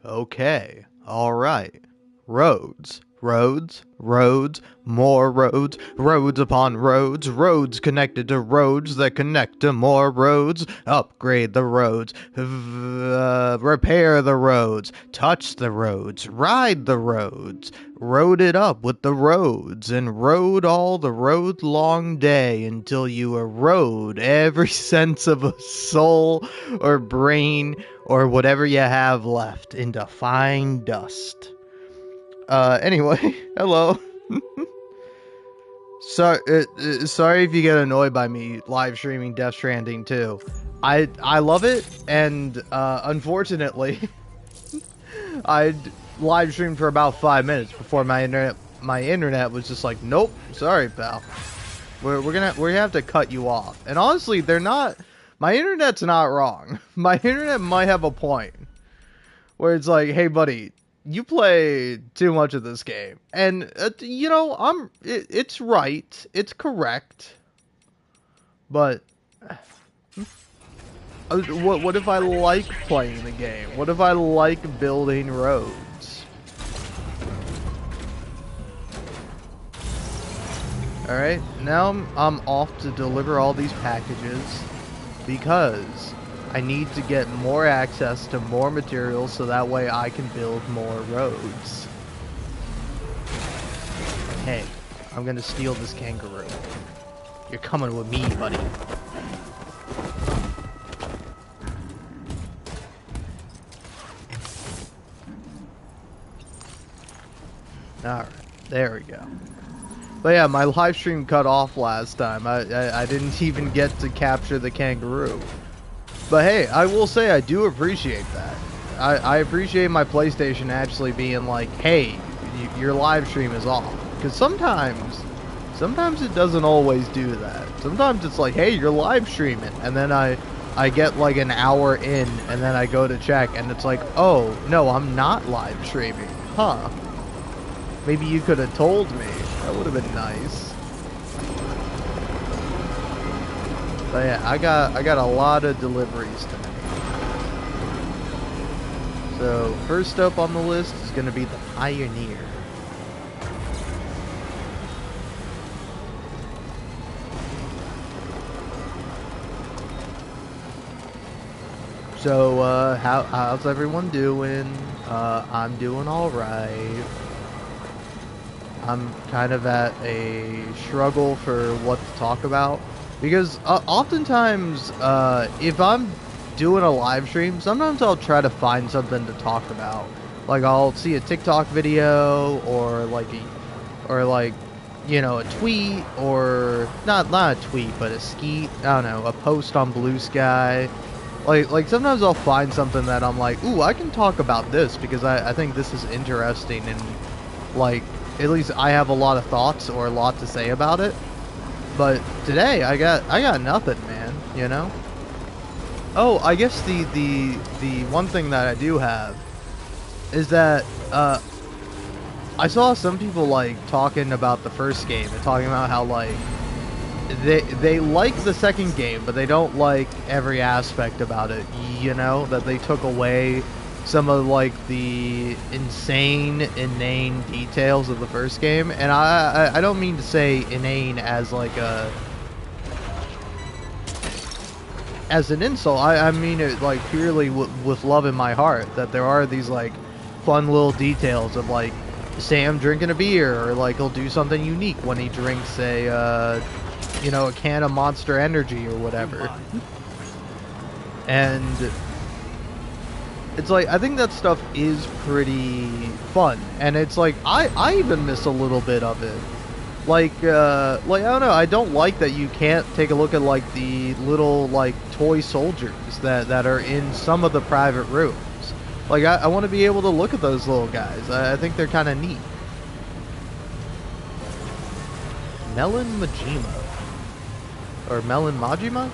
Okay, alright. Roads. Roads, roads, more roads, roads upon roads, roads connected to roads that connect to more roads, upgrade the roads, repair the roads, touch the roads, ride the roads, road it up with the roads, and rode all the road long day until you erode every sense of a soul or brain or whatever you have left into fine dust. Anyway, hello. Sorry if you get annoyed by me live streaming Death Stranding 2. I love it, and unfortunately, I live streamed for about 5 minutes before my internet was just like, nope, sorry, pal. We have to cut you off. And honestly, they're not. My internet's not wrong. My internet might have a point where it's like, hey, buddy, you play too much of this game, and it's right, it's correct, but what if I like playing the game? What if I like building roads? All right, now I'm off to deliver all these packages because I need to get more access to more materials so that way I can build more roads. Hey, I'm gonna steal this kangaroo. You're coming with me, buddy. Alright, there we go. But yeah, my live stream cut off last time. I didn't even get to capture the kangaroo. But hey, I will say I do appreciate that. I appreciate my PlayStation actually being like, hey, your live stream is off. Because sometimes it doesn't always do that. Sometimes it's like, hey, you're live streaming. And then I get like an hour in and then I go to check and it's like, oh, no, I'm not live streaming. Huh. Maybe you could have told me. That would have been nice. But yeah, I got a lot of deliveries to make. So first up on the list is going to be the Pioneer. So how's everyone doing? I'm doing all right. I'm kind of at a struggle for what to talk about. Because oftentimes, if I'm doing a live stream, sometimes I'll try to find something to talk about. Like I'll see a TikTok video, or a tweet, or not a tweet, but a skeet. I don't know, a post on Blue Sky. Like sometimes I'll find something that I'm like, ooh, I can talk about this because I think this is interesting, and like at least I have a lot of thoughts or a lot to say about it. But today I got nothing, man, you know? Oh, I guess the one thing that I do have is that I saw some people like talking about the first game and talking about how like they like the second game, but they don't like every aspect about it, you know? That they took away some of like the inane details of the first game, and I don't mean to say inane as like as an insult. I mean it like purely with love in my heart, that there are these like fun little details of like Sam drinking a beer, or like he'll do something unique when he drinks a can of Monster Energy or whatever. And it's like, I think that stuff is pretty fun, and it's like, I even miss a little bit of it. Like, I don't know, I don't like that you can't take a look at, like, the little, like, toy soldiers that are in some of the private rooms. Like, I want to be able to look at those little guys. I think they're kind of neat. Melon Majima. Or Melon Majima?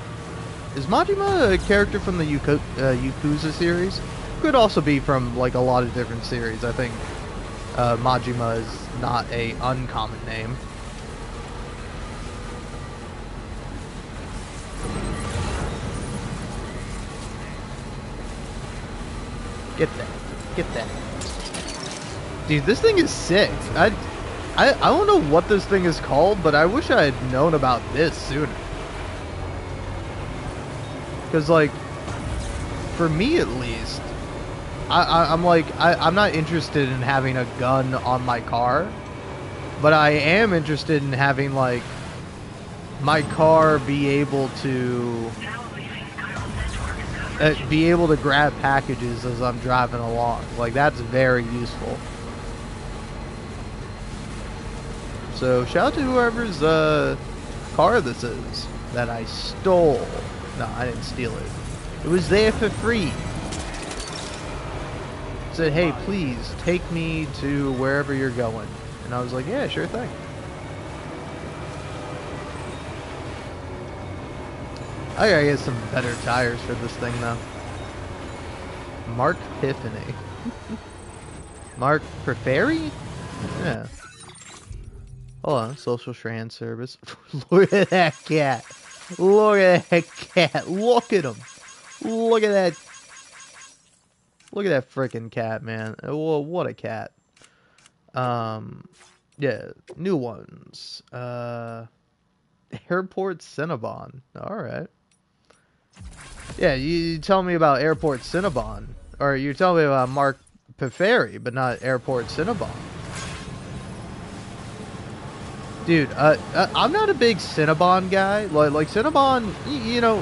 Is Majima a character from the Yakuza series? Could also be from like a lot of different series. I think Majima is not a uncommon name. Get at that. Dude, this thing is sick. I don't know what this thing is called, but I wish I had known about this sooner. Because, like, for me at least, I'm not interested in having a gun on my car, but I am interested in having, like, my car be able to grab packages as I'm driving along. Like, that's very useful. So shout out to whoever's car this is that I stole. No, I didn't steal it. It was there for free. It said, hey, please take me to wherever you're going. And I was like, yeah, sure thing. I gotta get some better tires for this thing though. Mark Piffany. Mark Preferi? Yeah. Hold on, social strand service. Look at that cat. Look at that cat. Look at him. Look at that. Look at that freaking cat, man. Whoa, what a cat. Yeah, new ones. Airport Cinnabon. Alright. Yeah, you tell me about Airport Cinnabon. Or you tell me about Mark Peferi, but not Airport Cinnabon. Dude, I'm not a big Cinnabon guy. Like Cinnabon, you know,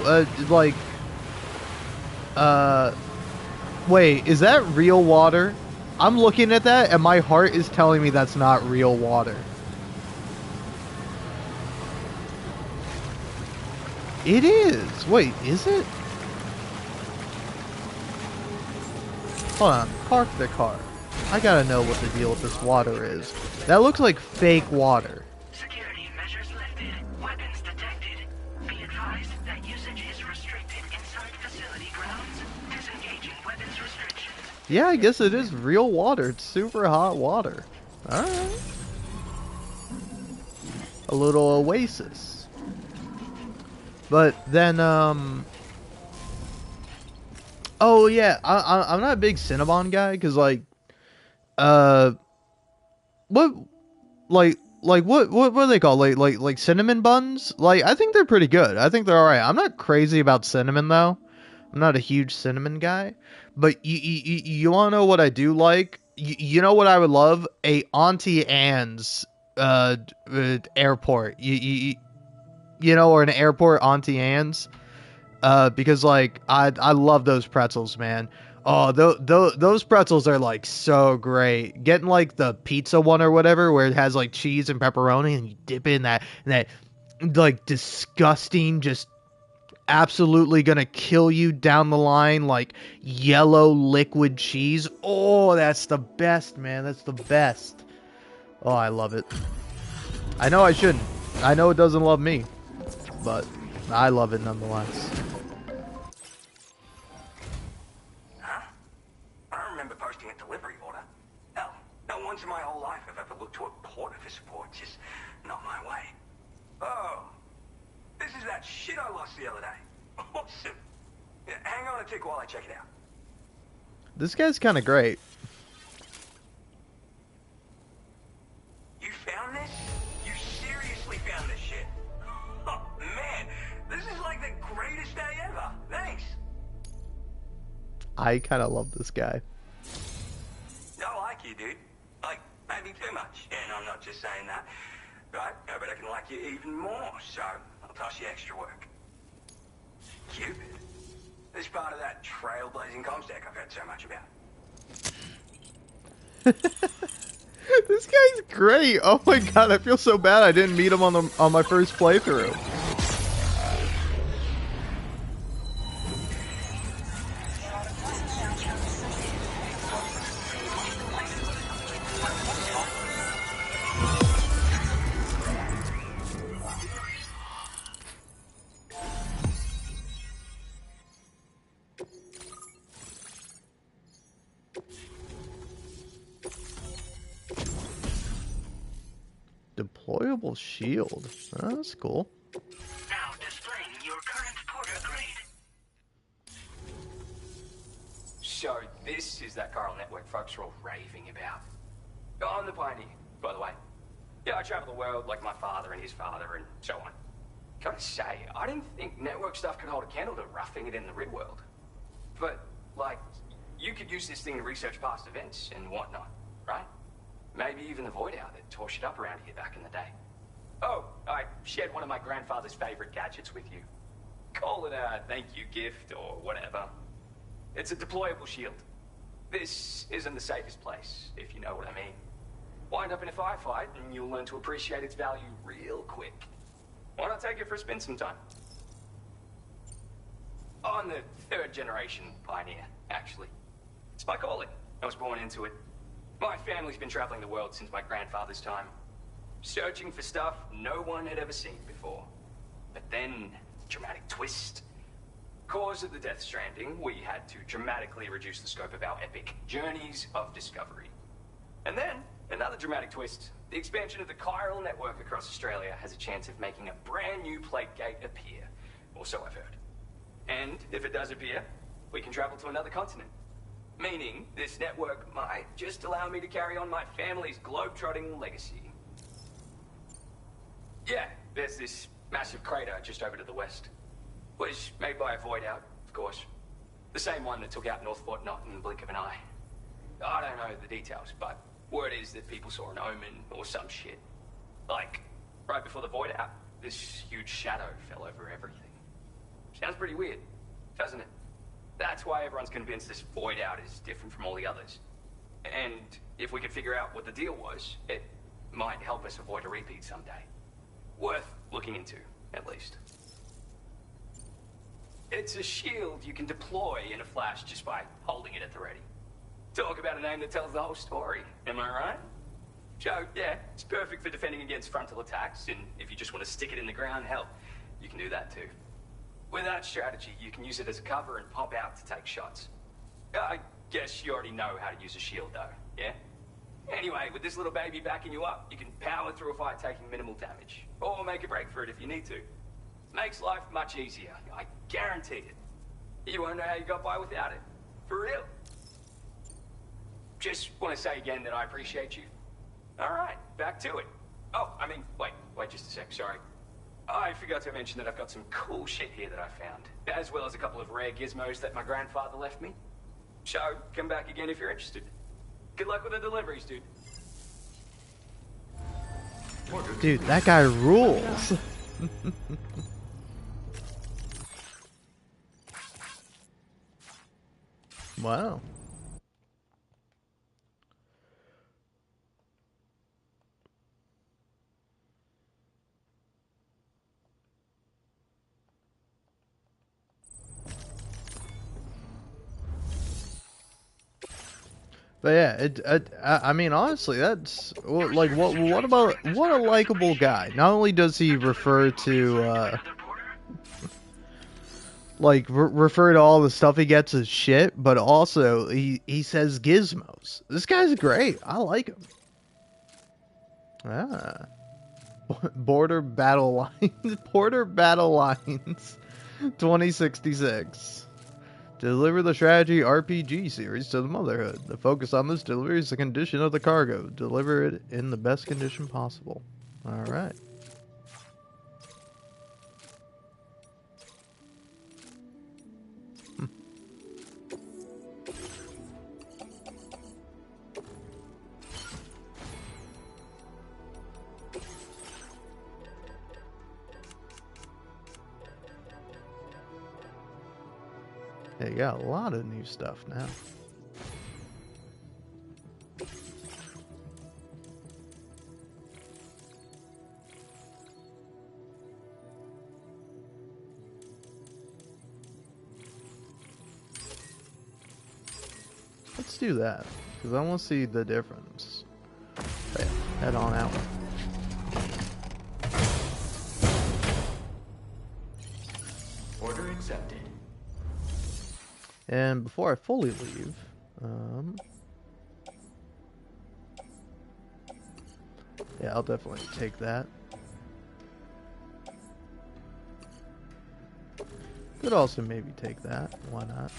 wait, is that real water? I'm looking at that, and my heart is telling me that's not real water. It is. Wait, is it? Hold on, park the car. I gotta know what the deal with this water is. That looks like fake water. Security measures lifted. Weapons detected. Be advised that usage is restricted inside facility grounds. Disengaging weapons restrictions. Yeah, I guess it is real water. It's super hot water. Alright. A little oasis. But then, oh yeah, I'm not a big Cinnabon guy, because like, what are they called? Like cinnamon buns? Like, I think they're pretty good. I think they're alright. I'm not crazy about cinnamon though. I'm not a huge cinnamon guy. But you wanna know what I do like? You know what I would love? A Auntie Anne's airport. You know, or an airport Auntie Anne's. Because like I love those pretzels, man. Oh, those pretzels are like so great. Getting like the pizza one or whatever, where it has like cheese and pepperoni, and you dip in that like disgusting, just absolutely gonna kill you down the line, like yellow liquid cheese. Oh, that's the best, man. That's the best. Oh, I love it. I know I shouldn't. I know it doesn't love me, but I love it nonetheless. Huh? I don't remember posting a delivery order. Hell, not once in my whole life have I ever looked to a porter for support. Just not my way. Oh, this is that shit I lost the other day. Awesome. Yeah, hang on a tick while I check it out. This guy's kind of great. You found this? You seriously found this shit? Oh, man. This is like the greatest day ever. Thanks. I kind of love this guy. I like you, dude. Like, maybe too much. And I'm not just saying that. Right? I bet I can like you even more. So, I'll toss you extra work. Cupid. This part of that trailblazing comstack I've heard so much about. This guy's great. Oh my god, I feel so bad I didn't meet him on my first playthrough. Deployable shield. Oh, that's cool. Now displaying your current porter grade. So this is that chiral network folks are all raving about. I'm the pioneer, by the way. Yeah, I travel the world like my father and his father and so on. Gotta say, I didn't think network stuff could hold a candle to roughing it in the real world. But, like, you could use this thing to research past events and whatnot, right? Maybe even the Void Owl that tore shit up around here back in the day. Oh, I shared one of my grandfather's favorite gadgets with you. Call it a thank you gift or whatever. It's a deployable shield. This isn't the safest place, if you know what I mean. Wind up in a firefight and you'll learn to appreciate its value real quick. Why not take it for a spin sometime? I'm the third generation pioneer, actually. It's my calling. I was born into it. My family's been traveling the world since my grandfather's time. Searching for stuff no one had ever seen before. But then, dramatic twist. Cause of the death stranding, we had to dramatically reduce the scope of our epic journeys of discovery. And then, another dramatic twist. The expansion of the chiral network across Australia has a chance of making a brand new plague gate appear. Or so I've heard. And if it does appear, we can travel to another continent. Meaning, this network might just allow me to carry on my family's globe-trotting legacy. Yeah, there's this massive crater just over to the west. Was made by a void out, of course. The same one that took out North Fort Knott in the blink of an eye. I don't know the details, but word is that people saw an omen or some shit. Like, right before the void out, this huge shadow fell over everything. Sounds pretty weird, doesn't it? That's why everyone's convinced this void out is different from all the others. And if we could figure out what the deal was, it might help us avoid a repeat someday. Worth looking into, at least. It's a shield you can deploy in a flash just by holding it at the ready. Talk about a name that tells the whole story, am I right? So, yeah, it's perfect for defending against frontal attacks, and if you just want to stick it in the ground, hell, you can do that too. With that strategy, you can use it as a cover and pop out to take shots. I guess you already know how to use a shield though, yeah? Anyway, with this little baby backing you up, you can power through a fight taking minimal damage. Or make a break for it if you need to. Makes life much easier, I guarantee it. You won't know how you got by without it. For real. Just want to say again that I appreciate you. Alright, back to it. Oh, I mean, wait just a sec, sorry. I forgot to mention that I've got some cool shit here that I found, as well as a couple of rare gizmos that my grandfather left me. So, come back again if you're interested. Good luck with the deliveries, dude. Dude, that guy rules. Wow. But yeah, I mean, honestly, that's like what about what a likable guy. Not only does he refer to refer to all the stuff he gets as shit, but also he says gizmos. This guy's great. I like him. Ah, border battle lines, border battle lines, 2066. Deliver the strategy RPG series to the Motherhood. The focus on this delivery is the condition of the cargo. Deliver it in the best condition possible. Alright. Yeah, you got a lot of new stuff now. Let's do that, because I want to see the difference. But yeah, head on out. Order accepted. And before I fully leave, yeah, I'll definitely take that. Could also maybe take that. Why not?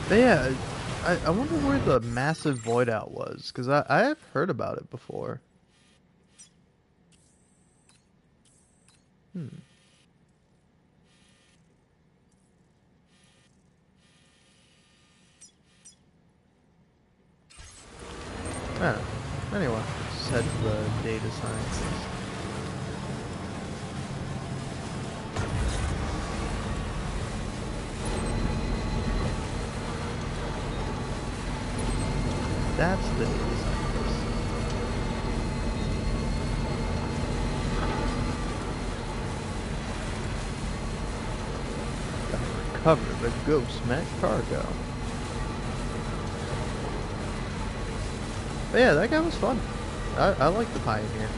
But yeah, I wonder where the massive void out was, because I have heard about it before. Hmm. I don't know. Anyway, let's head to the data scientist. That's the data scientist. Gotta recover the ghost mech cargo. But yeah, that guy was fun. I like the Pioneer.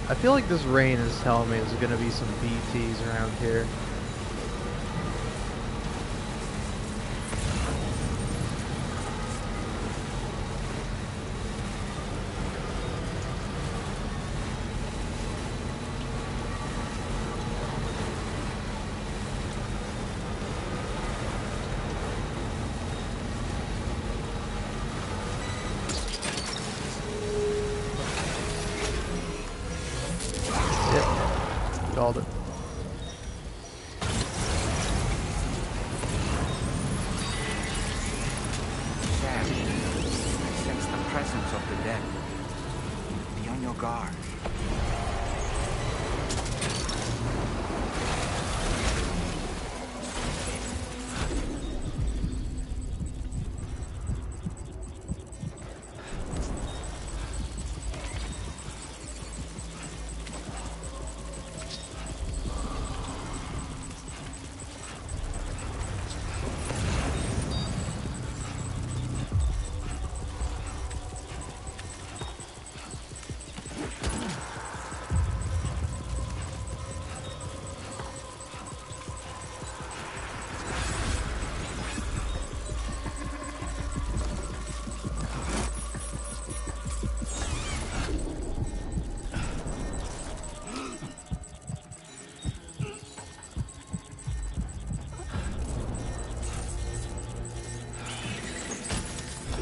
I feel like this rain is telling me there's gonna be some BTs around here. Yep, called it. Dad, I sense the presence of the dead. Be on your guard.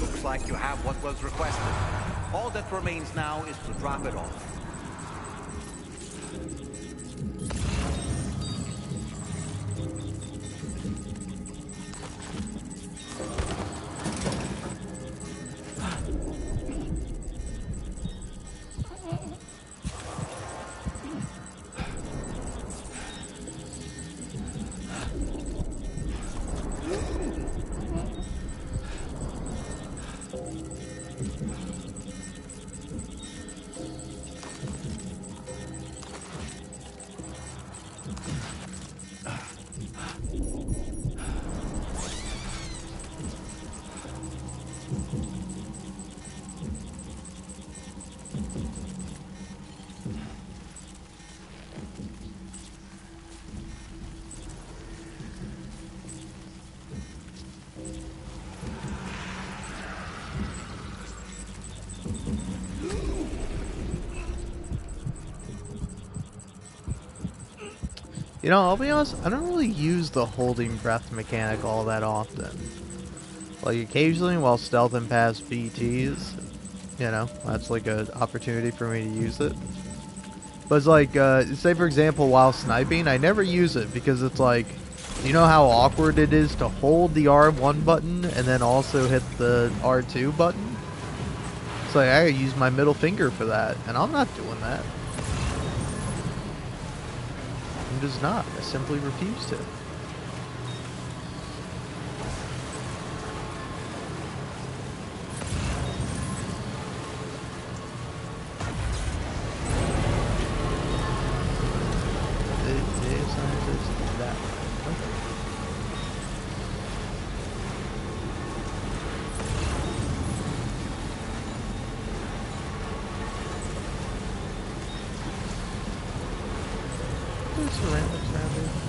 Looks like you have what was requested. All that remains now is to drop it off. You know, I'll be honest, I don't really use the holding breath mechanic all that often. Like, occasionally while stealthing past BTs, you know, that's like an opportunity for me to use it. But it's like, say for example, while sniping, I never use it because it's like, you know how awkward it is to hold the R1 button and then also hit the R2 button? It's like, I gotta use my middle finger for that, and I'm not doing that. I'm just not. I simply refuse to. Data scientist is that way. Okay. the ceramics around here?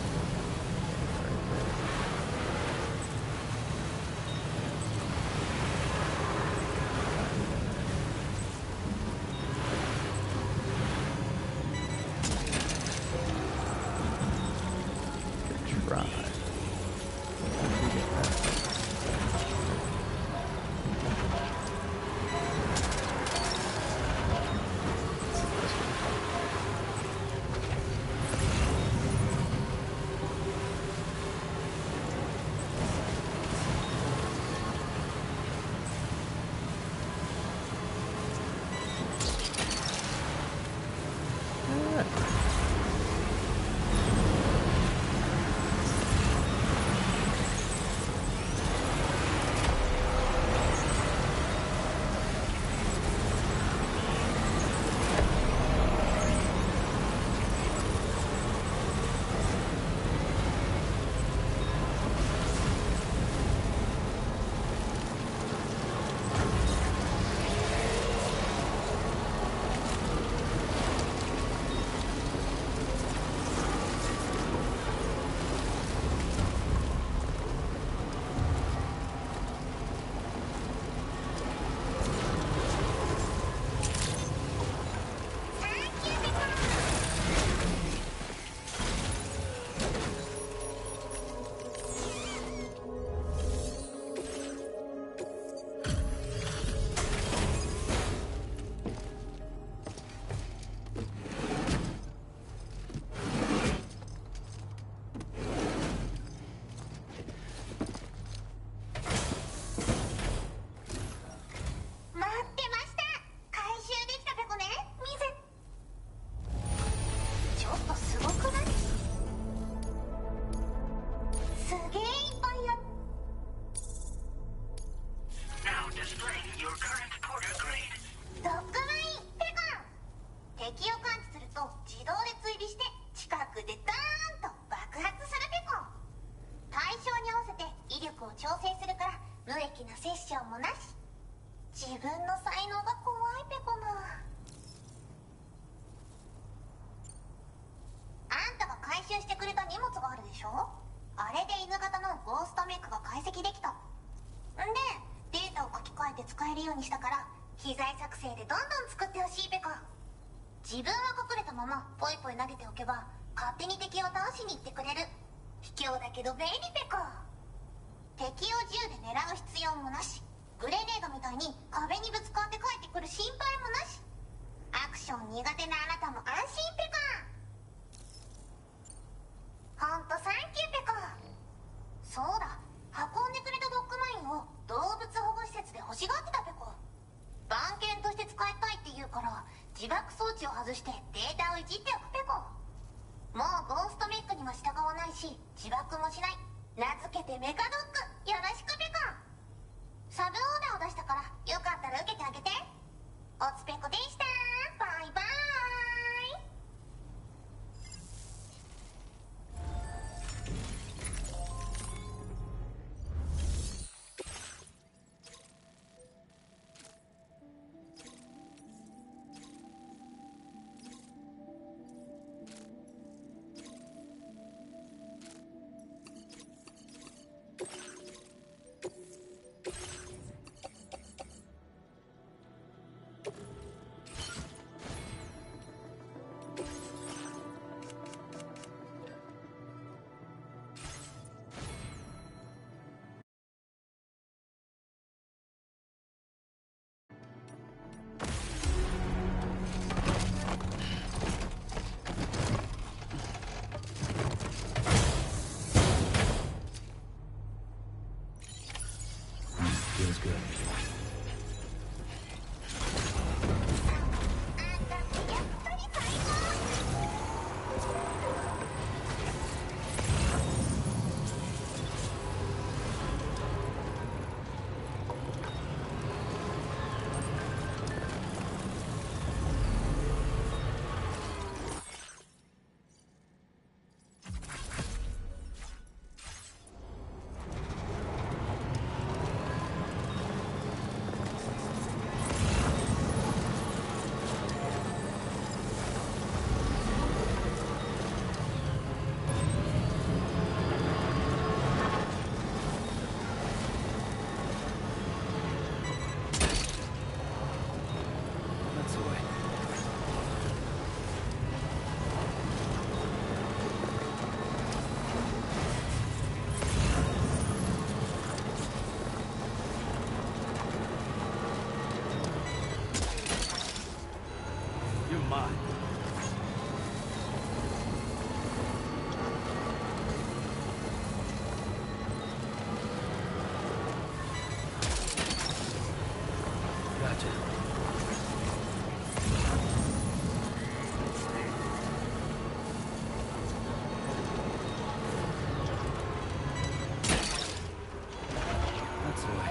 mine. Gotcha. That's the way.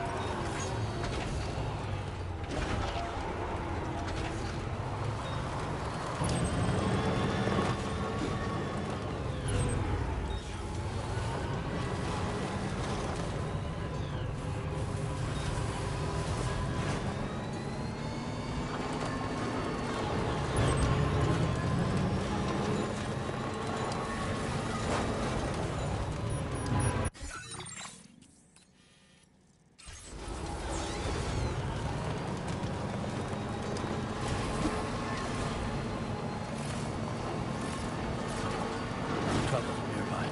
Trouble nearby.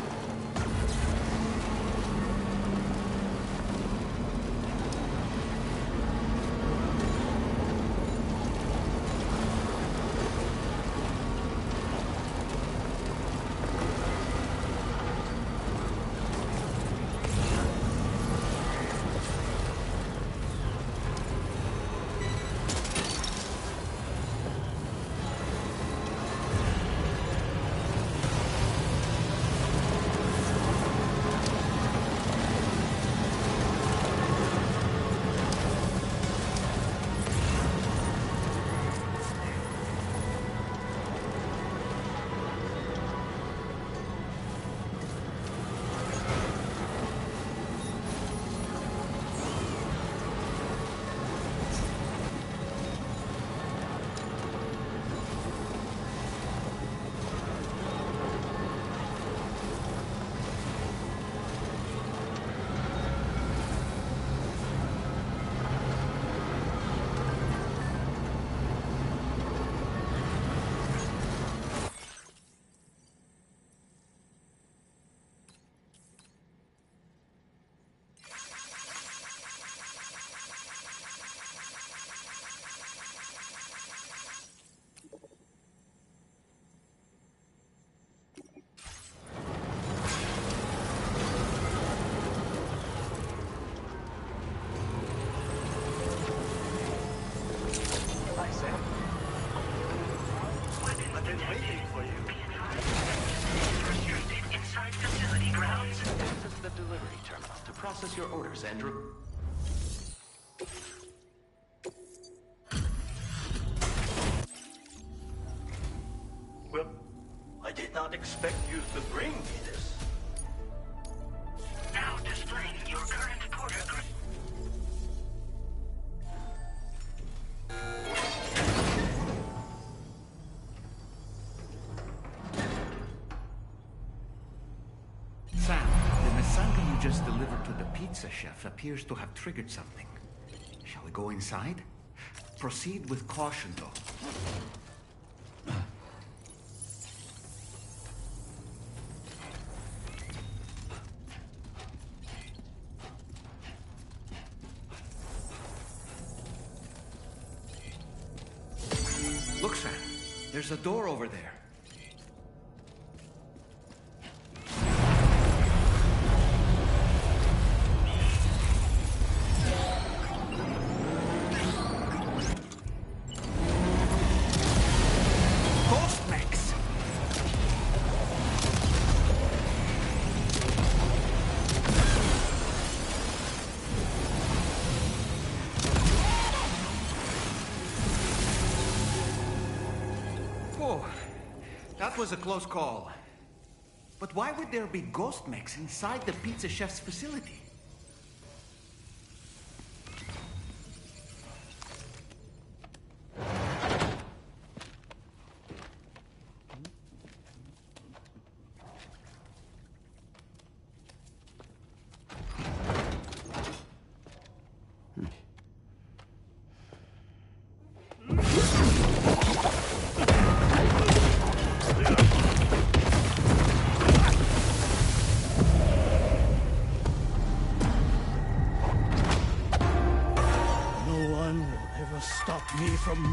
Hi, Sam. I've been waiting for you. Restricted inside facility grounds. Access the delivery terminal to process your orders, Andrew. Well, I did not expect you to bring me this. Now displaying your current porter group. Sam, the Missanga you just delivered to the pizza chef appears to have triggered something. Shall we go inside? Proceed with caution, though. Look, Sam. There's a door over there. Ghost mechs! Whoa, that was a close call. But why would there be ghost mechs inside the pizza chef's facility?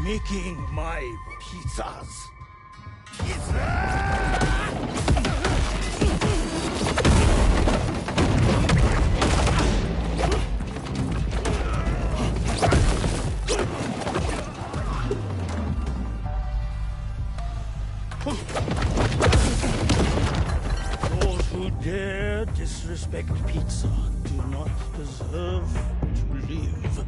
making my pizzas. Those who dare disrespect pizza do not deserve to live.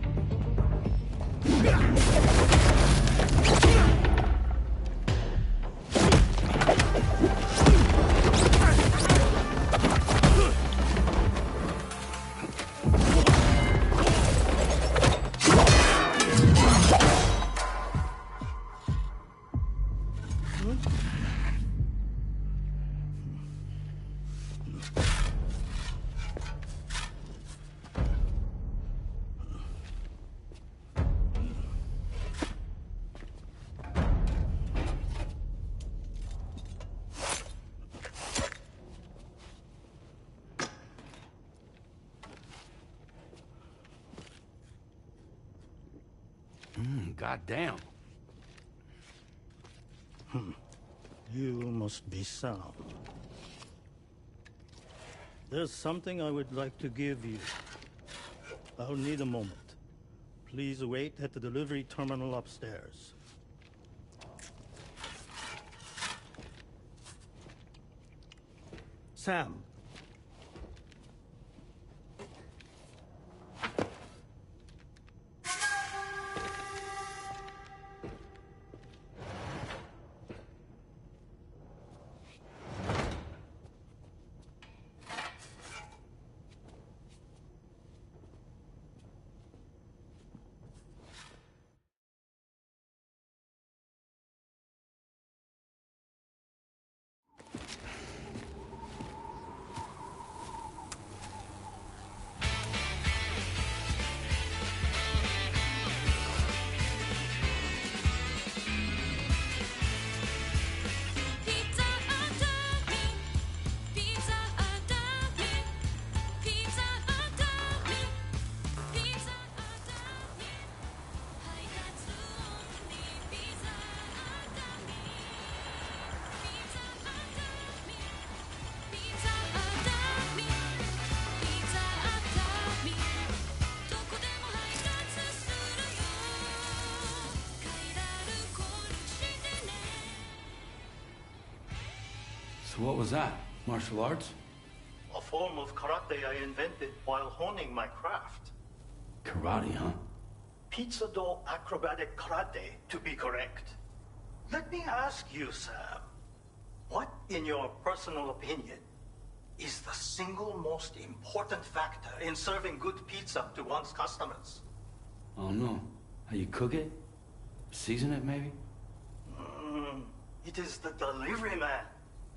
Goddamn. You must be sound. There's something I would like to give you. I'll need a moment. Please wait at the delivery terminal upstairs. Sam. So what was that? Martial arts? A form of karate I invented while honing my craft. Karate, huh? Pizza dough acrobatic karate, to be correct. Let me ask you, Sam. What, in your personal opinion, is the single most important factor in serving good pizza to one's customers? I don't know. How you cook it? Season it, maybe? It is the delivery man.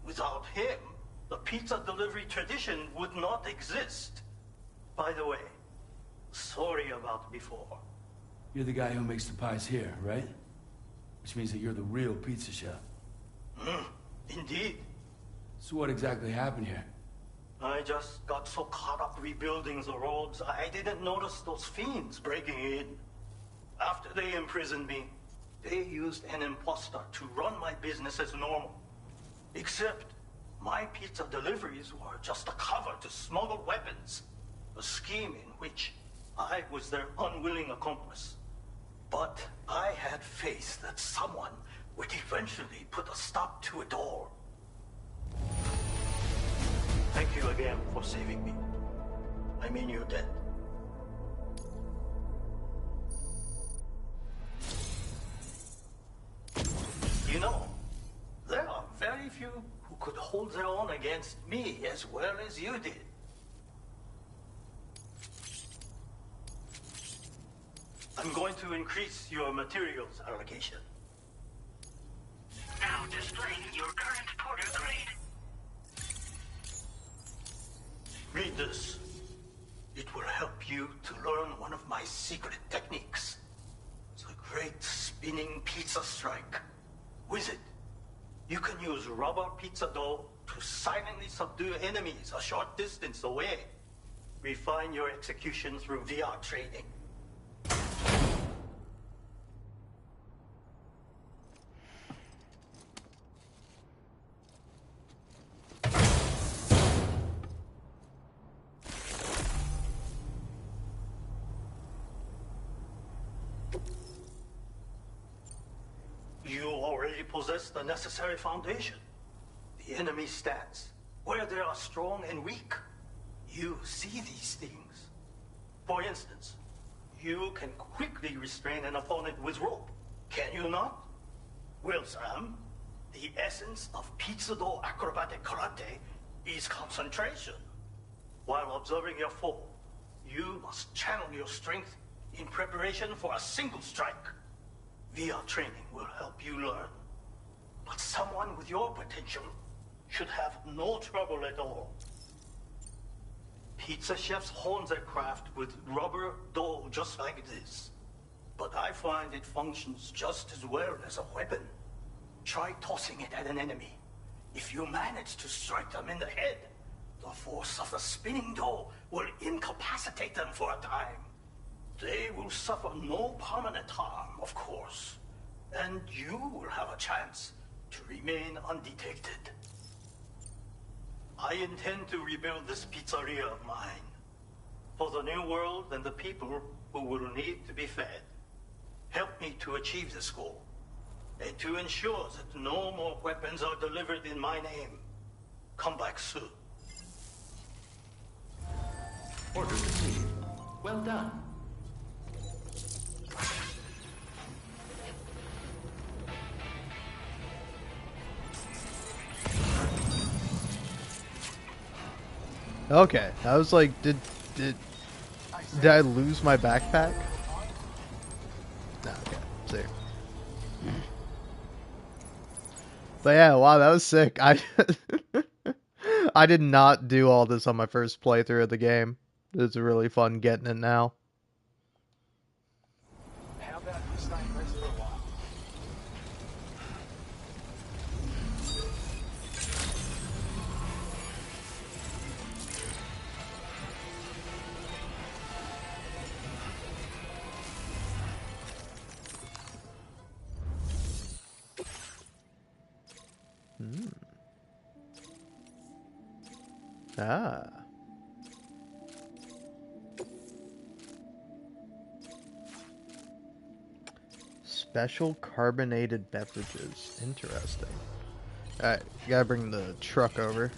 Without him, the pizza delivery tradition would not exist. By the way, sorry about before. You're the guy who makes the pies here, right? Which means that you're the real pizza chef. Indeed. So what exactly happened here? I just got so caught up rebuilding the roads, I didn't notice those fiends breaking in. After they imprisoned me, they used an imposter to run my business as normal. Except, my pizza deliveries were just a cover to smuggle weapons. A scheme in which I was their unwilling accomplice. But I had faith that someone would eventually put a stop to it all. Thank you again for saving me. I mean your debt. You know, there are very few who could hold their own against me as well as you did. I'm going to increase your materials allocation. Now displaying your current porter grade. Read this. It will help you to learn one of my secret techniques. The great spinning pizza strike. With it, you can use rubber pizza dough to silently subdue enemies a short distance away. Refine your execution through VR training. You already possess the necessary foundation. The enemy stands where they are strong and weak. You see these things. For instance, you can quickly restrain an opponent with rope. Can you not? Well, Sam, the essence of Pizza-Do acrobatic karate is concentration. While observing your foe, you must channel your strength in preparation for a single strike. VR training will help you learn. But someone with your potential should have no trouble at all. Pizza chefs hone their craft with rubber dough just like this. But I find it functions just as well as a weapon. Try tossing it at an enemy. If you manage to strike them in the head, the force of the spinning dough will incapacitate them for a time. They will suffer no permanent harm, of course. And you will have a chance to remain undetected. I intend to rebuild this pizzeria of mine. For the new world and the people who will need to be fed. Help me to achieve this goal. And to ensure that no more weapons are delivered in my name. Come back soon. Order complete. Well done. Okay, I was like, did I lose my backpack? No, okay, see. But yeah, wow, that was sick. I I did not do all this on my first playthrough of the game. It's really fun getting it now. How about you stay and rest for a while? Ah. Special carbonated beverages. Interesting. Alright, you gotta bring the truck over.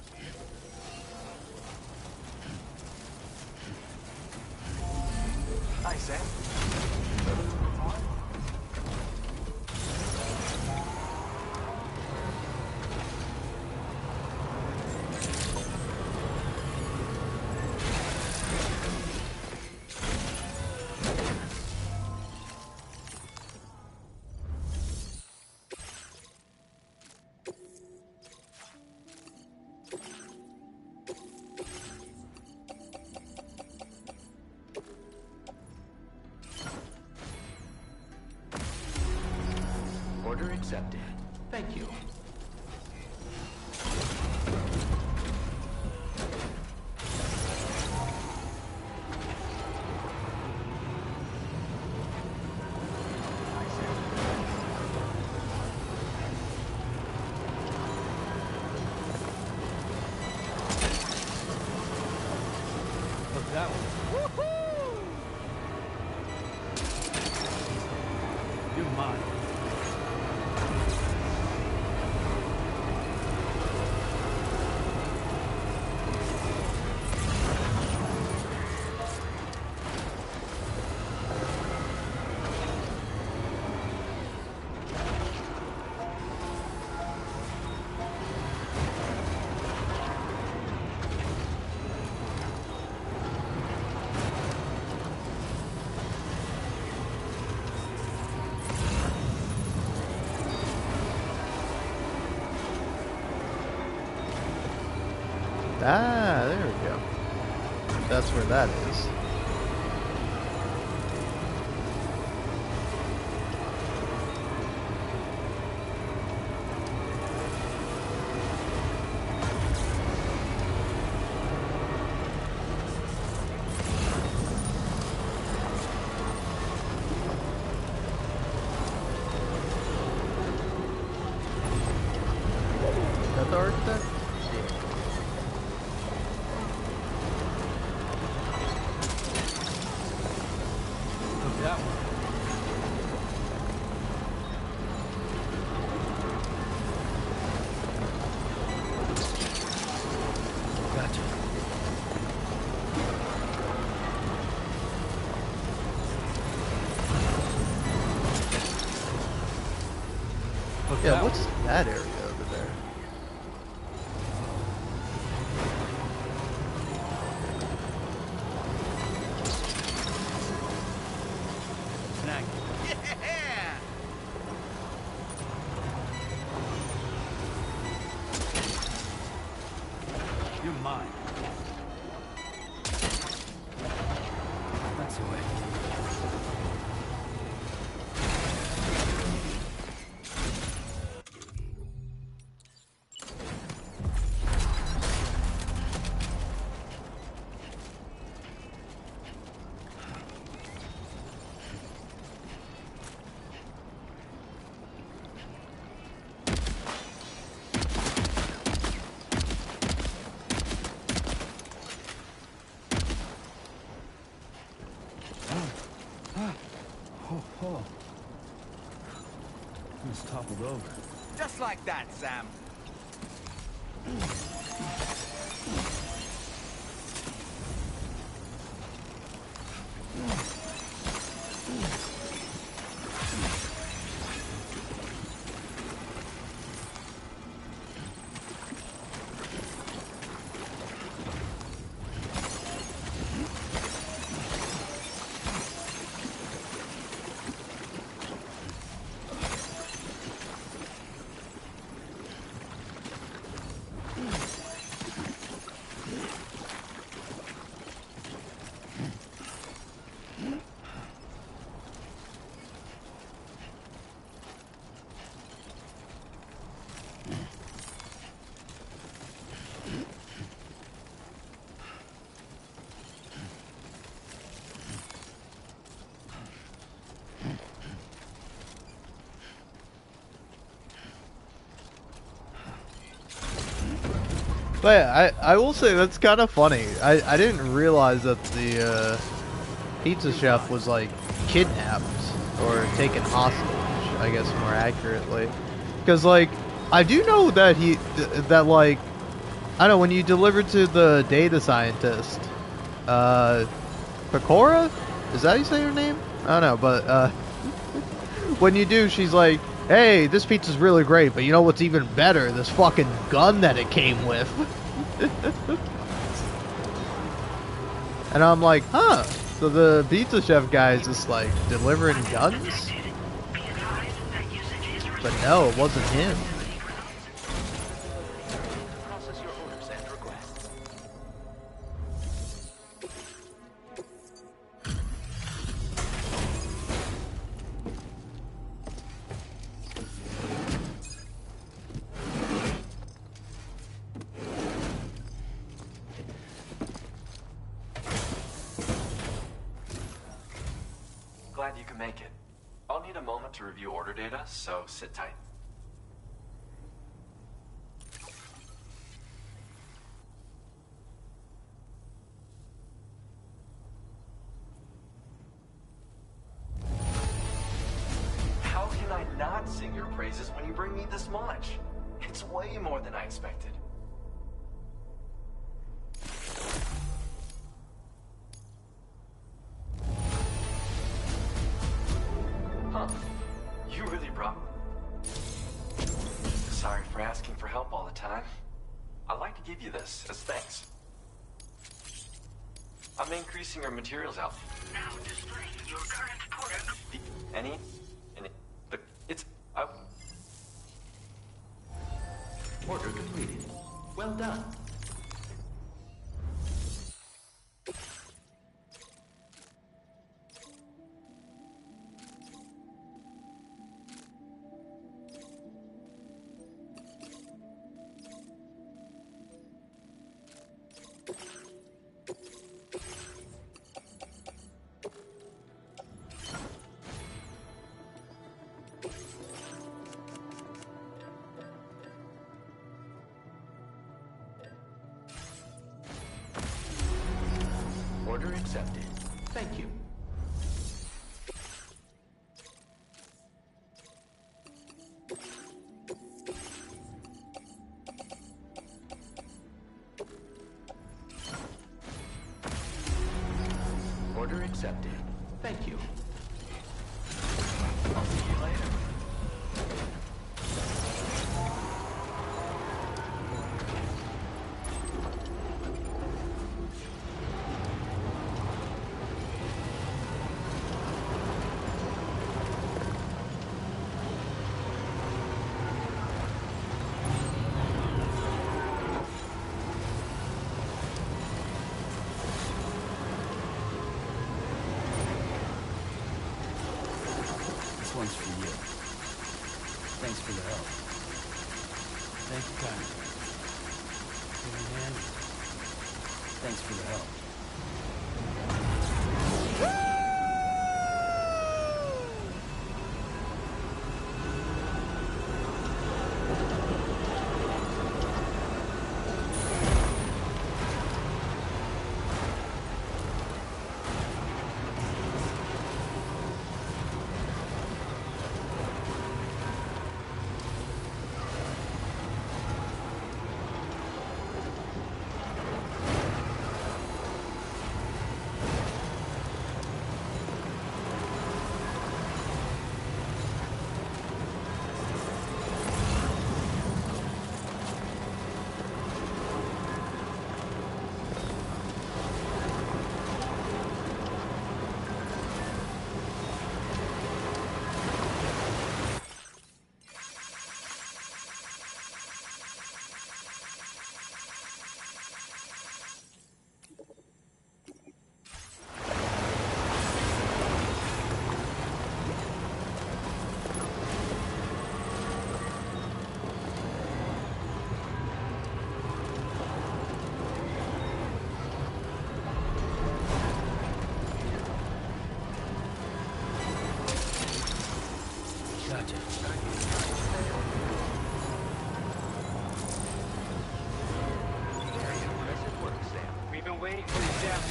Hey, Sam. Order accepted. Thank you. Look at that one. You're mine. Ah, there we go. That's where that is. Is that the architect? Look at that one. Look Yeah, that what's way. that area over there? Snag. You're mine. That's the way. Oh. It's toppled over. Just like that, Sam. But yeah, I will say that's kind of funny. I didn't realize that the pizza chef was like kidnapped or taken hostage, I guess more accurately. Because like I do know that that like I don't know when you deliver to the data scientist, Pecora, is that how you say her name? I don't know, but when you do, she's like, hey, this pizza's really great, but you know what's even better? This fucking gun that it came with. And I'm like, huh. So the pizza chef guy is just like delivering guns? But no, it wasn't him. Process your orders and requests. Glad you can make it. I'll need a moment to review order data, so sit tight. How can I not sing your praises when you bring me this much? It's way more than I expected. Huh. You really brought... Sorry for asking for help all the time. I'd like to give you this as thanks. I'm increasing your materials out. Now displaying your current order. Any, but it's Order completed. Well done. Order accepted. Thank you. Order accepted. Thank you. I'll see you later. one's for you. Thanks for the help. Thank you kindly. Give me a hand. Thanks for the help. Gotcha. We've been waiting for the death.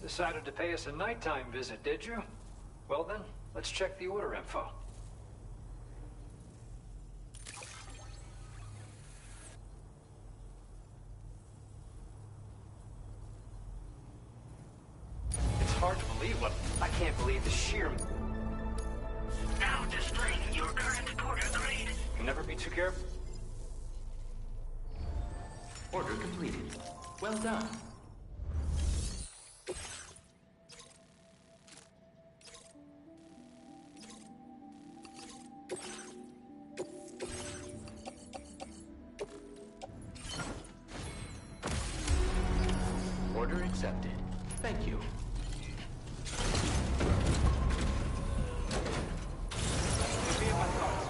Decided to pay us a nighttime visit, did you? Well then, let's check the order info. It's hard to believe what... I can't believe the sheer... Now displaying your current order grade. You'll never be too careful. Order completed. Well done. Order accepted. Thank you. Be in my thoughts.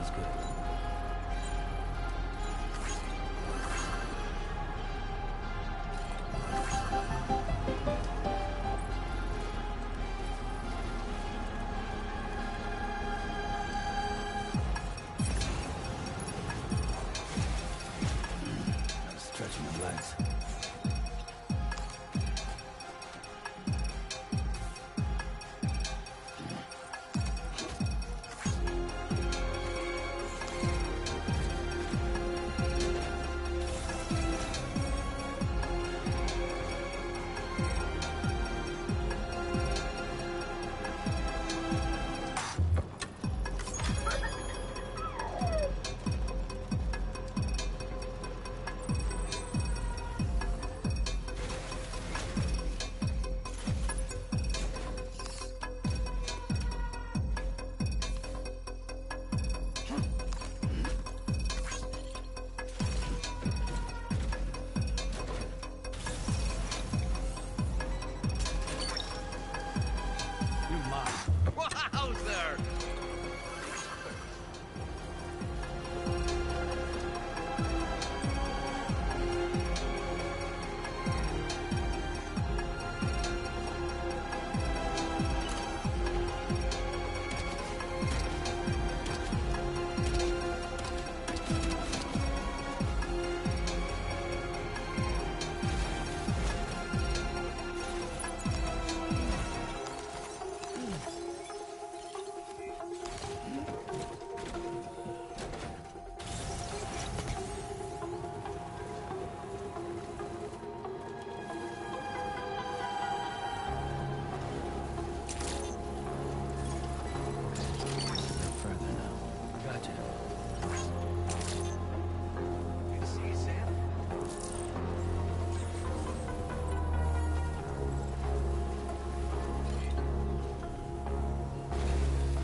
Feels good. Stretching my legs.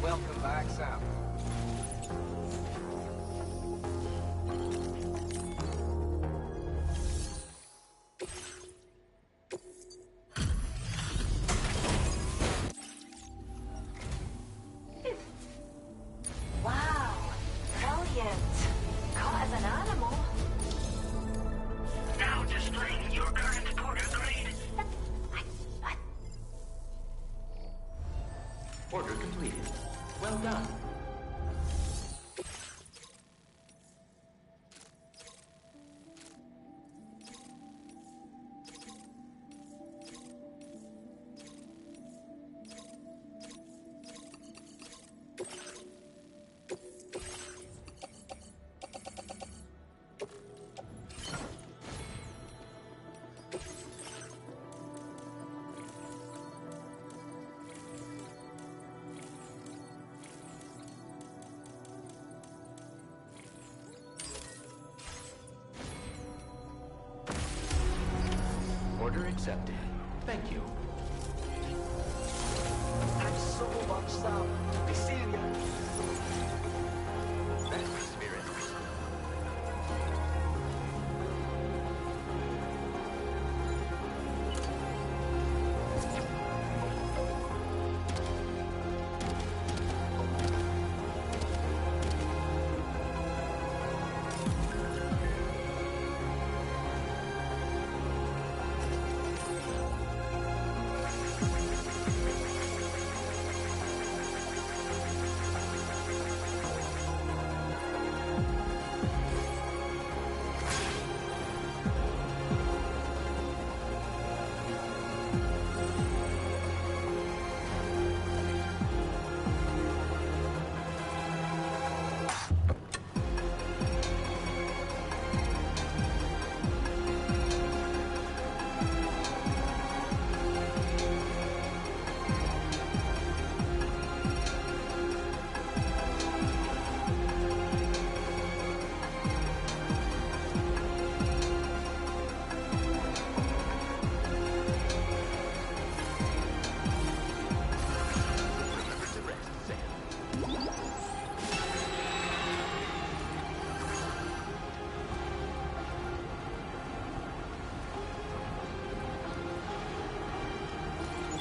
Welcome back, Sam. Wow, brilliant. Caught as an animal. Now displaying your current porter grade. Order completed. Well done. Order accepted. Thank you. Thanks so much, Sam. Be seeing you.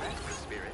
That's the spirit.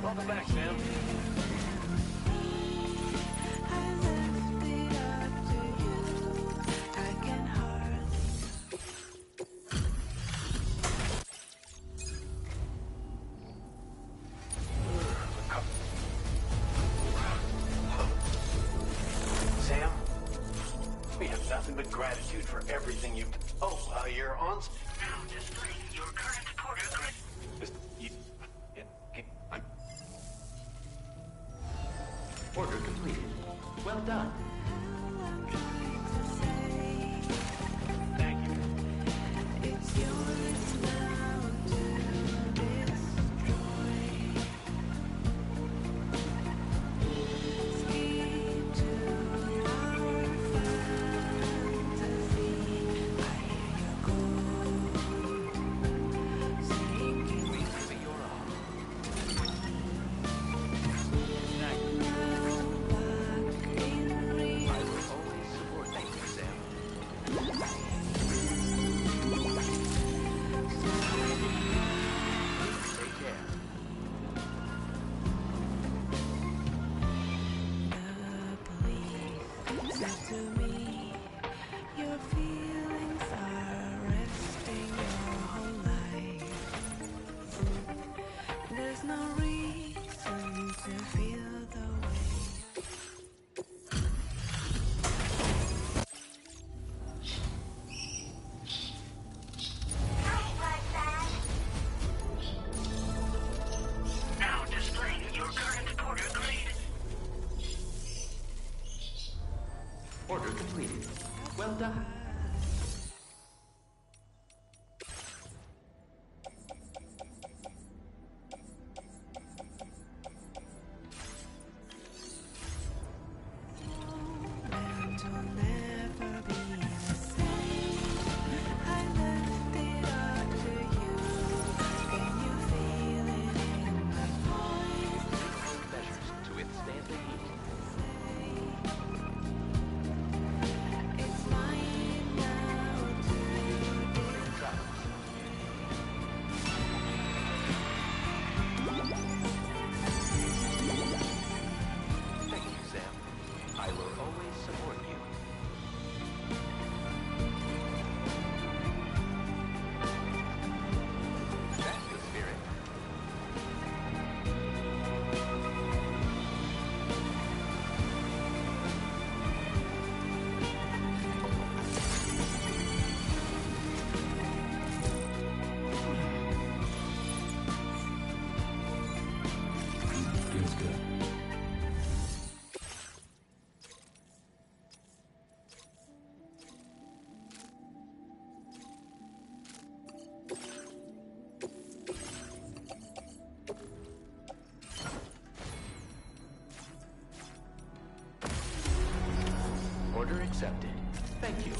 Welcome back, Sam. Sam, we have nothing but gratitude for everything you've... Oh, you're on... Now displaying your current porter grid. I'm... Order completed. Well done. Thank you. Now displaying your current porter grade. Order completed. Well done. Measures to withstand the heat. Thank you, Sam. I will always support you. That's the spirit. Feels good. Order accepted. Thank you.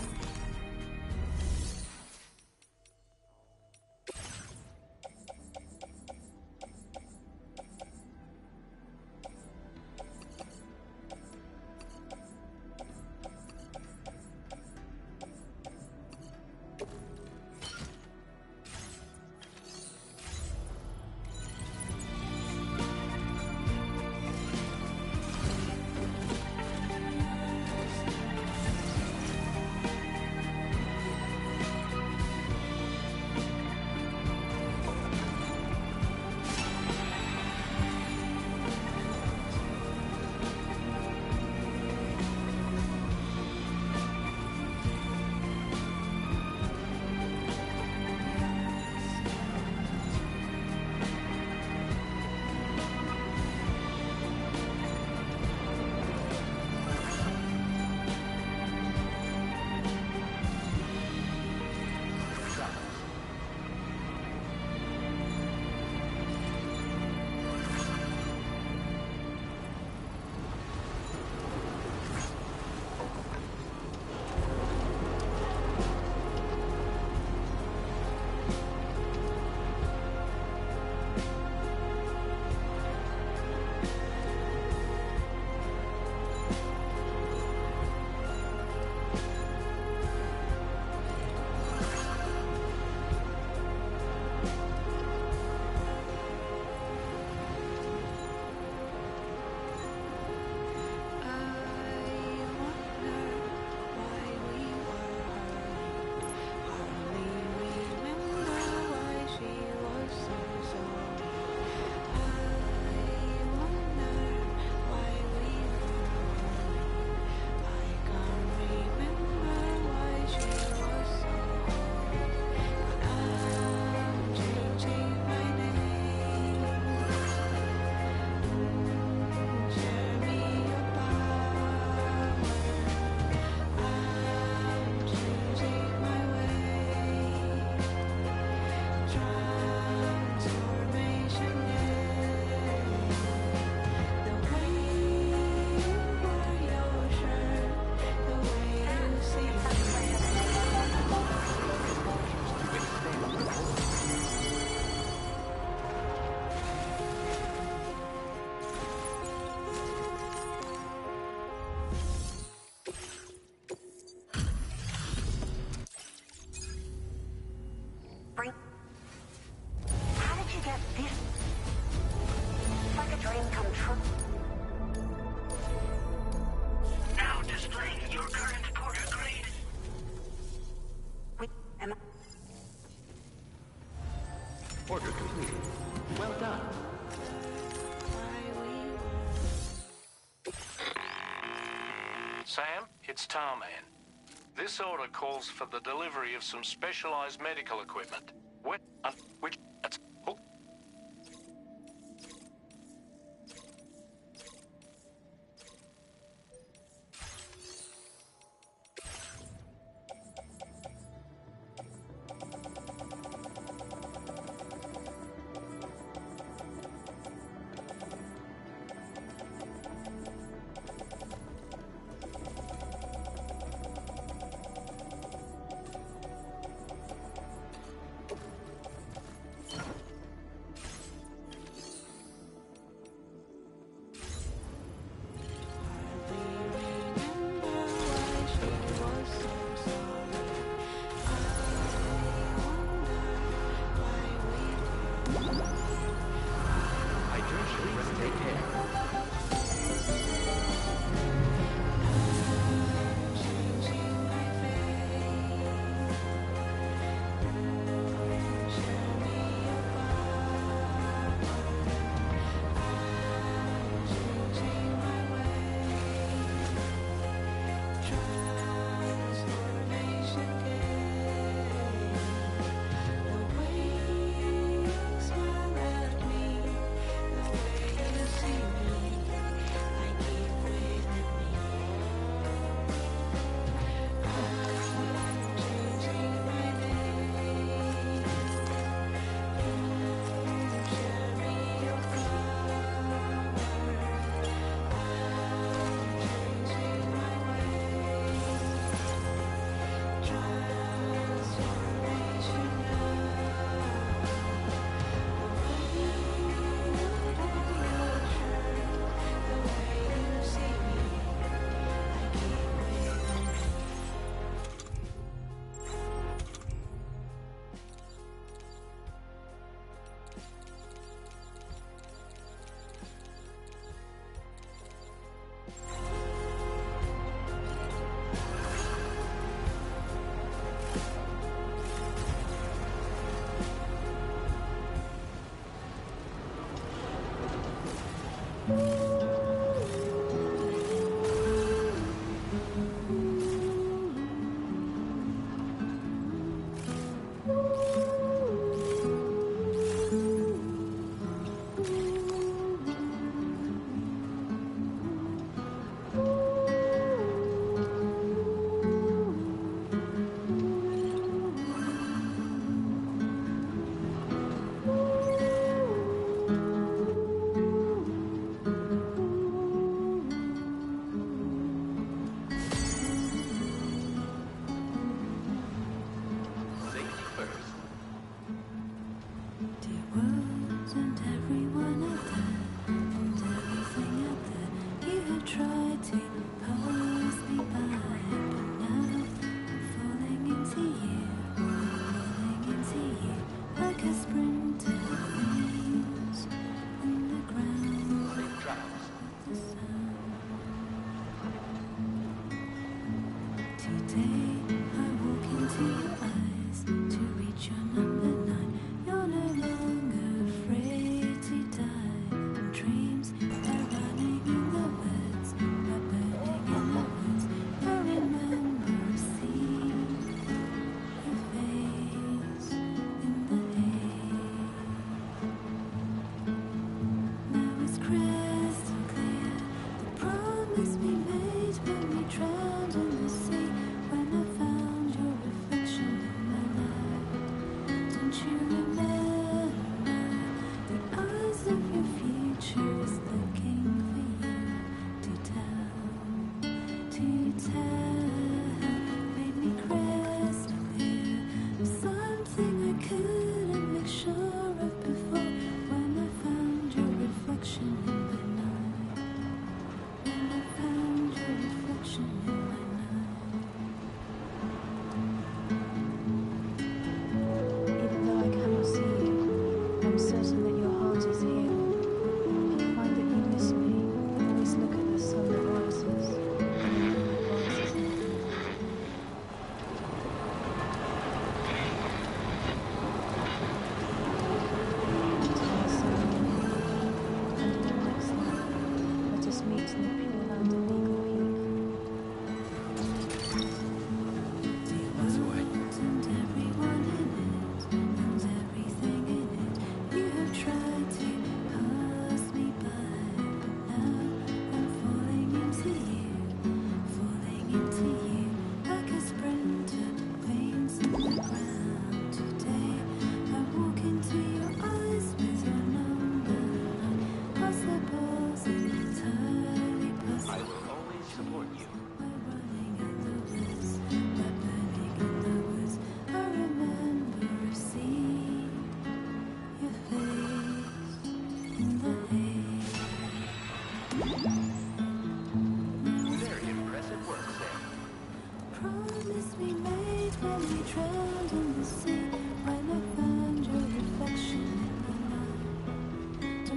done. Sam, it's Tarman. This order calls for the delivery of some specialized medical equipment. Which... Oh.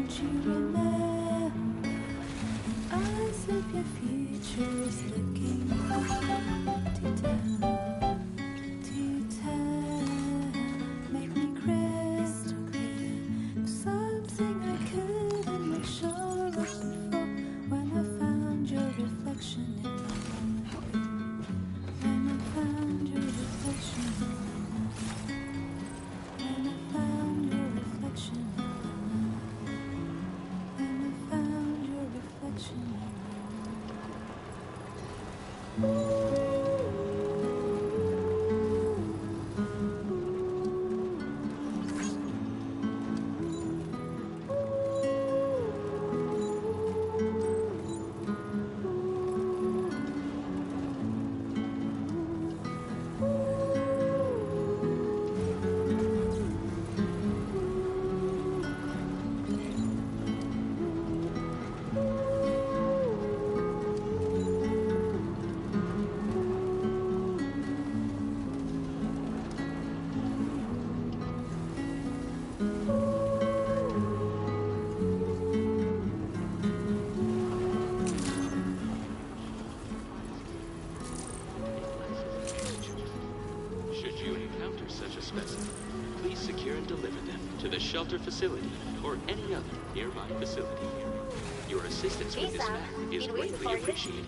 Don't you remember? As if your future is looking to tell. Make me crystal clear of something I couldn't make sure of before. When I found your reflection in my mirror. When I found your reflection in my mirror. When I found your reflection in my mirror. When I found your reflection in my mirror. Should you encounter such a specimen, please secure and deliver them to the shelter facility or any other nearby facility. Your assistance with this matter is greatly appreciated.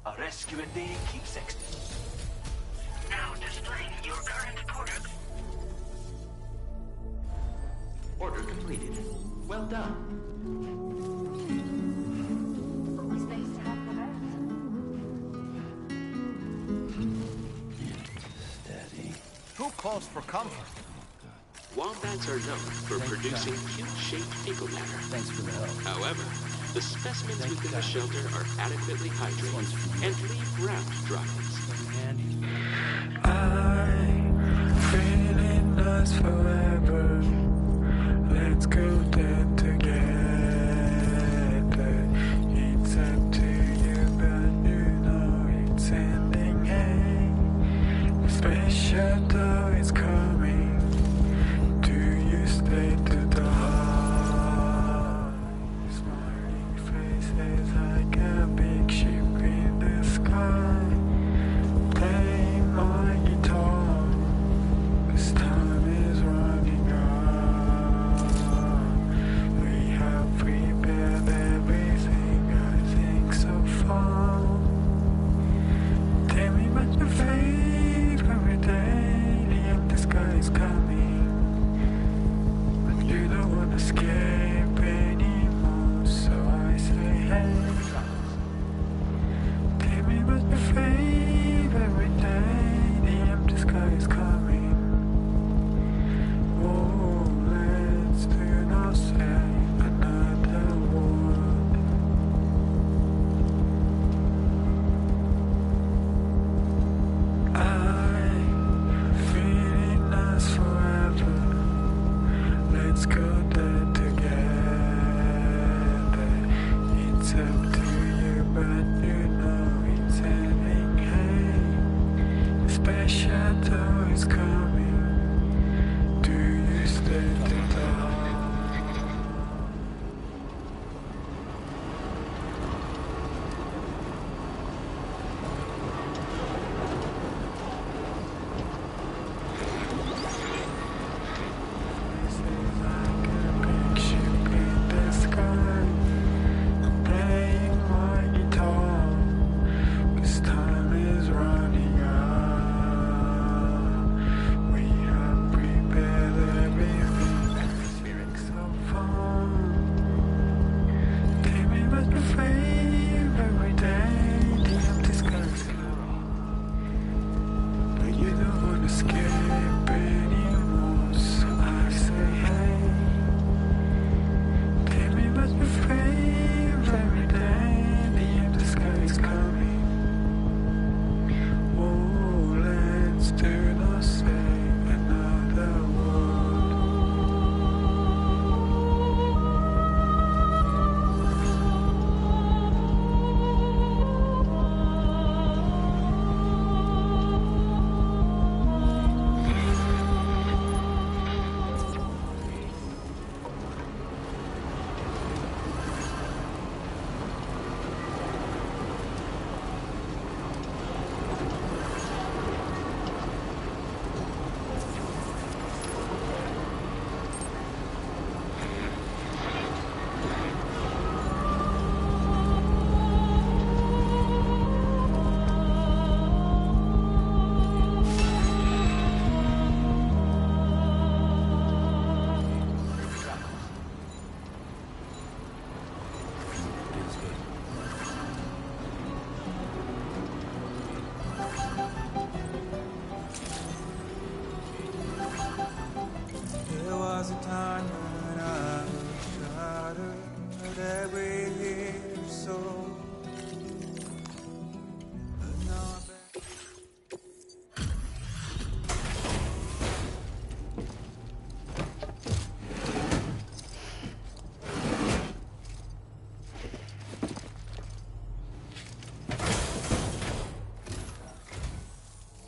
A rescue a day keepsakes. Now displaying your current order. Order completed. Well done. Always nice to have them out. Steady. Who calls for comfort? Wombats are known for producing cube-shaped fecal matter. Thanks for the help. However, the specimens within the shelter are adequately hydrated and leave round droplets. Handy. I'm feeling us forever. Let's go there together. It's up to you, but you know it's ending. Hey, the space shuttle is coming. Do you stay to the heart? Smiling faces like a big ship in the sky. Play my guitar, 'cause time is running out. We have prepared everything, I think so far. Tell me about your favorite day, the empty sky is coming. But you don't want to escape anymore, so I say hey. Tell me about your favorite day, the empty sky is coming. Oh, let's do not say another word. I'm feeling us forever. Let's go there together. It's up to you, but you know it's ending. Hey, the space shuttle is coming. Do you stay to the heart? This is like a big ship in the sky. Playing my guitar, 'cause time is running out.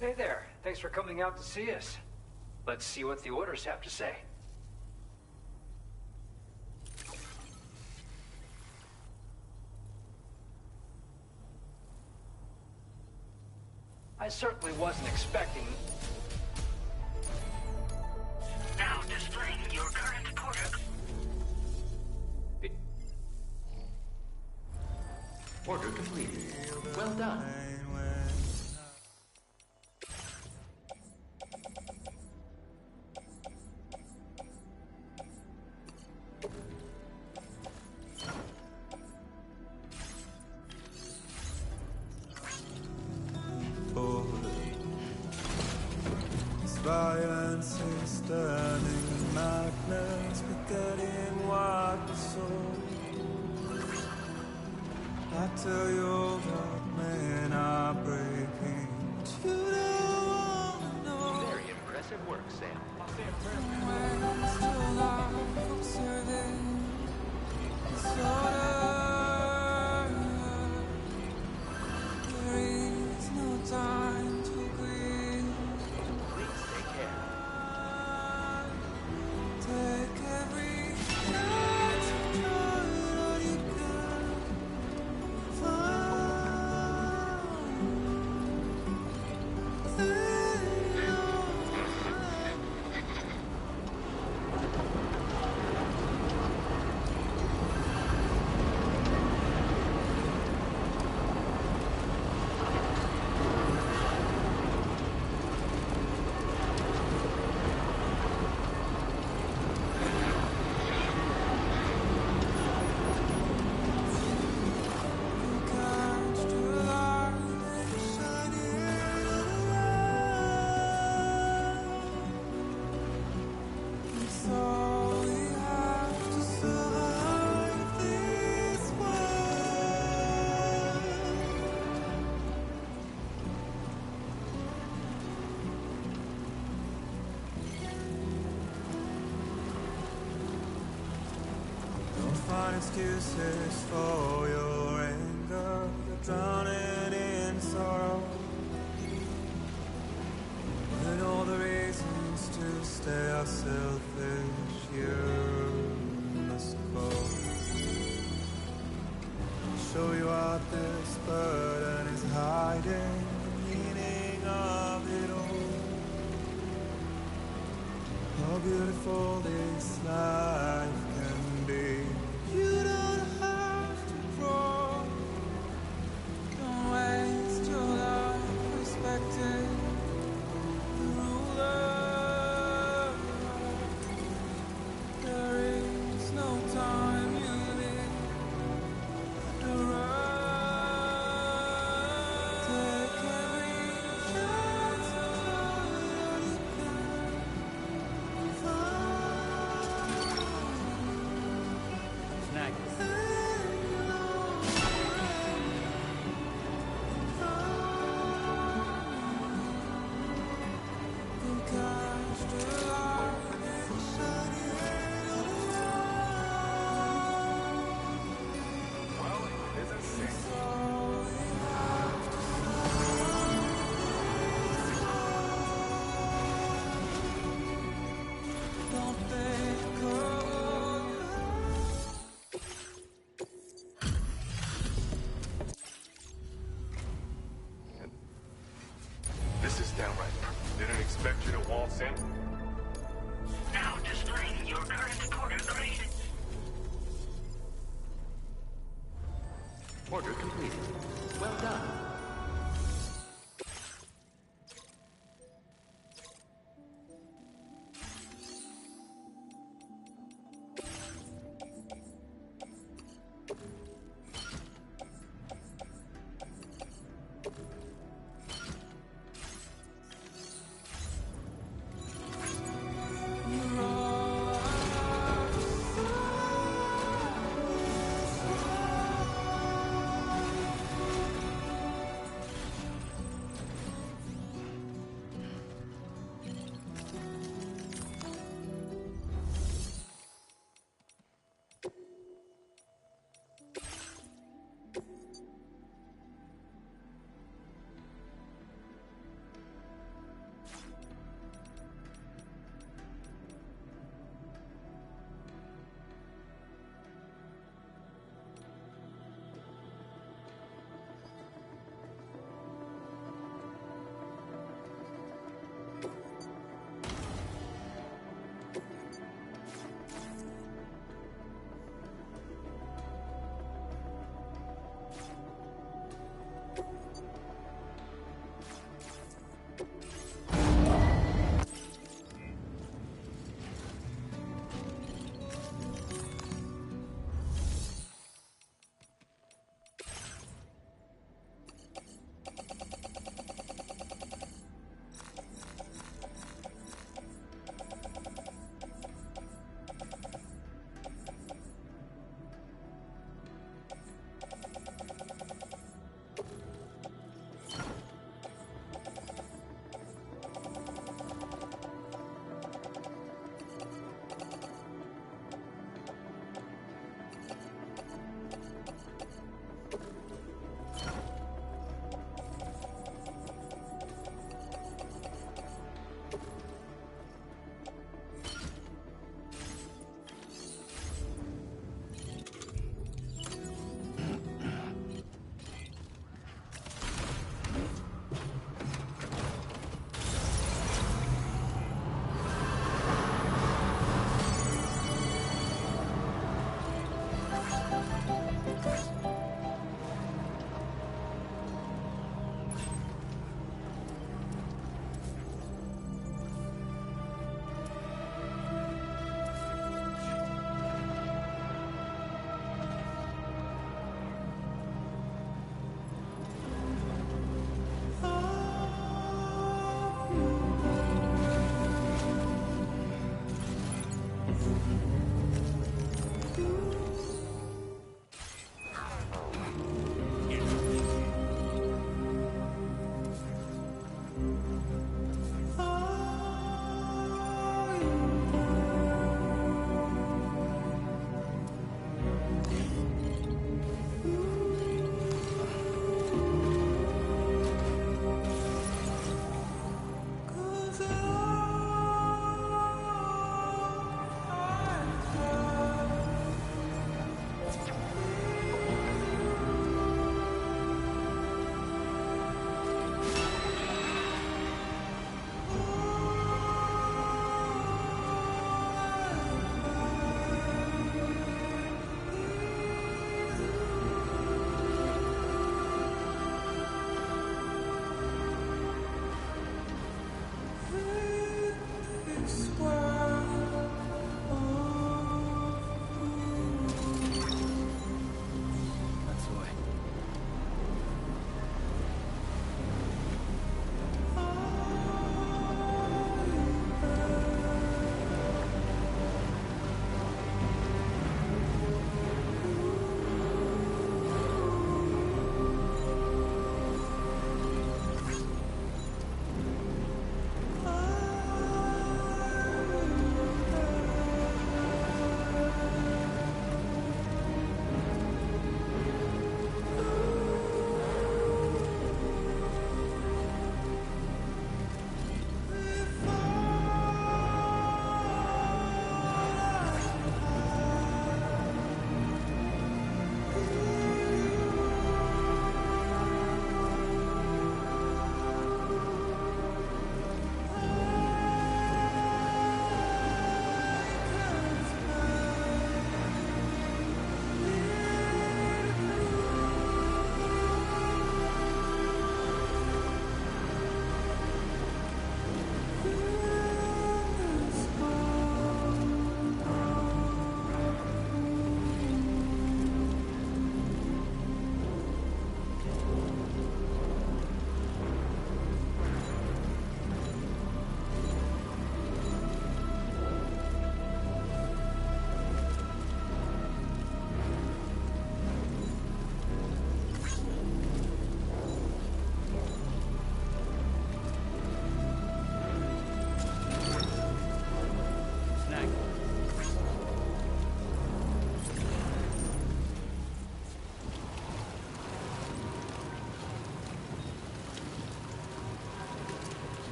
Hey there. Thanks for coming out to see us. Let's see what the orders have to say. I certainly wasn't expecting... Now displaying your current quarter. Order completed. Well done. Violence is turning madness, forgetting what we saw. I tell you that men are breaking. You don't wanna know. Very impressive work, Sam. When still I'm observing disorder. There is no time to grieve. Please take care. Take every chance of joy that you can find. Find excuses for your anger. You're drowning in sorrow. And all the reasons to stay are selfish. You must go. I'll show you what this burden is hiding. The meaning of it all. How beautiful this life can be. You don't have to grow. Don't waste your life respecting the ruler. There is no time you need to run. Take every chance of joy you can find. Snag it. Well, it is a shame. Don't think of This is downright. Didn't expect you to waltz in. Now displaying your current quarter grade. Order completed. Well done.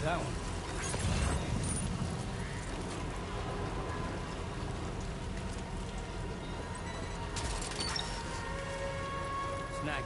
That one. Snag it.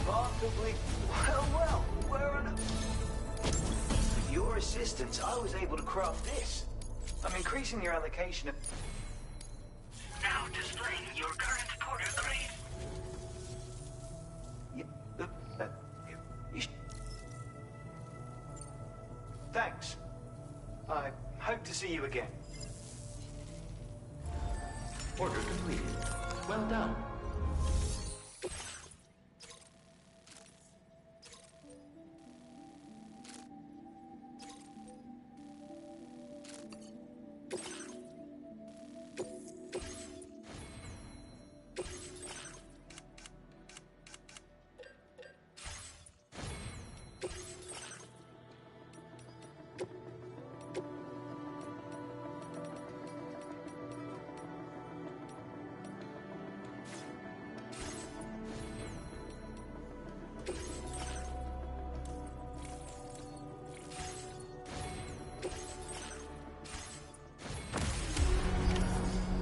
Remarkably, well, where on... With your assistance, I was able to craft this. I'm increasing your allocation of... Now displaying your current porter grade. Thanks. I hope to see you again. Order completed. Well done.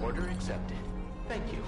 Order accepted. Thank you.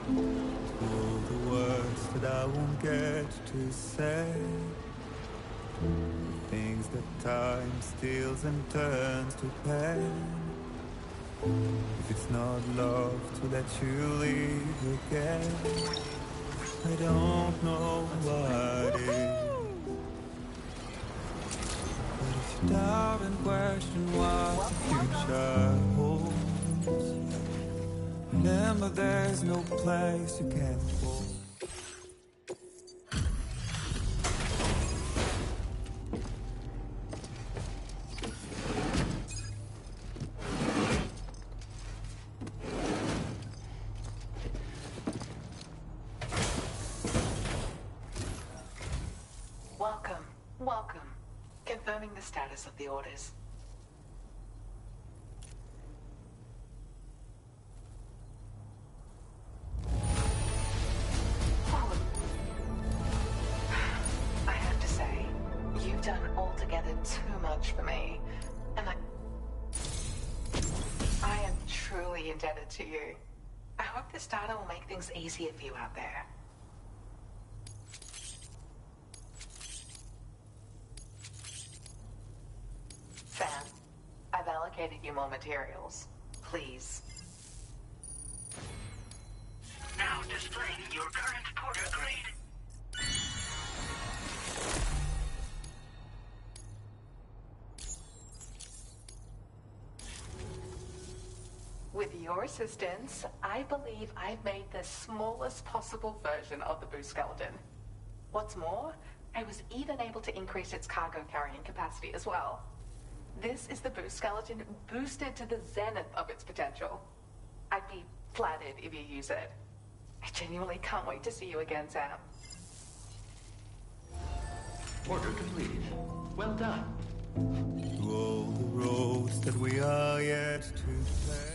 All the words that I won't get to say, things that time steals and turns to pain. If it's not love to let you leave again, I don't know what is. But if you doubt and question what the future holds, remember there's no place you can't go. Welcome. Welcome. Confirming the status of the orders. I have to say, you've done altogether too much for me. And I am truly indebted to you. I hope this data will make things easier for you out there. Sam, I've allocated you more materials. Please. Now displaying your current porter grade. With your assistance, I believe I've made the smallest possible version of the boost skeleton. What's more, I was even able to increase its cargo carrying capacity as well. This is the boost skeleton boosted to the zenith of its potential. I'd be flattered if you use it. I genuinely can't wait to see you again, Sam. Order completed. Well done. To all the roads that we are yet to take.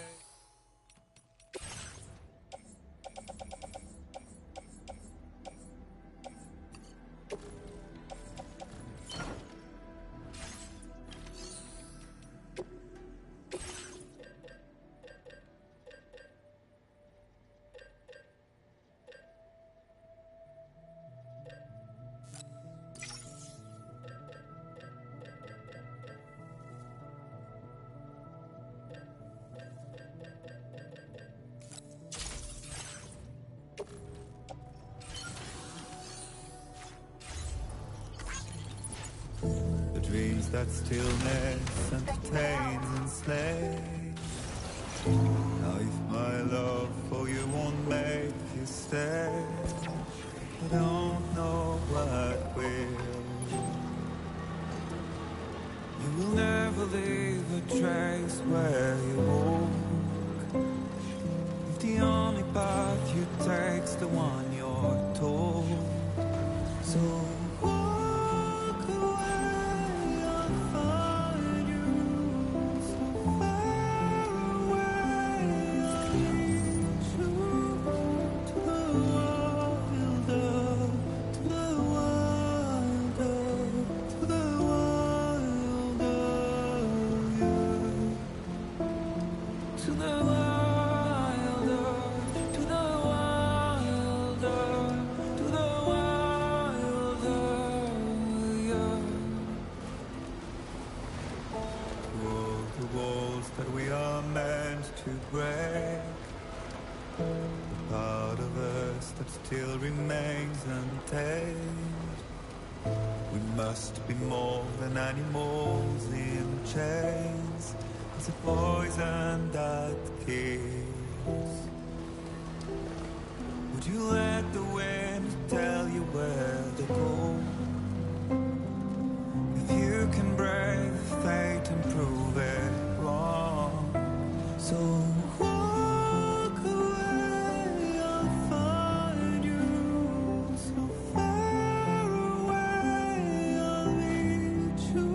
Dreams that stillness entertains and slays. Now if my love for you won't make you stay, I don't know what will. You will never leave a trace where you walk. If the only path you take's the one you're told, so walk away, I'll find you so far away. I'll lead you to the wilder, to the wilder, to the wilder, yeah. To the wilder, to the wilder, to the wilder, yeah. To all the walls that we are meant to break, the part of us that still remains untamed. We must be more than animals in chains. It's a poison that kills. Would you let the wind tell you where to go? If you can brave fate and prove it wrong, so walk away, I'll find you so far away. I'll lead you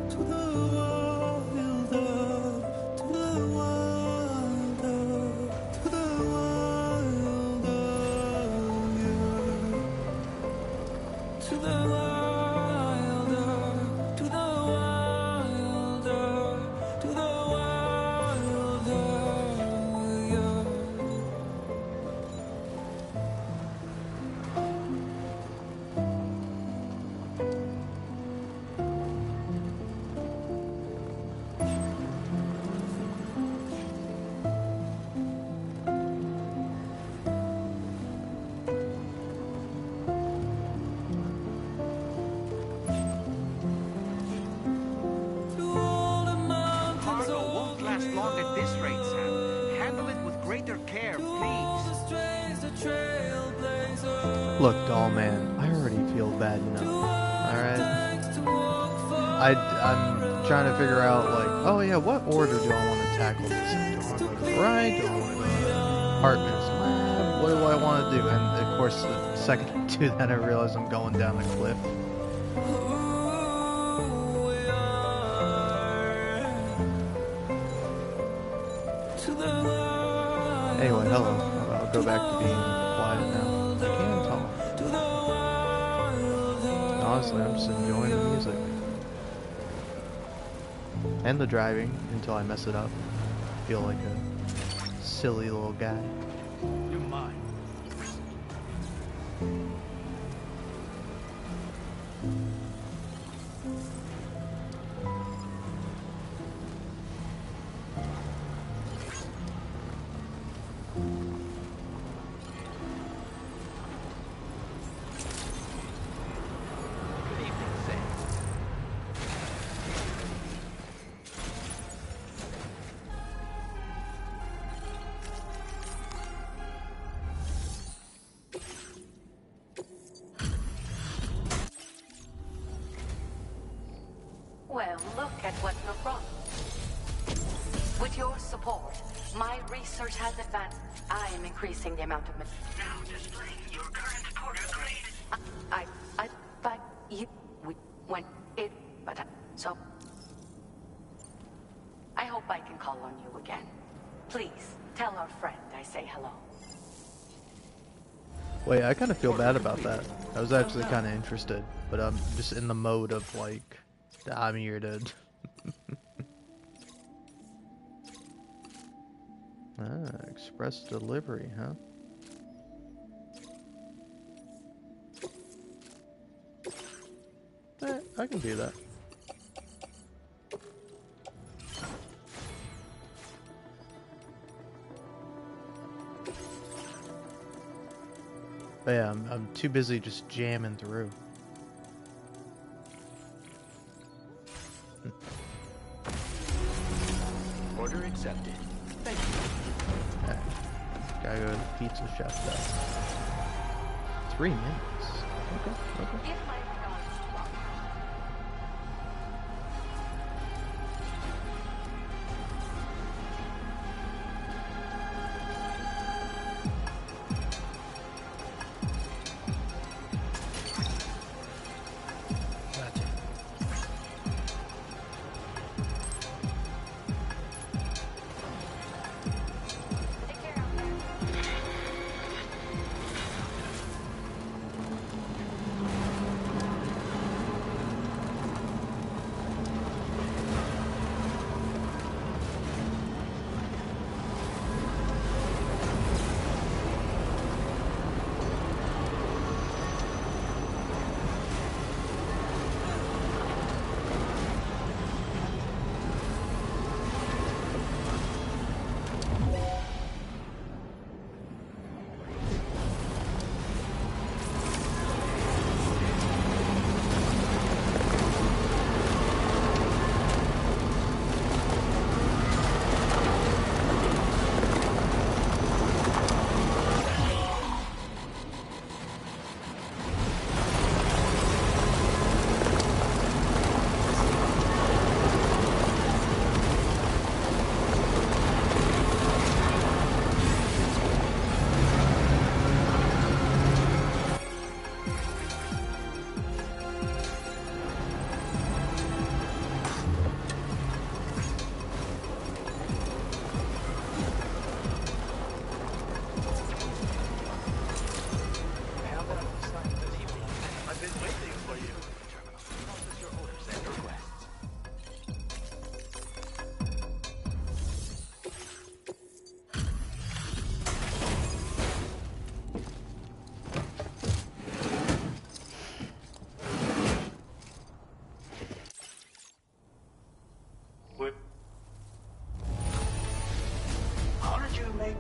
to the wilder, to the wilder, to the wilder, Look, doll man, I already feel bad enough. Alright? I'm trying to figure out, like, oh yeah, what order do I want to tackle this in? Do I want to go to the right? Do I want to go to Hartman's lab? What do I want to do? And of course, the second I do that, I realize I'm going down the cliff. Anyway, hello. I'll go back to being quiet now. I can talk. Honestly, I'm just enjoying the music. And the driving until I mess it up. I feel like a silly little guy. You're mine. Well, look at what you've brought. With your support, my research has advanced. I am increasing the amount of Now displaying your current porter grade. but you, when it, but, so, I hope I can call on you again. Please, tell our friend I say hello. Wait, I kind of feel bad about that. I was actually kind of interested, but I'm just in the mode of, like, I'm here to... express delivery, huh? I can do that. But yeah, I'm too busy just jamming through. Order accepted. Thank you. Okay. Gotta go to the pizza chef though. 3 minutes. Okay.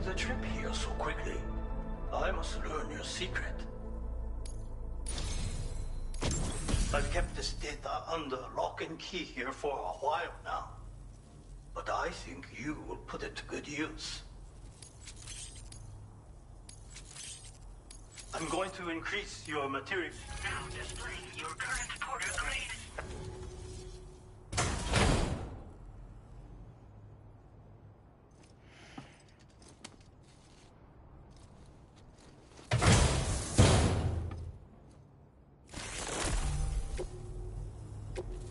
The trip here so quickly. I must learn your secret. I've kept this data under lock and key here for a while now. But I think you will put it to good use. I'm going to increase your material. Now displaying your current porter grade.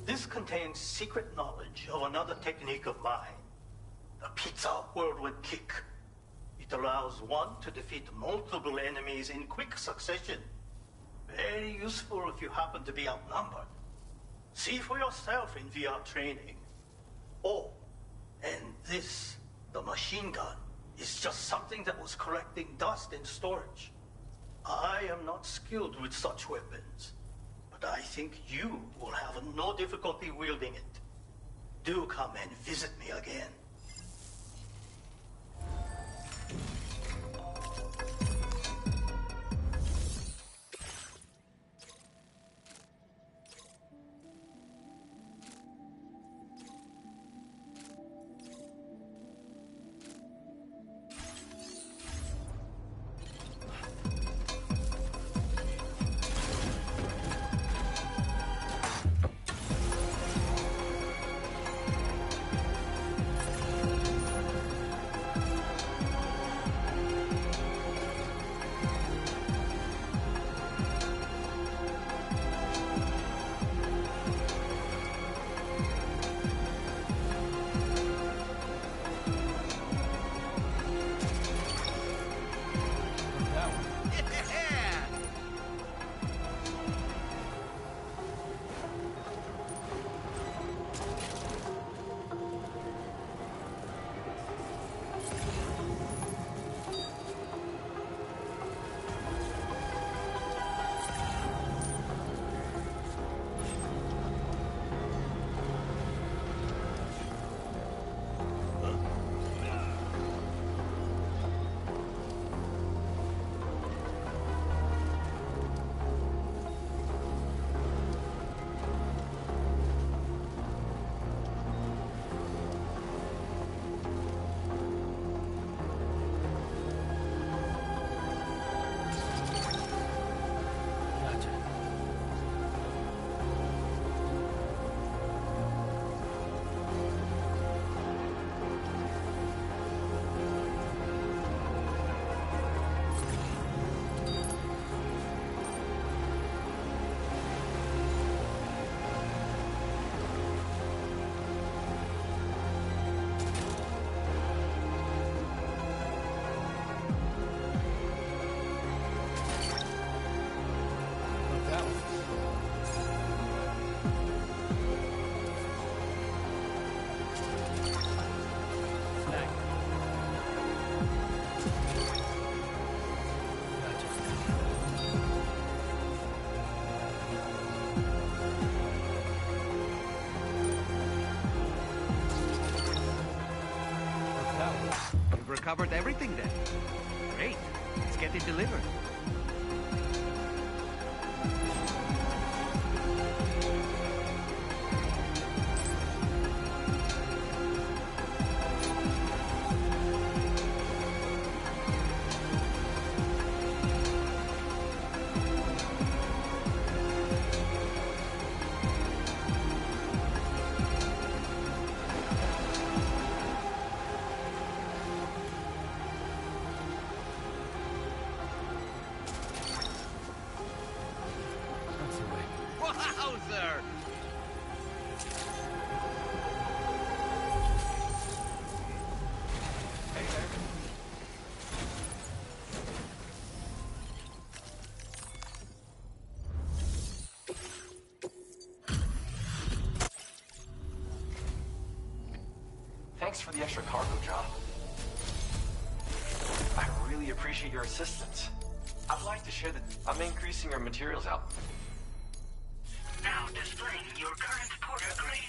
This contains secret knowledge of another technique of mine. The pizza whirlwind kick. It allows one to defeat multiple enemies in quick succession. Very useful if you happen to be outnumbered. See for yourself in VR training. Oh, and this, the machine gun, is just something that was collecting dust in storage. I am not skilled with such weapons, but I think you will have no difficulty wielding it. Do come and visit me again. Recovered everything then. Great. Let's get it delivered. Wowzer! Hey there. Thanks for the extra cargo, John. I really appreciate your assistance. I'd like to share that I'm increasing your materials out. Now displaying your current porter grade.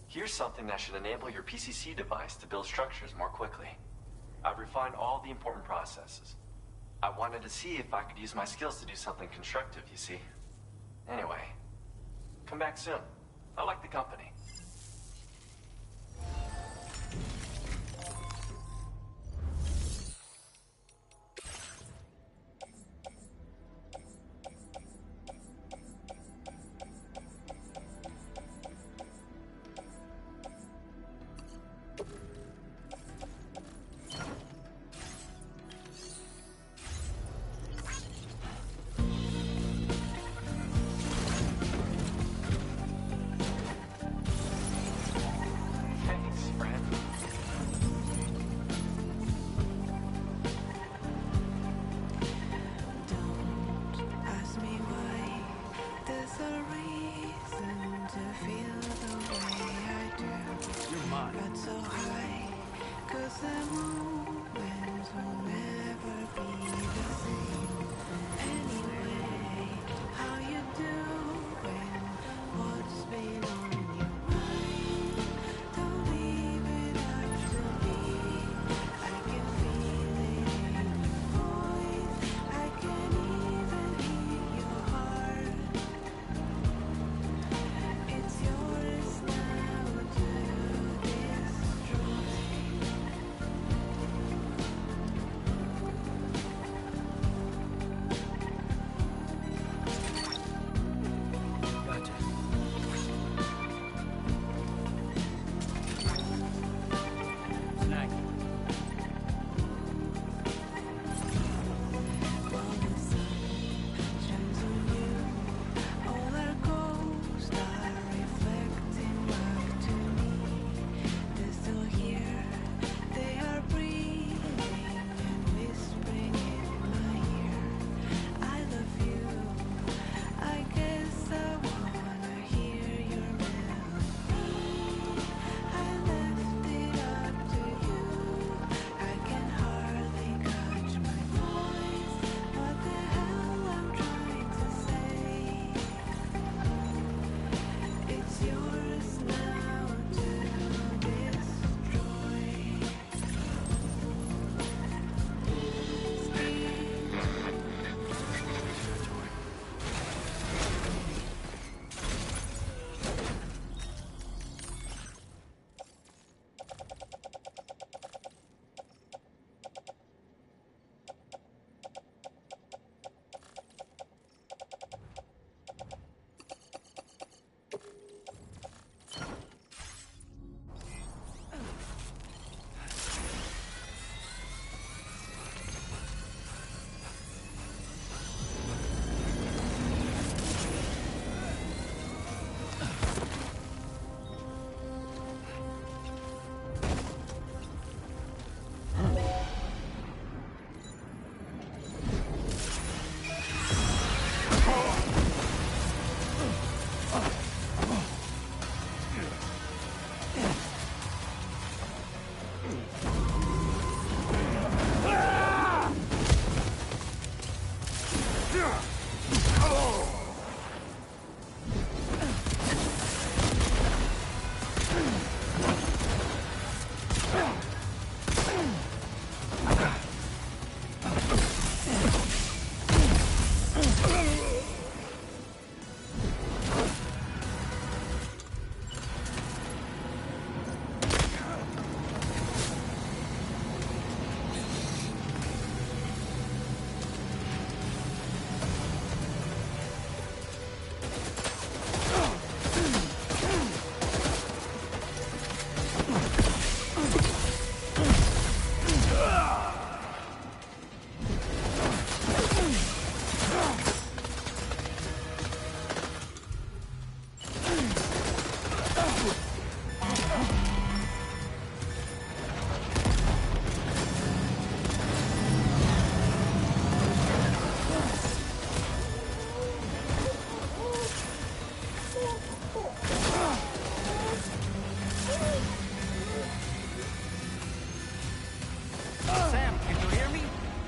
Here's something that should enable your PCC device to build structures more quickly. I've refined all the important processes. I wanted to see if I could use my skills to do something constructive, you see. Anyway, come back soon. I like the company.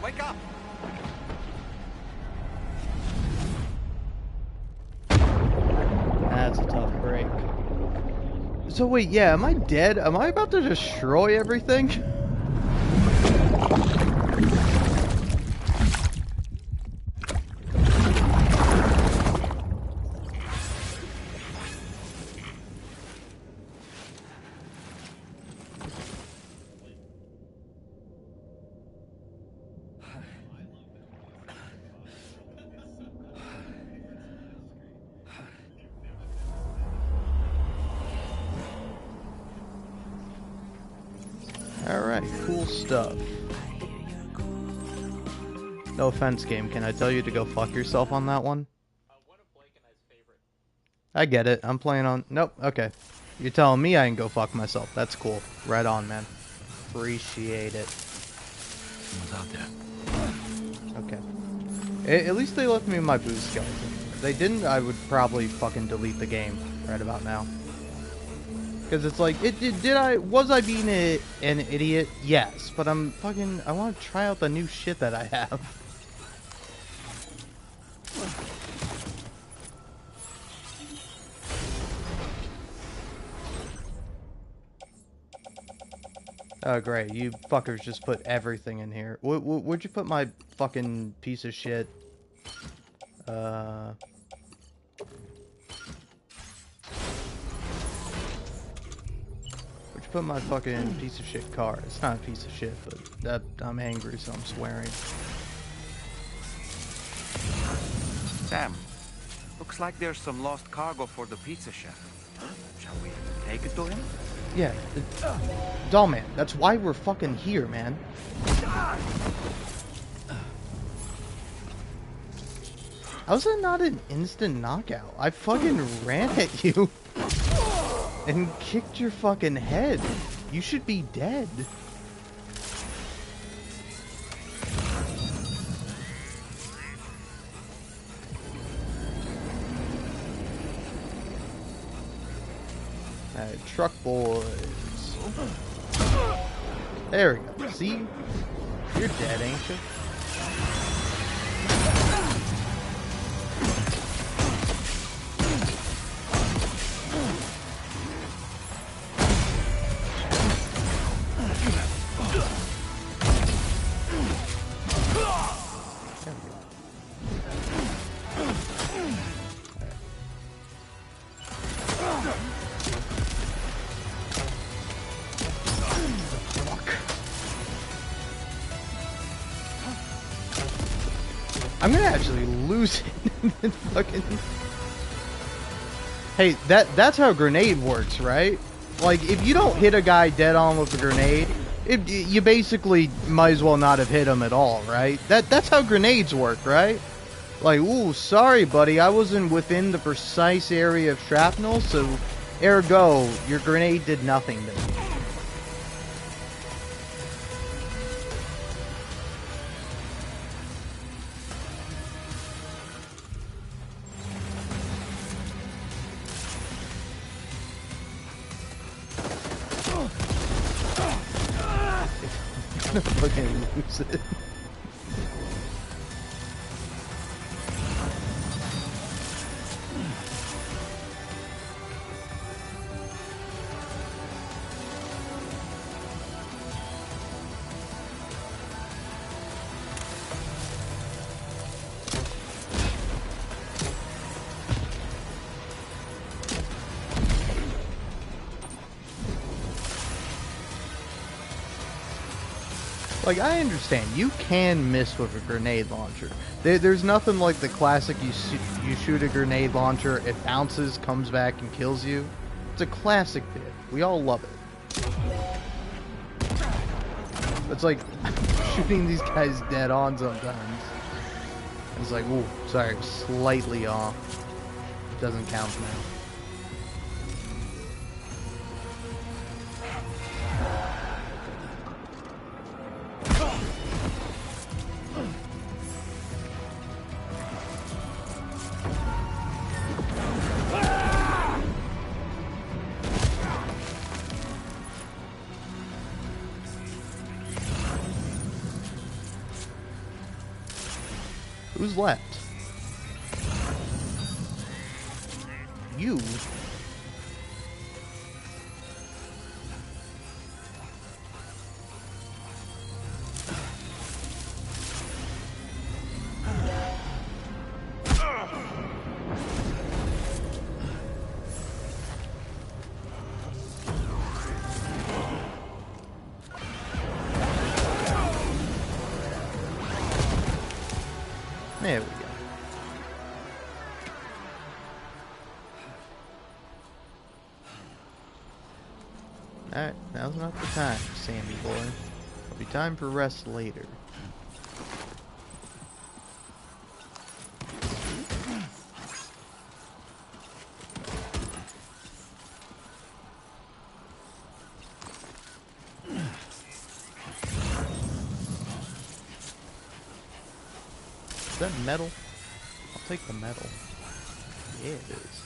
Wake up! That's a tough break. So wait, yeah, am I dead? Am I about to destroy everything? Alright, cool stuff. No offense, game. Can I tell you to go fuck yourself on that one? I get it. I'm playing on... Nope, okay. You're telling me I can go fuck myself. That's cool. Right on, man. Appreciate it. Someone's out there. Okay. At least they left me my boost skeleton. If they didn't, I would probably fucking delete the game right about now. Because it's like, was I being an idiot? Yes, but I want to try out the new shit that I have. Oh great, you fuckers just put everything in here. Where'd you put my fucking piece of shit? Put my fucking piece of shit car. It's not a piece of shit, but I'm angry, so I'm swearing. Sam, looks like there's some lost cargo for the pizza chef. Shall we take it to him? Yeah, Dollman, that's why we're fucking here, man. How's that not an instant knockout? I fucking ran at you and kicked your fucking head. You should be dead. Alright, truck boys. There we go. See? You're dead, ain't you? I'm gonna actually lose it. Fucking... Hey, that's how a grenade works, right? Like, if you don't hit a guy dead on with a grenade, you basically might as well not have hit him at all, right? That's how grenades work, right? Like, ooh, sorry, buddy, I wasn't within the precise area of shrapnel, so ergo, your grenade did nothing to me. Fucking lose it. Like, I understand, you can miss with a grenade launcher. There's nothing like the classic, you shoot a grenade launcher, it bounces, comes back, and kills you. It's a classic bit. We all love it. It's like, shooting these guys dead on sometimes. It's like, ooh, sorry, slightly off. It doesn't count now. Who's left? You? There we go. Alright, now's not the time, Sammy boy. It'll be time for rest later. Is that metal? I'll take the metal. Yeah, it is.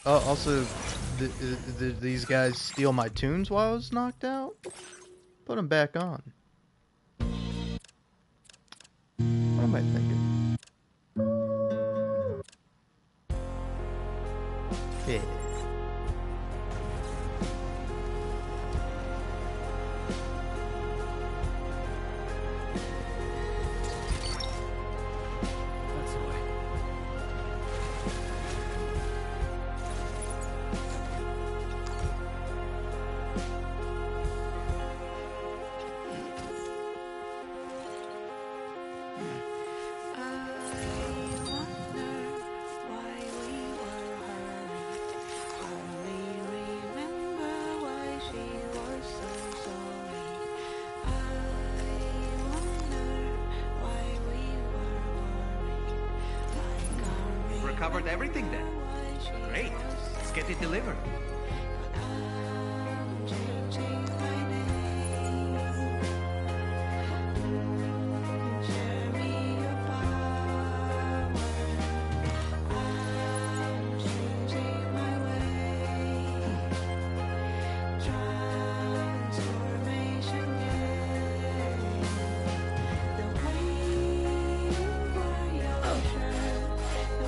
Also, did these guys steal my tunes while I was knocked out? Put them back on. What am I thinking? Yeah. Recovered everything then. Great. Let's get it delivered.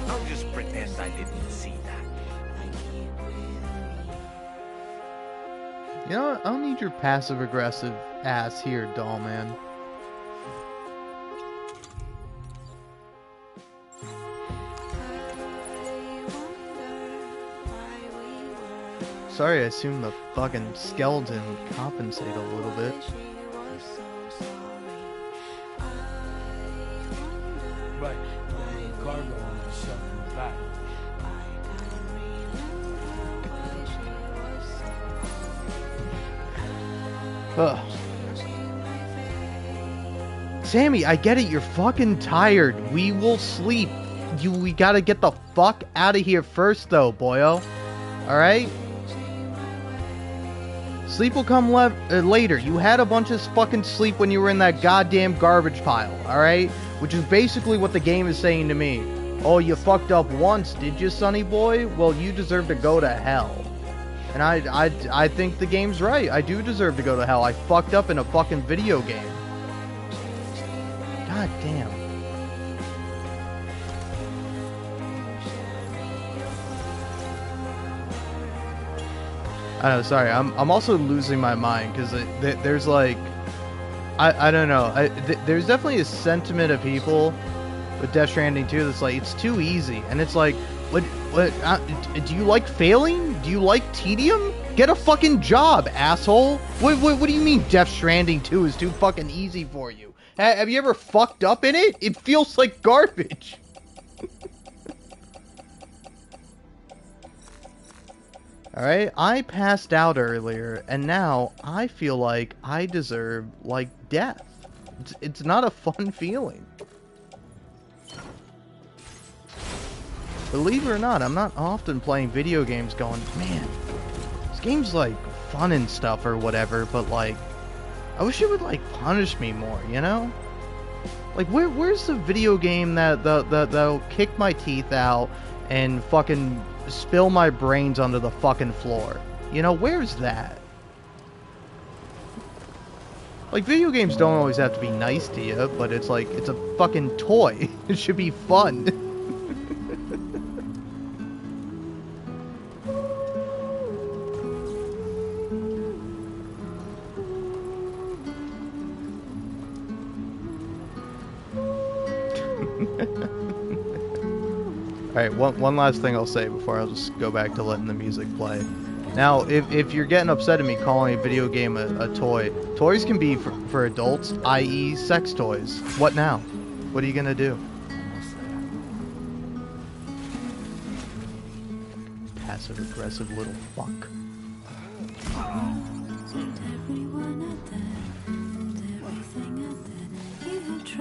I'll just pretend I didn't see that. You know what? I don't need your passive-aggressive ass here, doll man. Sorry, I assumed the fucking skeleton would compensate a little bit. Right. The cargo on the shelf in the back. Ugh. Sammy, I get it. You're fucking tired. We will sleep. We gotta get the fuck out of here first, though, boyo. Alright? Sleep will come later. You had a bunch of fucking sleep when you were in that goddamn garbage pile, alright? Which is basically what the game is saying to me. Oh, you fucked up once, did you, sonny boy? Well, you deserve to go to hell. And I think the game's right. I do deserve to go to hell. I fucked up in a fucking video game. God damn. I know, sorry. I'm also losing my mind because there's like, I don't know. There's definitely a sentiment of people with Death Stranding 2 that's like, it's too easy. And it's like, what, do you like failing? Do you like tedium? Get a fucking job, asshole. What do you mean Death Stranding 2 is too fucking easy for you? Have you ever fucked up in it? It feels like garbage. Alright, I passed out earlier, and now I feel like I deserve, like, death. It's not a fun feeling. Believe it or not, I'm not often playing video games going, man, this game's, like, fun and stuff or whatever, but like, I wish it would like punish me more, you know? Like, where's the video game that'll kick my teeth out and fucking spill my brains onto the fucking floor? You know, where's that? Like, video games don't always have to be nice to you, but it's like, it's a fucking toy. It should be fun. Alright, one last thing I'll say before I'll just go back to letting the music play. Now, if you're getting upset at me calling a video game a toy, toys can be for adults, i.e. sex toys. What now? What are you gonna do? Passive-aggressive little fuck.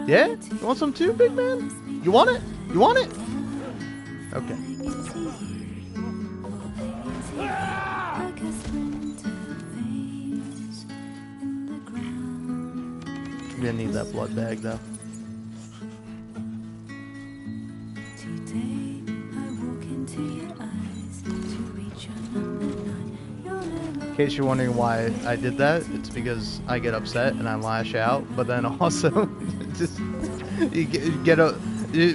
Yeah? You want some too, big man? You want it? You want it? Okay. You didn't need that blood bag, though. In case you're wondering why I did that, it's because I get upset and I lash out, but then also just you get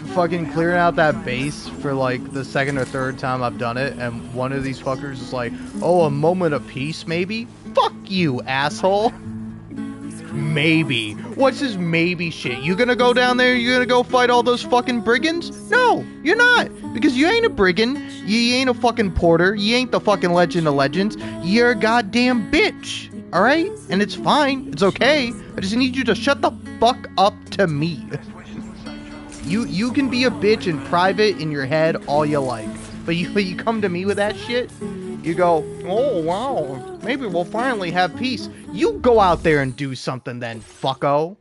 fucking clearing out that base for like the second or third time I've done it, and one of these fuckers is like, oh, a moment of peace maybe? Fuck you, asshole. Maybe. What's this maybe shit? You gonna go down there, you gonna go fight all those fucking brigands? No, you're not. Because you ain't a brigand, you ain't a fucking porter, you ain't the fucking Legend of Legends, you're a goddamn bitch. Alright? And it's fine, it's okay. I just need you to shut the fuck up to me. You can be a bitch in private in your head all you like. But you come to me with that shit, you go, oh wow, maybe we'll finally have peace. You go out there and do something then, fucko.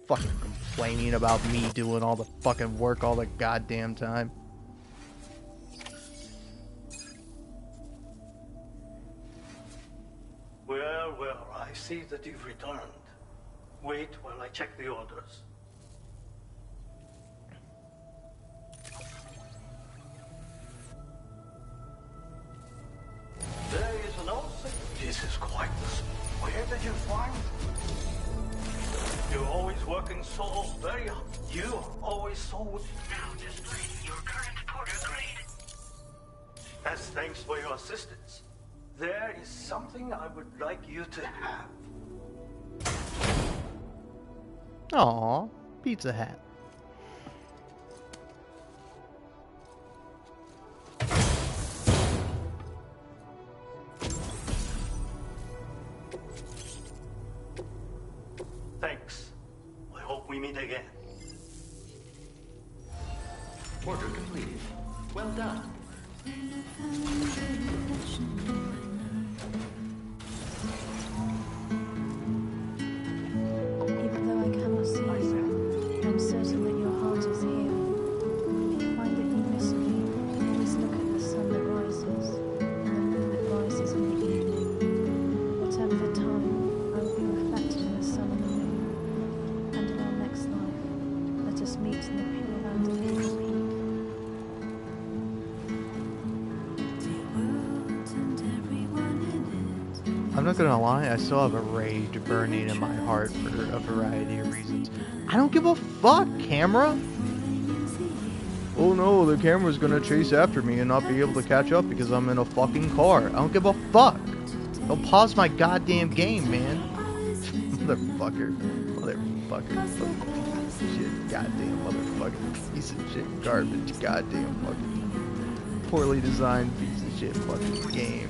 Fucking complaining about me doing all the fucking work all the goddamn time. Well, I see that you've returned. Wait while I check the orders. There is no secret. This is quite the spot. Where did you find it? You're always working so very hard. You always so... Now displaying your current porter grade. As thanks for your assistance, there is something I would like you to have. Aww, Pizza Hat. Thanks. I hope we meet again. Order completed. Well done. Even though I cannot see you, I'm certain that your heart is here. If you find that you miss me, always look at the sun that rises and the moon that rises in the evening. Whatever the time, I will be reflected in the sun and the moon. And in our next life, let us meet in the pure land of Hidden Peak. I'm not gonna lie, I still have a rage burning in my heart for a variety of reasons. I don't give a fuck, camera! Oh no, the camera's gonna chase after me and not be able to catch up because I'm in a fucking car. I don't give a fuck! Don't pause my goddamn game, man. Motherfucker. Shit, goddamn motherfucking piece of shit, garbage, goddamn fucking poorly designed piece of shit fucking game.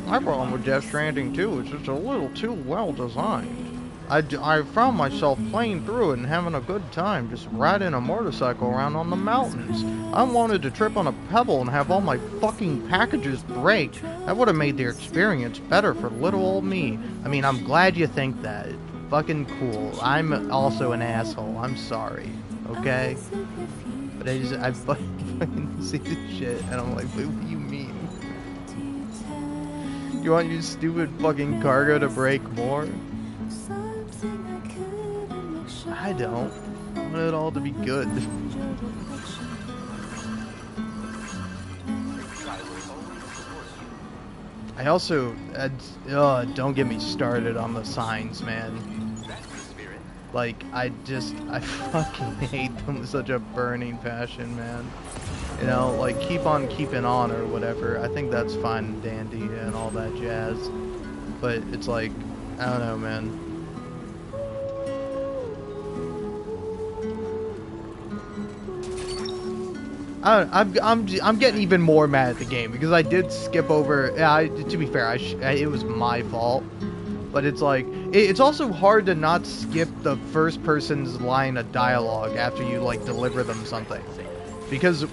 My problem with Death Stranding 2 is it's a little too well designed. I found myself playing through it and having a good time just riding a motorcycle around on the mountains. I wanted to trip on a pebble and have all my fucking packages break. That would have made the experience better for little old me. I mean, I'm glad you think that. Fucking cool. I'm also an asshole. I'm sorry. Okay? But I fucking see this shit and I'm like, what do you mean? You want your stupid fucking cargo to break more? I don't. I want it all to be good. I also, don't get me started on the signs, man. Like, I fucking hate them with such a burning passion, man. You know, like, keep on keeping on or whatever. I think that's fine and dandy and all that jazz. But it's like, I don't know, man. I'm getting even more mad at the game because I did skip over. Yeah, to be fair, it was my fault. But it's like, it's also hard to not skip the first person's line of dialogue after you, like, deliver them something. Because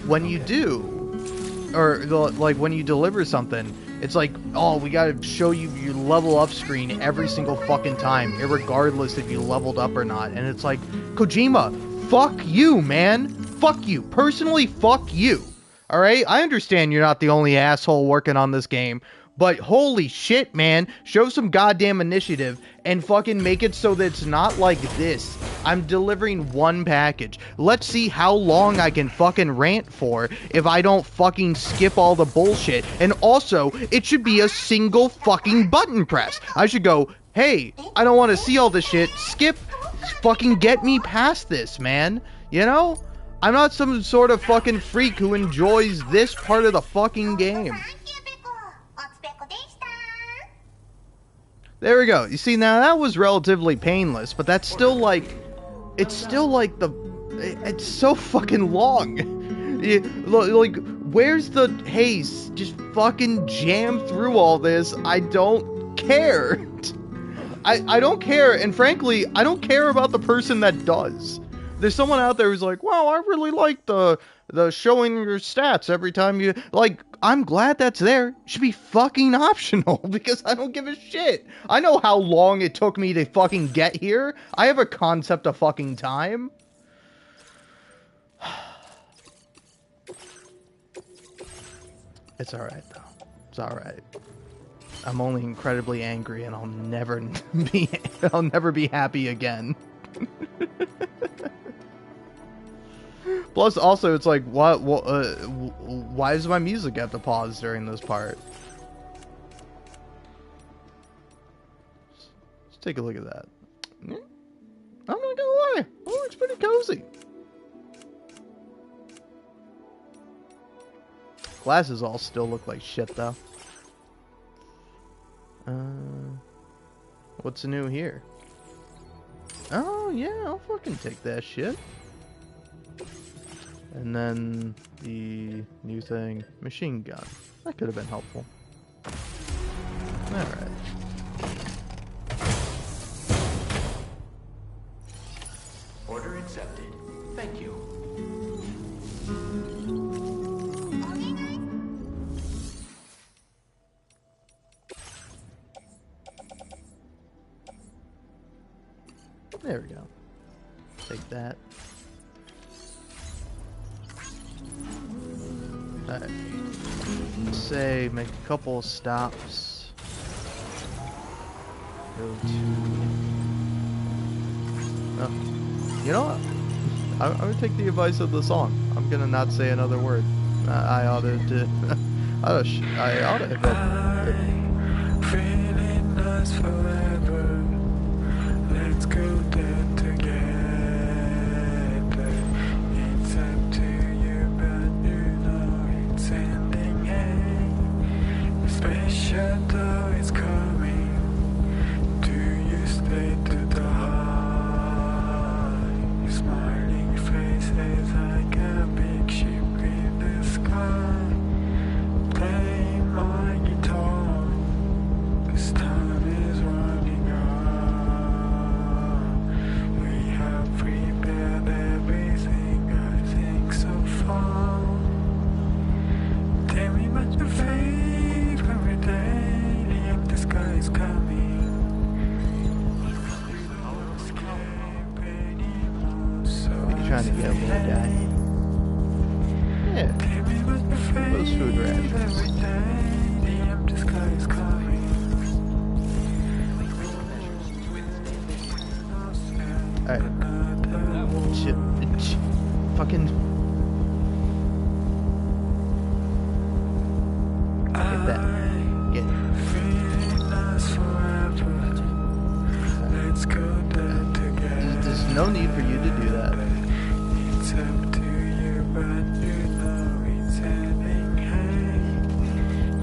when you do, or, like, when you deliver something, it's like, oh, we gotta show you your level up screen every single fucking time, irregardless if you leveled up or not. And it's like, Kojima, fuck you, man. Fuck you. Personally, fuck you. Alright? I understand you're not the only asshole working on this game. But holy shit, man, show some goddamn initiative and fucking make it so that it's not like this. I'm delivering one package. Let's see how long I can fucking rant for if I don't fucking skip all the bullshit. And also, it should be a single fucking button press. I should go, hey, I don't want to see all this shit. Skip. Fucking get me past this, man. You know? I'm not some sort of fucking freak who enjoys this part of the fucking game. There we go. You see, now that was relatively painless, but that's still like, it's still like it's so fucking long. Like, where's the haste? Just fucking jam through all this. I don't care. I don't care, and frankly, I don't care about the person that does. There's someone out there who's like, wow, I really like the showing your stats every time you, like, I'm glad that's there. It should be fucking optional, because I don't give a shit. I know how long it took me to fucking get here. I have a concept of fucking time. It's alright, though. It's alright. I'm only incredibly angry, and I'll never be happy again. Plus, also, it's like, why does my music have to pause during this part? Let's take a look at that. I'm not gonna lie, it looks pretty cozy. Glasses all still look like shit, though. What's new here? Oh, yeah, I'll fucking take that shit. And then the new thing, machine gun. That could have been helpful. Alright. Order accepted. Thank you. There we go. Take that. Alright. Say, make a couple of stops. Go to... Oh. You know what? I'm gonna take the advice of the song. I'm gonna not say another word. I ought to... I ought to have... Feeling us forever. Let's go there together. It's up to you, but you know it's ending. Hey, the space shuttle is coming. Do you stay to the high? Your smiling face is like a big ship in the sky. Play my guitar, 'cause time is running out. We have prepared everything, I think so far. Tell me about your favorite alien. another Fucking. Get that. Get it. feeling us forever. Let's go down together. There's no need for you to do that. It's up to you, but you know it's ending. Hey,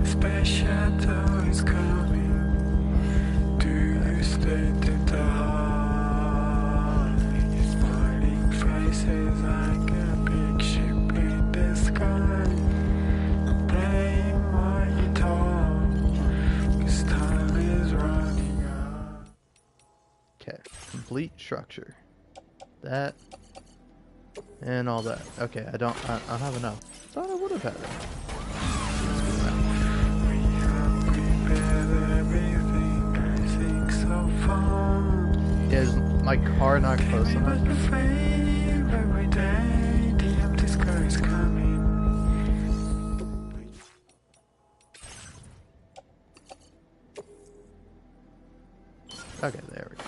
the special door is coming. Do you stay to the heart? Smiling faces like a big ship in the sky. I'm playing my guitar, 'cause time is running out. Okay, complete structure. That and all that. Okay, I don't have enough. Thought I would have had it. Yeah, is my car not close enough? Okay, there we go.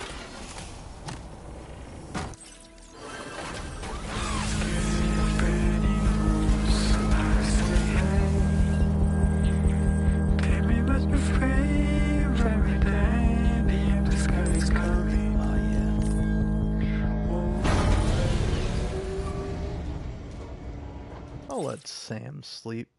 I'll let Sam sleep.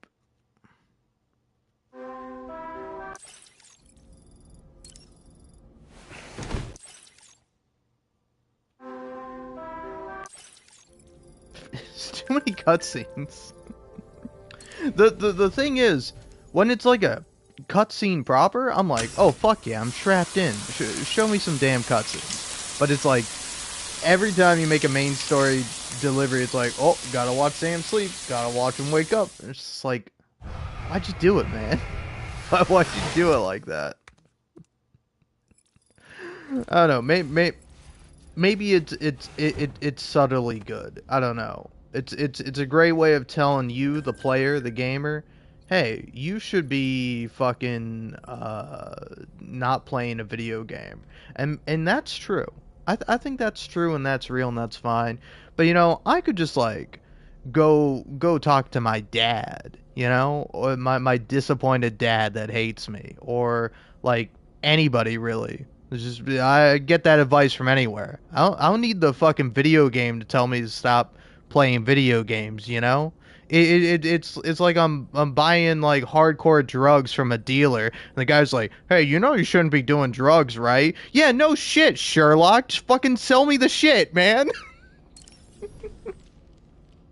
It's too many cutscenes. The thing is, when it's like a cutscene proper, I'm like, oh fuck yeah, I'm strapped in. Show me some damn cutscenes. But it's like every time you make a main story delivery, it's like, oh, gotta watch Sam sleep, gotta watch him wake up. It's just like, why'd you do it, man? Why'd you do it like that? I don't know. Maybe it's subtly good. I don't know. It's a great way of telling you, the player, the gamer, hey, you should be fucking not playing a video game, and that's true. I think that's true, and that's real, and that's fine. But you know, I could just like go talk to my dad, you know, or my disappointed dad that hates me, or like anybody really. It's just, I get that advice from anywhere. I don't need the fucking video game to tell me to stop playing video games, you know? It's like I'm buying like hardcore drugs from a dealer, and the guy's like, hey, you know you shouldn't be doing drugs, right? Yeah, no shit, Sherlock. Just fucking sell me the shit, man.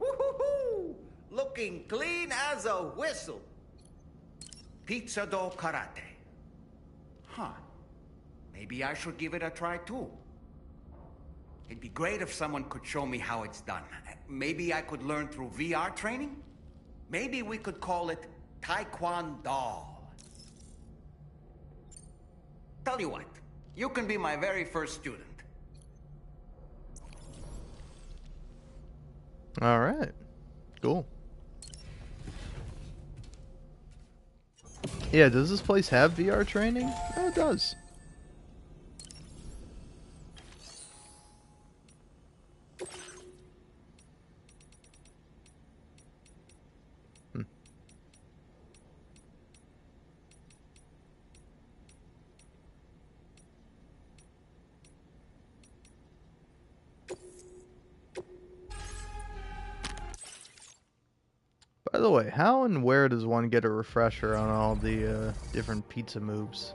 Woo-hoo-hoo! Looking clean as a whistle. Pizza dough karate. Huh. Maybe I should give it a try too. It'd be great if someone could show me how it's done. Maybe I could learn through VR training? Maybe we could call it Taekwondo. Tell you what, you can be my very first student. All right. Cool. Yeah, does this place have VR training? Oh, it does. By the way, how and where does one get a refresher on all the different pizza moves?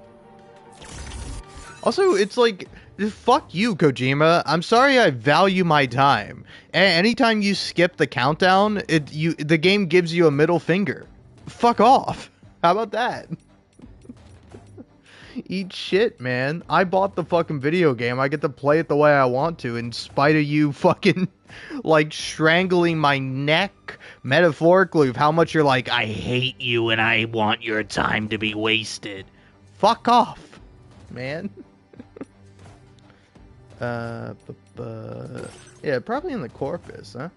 Also, it's like, fuck you, Kojima. I'm sorry, I value my time. Anytime you skip the countdown, the game gives you a middle finger. Fuck off. How about that? Eat shit, man. I bought the fucking video game. I get to play it the way I want to, in spite of you fucking, like, strangling my neck, metaphorically, of how much you're like, I hate you and I want your time to be wasted. Fuck off, man. Yeah, probably in the Corpus, huh?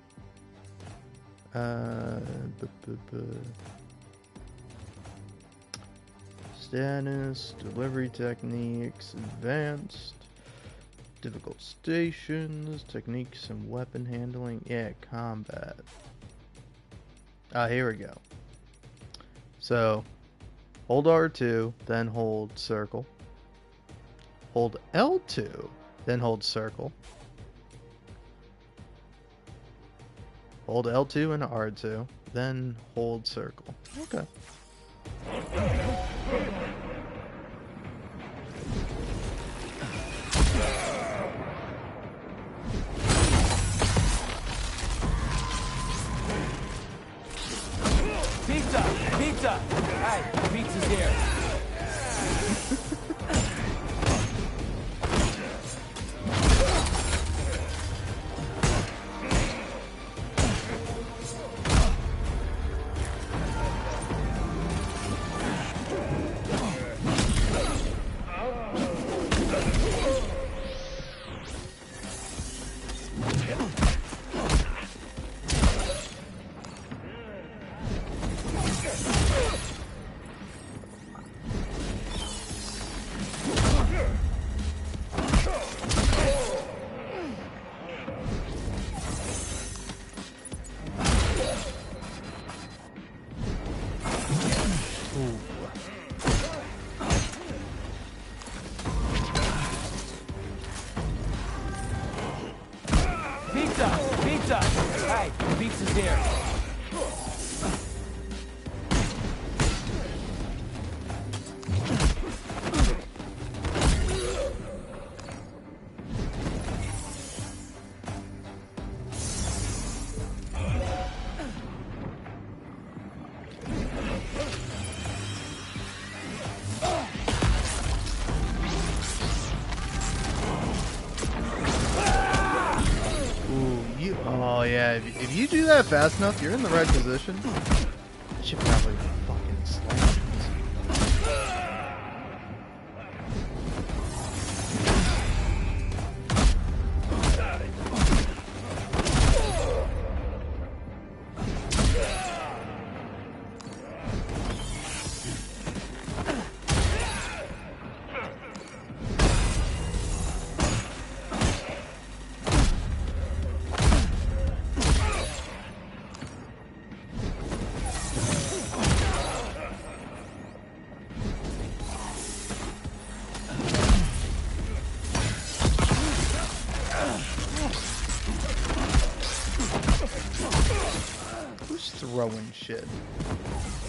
Status, delivery techniques, advanced. Difficult stations, techniques and weapon handling. Yeah, combat. Ah, here we go. So, hold R2, then hold circle. Hold L2, then hold circle. Hold L2 and R2, then hold circle. Okay. Pizza! Pizza! Hey, pizza's here. Pizza! Pizza! Hey, pizza's here. Oh yeah, if you do that fast enough, you're in the right position. You should probably fucking slam. Who's throwing shit?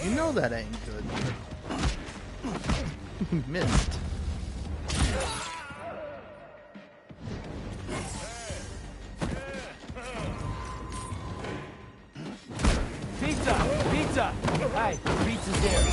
You know that ain't good. He missed. Pizza! Pizza! Hey, pizza's here.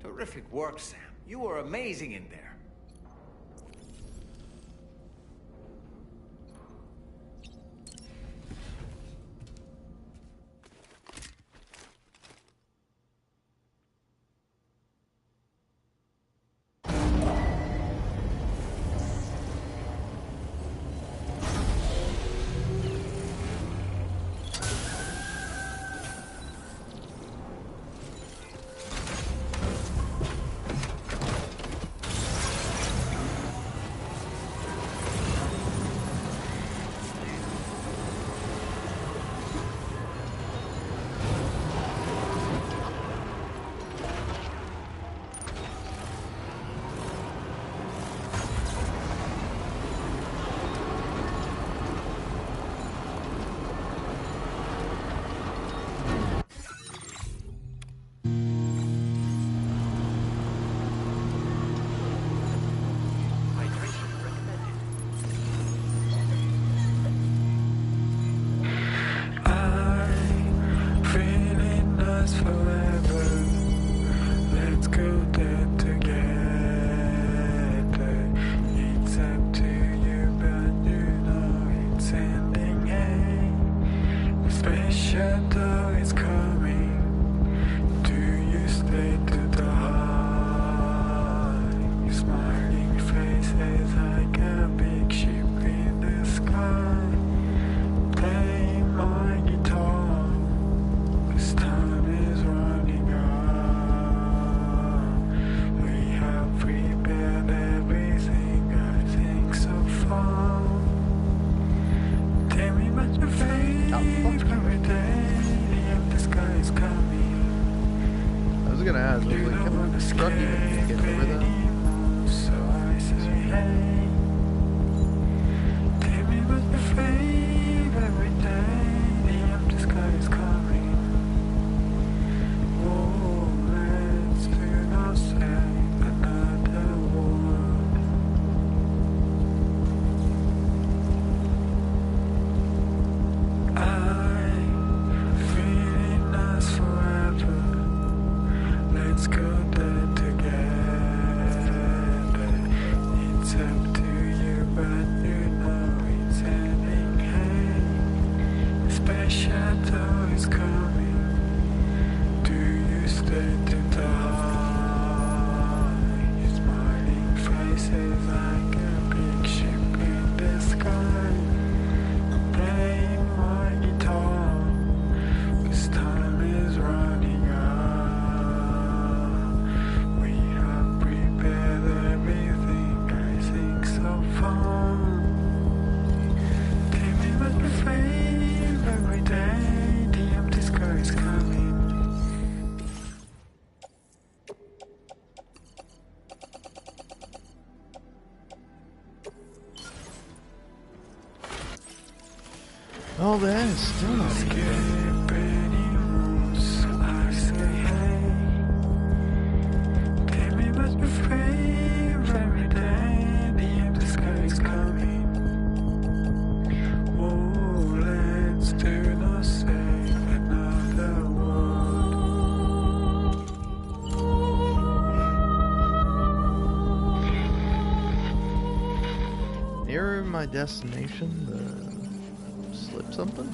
Terrific work, Sam. You were amazing in there. Oh, that is still not even done. I say hey. Tell me what's your favorite day. The empty sky is coming. Oh, let's do not say another word. Nearer my destination, slip something?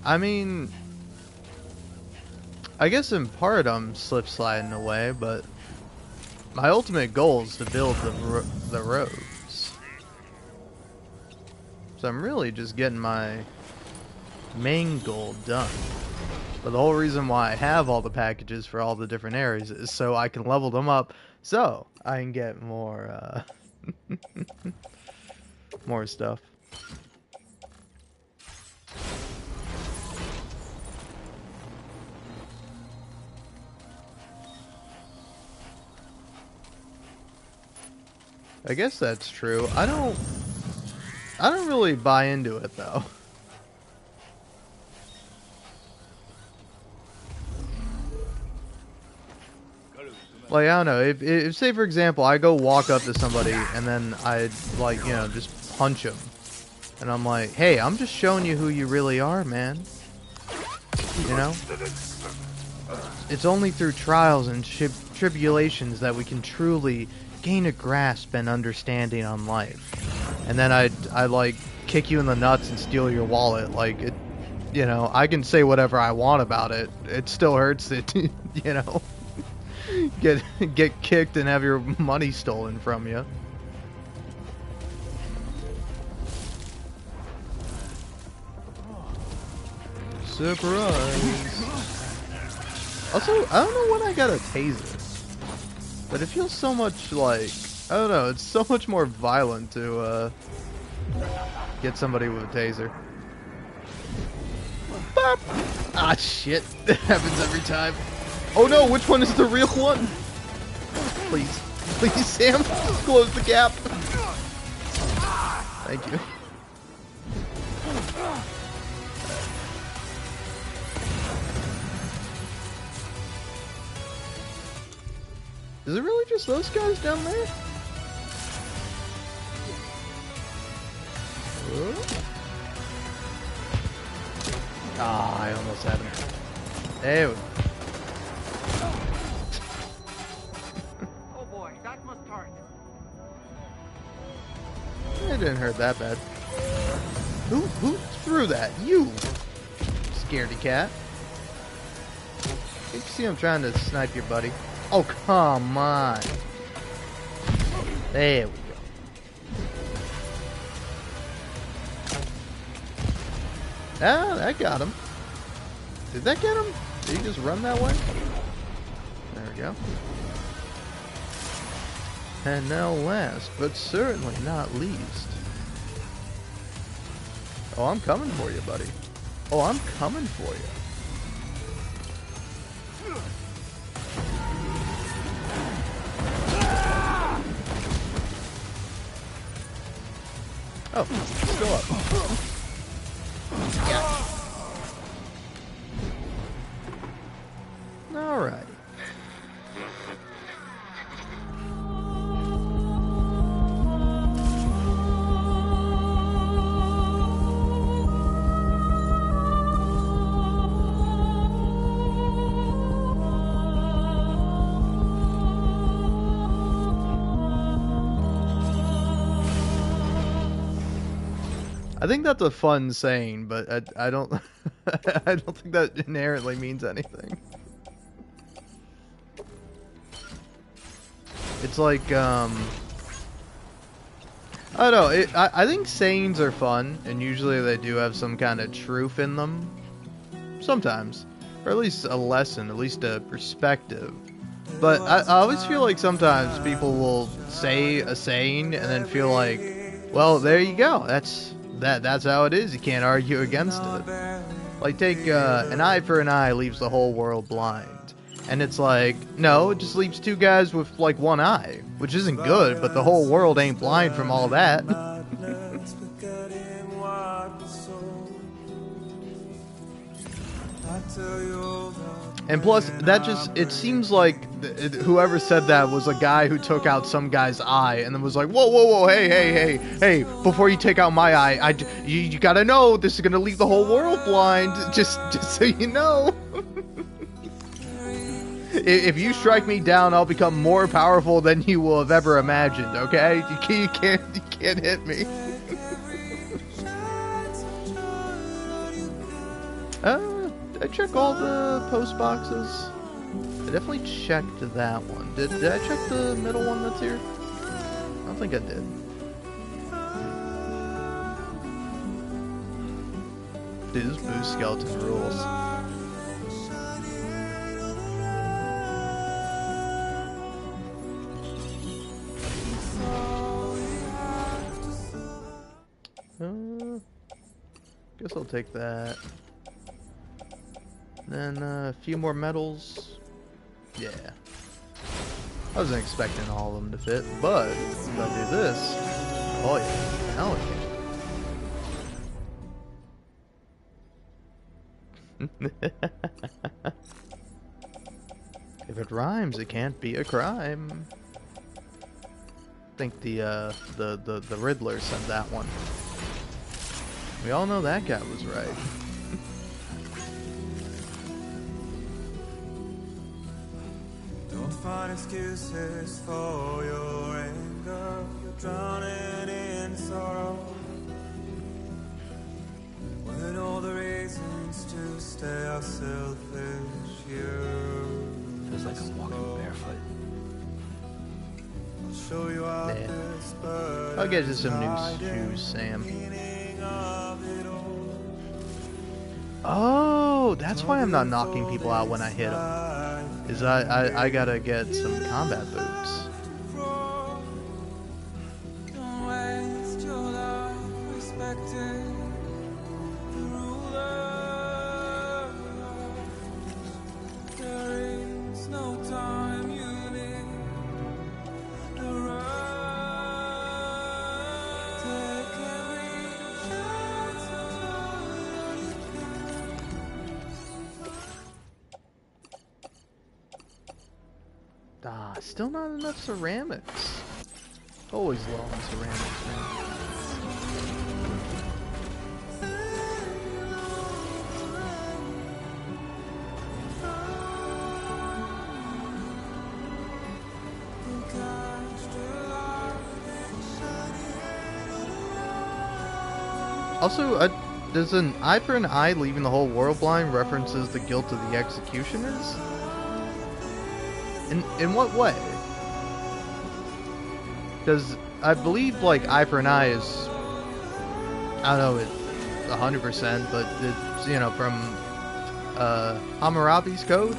I mean, I guess in part I'm slip sliding away, but my ultimate goal is to build the roads. So I'm really just getting my main goal done. But the whole reason why I have all the packages for all the different areas is so I can level them up so I can get more more stuff. I guess that's true. I don't really buy into it though. Like, I don't know, if say for example I go walk up to somebody and then I, like, you know, just punch him, and I'm like, hey, I'm just showing you who you really are, man. You know? It's only through trials and tribulations that we can truly gain a grasp and understanding on life. And then I like kick you in the nuts and steal your wallet. Like, it, you know, I can say whatever I want about it. It still hurts that, you know, get kicked and have your money stolen from you. Surprise. Also, I don't know when I got a taser, but it feels so much like, I don't know, it's so much more violent to get somebody with a taser. Bop! Ah, shit. That happens every time. Oh no, which one is the real one? Please. Please, Sam, close the gap. Thank you. Is it really just those guys down there? Ah, I almost had him. There we go. Oh boy, that must hurt. It didn't hurt that bad. Who threw that? You! Scaredy cat. You can see I'm trying to snipe your buddy. Oh, come on. There we go. Ah, that got him. Did that get him? Did he just run that way? There we go. And now last, but certainly not least. Oh, I'm coming for you, buddy. Oh, I'm coming for you. Oh, still up. Yeah. Alrighty. I think that's a fun saying, but I don't I don't think that inherently means anything. It's like I don't know. I think sayings are fun, and usually they do have some kind of truth in them. Sometimes, or at least a lesson, at least a perspective. But I always feel like sometimes people will say a saying and then feel like, well, there you go. that's how it is. You can't argue against it. Like, take an eye for an eye leaves the whole world blind. And it's like, no, it just leaves two guys with, like, one eye. Which isn't good, but the whole world ain't blind from all that. And plus, that just, it seems like whoever said that was a guy who took out some guy's eye and then was like, whoa, whoa, whoa, hey, before you take out my eye, you gotta know, this is gonna leave the whole world blind, just so you know. If you strike me down, I'll become more powerful than you will have ever imagined, okay? You can't hit me. Did I check all the post boxes? I definitely checked that one. Did I check the middle one that's here? I don't think I did. Dude, this boost skeleton rules. Guess I'll take that. Then a few more medals. Yeah. I wasn't expecting all of them to fit, but if I do this, oh yeah, now it can. If it rhymes, it can't be a crime. I think the Riddler said that one. We all know that guy was right. Don't find excuses for your anger. You're drowning in sorrow. When all the reasons to stay are selfish, you feels like I'm walking barefoot. I'll show you out this bird. I'll get you some new shoes, Sam. Oh, that's why I'm not knocking people out when I hit them. Is I gotta get some combat boots. Still not enough ceramics. Always low on ceramics, man. Also, does an eye for an eye leaving the whole world blind references the guilt of the executioners? In what way? Because I believe, like, eye for an eye is, I don't know, it's 100%, but it's, you know, from Hammurabi's code.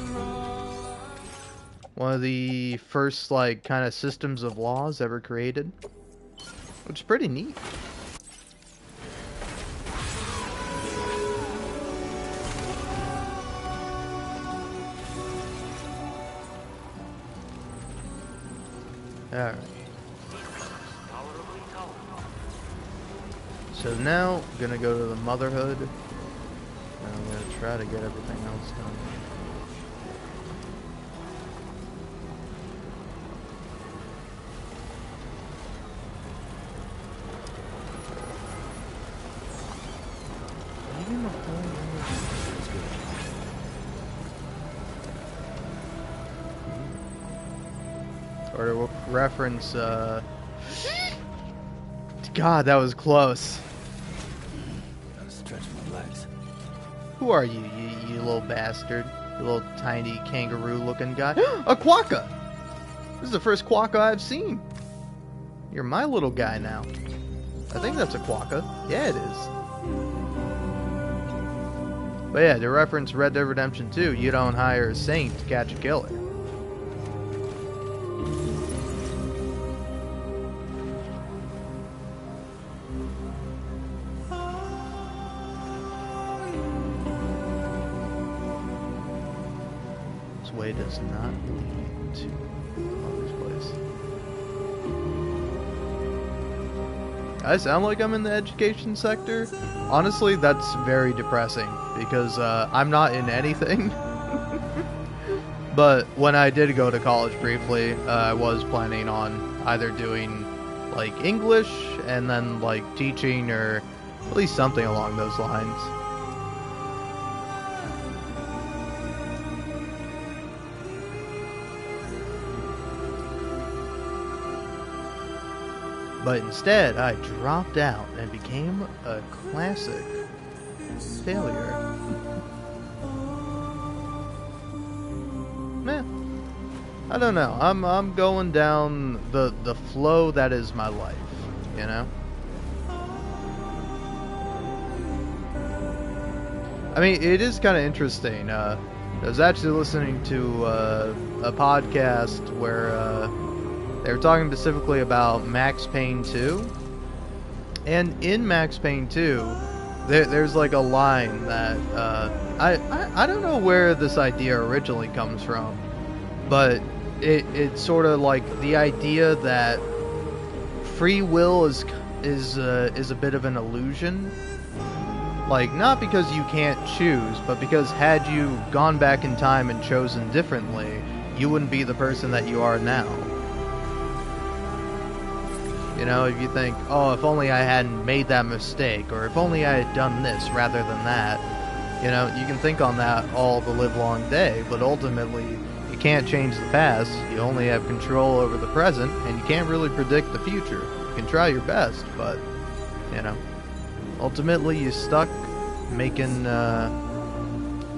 One of the first, like, kind of systems of laws ever created. Which is pretty neat. Alright. So now, I'm gonna go to the Motherhood. And I'm gonna try to get everything else done. Leaving the whole or to reference, God, that was close. Gotta stretch my legs. Who are you, you little bastard? You little tiny kangaroo-looking guy. A quokka! This is the first quokka I've seen. You're my little guy now. I think that's a quokka. Yeah, it is. But yeah, to reference Red Dead Redemption 2, you don't hire a saint to catch a killer. This way does not lead to Mother's place. I sound like I'm in the education sector. Honestly, that's very depressing because I'm not in anything. But when I did go to college briefly, I was planning on either doing like English and then like teaching or at least something along those lines. But instead, I dropped out and became a classic failure. I don't know. I'm going down the flow that is my life, you know? I mean, it is kind of interesting. I was actually listening to a podcast where they were talking specifically about Max Payne 2. And in Max Payne 2, there's like a line that I don't know where this idea originally comes from, but it's sort of like the idea that free will is a bit of an illusion. Like, not because you can't choose, but because had you gone back in time and chosen differently, you wouldn't be the person that you are now. You know, if you think, oh, if only I hadn't made that mistake, or if only I had done this rather than that, you know, you can think on that all the live long day, but ultimately, you can't change the past, you only have control over the present, and you can't really predict the future. You can try your best, but, you know, ultimately you're stuck making, I don't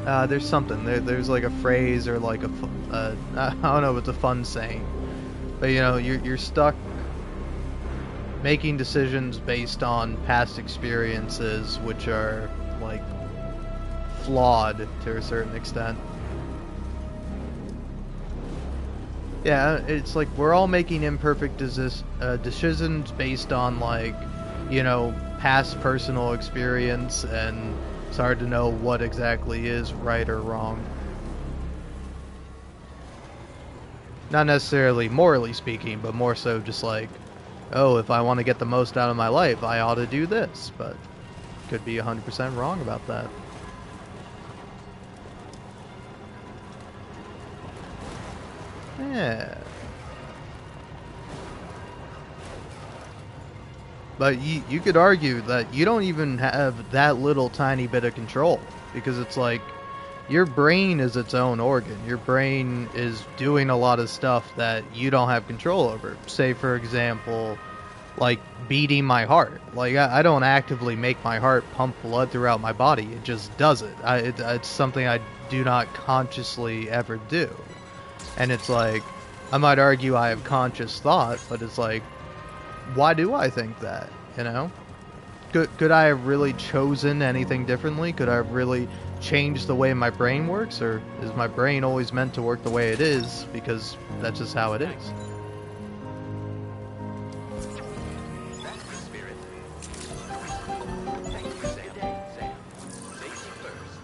know. There's something, there's like a phrase or like I don't know if it's a fun saying. But, you know, you're stuck making decisions based on past experiences, which are, like, flawed to a certain extent. Yeah, it's like we're all making imperfect decisions based on, like, you know, past personal experience, and it's hard to know what exactly is right or wrong. Not necessarily morally speaking, but more so just like, oh, if I want to get the most out of my life, I ought to do this, but could be 100% wrong about that. Yeah. But you could argue that you don't even have that little tiny bit of control, because it's like, your brain is its own organ. Your brain is doing a lot of stuff that you don't have control over. Say, for example, like beating my heart. Like, I don't actively make my heart pump blood throughout my body. It just does it. It's something I do not consciously ever do. And it's like, I might argue I have conscious thought, but it's like, why do I think that, you know? Could I have really chosen anything differently? Could I have really changed the way my brain works? Or is my brain always meant to work the way it is because that's just how it is? That's the spirit. Thank you, Sam. Sam, safety first.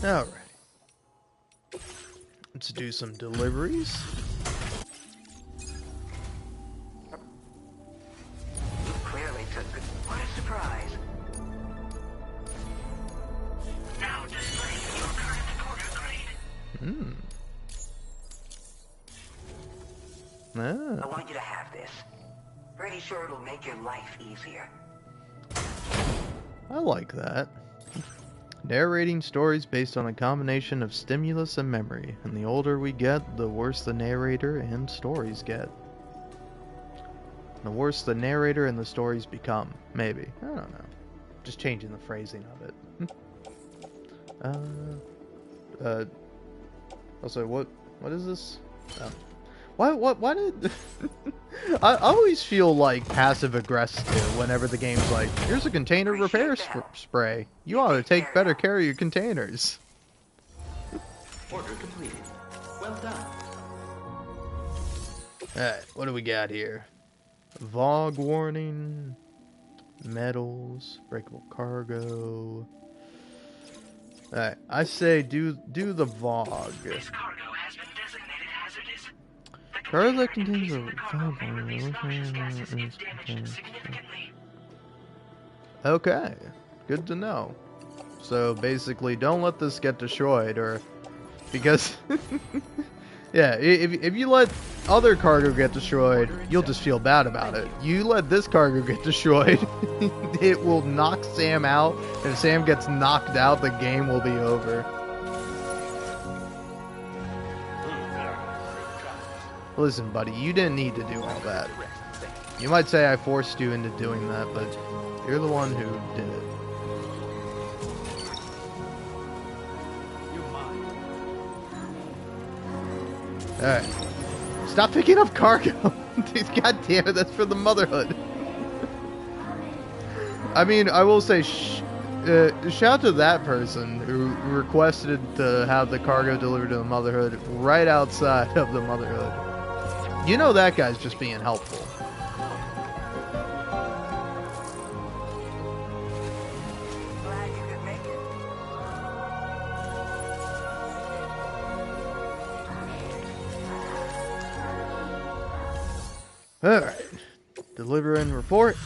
Alright. Let's do some deliveries. You clearly took good. What a surprise. Now displaying your current porter grade. Ah. I want you to have this. Pretty sure it'll make your life easier. I like that. Narrating stories based on a combination of stimulus and memory, and the older we get, the worse the narrator and stories get. The worse the narrator and the stories become, maybe. I don't know. Just changing the phrasing of it. Also, what is this? Oh. Why did... I always feel like passive-aggressive whenever the game's like, here's a container repair spray. You ought to take better care of your containers. Order completed. Well done. Alright, what do we got here? Vog warning, metals, breakable cargo. Alright, I say do the Vog. This cargo has been designated hazardous. Cargo that contains a Okay, good to know. So basically, don't let this get destroyed, or because yeah, if you let other cargo get destroyed, you'll just feel bad about it. You let this cargo get destroyed, it will knock Sam out. If Sam gets knocked out, the game will be over. Listen, buddy, you didn't need to do all that. You might say I forced you into doing that, but you're the one who did it. Alright. Stop picking up cargo! Dude, God damn it, that's for the Motherhood. I mean, I will say, shout to that person who requested to have the cargo delivered to the Motherhood right outside of the Motherhood. You know that guy's just being helpful. Glad you could make it. Alright. Deliver and report.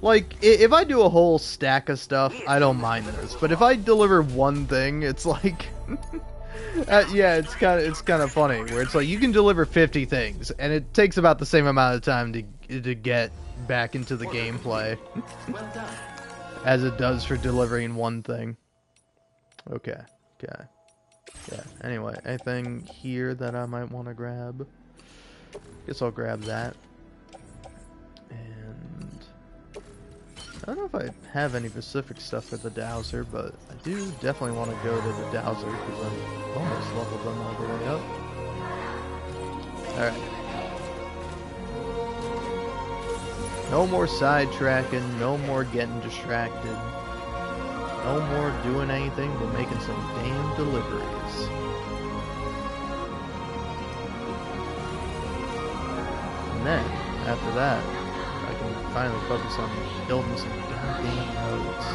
Like, if I do a whole stack of stuff, I don't mind this. But if I deliver one thing, it's like... yeah, it's kind of funny, where it's like, you can deliver 50 things, and it takes about the same amount of time to get back into the gameplay. Well done. As it does for delivering one thing. Okay. Yeah, anyway, anything here that I might want to grab? Guess I'll grab that. And I don't know if I have any specific stuff for the dowser, but I do definitely want to go to the dowser because I'm almost leveled them all the way up. Alright. No more sidetracking, no more getting distracted. No more doing anything but making some damn deliveries. And then, after that, I can finally focus on building some goddamn roads.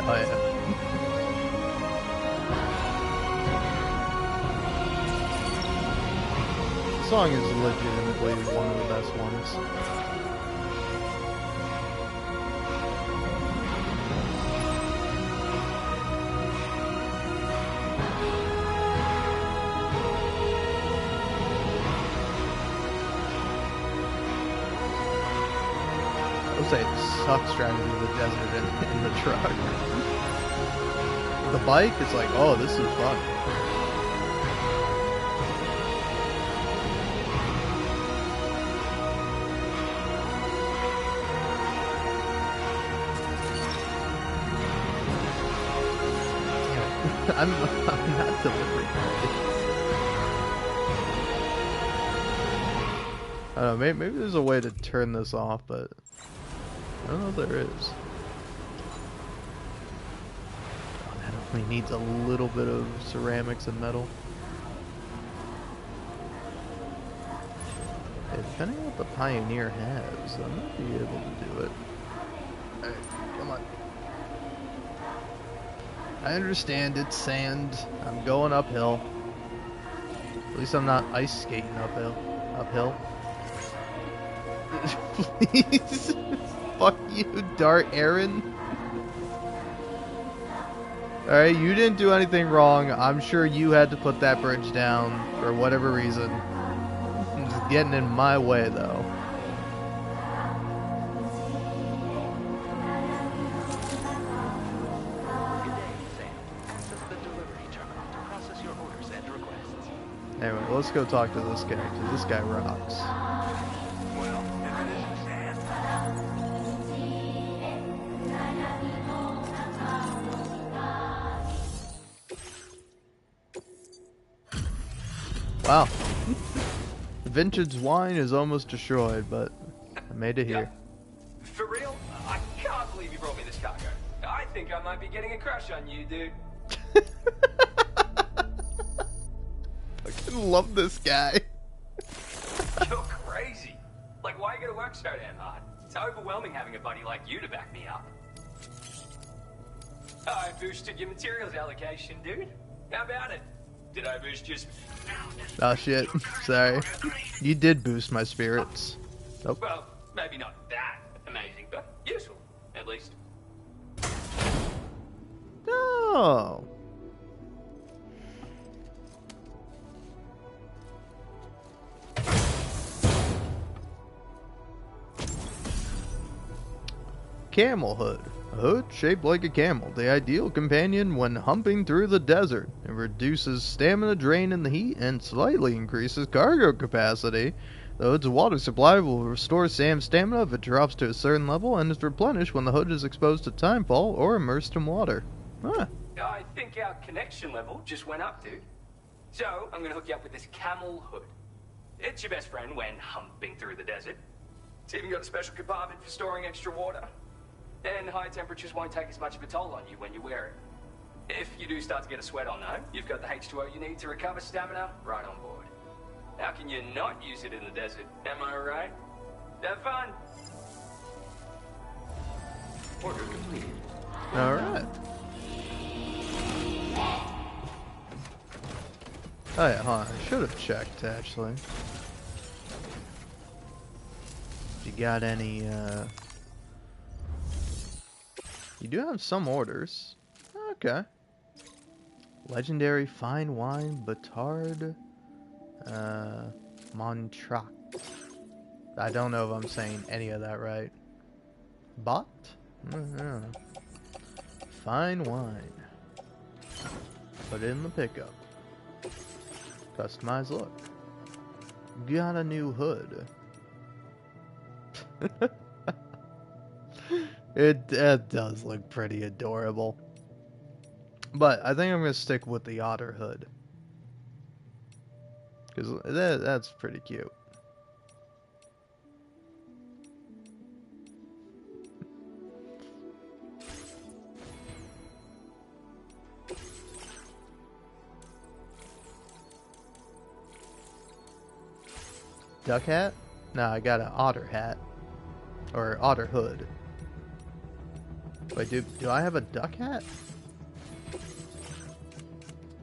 Oh yeah. The song is legitimately one of the best ones. I would say it sucks driving through the desert in the truck. The bike is like, oh, this is fun. I'm not delivering. I don't know, maybe there's a way to turn this off, but I don't know if there is. Oh, that only needs a little bit of ceramics and metal. Yeah, depending on what the Pioneer has, I might be able to do it. Alright, come on. I understand it's sand. I'm going uphill. At least I'm not ice skating uphill. Please. Fuck you, Dart Aaron. Alright, you didn't do anything wrong. I'm sure you had to put that bridge down for whatever reason. It's getting in my way, though. Anyway, let's go talk to this guy, because this guy rocks. Well, if it isn't Sam. Wow. The vintage wine is almost destroyed, but I made it here. For real? I can't believe you brought me this cargo. I think I might be getting a crush on you, dude. I fucking love this guy. You're crazy. Like, why you gotta work so damn hard? It's overwhelming having a buddy like you to back me up. I boosted your materials allocation, dude. How about it? Did I boost your... Oh shit, sorry. You did boost my spirits. Nope. Well, maybe not that amazing, but useful, at least. No. Camel hood. A hood shaped like a camel, the ideal companion when humping through the desert. It reduces stamina drain in the heat and slightly increases cargo capacity. The hood's water supply will restore Sam's stamina if it drops to a certain level and is replenished when the hood is exposed to timefall or immersed in water. Huh. I think our connection level just went up, dude. So, I'm gonna hook you up with this camel hood. It's your best friend when humping through the desert. It's even got a special compartment for storing extra water. And high temperatures won't take as much of a toll on you when you wear it. If you do start to get a sweat on though, you've got the H2O you need to recover stamina right on board. How can you not use it in the desert? Am I right? Have fun! Order completed. Alright. Oh yeah, hold on. I should have checked, actually. If you got any, You do have some orders. Okay. Legendary fine wine, Batard, Montrac. I don't know if I'm saying any of that right. Bot? No. Fine wine. Put it in the pickup. Customize look. Got a new hood. It does look pretty adorable. But I think I'm going to stick with the otter hood. Because that's pretty cute. Duck hat? No, I got an otter hat. Or otter hood. Wait, do I have a duck hat?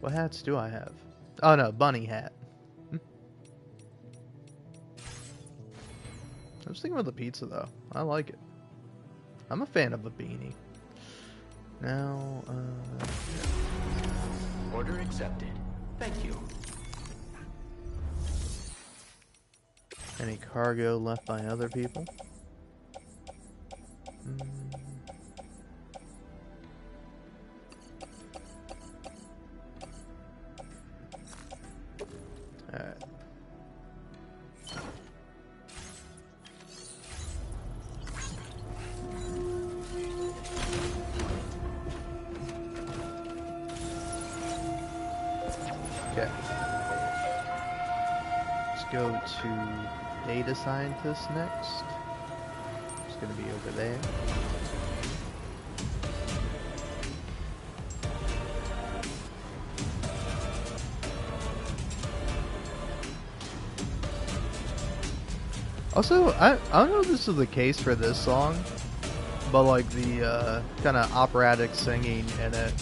What hats do I have? Oh no, bunny hat. I was thinking about the pizza though. I like it. I'm a fan of a beanie. Now, Order accepted. Thank you. any cargo left by other people? Alright. Okay. Let's go to data scientist next. It's gonna be over there. Also, I don't know if this is the case for this song, but like the kind of operatic singing in it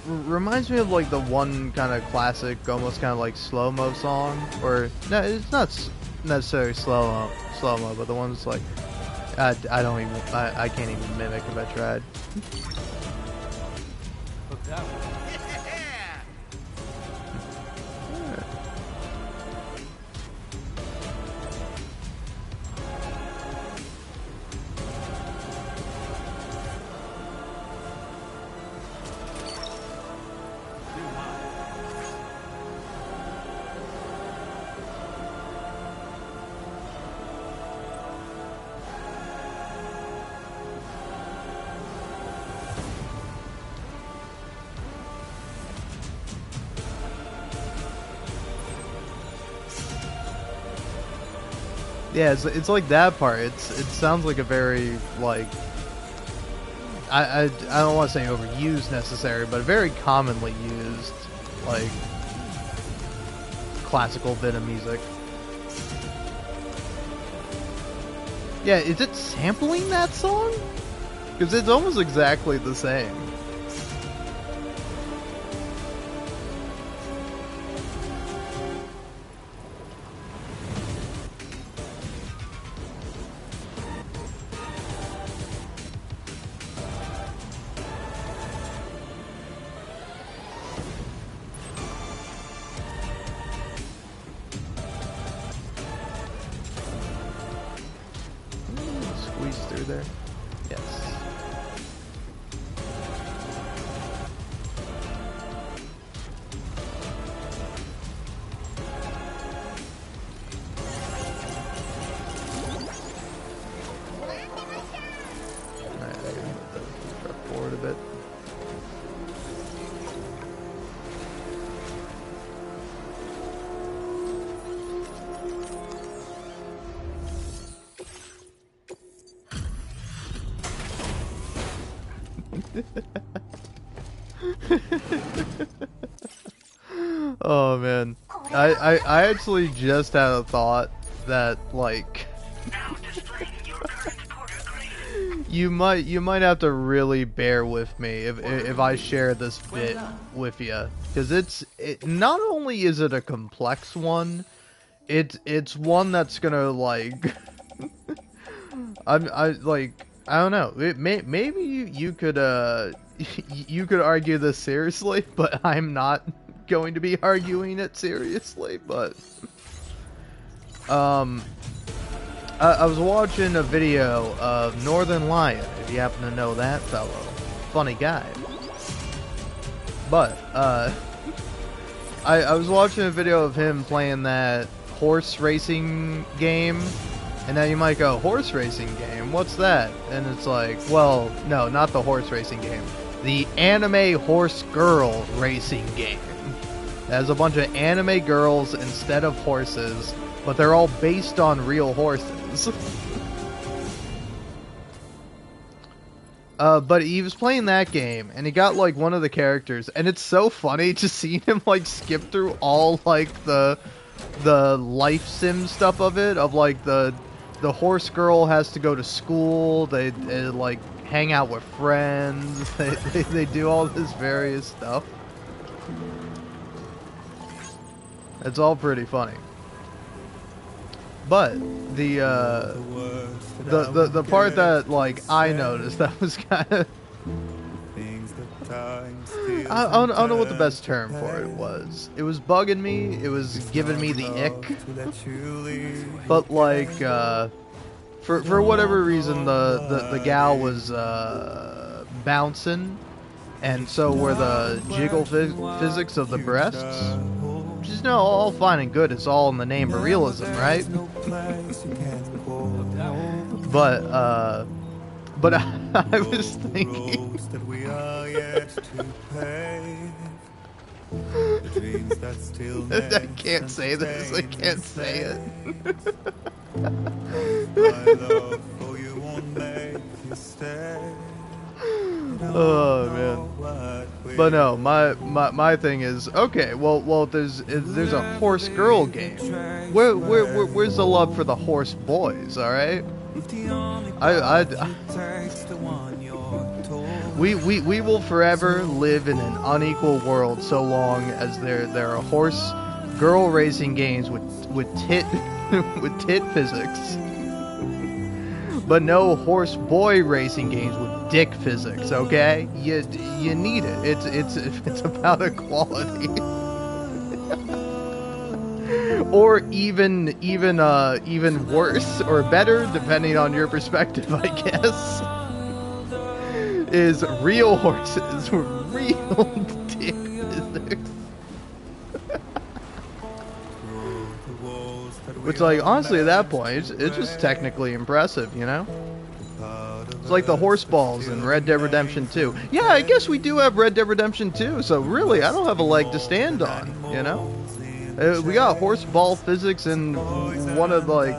reminds me of like the one kind of classic, almost kind of like slow-mo song, or no, it's not necessarily slow-mo, but the one's like I can't even mimic if I tried. Hook that one. Yeah, it's like that part. It sounds like a very like I don't want to say overused necessary, but a very commonly used like classical bit of music. Yeah, is it sampling that song? Because it's almost exactly the same. Squeeze through there. Yes. Alright, I gotta move the truck forward a bit. Oh man, I actually just had a thought that like you might have to really bear with me if I share this bit with you, because it not only is it a complex one, it's one that's gonna like I don't know. Maybe you could you could argue this seriously, but I'm not going to be arguing it seriously. But I was watching a video of Northern Lion, if you happen to know that fellow. Funny guy. But I was watching a video of him playing that horse racing game. And now you might go, horse racing game? What's that? And it's like, well, no, not the horse racing game. The anime horse girl racing game. It has a bunch of anime girls instead of horses, but they're all based on real horses. But he was playing that game, and he got, like, one of the characters, and it's so funny to see him, like, skip through all, like, the life sim stuff of it, of, like, the horse girl has to go to school, they like hang out with friends, they do all this various stuff. It's all pretty funny. But the part that like I noticed that was kind of I don't know what the best term for it was. It was bugging me. It was giving me the ick. But like, for whatever reason, the gal was bouncing, and so were the jiggle physics of the breasts. Which is all fine and good. It's all in the name of realism, right? But I was thinking. I can't say this. I can't say it. Oh man. But no, my thing is okay. Well, there's a horse girl game. Where's the love for the horse boys? All right. We will forever live in an unequal world so long as there are horse girl racing games with tit with tit physics, but no horse boy racing games with dick physics. Okay, you need it. It's about equality, or even worse or better depending on your perspective, I guess. Is real horses with real dick physics. Which, like, honestly, at that point, it's just technically impressive, you know? It's like the horse balls in Red Dead Redemption 2. Yeah, I guess we do have Red Dead Redemption 2, so really, I don't have a leg to stand on, you know? We got horse ball physics in one of, like,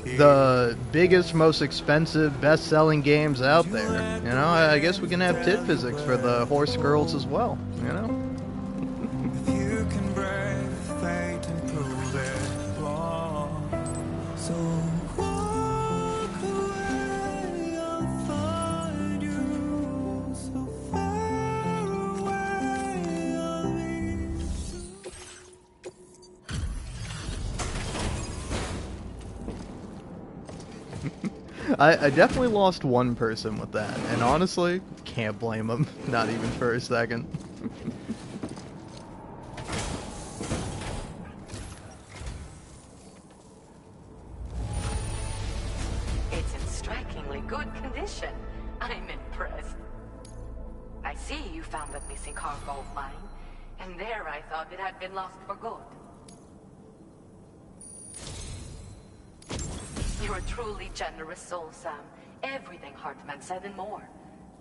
the biggest, most expensive, best-selling games out there. You know, I guess we can have tit physics for the horse girls as well, you know? If you can brave fate and prove it wrong, so walk away, I'll find you so far away, I'll be I definitely lost one person with that, and honestly, can't blame them, not even for a second. It's in strikingly good condition. I'm impressed. I see you found that missing cargo of mine, and there I thought it had been lost for good. You're a truly generous soul, Sam. Everything Hartman said and more.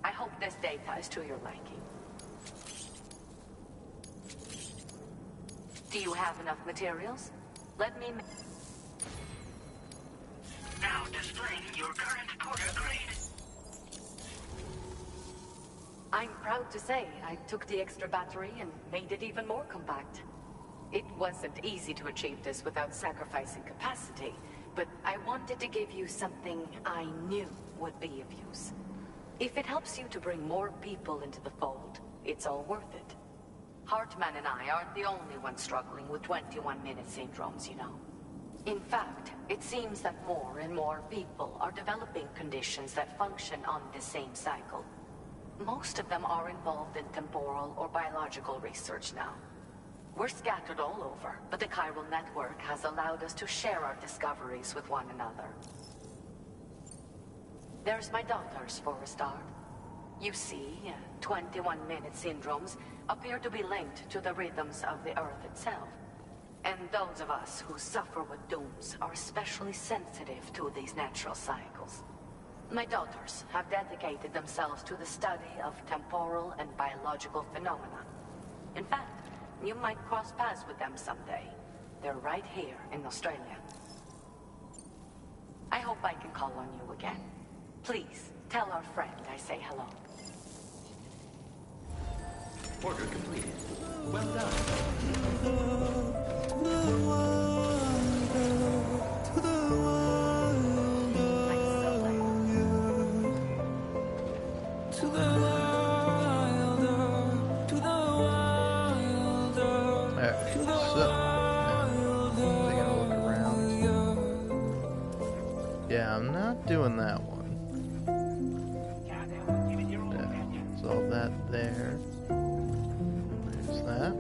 I hope this data is to your liking. Do you have enough materials? Let me... Now displaying your current porter grade. I'm proud to say I took the extra battery and made it even more compact. It wasn't easy to achieve this without sacrificing capacity, but I wanted to give you something I knew would be of use. If it helps you to bring more people into the fold, it's all worth it. Hartman and I aren't the only ones struggling with 21-minute syndromes, you know. In fact, it seems that more and more people are developing conditions that function on the same cycle. Most of them are involved in temporal or biological research now. We're scattered all over, but the chiral network has allowed us to share our discoveries with one another. There's my daughters for a start. You see, 21-minute syndromes appear to be linked to the rhythms of the Earth itself. And those of us who suffer with dooms are especially sensitive to these natural cycles. My daughters have dedicated themselves to the study of temporal and biological phenomena. In fact, you might cross paths with them someday. They're right here in Australia. I hope I can call on you again. Please, tell our friend I say hello. Order completed. Well done. Yeah, I'm not doing that one. Yeah, so that there. There's that.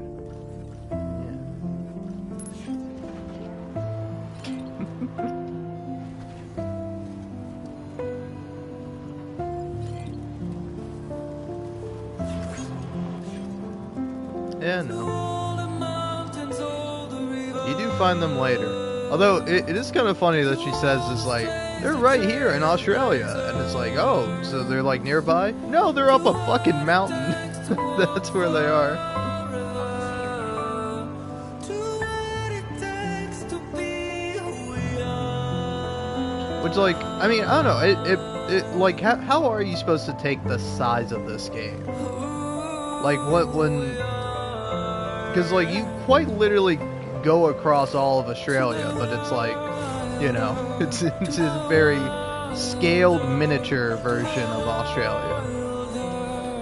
Yeah, no. You do find them later. Although, it is kind of funny that she says it's like, they're right here in Australia. And it's like, oh, so they're like nearby? No, they're up a fucking mountain. That's where they are. Which, like, I mean, I don't know. It like, how are you supposed to take the size of this game? Like, because, like, you quite literally go across all of Australia, but it's like, you know, it's a very scaled miniature version of Australia,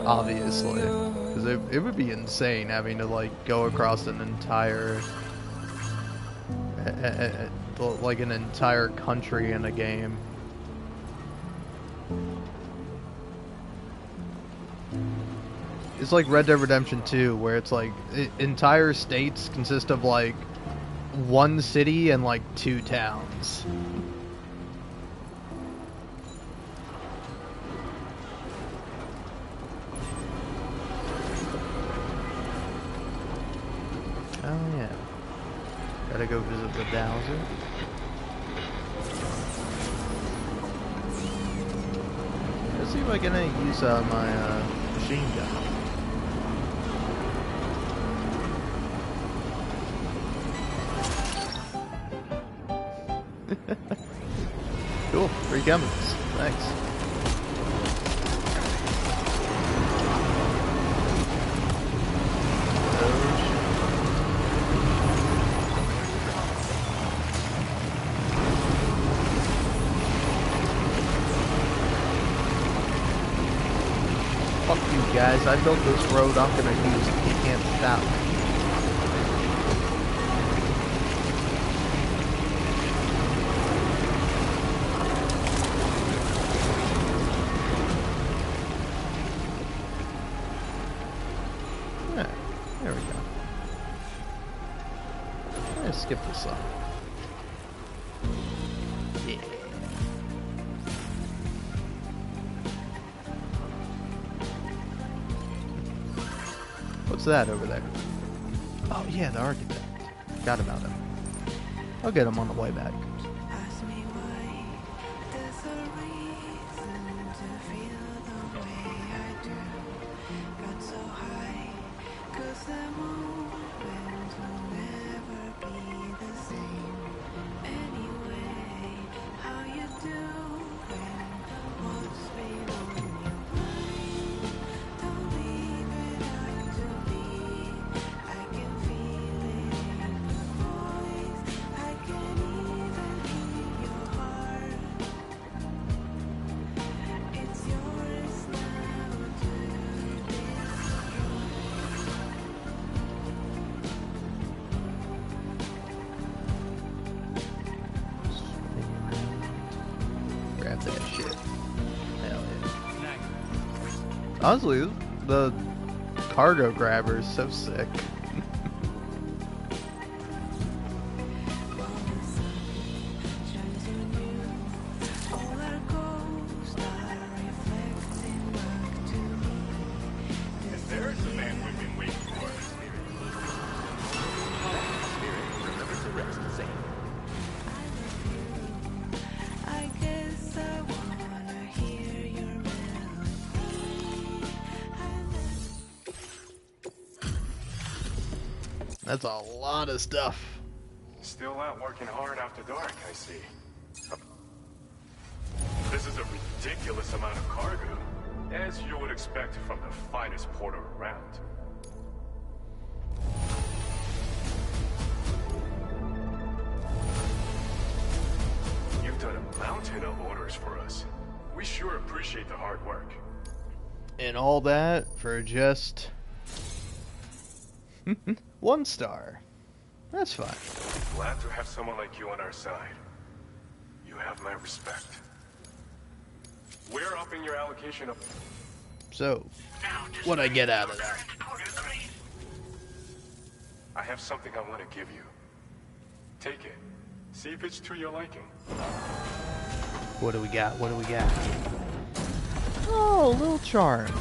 obviously, because it would be insane having to like go across an entire like an entire country in a game. It's like Red Dead Redemption 2, where it's like entire states consist of like one city and like 2 towns. Oh yeah. Gotta go visit the Dowser. Let's see if I can use my machine gun. chemicals. Thanks. Fuck you guys, I built this road, I'm gonna use it. You can't stop me. Yeah, there we go. Let's skip this up. Yeah. What's that over there? Oh yeah, the architect. Forgot about him. I'll get him on the way back. Ask me why there's a reason to feel the way I do. Got so high, 'cause the moment will never be the same. Anyway, how you doing? What's been on your mind? Don't leave it up to me. I can feel it in your voice. I can even hear your heart. It's yours now to Grab that shit. Hell yeah. Honestly, the cargo grabber is so sick. all our ghosts are reflecting back to me. There's the man we've been waiting for. Remember to rest safe. I guess I wanna hear your melody. That's a lot of stuff. Still out working hard after dark, I see. This is a ridiculous amount of cargo, as you would expect from the finest porter around. You've done a mountain of orders for us. We sure appreciate the hard work. And all that for just 1 star. That's fine. Glad to have someone like you on our side. You have my respect. We're upping your allocation of... So, what'd I get out of that? I have something I want to give you. Take it. See if it's to your liking. What do we got? What do we got? Oh, a little charm.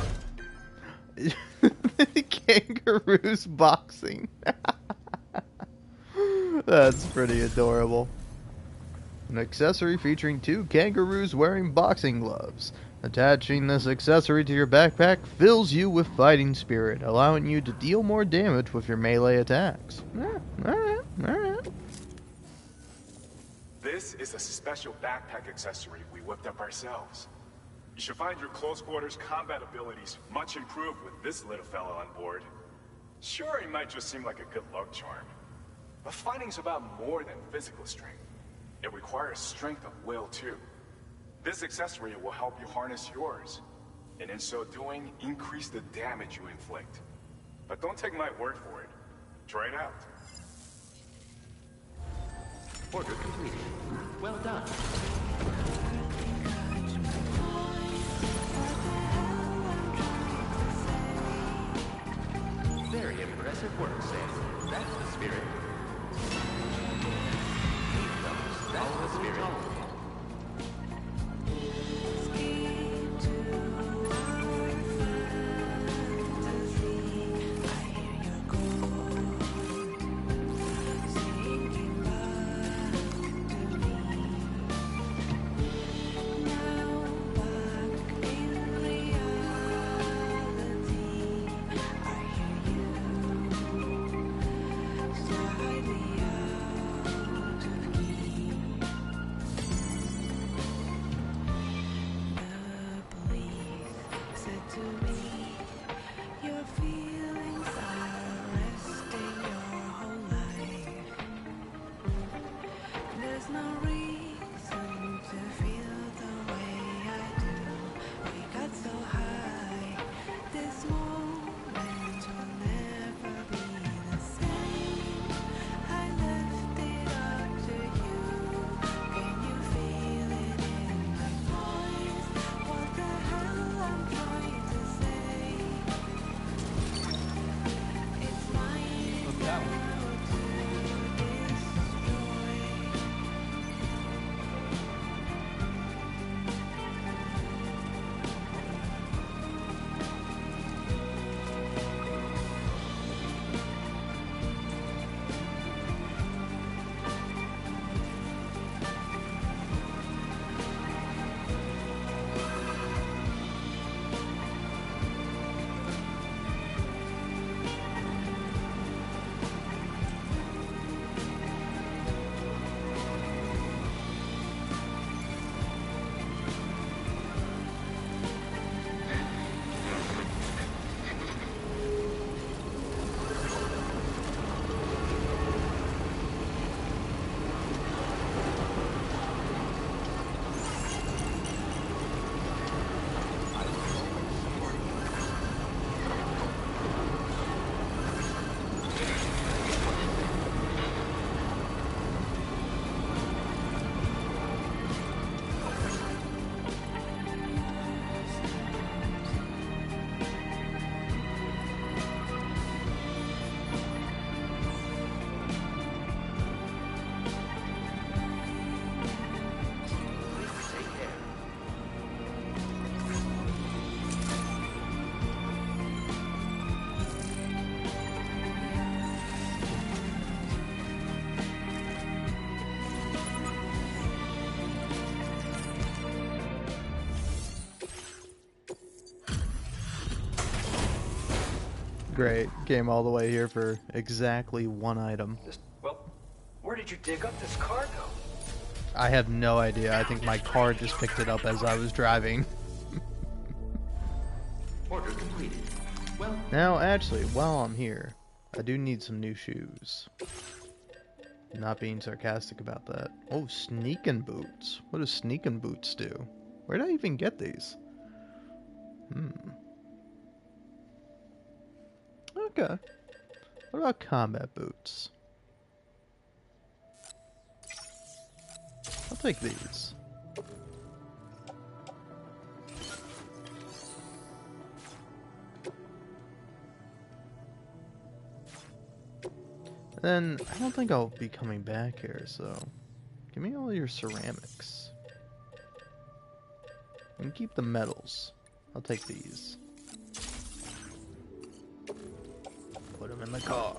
Kangaroos boxing. That's pretty adorable. An accessory featuring 2 kangaroos wearing boxing gloves. Attaching this accessory to your backpack fills you with fighting spirit, allowing you to deal more damage with your melee attacks. Alright. This is a special backpack accessory we whipped up ourselves. You should find your close quarters combat abilities much improved with this little fella on board. Sure, it might just seem like a good luck charm, but fighting's about more than physical strength. It requires strength of will too. This accessory will help you harness yours, and in so doing, increase the damage you inflict. But don't take my word for it. Try it out. Order completed. Well done. Very impressive work, Sam. That's the spirit. That's the spirit. to me. Your feelings are resting your whole life. There's no reason to feel the way I do. We got so high. This moment will never be the same. I left it up to you. Can you feel it in my voice? What the hell I'm trying to say? It's my world to destroy. Great. Came all the way here for exactly one item. Well, where did you dig up this cargo? I have no idea. I think my car just picked it up as I was driving. Order completed. Well, Now, actually, while I'm here, I do need some new shoes. Not being sarcastic about that. Oh, sneaking boots. What do sneaking boots do? Where did I even get these? Okay. What about combat boots? I'll take these. Then, I don't think I'll be coming back here, so give me all your ceramics. And keep the metals. I'll take these. Put them in the car.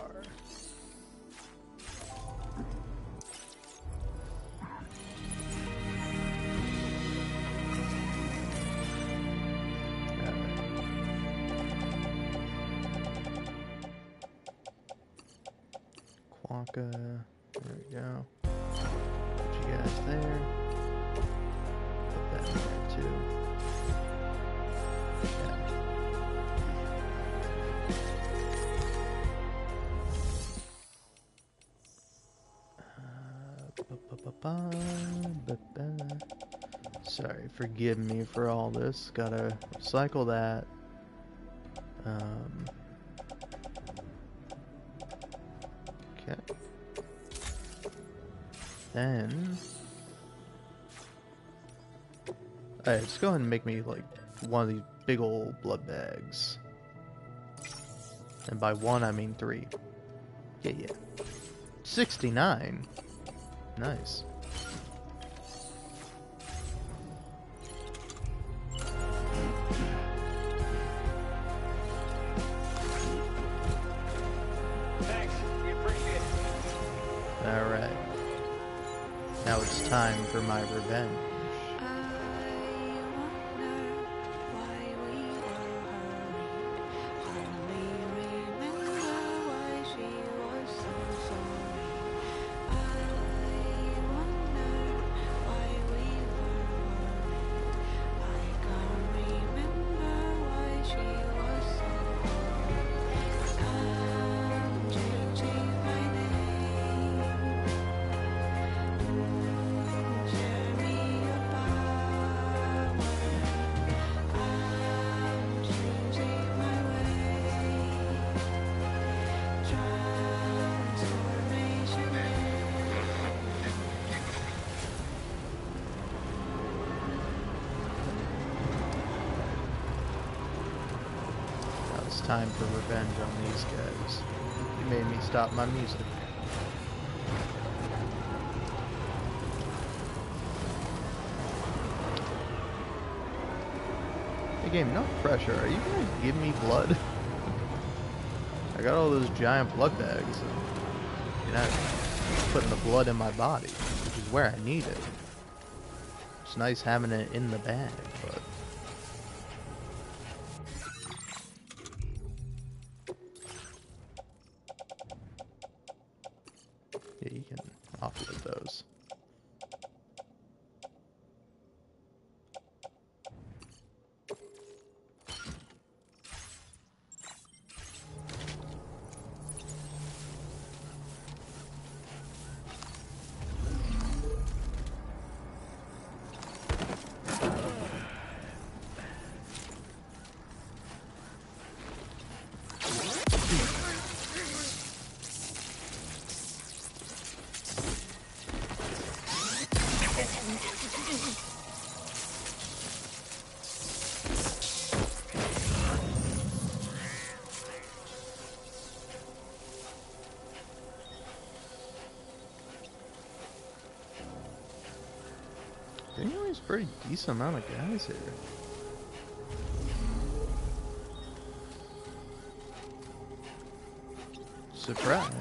Quokka, there we go. Put you guys there. Put that in there too. Sorry, forgive me for all this. Gotta recycle that. Okay. Then, alright, just go ahead and make me like one of these big old blood bags. And by one, I mean 3. Yeah. 69. Nice. Thanks, we appreciate it. Alright. Now it's time for my revenge. time for revenge on these guys. You made me stop my music. Hey game, no pressure. Are you gonna give me blood? I got all those giant blood bags. And you're not putting the blood in my body, which is where I need it. It's nice having it in the bag, but... yeah, you can offload those. There's a pretty decent amount of guys here. Surprise.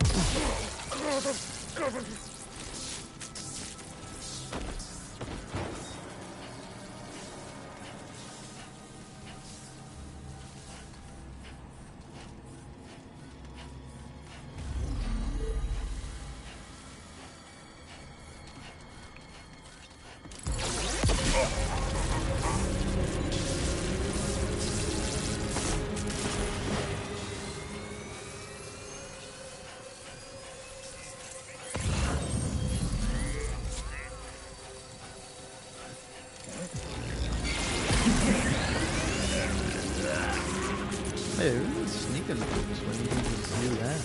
Hey, who's sneaking moves when you can just do that?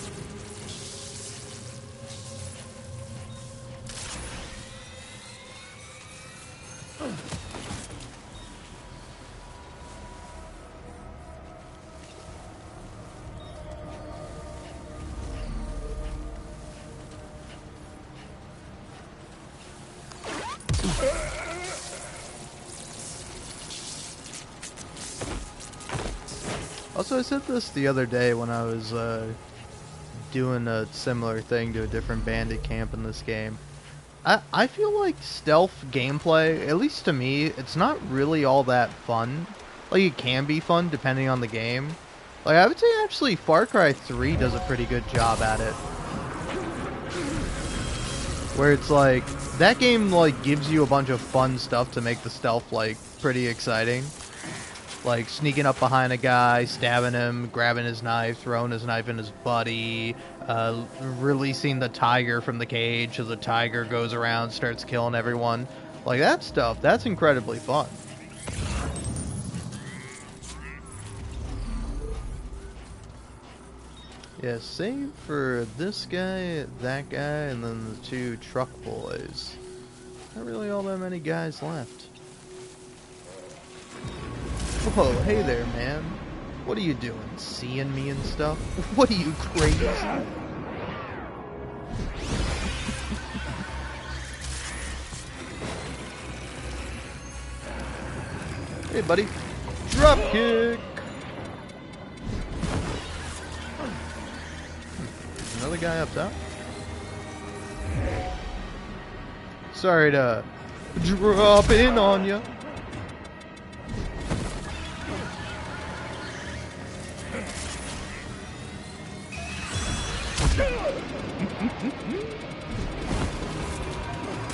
Also, I said this the other day when I was doing a similar thing to a different bandit camp in this game. I feel like stealth gameplay, at least to me, it's not really all that fun. Like, it can be fun depending on the game. Like, I would say actually Far Cry 3 does a pretty good job at it. Where it's like, that game like gives you a bunch of fun stuff to make the stealth like pretty exciting. Like sneaking up behind a guy, stabbing him, grabbing his knife, throwing his knife in his buddy, releasing the tiger from the cage so the tiger goes around, starts killing everyone. Like that stuff, that's incredibly fun. Yeah, save for this guy, that guy, and then the two truck boys. Not really all that many guys left. Whoa, hey there, man. What are you doing? Seeing me and stuff? What are you, crazy? Hey, buddy. Drop kick! Another guy up top? Sorry to drop in on ya.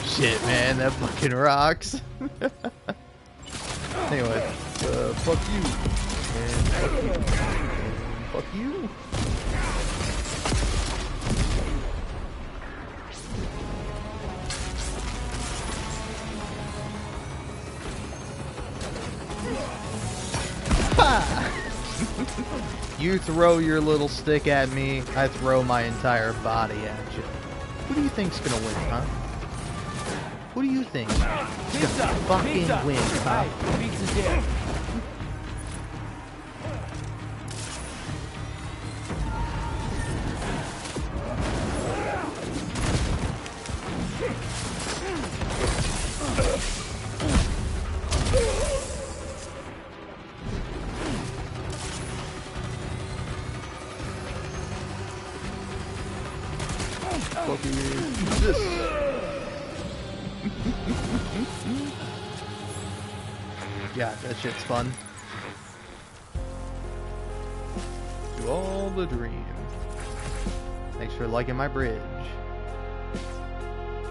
Shit, man, that fucking rocks. Anyway, fuck you. And fuck you. And fuck you. You throw your little stick at me, I throw my entire body at you. Who do you think's gonna win, huh? Who do you think is gonna fucking win, huh? fucking this. Yeah, that shit's fun. To all the dream. Thanks for liking my bridge.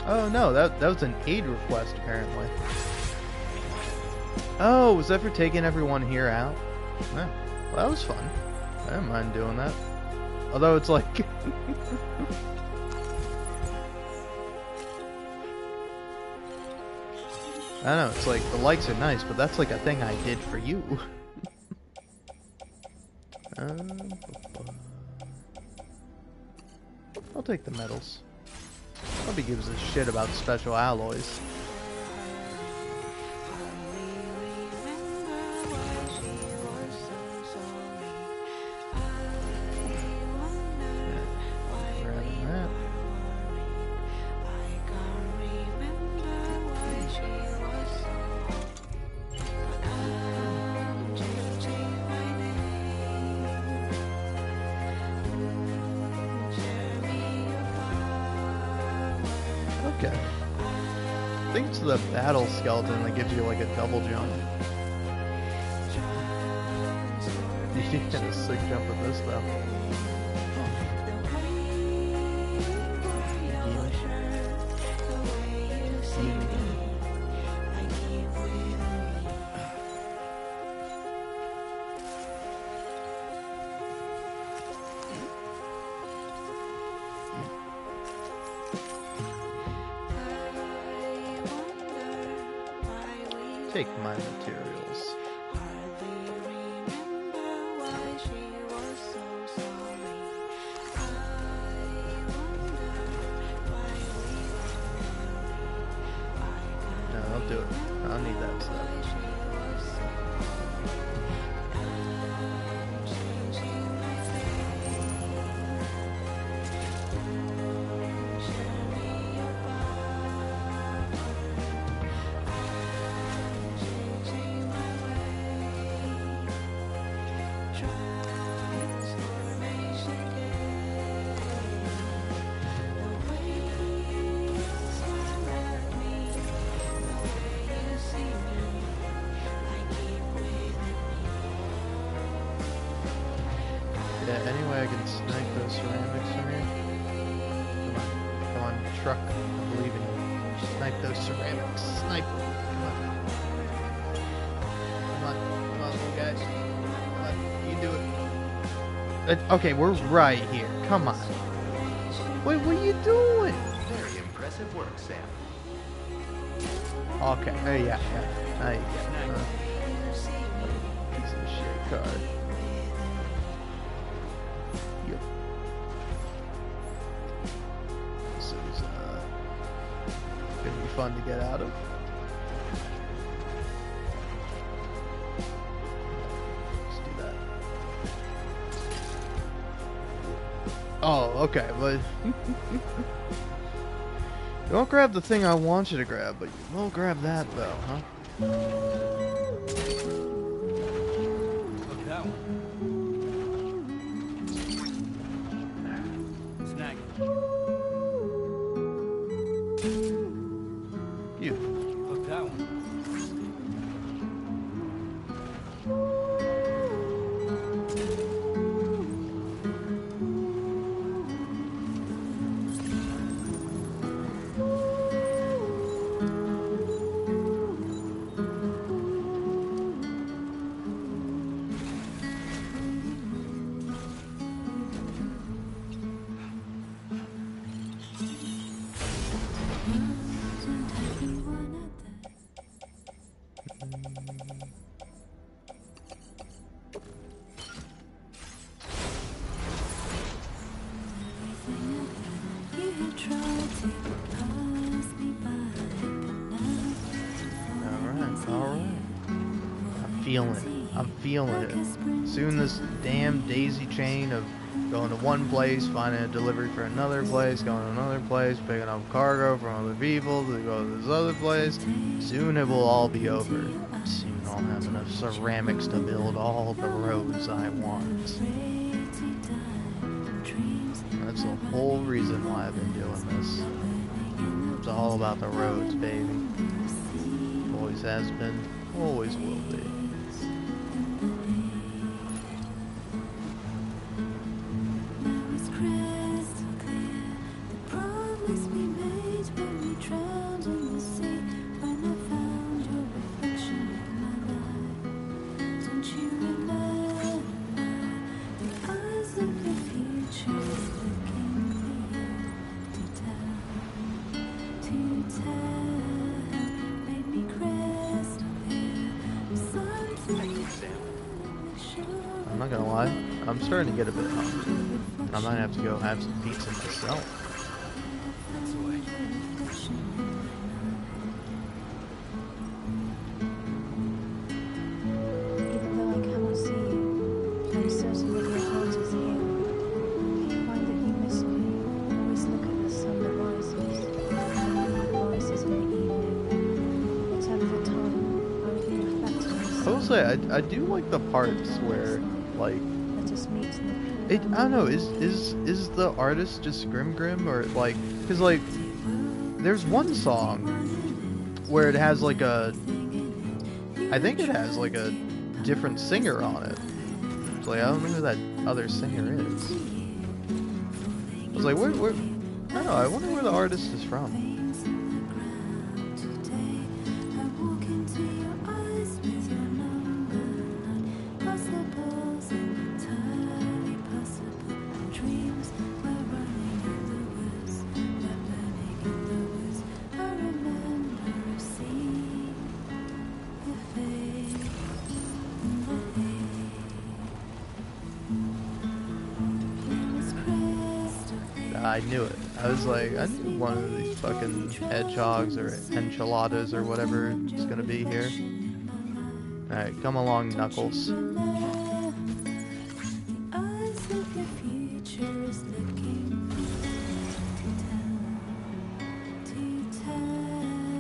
Oh no, that was an aid request apparently. Oh, was that for taking everyone here out? Yeah, well, that was fun. I didn't mind doing that. Although it's like... I don't know, it's like, the likes are nice, but that's like a thing I did for you. I'll take the medals. Nobody gives a shit about special alloys. Okay. I think it's the battle skeleton that gives you like a double jump. You get a sick jump with this though. Take my materials. No, I'll do it. I don't need that stuff. Yeah, anyway I can snipe those ceramics from here. Come on, truck. I believe in you. Snipe those ceramics. Snipe them. Come on, little guys. Come on, you do it. Okay, we're right here. Come on. Wait, what are you doing? Very impressive work, Sam. Okay, yeah. Now you get it. Piece of shit card. Yep. This is gonna be fun to get out of. Let's do that. Oh, okay, but you won't grab the thing I want you to grab, but you will grab that though, huh? Look, that one. Snag it. Beautiful. Look, that one. Alright. I'm feeling it. Soon this damn daisy chain of going to one place, finding a delivery for another place, going to another place, picking up cargo from other people to go to this other place. Soon it will all be over. Soon I'll have enough ceramics to build all the roads I want. That's the whole reason why I've been doing this. It's all about the roads, baby. Always has been, always will be. I'm not gonna lie, I'm starting to get a bit hungry. I might have to go have some pizza myself. That's the way. Even though I cannot see you, I'm certain that your heart is here. If you find that you miss me, always look at the sun that rises, and the moon that rises in the evening. Whatever the time, I will be reflected in the sun. I will say, I do like the parts where, like, Let us meet in the I don't know, is the artist just Grim or like, cause like, there's one song where it has like a, I think it has like a different singer on it. It's like, I don't know who that other singer is. I was like, where, I don't know, I wonder where the artist is from. I knew it. I was like, I knew one of these fucking hedgehogs or enchiladas or whatever it's gonna be here. Alright, come along, Knuckles. On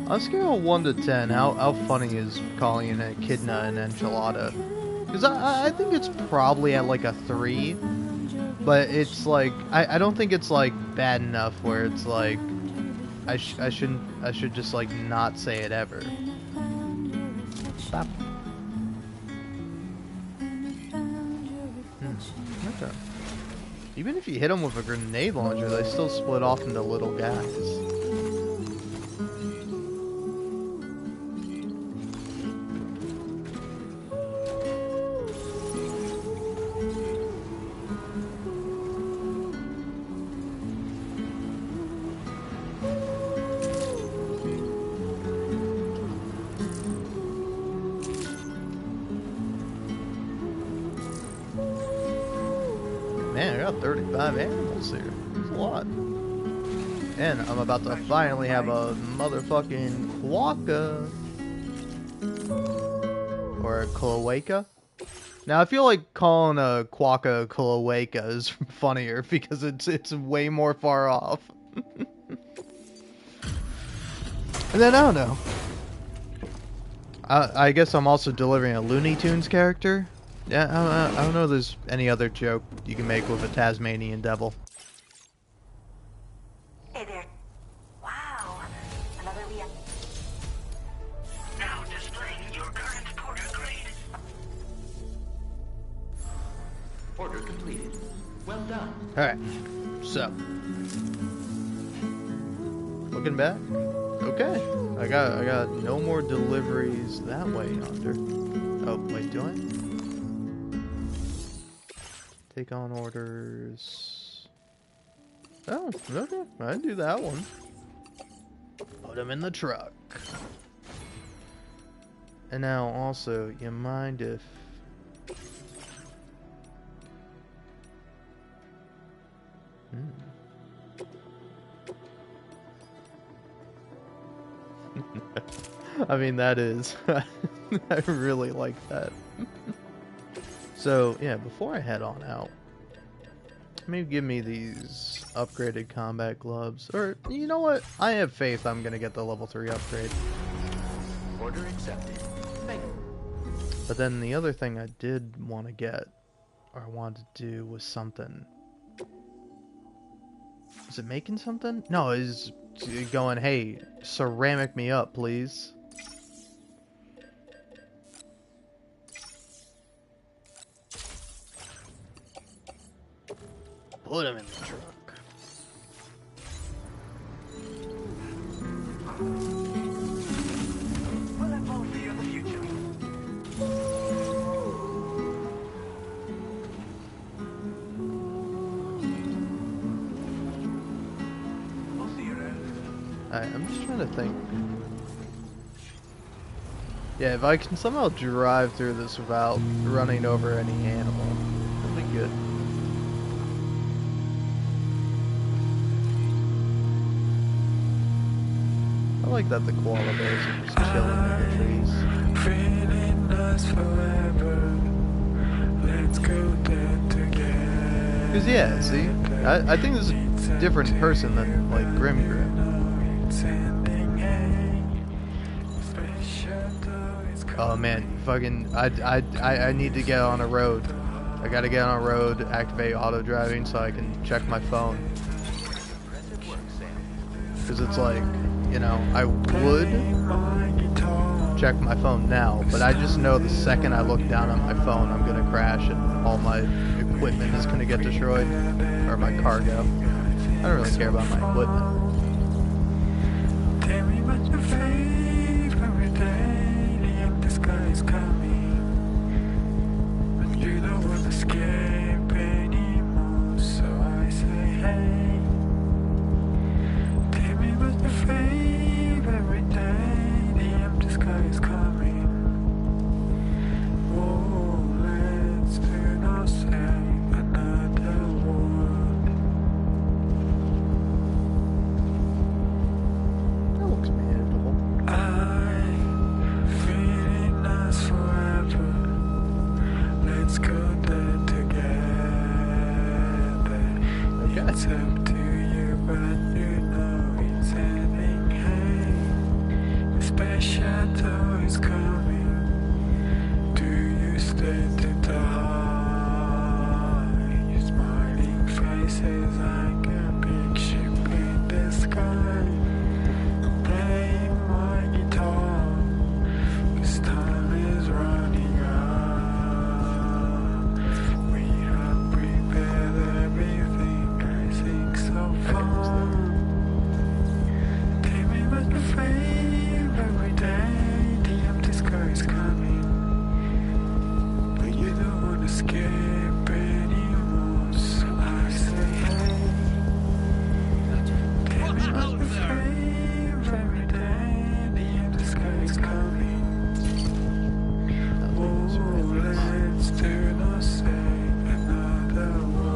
a scale of 1 to 10, how funny is calling an echidna an enchilada? Because I think it's probably at like a 3. But it's like, I don't think it's like bad enough where it's like, I should just like not say it ever. Stop. Okay. Even if you hit them with a grenade launcher, they still split off into little guys. Man, I got 35 animals here. That's a lot. And I'm about to finally have a motherfucking quokka. Or a cloaca. Now, I feel like calling a quokka a cloaca is funnier because it's way more far off. And then, I don't know. I guess I'm also delivering a Looney Tunes character. Yeah, I don't know if there's any other joke you can make with a Tasmanian devil. Hey there. Wow. Another Leon. Now displaying your current porter grade. Order completed. Well done. Alright, so. Looking back. Okay. I got no more deliveries that way yonder. Oh, wait, do I? Take on orders. Oh, okay. I do that one. Put them in the truck. And now also, you mind if... I mean, that is... I really like that. So, yeah, before I head on out, maybe give me these upgraded combat gloves. Or, you know what? I have faith I'm going to get the level 3 upgrade. Order accepted. Thank you. But then the other thing I did want to get, or I wanted to do, was something. Is it making something? No, it's going, hey, ceramic me up, please. Put him in the truck. Will that both see you in the future? I'll see you around. Alright, I'm just trying to think. Yeah, if I can somehow drive through this without running over any animal, that'll be good. I like that the koala bears are just chilling in the trees. Feeling us forever. Let's go there together. Cause yeah, see, I think this is a different person than like Grim Grim. Oh man, fucking, I need to get on a road. I gotta get on a road, activate auto driving so I can check my phone. Cause it's like, you know, I would check my phone now, but I just know the second I look down at my phone, I'm gonna crash and all my equipment is gonna get destroyed, or my cargo. I don't really care about my equipment. Tell me what your favorite day, if the sky is coming, but you don't want to escape anymore, so I say hey. Tell me what your favorite day, the empty sky is coming. Oh, let's do not say another word. That looks manageable. I'm feeling us forever. Let's go there together. Okay. It's up to you, but you know it's ending. Hey, the special tour is coming. Do you stay to die? Your smiling faces like a big ship in the sky. Playing my guitar, 'cause time is running out. We have prepared everything, I think so far. Tell me what your favorite day, the empty sky is coming, but you don't want to escape anymore, so I say hey. Tell me what your favorite day, the empty sky is coming. Oh, let's do not say another word.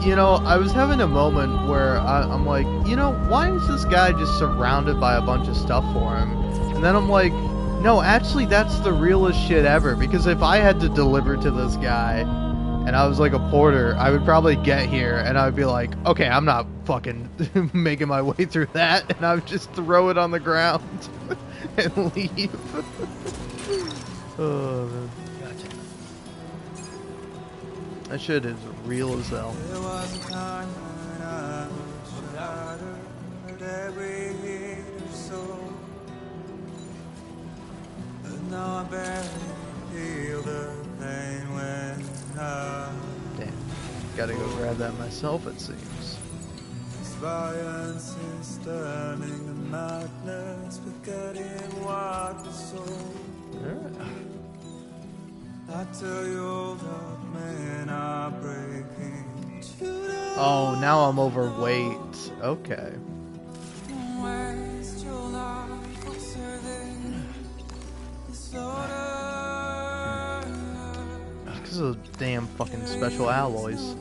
You know, I was having a moment where I'm like, you know, why is this guy just surrounded by a bunch of stuff for him? And then I'm like, no, actually, that's the realest shit ever. Because if I had to deliver to this guy, and I was like a porter, I would probably get here, and I would be like, okay, I'm not fucking making my way through that, and I would just throw it on the ground and leave. Oh, man. That shit is real as hell. There was a time when I was shattered every hit of soul, but now I barely feel the pain when I. Damn. Gotta go grab that myself, it seems. This violence is turning to madness, forgetting what was soul. I tell you, old heart men are breaking. Oh, now I'm overweight. Okay. Waste your life observing disorder. It's because of those damn fucking special alloys.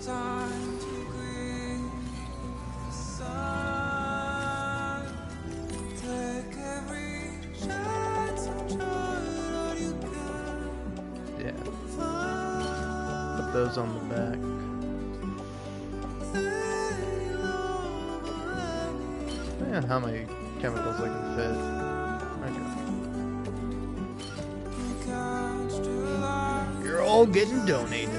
Yeah. Put those on the back. Yeah, how many chemicals I can fit. Okay. You're all getting donated.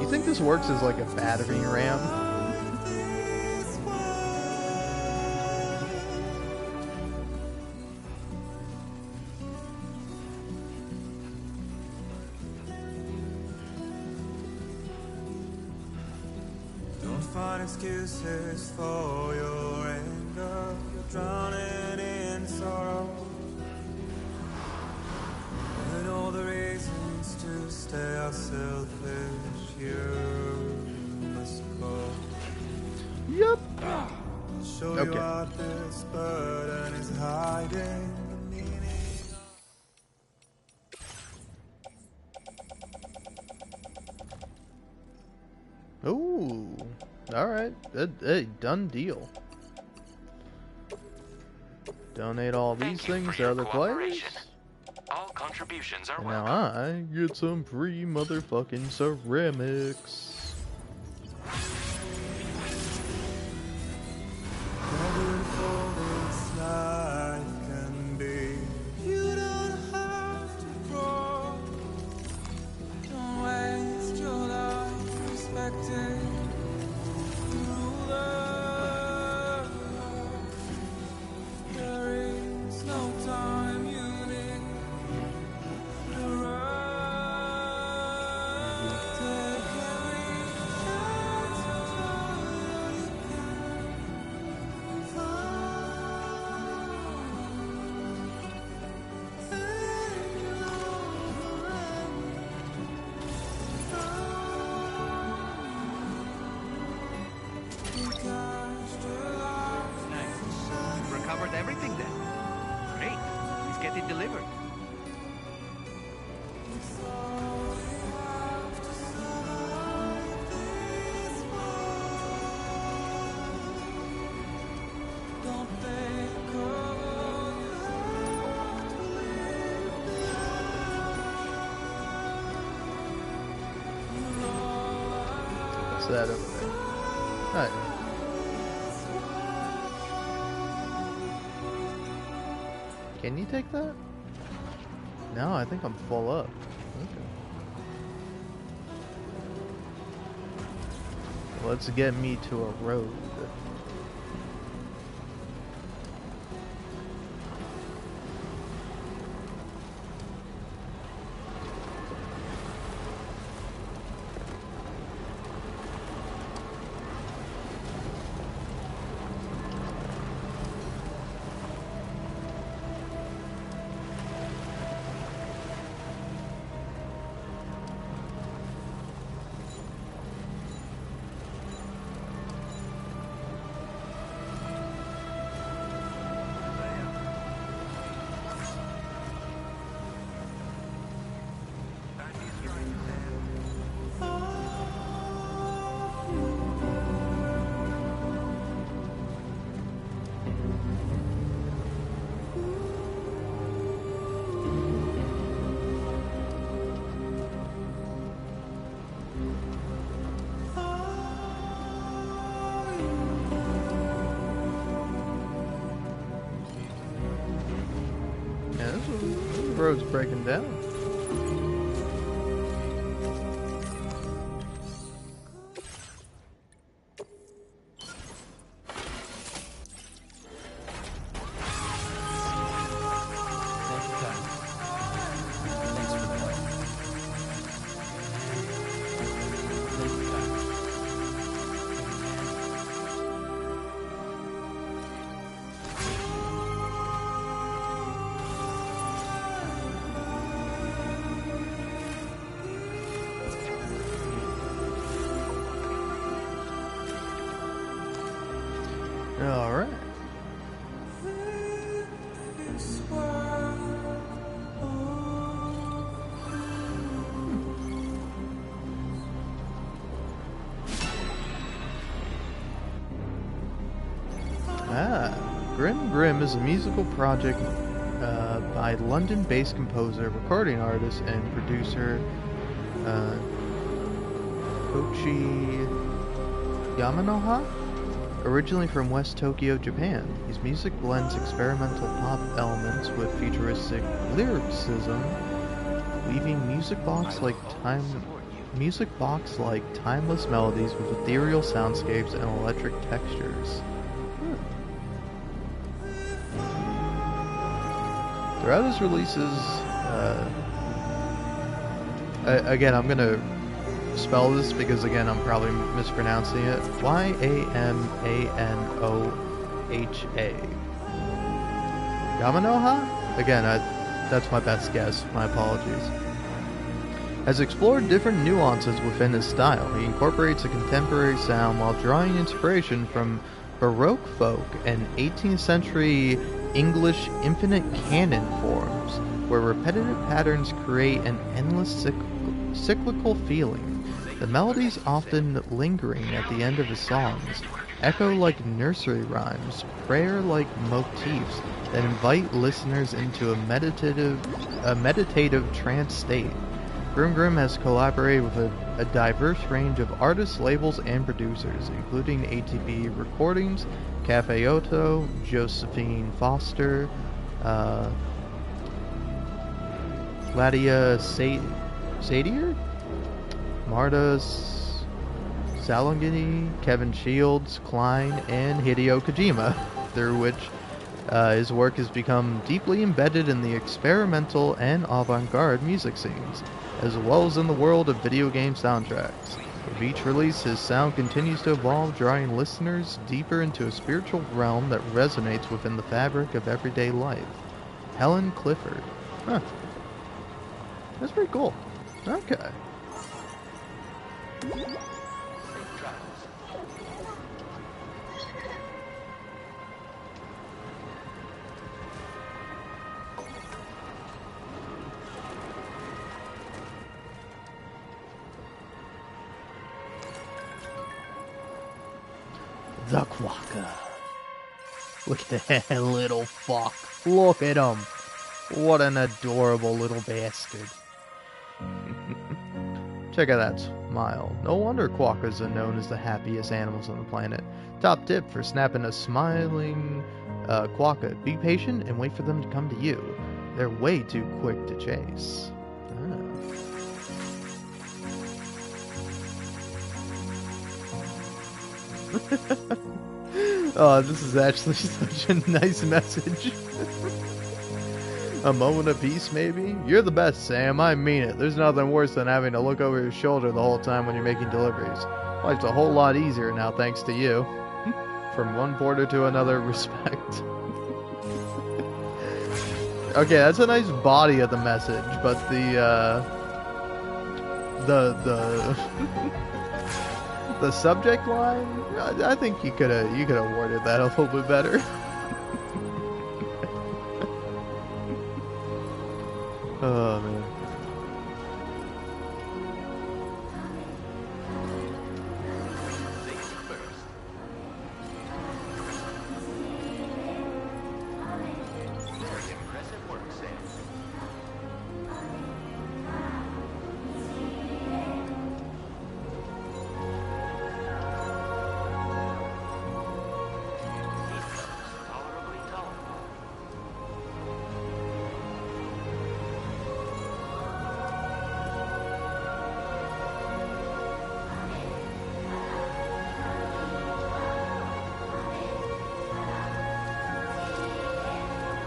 You think this works as like a battery RAM? Find excuses for your anger. You're drowning in sorrow. And all the reasons to stay are selfish. You must go. Yep. Show you what this burden is hiding. The meaning. Ooh. Alright. Hey, done deal. Donate all these things to other players. All contributions are And welcome. now I get some free motherfucking ceramics. Everything then. Great. Please get it delivered. What's that over there? Hi. Can you take that? No, I think I'm full up. Okay. Let's get me to a road. Yeah, this road's breaking down. Alright. Grim is a musical project by London-based composer, recording artist, and producer Kochi Yamanoha, originally from West Tokyo, Japan. His music blends experimental pop elements with futuristic lyricism, weaving music box like timeless melodies with ethereal soundscapes and electric textures. Throughout his releases, again, I'm gonna spell this because, again, I'm probably mispronouncing it. Yamanoha. Yamanoha? Again, that's my best guess. My apologies. Has explored different nuances within his style. He incorporates a contemporary sound while drawing inspiration from Baroque folk and 18th century English infinite canon forms, where repetitive patterns create an endless cyclical feeling. The melodies, often lingering at the end of his songs, echo like nursery rhymes, prayer-like motifs that invite listeners into a meditative trance state. Grim has collaborated with a diverse range of artists, labels, and producers, including ATB Recordings, Cafe Oto, Josephine Foster, Ladia Sadier, Marta Salongini, Kevin Shields, Klein, and Hideo Kojima, through which his work has become deeply embedded in the experimental and avant-garde music scenes, as well as in the world of video game soundtracks. With each release, his sound continues to evolve, drawing listeners deeper into a spiritual realm that resonates within the fabric of everyday life. Helen Clifford. Huh. That's pretty cool. Okay. The Quokka. Look at that little fuck. Look at him. What an adorable little bastard. Check out that smile. No wonder quokkas are known as the happiest animals on the planet. Top tip for snapping a smiling quokka. Be patient and wait for them to come to you. They're way too quick to chase. Oh, this is actually such a nice message. A moment of peace, maybe? You're the best, Sam. I mean it. There's nothing worse than having to look over your shoulder the whole time when you're making deliveries. Life's a whole lot easier now, thanks to you. From one porter to another, respect. Okay, that's a nice body of the message, but the subject line, I think you could have worded that a little bit better. Oh man. Impressive work, Sam.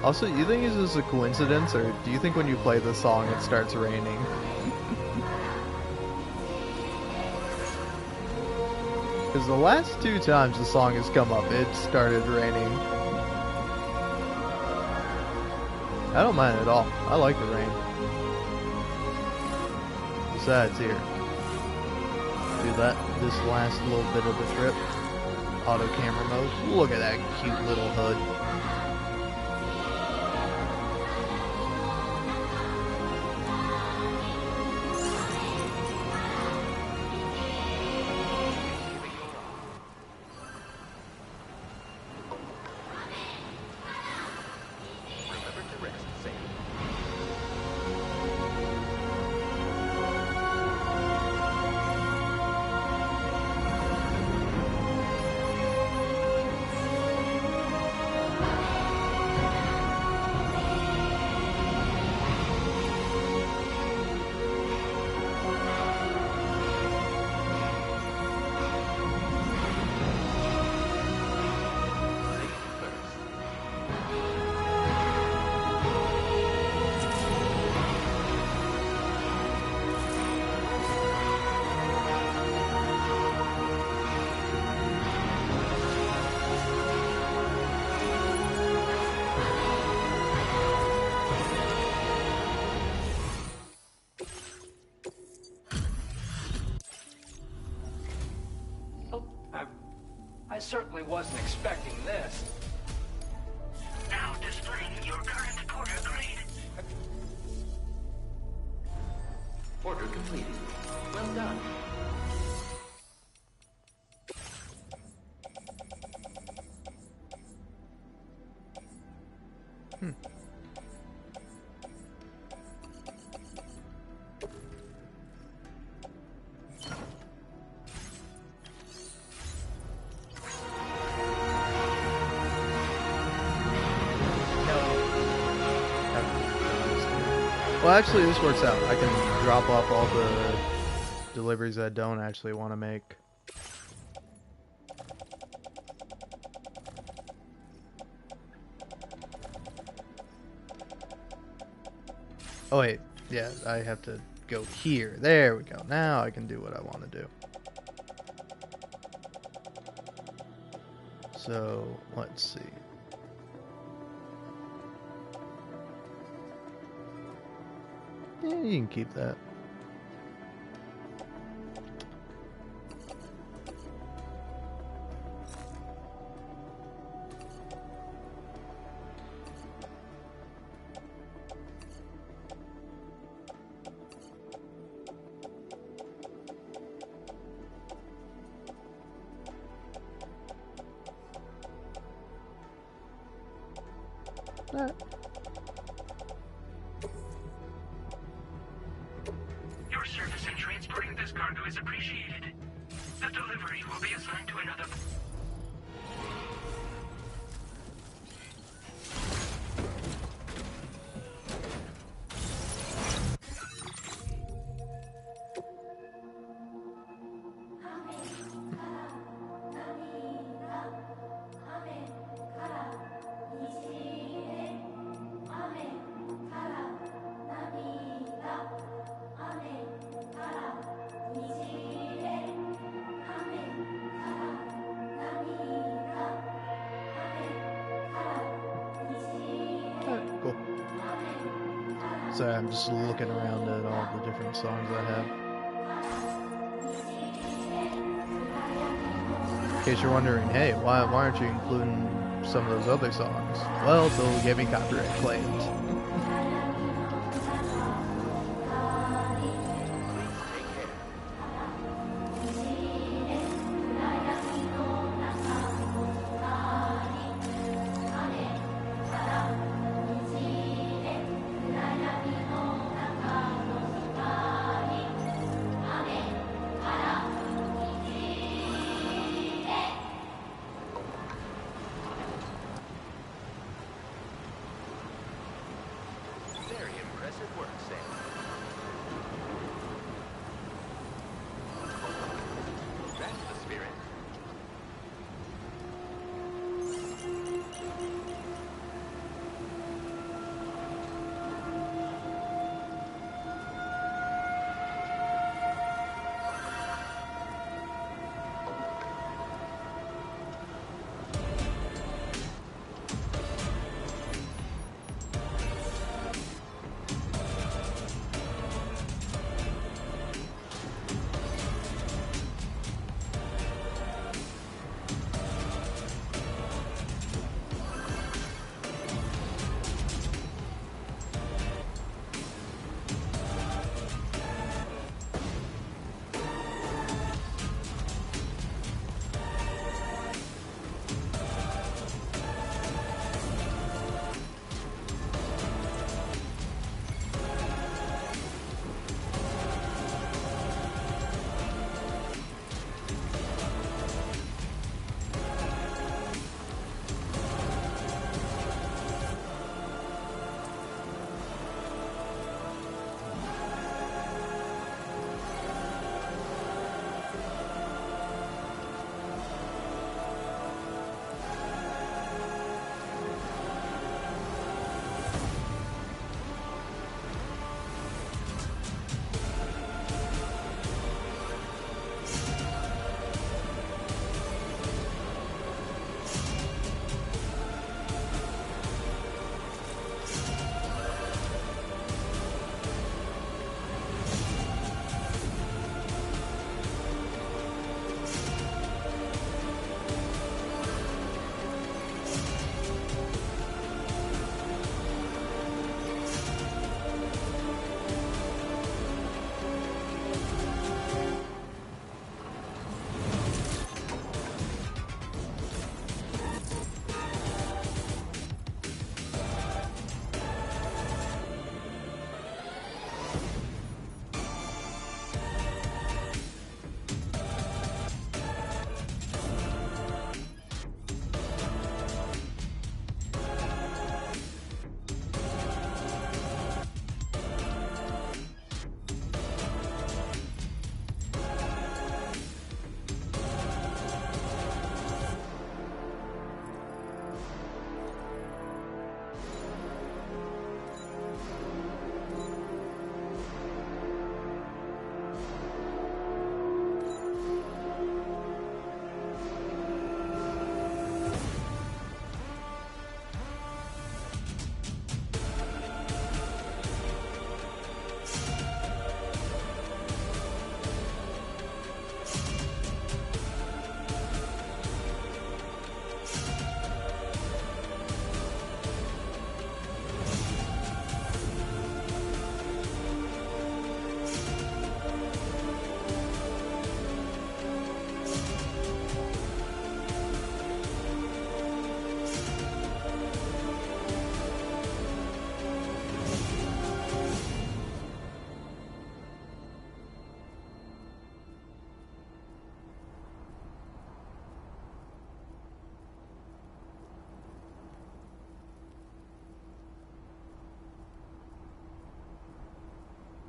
Also, you think it's just a coincidence, or do you think when you play this song it starts raining? Because the last two times the song has come up, it started raining. I don't mind it at all. I like the rain. Besides, here. Do this last little bit of the trip. Auto camera mode. Look at that cute little hood. certainly wasn't expecting this. Now displaying your current porter grade. Order completed. Well done. Well, actually, this works out. I can drop off all the deliveries I don't actually want to make. Oh wait, yeah, I have to go here. There we go. Now I can do what I want to do. So, let's see. Yeah, you can keep that. Your service in transporting this cargo is appreciated. The delivery will be assigned to another. Cool. Sorry, I'm just looking around at all the different songs I have. In case you're wondering, hey, why aren't you including some of those other songs? Well, they'll get me copyright claims.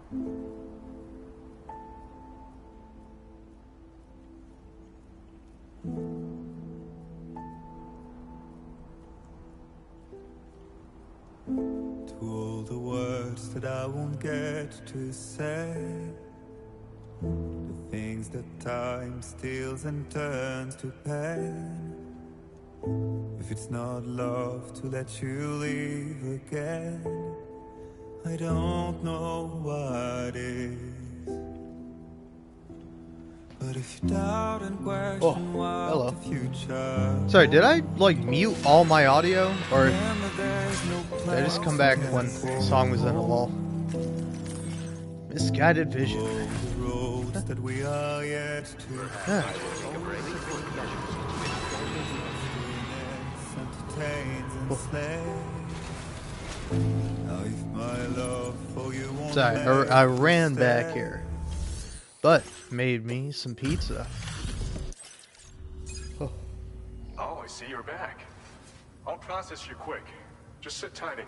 To all the words that I won't get to say, the things that time steals and turns to pain. If it's not love to let you leave again, I don't know what is. But if you doubt and question what the future. Sorry, did I like mute all my audio, or did I just come back when the song was in a lull? Misguided vision. That we are yet to entertains and slays. Now if my love for you won't Sorry, I ran back here, but made me some pizza. Oh, I see you're back. I'll process you quick. Just sit tight and...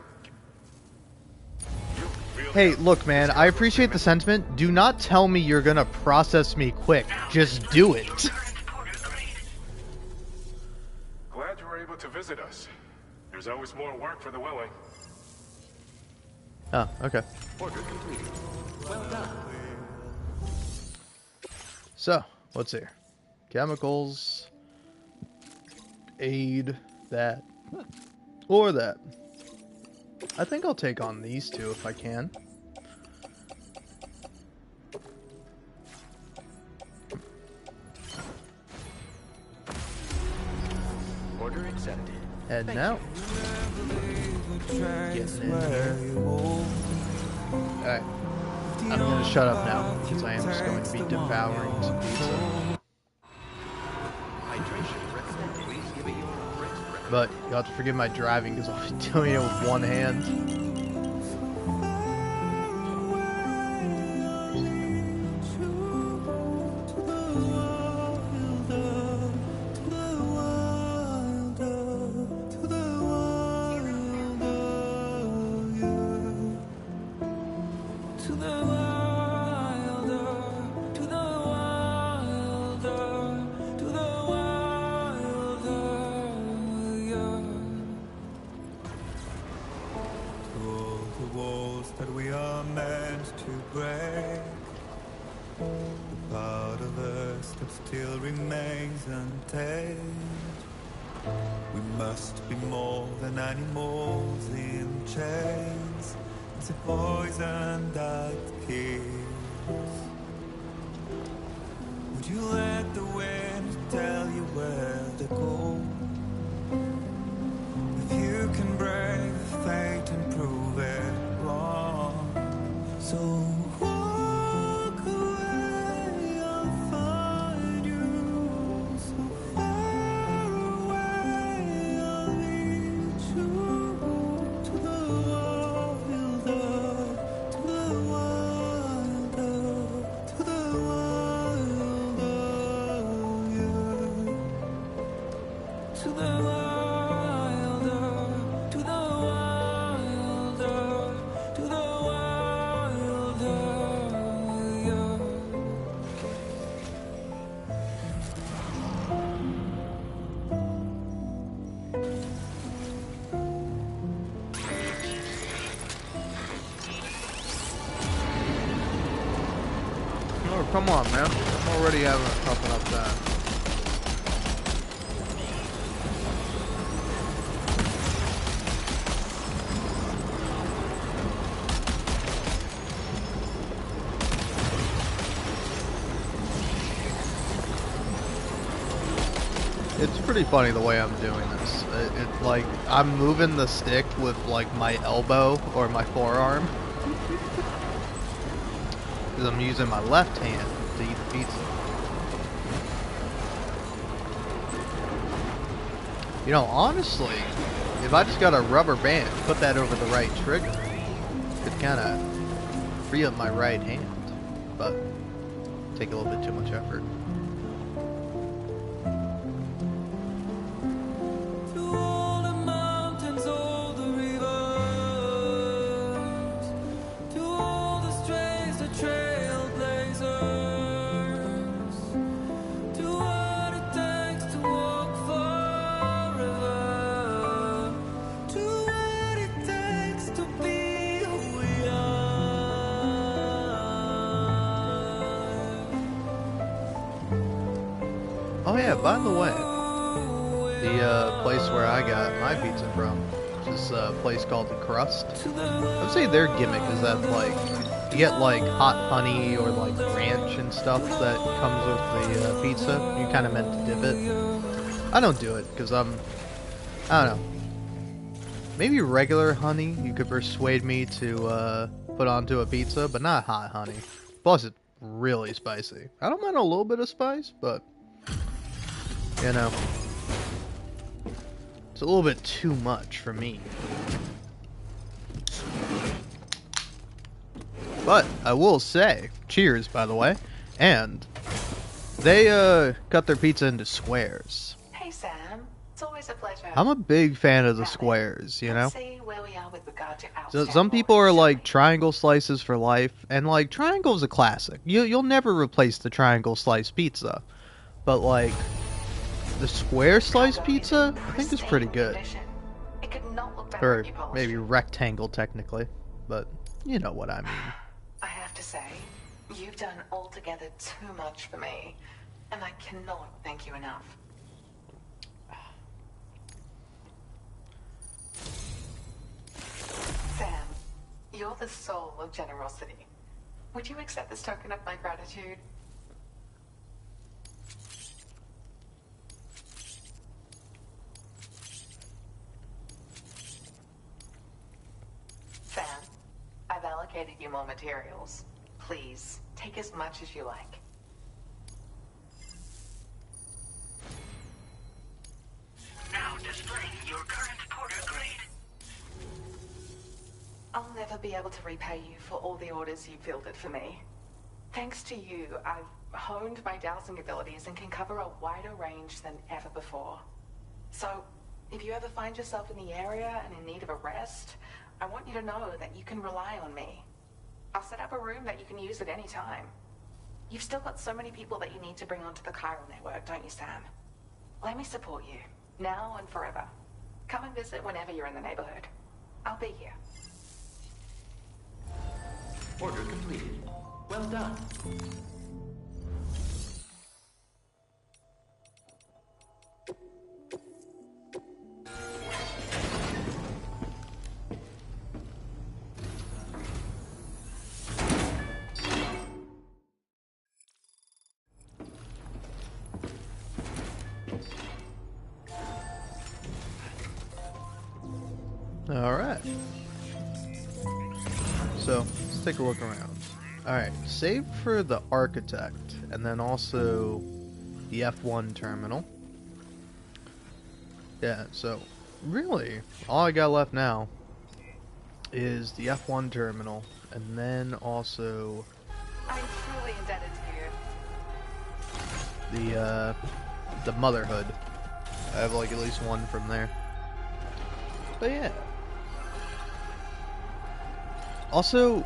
Hey, look, man, I appreciate the sentiment. Do not tell me you're gonna process me quick. Just do it. Glad you were able to visit us. There's always more work for the willing. Oh, okay. Order completed. Well done. So, what's here? Chemicals. Aid. That. Or that. I think I'll take on these two if I can. Order accepted. And now. Getting in here. Alright. I'm gonna shut up now, because I am just going to be devouring some pizza. But you'll have to forgive my driving, because I'll be doing it with one hand. Oh, come on, man. I'm already having a tough enough time. It's pretty funny the way I'm doing this. It's like I'm moving the stick with like my elbow or my forearm. Because I'm using my left hand to eat the pizza. You know, honestly, if I just got a rubber band, put that over the right trigger, it could kind of free up my right hand. But take a little bit too much effort. yeah, by the way, the place where I got my pizza from, is a place called The Crust. I would say their gimmick is that, like, you get, like, hot honey or, like, ranch and stuff that comes with the pizza. You're kind of meant to dip it. I don't do it, because I don't know. Maybe regular honey you could persuade me to put onto a pizza, but not hot honey. Plus, it's really spicy. I don't mind a little bit of spice, but, you know, it's a little bit too much for me. But I will say, cheers, by the way, and they cut their pizza into squares. Hey Sam, it's always a pleasure. I'm a big fan of the squares, you know? Let's see where we are with regard to our So some people are like triangle slices for life, and like triangle's a classic. You'll never replace the triangle slice pizza, but like the square slice pizza, I think is pretty good. It could not look better Or if you polished maybe it. rectangle technically, but you know what I mean. I have to say, you've done altogether too much for me, and I cannot thank you enough. Sam, you're the soul of generosity. Would you accept this token of my gratitude? Sam, I've allocated you more materials. Please, take as much as you like. Now displaying your current porter grade. I'll never be able to repay you for all the orders you fielded for me. Thanks to you, I've honed my dowsing abilities and can cover a wider range than ever before. So, if you ever find yourself in the area and in need of a rest, I want you to know that you can rely on me. I'll set up a room that you can use at any time. You've still got so many people that you need to bring onto the chiral network, don't you, Sam? Let me support you, now and forever. Come and visit whenever you're in the neighborhood. I'll be here. Order completed. Well done. Alright. So, let's take a look around. Alright, save for the architect, and then also the F1 terminal. Yeah, so, really, all I got left now is the F1 terminal, and then also I'm truly indebted to you. the Motherhood. I have like at least one from there. But yeah. Also,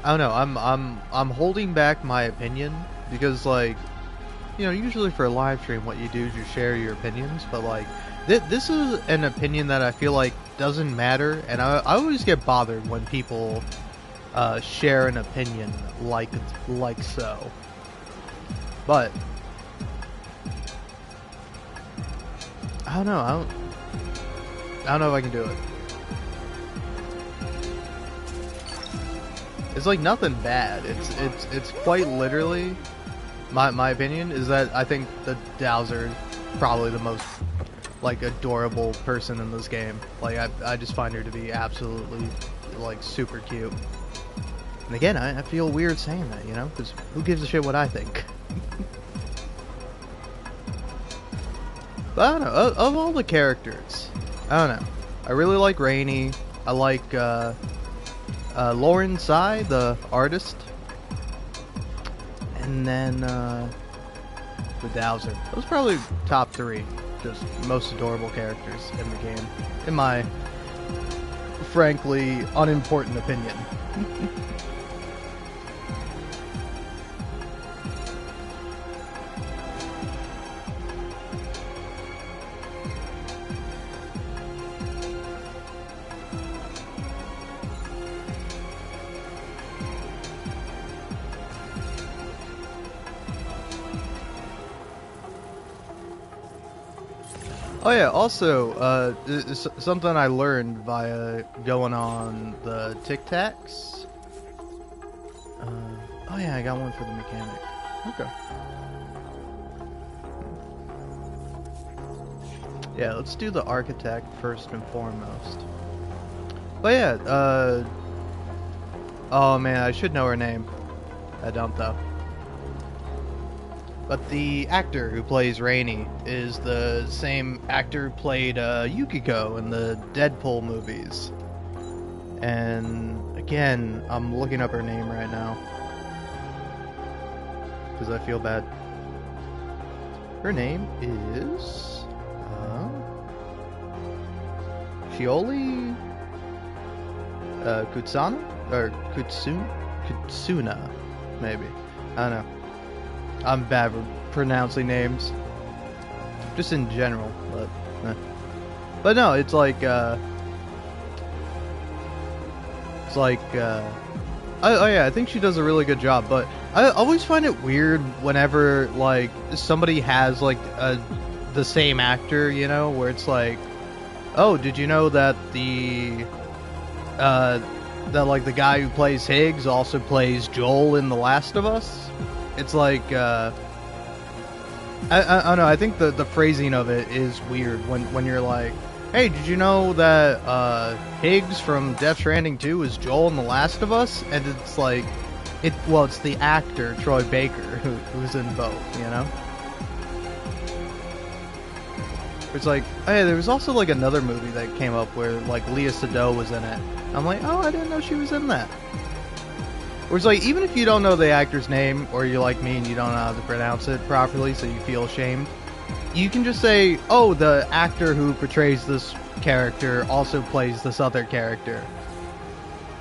I don't know. I'm holding back my opinion because, like, you know, usually for a live stream, what you do is you share your opinions. But like, this is an opinion that I feel like doesn't matter, and I always get bothered when people share an opinion like so. But I don't know. I don't know if I can do it. It's like nothing bad. It's quite literally my opinion is that I think the Dowser is probably the most like adorable person in this game. Like I just find her to be absolutely like super cute. And again, I feel weird saying that, you know, because who gives a shit what I think? But I don't know, of all the characters, I don't know. I really like Rainy. I like Lauren Tsai, the artist. And then the Dowser. Those are probably top three. Just most adorable characters in the game. In my, frankly, unimportant opinion. Oh yeah, also, something I learned via going on the Tic Tacs. Oh yeah, I got one for the mechanic. Okay. Yeah, let's do the architect first and foremost. But yeah, oh man, I should know her name. I don't though. But the actor who plays Rainey is the same actor who played Yukiko in the Deadpool movies. And again, I'm looking up her name right now. Because I feel bad. Her name is... Shioli... Kutsana? Or Kutsuna, maybe. I don't know. I'm bad with pronouncing names. Just in general, but... But no, it's like, oh yeah, I think she does a really good job, but I always find it weird whenever, like, somebody has, like, the same actor, you know, where it's like, oh, did you know that like, the guy who plays Higgs also plays Joel in The Last of Us? It's like, I don't know, I think the phrasing of it is weird when you're like, hey, did you know that Higgs from Death Stranding 2 is Joel in The Last of Us? And it's like, it's the actor, Troy Baker, who's in both, you know? It's like, hey, there was also like another movie that came up where like Lea Seydoux was in it. I'm like, oh, I didn't know she was in that. Or it's like, even if you don't know the actor's name, or you're like me and you don't know how to pronounce it properly, so you feel ashamed, you can just say, oh, the actor who portrays this character also plays this other character.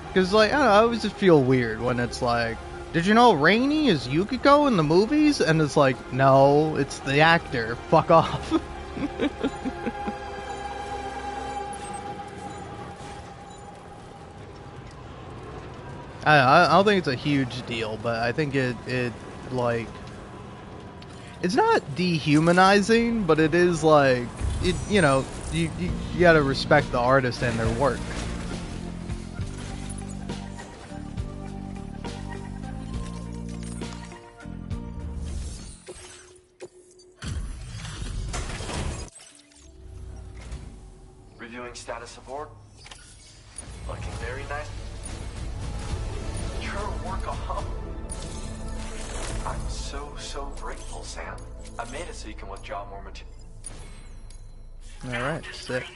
Because, like, I don't know, I always just feel weird when it's like, did you know Rainey is Yukiko in the movies? And it's like, no, it's the actor. Fuck off. I don't think it's a huge deal, but I think it like, it's not dehumanizing, but it is like, you know, you gotta respect the artist and their work. Reviewing status of org. Looking very nice. You're a workaholic. I'm so grateful, Sam. I made it so you can withdraw more material. Alright, sick.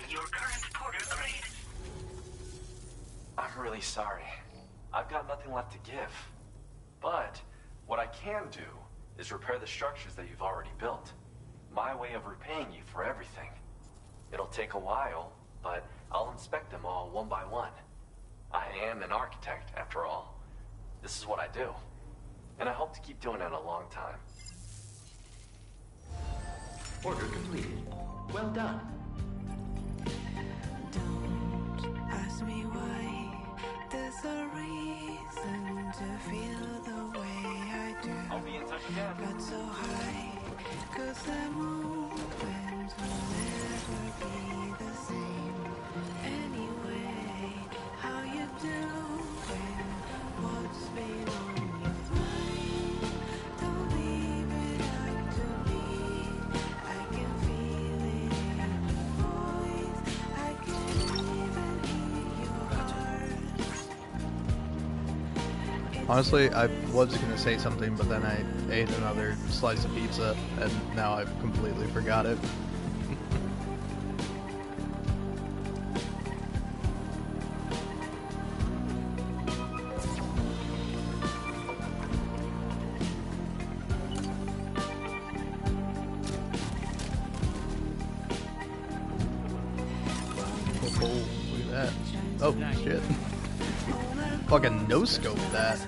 I'm really sorry. I've got nothing left to give. But what I can do is repair the structures that you've already built. My way of repaying you for everything. It'll take a while, but I'll inspect them all one by one. I am an architect, after all. This is what I do. And I hope to keep doing it a long time. Order completed. Well done. Don't ask me why. There's a reason to feel the way I do. I'll be in touch again. Got so high, 'cause the moment will never be the same. Anyway, how you doing? What's been on your mind? Don't leave it up to me. I can feel it in your voice. I can even hear your heart. Honestly, I was gonna say something, but then I ate another slice of pizza, and now I've completely forgot it. Oh, look at that. Oh, shit. Fucking no-scope that.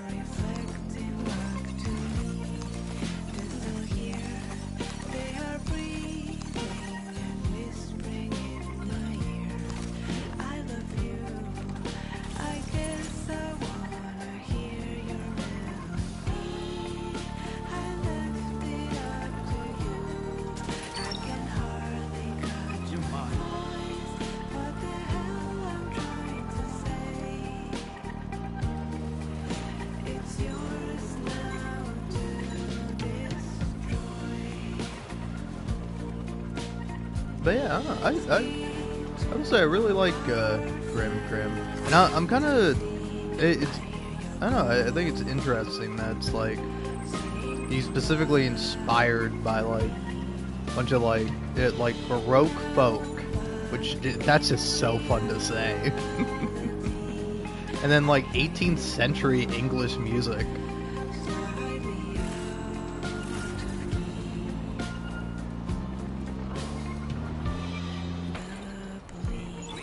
But yeah, I don't know. I would say I really like Grim. And I'm kind of it's I don't know. I think it's interesting that it's like he's specifically inspired by like a bunch of like Baroque folk, which that's just so fun to say. And then like 18th century English music.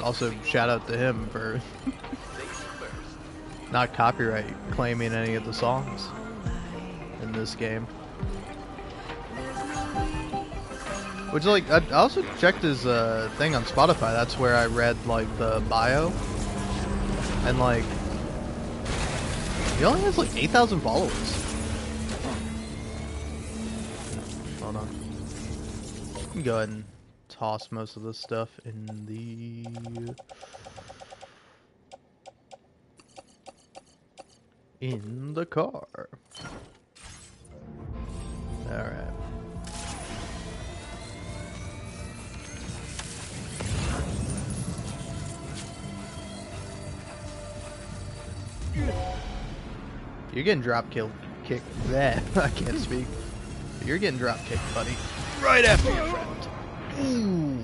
Also, shout out to him for not copyright claiming any of the songs in this game. Which, like, I also checked his thing on Spotify. That's where I read, like, the bio. And, like, he only has, like, 8,000 followers. Hold on. Let me go ahead and toss most of this stuff in the car. Alright. You're getting drop kicked. That I can't speak. You're getting drop kicked, buddy. Right after your friend. Ooh.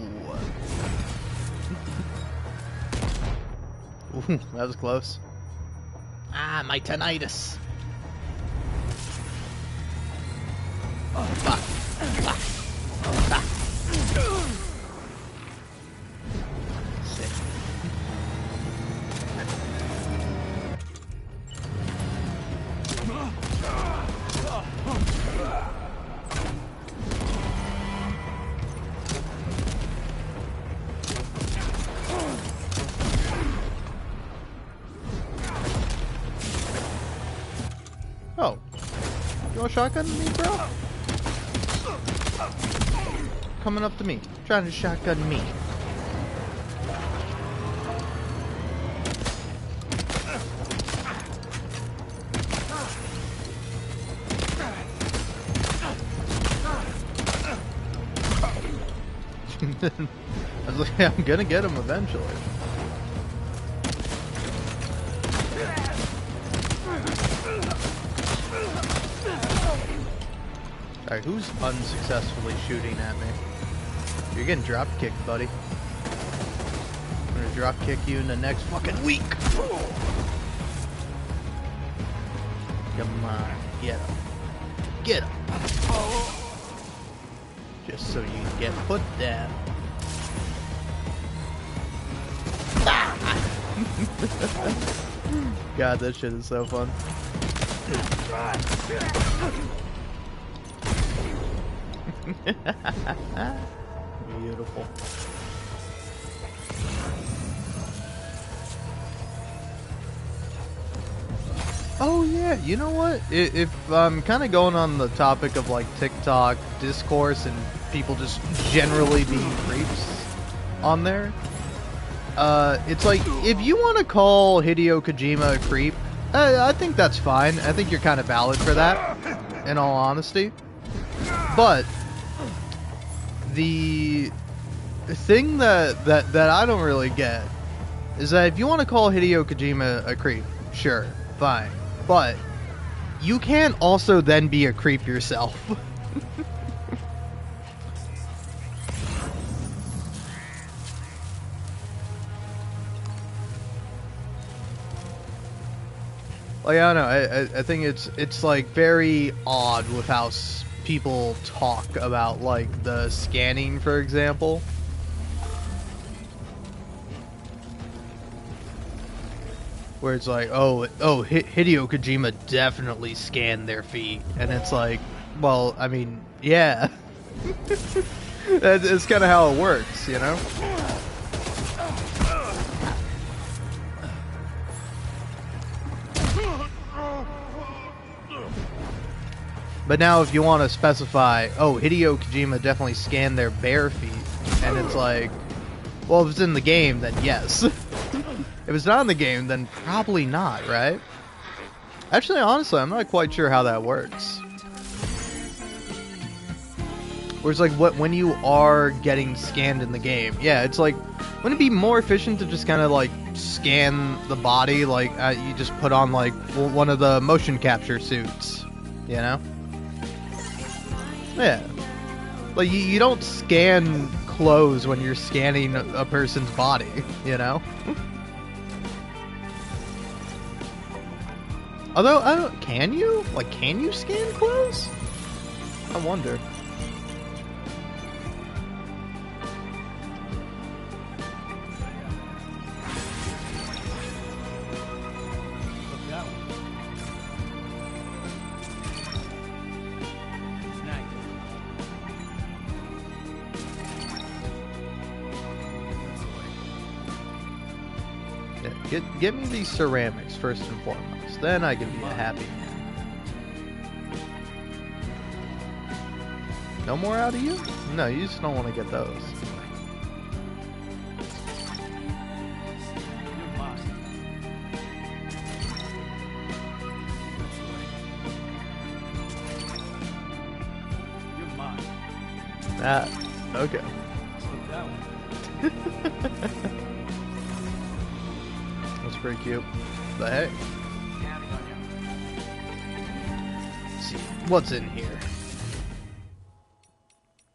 Ooh, that was close. Ah, my tinnitus. Sick. Oh. You want a shotgun me, bro? Coming up to me. Trying to shotgun me. I was like, I'm gonna get him eventually. Alright, who's unsuccessfully shooting at me? You're getting drop kicked, buddy. I'm gonna drop kick you in the next fucking week. Come on, get him. Get him. Just so you can get put down. God, that shit is so fun. Beautiful. Oh yeah, you know what? If I'm kind of going on the topic of like TikTok discourse and people just generally being creeps on there, it's like if you want to call Hideo Kojima a creep, I think that's fine. I think you're kind of valid for that, in all honesty. But the thing that I don't really get is that if you want to call Hideo Kojima a creep, sure, fine. But you can't also then be a creep yourself. Like, I don't know, I think it's like very odd with how people talk about like the scanning, for example. Where it's like, oh, Hideo Kojima definitely scanned their feet, and it's like, well, I mean, yeah, it's kind of how it works, you know. But now, if you want to specify, oh, Hideo Kojima definitely scanned their bare feet, and it's like, well, if it's in the game, then yes. If it's not in the game, then probably not, right? Actually, honestly, I'm not quite sure how that works. Whereas like when you are getting scanned in the game, yeah, it's like, wouldn't it be more efficient to just kind of like scan the body, like you just put on like one of the motion capture suits, you know? Yeah, like you don't scan clothes when you're scanning a person's body, you know? Although, I don't, can you? Like, can you scan clothes? I wonder. Yeah, get me these ceramics first and foremost. Then I can be a happy man. No more out of you? No, you just don't want to get those. Ah, okay. That's pretty cute. But hey. Let's see, what's in here?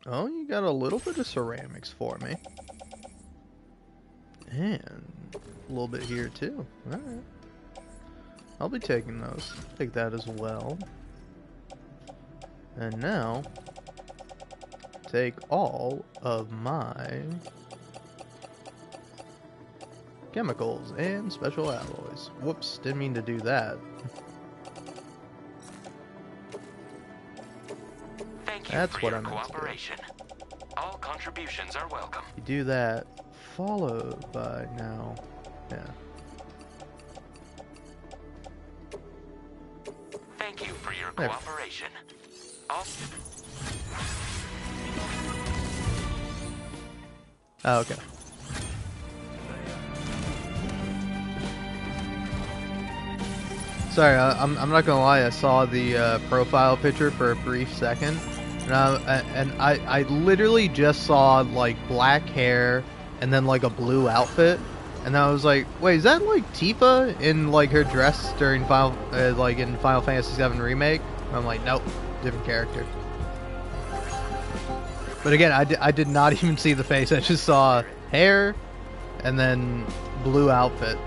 Oh, you got a little bit of ceramics for me. And a little bit here too. Alright. I'll be taking those. Take that as well. And now, take all of my chemicals and special alloys. Whoops, didn't mean to do that. That's what I meant to do. All contributions are welcome. You do that, followed by now. Yeah. Thank you for your cooperation. Oh, okay. Sorry, I'm not gonna lie. I saw the profile picture for a brief second, and I literally just saw like black hair and then like a blue outfit, and I was like, wait, is that like Tifa in like her dress during Final Fantasy VII Remake? And I'm like, nope, different character. But again, I did not even see the face. I just saw hair and then blue outfit.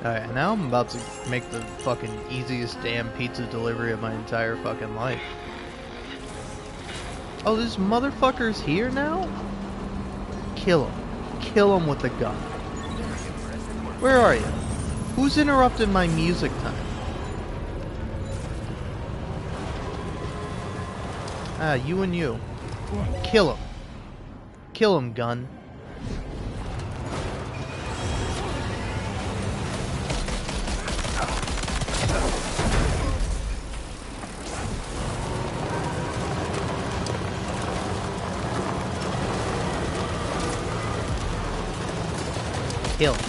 Alright, now I'm about to make the fucking easiest damn pizza delivery of my entire fucking life. Oh, this motherfucker's here now? Kill him. Kill him with a gun. Where are you? Who's interrupted my music time? Ah, you and you. Kill him. Kill him, gun. Kill him.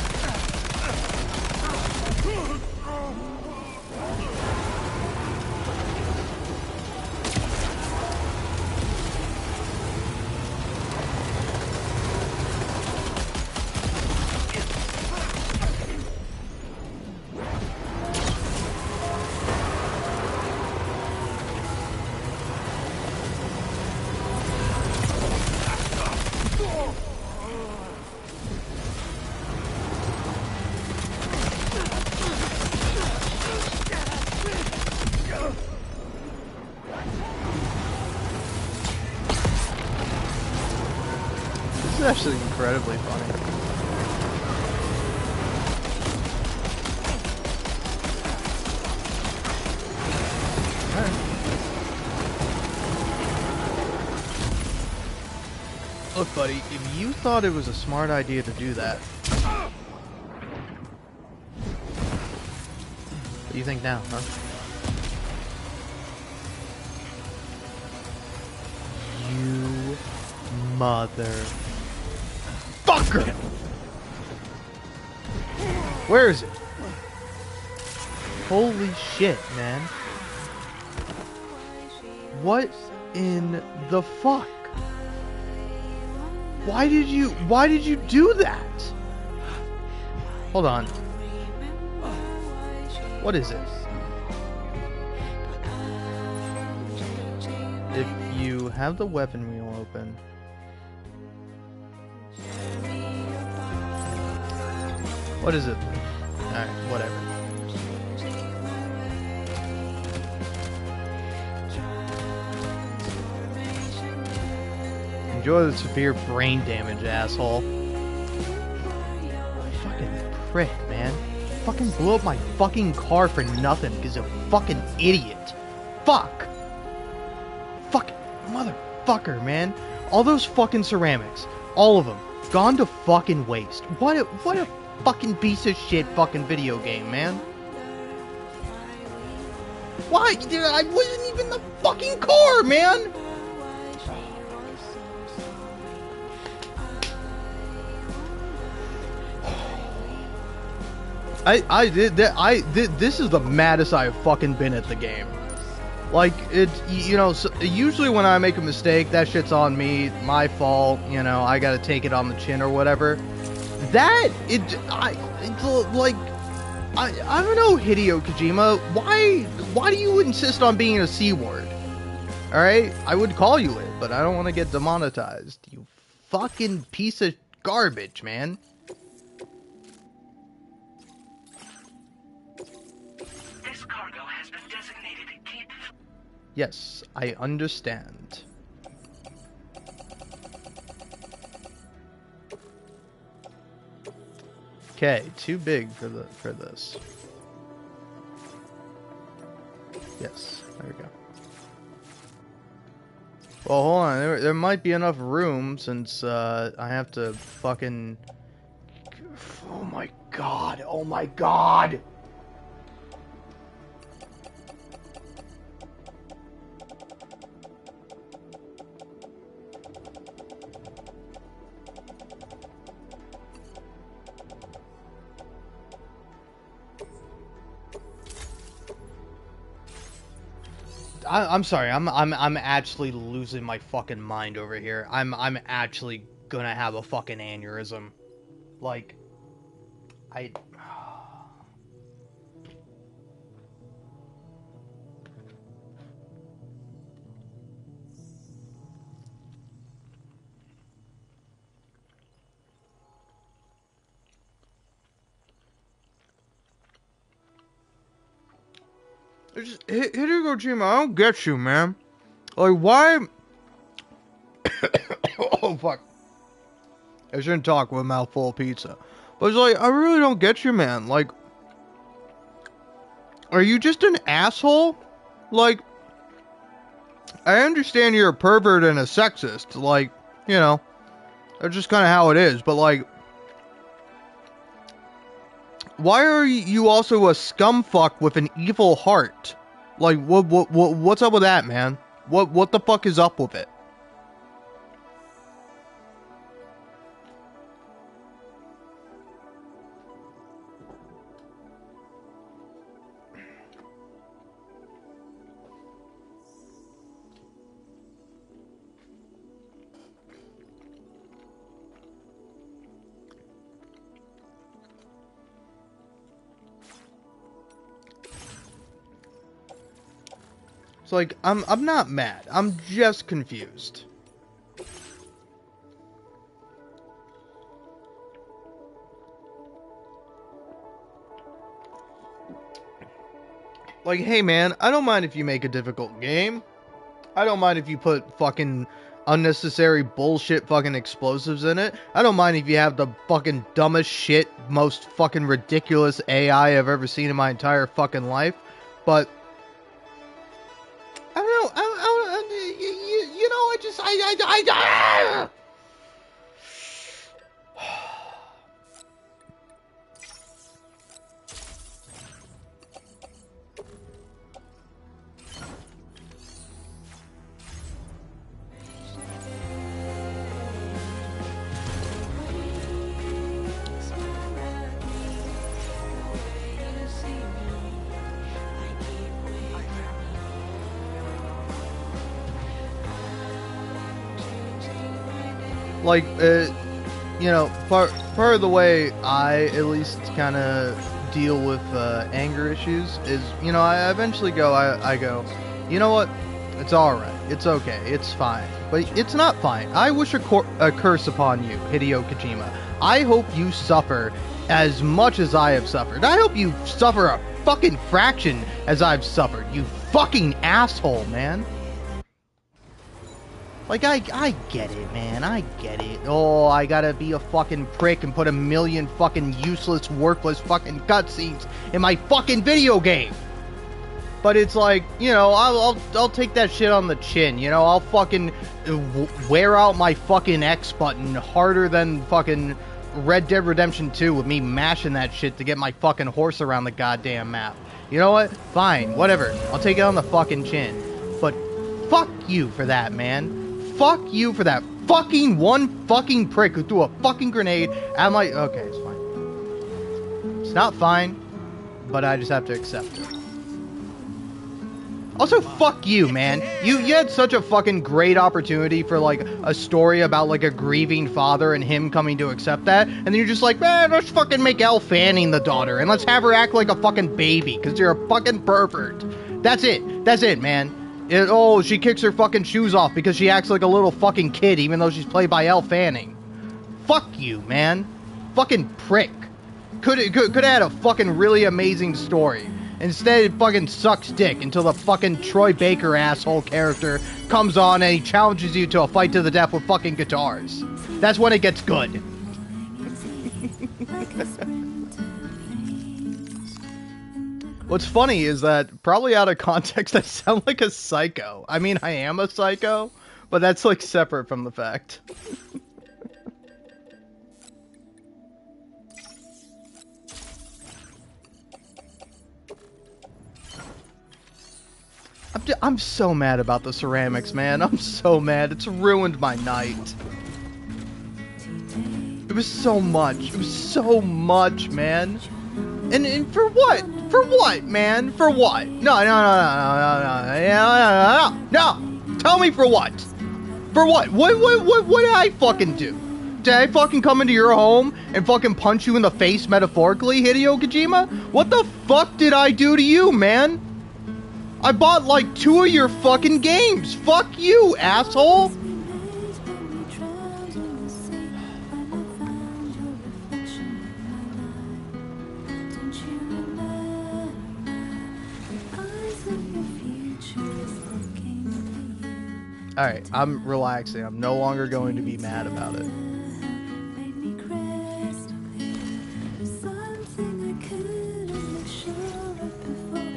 This is actually incredibly funny. Look, buddy, if you thought it was a smart idea to do that, what do you think now, huh? You mother fucker! Where is it? Holy shit, man. What in the fuck? Why did you do that? Hold on. What is this? If you have the weapon wheel open. What is it? Alright, whatever. Enjoy the severe brain damage, asshole. Fucking prick, man. Fucking blew up my fucking car for nothing because of fucking idiot. Fuck. Fucking motherfucker, man. All those fucking ceramics, all of them, gone to fucking waste. What a fucking piece of shit fucking video game, man. Why? Dude, I wasn't even the fucking car, man. This is the maddest I've fucking been at the game. Like, you know, usually when I make a mistake, that shit's on me, my fault, you know, I gotta take it on the chin or whatever. I don't know, Hideo Kojima, why do you insist on being a C word? Alright? I would call you it, but I don't want to get demonetized. You fucking piece of garbage, man. Yes, I understand. Okay, too big for this. Yes, there we go. Well, hold on. There might be enough room since I have to fucking. Oh my god! Oh my god! I'm sorry. I'm actually losing my fucking mind over here. I'm actually gonna have a fucking aneurysm. Like, Hideo Kojima, I don't get you, man. Like, why? Oh, fuck. I shouldn't talk with a mouthful of pizza. But it's like, I really don't get you, man. Like, are you just an asshole? Like, I understand you're a pervert and a sexist. Like, you know, that's just kind of how it is. But, like, why are you also a scumfuck with an evil heart? Like, what's up with that, man? What the fuck is up with it? It's like, I'm not mad. I'm just confused. Like, hey man, I don't mind if you make a difficult game. I don't mind if you put fucking unnecessary bullshit fucking explosives in it. I don't mind if you have the fucking dumbest shit, most fucking ridiculous AI I've ever seen in my entire fucking life. But I don't know. You know, like, you know, part of the way I at least kind of deal with anger issues is, you know, I eventually go, I go, you know what? It's alright. It's okay. It's fine. But it's not fine. I wish a curse upon you, Hideo Kojima. I hope you suffer as much as I have suffered. I hope you suffer a fucking fraction as I've suffered. You fucking asshole, man. Like, I get it, man. I get it. Oh, I gotta be a fucking prick and put a million fucking useless, worthless fucking cutscenes in my fucking video game. But it's like, you know, I'll take that shit on the chin. You know, I'll fucking wear out my fucking X button harder than fucking Red Dead Redemption 2 with me mashing that shit to get my fucking horse around the goddamn map. You know what? Fine, whatever. I'll take it on the fucking chin. But fuck you for that, man. Fuck you for that. Fucking one fucking prick who threw a fucking grenade at my... Okay, it's fine. It's not fine, but I just have to accept it. Also, fuck you, man. You had such a fucking great opportunity for, like, a story about, like, a grieving father and him coming to accept that, and then you're just like, man, let's fucking make Elle Fanning the daughter, and let's have her act like a fucking baby, because you're a fucking pervert. That's it. That's it, man. Oh, she kicks her fucking shoes off because she acts like a little fucking kid, even though she's played by Elle Fanning. Fuck you, man. Fucking prick. Could have had a fucking really amazing story. Instead, it fucking sucks dick until the fucking Troy Baker asshole character comes on and he challenges you to a fight to the death with fucking guitars. That's when it gets good. What's funny is that, probably out of context, I sound like a psycho. I mean, I am a psycho, but that's, like, separate from the fact. I'm so mad about the ceramics, man. I'm so mad. It's ruined my night. It was so much. It was so much, man. And for what? For what, man? For what? No. Tell me for what? For what? What did I fucking do? Did I fucking come into your home and fucking punch you in the face metaphorically, Hideo Kojima? What the fuck did I do to you, man? I bought like 2 of your fucking games. Fuck you, asshole. Alright, I'm relaxing. I'm no longer going to be mad about it.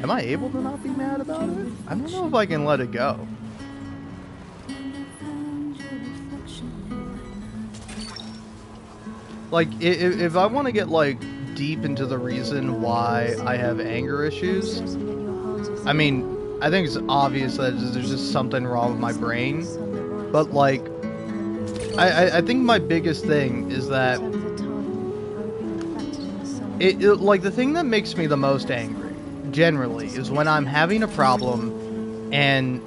Am I able to not be mad about it? I don't know if I can let it go. Like, if I want to get, like, deep into the reason why I have anger issues, I mean, I think it's obvious that there's just something wrong with my brain. But, like, I think my biggest thing is that like, the thing that makes me the most angry generally is when I'm having a problem and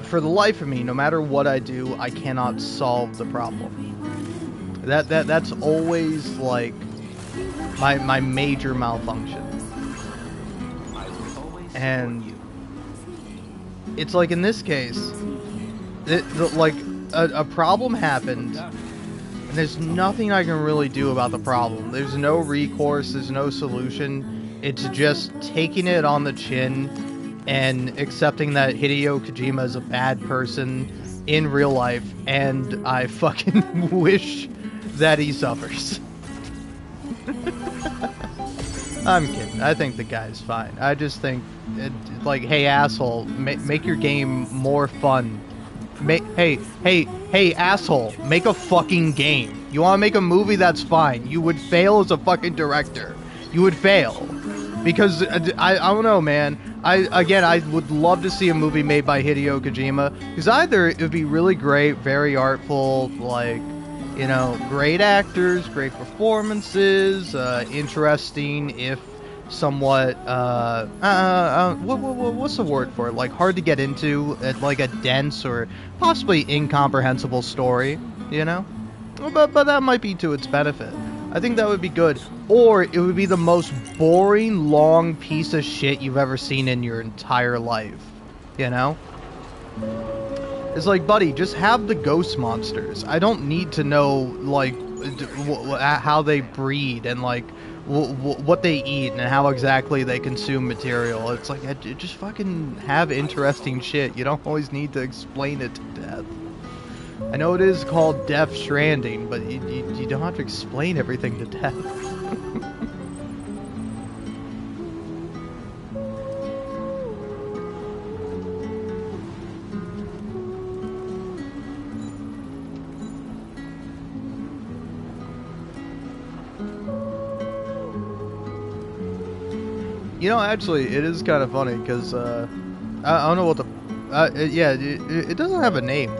for the life of me, no matter what I do, I cannot solve the problem. That's always like my major malfunction. And it's like in this case, like a problem happened and there's nothing I can really do about the problem. There's no recourse, there's no solution. It's just taking it on the chin and accepting that Hideo Kojima is a bad person in real life, and I fucking wish that he suffers. I'm kidding. I think the guy's fine. I just think, like, hey, asshole, make your game more fun. Hey, asshole, make a fucking game. You want to make a movie, that's fine. You would fail as a fucking director. You would fail. Because, I don't know, man. I would love to see a movie made by Hideo Kojima. Because either it would be really great, very artful, like, you know, great actors, great performances, interesting, if somewhat, what's the word for it? Like, hard to get into, like a dense or possibly incomprehensible story, you know? But that might be to its benefit. I think that would be good. Or it would be the most boring, long piece of shit you've ever seen in your entire life. You know? It's like, buddy, just have the ghost monsters. I don't need to know, like, how they breed and, like, what they eat and how exactly they consume material. It's like, just fucking have interesting shit. You don't always need to explain it to death. I know it is called Death Stranding, but you don't have to explain everything to death. You know, actually, it is kind of funny, because, I don't know what the... yeah, it doesn't have a name,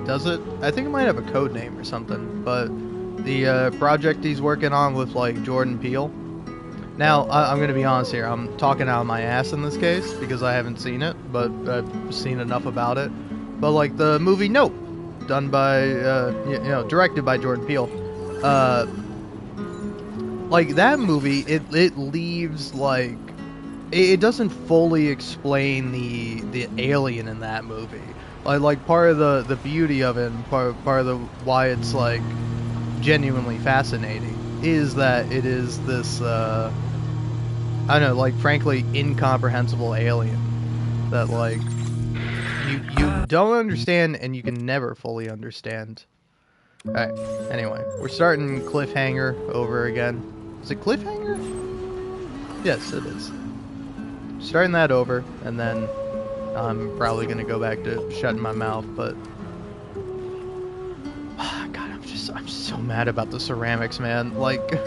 does it? I think it might have a code name or something, but the project he's working on with, like, Jordan Peele. Now, I'm going to be honest here, I'm talking out of my ass in this case, because I haven't seen it, but I've seen enough about it. But, like, the movie Nope, done by, directed by Jordan Peele, like, that movie, it leaves, like, it doesn't fully explain the alien in that movie. Like part of the beauty of it, and part of the why it's, like, genuinely fascinating, is that it is this, I don't know, like, frankly, incomprehensible alien that, like, you don't understand and you can never fully understand. Alright, anyway, we're starting Cliffhanger over again. Is it Cliffhanger? Yes, it is. Starting that over, and then I'm probably gonna go back to shutting my mouth, but God, I'm so mad about the ceramics, man. Like,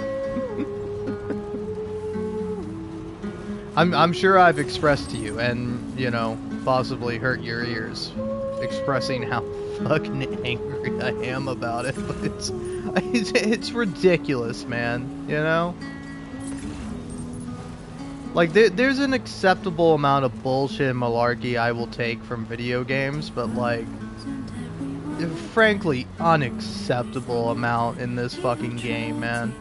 I'm sure I've expressed to you, and, you know, possibly hurt your ears, expressing how fucking angry I am about it, but it's ridiculous, man, you know? Like, there's an acceptable amount of bullshit and malarkey I will take from video games, but, like, frankly, unacceptable amount in this fucking game, man.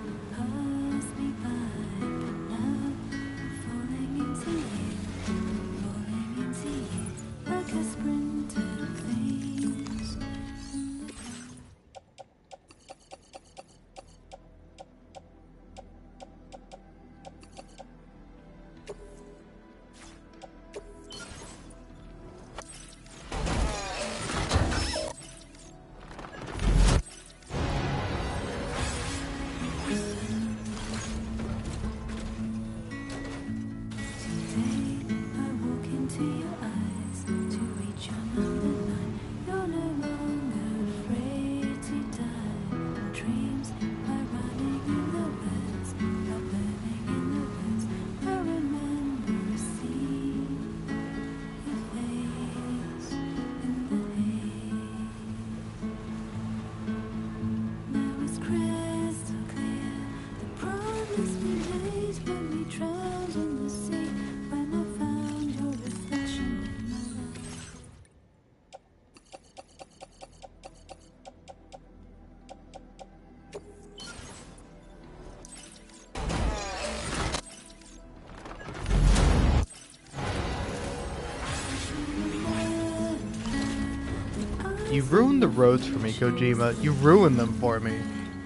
You ruined the roads for me, Kojima. You ruined them for me.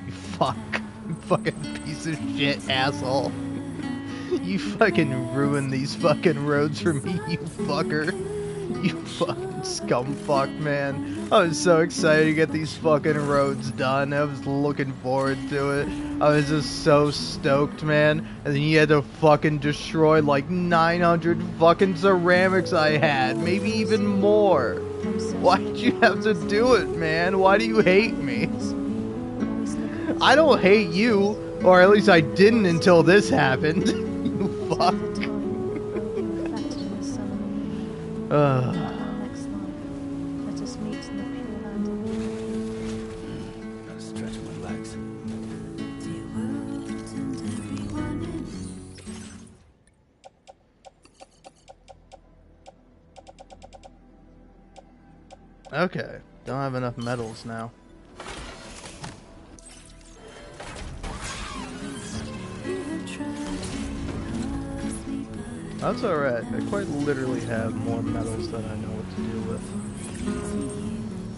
You fuck. You fucking piece of shit, asshole. You fucking ruined these fucking roads for me, you fucker. You fucking scumfuck, man. I was so excited to get these fucking roads done. I was looking forward to it. I was just so stoked, man. And then you had to fucking destroy like 900 fucking ceramics I had. Maybe even more. Why'd you have to do it, man? Why do you hate me? I don't hate you. Or at least I didn't until this happened. You fuck. Gotta stretch my legs. Okay, don't have enough medals now. That's alright. I quite literally have more medals than I know what to do with.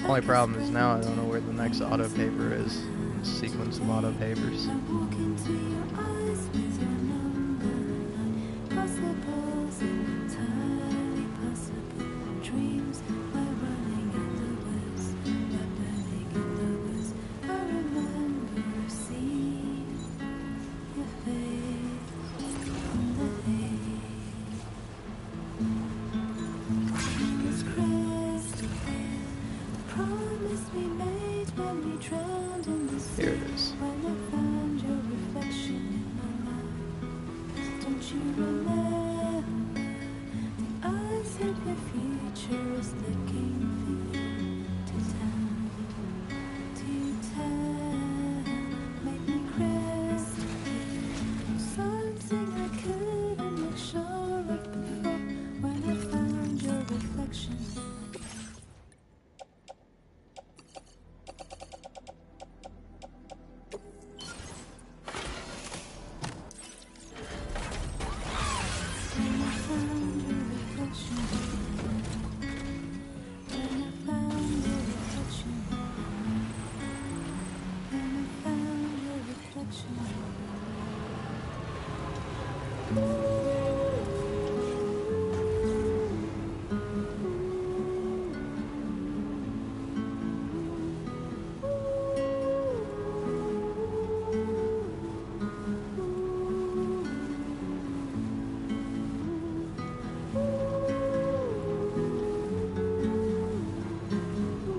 Only problem is now I don't know where the next auto paper is. In the sequence of auto papers. Here it is.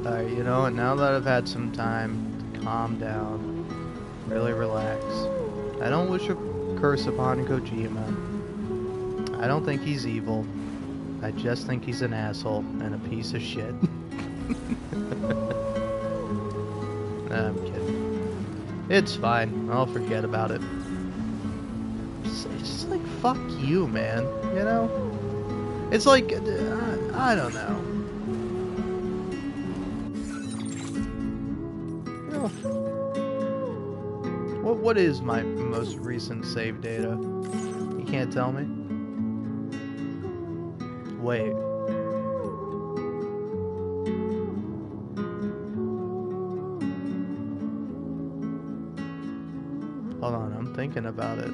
Alright, you know what, now that I've had some time to calm down, really relax, I don't wish a curse upon Kojima. I don't think he's evil. I just think he's an asshole and a piece of shit. Nah, I'm kidding. It's fine. I'll forget about it. It's just like, fuck you, man. You know? It's like, I don't know. What is my most recent save data? You can't tell me? Wait. Hold on, I'm thinking about it.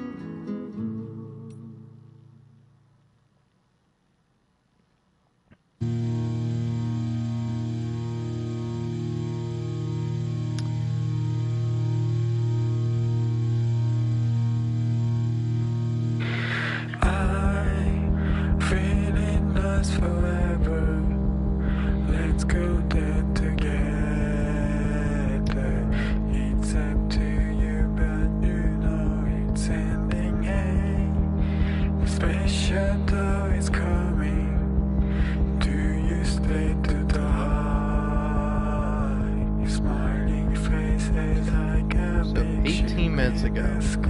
Ago. So,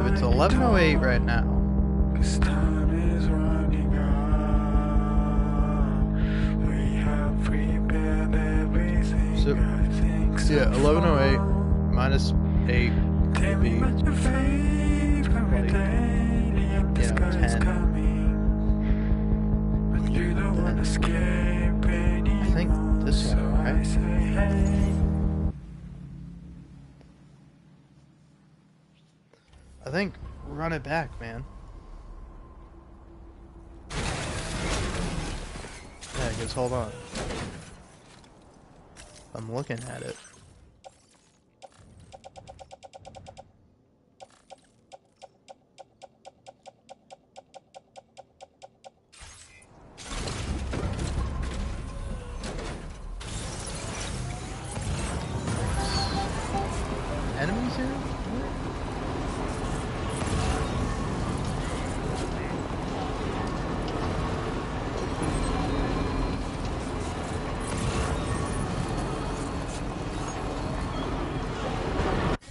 if it's 11:08 right now, so yeah, 11:08 minus 8 would be like, 10. I think this one, right? I think run it back, man. Yeah, because hold on. I'm looking at it. Enemies here?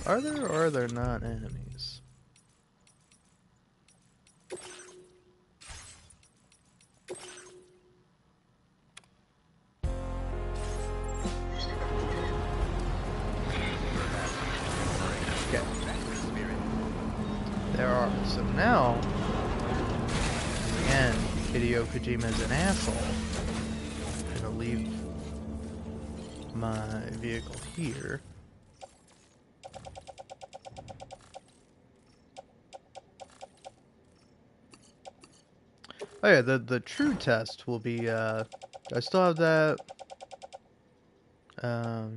Are there or are there not enemies? Okay. There are some now, again, Hideo Kojima is an asshole. I'm gonna leave my vehicle here. Oh yeah, the true test will be, I still have that.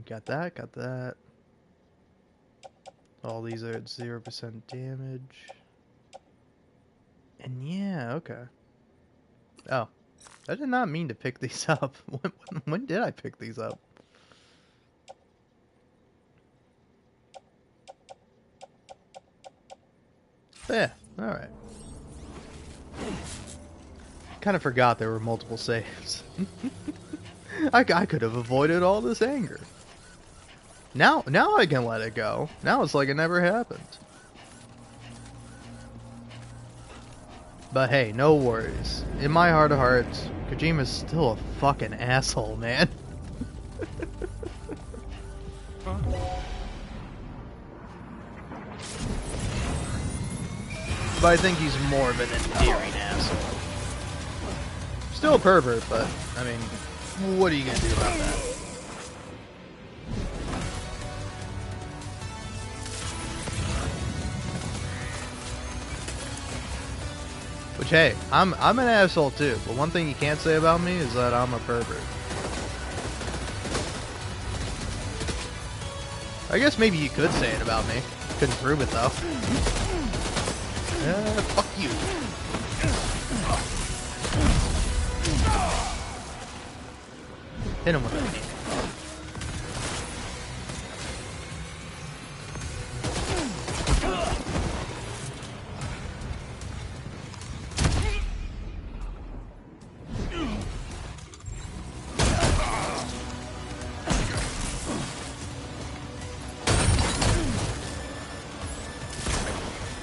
Got that. All these are at 0% damage. And yeah, okay. Oh, I did not mean to pick these up. When did I pick these up? Yeah, alright. Kind of forgot there were multiple saves. I could have avoided all this anger. Now I can let it go. Now it's like it never happened. But hey, no worries. In my heart of hearts, Kojima's still a fucking asshole, man. But I think he's more of an endearing asshole. Still a pervert, but, I mean, what are you gonna do about that? Which, hey, I'm an asshole too, but one thing you can't say about me is that I'm a pervert. I guess maybe you could say it about me. Couldn't prove it though. Fuck you. Hit him with that knee.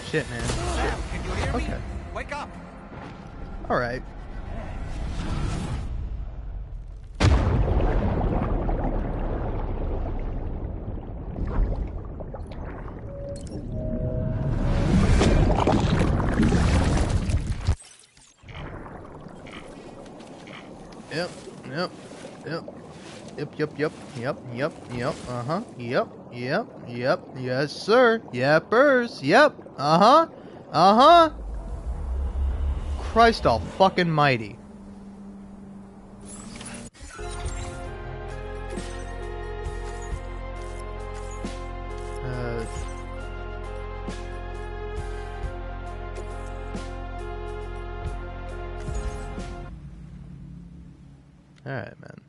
Shit, man. Shit. Can you hear me? Okay. Wake up! Alright. Yep. Yep. Yes, sir. Yepers. Yep. Christ all fucking mighty. Alright, man.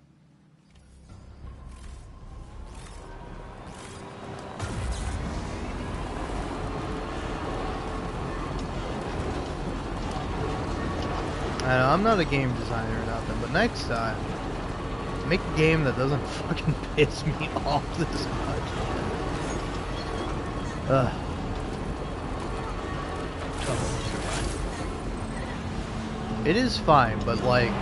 I know, I'm not a game designer or nothing, but next time, make a game that doesn't fucking piss me off this much. Ugh. It is fine, but like,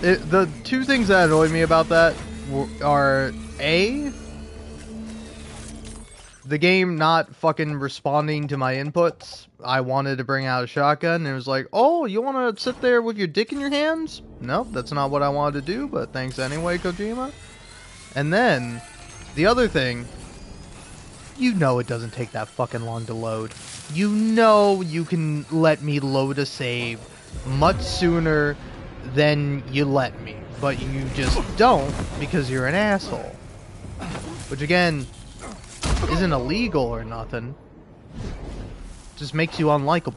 the two things that annoyed me about that are A, the game not fucking responding to my inputs. I wanted to bring out a shotgun, and it was like, oh, you want to sit there with your dick in your hands? Nope, that's not what I wanted to do, but thanks anyway, Kojima. And then, the other thing, you know it doesn't take that fucking long to load. You know you can let me load a save much sooner than you let me, but you just don't because you're an asshole. Which again, isn't illegal or nothing. Just makes you unlikable.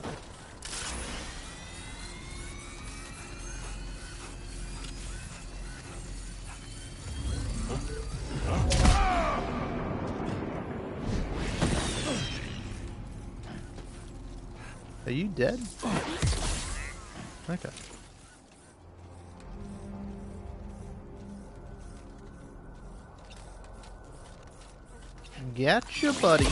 Are you dead? Okay. Gotcha, buddy.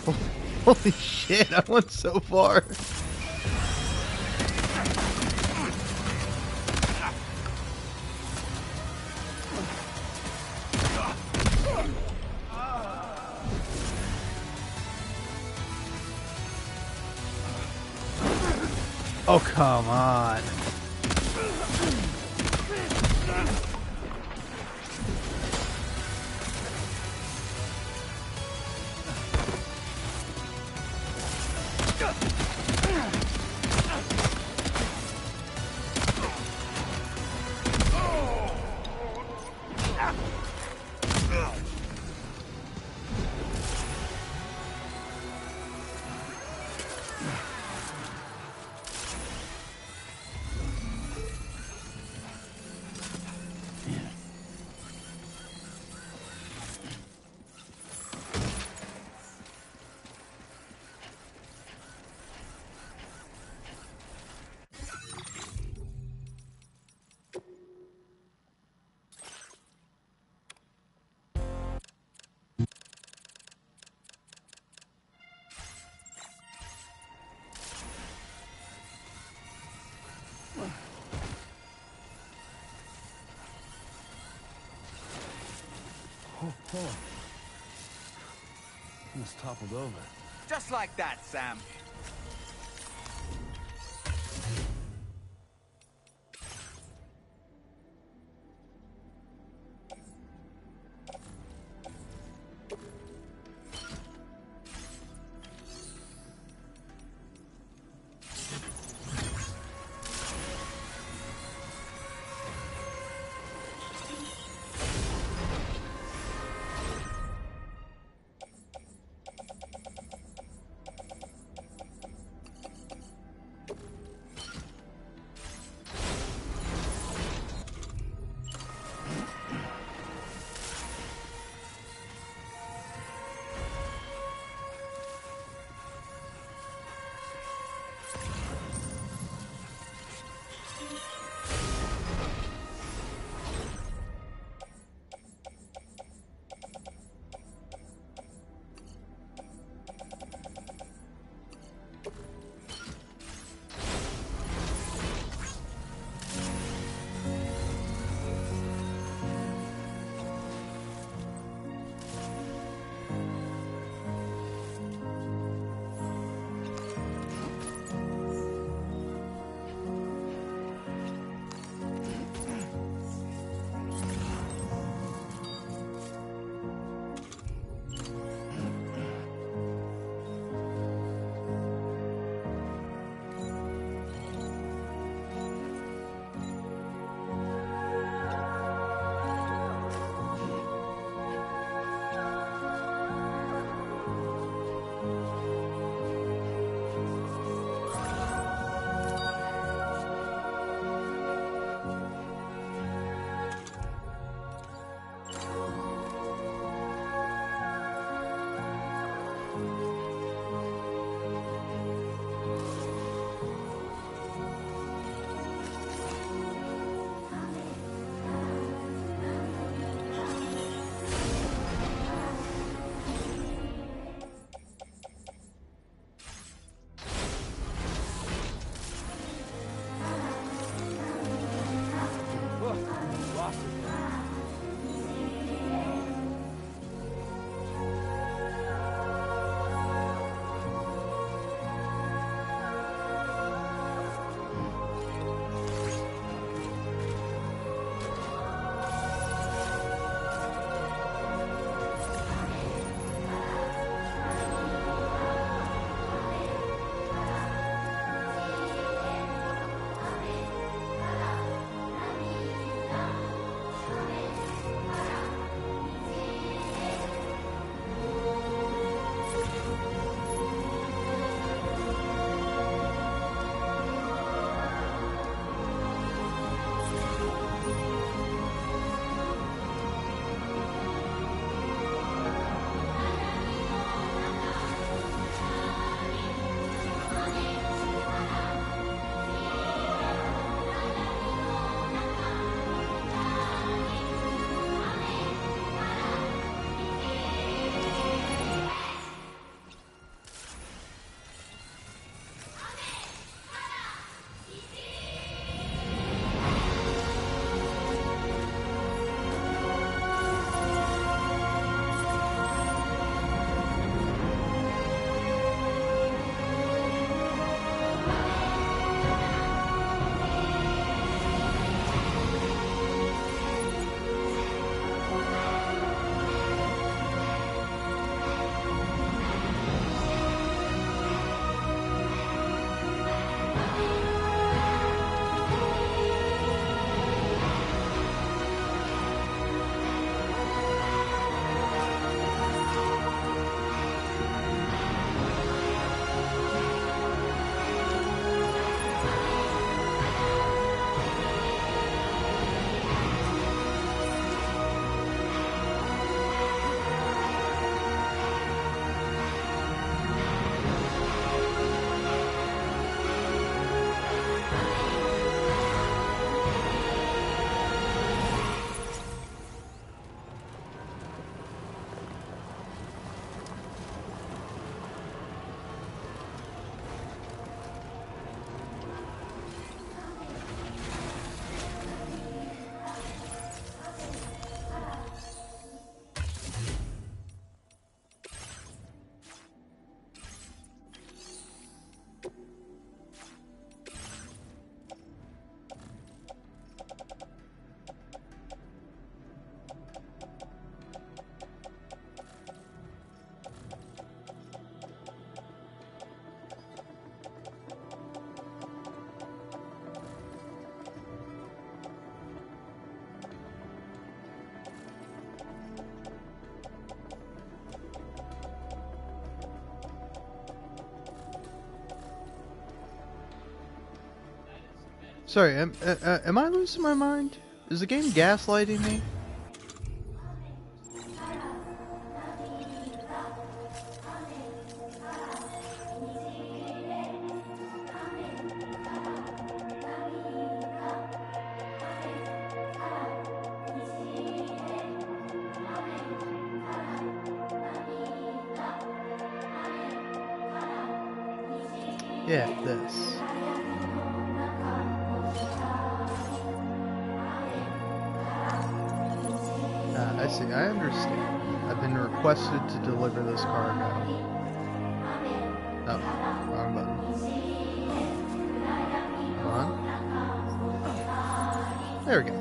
Holy shit, I went so far. Oh, come on. Oh. Almost toppled over. Just like that, Sam. Sorry, am I losing my mind? Is the game gaslighting me? Yeah, this. I see, I understand. I've been requested to deliver this cargo. Oh, wrong button. Come on. There we go.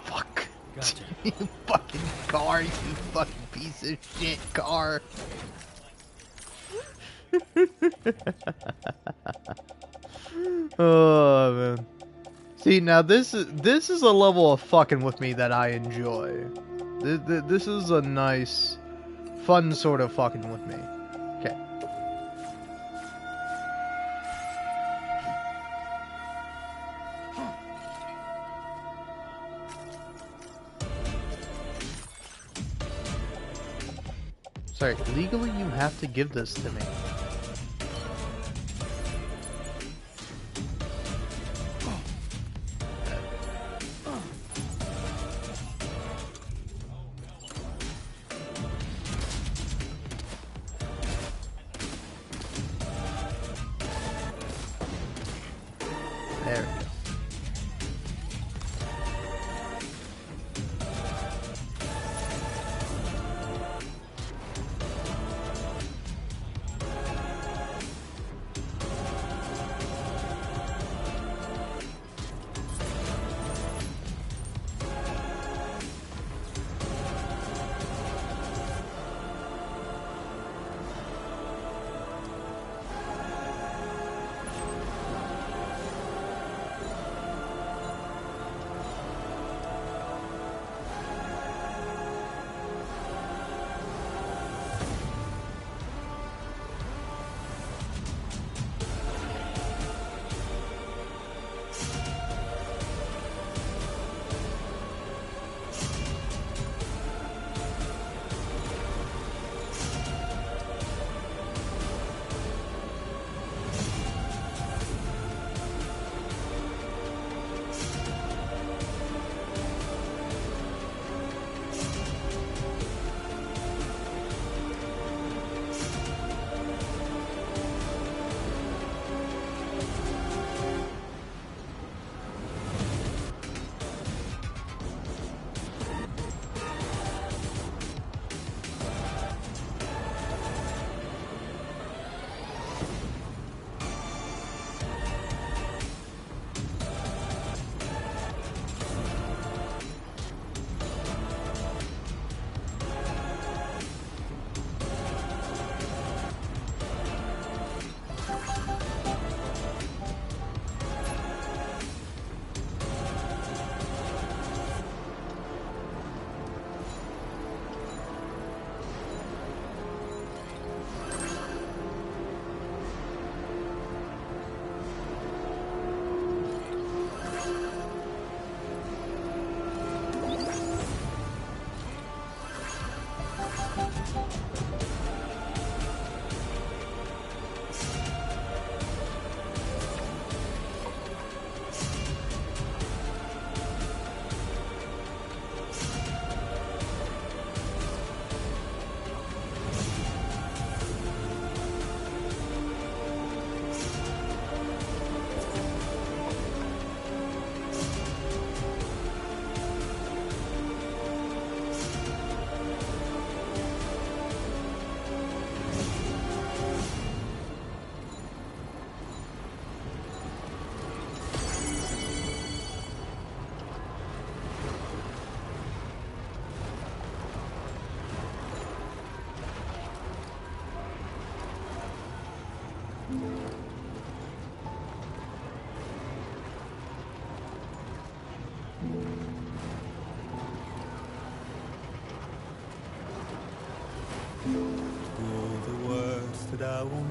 Fuck. Gotcha. You fucking car, you fucking piece of shit car. Oh man. See, now this is a level of fucking with me that I enjoy. This is a nice, fun sort of fucking with me. Okay. Sorry, legally you have to give this to me. There we go.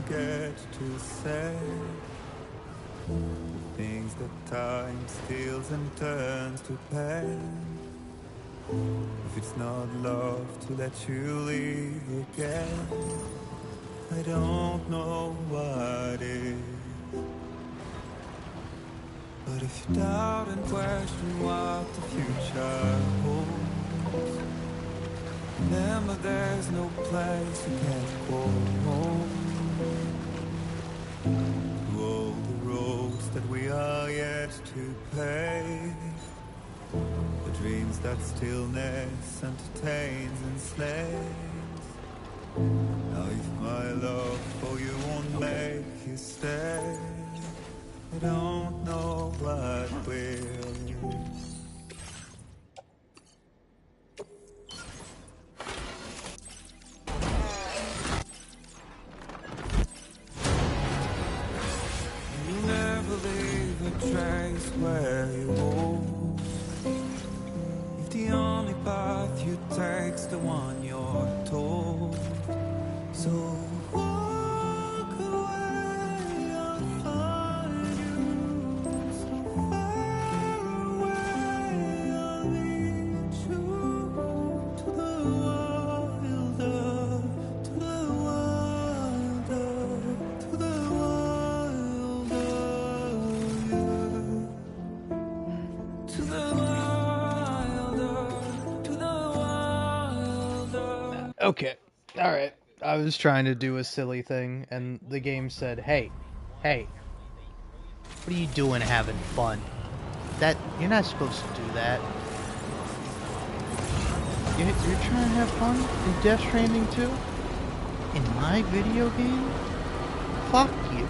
won't get to say. The things that time steals and turns to pain. If it's not love to let you leave again, I don't know what is. But if you doubt and question what the future holds, remember there's no place you can't go home. To all the roads that we are yet to pave, the dreams that stillness entertains and slays. Now if my love for you won't make you stay, I don't know what will. You never leave a trace where you go. If the only path you take's the one you're told, so walk away, I'll find you. So far away, I'll lead you to the wilder, to the wilder, to the wilder, yeah. To the wilder, to the wilder. Okay. Alright. I was trying to do a silly thing, and the game said, hey, what are you doing having fun? You're not supposed to do that. You're trying to have fun in Death Stranding 2? In my video game? Fuck you.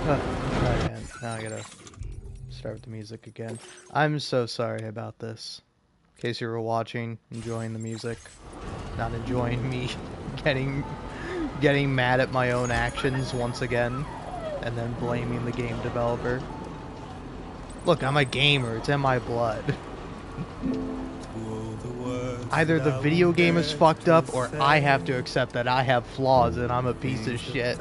Again. Now I gotta start with the music again. I'm so sorry about this. In case you were watching, enjoying the music. Not enjoying me getting mad at my own actions once again, and then blaming the game developer. Look, I'm a gamer, it's in my blood. Either the video game is fucked up, or I have to accept that I have flaws and I'm a piece of shit.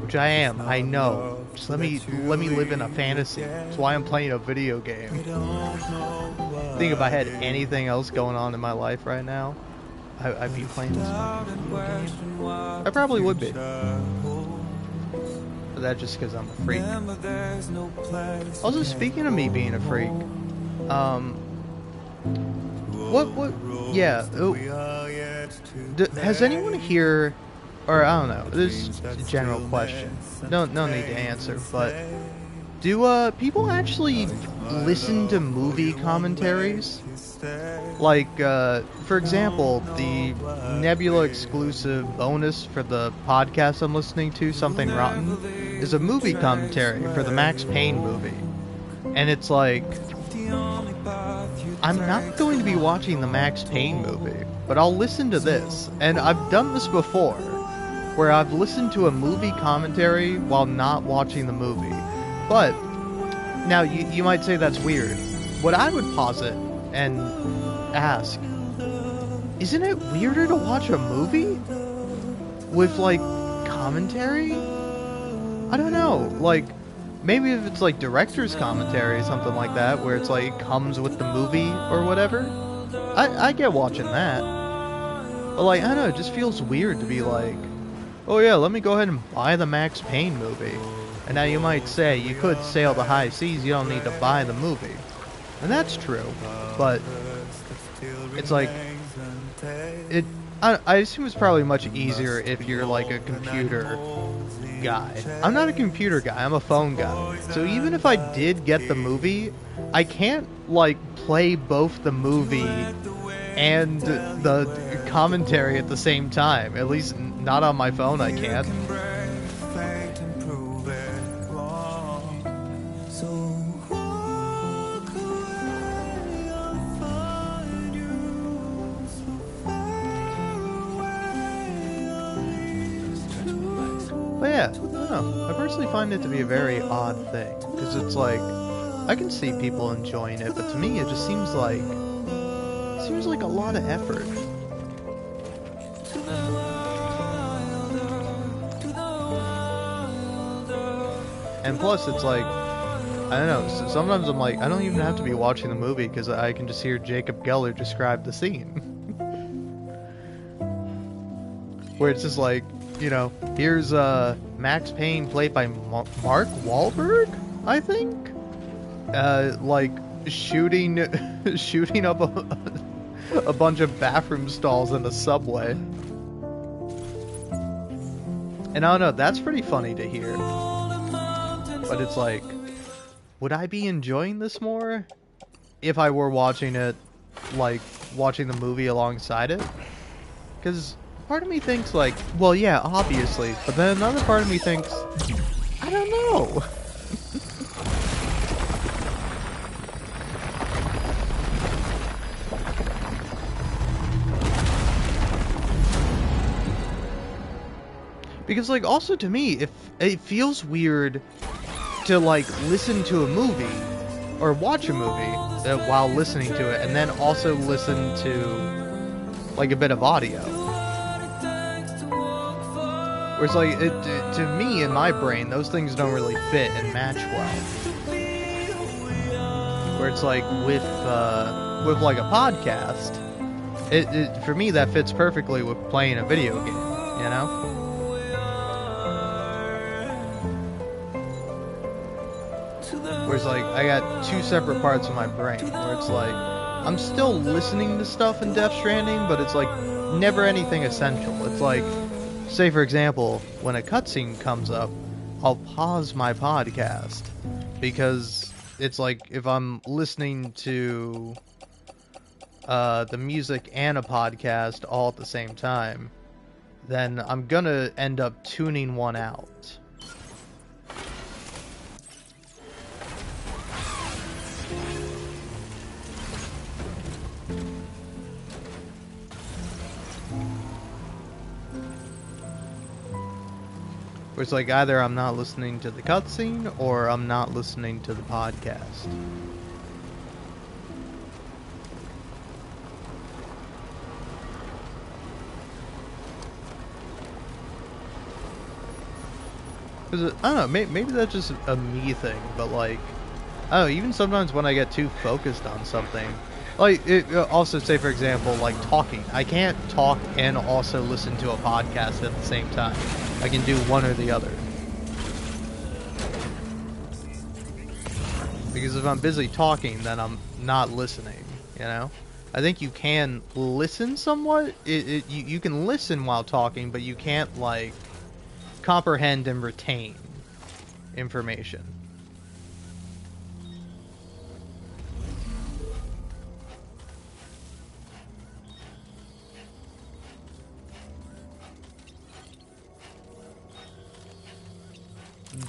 Which I am, I know. Just let me live in a fantasy. That's why I'm playing a video game. I think if I had anything else going on in my life right now, I'd be playing this fucking video game. I probably would be. But that's just because I'm a freak. Also, speaking of me being a freak, has anyone here, or I don't know, this is a general question, no need to answer, but do people actually listen to movie commentaries? Like, for example, the Nebula exclusive bonus for the podcast I'm listening to, Something Rotten, is a movie commentary for the Max Payne movie. And it's like, I'm not going to be watching the Max Payne movie, but I'll listen to this. And I've done this before, where I've listened to a movie commentary while not watching the movie. But, now you might say that's weird. What I would posit and ask, isn't it weirder to watch a movie with, like, commentary? I don't know, like, maybe if it's, like, director's commentary or something like that, where it's, like, it comes with the movie or whatever, I get watching that. But, like, I don't know, it just feels weird to be like, oh yeah, let me go ahead and buy the Max Payne movie. And now you might say, you could sail the high seas, you don't need to buy the movie. And that's true, but it's like, I assume it's probably much easier if you're like a computer guy. I'm not a computer guy, I'm a phone guy. So even if I did get the movie, I can't like play both the movie and the commentary at the same time. At least not on my phone I can't. But yeah, I don't know. I personally find it to be a very odd thing, because it's like, I can see people enjoying it, but to me it just seems seems like a lot of effort. And plus, it's like, I don't know, sometimes I'm like, I don't even have to be watching the movie because I can just hear Jacob Geller describe the scene. Where it's just like, you know, here's Max Payne played by Mark Wahlberg, I think? Like, shooting up a bunch of bathroom stalls in the subway. And I don't know, that's pretty funny to hear. But it's like, would I be enjoying this more if I were watching it, like, watching the movie alongside it? Because part of me thinks, like, well, yeah, obviously. But then another part of me thinks, I don't know. Because, like, also to me, if it feels weird to, like, listen to a movie or watch a movie while listening to it, and then also listen to, like, a bit of audio. Where it's like, to me, in my brain, those things don't really fit and match well. Where it's like, with like, a podcast, for me, that fits perfectly with playing a video game, you know? Where it's like, I got two separate parts of my brain, where it's like, I'm still listening to stuff in Death Stranding, but it's like, never anything essential. It's like, say for example, when a cutscene comes up, I'll pause my podcast, because it's like, if I'm listening to the music and a podcast all at the same time, then I'm gonna end up tuning one out. Where it's like, either I'm not listening to the cutscene, or I'm not listening to the podcast. Because, I don't know, maybe that's just a me thing, but like, I don't know, even sometimes when I get too focused on something, like, also say for example, like talking. I can't talk and also listen to a podcast at the same time. I can do one or the other. Because if I'm busy talking, then I'm not listening, you know? I think you can listen somewhat. You can listen while talking, but you can't, like, comprehend and retain information.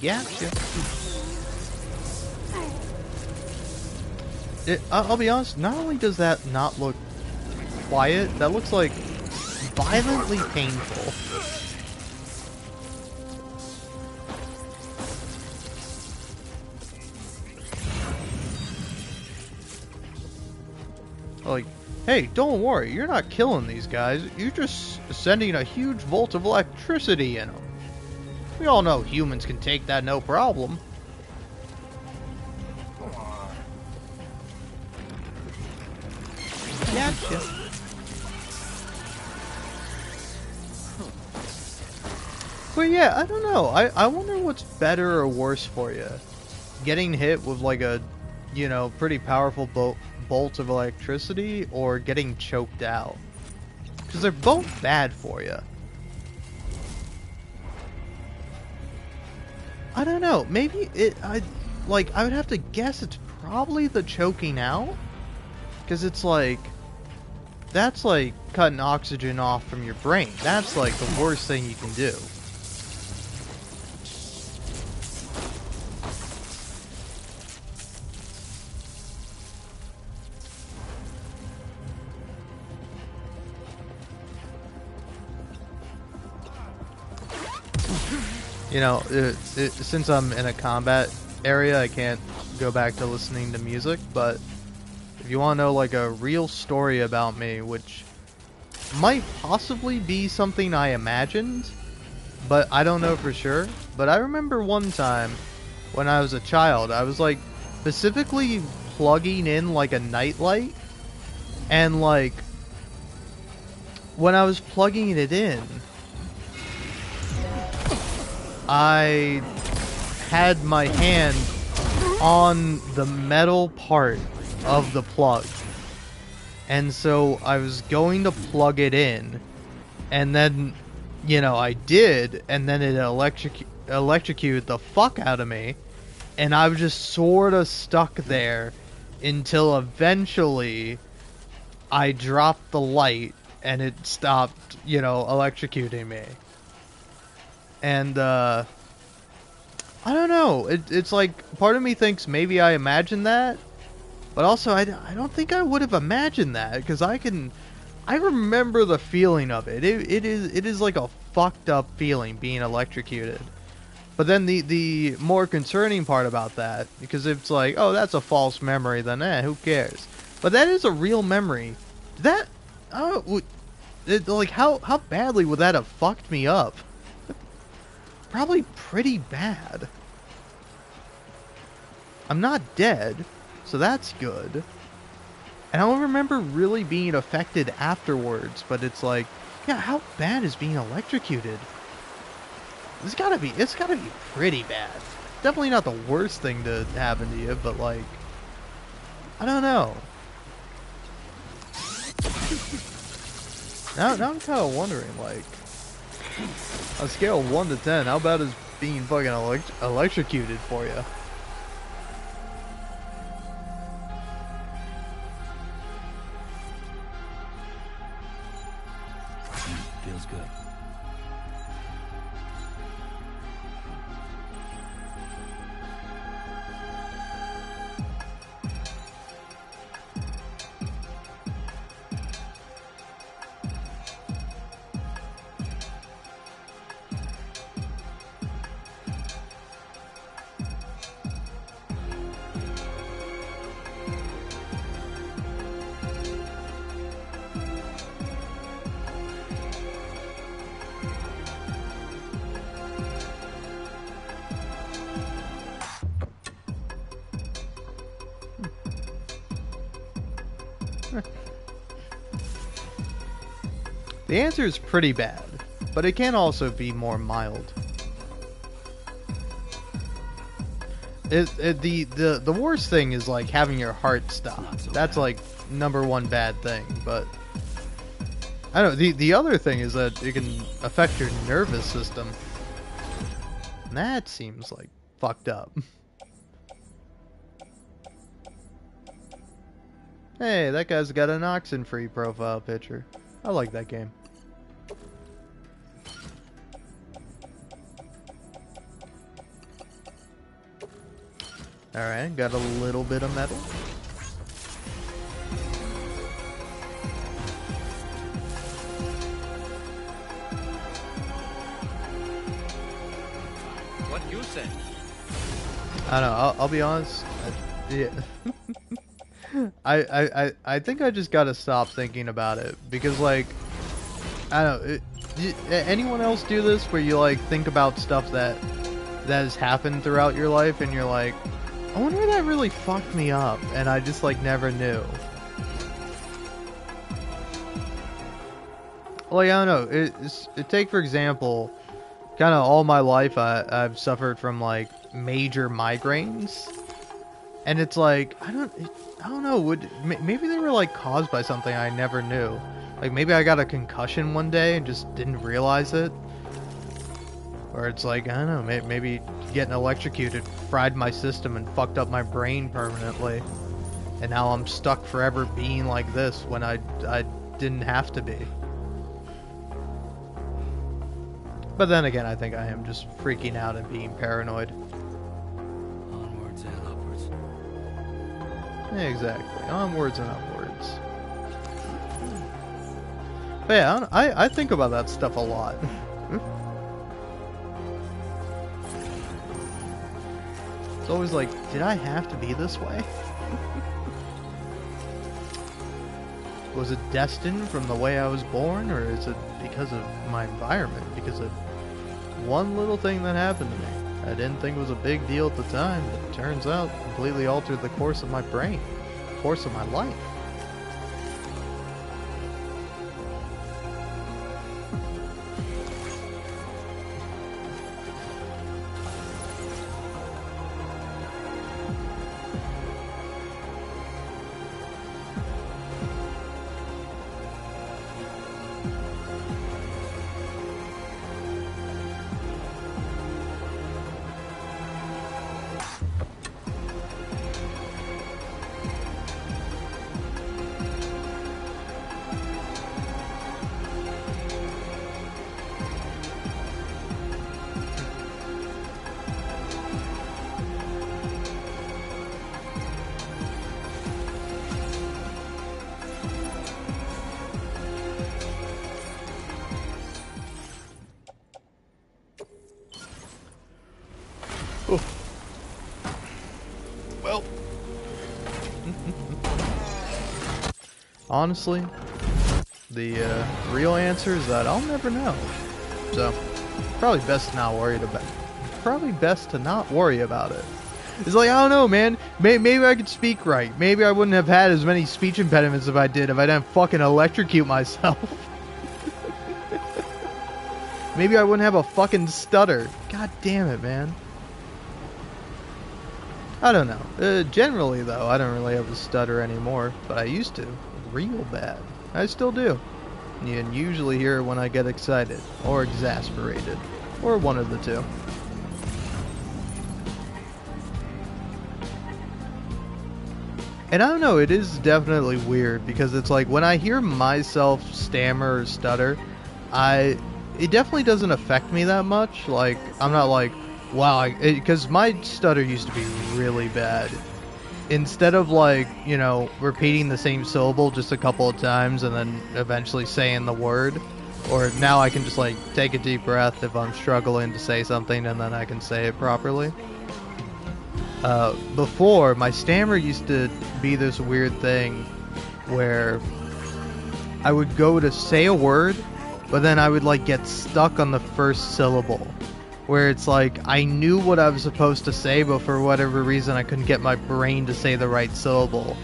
Gotcha. I'll be honest, not only does that not look quiet, that looks like violently painful. Like, hey, don't worry, you're not killing these guys, you're just sending a huge volt of electricity in them. We all know humans can take that no problem. Gotcha. But yeah, I don't know. I wonder what's better or worse for you. Getting hit with like a, you know, pretty powerful bolt of electricity, or getting choked out. Because they're both bad for you. I don't know. Maybe I would have to guess it's probably the choking out. Because it's like, that's like cutting oxygen off from your brain. That's like the worst thing you can do. You know, since I'm in a combat area, I can't go back to listening to music, but if you want to know like a real story about me, which might possibly be something I imagined, but I don't know for sure. But I remember one time when I was a child, I was like specifically plugging in like a nightlight, and like when I was plugging it in, I had my hand on the metal part of the plug. And so I was going to plug it in, and then, you know, I did, and then it electrocuted the fuck out of me, and I was just sort of stuck there until eventually I dropped the light and it stopped, you know, electrocuting me. And, I don't know, it's like, part of me thinks maybe I imagined that, but also, I don't think I would have imagined that, because I remember the feeling of it. It is like a fucked up feeling, being electrocuted. But then the more concerning part about that, because it's like, oh, that's a false memory, then who cares? But that is a real memory. That, like, how badly would that have fucked me up? Probably pretty bad. I'm not dead, so that's good. And I don't remember really being affected afterwards, but it's like, yeah, how bad is being electrocuted? It's gotta be pretty bad. Definitely not the worst thing to happen to you, but like, I don't know. Now I'm kind of wondering, like, on a scale of 1 to 10, how bad is being fucking electrocuted for you? Feels good. The answer is pretty bad, but it can also be more mild. The worst thing is like having your heart stop. That's like #1 bad thing, but I don't know, the other thing is that it can affect your nervous system. And that seems like fucked up. Hey, that guy's got an oxen-free profile picture. I like that game. Alright, got a little bit of metal. What you say? I don't know, I'll be honest. Yeah. I think I just gotta stop thinking about it, because like, I don't know, anyone else do this where you like think about stuff that has happened throughout your life and you're like, I wonder if that really fucked me up and I just like never knew. Like, I don't know, take for example, kind of all my life I've suffered from like major migraines, and it's like, I don't know, maybe they were like caused by something I never knew. Like maybe I got a concussion one day and just didn't realize it. Or it's like, I don't know, maybe getting electrocuted fried my system and fucked up my brain permanently. And now I'm stuck forever being like this when I didn't have to be. But then again, I think I am just freaking out and being paranoid. Onwards and upwards. Yeah, exactly. Onwards and upwards. But yeah, I think about that stuff a lot. It's always like, did I have to be this way? Was it destined from the way I was born, or is it because of my environment? Because of one little thing that happened to me. I didn't think it was a big deal at the time, but it turns out completely altered the course of my brain, the course of my life. Well, honestly, the real answer is that I'll never know. So, probably best to not worry about. Probably best to not worry about it. It's like, I don't know, man. Maybe I could speak right. Maybe I wouldn't have had as many speech impediments if I didn't fucking electrocute myself. Maybe I wouldn't have a fucking stutter. God damn it, man. I don't know. Generally, though, I don't really have a stutter anymore, but I used to. Real bad. I still do. You can usually hear it when I get excited, or exasperated, or one of the two. And I don't know, it is definitely weird, because it's like, when I hear myself stammer or stutter, it definitely doesn't affect me that much. Like, I'm not like, wow, because my stutter used to be really bad. Instead of, like, you know, repeating the same syllable just a couple of times and then eventually saying the word, or now I can just, like, take a deep breath if I'm struggling to say something and then I can say it properly. Before, my stammer used to be this weird thing where I would go to say a word, but then I would, like, get stuck on the first syllable. Where it's like, I knew what I was supposed to say, but for whatever reason I couldn't get my brain to say the right syllable.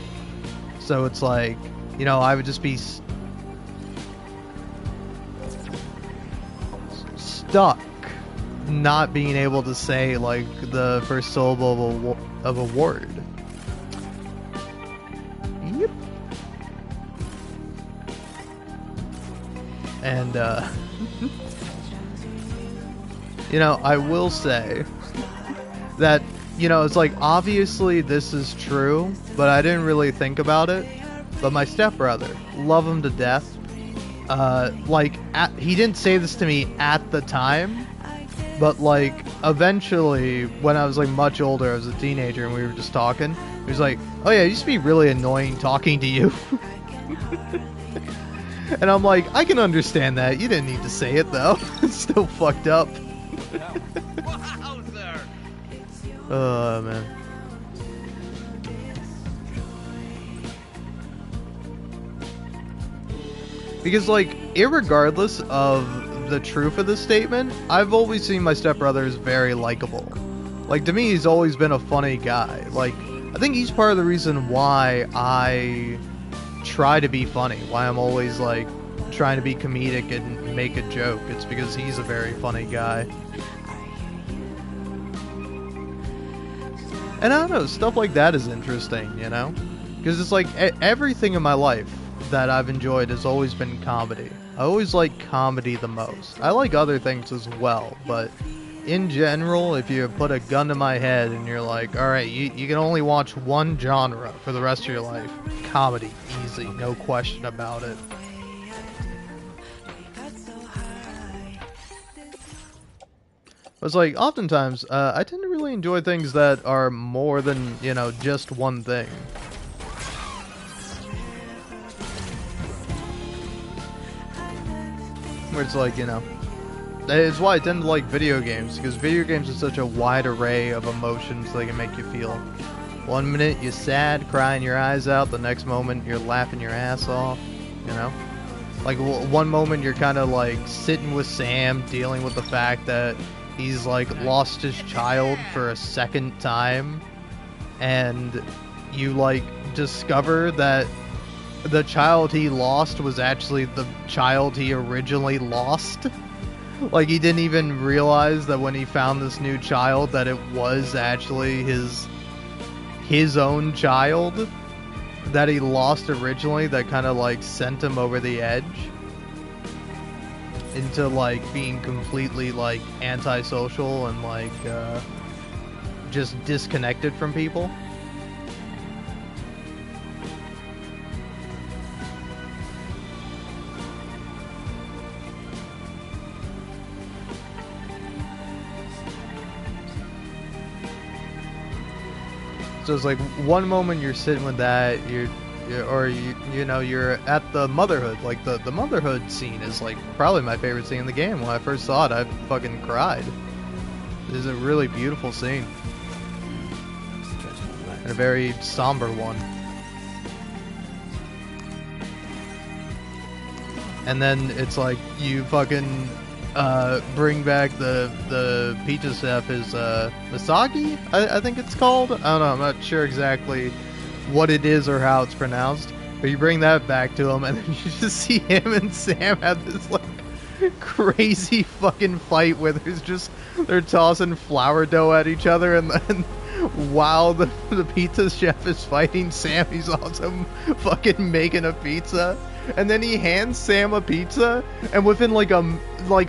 So it's like, you know, I would just be stuck not being able to say, like, the first syllable of a word. Yep. And, you know, I will say that, you know, it's like, obviously this is true, but I didn't really think about it. But my stepbrother, love him to death. Like, he didn't say this to me at the time, but, like, eventually, when I was, like, much older, I was a teenager and we were just talking, he was like, oh yeah, it used to be really annoying talking to you. And I'm like, I can understand that. You didn't need to say it, though. It's still fucked up. Oh, man. Because, like, irregardless of the truth of the statement, I've always seen my stepbrother as very likable. Like, to me, he's always been a funny guy. Like, I think he's part of the reason why I try to be funny. Why I'm always, like, trying to be comedic and make a joke. It's because he's a very funny guy. And I don't know, stuff like that is interesting, you know? Because it's like, everything in my life that I've enjoyed has always been comedy. I always like comedy the most. I like other things as well, but in general, if you put a gun to my head and you're like, alright, you can only watch one genre for the rest of your life, comedy, easy, no question about it. It's like, oftentimes, I tend to really enjoy things that are more than, you know, just one thing. Where it's like, you know, it's why I tend to like video games, because video games are such a wide array of emotions they can make you feel. One minute you're sad, crying your eyes out, the next moment you're laughing your ass off. you know? Like, one moment you're kind of, like, sitting with Sam, dealing with the fact that he's, like, lost his child for a second time, and you, like, discover that the child he lost was actually the child he originally lost. Like, he didn't even realize that when he found this new child that it was actually his own child that he lost originally, that kind of, like, sent him over the edge into, like, being completely, like, antisocial and, like, just disconnected from people. So it's like one moment you're sitting with that, you're at the motherhood. Like the motherhood scene is like probably my favorite scene in the game. When I first saw it, I fucking cried. It is a really beautiful scene. And a very somber one. And then it's like you fucking bring back the pizza chef is Misaki, I think it's called. I don't know, I'm not sure exactly what it is or how it's pronounced, but you bring that back to him and then you just see him and Sam have this like crazy fucking fight where they're tossing flour dough at each other, and then while the pizza chef is fighting Sam, he's also fucking making a pizza. And then he hands Sam a pizza, and within like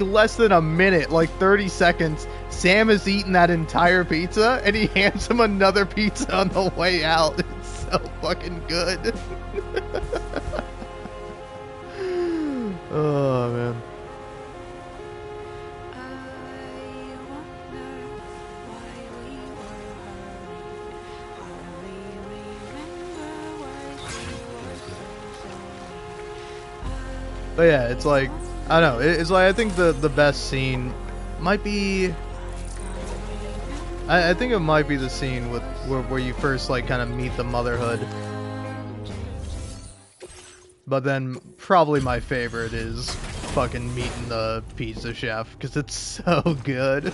less than a minute, like 30 seconds, Sam has eaten that entire pizza, and he hands him another pizza on the way out. It's so fucking good. Oh man. But yeah, it's like, I don't know, it's like, I think the best scene might be, I think it might be the scene with where you first like kind of meet the motherhood. But then probably my favorite is fucking meeting the pizza chef, because it's so good. You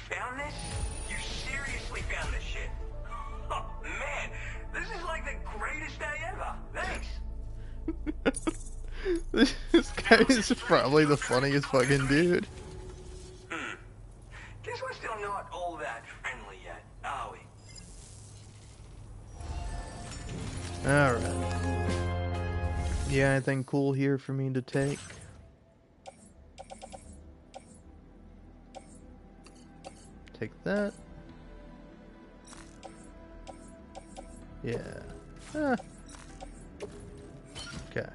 found this? You seriously found this shit? Oh, man, this is like the greatest day ever. Thanks. This guy is probably the funniest fucking dude. Guess we're still not all that friendly yet, are we? Alright. Yeah, anything cool here for me to take? Take that. Yeah. Okay.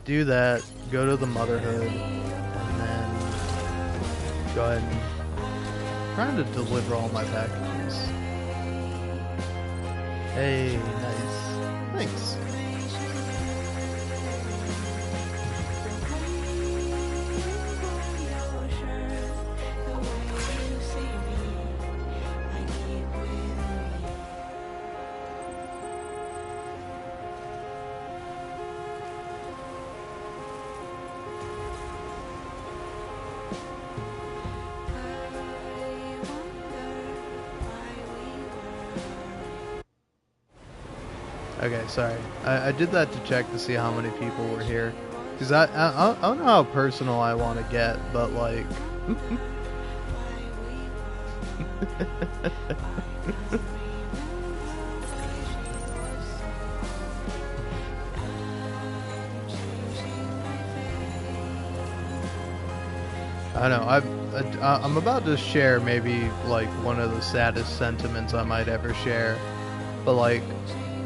Do that, go to the motherhood, and then go ahead and try to deliver all my packages. Hey, nice. Thanks. Okay, sorry. I did that to check to see how many people were here. Because I don't know how personal I want to get, but like... I don't know, I'm about to share maybe like one of the saddest sentiments I might ever share. But like...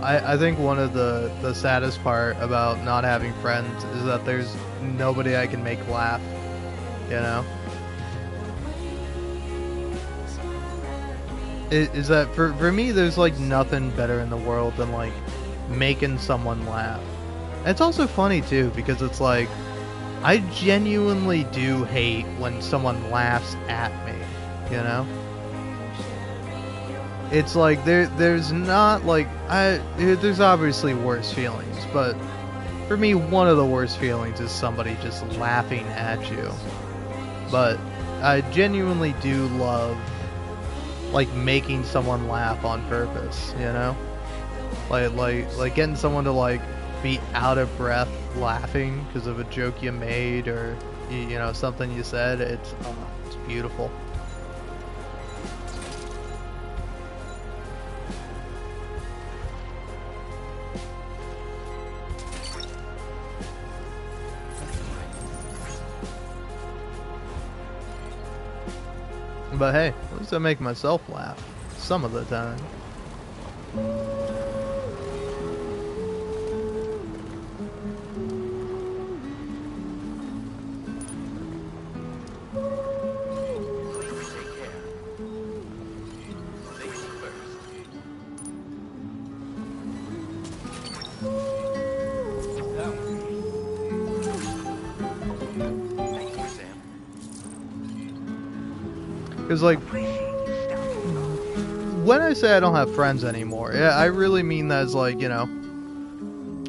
I think one of the saddest part about not having friends is that there's nobody I can make laugh, you know? Is that, for me, there's like nothing better in the world than like making someone laugh. And it's also funny too, because it's like, I genuinely do hate when someone laughs at me, you know? it's like there's not like there's obviously worse feelings, but for me one of the worst feelings is somebody just laughing at you. But I genuinely do love like making someone laugh on purpose, you know? Like getting someone to like be out of breath laughing because of a joke you made or you know something you said. It's beautiful. But hey, at least I make myself laugh some of the time. Because, like, when I say I don't have friends anymore, yeah, I really mean that as, like, you know,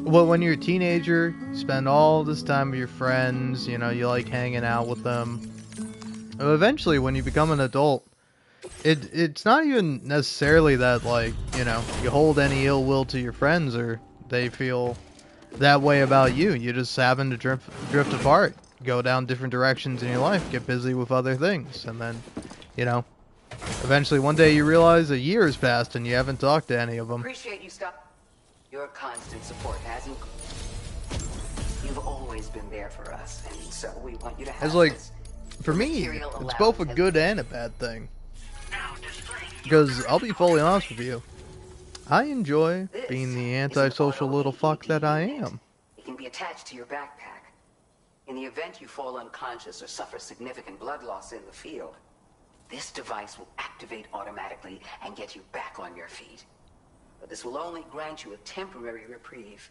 well, when you're a teenager, you spend all this time with your friends, you know, you like hanging out with them. And eventually, when you become an adult, it's not even necessarily that, like, you know, you hold any ill will to your friends or they feel that way about you. You just happen to drift apart, go down different directions in your life, get busy with other things, and then, you know, eventually one day you realize a year has passed and you haven't talked to any of them. Appreciate you stop. Your constant support hasn't. You've always been there for us, and so we want you to have. It's like, this. for me, it's both a good and a bad thing. Because I'll be fully honest with you, I enjoy being the antisocial little fuck that I am. It can be attached to your backpack. In the event you fall unconscious or suffer significant blood loss in the field, this device will activate automatically and get you back on your feet. But this will only grant you a temporary reprieve.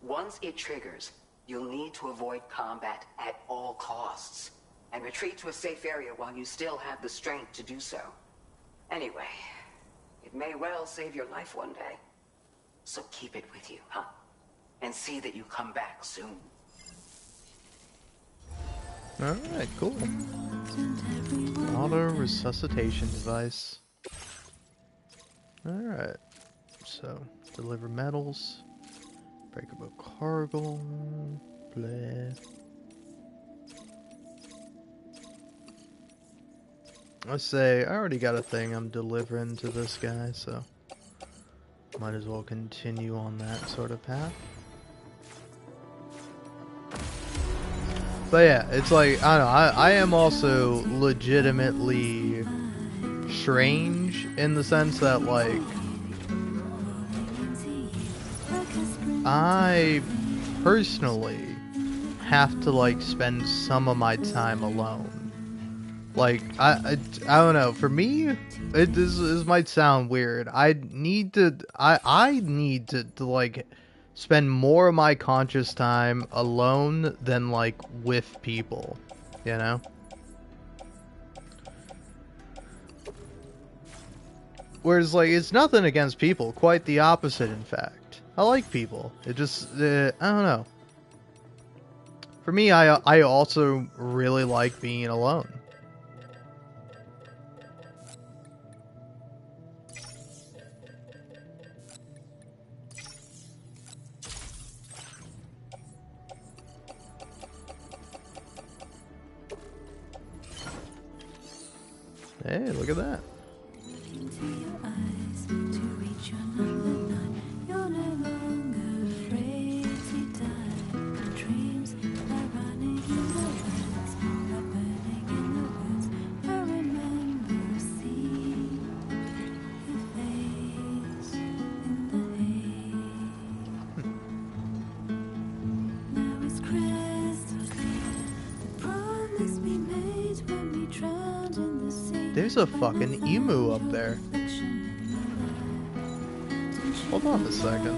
Once it triggers, you'll need to avoid combat at all costs and retreat to a safe area while you still have the strength to do so. Anyway, it may well save your life one day. So keep it with you, huh? And see that you come back soon. Alright, cool. Auto resuscitation device. Alright. So, deliver metals. Breakable cargo. Blah. Let's say, I already got a thing I'm delivering to this guy, so might as well continue on that sort of path. But yeah, it's like, I don't know, I am also legitimately strange in the sense that, like, I personally have to, like, spend some of my time alone. Like, I don't know, for me, this might sound weird. I need to like, spend more of my conscious time alone than, like, with people, you know? Whereas, like, it's nothing against people, quite the opposite, in fact. I like people. It just, I don't know. For me, I also really like being alone. Hey, look at that. There's a fucking emu up there. Hold on a second.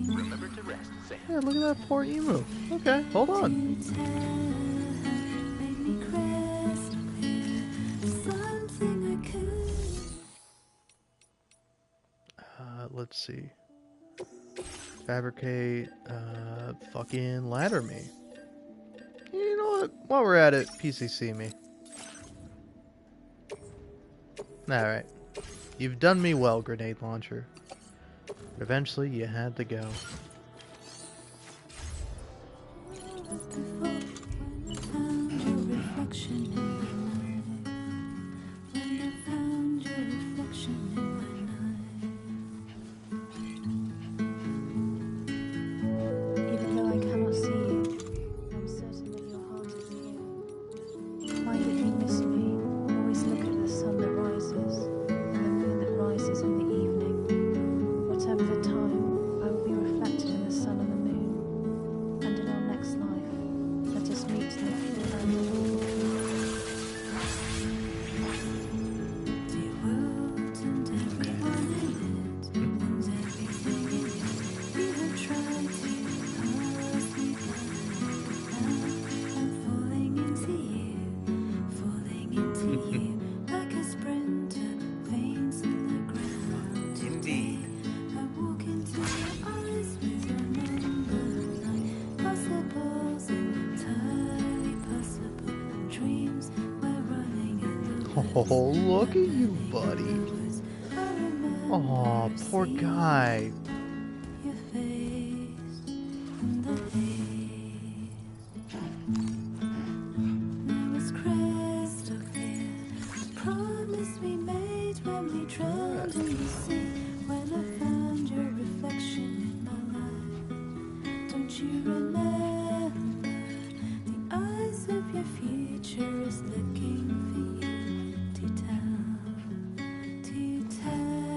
Remember to rest, Sam. Yeah, look at that poor emu. Okay, hold on. Let's see. Fabricate, fucking ladder me. You know what? While we're at it, PCC me. Alright. You've done me well, grenade launcher. But eventually, you had to go. Even though I cannot see you, I'm certain that your heart is here. Find that you miss me. Always look at the sun that rises, and the moon that rises in the evening. Whatever the time, I will be reflected in the sun and the moon. And in our next life, let us meet there and walk the the world and everyone in it, and everything in it. You have tried to pass me by. Now I'm falling into you, like a sprinter, veins in the ground. Today, I walk into your eyes with your number 9. Possibles, entirely possible dreams. We're running in the Oh, look at you, buddy. Oh, poor guy. your face in the haze. Now it's crystal clear. The promise we made when we drowned in the sea. When I found your reflection in my life. Don't you remember? The eyes of your future is looking for you to tell. To tell.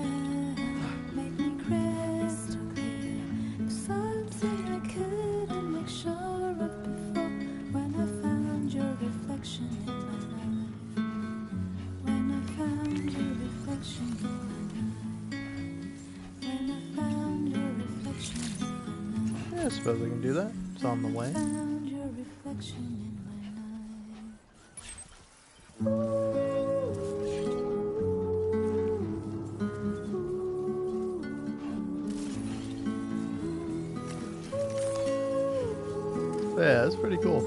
Make me crystal clear. If something I couldn't make sure of before. When I found your reflection in my life. When I found your reflection in my life. When I found your reflection in my life. Yeah, I suppose we can do that. It's on the way. Found your reflection in my life. Yeah, that's pretty cool.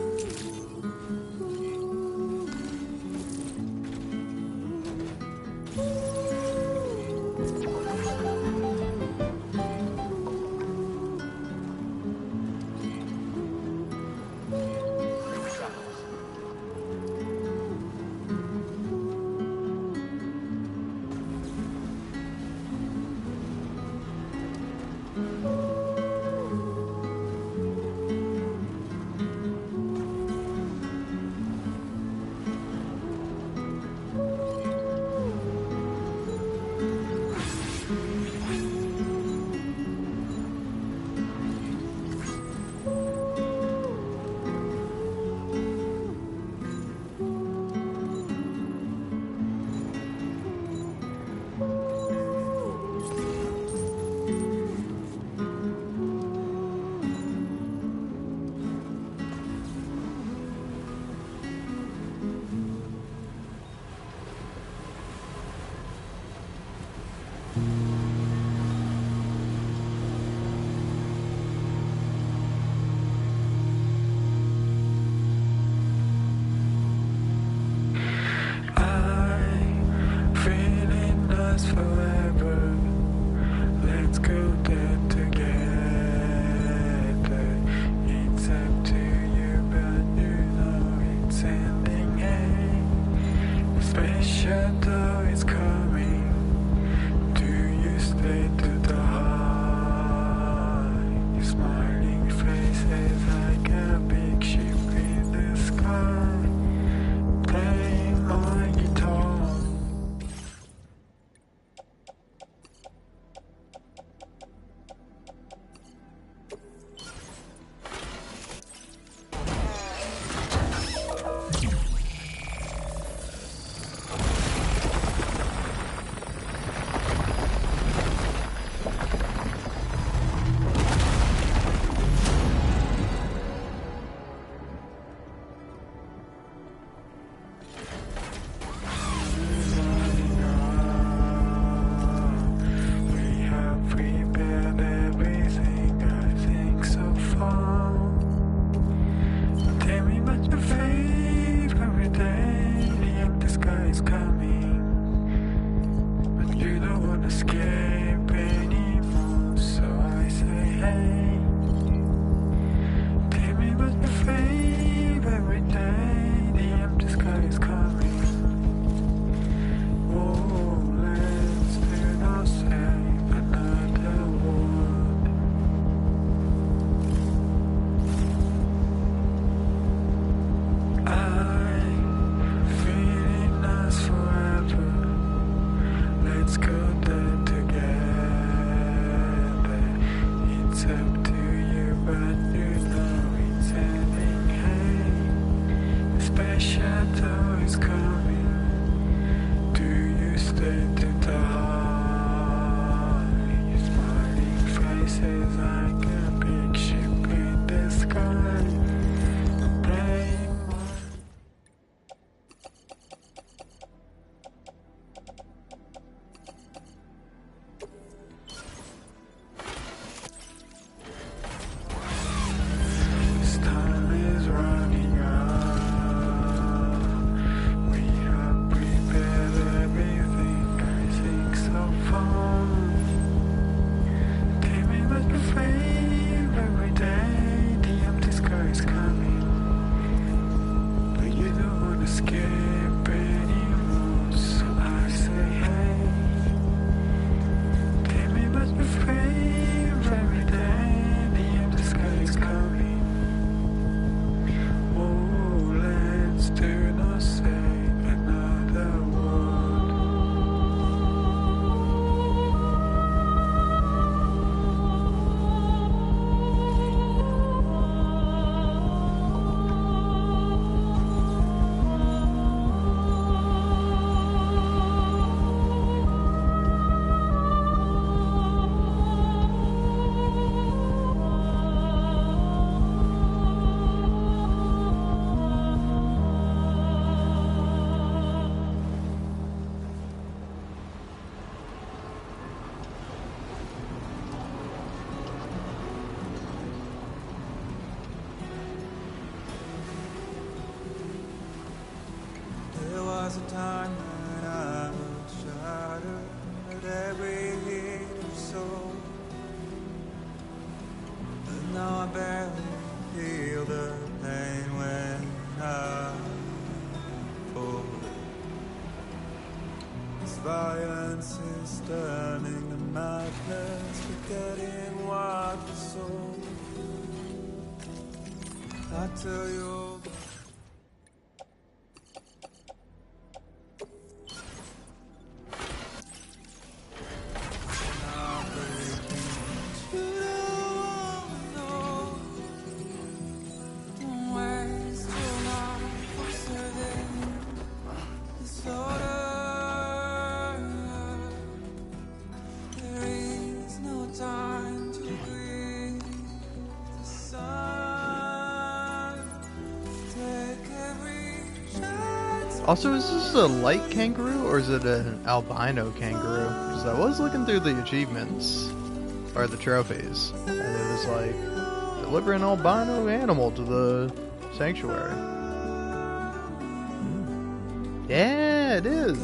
escape anymore, so I say hey. Tell me what you feel every day. The empty sky is coming. Oh, let's do not say another word. I'm feeling us forever. Let's go there together. It's up to you, but you know it's ending. Hey, the special tour is coming. Do you stay to die? Your smiling faces like a big ship in the sky. Blame this time is running out. We have prepared everything, I think so far. Tell me what you feel every day. The empty sky is coming, but you don't wanna escape anymore. So I say hey. Tell me what you feel every day. The empty sky is coming. Oh, let's do not say another word. There was a time when I was shattered at every hit of soul, but now I barely feel the pain when I fall. This violence is turning to madness, forgetting what was sold. I tell you. Also, is this a light kangaroo or is it an albino kangaroo? Because I was looking through the achievements, or the trophies, and it was like, deliver an albino animal to the sanctuary. Yeah, it is.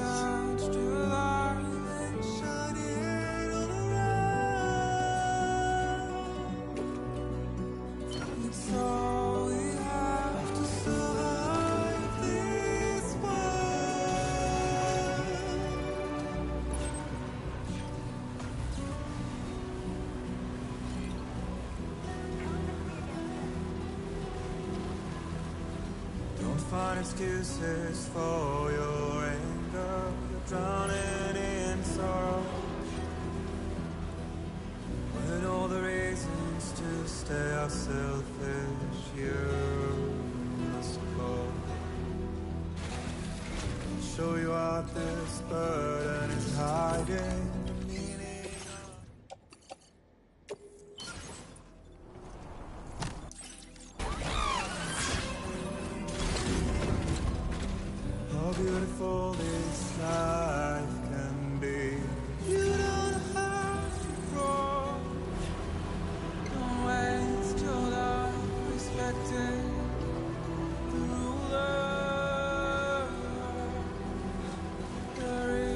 Find excuses for your anger. You're drowning in sorrow, when all the reasons to stay are selfish. You must go. I'll show you what this burden is hiding. The meaning how beautiful this life can be. You don't have to grow. Don't waste your life respecting the ruler. There is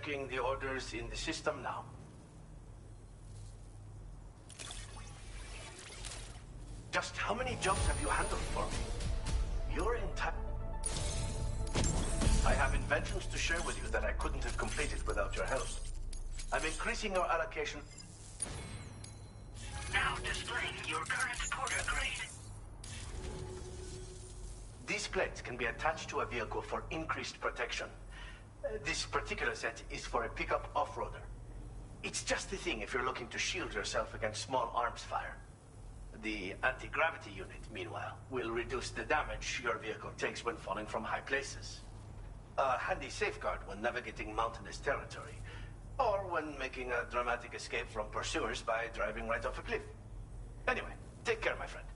Checking the orders in the system now. Just how many jobs have you handled for me? Your entire... I have inventions to share with you that I couldn't have completed without your help. I'm increasing your allocation. Now displaying your current porter grade. These plates can be attached to a vehicle for increased protection. This particular set is for a pickup off-roader. It's just the thing if you're looking to shield yourself against small arms fire. The anti-gravity unit, meanwhile, will reduce the damage your vehicle takes when falling from high places. A handy safeguard when navigating mountainous territory, or when making a dramatic escape from pursuers by driving right off a cliff. Anyway, take care, my friend.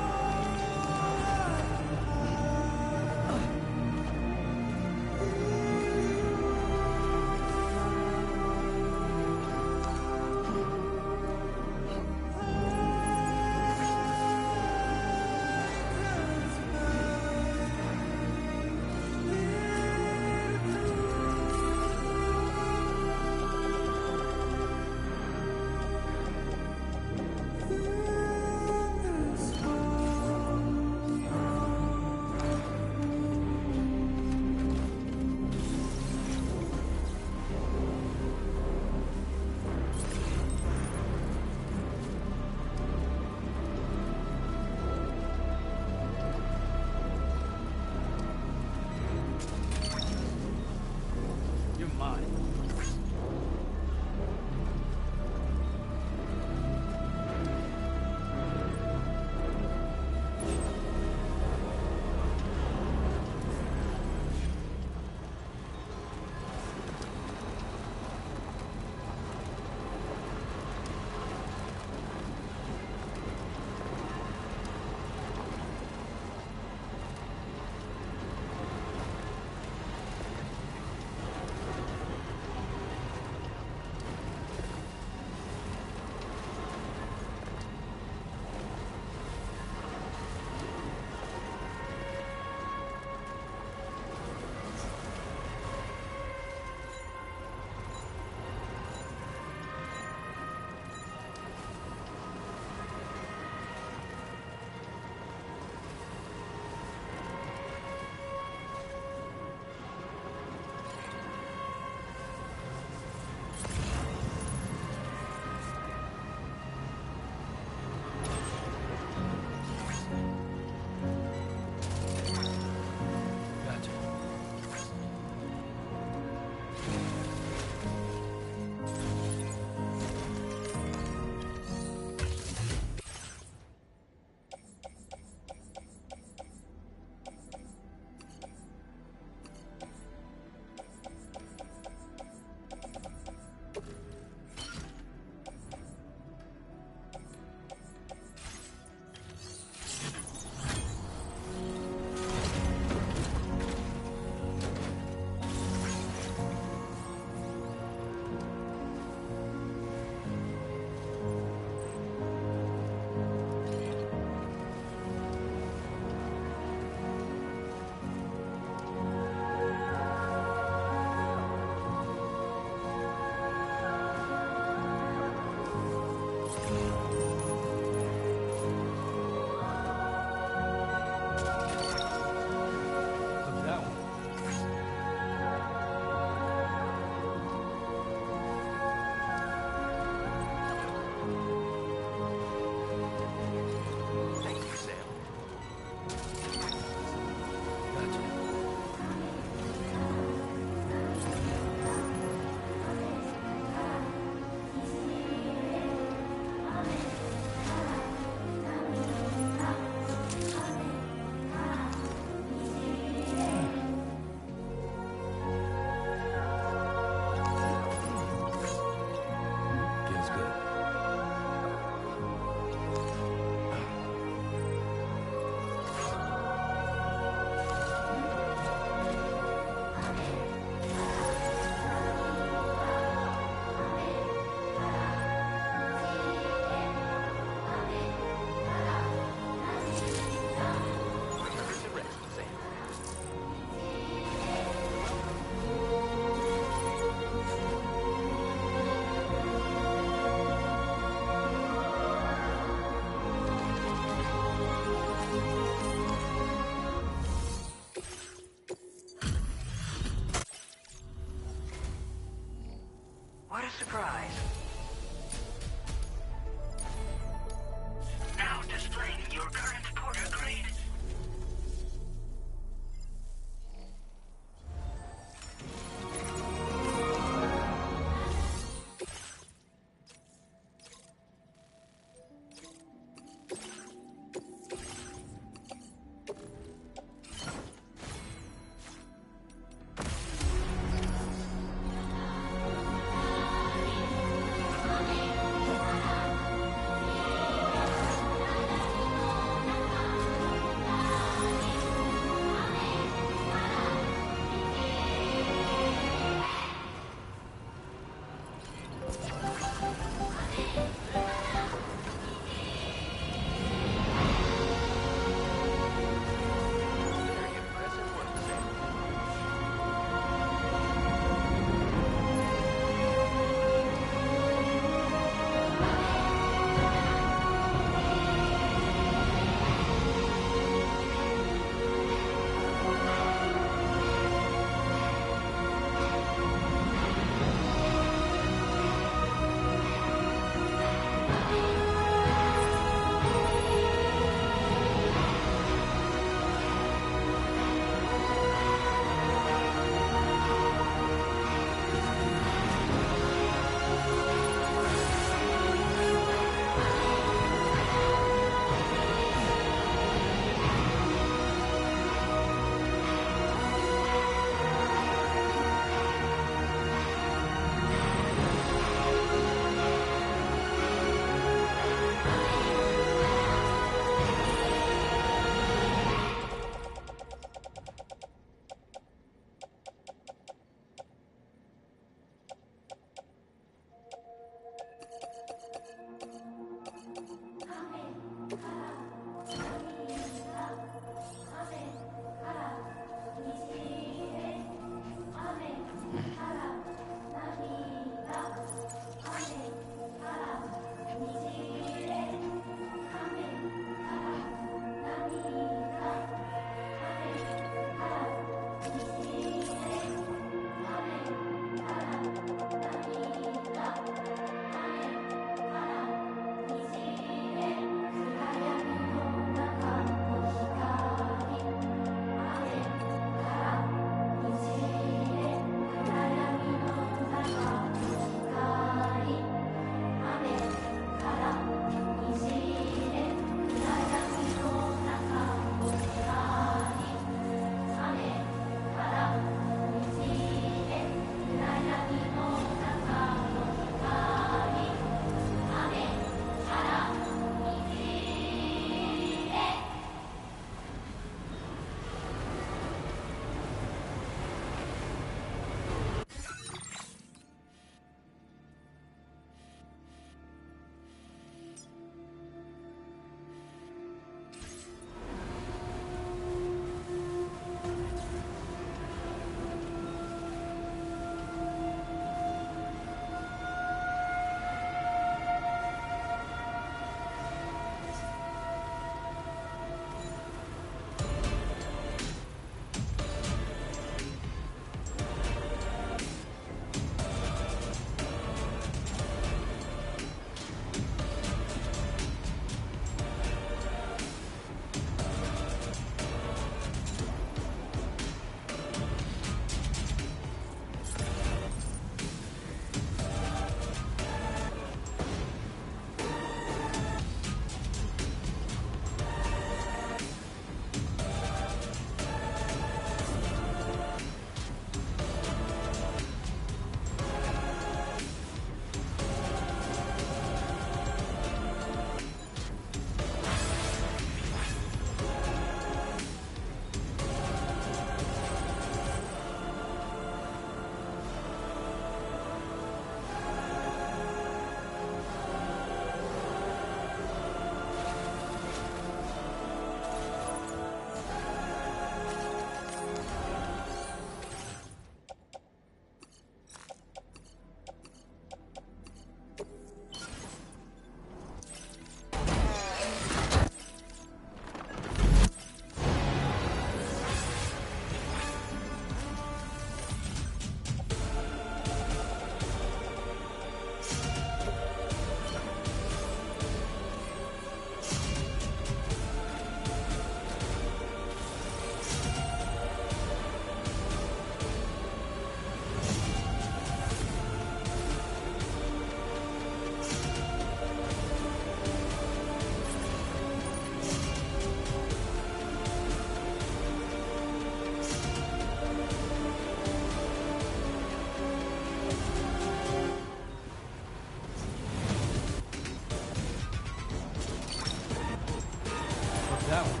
that one.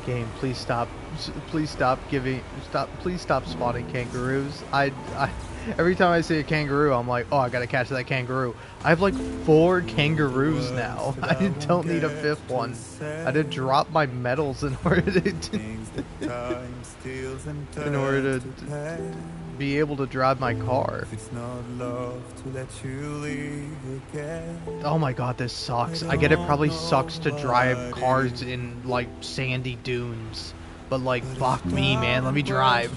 Game, please stop please stop spawning kangaroos. Every time I see a kangaroo, I'm like, oh, I gotta catch that kangaroo. I have like 4 kangaroos now. I don't need a 5th one. I did drop my medals in order to in order to be able to drive my car. Oh my god, this sucks. I get it probably sucks to drive cars in like sandy dunes, but like fuck me, man, let me drive.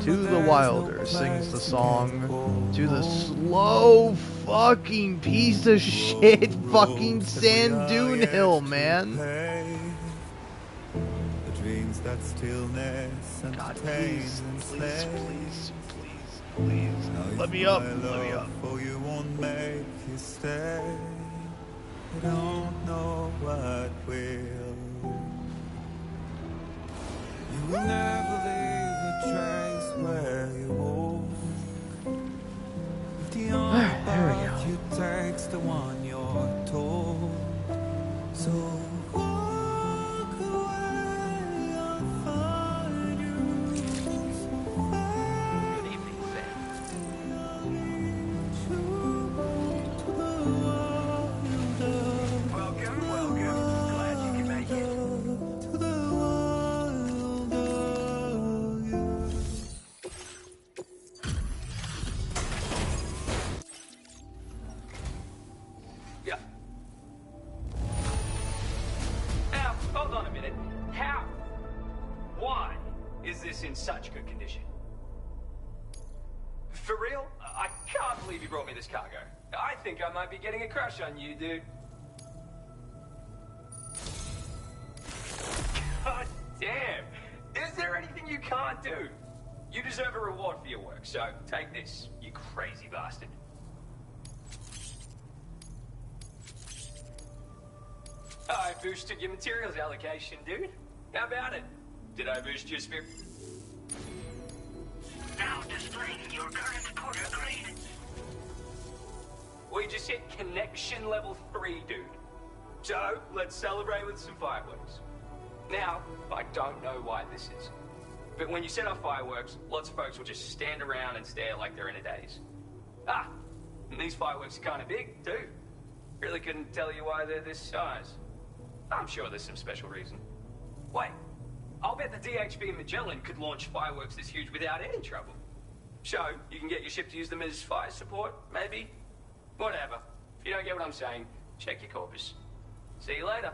To the Wilder sings the song to the slow fucking piece of shit fucking sand dune hill, man. God, please, please, please, please, please. Let me up, let me up. You won't make you stay. I don't know what will. You will never leave a trace where you walk. The only path you take's the one you're told. So walk away, I'll find you. Good evening, Sam. Welcome, welcome. Glad you can make it. Yeah. Now, hold on a minute. How? Why is this in such good condition? For real? I can't believe you brought me this cargo. I think I might be getting a crush on you, dude. God damn! Is there anything you can't do? You deserve a reward for your work, so take this, you crazy bastard. I boosted your materials allocation, dude. How about it? Did I boost your spirit? Now displaying your current porter grade. We just hit connection level 3, dude. So, let's celebrate with some fireworks. Now, I don't know why this is, but when you set off fireworks, lots of folks will just stand around and stare like they're in a daze. Ah, and these fireworks are kind of big, too. Really couldn't tell you why they're this size. I'm sure there's some special reason. Wait, I'll bet the DHB Magellan could launch fireworks this huge without any trouble. So, you can get your ship to use them as fire support, maybe? Whatever. If you don't get what I'm saying, check your corpus. See you later.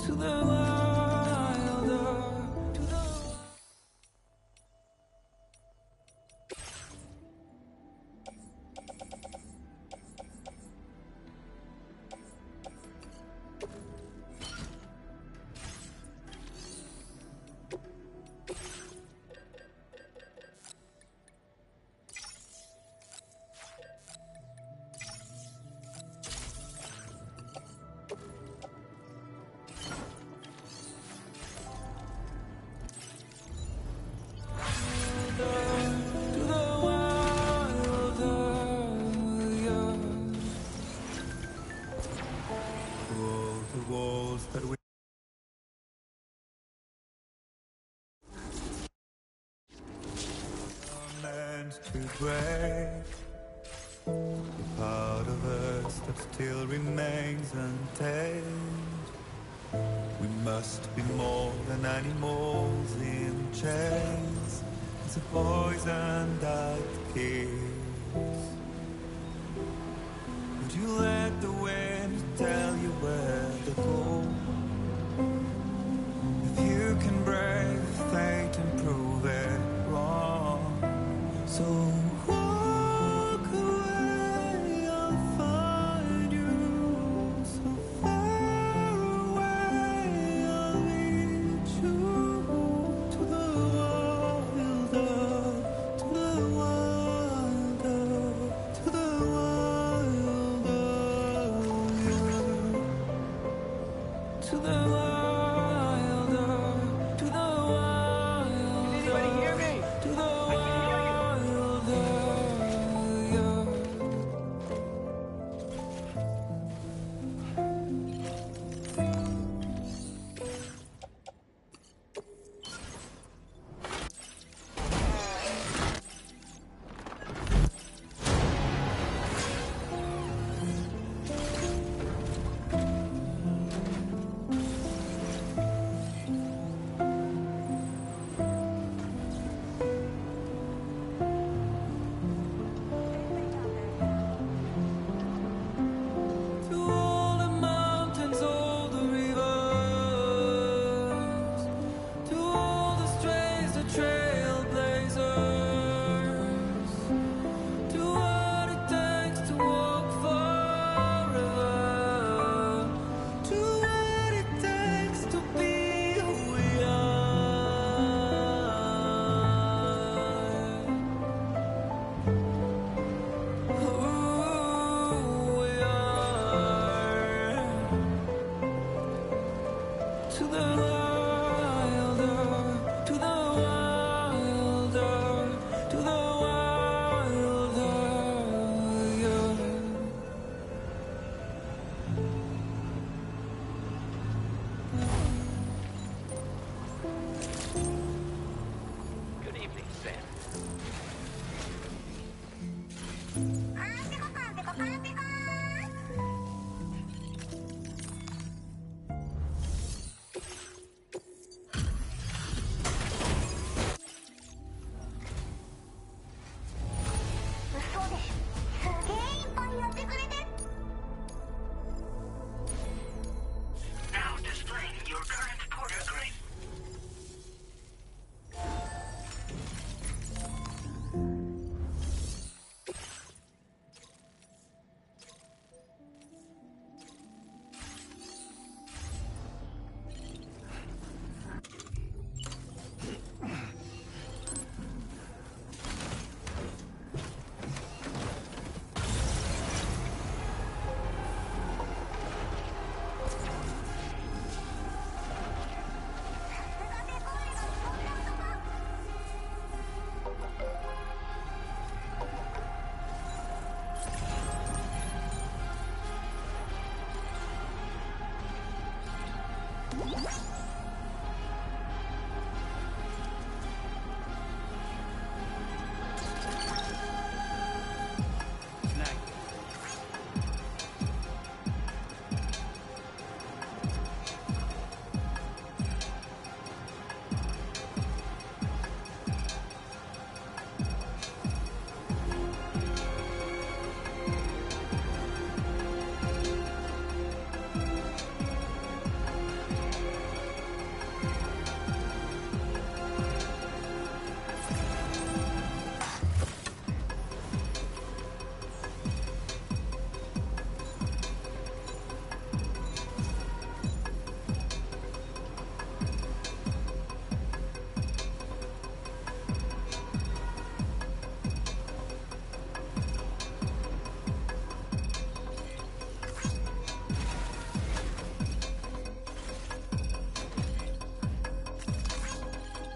To the wilder, to the to break. The part of us that still remains untamed. We must be more than animals in chains. It's a poison that kills. Would you let the wind tell you where to go? If you can brave fate and prove it wrong, so walk away, I'll find you. So far away, I'll lead you to the wilder, to the wilder, to the wilder, to the wilder.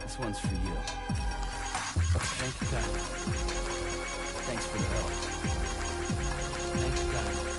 This one's for you. Thank you, Tyler. Thanks for the help. Thanks, Tyler.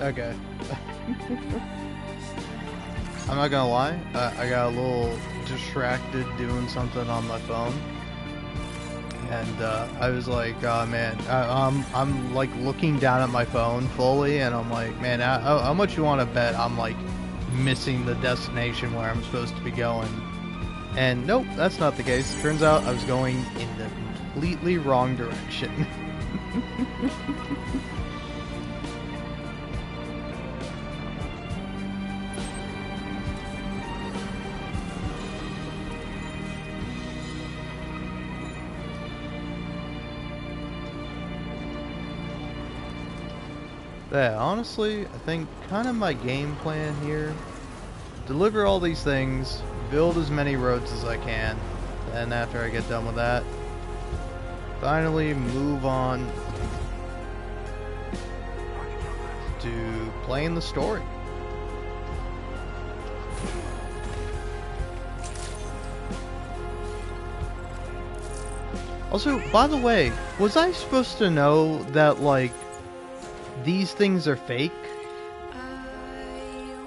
Okay. I'm not gonna lie, I got a little distracted doing something on my phone, and I was like, oh man, I'm like looking down at my phone fully, and I'm like, man, how much you want to bet I'm like missing the destination where I'm supposed to be going? And nope, that's not the case. Turns out I was going in the completely wrong direction. Yeah, honestly, I think kind of my game plan here, deliver all these things, build as many roads as I can, and after I get done with that, finally move on to playing the story. Also, by the way, was I supposed to know that, like, these things are fake?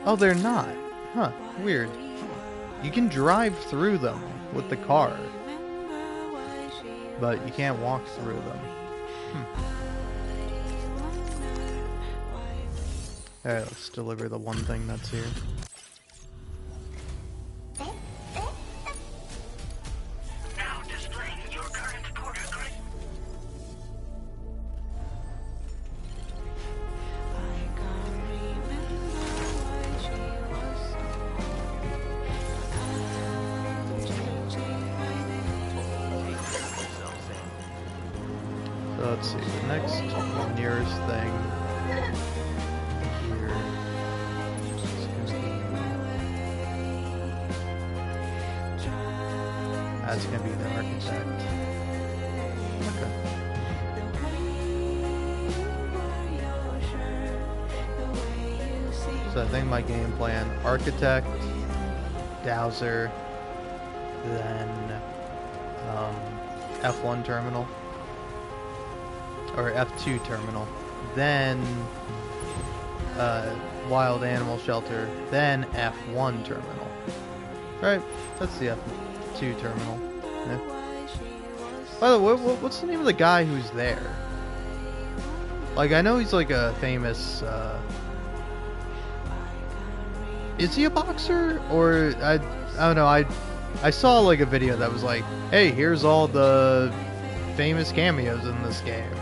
Oh, they're not. Huh, weird. You can drive through them with the car, but you can't walk through them. Alright, let's deliver the one thing that's here. Now displaying your current order grid. So let's see, the next nearest thing here is gonna be... That's gonna be the architect. Okay. So I think my game plan, architect, dowser, then F1 terminal. Or F2 terminal, then wild animal shelter, then F1 terminal. Right, that's the F2 terminal. Yeah. By the way, what's the name of the guy who's there? Like, I know he's like a famous, is he a boxer? Or, I don't know, I saw like a video that was like, hey, here's all the famous cameos in this game.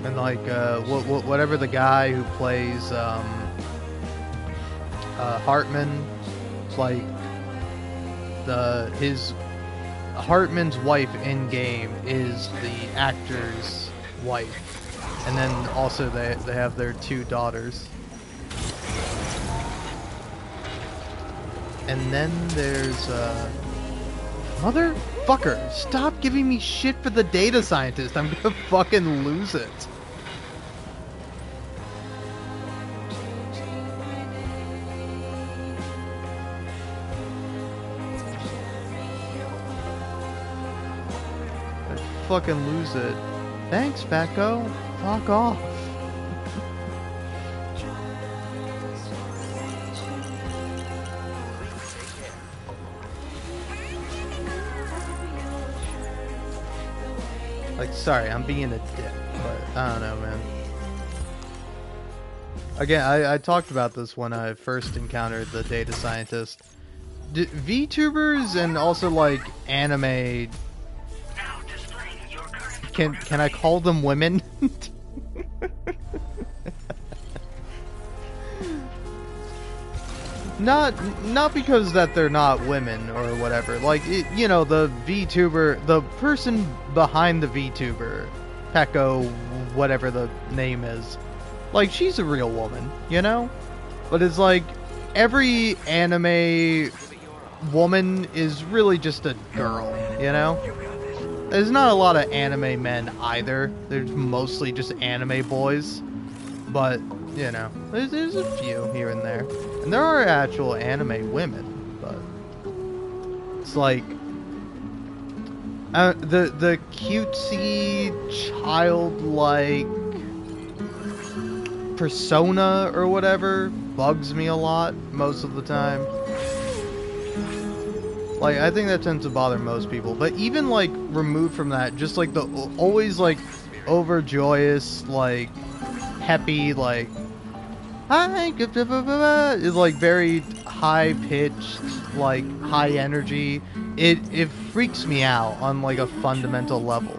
And like, whatever the guy who plays Hartman, like his Hartman's wife in game is the actor's wife, and then also they have their 2 daughters. And then there's motherfucker, stop giving me shit for the data scientist. I'm gonna fucking lose it. Fucking lose it. Thanks, Fatco. Fuck off. Like, sorry, I'm being a dick, but I don't know, man. Again, I talked about this when I first encountered the data scientist. VTubers and also like anime. Can I call them women? Not because that they're not women or whatever. Like, you know, the VTuber, the person behind the VTuber, Peko, whatever the name is, like, she's a real woman, you know? But it's like, every anime woman is really just a girl, you know? There's not a lot of anime men either. There's mostly just anime boys. But, you know, there's a few here and there. And there are actual anime women, but it's like the cutesy, childlike, persona or whatever bugs me a lot most of the time. Like, I think that tends to bother most people. But even, like, removed from that, just, like, the always, like, overjoyous, like, peppy, like, hi, is, like, very high-pitched, like, high energy. It freaks me out on, like, a fundamental level.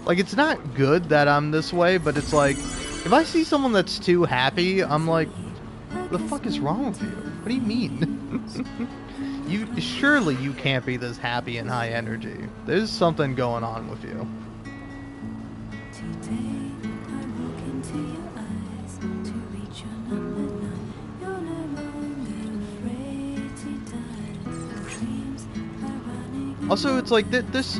Like, it's not good that I'm this way, but it's like, if I see someone that's too happy, I'm like, what the fuck is wrong with you? What do you mean? Surely you can't be this happy and high energy. There's something going on with you. Also, it's like this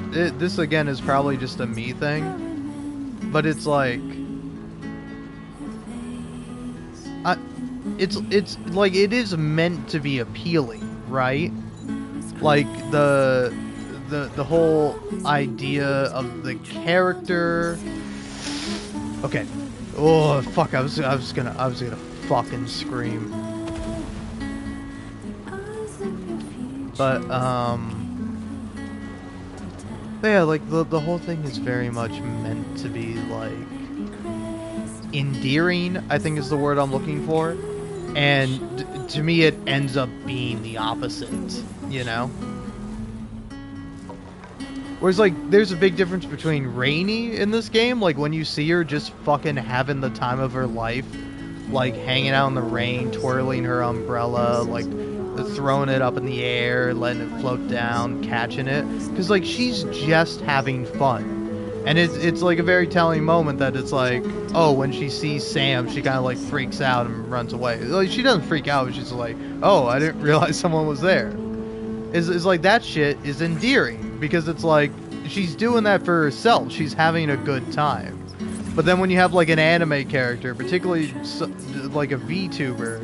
again is probably just a me thing, but it's like it's like it is meant to be appealing, right? Like the whole idea of the character. Okay. Oh fuck! I was gonna fucking scream. But yeah, like the whole thing is very much meant to be like endearing, I think is the word I'm looking for. And to me, it ends up being the opposite, you know? Whereas, like, there's a big difference between Rainy in this game, like, when you see her just fucking having the time of her life, like, hanging out in the rain, twirling her umbrella, like, throwing it up in the air, letting it float down, catching it. Because, like, she's just having fun. And it's like a very telling moment that it's like, oh, when she sees Sam, she kind of like freaks out and runs away. Like, she doesn't freak out, but she's like, oh, I didn't realize someone was there. It's like that shit is endearing because it's like she's doing that for herself. She's having a good time. But then when you have like an anime character, particularly like a VTuber,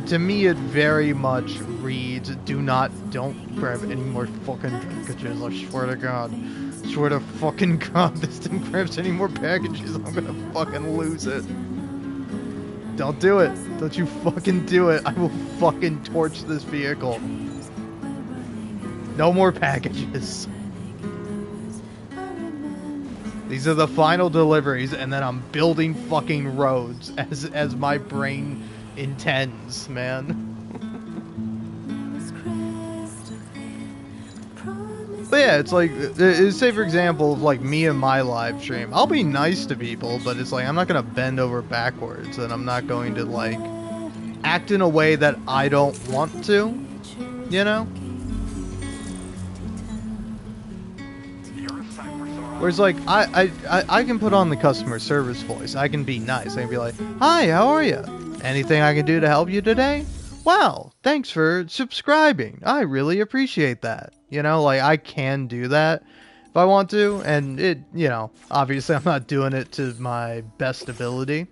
to me it very much reads, don't grab any more fucking packages, I swear to God. Swear to fucking God, this thing grabs any more packages, I'm gonna fucking lose it. Don't do it. Don't you fucking do it. I will fucking torch this vehicle. No more packages. These are the final deliveries, and then I'm building fucking roads as my brain intends, man. But yeah, it's like, say for example, like me and my live stream, I'll be nice to people, but it's like, I'm not gonna bend over backwards, and I'm not going to, like, act in a way that I don't want to, you know? Whereas, like, I can put on the customer service voice, I can be nice, I can be like, hi, how are you? Anything I can do to help you today? Wow, thanks for subscribing, I really appreciate that. You know, like, I can do that if I want to, and it, you know, obviously I'm not doing it to my best ability.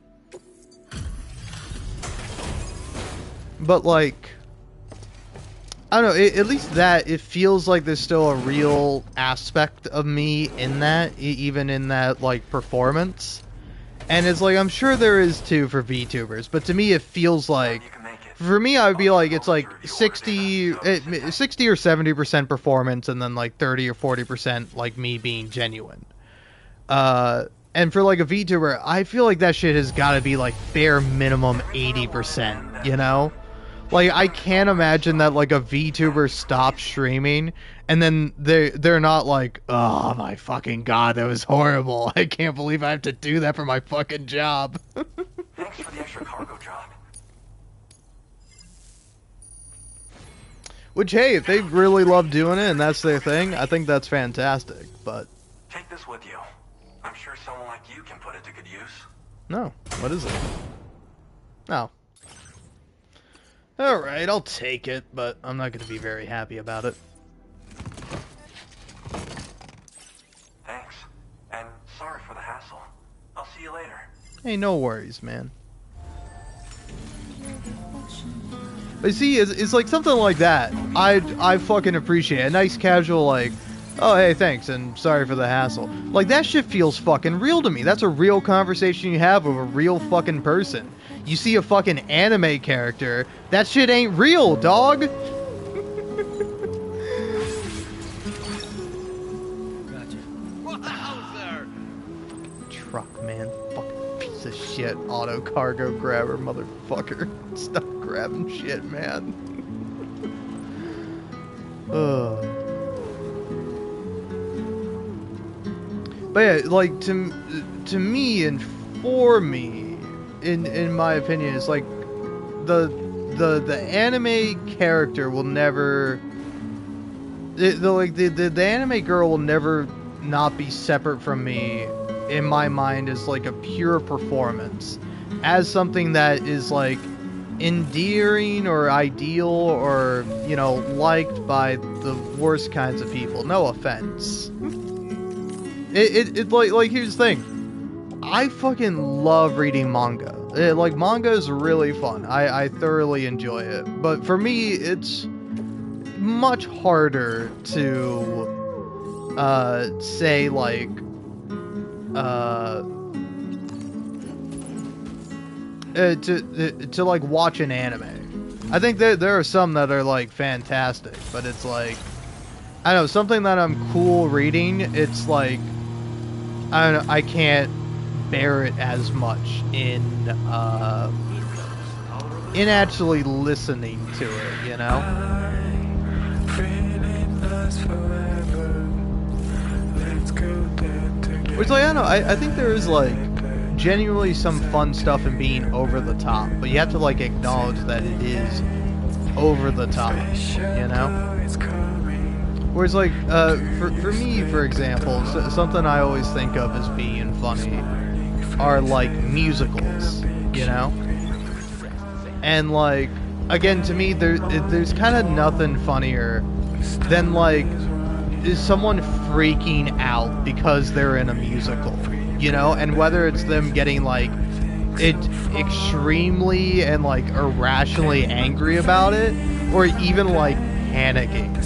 But, like, I don't know, at least that, it feels like there's still a real aspect of me in that, even in that, like, performance. And it's like, I'm sure there is too for VTubers, but to me it feels like, for me I would be like, it's like 60 or 70% performance and then like 30 or 40% like me being genuine. And for like a VTuber, I feel like that shit has got to be like bare minimum 80%, you know? Like, I can't imagine that like a VTuber stops streaming and then they're not like, oh my fucking God, that was horrible. I can't believe I have to do that for my fucking job. Thanks for the extra cargo job. Which, hey, if they really love doing it and that's their thing, I think that's fantastic, but... Take this with you. I'm sure someone like you can put it to good use. No. What is it? Oh. Alright, I'll take it, but I'm not going to be very happy about it. Thanks. And sorry for the hassle. I'll see you later. Hey, no worries, man. But see, it's like something like that. I fucking appreciate a nice casual like, oh, hey, thanks, and sorry for the hassle. Like, that shit feels fucking real to me. That's a real conversation you have with a real fucking person. You see a fucking anime character, that shit ain't real, dog! Truck, man. Fucking piece of shit. Auto cargo grabber, motherfucker. Stop grabbing shit, man. Ugh. But yeah, like, to me and for me, in my opinion, it's like the anime character will never, the anime girl will never not be separate from me in my mind as like a pure performance, as something that is like endearing or ideal or, you know, liked by the worst kinds of people. No offense. Like here's the thing. I fucking love reading manga. Manga is really fun. I thoroughly enjoy it. But for me, it's much harder to say like to like watch an anime. I think there are some that are like fantastic, but it's like, I don't know, something that I'm cool reading, it's like, I don't know, I can't bear it as much in actually listening to it, you know? Which, like, I don't know, I think there is like genuinely some fun stuff in being over the top, but you have to like acknowledge that it is over the top, you know? Whereas, like, for me, for example, something I always think of as being funny are, like, musicals, you know? And, like, again, to me, there's kind of nothing funnier than, like, someone freaking out because they're in a musical, you know? And whether it's them getting, like, extremely and, like, irrationally angry about it, or even, like, panicking.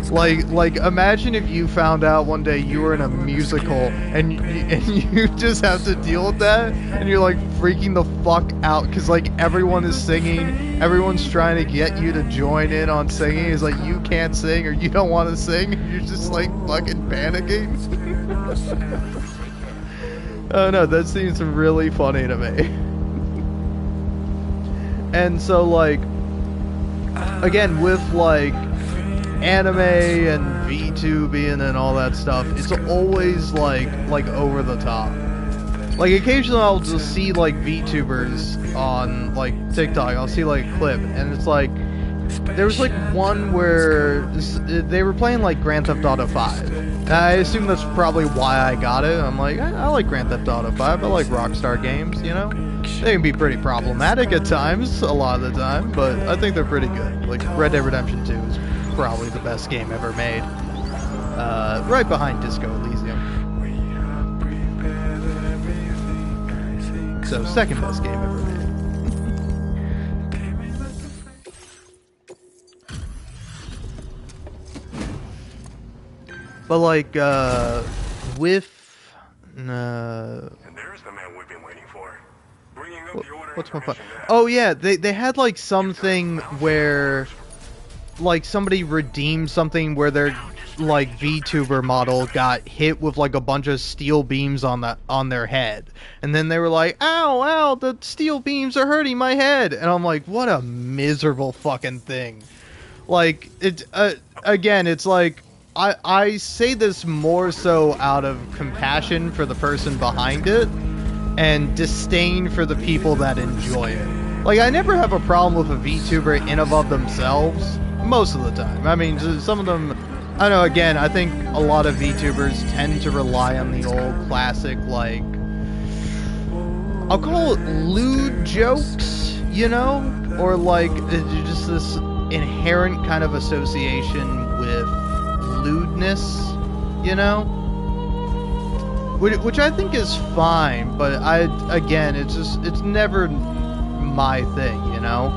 Like, imagine if you found out one day you were in a musical and you just have to deal with that, and you're like freaking the fuck out because like everyone is singing, everyone's trying to get you to join in on singing. It's like you can't sing or you don't want to sing, and you're just like fucking panicking. Oh no, that seems really funny to me. And so like, again, with like anime and VTubing and all that stuff, it's always like over the top. Like occasionally I'll just see like VTubers on like TikTok, I'll see like a clip, and it's like, there was like one where they were playing like Grand Theft Auto 5. I assume that's probably why I got it. I'm like, I like Grand Theft Auto 5, I like Rockstar games, you know? They can be pretty problematic at times, a lot of the time, but I think they're pretty good. Like Red Dead Redemption 2 is probably the best game ever made. Right behind Disco Elysium. So, second best game ever made. But like, with And there's the man we've been waiting for. Bringing up the order. What's my point? Oh yeah, they had like something where like somebody redeemed something where their like VTuber model got hit with like a bunch of steel beams on their head, and then they were like, ow, the steel beams are hurting my head, and I'm like, what a miserable fucking thing. Like, it again, it's like, I say this more so out of compassion for the person behind it and disdain for the people that enjoy it. Like, I never have a problem with a VTuber in and of themselves, most of the time. I mean, some of them, I don't know, again, I think a lot of VTubers tend to rely on the old classic, like, I'll call it lewd jokes, you know? Or like, just this inherent kind of association with lewdness, you know? Which I think is fine, but again, it's never my thing, you know?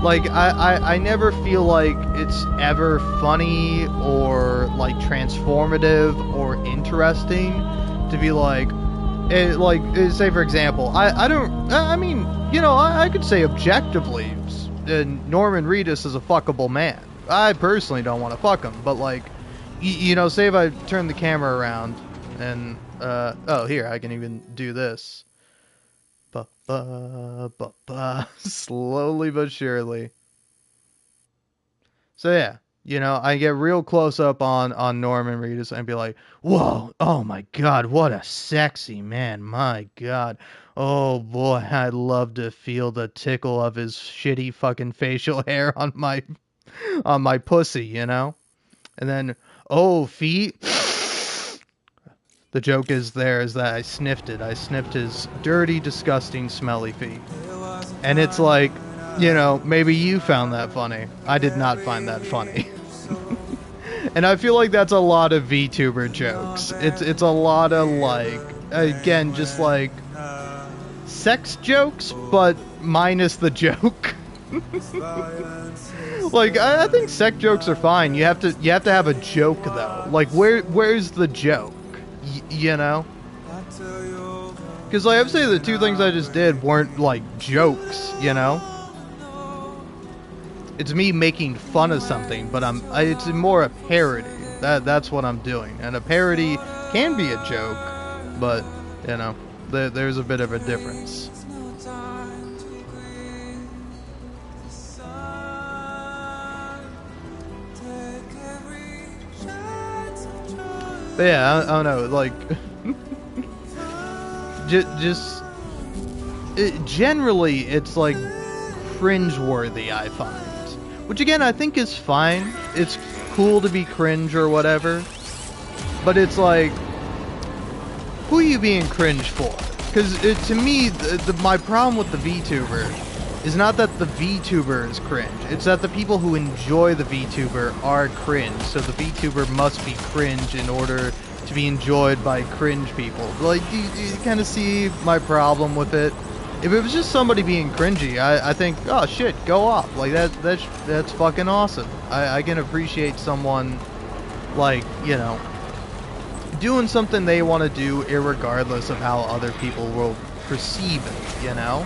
Like, I never feel like it's ever funny or, like, transformative or interesting to be like, say for example, I mean, you know, I could say objectively, Norman Reedus is a fuckable man. I personally don't want to fuck him, but like, you know, say if I turn the camera around and, oh, here, I can even do this. Slowly but surely. So yeah, you know, I get real close up on Norman Reedus and be like, whoa, oh my god, what a sexy man, my god. Oh boy, I'd love to feel the tickle of his shitty fucking facial hair on my pussy, you know? And then, oh, feet. The joke is that I sniffed it. I sniffed his dirty, disgusting, smelly feet. And it's like, you know, maybe you found that funny. I did not find that funny. And I feel like that's a lot of VTuber jokes. It's a lot of, like, again, just like sex jokes, but minus the joke. Like, I think sex jokes are fine. You have to have a joke though. Like, where's the joke? You know? Because, like, I would say the two things I just did weren't, like, jokes, you know? It's me making fun of something, but it's more a parody. That's what I'm doing. And a parody can be a joke, but, you know, there's a bit of a difference. But yeah, I don't know, like, generally, it's, like, cringe-worthy, I find. Which, again, I think is fine. It's cool to be cringe or whatever. But it's like, who are you being cringe for? Because, to me, my problem with the VTuber is not that the VTuber is cringe. It's that the people who enjoy the VTuber are cringe. So the VTuber must be cringe in order to be enjoyed by cringe people. Like, you kind of see my problem with it. If it was just somebody being cringy, I think, oh shit, go off. Like, that's fucking awesome. I can appreciate someone, like, you know, doing something they want to do irregardless of how other people will perceive it, you know?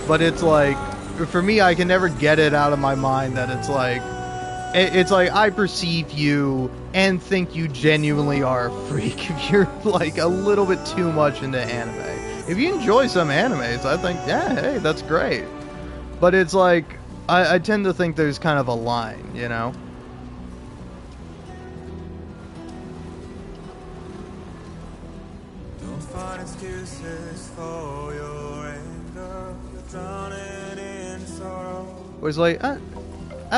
But it's like, for me, I can never get it out of my mind that it's like I perceive you and think you genuinely are a freak if you're like a little bit too much into anime. If you enjoy some animes, I think, yeah, hey, that's great. But it's like, I tend to think there's kind of a line, you know? Don't find excuses for your anger. You're drowning in sorrow. Where it's like, I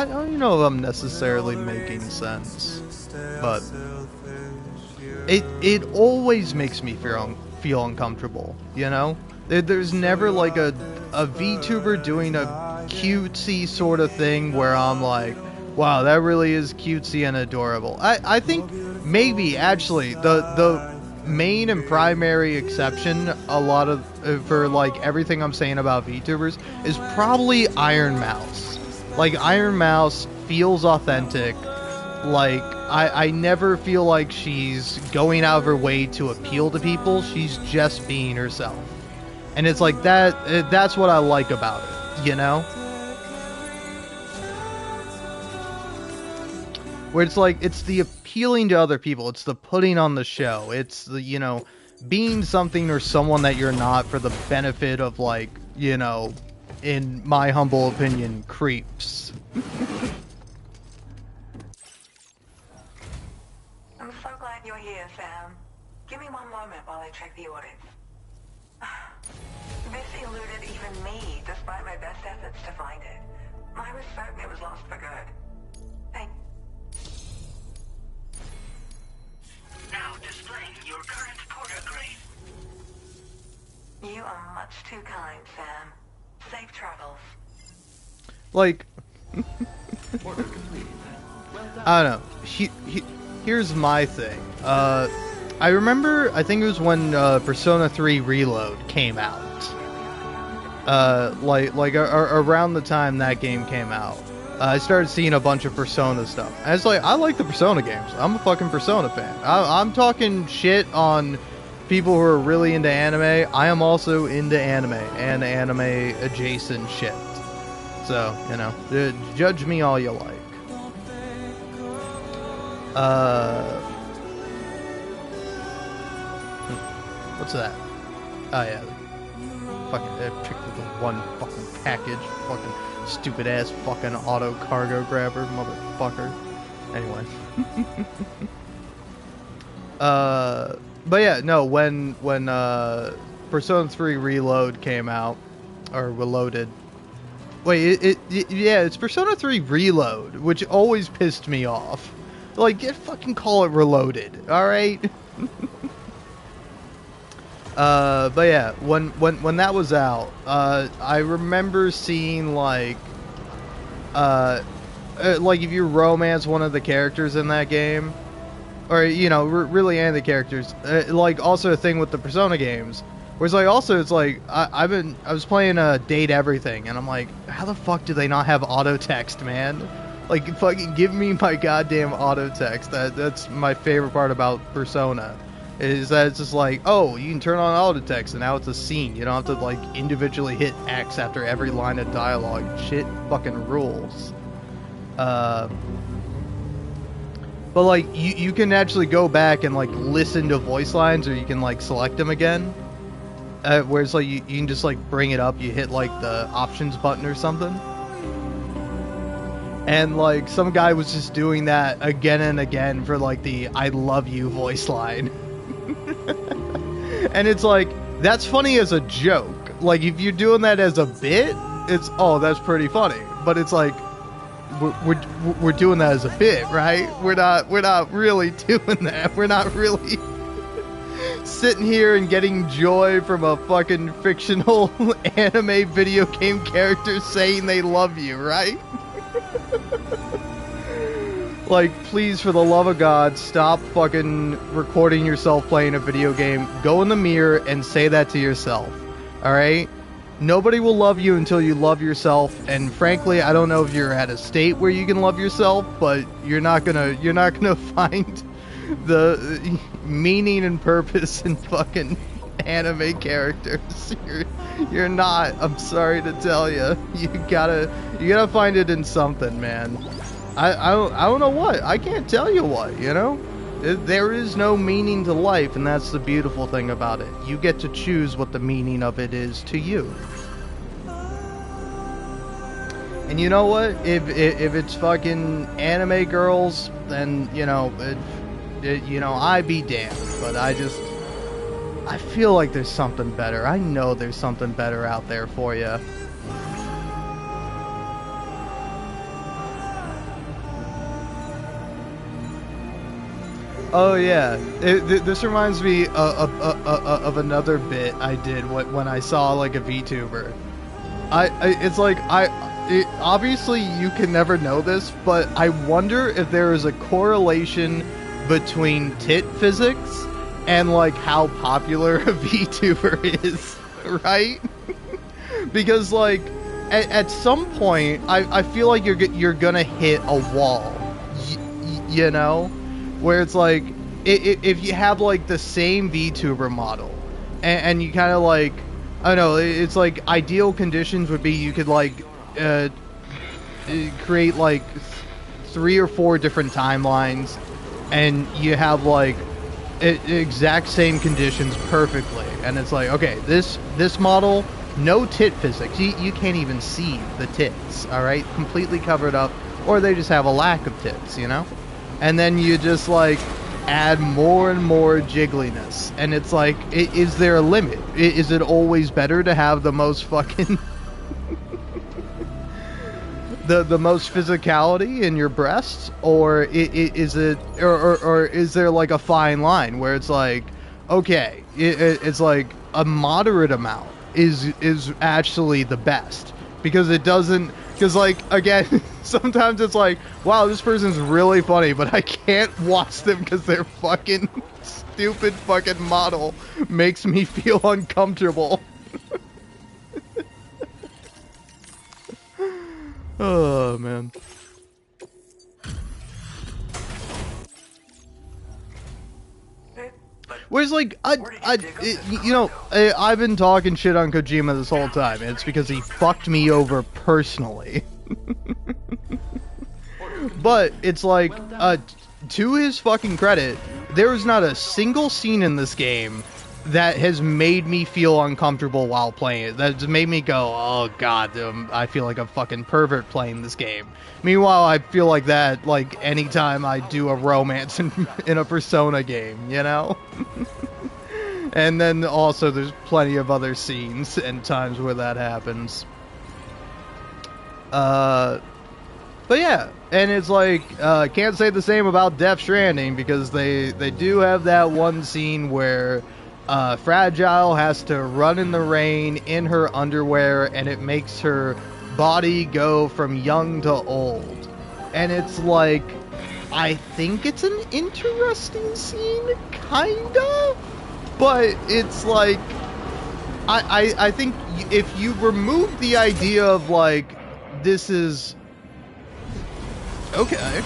don't know if I'm necessarily making sense, but it always makes me feel uncomfortable, you know? There's never like a VTuber doing a cutesy sort of thing where I'm like, wow, that really is cutesy and adorable. I think maybe actually the main and primary exception for like everything I'm saying about VTubers is probably Iron Mouse. Like, Iron Mouse feels authentic. Like, I never feel like she's going out of her way to appeal to people. She's just being herself. And it's like that's what I like about it, you know? Where it's like, it's the appealing to other people. It's the putting on the show. It's the, you know, being something or someone that you're not for the benefit of, like, you know, in my humble opinion, creeps. I'm so glad you're here, Sam. Give me one moment while I check the audits. This eluded even me, despite my best efforts to find it. I was certain it was lost for good. Thank. Now displaying your current porter grade. You are much too kind, Sam. Safe travels. Like, I don't know. Here's my thing. I remember, I think it was when Persona 3 Reload came out. around the time that game came out, I started seeing a bunch of Persona stuff. And it's like, I like the Persona games. I'm a fucking Persona fan. I'm talking shit on people who are really into anime. I am also into anime and anime adjacent shit. So, you know, judge me all you like. What's that? Oh yeah, fucking picked the one fucking package, fucking stupid ass fucking auto cargo grabber, motherfucker. Anyway, but yeah, no, when Persona 3 Reload came out, or Reloaded. Wait, yeah, it's Persona 3 Reload, which always pissed me off. Like, fucking call it Reloaded, all right? But yeah, when that was out, I remember seeing like if you romance one of the characters in that game, or you know, really any of the characters, like also a thing with the Persona games, where it's like also it's like I was playing Date Everything, and I'm like, how the fuck do they not have auto text, man? Like fucking give me my goddamn auto text. That's my favorite part about Persona. Is that it's just like, oh, you can turn on auto text and now it's a scene. You don't have to like individually hit X after every line of dialogue. Shit fucking rules. But like you can actually go back and like listen to voice lines, or you can like select them again. Where it's like you can just like bring it up, you hit like the options button or something. And like some guy was just doing that again and again for like the I love you voice line. And it's like, that's funny as a joke. Like, if you're doing that as a bit, it's, oh, that's pretty funny. But it's like, we're doing that as a bit, right? We're not really doing that. We're not really sitting here and getting joy from a fucking fictional anime video game character saying they love you, right? Like, please, for the love of God, stop fucking recording yourself playing a video game. Go in the mirror and say that to yourself. Alright? Nobody will love you until you love yourself, and frankly, I don't know if you're at a state where you can love yourself, but you're not gonna find the meaning and purpose in fucking anime characters. You're not. I'm sorry to tell you. You gotta find it in something, man. I don't know what. I can't tell you what, you know? There is no meaning to life, and that's the beautiful thing about it. You get to choose what the meaning of it is to you. And you know what? If it's fucking anime girls, then, you know, I be damned. But I feel like there's something better. I know there's something better out there for you. Oh yeah, this reminds me of another bit I did when I saw like a VTuber. Obviously you can never know this, but I wonder if there is a correlation between tit physics and like how popular a VTuber is, right? Because like at some point I feel like you're gonna hit a wall, you know? Where it's like, if you have like the same VTuber model, and you kind of like, I don't know, it's like ideal conditions would be you could like create like 3 or 4 different timelines, and you have like exact same conditions perfectly, and it's like, okay, this model, no tit physics, you can't even see the tits, all right, completely covered up, or they just have a lack of tits, you know. And then you just like add more and more jiggliness, and it's like, is there a limit? Is it always better to have the most fucking the most physicality in your breasts, or is it, or is there like a fine line where it's like, okay, it's like a moderate amount is actually the best, because it doesn't. Because, like, again, sometimes it's like, wow, this person's really funny, but I can't watch them because their fucking stupid fucking model makes me feel uncomfortable. man. Whereas, like, I've been talking shit on Kojima this whole time, and it's because he fucked me over personally. But it's like, to his fucking credit, there is not a single scene in this game that has made me feel uncomfortable while playing it. That's made me go, oh god, I feel like a fucking pervert playing this game. Meanwhile, I feel like that, like, anytime I do a romance in a Persona game, you know? And then also there's plenty of other scenes and times where that happens. But yeah, and it's like, can't say the same about Death Stranding, because they do have that one scene where Fragile has to run in the rain in her underwear, and it makes her body go from young to old. And it's like, I think it's an interesting scene, kinda, but it's like, I think if you remove the idea of, like, this is... Okay.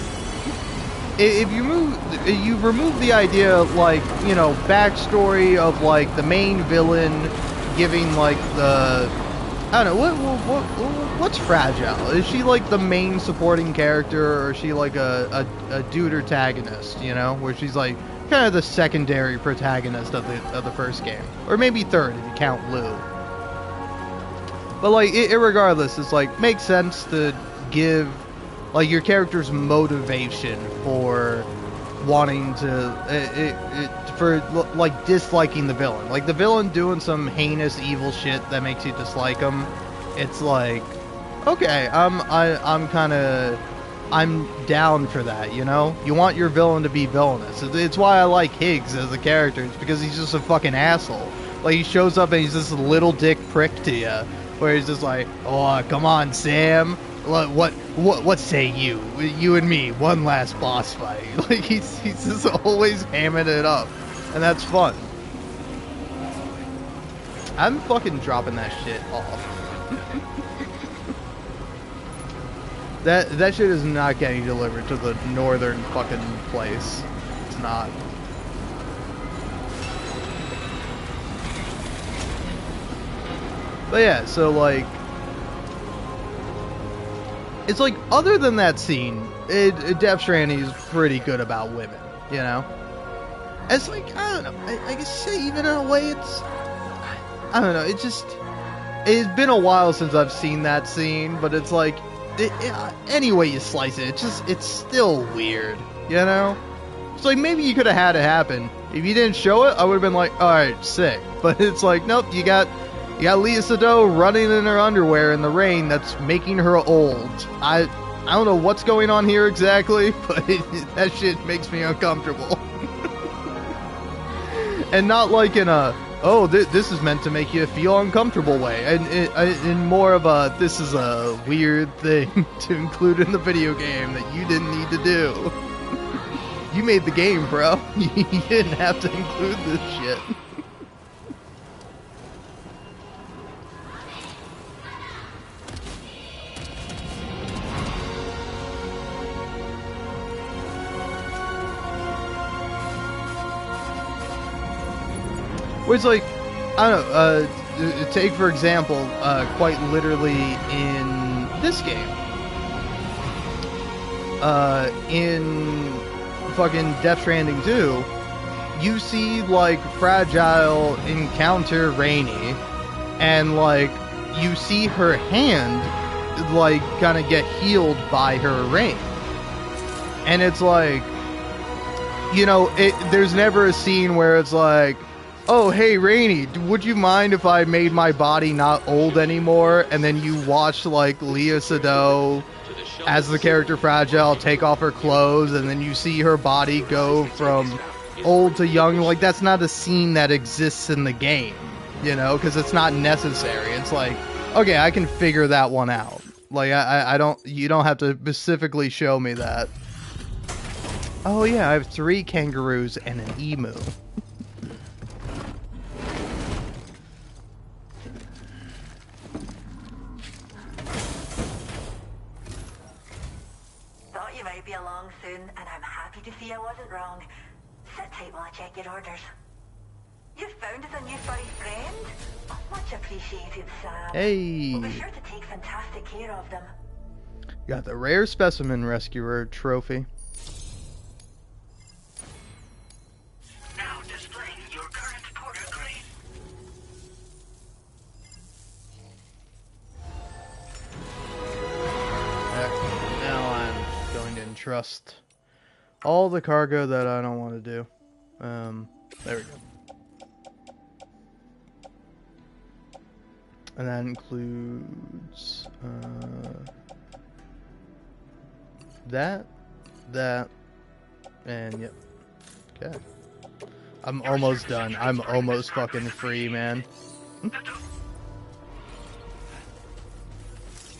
If you remove the idea of, like, you know, backstory of, like, the main villain giving, like, the... I don't know, what's Fragile? Is she, like, the main supporting character, or is she, like, a dude protagonist, you know? Where she's, like, kind of the secondary protagonist of the first game. Or maybe third, if you count Lou. But, like, irregardless, it's, like, makes sense to give... like, your character's motivation for wanting to, for, like, disliking the villain. Like, the villain doing some heinous evil shit that makes you dislike him. It's like, okay, I'm down for that, you know? You want your villain to be villainous. It's why I like Higgs as a character. It's because he's just a fucking asshole. Like, he shows up and he's this little dick prick to you, where he's just like, oh, come on, Sam. What say you? You and me, one last boss fight. Like, he's just always hamming it up, and that's fun. I'm fucking dropping that shit off. That shit is not getting delivered to the northern fucking place. It's not. But yeah, so like, it's like, other than that scene, Death Stranding is pretty good about women, you know? It's like, I don't know, I guess even in a way it's, I don't know, it's been a while since I've seen that scene, but it's like, any way you slice it, it's still weird, you know? It's like, maybe you could have had it happen. If you didn't show it, I would have been like, alright, sick. But it's like, nope, you got Lea Seydoux running in her underwear in the rain that's making her old. I don't know what's going on here exactly, but that shit makes me uncomfortable. And not like in a, oh, this is meant to make you feel uncomfortable way. And in more of a, this is a weird thing to include in the video game that you didn't need to do. You made the game, bro. You didn't have to include this shit. Where it's like, I don't know, take for example, quite literally in this game. In fucking Death Stranding 2, you see, like, Fragile encounter Rainy, and, like, you see her hand, like, kind of get healed by her rain. And it's like, you know, there's never a scene where it's like, oh, hey, Rainy, would you mind if I made my body not old anymore? And then you watch, like, Lea Seydoux as the character Fragile take off her clothes, and then you see her body go from old to young. Like, that's not a scene that exists in the game, you know, because it's not necessary. It's like, okay, I can figure that one out. Like, you don't have to specifically show me that. Oh yeah, I have 3 kangaroos and an emu. might be along soon, and I'm happy to see I wasn't wrong. Sit tight while I check your orders. You found us a new furry friend? Oh, much appreciated, Sam. Hey. We'll be sure to take fantastic care of them. Got the rare specimen rescuer trophy. Now displaying your current porter grade. Now I'm going to entrust all the cargo that I don't want to do. There we go. And that includes that, and yep. Okay. I'm almost done. I'm almost fucking free, man.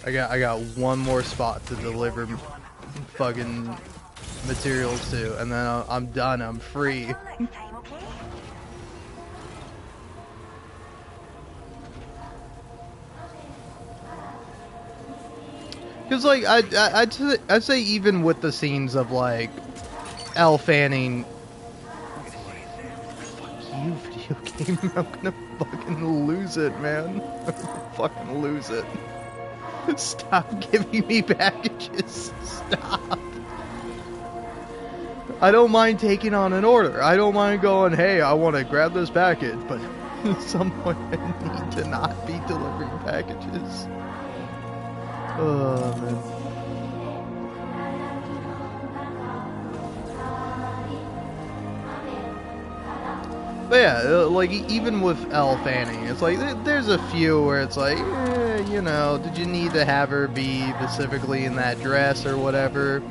I got one more spot to deliver fucking materials to, and then I'm done. I'm free. Because, like, I'd say even with the scenes of, like, Elle Fanning... Fuck you, video game. I'm gonna fucking lose it, man. I'm gonna fucking lose it. Stop giving me packages. Stop. I don't mind taking on an order. I don't mind going, hey, I want to grab this package, but at some point I need to not be delivering packages. Oh, man. But yeah, like, even with Elle Fanning, it's like, there's a few where it's like, you know, did you need to have her be specifically in that dress or whatever?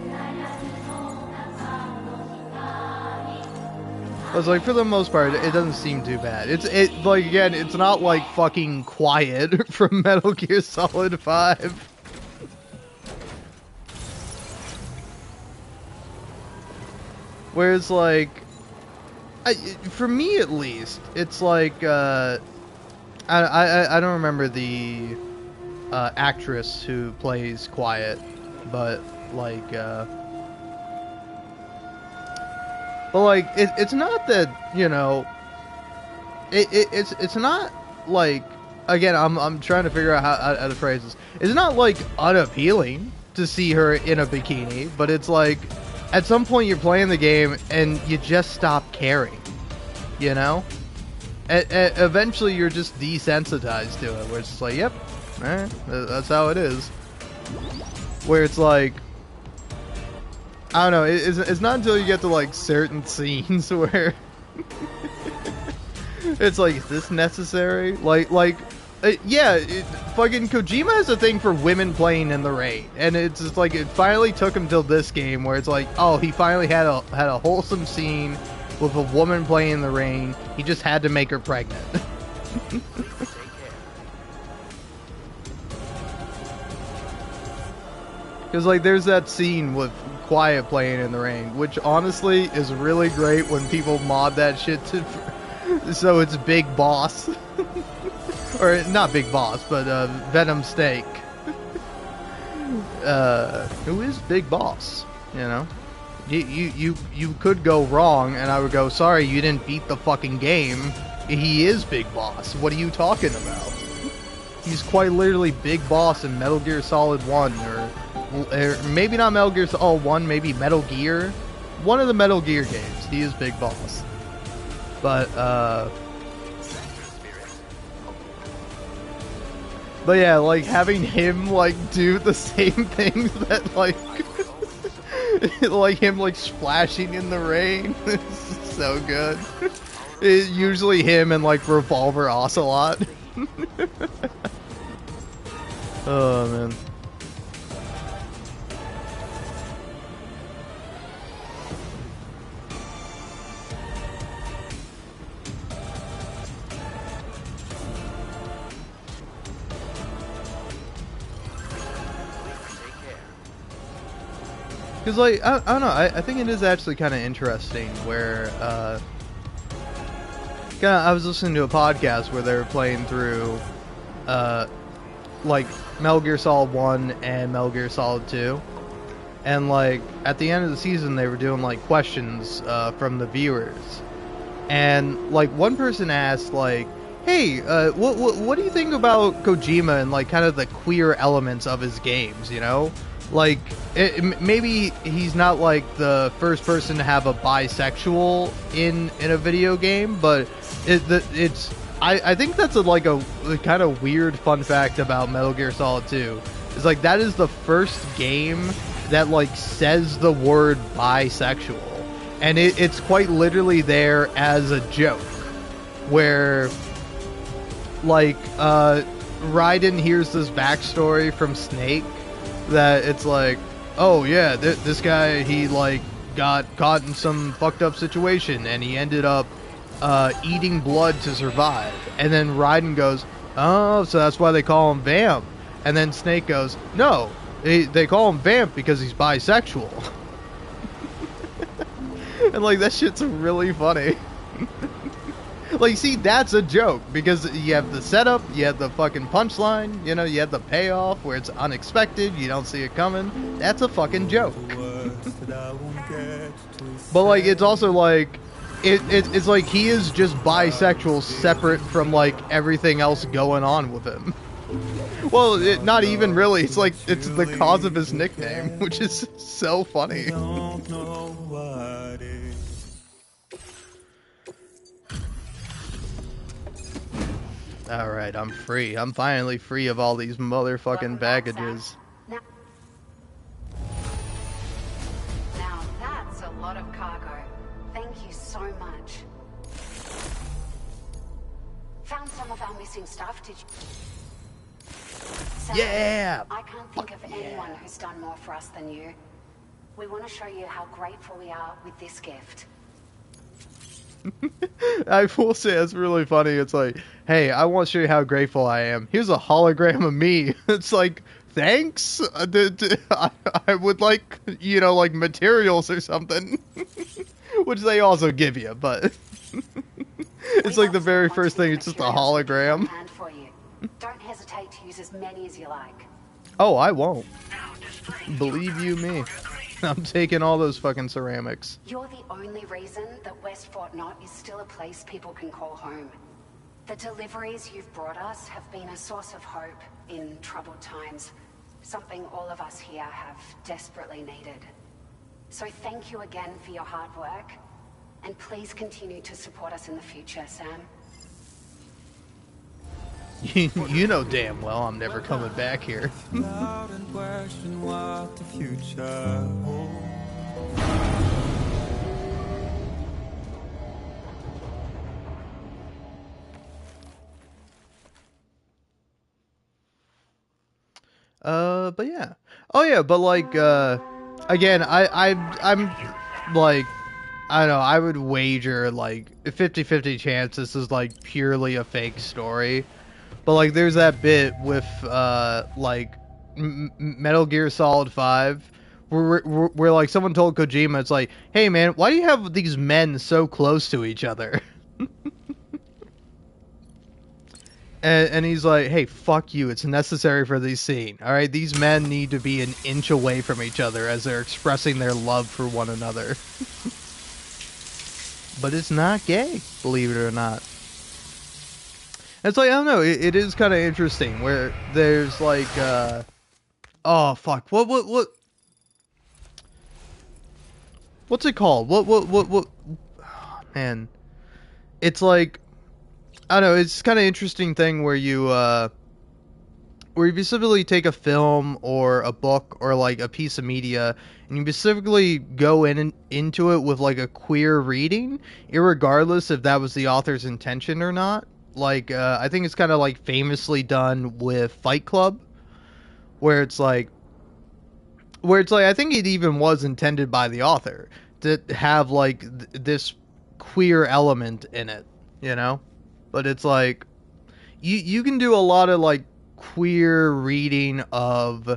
I was like, for the most part, it doesn't seem too bad. Like, again, it's not like fucking Quiet from Metal Gear Solid 5. Whereas, like, for me at least, it's like, I don't remember the actress who plays Quiet, but like, it's not that, you know, it's not like, again, I'm trying to figure out how to phrase this. It's not like unappealing to see her in a bikini, but it's like, at some point you're playing the game and you just stop caring, you know? Eventually you're just desensitized to it, where it's just like, yep, that's how it is. Where it's like, I don't know, it's not until you get to like certain scenes where it's like, is this necessary? Yeah, fucking Kojima has a thing for women playing in the rain, and it's just like, it finally took him till this game where it's like, oh, he finally had a wholesome scene with a woman playing in the rain. He just had to make her pregnant. Because, like, there's that scene with Quiet playing in the rain, which honestly is really great when people mod that shit to, so it's Big Boss. Or, not Big Boss, but Venom Steak. Who is Big Boss, you know? You could go wrong, and I would go, sorry, you didn't beat the fucking game. He is Big Boss. What are you talking about? He's quite literally Big Boss in Metal Gear Solid 1, or maybe not Metal Gear Solid 1, maybe Metal Gear. One of the Metal Gear games, he is Big Boss. But yeah, like, having him, like, do the same things that, like, like him, like, splashing in the rain is so good. It's usually him and, like, Revolver Ocelot. Oh, man. Because, like, I don't know, I think it is actually kind of interesting where, I was listening to a podcast where they were playing through, like, Metal Gear Solid 1 and Metal Gear Solid 2. and like at the end of the season they were doing like questions from the viewers, and like one person asked like, hey, what do you think about Kojima and like kind of the queer elements of his games, you know? Like, maybe he's not like the first person to have a bisexual in a video game, but I think that's like a kind of weird fun fact about Metal Gear Solid 2. It's like that is the first game that like says the word bisexual, and it's quite literally there as a joke, where like Raiden hears this backstory from Snake that it's like, oh yeah, this guy, he like got caught in some fucked up situation and he ended up eating blood to survive. And then Raiden goes, oh, so that's why they call him Vamp. And then Snake goes, no, they call him Vamp because he's bisexual. And like that shit's really funny. Like, see, that's a joke, because you have the setup, you have the fucking punchline, you know, you have the payoff where it's unexpected, you don't see it coming. That's a fucking joke. But like, it's also like, it's like he is just bisexual separate from like everything else going on with him. Well, not even really. It's like, it's the cause of his nickname, which is so funny. Alright, I'm free. I'm finally free of all these motherfucking baggages. Now that's a lot of cargo. Thank you so much. Found some of our missing stuff, did you? Sam, yeah! I can't think of anyone who's done more for us than you. We want to show you how grateful we are with this gift. I will say it's really funny. It's like, hey, I want to show you how grateful I am. Here's a hologram of me. It's like, thanks. I would like, you know, like materials or something, which they also give you. But it's like the very first thing. It's just a hologram. Don't hesitate to use as many as you like. Oh, I won't. Believe you me. I'm taking all those fucking ceramics. You're the only reason that West Fort Knott is still a place people can call home. The deliveries you've brought us have been a source of hope in troubled times, something all of us here have desperately needed. So thank you again for your hard work, and please continue to support us in the future, Sam. You know damn well I'm never coming back here. But yeah. Oh yeah, but like, again, I'm like, I don't know, I would wager like 50-50 chance this is like purely a fake story. But like, there's that bit with like Metal Gear Solid 5, where like someone told Kojima, it's like, hey man, why do you have these men so close to each other? and he's like, hey, fuck you, it's necessary for this scene. All right, these men need to be an inch away from each other as they're expressing their love for one another. But it's not gay, believe it or not. It's like, I don't know, it is kind of interesting where there's like, oh fuck, what's it called? What, oh, man, it's like, I don't know, it's kind of interesting thing where you specifically take a film or a book or like a piece of media and you specifically go into it with like a queer reading, irregardless if that was the author's intention or not. Like, I think it's kind of like famously done with Fight Club, where it's like, I think it even was intended by the author to have like this queer element in it, you know? But it's like, you can do a lot of like queer reading of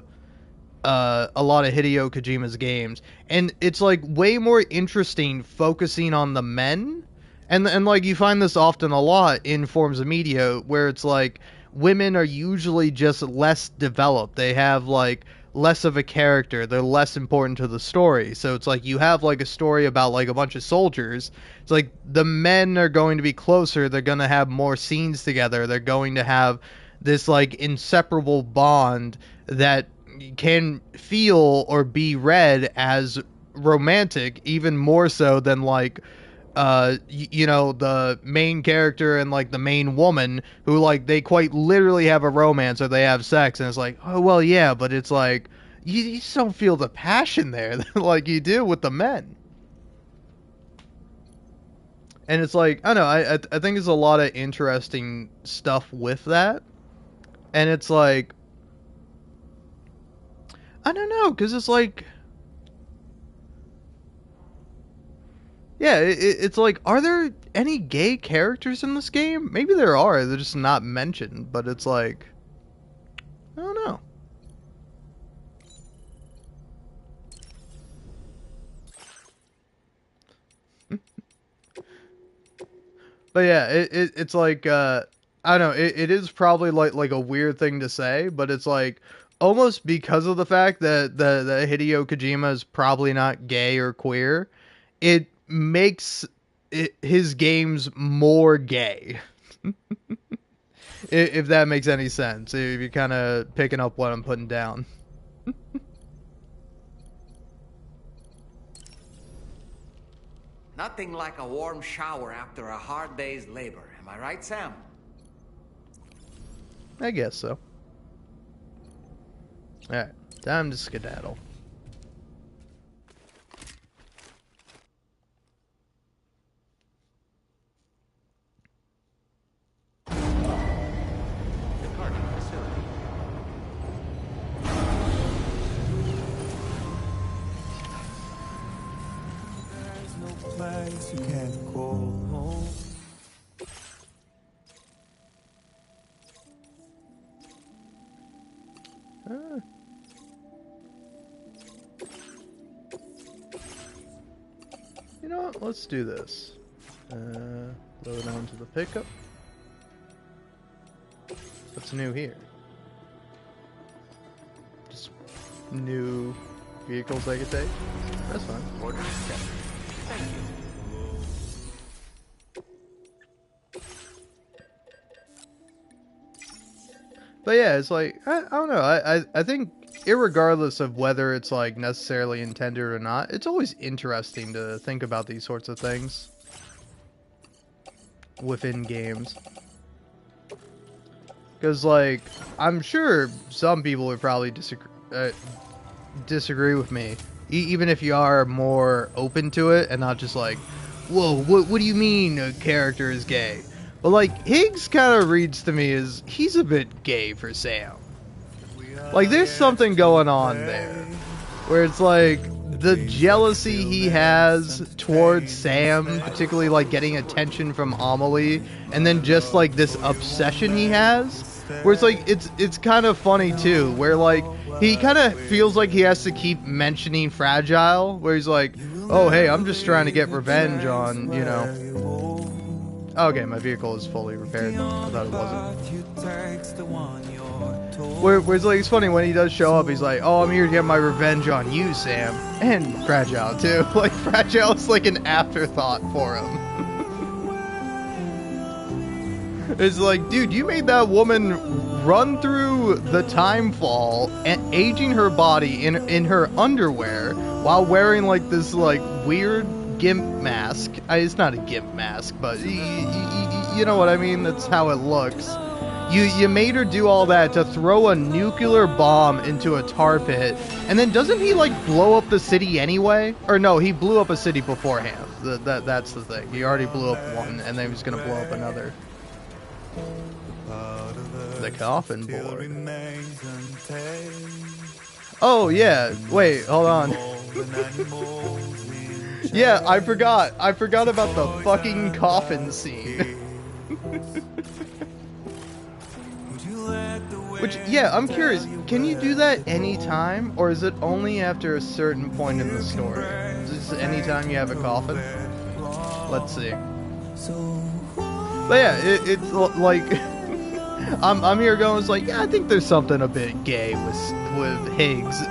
a lot of Hideo Kojima's games, and it's like way more interesting focusing on the men. And like, you find this often a lot in forms of media where it's like women are usually just less developed. They have like less of a character. They're less important to the story. So it's like you have like a story about like a bunch of soldiers. It's like the men are going to be closer. They're going to have more scenes together. They're going to have this like inseparable bond that can feel or be read as romantic, even more so than like you know, the main character and like the main woman who like they quite literally have a romance or they have sex, and it's like, oh well, yeah, but it's like you just don't feel the passion there like you do with the men. And it's like, I don't know, I think there's a lot of interesting stuff with that, and it's like, I don't know, because it's like, yeah, it's like, are there any gay characters in this game? Maybe there are, they're just not mentioned, but it's like, I don't know. But yeah, it's like, I don't know, it is probably like a weird thing to say, but it's like, almost because of the fact that the Hideo Kojima is probably not gay or queer, it makes his games more gay. If that makes any sense. If you're kind of picking up what I'm putting down. Nothing like a warm shower after a hard day's labor. Am I right, Sam? I guess so. Alright, time to skedaddle. Place you can't call home. You know what? Let's do this. Load onto the pickup. What's new here? Just new vehicles I could take? That's fine. Order accepted. Thank you. But yeah, it's like, I don't know, I think irregardless of whether it's like necessarily intended or not, it's always interesting to think about these sorts of things within games. Because like, I'm sure some people would probably disagree with me, even if you are more open to it and not just like, whoa, what do you mean a character is gay? But like, Higgs kind of reads to me as he's a bit gay for Sam. Like, there's something going on there, where it's like, the jealousy he has towards Sam, particularly like getting attention from Amelie, and then just like this obsession he has, where it's like, it's kind of funny too, where like, he kind of feels like he has to keep mentioning Fragile, where he's like, oh hey, I'm just trying to get revenge on, you know. Okay, my vehicle is fully repaired. I thought it wasn't. Whereas, like, it's funny when he does show up, he's like, oh, I'm here to get my revenge on you, Sam. And Fragile, too. Like, Fragile is like an afterthought for him. It's like, dude, you made that woman run through the time fall and aging her body in her underwear while wearing, like, this, like, weird gimp mask. It's not a gimp mask, but you know what I mean? That's how it looks. You made her do all that to throw a nuclear bomb into a tar pit, and then doesn't he like blow up the city anyway? Or no, he blew up a city beforehand. That's the thing. He already blew up one, and then he was gonna blow up another. The coffin board. Oh yeah. Wait, hold on. Yeah, I forgot about the fucking coffin scene. Which, yeah, I'm curious, can you do that anytime, or is it only after a certain point in the story? Is this anytime you have a coffin? Let's see. But yeah, it's like, I'm here going, it's like, yeah, I think there's something a bit gay with Higgs,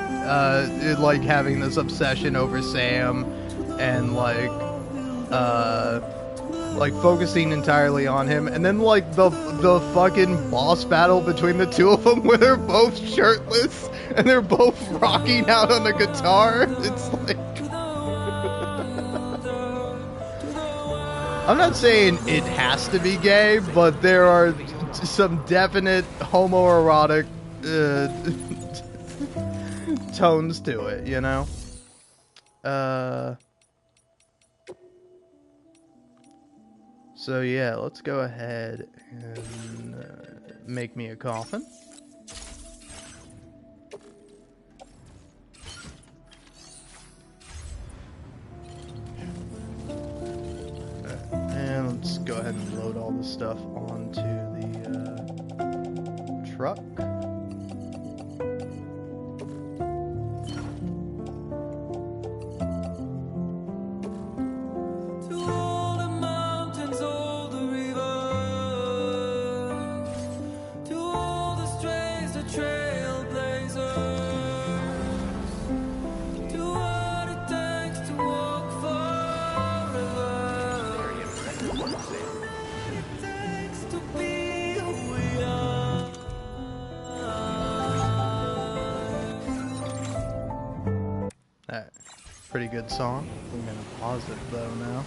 like having this obsession over Sam, and like focusing entirely on him, and then like the fucking boss battle between the two of them, where they're both shirtless and they're both rocking out on the guitar. It's like. I'm not saying it has to be gay, but there are some definite homoerotic tones to it, you know? So yeah, let's go ahead and make me a coffin. And let's go ahead and load all this stuff onto the truck. Alright, pretty good song. I'm gonna pause it though now.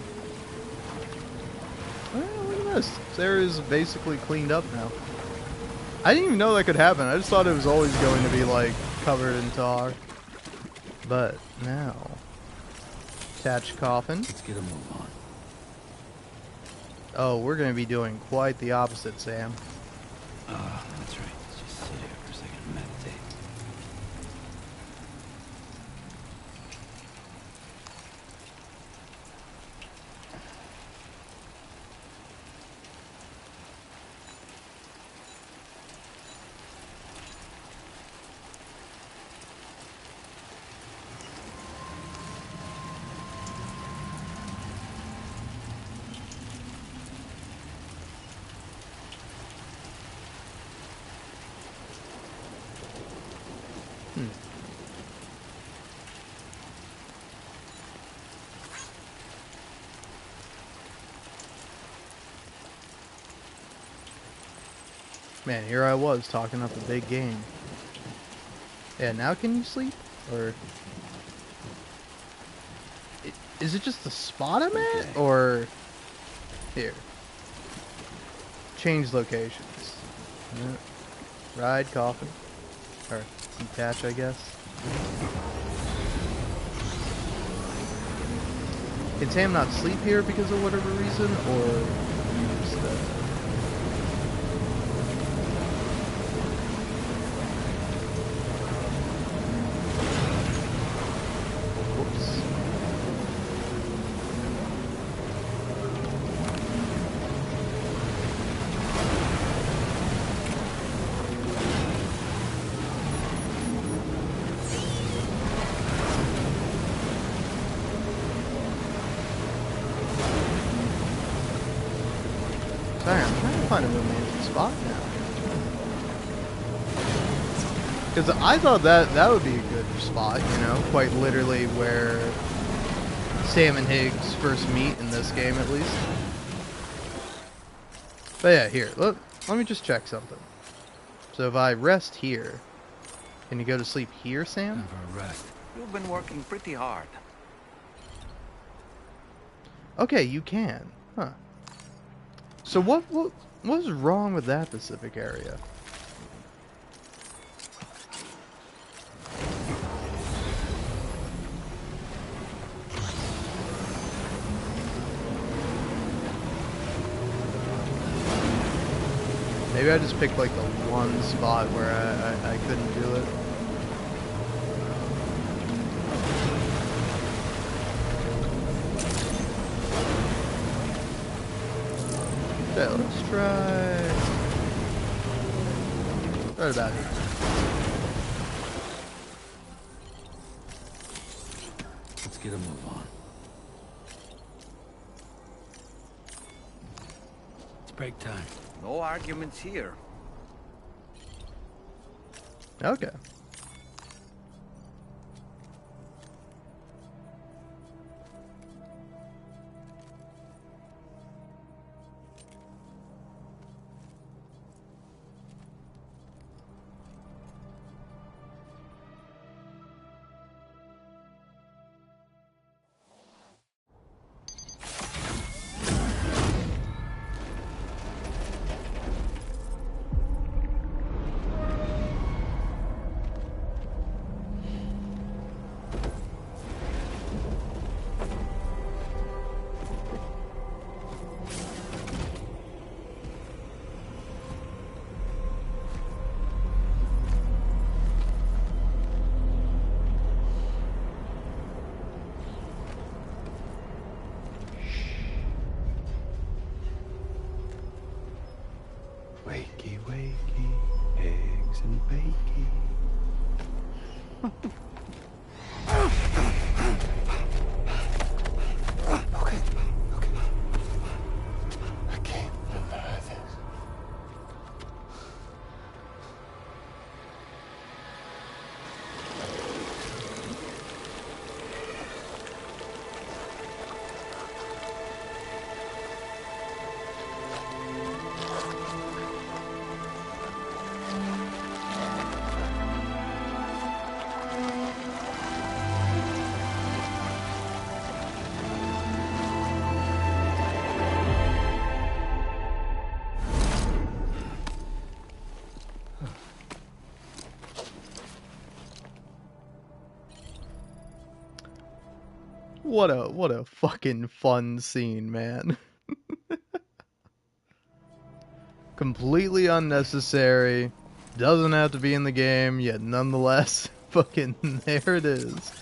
Oh, look at this. This area is basically cleaned up now. I didn't even know that could happen. I just thought it was always going to be like covered in tar. But now, attach coffin. Let's get a move on. Oh, we're going to be doing quite the opposite, Sam. That's right. Let's just sit here for a second and meditate. Man, here I was talking up a big game. Yeah, now can you sleep? Or... Is it just the spot I'm at? Or... Here. Change locations. Ride, coffin. Or detach, I guess. Can Sam not sleep here because of whatever reason? Or... Just, Sorry, I'm trying to find a romantic spot now. Because I thought that would be a good spot, you know? Quite literally where Sam and Higgs first meet in this game, at least. But yeah, here, let me just check something. So if I rest here, can you go to sleep here, Sam? Never rest. You've been working pretty hard. Okay, you can. Huh. So what was wrong with that specific area? Maybe I just picked like the one spot where I couldn't do it. Okay, let's try right about here. Let's get a move on. It's break time. No arguments here. Okay. Wakey, wakey, eggs and bakey. Okay, okay. I can't deny this. What a fucking fun scene, man. Completely unnecessary. Doesn't have to be in the game, yet nonetheless, fucking there it is.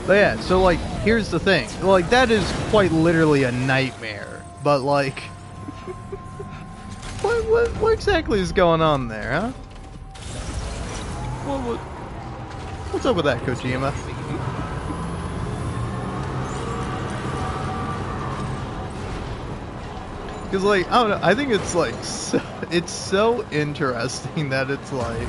But yeah, so like, here's the thing. Like, that is quite literally a nightmare. But like, what exactly is going on there, huh? What's up with that, Kojima? Because like, I don't know, I think it's like, it's so interesting that it's like,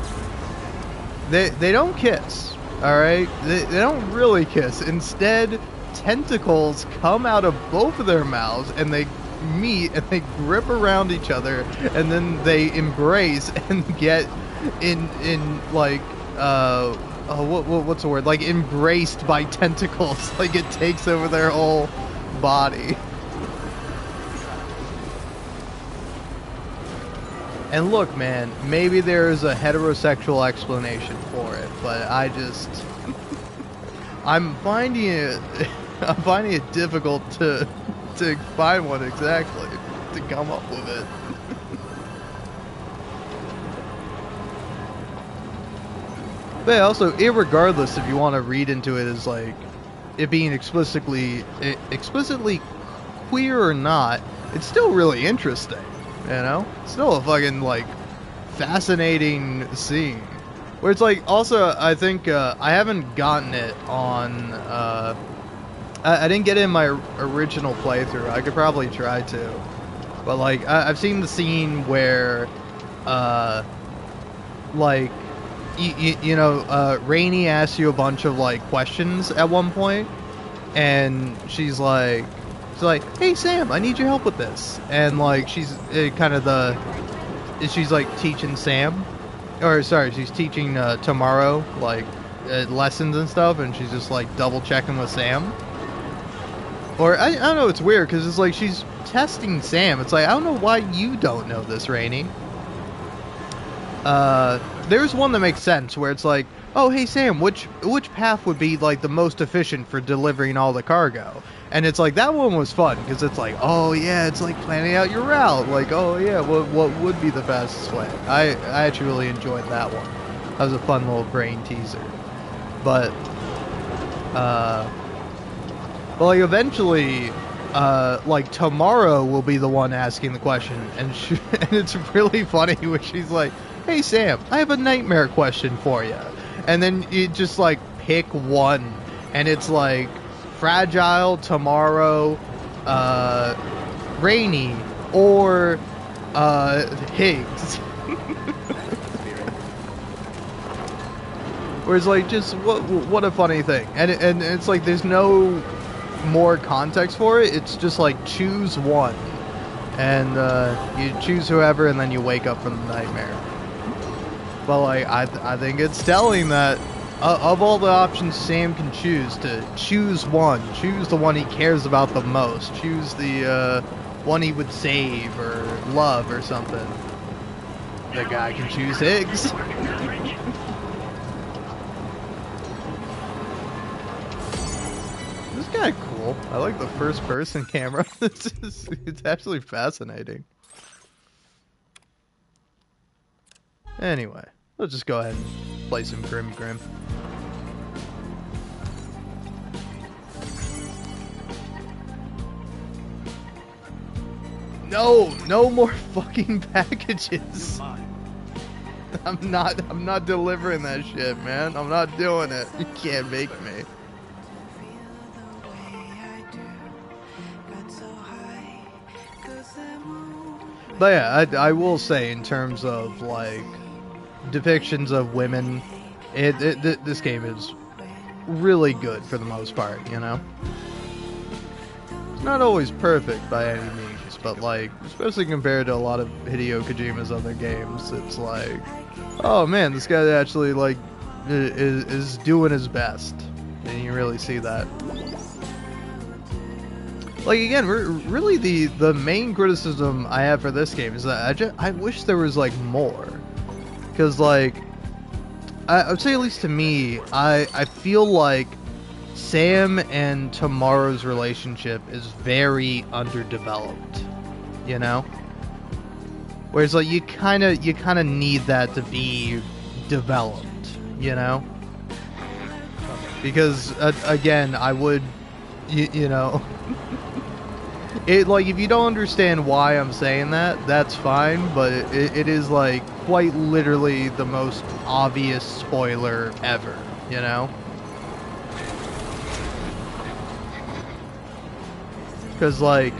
they don't kiss. Alright? They don't really kiss. Instead, tentacles come out of both of their mouths and they meet and they grip around each other and then they embrace and get in like, what's the word? Like, embraced by tentacles. Like, it takes over their whole body. And look, man, maybe there is a heterosexual explanation for it, but I just, I'm finding it difficult to find one exactly, to come up with it. But yeah, also, irregardless if you want to read into it as like it being explicitly queer or not, it's still really interesting. You know? Still a fucking, like, fascinating scene. Where it's like, also, I think, I haven't gotten it on, I didn't get it in my original playthrough. I could probably try to. But, like, I've seen the scene where, like, you know, Rainey asks you a bunch of, like, questions at one point, and she's like, hey Sam, I need your help with this. And like, she's kind of she's like teaching Sam, or sorry, she's teaching Tomorrow like lessons and stuff, and she's just like double checking with Sam. Or I don't know, it's weird because it's like she's testing Sam. It's like, I don't know why you don't know this, Rainey. There's one that makes sense where it's like, oh hey Sam, which path would be like the most efficient for delivering all the cargo? And it's like, that one was fun because it's like, oh yeah, it's like planning out your route. Like, oh yeah, what would be the fastest way? I actually really enjoyed that one. That was a fun little brain teaser. But like eventually, like tomorrow will be the one asking the question, and and it's really funny when she's like, "Hey Sam, I have a nightmare question for you," and then you just like pick one, and it's like fragile, tomorrow, rainy, or Higgs. Whereas like just what a funny thing, and it's like there's no more context for it. It's just like choose one, and you choose whoever, and then you wake up from the nightmare. But like I think it's telling that of all the options Sam can choose, to choose one, choose the one he cares about the most, choose the one he would save or love or something. The guy can choose Higgs. This is kind of cool. I like the first person camera. It's actually fascinating. Anyway, let's just go ahead and play some Grim Grim. No more fucking packages. I'm not delivering that shit, man. I'm not doing it. You can't make me. But yeah, I will say in terms of like depictions of women, this game is really good for the most part, you know? It's not always perfect by any means, but like, especially compared to a lot of Hideo Kojima's other games, it's like, oh man, this guy actually like is doing his best, and you really see that. Like again, really the main criticism I have for this game is that I wish there was like more, because like I would say, at least to me, I feel like Sam and Tomorrow's relationship is very underdeveloped, you know? Whereas like you kind of need that to be developed, you know? Because again, I would you know it, like, if you don't understand why I'm saying that, that's fine, but it is like quite literally the most obvious spoiler ever, you know? Because like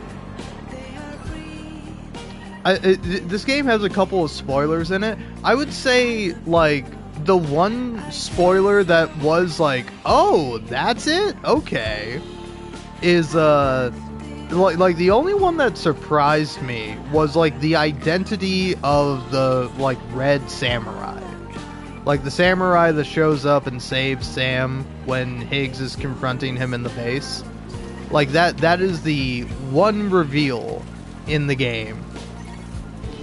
this game has a couple of spoilers in it. I would say like the one spoiler that was like, oh, that's it? Okay. Is like the only one that surprised me was like the identity of the like red samurai. Like the samurai that shows up and saves Sam when Higgs is confronting him in the base. Like that is the one reveal in the game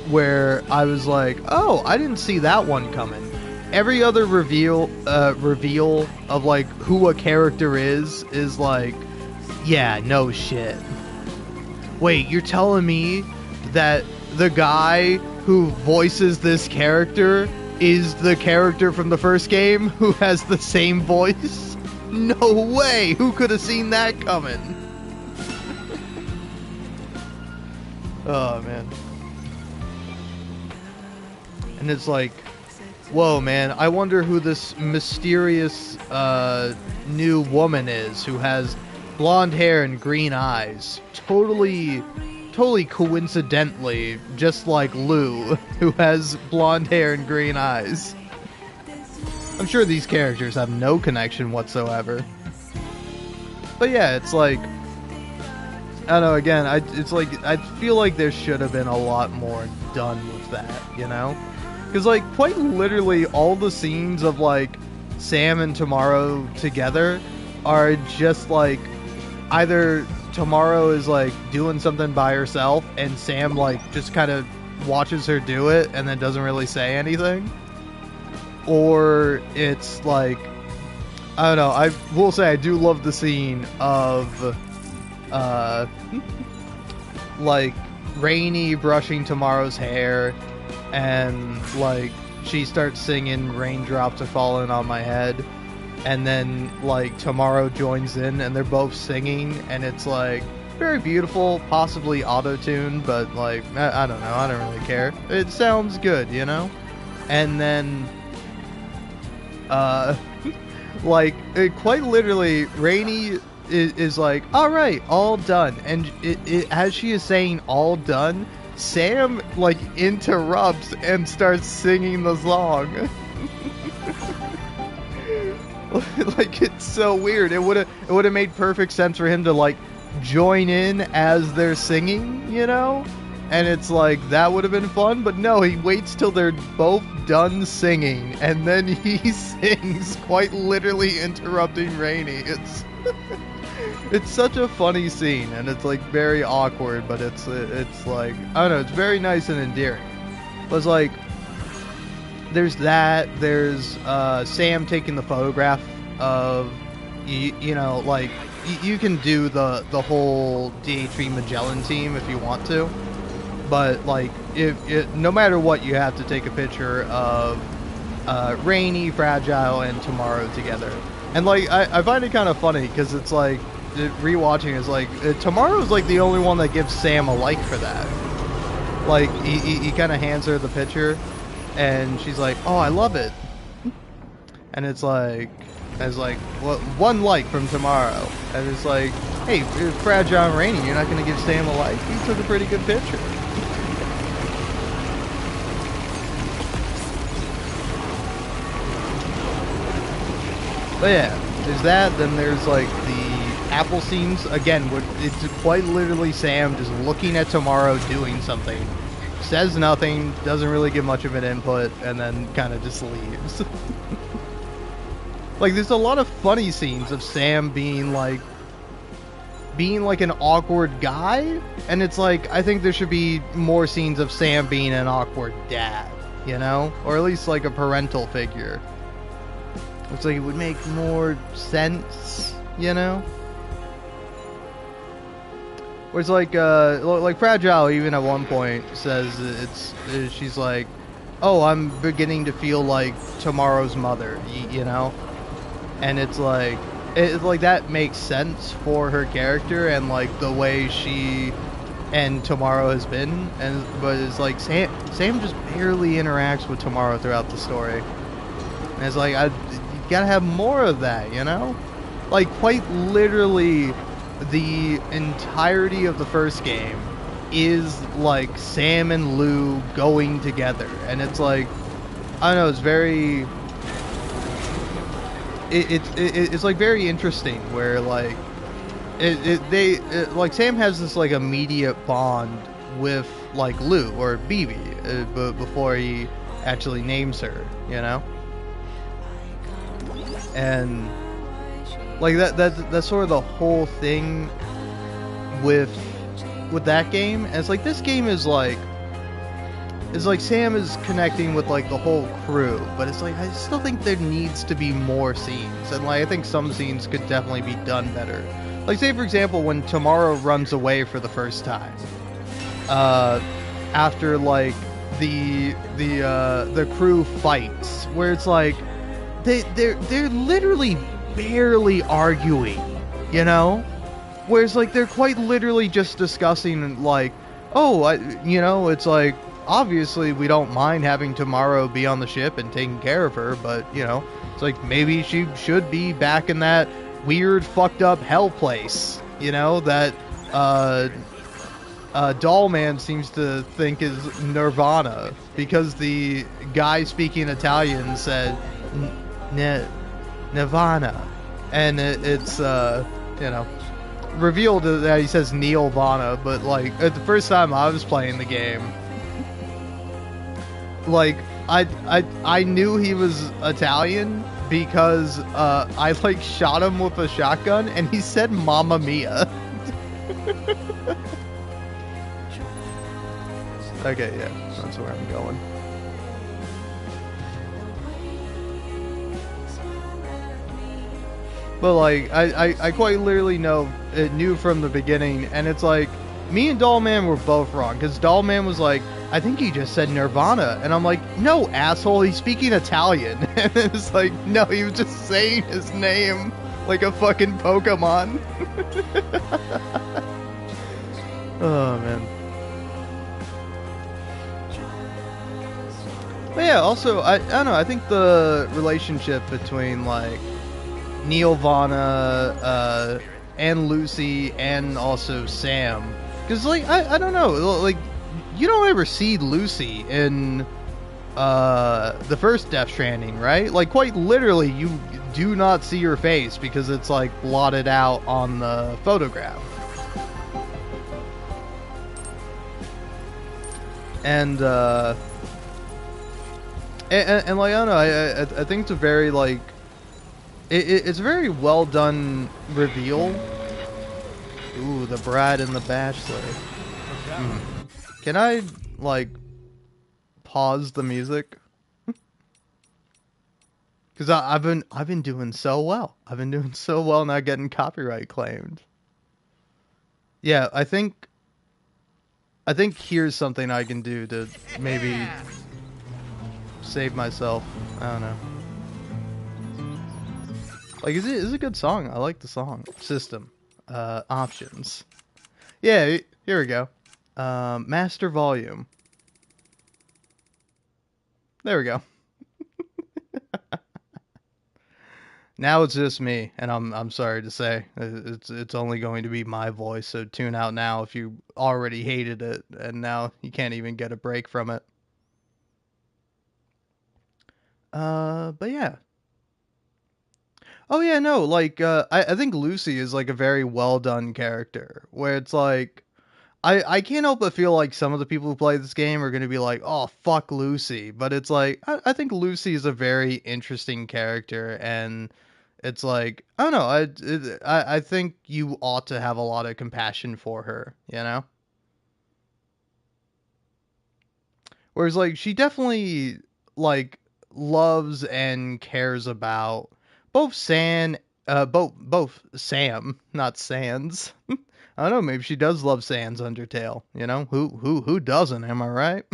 where I was like, oh, I didn't see that one coming. Every other reveal of like who a character is like, yeah, no shit. Wait, you're telling me that the guy who voices this character is the character from the first game who has the same voice? No way! Who could have seen that coming? Oh, man. And it's like, whoa, man, I wonder who this mysterious new woman is who has blonde hair and green eyes. Totally coincidentally, just like Lou, who has blonde hair and green eyes. I'm sure these characters have no connection whatsoever. But yeah, it's like, I don't know, again, it's like, I feel like there should have been a lot more done with that, you know? Because, like, quite literally all the scenes of, like, Sam and Tomorrow together are just, like, either Tomorrow is, like, doing something by herself and Sam, like, just kind of watches her do it and then doesn't really say anything. Or it's, like, I don't know, I will say I do love the scene of, like, Rainy brushing Tomorrow's hair and, like, she starts singing Raindrops Are Falling on My Head. And then, like, Tomorrow joins in, and they're both singing, and it's like, very beautiful, possibly auto-tuned, but like I don't know, I don't really care. It sounds good, you know. And then, like quite literally, Rainey is like, all right, all done, and as she is saying all done, Sam like interrupts and starts singing the song. Like, it's so weird. It would have made perfect sense for him to like join in as they're singing, you know? And it's like, that would have been fun, but no, he waits till they're both done singing, and then he sings, quite literally interrupting Rainey. It's such a funny scene, and it's like very awkward, but it's like, I don't know, it's very nice and endearing. But it's like, there's that, there's Sam taking the photograph of, you know, like, you can do the whole DHV Magellan team if you want to. But like, no matter what, you have to take a picture of Rainy, Fragile, and Tomorrow together. And like, I find it kind of funny because it's like, rewatching is like, Tomorrow's like the only one that gives Sam a like for that. Like, he kind of hands her the picture, and she's like, "Oh, I love it." And it's like, well, one like from Tomorrow, and it's like, "Hey, Fragile and Rainy, you're not gonna give Sam a like? He took a pretty good picture." But yeah, there's that. Then there's like the apple scenes again, where it's quite literally Sam just looking at Tomorrow doing something, says nothing, doesn't really give much of an input, and then kind of just leaves. Like, there's a lot of funny scenes of Sam being like an awkward guy, and it's like, I think there should be more scenes of Sam being an awkward dad, you know, or at least like a parental figure. It's like, it would make more sense, you know? Where it's like Fragile even at one point says she's like, "Oh, I'm beginning to feel like Tomorrow's mother," you know? And it's like that makes sense for her character and like the way she and Tomorrow has been, but it's like Sam just barely interacts with Tomorrow throughout the story. And it's like, you gotta have more of that, you know? Like, quite literally, the entirety of the first game is like Sam and Lou going together, and it's like, I don't know, it's very, it's like very interesting where like like Sam has this like immediate bond with like Lou or BB before he actually names her, you know? And like that's sort of the whole thing with that game. And it's like, this game is like Sam is connecting with like the whole crew, but it's like, I still think there needs to be more scenes, and like I think some scenes could definitely be done better. Like, say for example, when Tomorrow runs away for the first time, after like the crew fights, where it's like they're literally barely arguing, you know? Whereas like they're quite literally just discussing like, oh, you know, it's like, obviously we don't mind having Tomorrow be on the ship and taking care of her, but you know, it's like, maybe she should be back in that weird fucked up hell place, you know, that Dollman seems to think is Nirvana, because the guy speaking Italian said Nirvana, and it's you know, revealed that he says Neil Vana, but like at the first time I was playing the game, like I knew he was Italian because I like shot him with a shotgun and he said Mamma Mia. Okay, yeah, that's where I'm going. But like, I quite literally knew from the beginning, and it's like, me and Dollman were both wrong, because Dollman was like, I think he just said Nirvana, and I'm like, no, asshole, he's speaking Italian. And it's like, no, he was just saying his name like a fucking Pokemon. Oh man. But yeah, also I don't know. I think the relationship between like Neil Vana, and Lucy, and also Sam, because like I don't know, like you don't ever see Lucy in the first Death Stranding, right? Like quite literally, you do not see her face because it's like blotted out on the photograph. And and like I don't know, I think it's a very like it's a very well done reveal. Ooh, the Bride and the Bachelor. Can I like pause the music? Because I've been doing so well. I've been doing so well not getting copyright claimed. Yeah, I think here's something I can do to maybe save myself. I don't know. Like, is it a good song? I like the song. System. Options. Yeah, here we go. Master volume. There we go. Now it's just me, and I'm sorry to say, it's only going to be my voice. So tune out now if you already hated it, and now you can't even get a break from it. But yeah. Oh yeah, no, like I think Lucy is like a very well done character, where it's like I can't help but feel like some of the people who play this game are going to be like, oh, fuck Lucy. But it's like, I think Lucy is a very interesting character. And it's like, I don't know. I think you ought to have a lot of compassion for her, you know? Whereas, like, she definitely, like, loves and cares about both both Sam, not Sans. I don't know, maybe she does love Sans Undertale, you know? Who doesn't, am I right?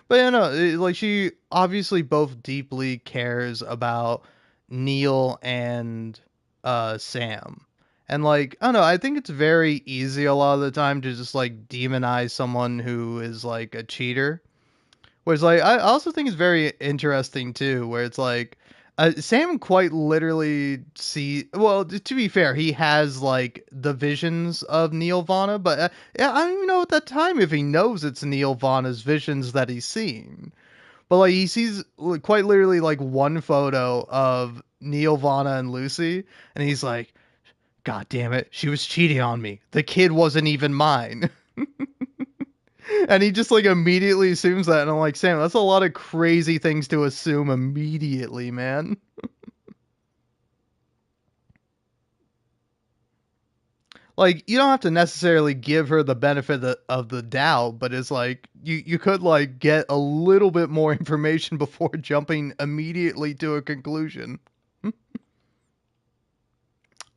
But yeah, no, like she obviously both deeply cares about Neil and Sam. And like, I don't know, I think it's very easy a lot of the time to just like demonize someone who is like a cheater. Whereas, like, I also think it's very interesting too, where it's like, Sam quite literally see. Well, to be fair, he has like the visions of Neil Vana, but yeah, I don't even know at that time if he knows it's Neil Vana's visions that he's seen. But like, he sees quite literally like one photo of Neil Vana and Lucy, and he's like, "God damn it, she was cheating on me. The kid wasn't even mine." And he just like immediately assumes that, and I'm like, Sam, that's a lot of crazy things to assume immediately, man. Like, you don't have to necessarily give her the benefit of the doubt, but it's like you could like get a little bit more information before jumping immediately to a conclusion.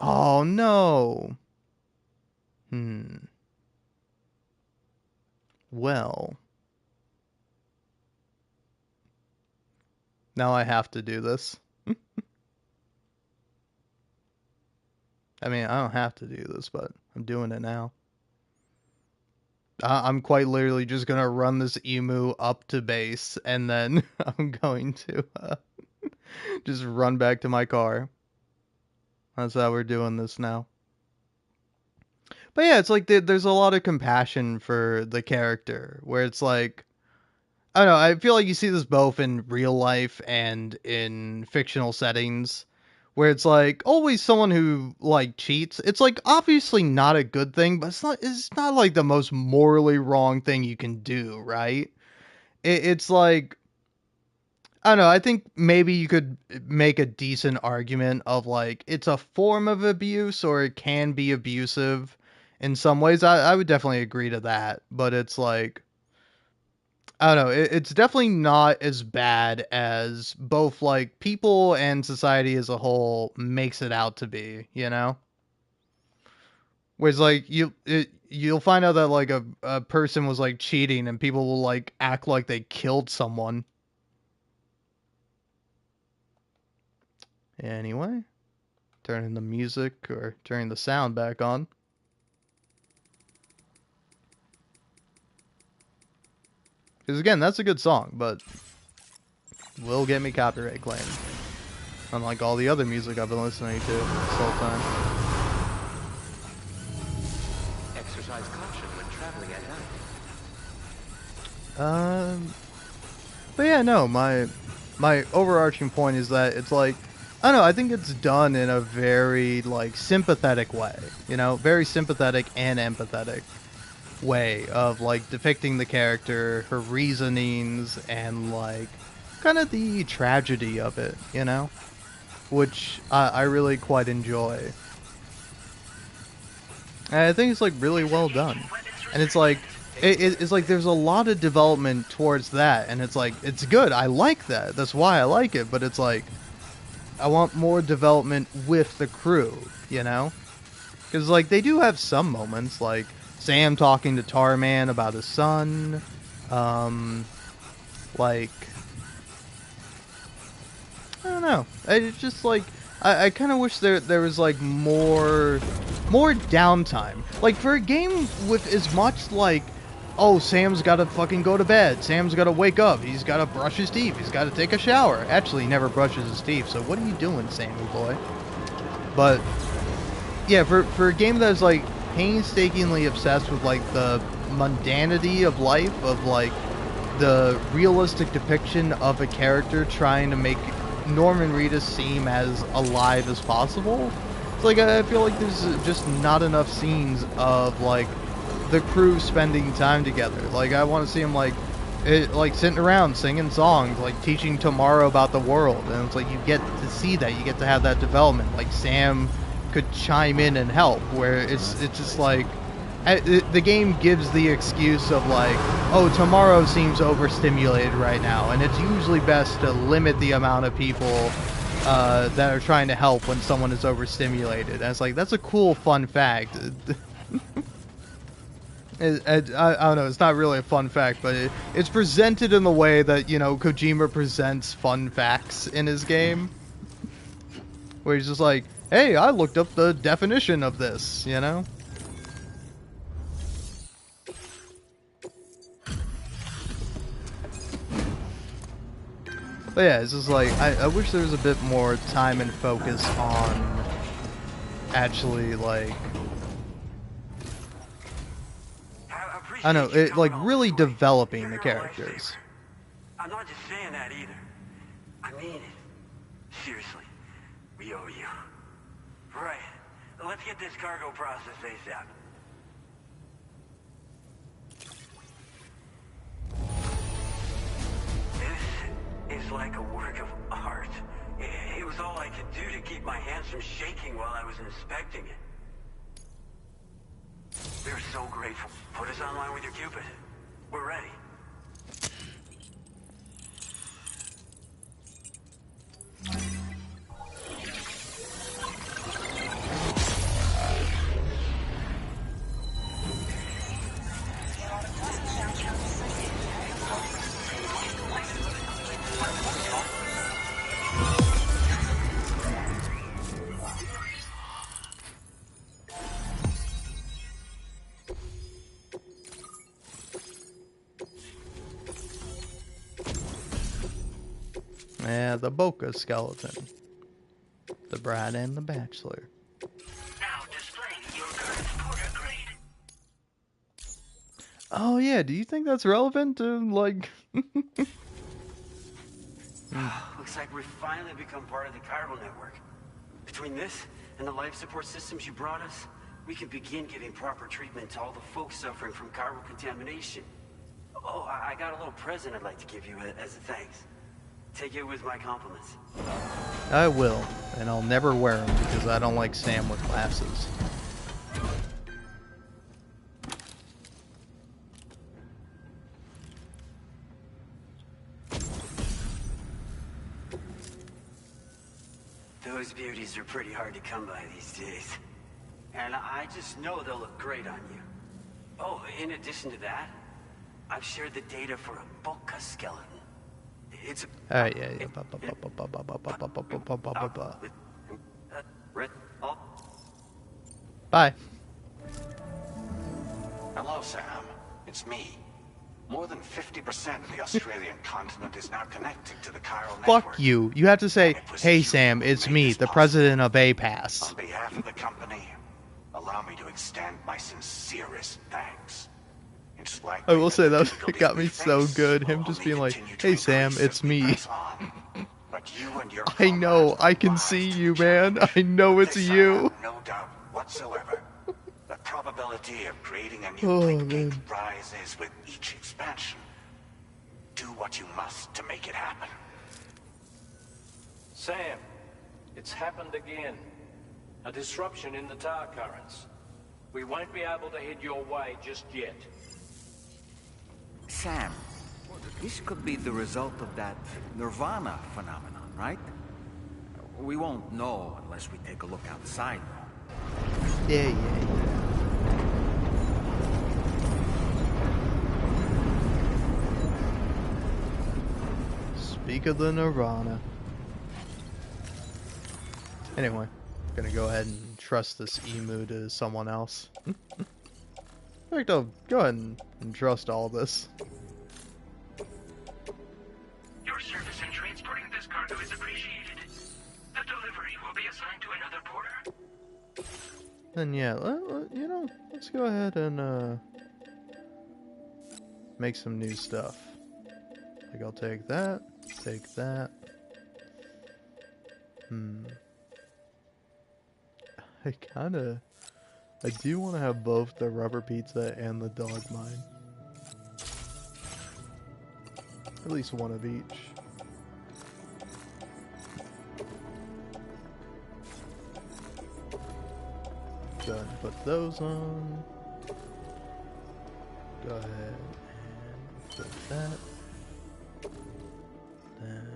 Oh no. Hmm. Well, now I have to do this. I mean, I don't have to do this, but I'm doing it now. I'm quite literally just gonna run this emu up to base, and then I'm going to just run back to my car. That's how we're doing this now. But yeah, it's like there's a lot of compassion for the character, where it's like, I don't know, I feel like you see this both in real life and in fictional settings, where it's like always someone who like cheats. It's like obviously not a good thing, but it's not like the most morally wrong thing you can do, right? It's like, I don't know, I think maybe you could make a decent argument of like it's a form of abuse or it can be abusive in some ways. I would definitely agree to that, but it's like, I don't know, it's definitely not as bad as both like people and society as a whole makes it out to be, you know? Whereas like you'll find out that like a person was like cheating and people will like act like they killed someone. Anyway, turning the music or turning the sound back on. Because again, that's a good song, but will get me copyright claimed. Unlike all the other music I've been listening to this whole time. Exercise caution when traveling at night. But yeah, no, my overarching point is that it's like, I don't know, I think it's done in a very, like, sympathetic way. You know, very sympathetic and empathetic way of, like, depicting the character, her reasonings, and, like, kind of the tragedy of it, you know? Which I really quite enjoy. And I think it's, like, really well done. And it's like, it's like there's a lot of development towards that, and it's like, it's good, I like that, that's why I like it, but it's like, I want more development with the crew, you know? Because, like, they do have some moments, like Sam talking to Tarman about his son, like, I don't know. It's just like I kind of wish there was like more downtime. Like for a game with as much like, oh, Sam's got to fucking go to bed. Sam's got to wake up. He's got to brush his teeth. He's got to take a shower. Actually, he never brushes his teeth. So what are you doing, Sammy boy? But yeah, for a game that's like painstakingly obsessed with like the mundanity of life, of like the realistic depiction of a character trying to make Norman Reedus seem as alive as possible. It's like I feel like there's just not enough scenes of like the crew spending time together. Like I want to see him like sitting around singing songs, like teaching Tomorrow about the world, and it's like you get to see that, you get to have that development. Like Sam could chime in and help, where it's just like the game gives the excuse of like, oh, Tomorrow seems overstimulated right now, and it's usually best to limit the amount of people that are trying to help when someone is overstimulated. And it's like, that's a cool, fun fact. I don't know, it's not really a fun fact, but it's presented in the way that, you know, Kojima presents fun facts in his game. Where he's just like, hey, I looked up the definition of this, you know? But yeah, it's just like, I wish there was a bit more time and focus on actually, like, I don't know, like, really developing the characters. I'm not just saying that either. I mean it. Seriously. We owe you. Right. Let's get this cargo process ASAP. This is like a work of art. It was all I could do to keep my hands from shaking while I was inspecting it. We're so grateful. Put us online with your Cupid. We're ready. Yeah, the Boca skeleton. The Bride and the Bachelor. Now displaying your current porter grade. Oh yeah, do you think that's relevant to, like... Looks like we've finally become part of the cargo network. Between this and the life support systems you brought us, we can begin giving proper treatment to all the folks suffering from cargo contamination. Oh, I got a little present I'd like to give you as a thanks. Take it with my compliments. I will, and I'll never wear them because I don't like Sam with glasses. Those beauties are pretty hard to come by these days. And I just know they'll look great on you. Oh, in addition to that, I've shared the data for a Boca skeleton. It's a... Alright, yeah. Bye. Hello, Sam. It's me. More than 50% of the Australian continent is now connected to the chiral network. Fuck you. You have to say, hey Sam, it's me, the president of APAS. On behalf of the company, allow me to extend my sincerest thanks. It's I likely will that say the that difficulties got we me so face good. will Him just only being like, continue to hey Sam, increase it's as we me. press on. But you and your I know, I can see you, man. I know it's you. no doubt whatsoever. The probability of creating a new Oh, blink gate man. rises with each expansion. Do what you must to make it happen. Sam, it's happened again. A disruption in the tar currents. We won't be able to head your way just yet. Sam, this could be the result of that Nirvana phenomenon, right? We won't know unless we take a look outside, though. Yeah. Speak of the Nirvana. Anyway, gonna go ahead and trust this emu to someone else. In fact, I'll go ahead and trust all this. Your service in transporting this cargo is appreciated. The delivery will be assigned to another porter. Then yeah, let's go ahead and make some new stuff. Like I'll take that, take that. I do want to have both the rubber pizza and the dog mine. At least one of each. Go ahead and put those on. Go ahead and put that. Then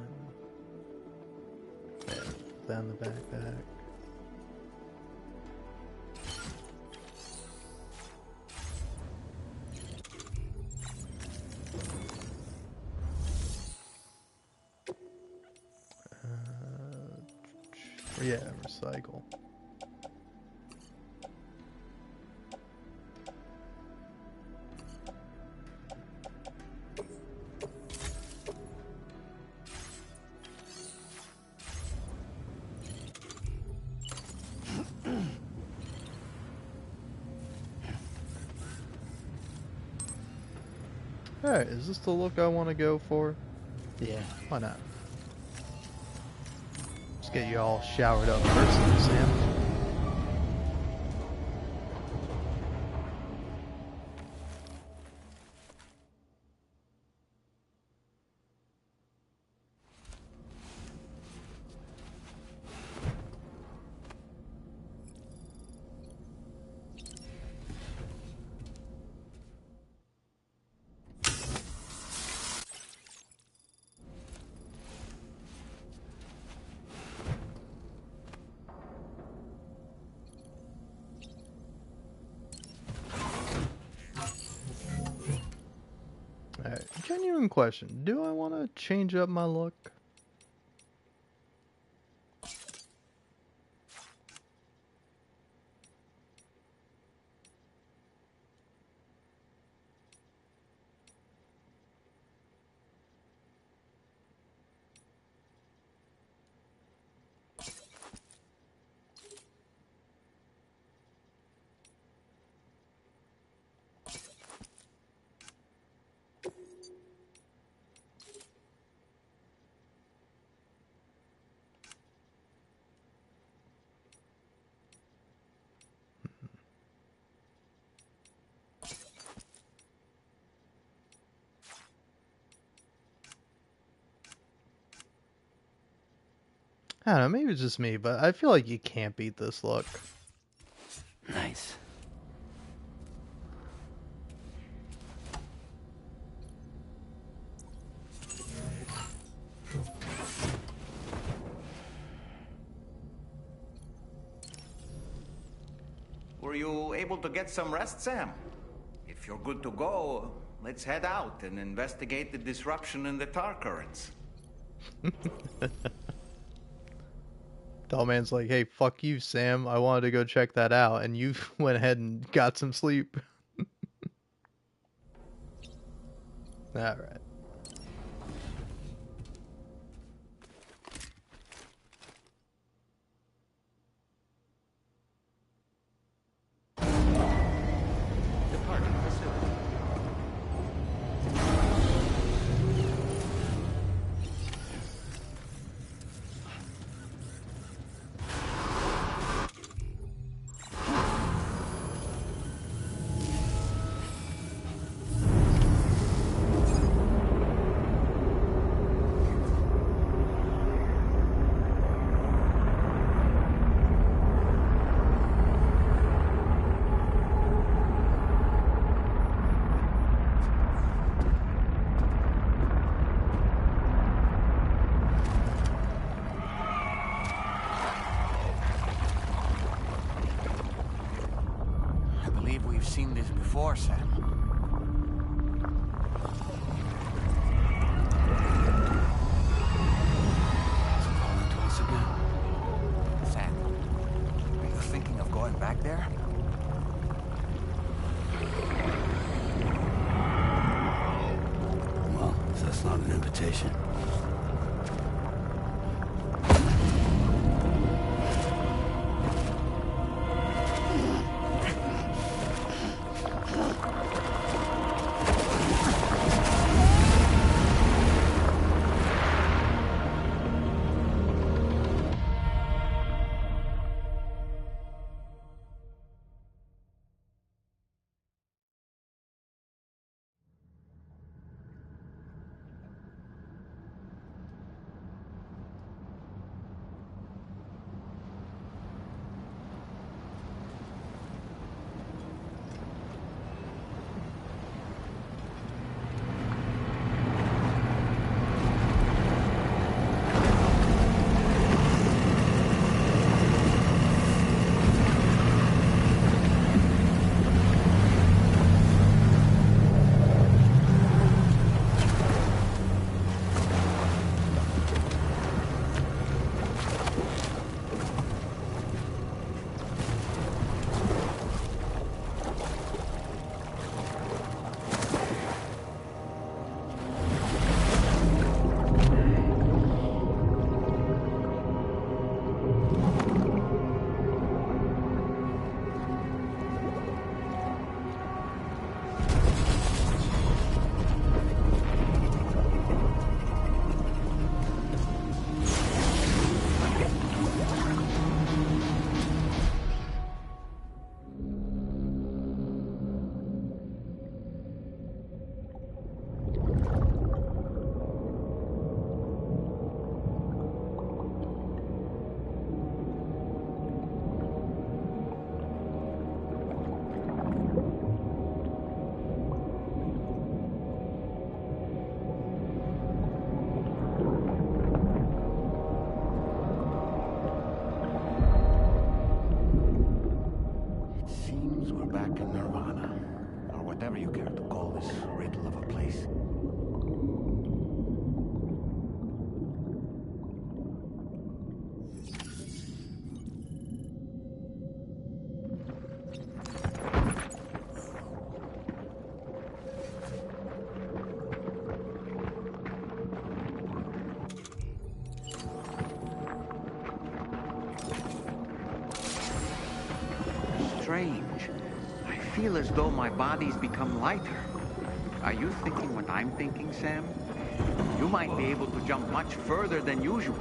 put that in the backpack. Yeah, recycle. Alright, is this the look I want to go for? Yeah, why not? Let's get you all showered up first, Sam. Alright, genuine question. Do I want to change up my look? I don't know, maybe it's just me, but I feel like you can't beat this look. Nice. Were you able to get some rest, Sam? If you're good to go, let's head out and investigate the disruption in the tar currents. Tall man's like, hey, fuck you, Sam. I wanted to go check that out, and you went ahead and got some sleep. Alright. Departing facility. I believe we've seen this before, Sam. It's calling to us again. Sam, are you thinking of going back there? Well, if that's not an invitation. Back in Nirvana, or whatever you care to call this riddle of a place. Strange. I feel as though my body's become lighter. Are you thinking what I'm thinking, Sam? You might be able to jump much further than usual.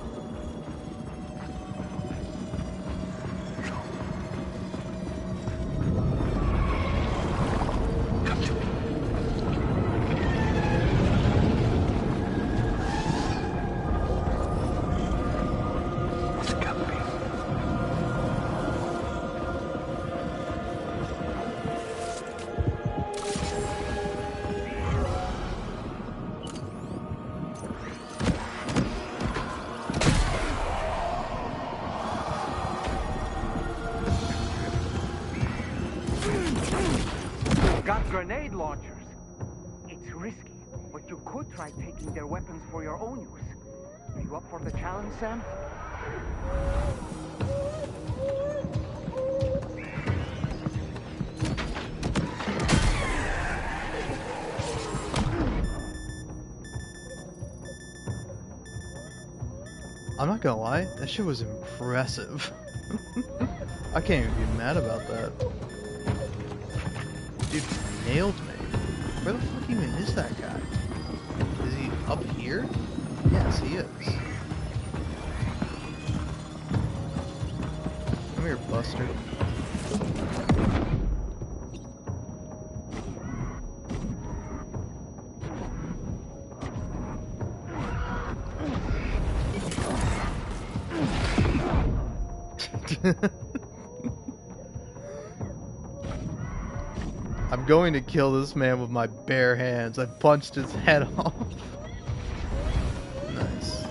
Got grenade launchers. It's risky, but you could try taking their weapons for your own use. Are you up for the challenge, Sam? I'm not gonna lie, that shit was impressive. I can't even be mad about that. Dude, nailed me. Where the fuck even is that guy? Is he up here? Yes, he is. Come here, Buster. I'm going to kill this man with my bare hands. I punched his head off. Nice.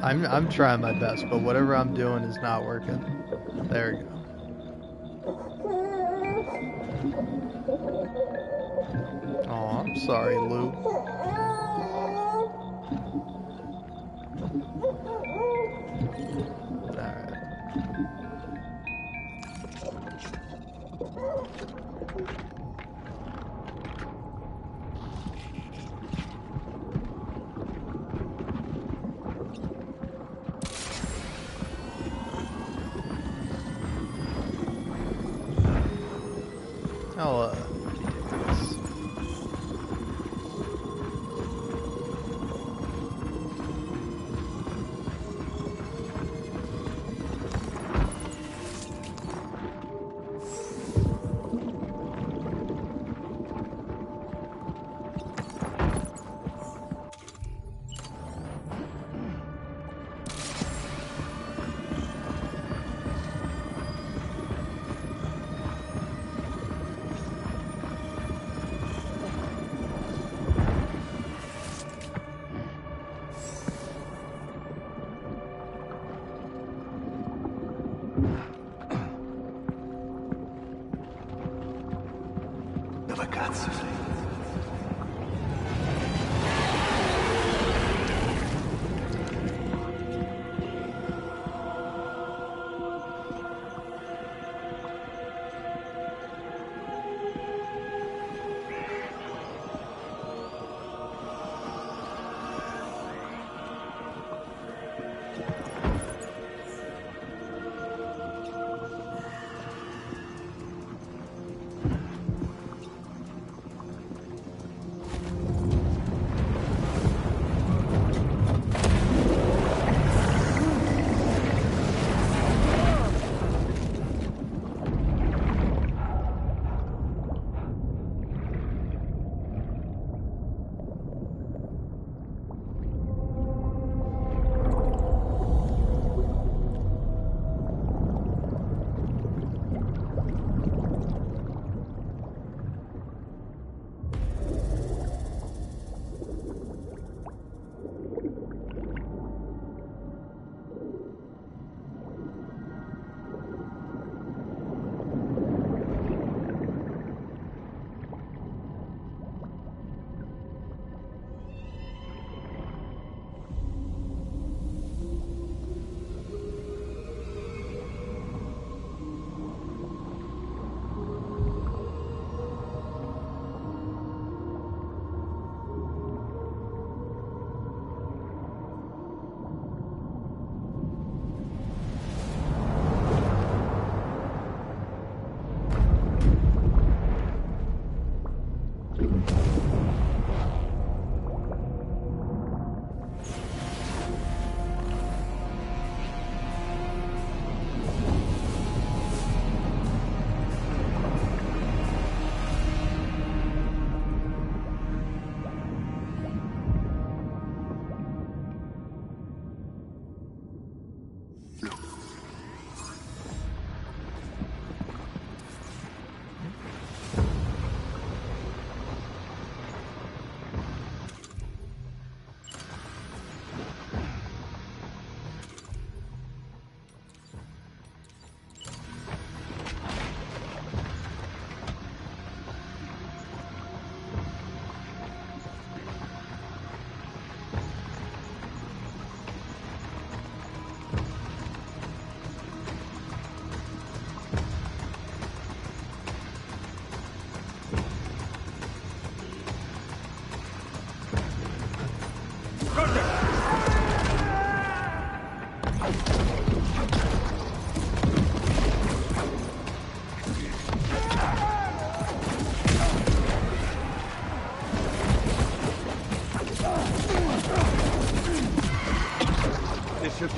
I'm trying my best, but whatever I'm doing is not working. There we go. Oh, I'm sorry, Lou. Alright. I'll, ridiculous.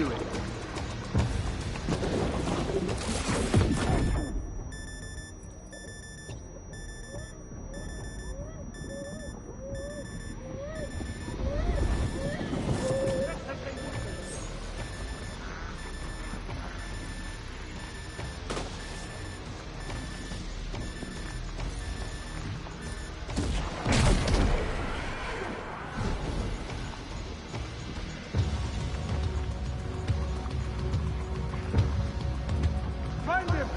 doing? Find him!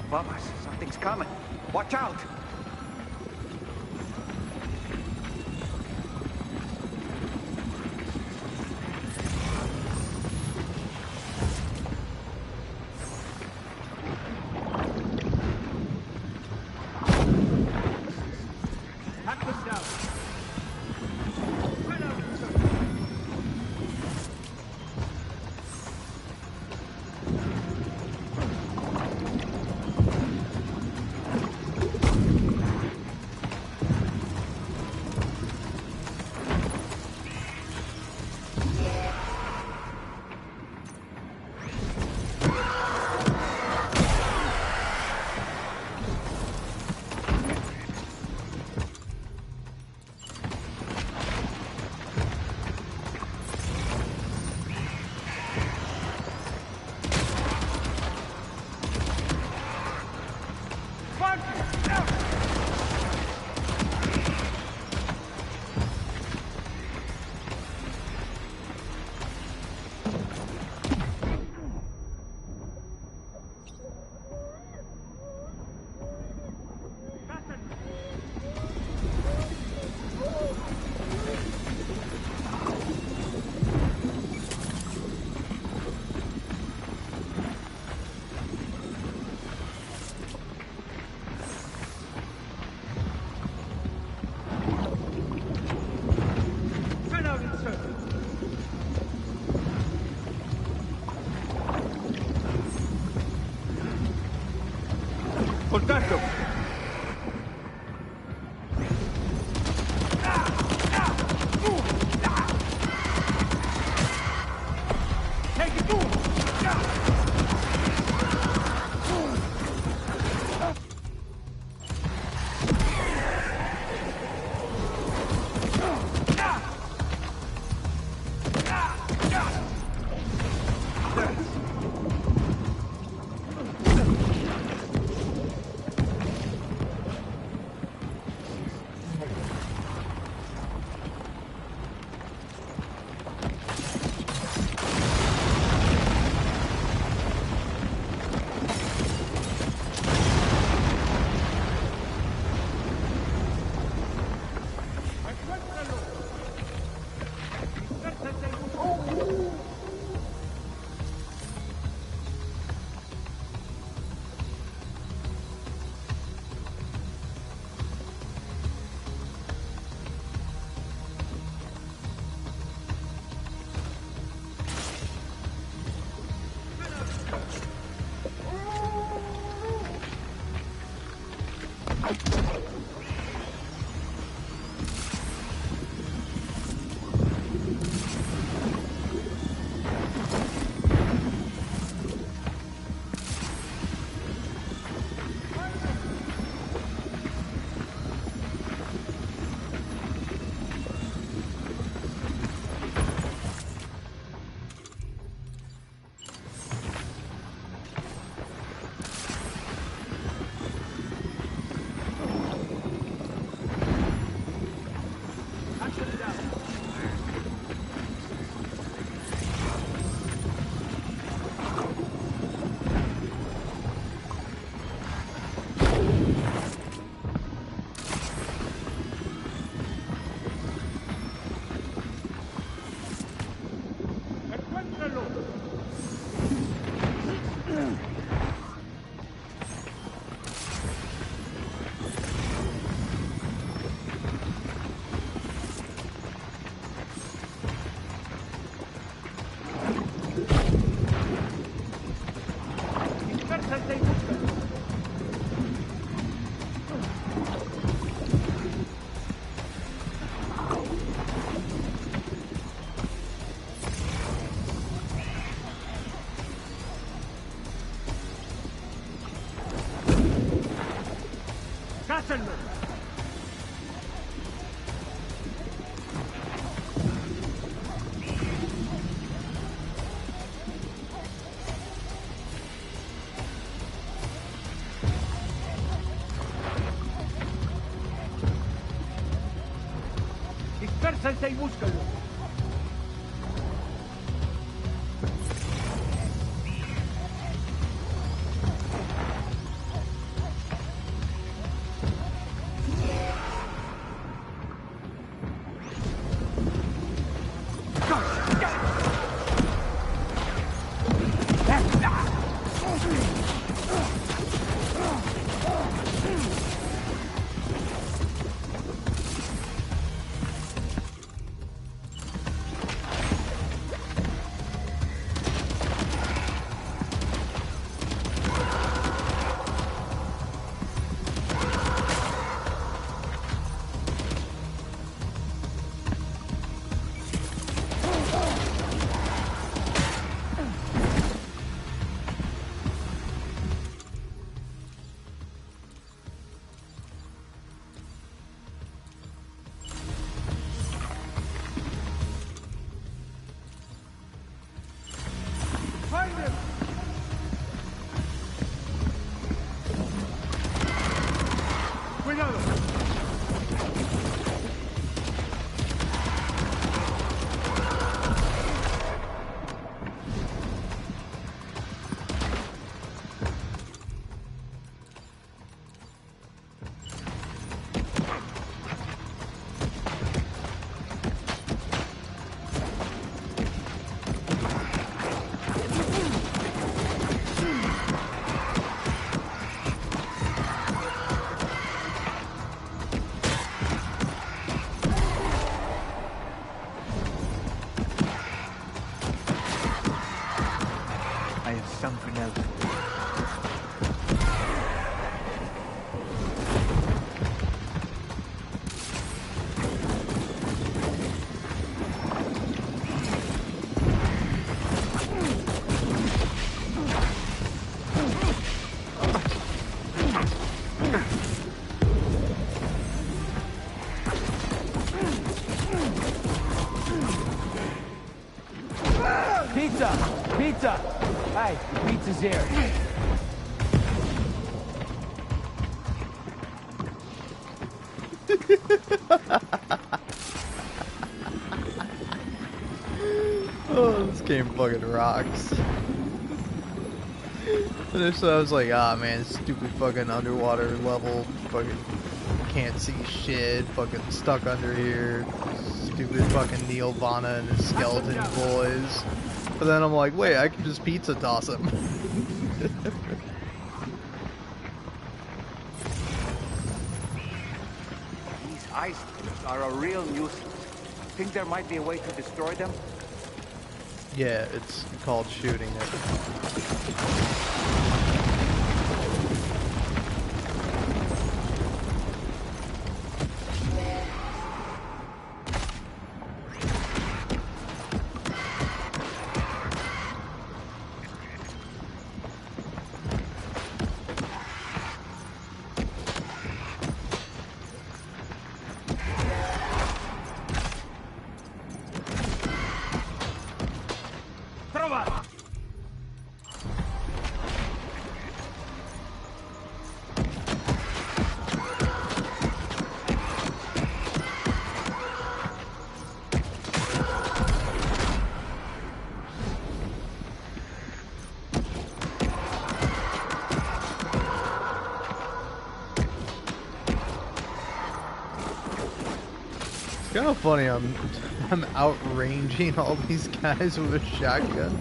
Above us, something's coming. Watch out! Hack them down. Spread out and circle. Spread out and circle. Contact them! Take it! Sensei, búscalo. Something else. Pizza! Pizza! Hey, pizza's here. Oh, this game fucking rocks. Initially I was like, ah man, stupid fucking underwater level, fucking can't see shit, fucking stuck under here, stupid fucking Nirvana and his skeleton boys. But then I'm like, wait, I can just pizza toss him. These ice are a real nuisance. Think there might be a way to destroy them? Yeah, it's called shooting it. It's kind of funny, I'm outranging all these guys with a shotgun.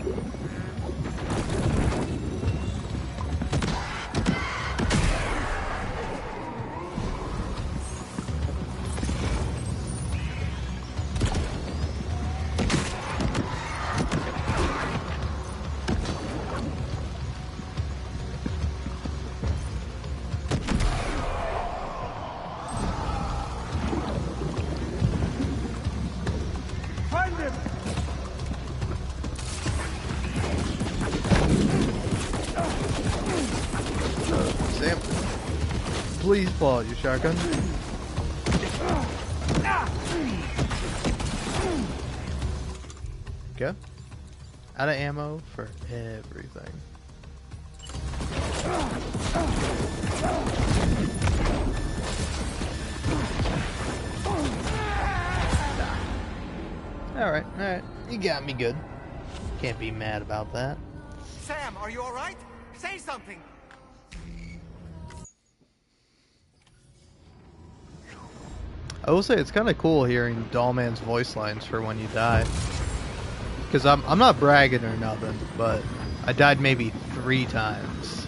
Sam, please pull out your shotgun. Okay. Out of ammo for everything. Alright, alright. You got me good. Can't be mad about that. Sam, are you alright? Say something! I will say it's kind of cool hearing Dollman's voice lines for when you die. Because I'm not bragging or nothing, but I died maybe 3 times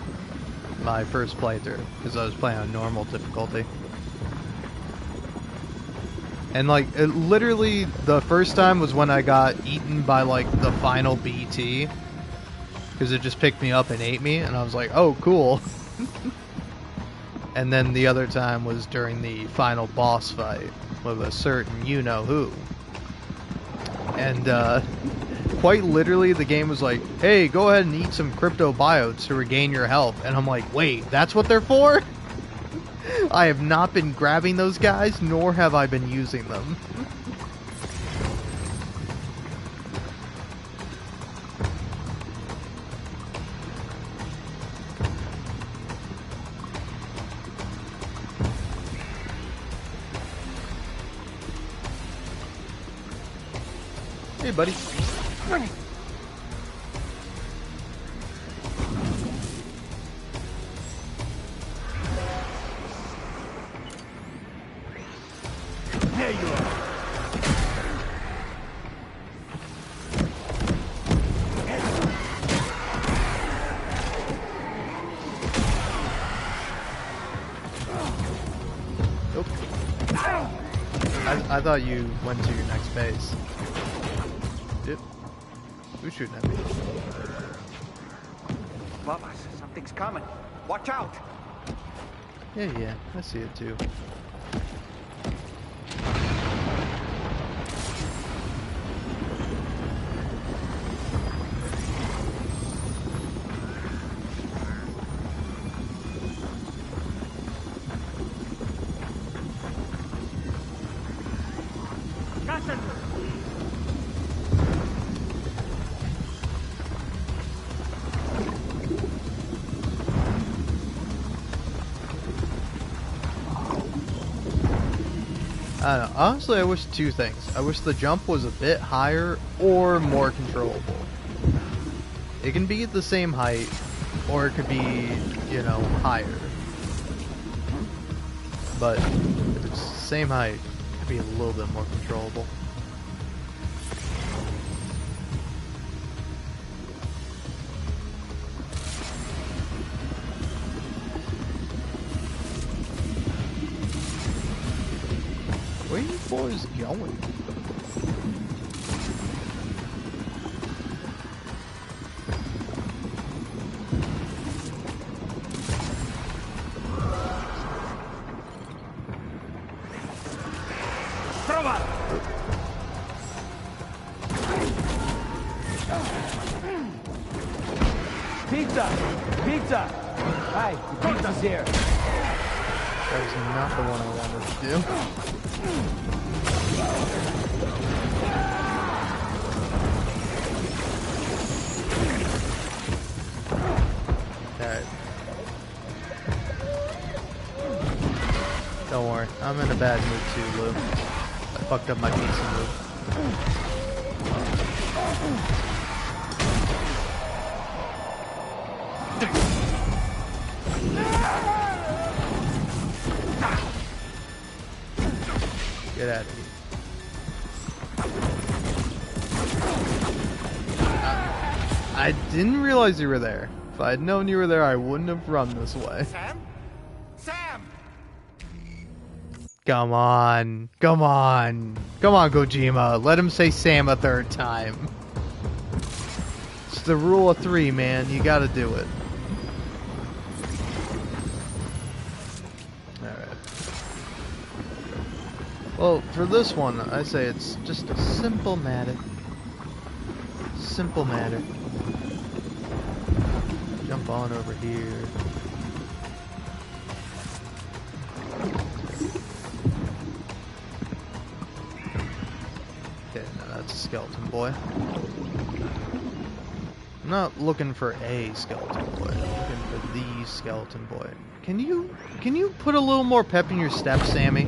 my first playthrough because I was playing on normal difficulty. And like, literally the first time was when I got eaten by like the final BT. Because it just picked me up and ate me, and I was like, oh, cool. And then the other time was during the final boss fight with a certain you-know-who. And quite literally the game was like, hey, go ahead and eat some cryptobiotes to regain your health. And I'm like, wait, that's what they're for? I have not been grabbing those guys, nor have I been using them. Hey, buddy. There you are. Nope. I thought you went to your next base. Yep. Who's shooting at me? Above us, something's coming. Watch out! Yeah, I see it too. I don't know. Honestly, I wish 2 things. I wish the jump was a bit higher or more controllable. It can be at the same height, or it could be, you know, higher. But if it's the same height, it could be a little bit more controllable. Where are you boys going? Pizza! Pizza! Hi, the pizza's here. That was not the one I wanted to do. Alright. Don't worry, I'm in a bad mood too, Lou. I fucked up my pizza move. Get out of here. I didn't realize you were there. If I had known you were there, I wouldn't have run this way. Sam? Sam! Come on. Come on. Come on, Kojima. Let him say Sam a 3rd time. It's the rule of 3, man. You gotta do it. Well, for this one, I say it's just a simple matter. Simple matter. Jump on over here. Okay, now that's a skeleton boy. I'm not looking for a skeleton boy. I'm looking for the skeleton boy. Can you put a little more pep in your step, Sammy?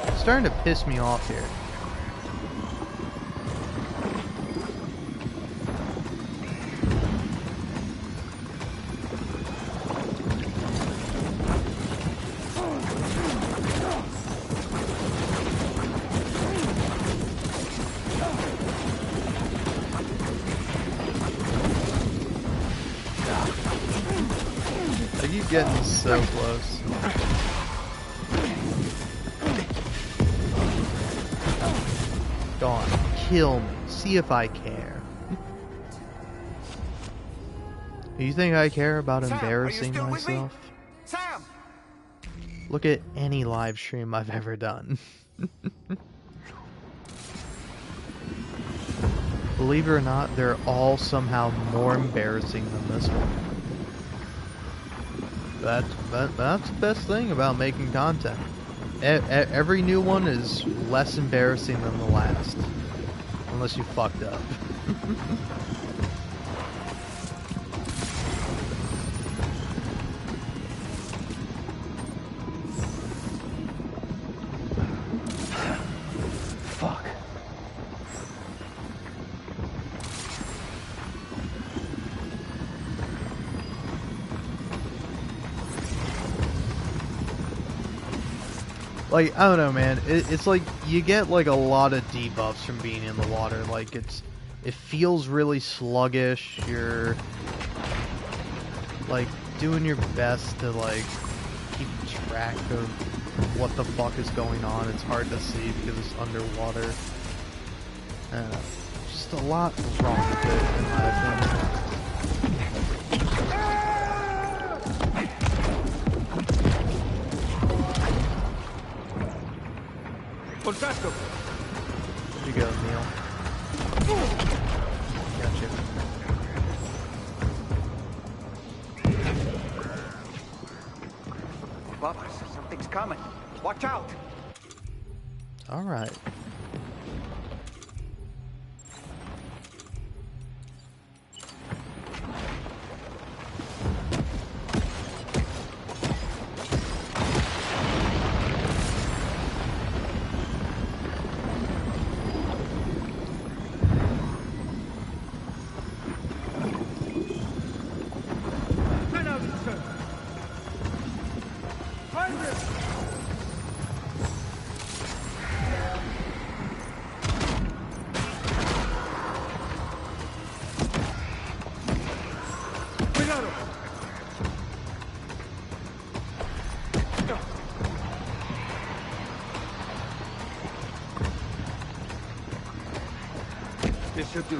It's starting to piss me off here. getting so close. Go on, kill me. See if I care. You think I care about embarrassing myself? Sam! Look at any live stream I've ever done. Believe it or not, they're all somehow more embarrassing than this one. That's the best thing about making content. Every new one is less embarrassing than the last. Unless you fucked up. Fuck. Like, I don't know, man. It's like you get like a lot of debuffs from being in the water. Like it feels really sluggish. You're like doing your best to like keep track of what the fuck is going on. It's hard to see because it's underwater. Just a lot wrong with it, in my opinion. Contasto! Where'd you go, Neil? Gotcha. Bubbers, something's coming. Watch out! Alright. This should do.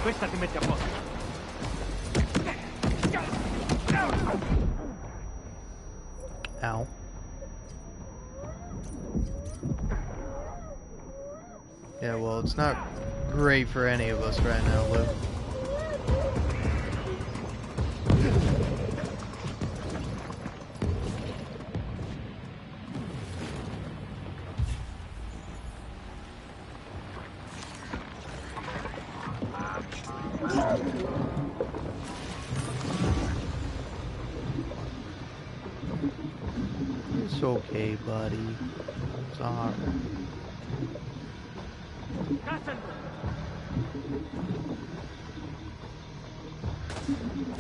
Questa ti mette a posto. Ow. Yeah, well, it's not great for any of us right now, Lou. It's okay, buddy. It's alright.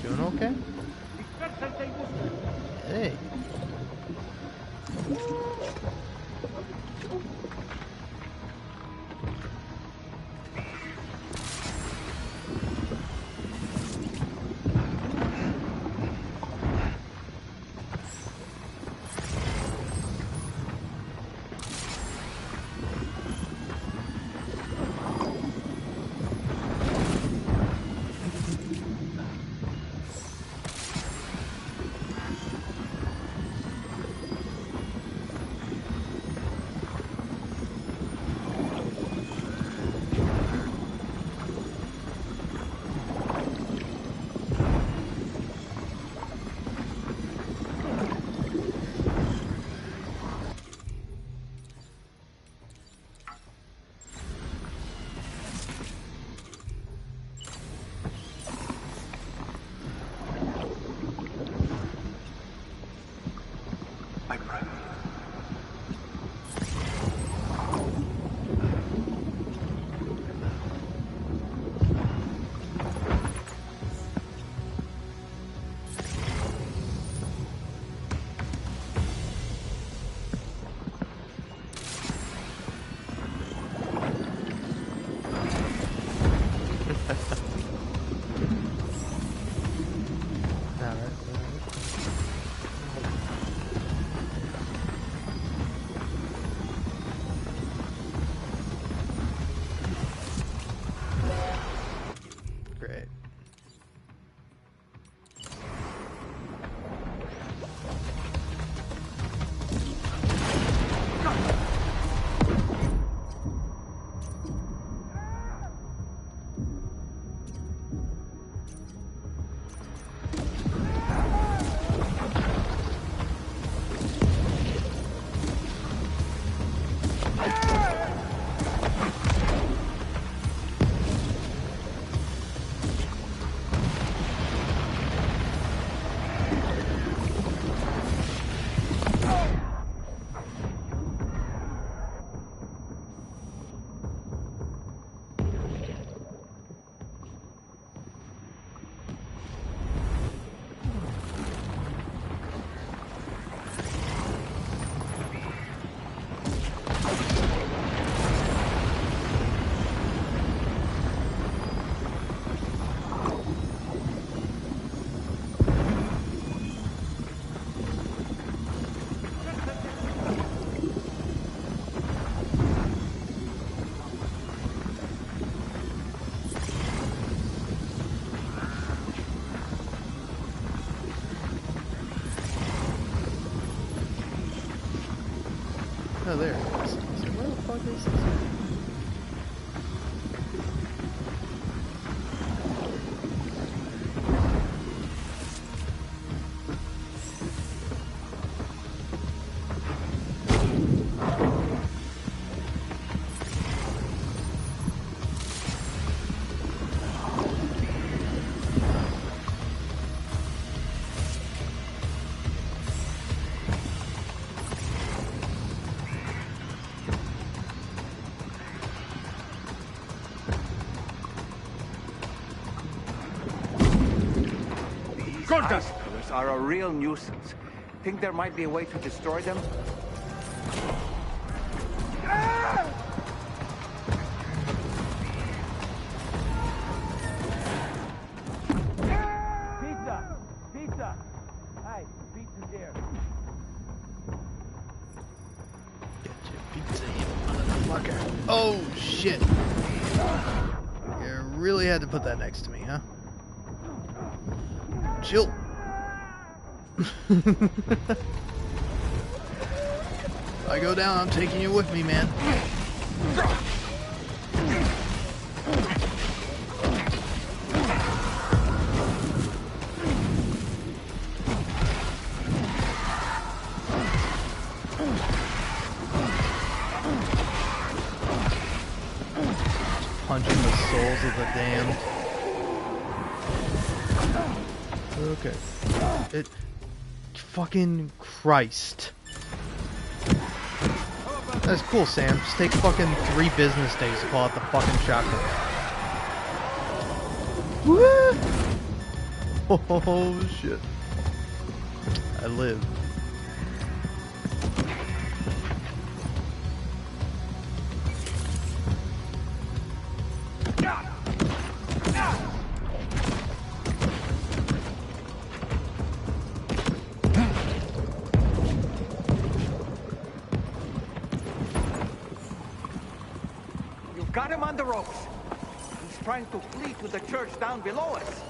Doing okay? Hey. Oh, there it is. So where the fuck is this? These are a real nuisance. Think there might be a way to destroy them? Pizza! Pizza! Hey, pizza's here. Get your pizza, you motherfucker. Oh, shit. You really had to put that next to me, huh? Chill. I go down, I'm taking you with me, man. Punching the souls of the damned. Okay. It... Fucking Christ. That's cool, Sam. Just take fucking 3 business days to pull out the fucking shotgun. Woo! Oh, shit. I live. Got him on the ropes. He's trying to flee to the church down below us.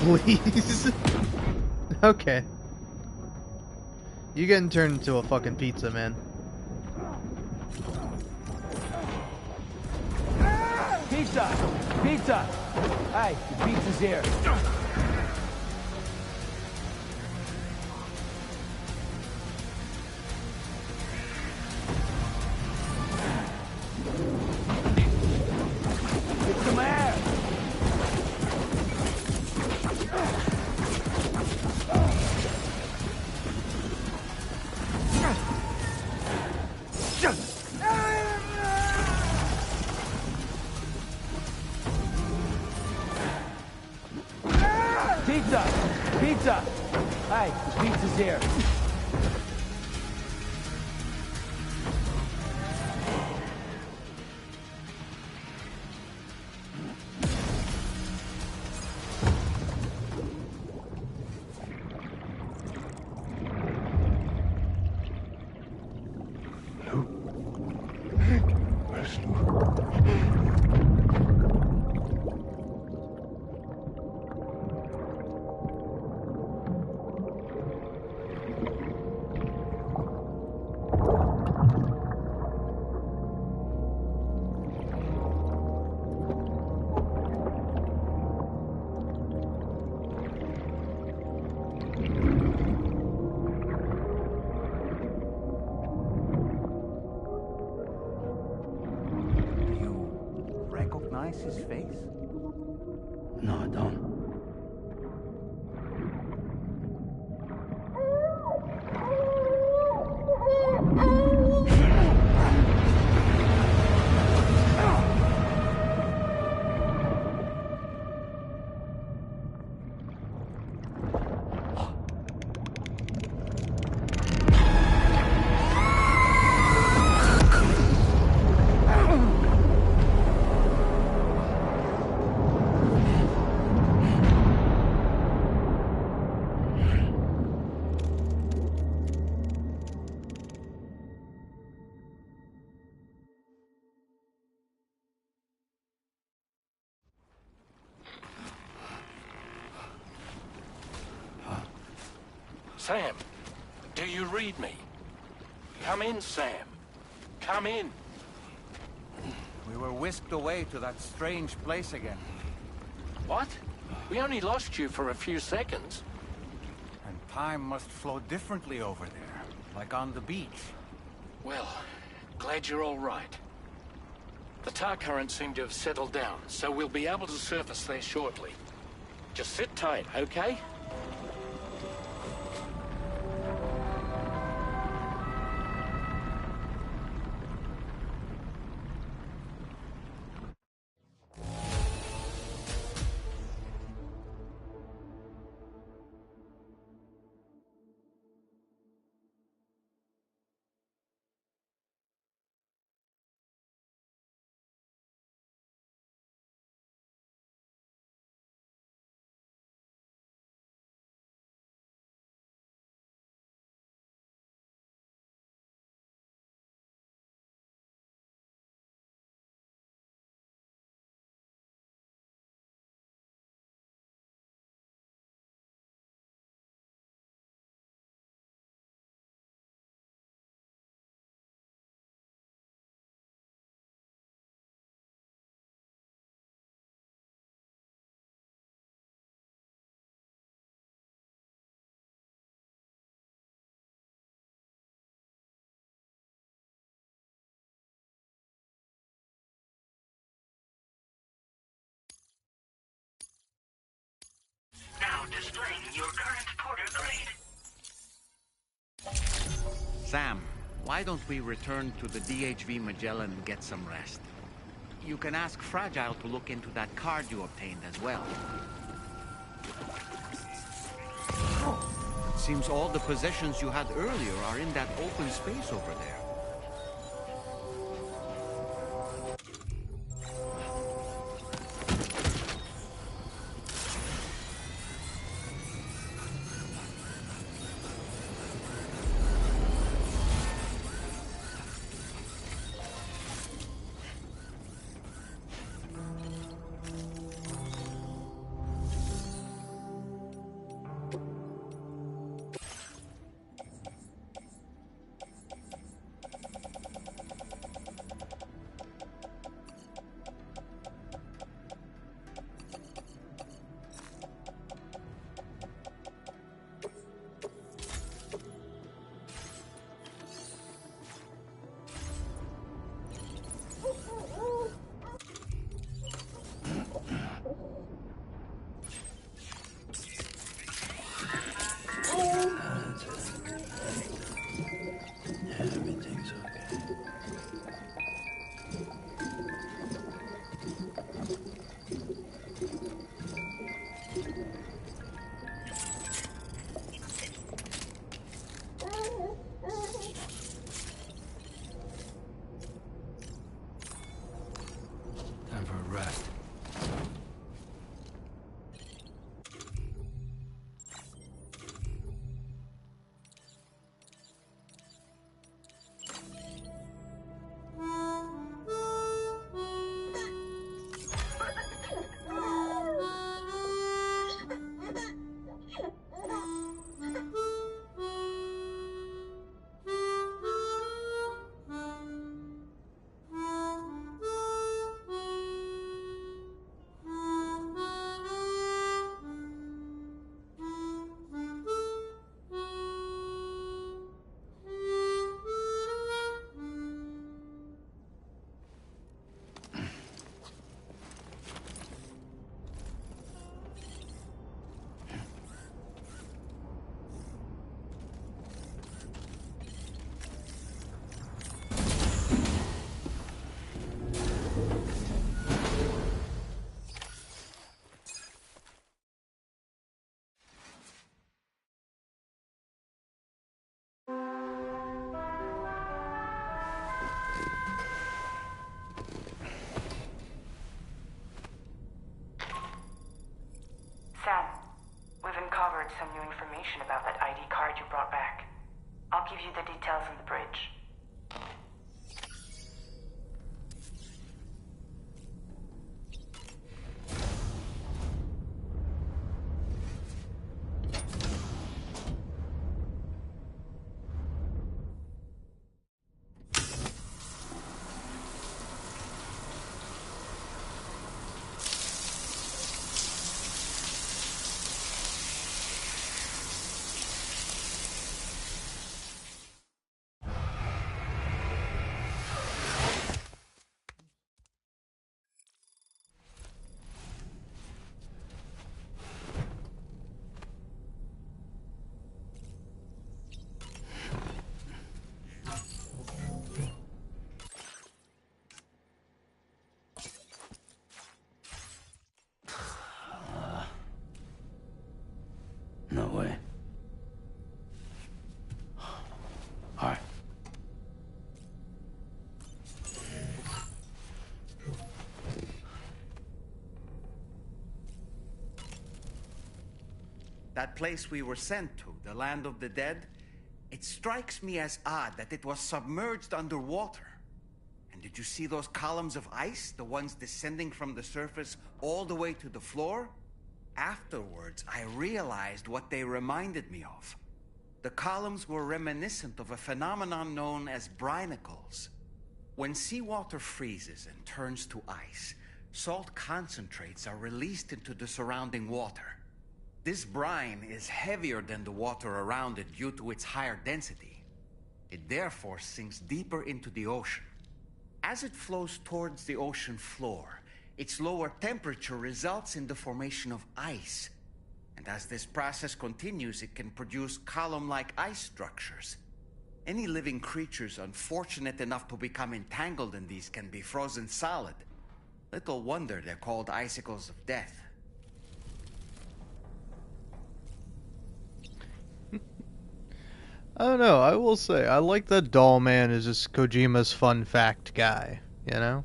Please. Okay. You getting turned into a fucking pizza, man. Pizza! Pizza! Hey, the pizza's here. Get some air! Pizza! Pizza! Hey, the pizza's here. recognize his face? No, I don't. Sam, do you read me? Come in, Sam. Come in. We were whisked away to that strange place again. What? We only lost you for a few seconds. And time must flow differently over there, like on the beach. Well, glad you're all right. The tar currents seem to have settled down, so we'll be able to surface there shortly. Just sit tight, okay? Now displaying your current porter grade. Sam, why don't we return to the DHV Magellan and get some rest? You can ask Fragile to look into that card you obtained as well. It seems all the possessions you had earlier are in that open space over there. Everything's okay. Time for a rest. that place we were sent to, the land of the dead, it strikes me as odd that it was submerged underwater. And did you see those columns of ice, the ones descending from the surface all the way to the floor? Afterwards, I realized what they reminded me of. The columns were reminiscent of a phenomenon known as brinicles. When seawater freezes and turns to ice, salt concentrates are released into the surrounding water. This brine is heavier than the water around it due to its higher density. It therefore sinks deeper into the ocean. As it flows towards the ocean floor, its lower temperature results in the formation of ice. And as this process continues, it can produce column-like ice structures. Any living creatures unfortunate enough to become entangled in these can be frozen solid. Little wonder they're called icicles of death. I don't know, I will say, I like that Doll Man is just Kojima's fun fact guy, you know?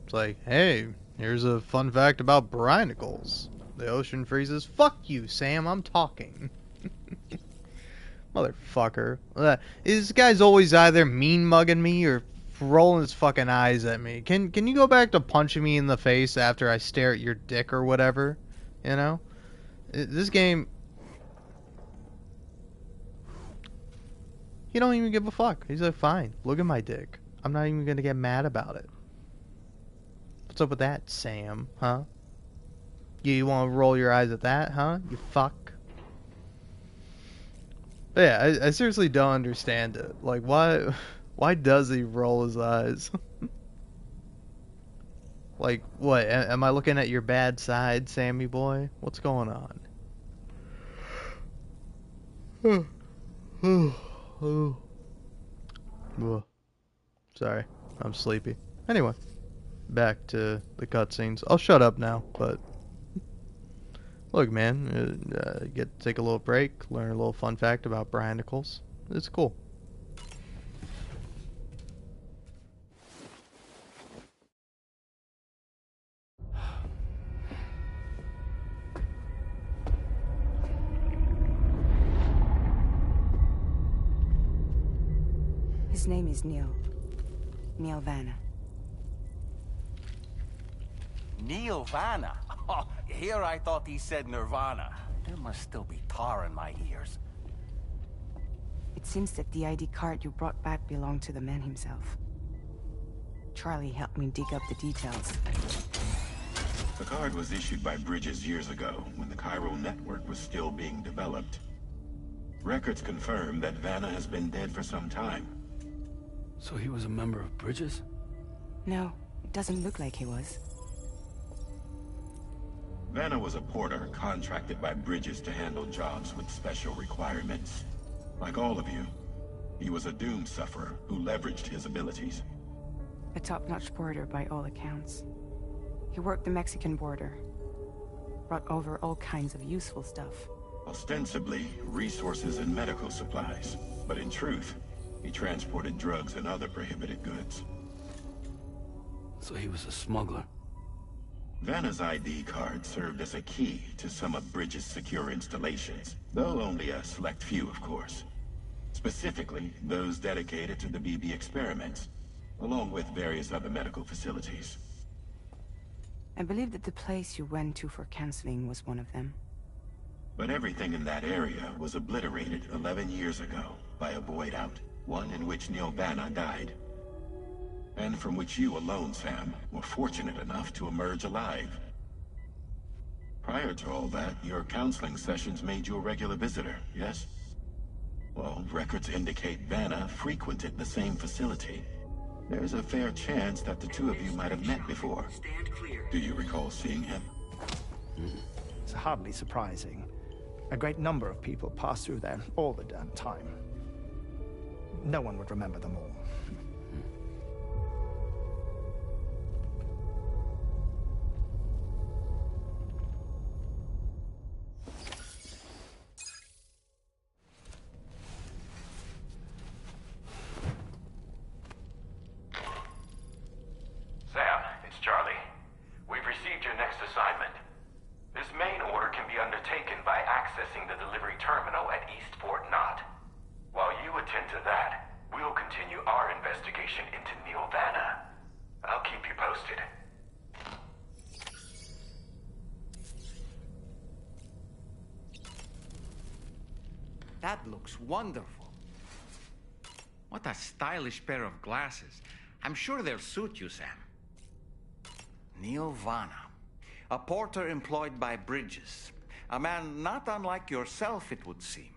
It's like, hey, here's a fun fact about brinicles. The ocean freezes. Fuck you, Sam, I'm talking. Motherfucker. This guy's always either mean-mugging me or rolling his fucking eyes at me. Can you go back to punching me in the face after I stare at your dick or whatever? You know? This game... He don't even give a fuck. He's like, fine, look at my dick. I'm not even gonna get mad about it. What's up with that, Sam? Huh? You want to roll your eyes at that, huh? You fuck. But yeah, I seriously don't understand it. Like, why does he roll his eyes? Like, what? Am I looking at your bad side, Sammy boy? What's going on? Sorry, I'm sleepy. Anyway, back to the cutscenes. I'll shut up now, but look, man, take a little break, learn a little fun fact about brinicles. It's cool. His name is Neil. Neil Vanna. Neil Vanna? Oh, here I thought he said Nirvana. There must still be tar in my ears. It seems that the ID card you brought back belonged to the man himself. Charlie helped me dig up the details. The card was issued by Bridges years ago, when the chiral network was still being developed. Records confirm that Vanna has been dead for some time. So he was a member of Bridges? No, it doesn't look like he was. Vanna was a porter contracted by Bridges to handle jobs with special requirements. Like all of you, he was a doom sufferer who leveraged his abilities. A top-notch porter by all accounts. He worked the Mexican border. Brought over all kinds of useful stuff. Ostensibly, resources and medical supplies. But in truth, he transported drugs and other prohibited goods. So he was a smuggler. Vanna's ID card served as a key to some of Bridges' secure installations, though only a select few, of course. Specifically, those dedicated to the BB experiments, along with various other medical facilities. I believe that the place you went to for counseling was one of them. But everything in that area was obliterated 11 years ago by a void out, one in which Neil Vanna died. And from which you alone, Sam, were fortunate enough to emerge alive. Prior to all that, your counseling sessions made you a regular visitor, yes? Well, records indicate Vanna frequented the same facility. There's a fair chance that the two of you might have met before. Do you recall seeing him? It's hardly surprising. A great number of people pass through there all the damn time. No one would remember them all. Sam, it's Charlie. We've received your next assignment. This main order can be undertaken by accessing the posted. That looks wonderful. What a stylish pair of glasses. I'm sure they'll suit you, Sam. Neil Vanna, a porter employed by Bridges. A man not unlike yourself, it would seem.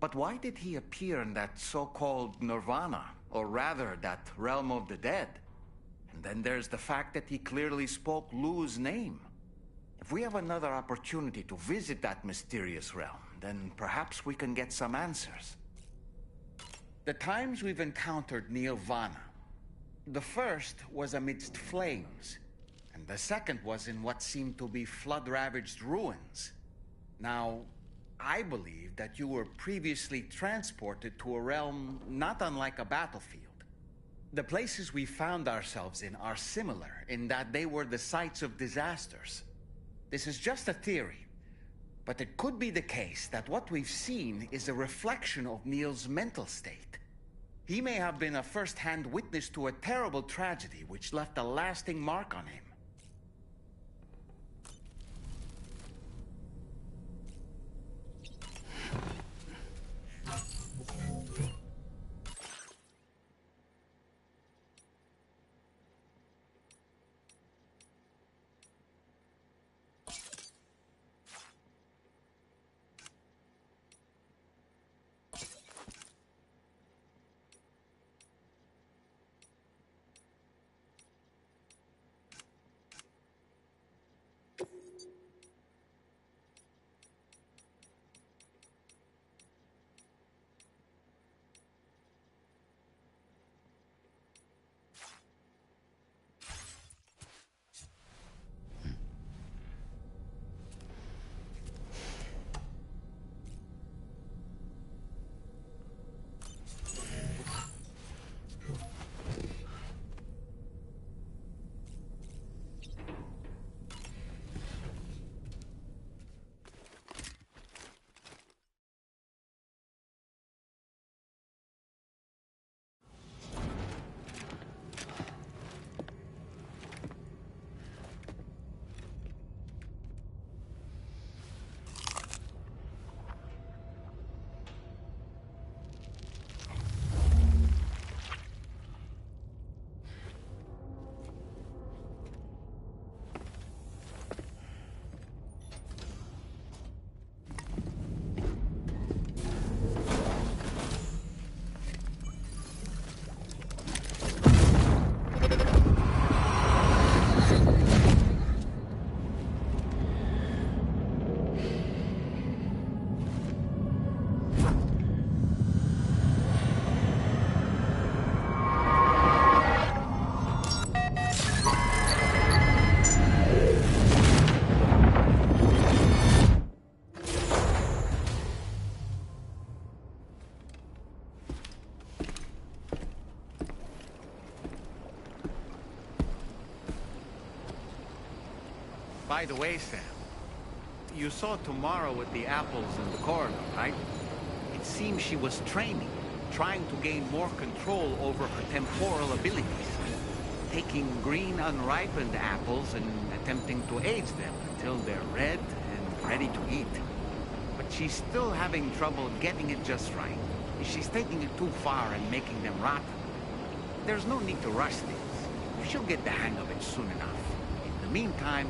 But why did he appear in that so-called Nirvana, or rather, that realm of the dead? And then there's the fact that he clearly spoke Lou's name. If we have another opportunity to visit that mysterious realm, then perhaps we can get some answers. The times we've encountered Neil Vanna, the first was amidst flames, and the second was in what seemed to be flood-ravaged ruins. Now, I believe that you were previously transported to a realm not unlike a battlefield. The places we found ourselves in are similar in that they were the sites of disasters. This is just a theory, but it could be the case that what we've seen is a reflection of Neil's mental state. He may have been a first-hand witness to a terrible tragedy which left a lasting mark on him. By the way, Sam, you saw Tomorrow with the apples in the corner, right? It seems she was training, trying to gain more control over her temporal abilities, taking green unripened apples and attempting to age them until they're red and ready to eat. But she's still having trouble getting it just right. She's taking it too far and making them rotten. There's no need to rush things. She'll get the hang of it soon enough. In the meantime,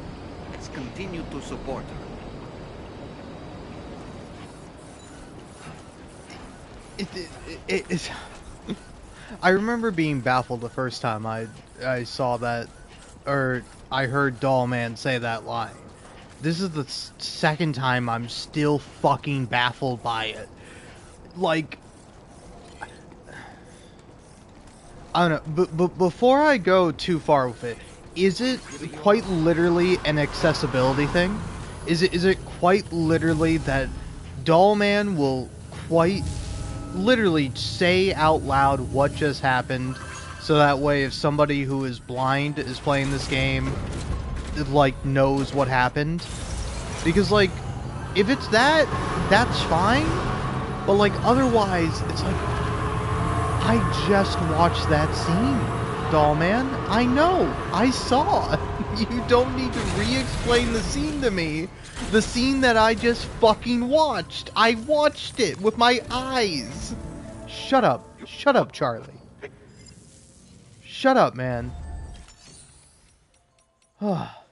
let's continue to support her. I remember being baffled the first time I saw that, or I heard Doll Man say that line. This is the second time I'm still fucking baffled by it. Like, I don't know, but before I go too far with it, is it quite literally an accessibility thing? Is it quite literally that Doll Man will quite literally say out loud what just happened, so that way if somebody who is blind is playing this game, like, knows what happened? Because, like, if it's that, that's fine, but, like, otherwise, it's like, I just watched that scene. doll man. I know. I saw. You don't need to re-explain the scene to me. The scene that I just fucking watched. I watched it with my eyes. Shut up. Shut up, Charlie. Shut up, man.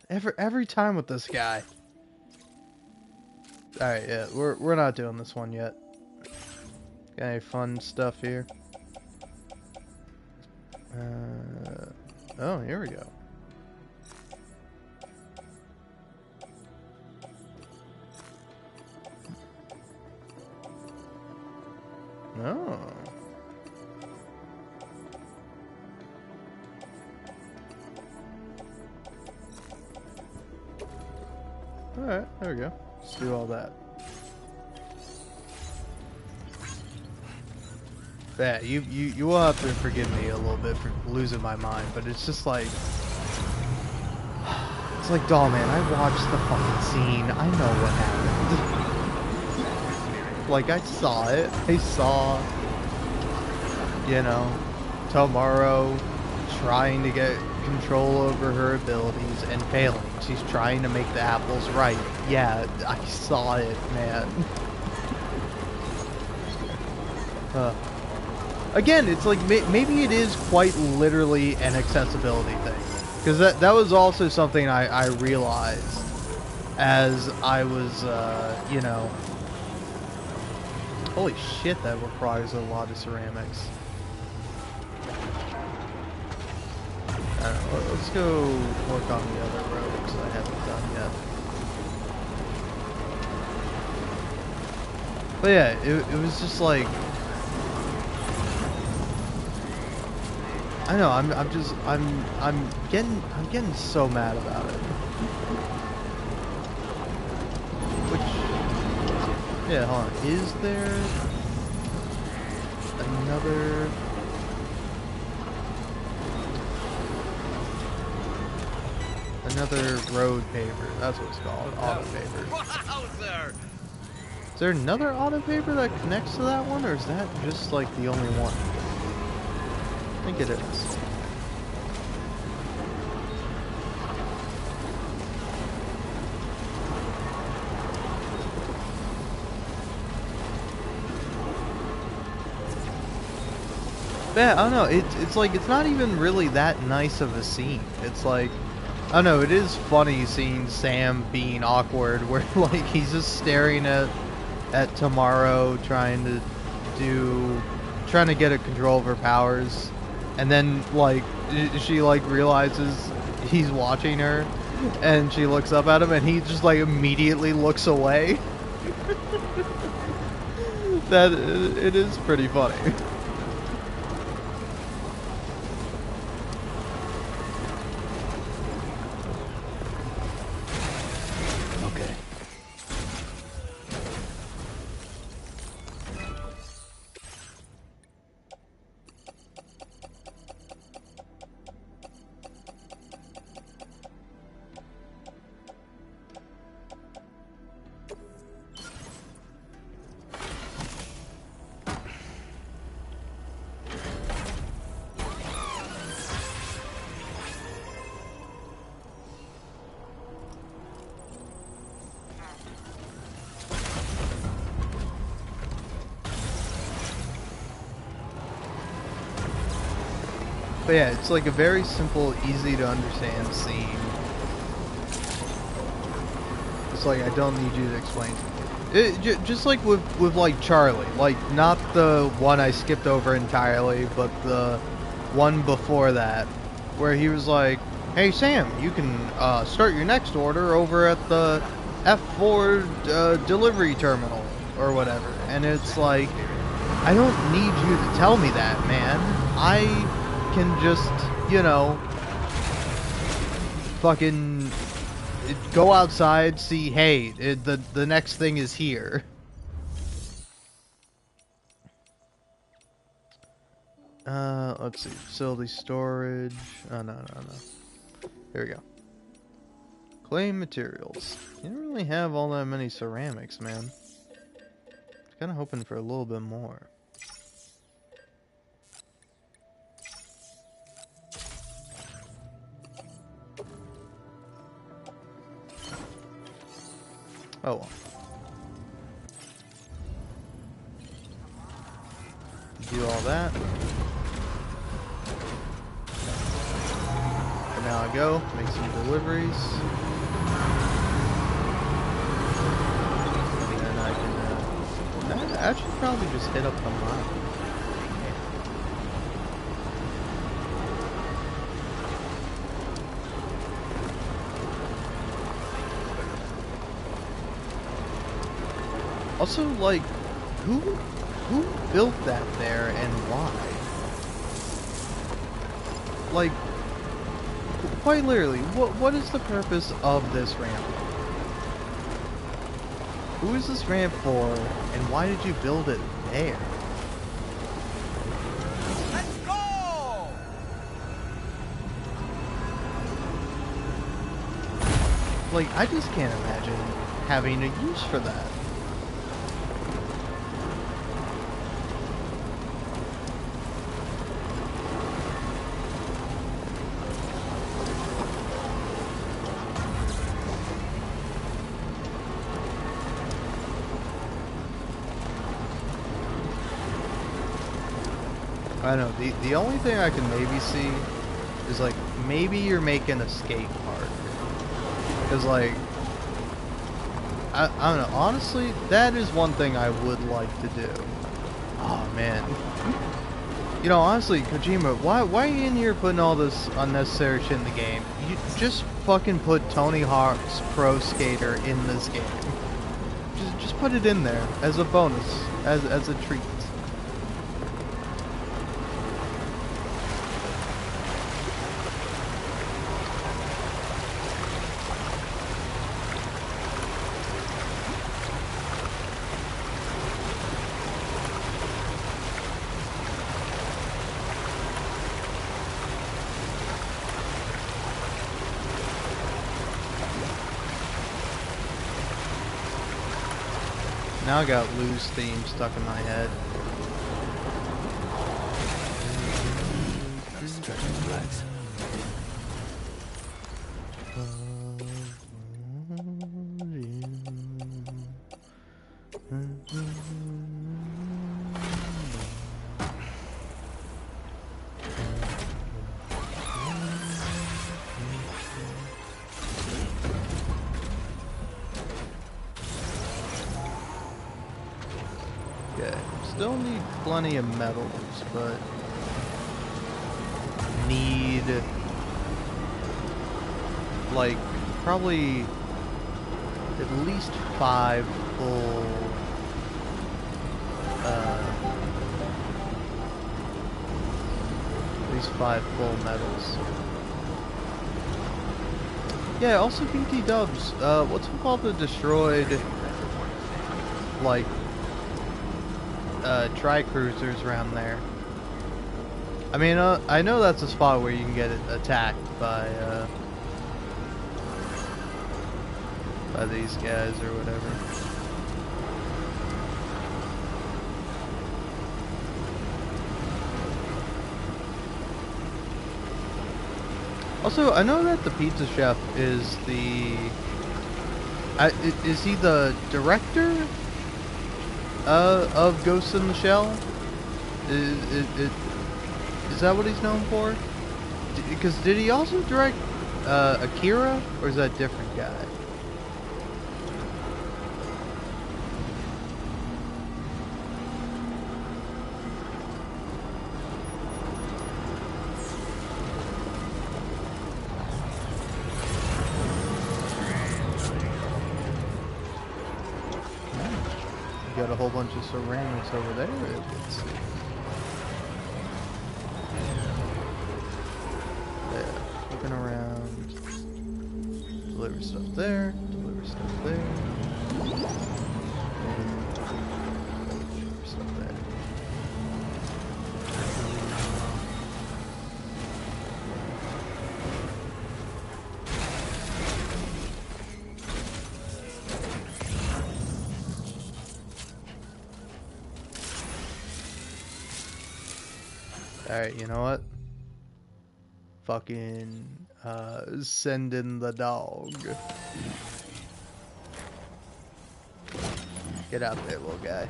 Every time with this guy. Alright, yeah, we're not doing this one yet. Got any fun stuff here? Oh, here we go. Oh. Alright, there we go. Let's do all that. Yeah, you will have to forgive me a little bit for losing my mind, but it's just like... It's like, doll man, I watched the fucking scene. I know what happened. Like, I saw it. I saw... You know, Tomorrow trying to get control over her abilities and failing. She's trying to make the apples right. Yeah, I saw it, man. Again, it's like maybe it is quite literally an accessibility thing, because that was also something I realized as I was, you know. Holy shit, that requires a lot of ceramics. I don't know, let's go work on the other roads I haven't done yet. But yeah, it was just like, I know, I'm getting so mad about it. Which, yeah, hold on, is there another? Another road paver. That's what it's called. Auto paver. Is there another auto paver that connects to that one, or is that just like the only one? I think it is. Yeah, I don't know. It's like it's not even really that nice of a scene. It's like, I don't know, it is funny seeing Sam being awkward, where like he's just staring at Tomorrow trying to get a control of her powers, and then like she like realizes he's watching her, and she looks up at him, and he just like immediately looks away. That it is pretty funny. But yeah, it's like a very simple, easy to understand scene. It's like, I don't need you to explain it. Just like with like Charlie, like not the one I skipped over entirely, but the one before that, where he was like, hey Sam, you can start your next order over at the F4 delivery terminal, or whatever. And it's like, I don't need you to tell me that, man. I can just, you know, fucking go outside, see, hey, the next thing is here. Let's see, facility storage. Oh, no. Here we go. Claim materials. You don't really have all that many ceramics, man. I'm kind of hoping for a little bit more. Oh well. Do all that. And now I go, make some deliveries. And then I can, I should probably just hit up the mine. Also, like, who built that there and why? Like, quite literally, what is the purpose of this ramp? Who is this ramp for, and why did you build it there? Let's go! Like, I just can't imagine having a use for that. I don't know, the only thing I can maybe see is, like, maybe you're making a skate park. Because, like, I don't know, honestly, that is one thing I would like to do. Oh, man. You know, honestly, Kojima, why are you in here putting all this unnecessary shit in the game? You just fucking put Tony Hawk's Pro Skater in this game. Just put it in there as a bonus, as a treat. Now I got Lou's theme stuck in my head. Stretch and relax. Still need plenty of metals, but need, like, probably at least 5 full at least 5 full metals. Yeah, also BT dubs, what's with all the destroyed, like, tri-cruisers around there? I mean, I know that's a spot where you can get attacked by these guys or whatever. Also, I know that the pizza chef is is he the director of Ghost in the Shell? Is that what he's known for? Because did he also direct Akira, or is that a different guy? Got a whole bunch of ceramics over there. Let's see. Yeah, looking around. Deliver stuff there. Deliver stuff there. Deliver stuff there. Alright, you know what? Fucking, send in the dog. Get out there, little guy.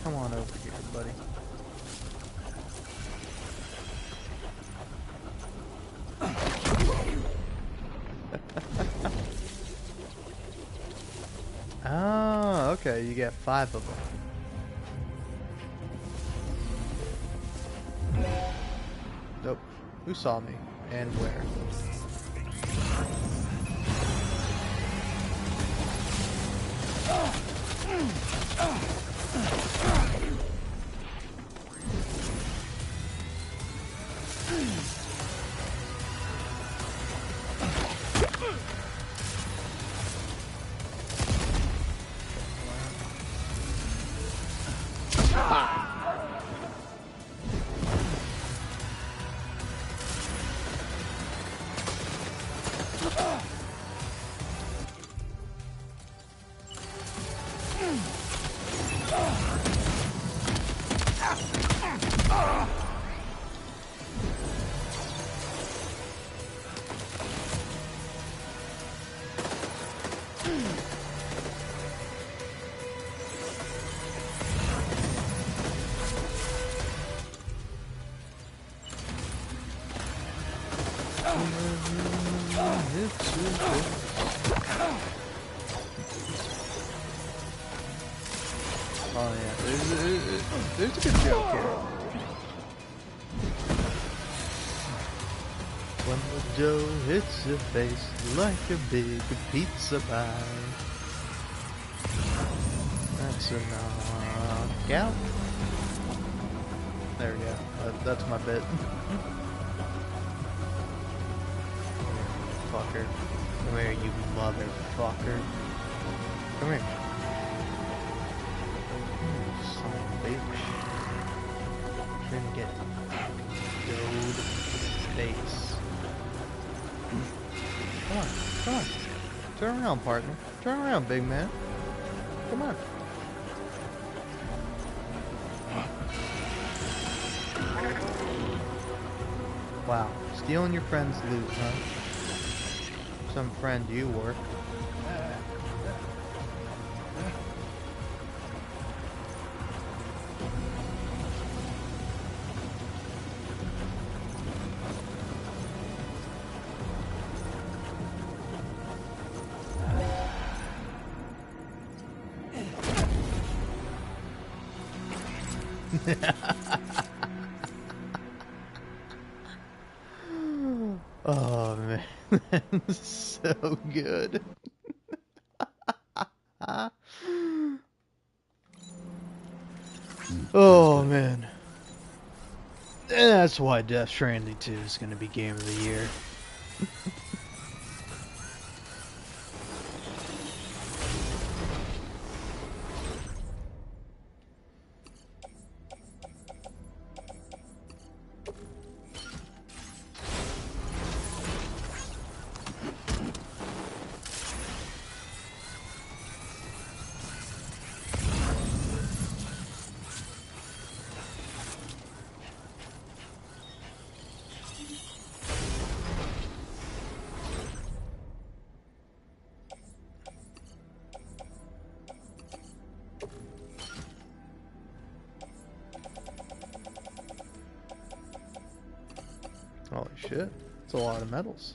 Come on over here, buddy. Oh, okay, you get 5 of them. Nope. Who saw me? And where? Oh yeah, there's a good joke here. When the dough hits your face like a big pizza pie. That's a knockout. There we go. That's my bit. Fucker. Come here, you motherfucker. Come here. Son of a bitch. You're gonna get doughed face. Come on, come on. Turn around, partner. Turn around, big man. Come on. Wow, stealing your friend's loot, huh? Some friend you were. Oh man, that's so good. Oh man. And that's why Death Stranding 2 is going to be Game of the Year. Holy shit, that's a lot of metals.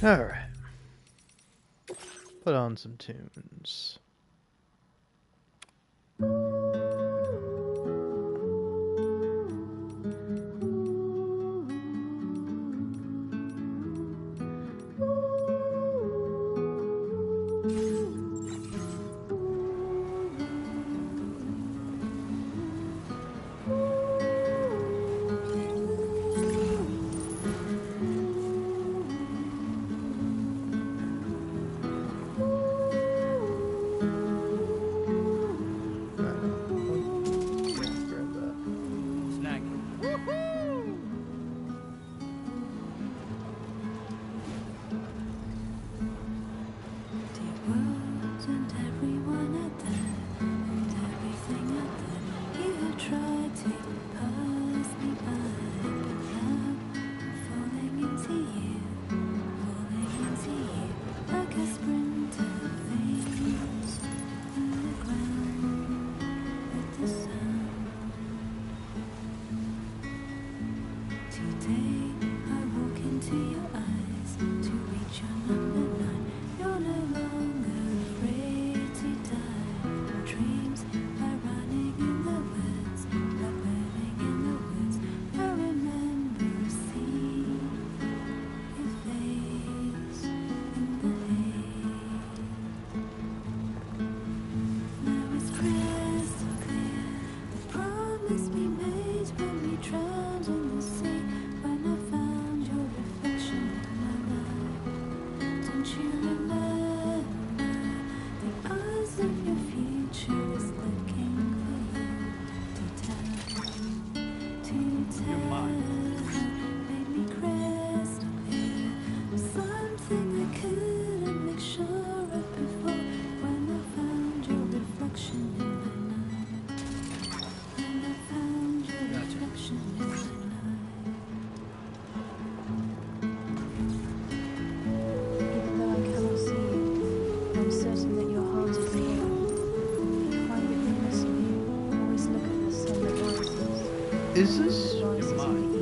Alright. Put on some tunes. And everyone out there, and everything out there, you have tried to pass me by, but now I'm falling into you, like a sprinter flings on the ground with the sound. Today I walk into your eyes to reach your number 9. You're no longer afraid to die. Our dreams are running in the woods, are burning in the woods. I remember seeing your face in the haze. Now it's crystal clear. The promise we made when we drowned in the sea. When I found your reflection in my life, don't you remember? The eyes of your future is looking for you to tell, made me crystal clear. Something I couldn't make sure of before. When I found your reflection in my night, when I found your reflection in my night. Even though I cannot see you, I'm certain that your heart is here. Find witness of you. Always look at the sun that rises. Is this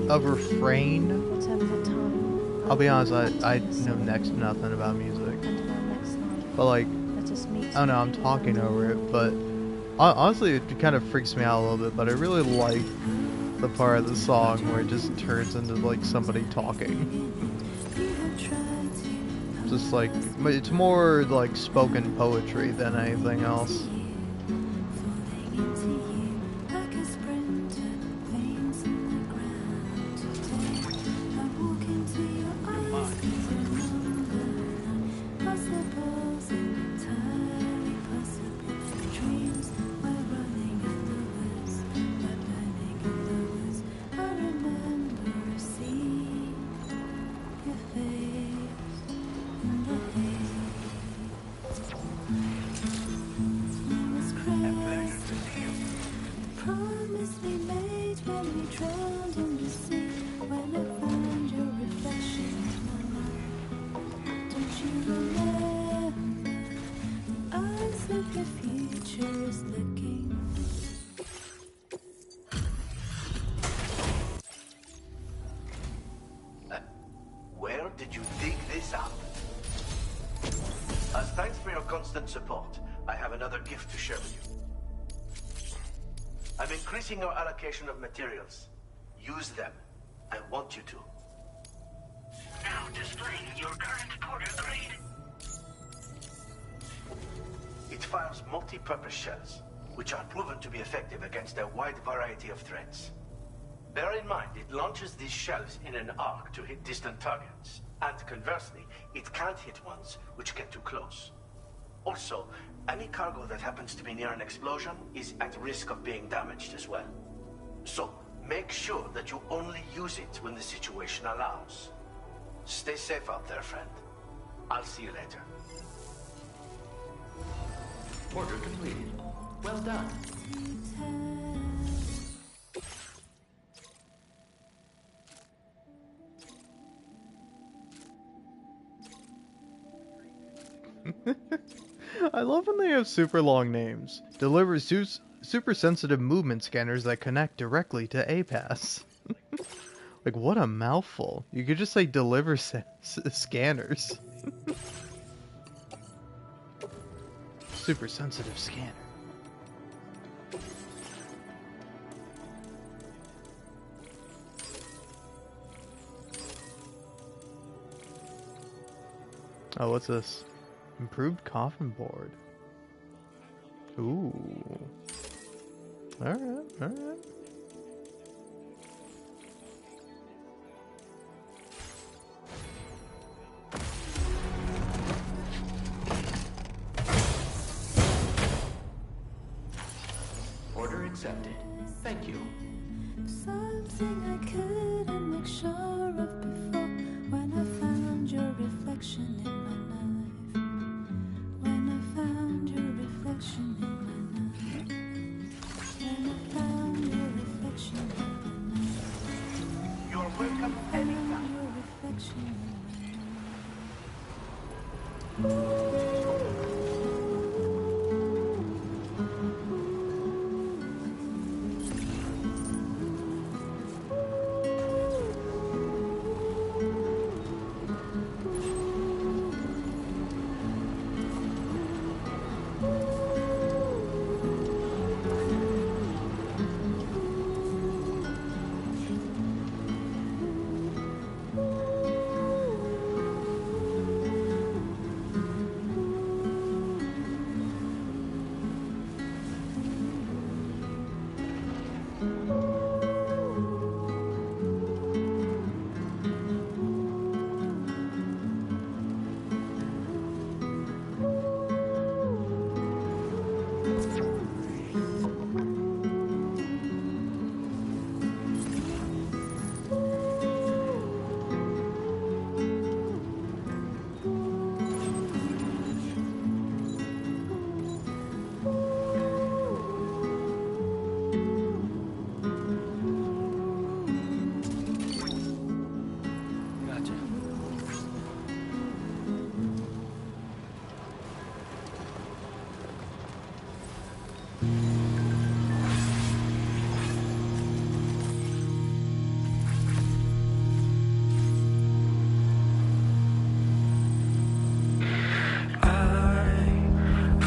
a refrain? Whatever the time, I'll be honest, I know next to nothing about music. and in our next life, But like, let us meet. I don't know, I'm talking over it, but honestly it kind of freaks me out a little bit, but I really like the part of the song where it just turns into like somebody talking. Just like, it's more like spoken poetry than anything else. Like a sprinter, veins in the ground. Today I walk into your eyes, 'cause your number 9. Possibles entirely possible. Dreams were running in the woods, were burning in the woods. I remember seeing your face in the haze. Now it's crystal clear. The promise we made when we drowned in the sea. When I found your reflection in my mind, don't you remember? The eyes of your future is looking. Where did you dig this up? As thanks for your constant support, I have another gift to share with you. I'm increasing your allocation of materials. Use them. I want you to. Now displaying your current porter grade. It fires multi-purpose shells, which are proven to be effective against a wide variety of threats. Bear in mind, it launches these shells in an arc to hit distant targets, and conversely, it can't hit ones which get too close. Also, any cargo that happens to be near an explosion is at risk of being damaged as well. So, make sure that you only use it when the situation allows. Stay safe out there, friend. I'll see you later. Order completed. Well done. I love when they have super long names. Delivers super sensitive movement scanners that connect directly to APAS. Like, what a mouthful. You could just say deliver scanners. Super sensitive scanner. Oh, what's this? Improved coffin board. Ooh. Alright, alright. Order accepted. Thank you. Something I couldn't make sure of before when I found your reflection in my life. When I found your reflection in my life. When I found your reflection in my life. You're welcome anytime. Your reflection in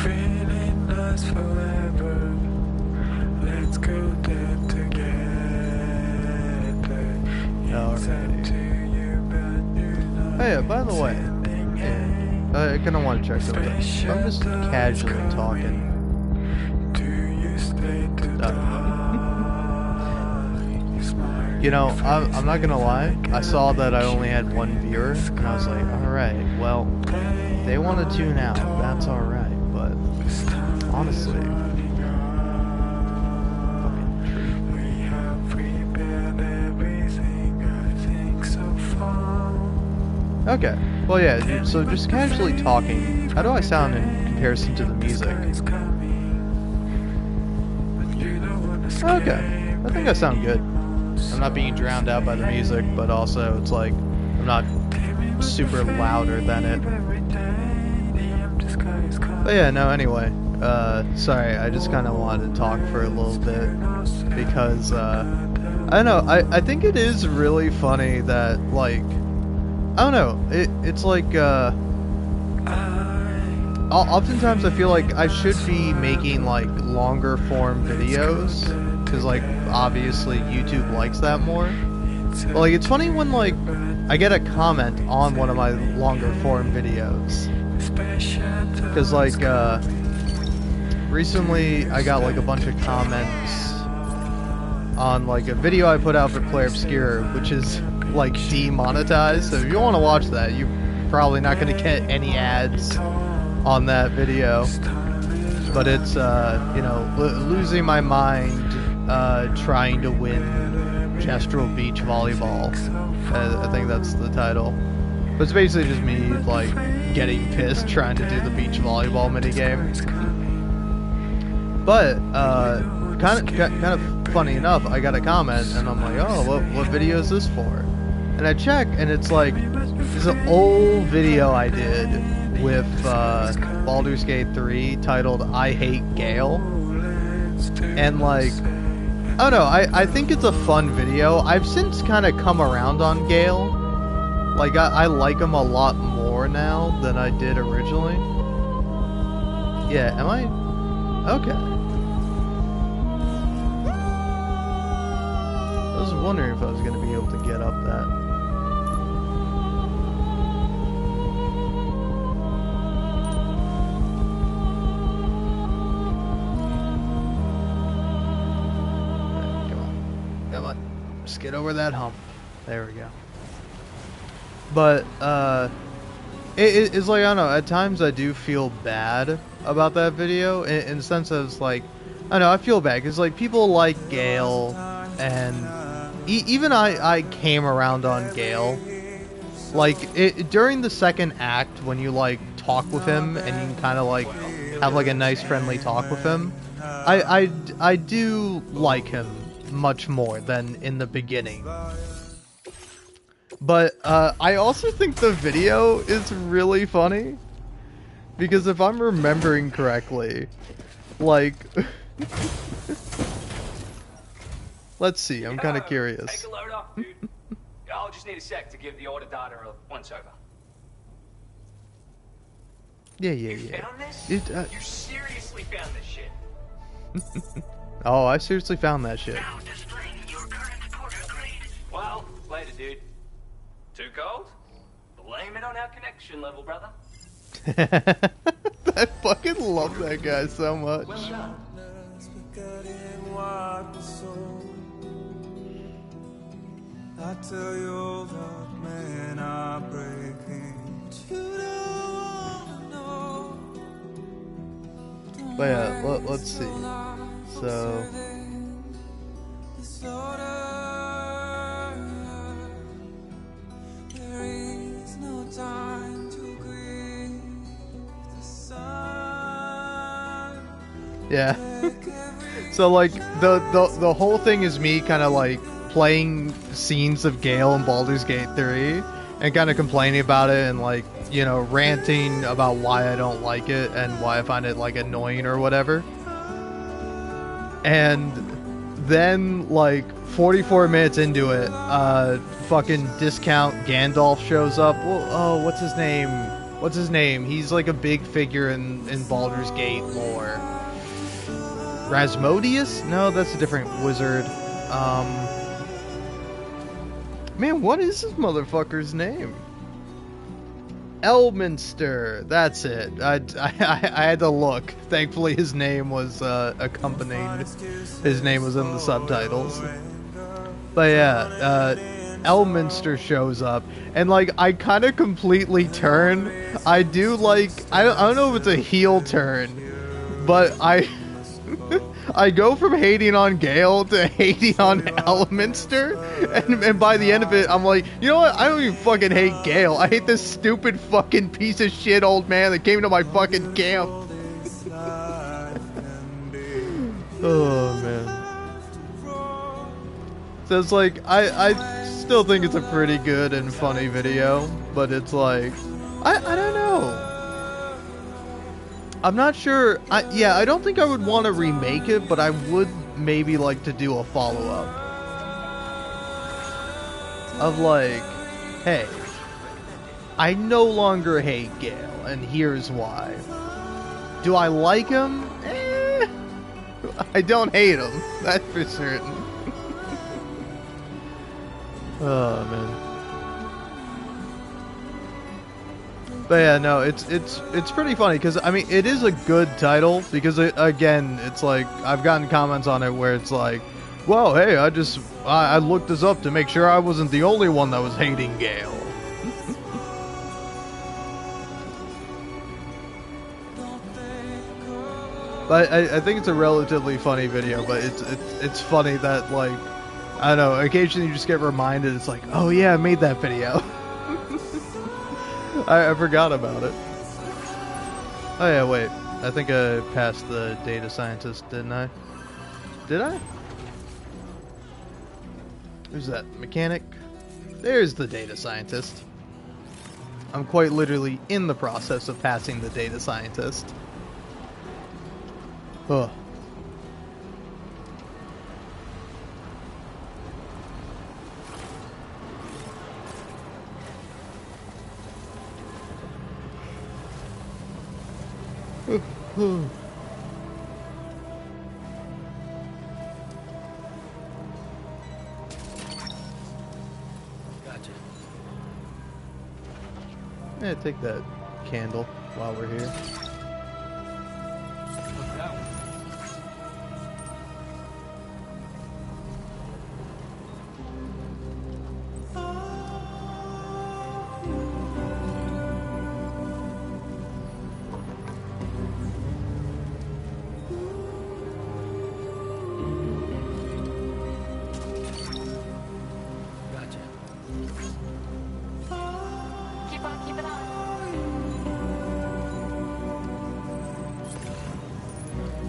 Feeling us forever. Let's go there together. It's up to you, but you know. Hey, by the way, I kind of want to check something. I'm just casually talking. Do you stay to You know, I'm not gonna lie. I saw that I only had one viewer, and I was like, alright, well, they want to tune out. That's alright, but honestly, okay. Well, yeah. So just casually talking. How do I sound in comparison to the music? Okay. I think I sound good. I'm not being drowned out by the music, but also it's like I'm not super louder than it. But yeah, no, anyway. Sorry, I just kind of wanted to talk for a little bit because, I don't know, I think it is really funny that, like, I don't know, it's like, oftentimes I feel like I should be making, like, longer form videos, because, like, obviously YouTube likes that more. But, like, it's funny when, like, I get a comment on one of my longer form videos. Because, like, recently I got, like, a bunch of comments on, like, a video I put out for Player Obscure, which is, like, demonetized. So if you want to watch that, you're probably not going to get any ads on that video. But it's, you know, losing my mind trying to win Gestural Beach Volleyball. I think that's the title. But it's basically just me, like, getting pissed trying to do the beach volleyball minigame. But, kind of funny enough, I got a comment, and I'm like, oh, what video is this for? And I check, and it's like, it's an old video I did with, Baldur's Gate 3 titled I Hate Gale. And, like, Oh no, I think it's a fun video. I've since kind of come around on Gale. Like, I like him a lot more now than I did originally. Yeah, am I? Okay. I was wondering if I was going to be able to get up that. Come on. Just get over that hump. There we go. But, it's like, I don't know, at times I do feel bad about that video, in the sense of, it's like, I know, I feel bad, because, like, people like Gale, and even I came around on Gale. Like, during the second act, when you, like, talk with him, and you can kind of, like, have, like, a nice, friendly talk with him, I do like him much more than in the beginning. But, I also think the video is really funny. Because if I'm remembering correctly, like... Let's see, I'm kind of curious. Take a load off, dude. I'll just need a sec to give the order data a once-over. Yeah. You found this? You seriously found this shit? Oh, I seriously found that shit. Now displaying your current porter grade. Well, later, dude. Too cold? Blame it on our connection level, brother. I fucking love that guy so much. Well done. I tell you that men are breaking. But yeah, let's see. So there is no time to grieve the sun. yeah. So like the whole thing is me kind of like playing scenes of Gale in Baldur's Gate 3 and kind of complaining about it and like, you know, ranting about why I don't like it and why I find it like annoying or whatever. And then like 44 minutes into it, fucking discount Gandalf shows up. Well, oh, what's his name? What's his name? He's like a big figure in Baldur's Gate lore. Rasmodius? No, that's a different wizard. Man, what is this motherfucker's name? Elminster. That's it. I had to look. Thankfully, his name was accompanying. His name was in the subtitles. But yeah, Elminster shows up, and like I kind of completely turn. I do like I don't know if it's a heel turn, but I go from hating on Gale to hating on Elminster, and by the end of it, I'm like, you know what? I don't even fucking hate Gale. I hate this stupid fucking piece of shit old man that came to my fucking camp. Oh man. So it's like I still think it's a pretty good and funny video, but it's like I don't know. I'm not sure. I don't think I would want to remake it, but I would maybe like to do a follow-up. Of like, hey, I no longer hate Gale, and here's why. Do I like him? I don't hate him. That's for certain. Oh, man. But yeah, no, it's pretty funny because I mean it is a good title because again it's like I've gotten comments on it where it's like, well, hey, I looked this up to make sure I wasn't the only one that was hating Gale. But I think it's a relatively funny video, but it's funny that like I don't know, occasionally you just get reminded. It's like, oh yeah, I made that video. I forgot about it. Oh yeah, wait. I think I passed the data scientist, didn't I? Did I? Who's that? Mechanic? There's the data scientist. I'm quite literally in the process of passing the data scientist. Ugh. Gotcha. Yeah, take that candle while we're here. What's that one? Gotcha. Keep on keeping on.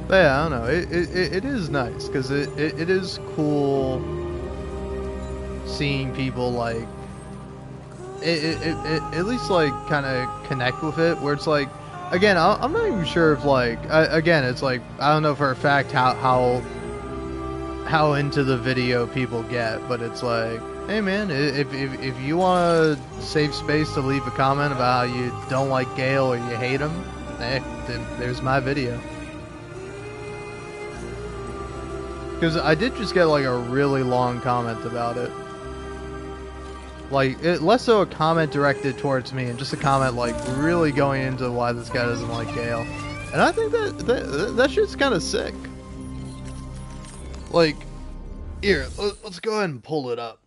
But yeah, I don't know. It is nice because it is cool seeing people like it at least like kind of connect with it. Where it's like, again, I'm not even sure if like again it's like I don't know for a fact how into the video people get, but it's like, hey man, if you want to save space to leave a comment about how you don't like Gale or you hate him, hey, then there's my video. Because I did just get like a really long comment about it. Like, less so a comment directed towards me and just a comment like really going into why this guy doesn't like Gale. And I think that shit's kind of sick. Like, here, let's go ahead and pull it up.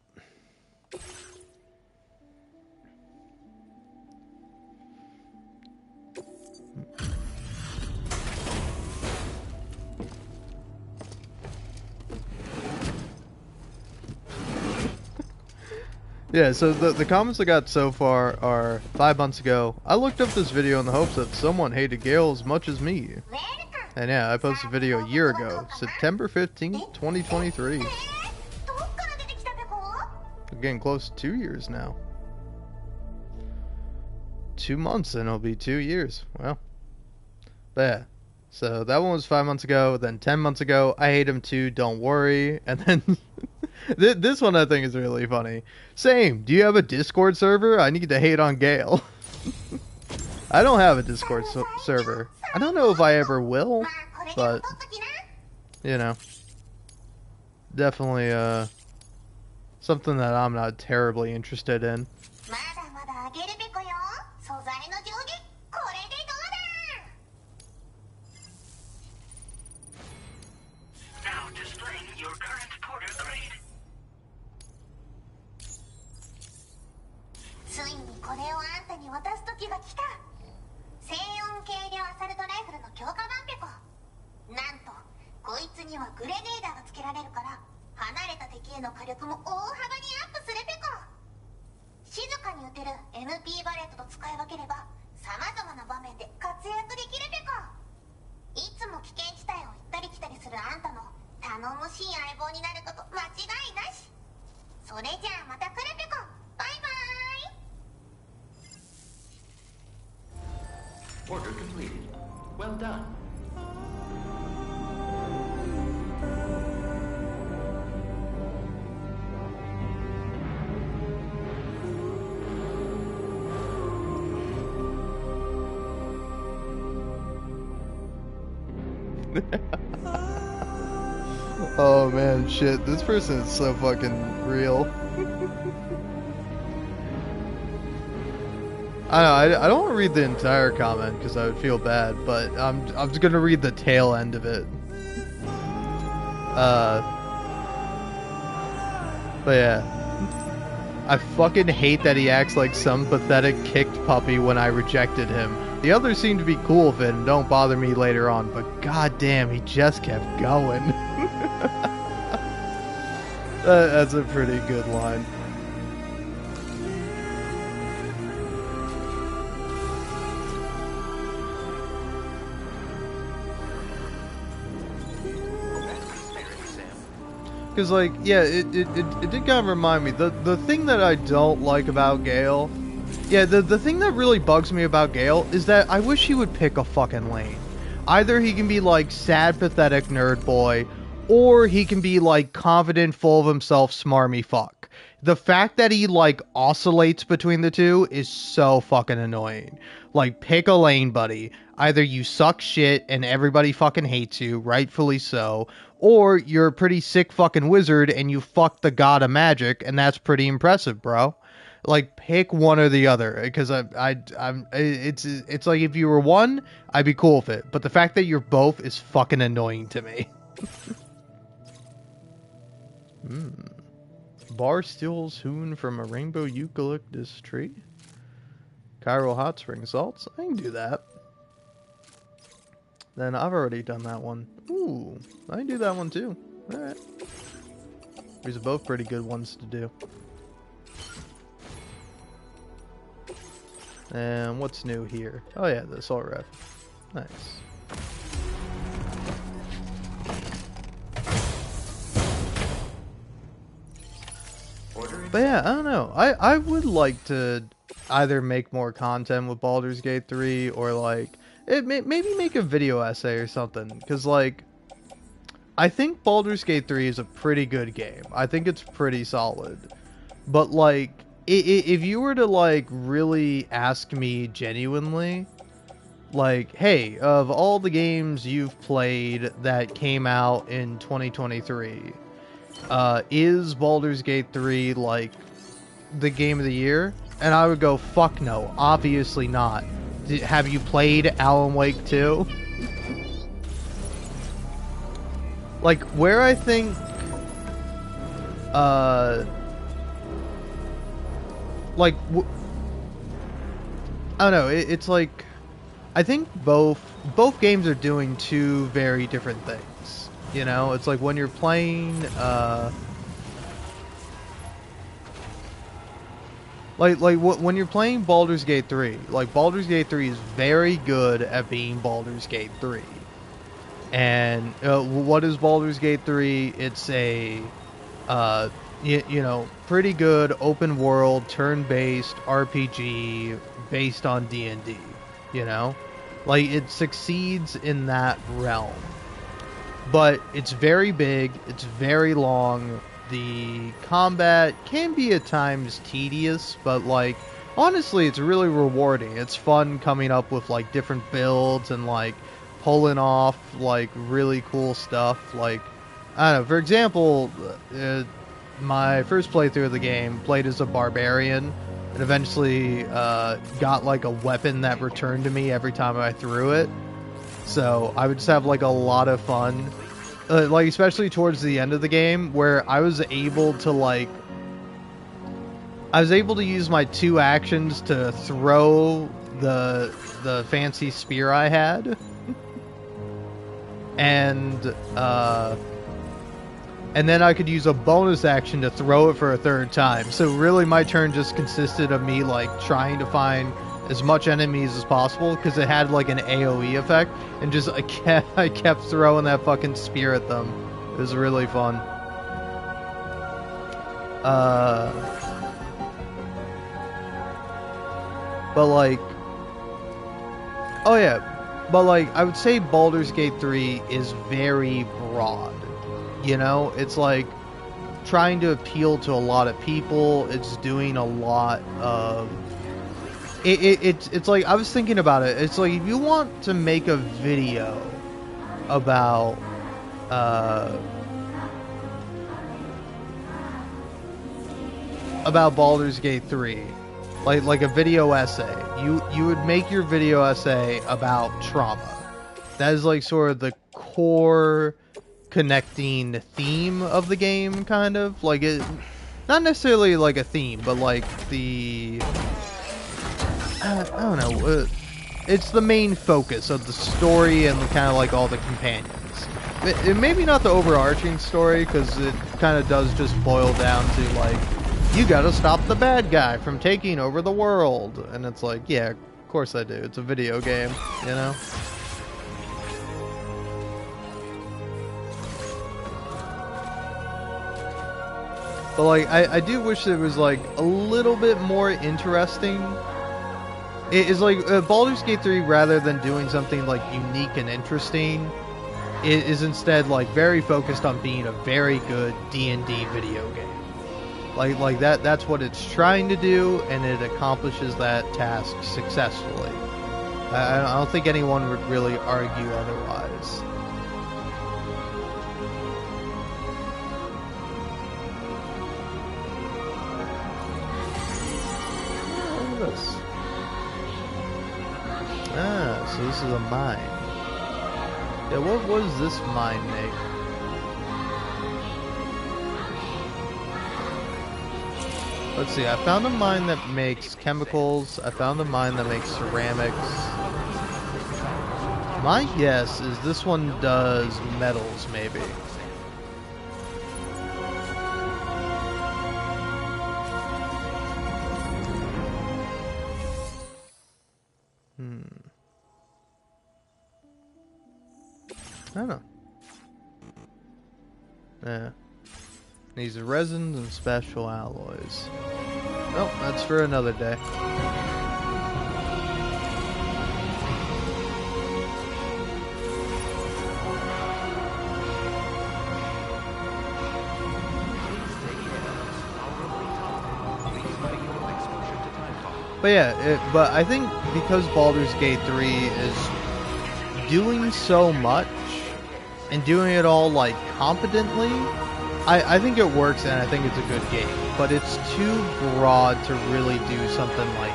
Yeah, so the comments I got so far are 5 months ago. I looked up this video in the hopes that someone hated Gale as much as me. And yeah, I posted a video a year ago, September 15th, 2023. We're getting close to 2 years now. 2 months and it'll be 2 years. Well, but yeah. So that one was 5 months ago. Then 10 months ago, I hate him too, don't worry. And then this one I think is really funny. Same, do you have a Discord server? I need to hate on Gale. I don't have a Discord server. I don't know if I ever will, but, you know, definitely something that I'm not terribly interested in. Now displaying your current porter grade. ついにこれをあんたに渡す時が来た。静音軽量アサルトライフルの強化版ペコ。なんとこいつにはグレネーダーがつけられるから離れた敵への火力も大幅にアップするペコ。静かに撃てる MP バレットと使い分ければ様々な場面で活躍できるペコ。いつも危険地帯を行ったり来たりするあんたの頼もしい相棒になること間違いなし。それじゃあまた来るペコ。バイバイ。 Order completed. Well done. Oh man, shit, this person is so fucking real. I don't want to read the entire comment because I would feel bad, but I'm just gonna read the tail end of it. But yeah, I fucking hate that he acts like some pathetic kicked puppy when I rejected him. The others seem to be cool with it and don't bother me later on, but goddamn, he just kept going. That's a pretty good line. Because, like, yeah, it did kind of remind me. The thing that I don't like about Gale, yeah, the thing that really bugs me about Gale is that I wish he would pick a fucking lane. Either he can be, like, sad, pathetic nerd boy, or he can be like confident, full of himself, smarmy fuck. The fact that he like oscillates between the two is so fucking annoying. Like, pick a lane, buddy. Either you suck shit and everybody fucking hates you, rightfully so, or you're a pretty sick fucking wizard and you fuck the god of magic, and that's pretty impressive, bro. Like, pick one or the other, because it's like if you were one, I'd be cool with it, but the fact that you're both is fucking annoying to me. Bar steals hoon from a rainbow eucalyptus tree. Chiral hot spring salts. I can do that. Then I've already done that one. Ooh, I can do that one too. Alright. These are both pretty good ones to do. And what's new here? Oh yeah, the assault rifle. Nice. But yeah, I don't know. I would like to either make more content with Baldur's Gate 3 or like maybe make a video essay or something, because like I think Baldur's Gate 3 is a pretty good game. I think it's pretty solid. But like if you were to like really ask me genuinely, like, hey, of all the games you've played that came out in 2023, is Baldur's Gate 3 like the game of the year? And I would go, fuck no, obviously not. Have you played Alan Wake 2? Like, where I think like I don't know, it's like I think both games are doing two very different things. You know, it's like when you're playing when you're playing Baldur's Gate 3, like Baldur's Gate 3 is very good at being Baldur's Gate 3. And what is Baldur's Gate 3? It's a you know, pretty good open world turn-based RPG based on D&D, you know? Like, it succeeds in that realm. But it's very big, it's very long. The combat can be at times tedious, but like honestly it's really rewarding. It's fun coming up with like different builds and like pulling off like really cool stuff. Like, I don't know, for example, my first playthrough of the game, played as a barbarian and eventually got like a weapon that returned to me every time I threw it. So I would just have like a lot of fun. Like, especially towards the end of the game, where I was able to use my two actions to throw the fancy spear I had, and then I could use a bonus action to throw it for a third time. So really, my turn just consisted of me like trying to find as much enemies as possible, because it had like an AoE effect, and just I kept throwing that fucking spear at them. It was really fun. But like, oh yeah, but like I would say Baldur's Gate 3 is very broad. You know, it's like trying to appeal to a lot of people. It's doing a lot of it's like, I was thinking about it. It's like, if you want to make a video about Baldur's Gate 3, like a video essay, you would make your video essay about trauma. That is like sort of the core connecting theme of the game, kind of like it, not necessarily like a theme, but like the I don't know, it's the main focus of the story and kind of like all the companions. It maybe not the overarching story, because it kind of does just boil down to like, you gotta stop the bad guy from taking over the world, and it's like, yeah, of course I do, it's a video game, you know? But like, I do wish it was like a little bit more interesting. It is like Baldur's Gate 3, rather than doing something like unique and interesting, is instead like very focused on being a very good D&D video game. Like that's what it's trying to do, and it accomplishes that task successfully. I don't think anyone would really argue otherwise. Look at this. Ah, so this is a mine. Yeah, what does this mine make? Let's see, I found a mine that makes chemicals. I found a mine that makes ceramics. My guess is this one does metals, maybe. I don't know. Yeah. These are resins and special alloys. Nope, that's for another day. But yeah, but I think because Baldur's Gate 3 is doing so much and doing it all like competently, I think it works and I think it's a good game. But it's too broad to really do something like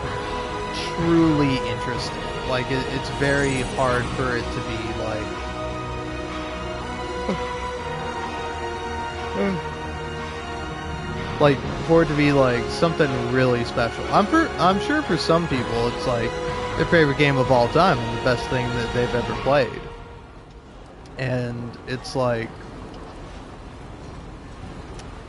truly interesting. Like it's very hard for it to be like for it to be like something really special. I'm sure for some people it's like their favorite game of all time and the best thing that they've ever played. And it's like,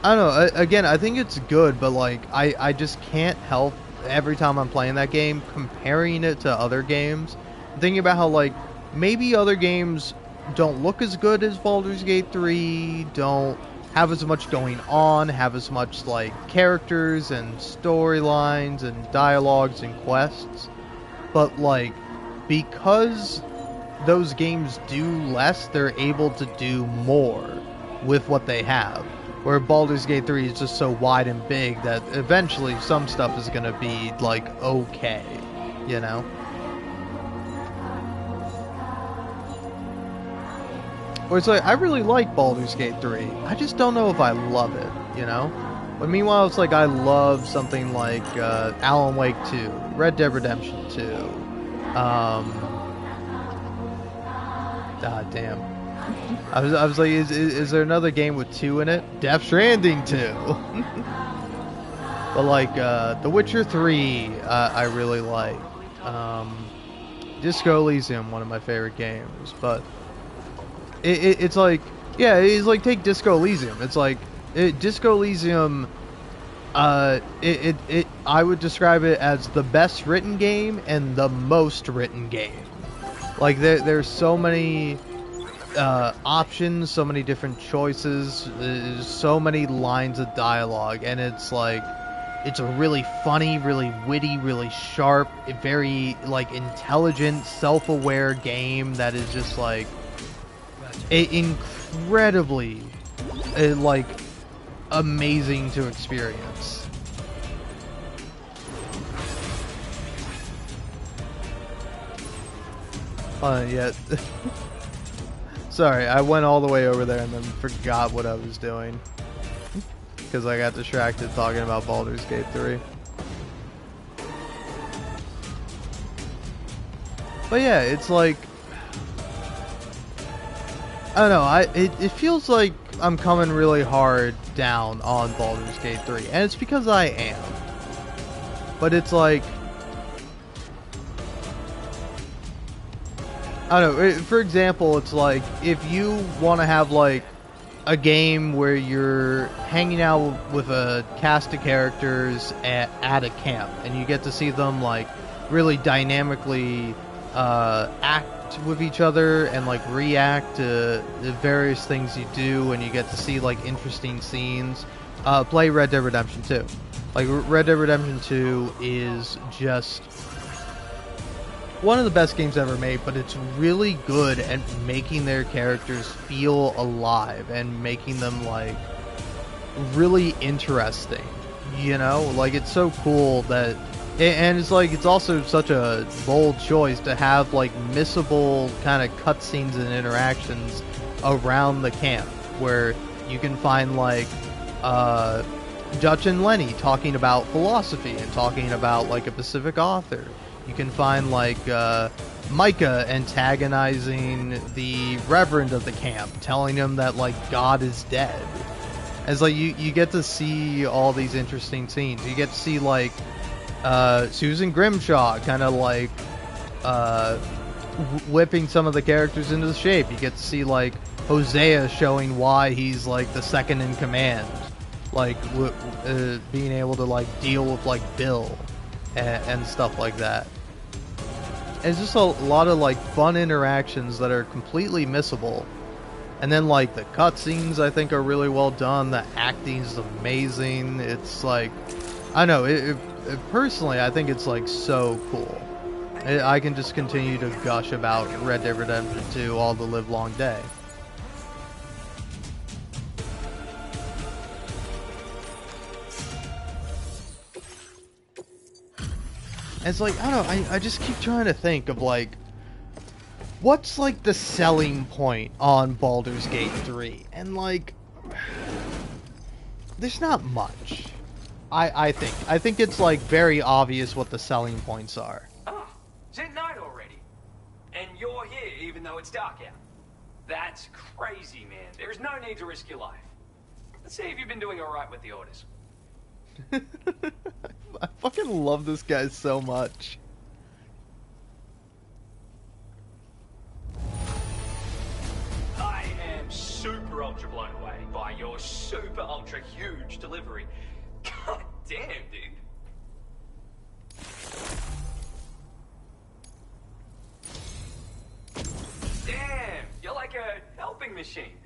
I don't know, again, I think it's good, but like I just can't help every time I'm playing that game comparing it to other games, thinking about how like maybe other games don't look as good as Baldur's Gate 3, don't have as much going on, have as much like characters and storylines and dialogues and quests, but like because those games do less, they're able to do more with what they have. Where Baldur's Gate 3 is just so wide and big that eventually some stuff is gonna be like okay, you know? Or it's like, I really like Baldur's Gate 3. I just don't know if I love it, you know? But meanwhile, it's like I love something like Alan Wake 2, Red Dead Redemption 2. God damn. I was like, is there another game with 2 in it? Death Stranding 2. But like, The Witcher 3, I really like. Disco Elysium, one of my favorite games, but it's like, yeah, it's like take Disco Elysium. It's like Disco Elysium. I would describe it as the best written game and the most written game. Like there's so many options, so many different choices, so many lines of dialogue, and it's like it's a really funny, really witty, really sharp, very like intelligent, self-aware game that is just like incredibly like amazing to experience. Yeah. Sorry, I went all the way over there and then forgot what I was doing because I got distracted talking about Baldur's Gate 3. But yeah, it's like, I don't know, it feels like I'm coming really hard down on Baldur's Gate 3, and it's because I am. But it's like, I don't know, for example, it's like, if you want to have like a game where you're hanging out with a cast of characters at a camp, and you get to see them like really dynamically act with each other and like react to the various things you do, and you get to see like interesting scenes, play Red Dead Redemption 2. Like Red Dead Redemption 2 is just one of the best games ever made, but it's really good at making their characters feel alive and making them like really interesting. You know, like it's so cool that, and it's like it's also such a bold choice to have like missable kind of cutscenes and interactions around the camp where you can find like Dutch and Lenny talking about philosophy and talking about like a specific author. You can find like Micah antagonizing the reverend of the camp, telling him that like God is dead. As like you get to see all these interesting scenes. You get to see like Susan Grimshaw kind of like whipping some of the characters into shape. You get to see like Hosea showing why he's like the second in command, like being able to like deal with like Bill and stuff like that. And it's just a lot of like fun interactions that are completely missable. And then like the cutscenes I think are really well done. The acting is amazing. It's like, I don't know, personally I think it's like so cool. I can just continue to gush about Red Dead Redemption 2 all the live long day. It's like, I don't know, I just keep trying to think of like, what's like the selling point on Baldur's Gate 3? And like, there's not much. I think it's like very obvious what the selling points are. Oh, is it night already? And you're here even though it's dark out. That's crazy, man. There's no need to risk your life. Let's see if you've been doing alright with the orders. I fucking love this guy so much. I am super ultra blown away by your super ultra huge delivery. God damn, dude. Damn, you're like a helping machine.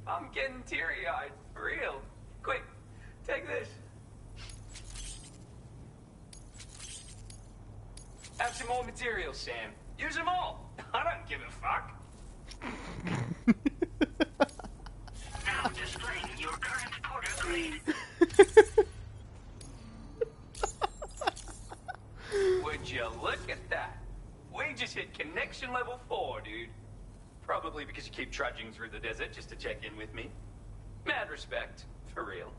I'm getting teary-eyed, for real. Quick, take this. Have some more materials, Sam. Use them all. I don't give a fuck. Now displaying your current porter grade. Would you look at that? We just hit connection level 4, dude. Probably because you keep trudging through the desert just to check in with me. Mad respect, for real.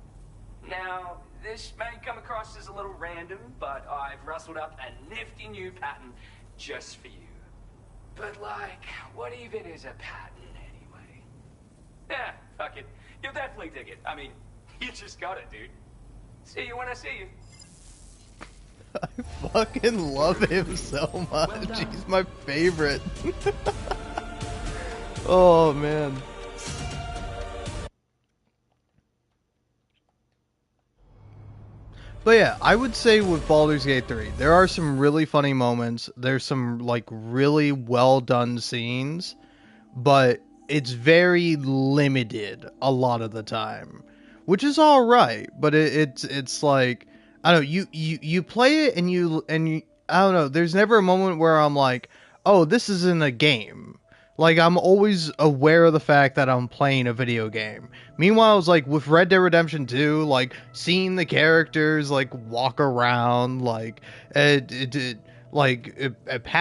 Now, this may come across as a little random, but I've rustled up a nifty new pattern just for you. But like, what even is a pattern anyway? Yeah, fuck it. You'll definitely dig it. I mean, you just got it, dude. See you when I see you. I fucking love him so much. He's my favorite. Oh, man. But yeah, I would say with Baldur's Gate 3, there are some really funny moments. There's some, like, really well done scenes. But it's very limited a lot of the time. Which is alright, but it's like, I don't know, you play it and you, I don't know, there's never a moment where I'm like, oh, this isn't a game. Like, I'm always aware of the fact that I'm playing a video game. Meanwhile, it's like, with Red Dead Redemption 2, like, seeing the characters, like, walk around, like, pat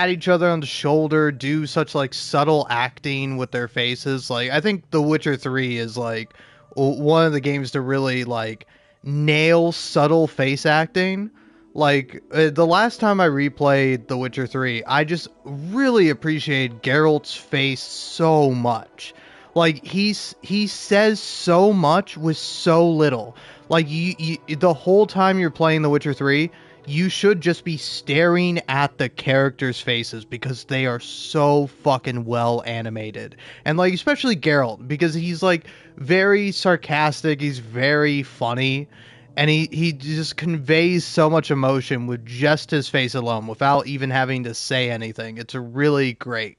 each other on the shoulder, do such, like, subtle acting with their faces. Like, I think The Witcher 3 is, like, one of the games to really, like, nail subtle face acting. Like, the last time I replayed The Witcher 3, I just really appreciate Geralt's face so much. Like, he says so much with so little. Like, you the whole time you're playing The Witcher 3, you should just be staring at the characters' faces because they are so fucking well animated. And, like, especially Geralt, because he's, like, very sarcastic, he's very funny. And he just conveys so much emotion with just his face alone, without even having to say anything. It's really great.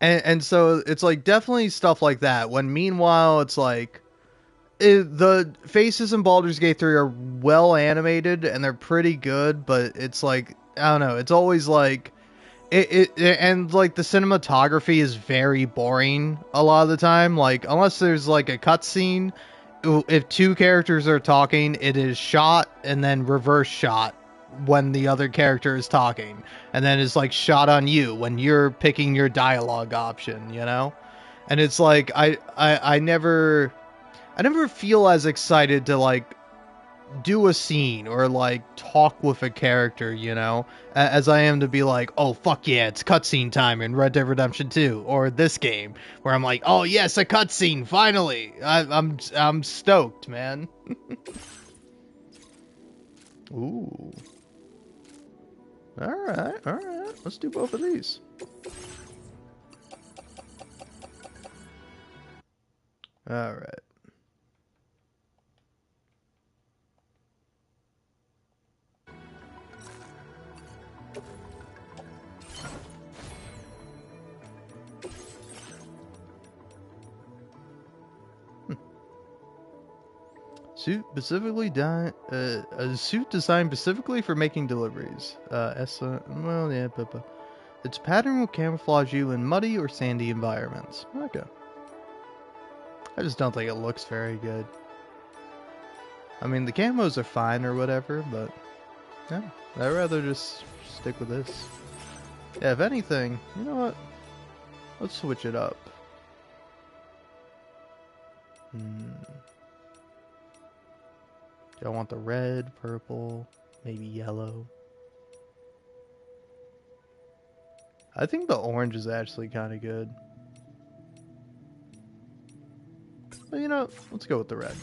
And so it's like definitely stuff like that. When meanwhile it's like the faces in Baldur's Gate 3 are well animated and they're pretty good, but it's like I don't know. It's always like and like the cinematography is very boring a lot of the time. Like unless there's like a cutscene, if two characters are talking, it is shot and then reverse shot when the other character is talking, and then it's like shot on you when you're picking your dialogue option, you know? And it's like I never feel as excited to like do a scene or like talk with a character, you know, as I am to be like, oh fuck yeah, it's cutscene time in Red Dead Redemption 2 or this game, where I'm like, oh yes, a cutscene, finally. I'm stoked, man. Ooh. All right, let's do both of these. All right. A suit designed specifically for making deliveries. Well, yeah, but its pattern will camouflage you in muddy or sandy environments. Okay. I just don't think it looks very good. I mean, the camos are fine or whatever, but yeah, I'd rather just stick with this. Yeah, if anything, you know what? Let's switch it up. Do I want the red, purple, maybe yellow? I think the orange is actually kind of good. But you know, let's go with the red.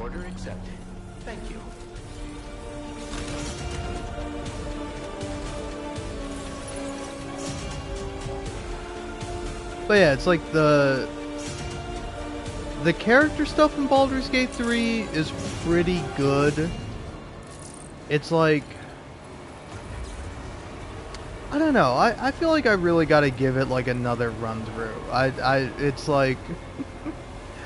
Order accepted. Thank you. But yeah, it's like the character stuff in Baldur's Gate 3 is pretty good. It's like, I don't know. I feel like I really got to give it like another run through. It's like,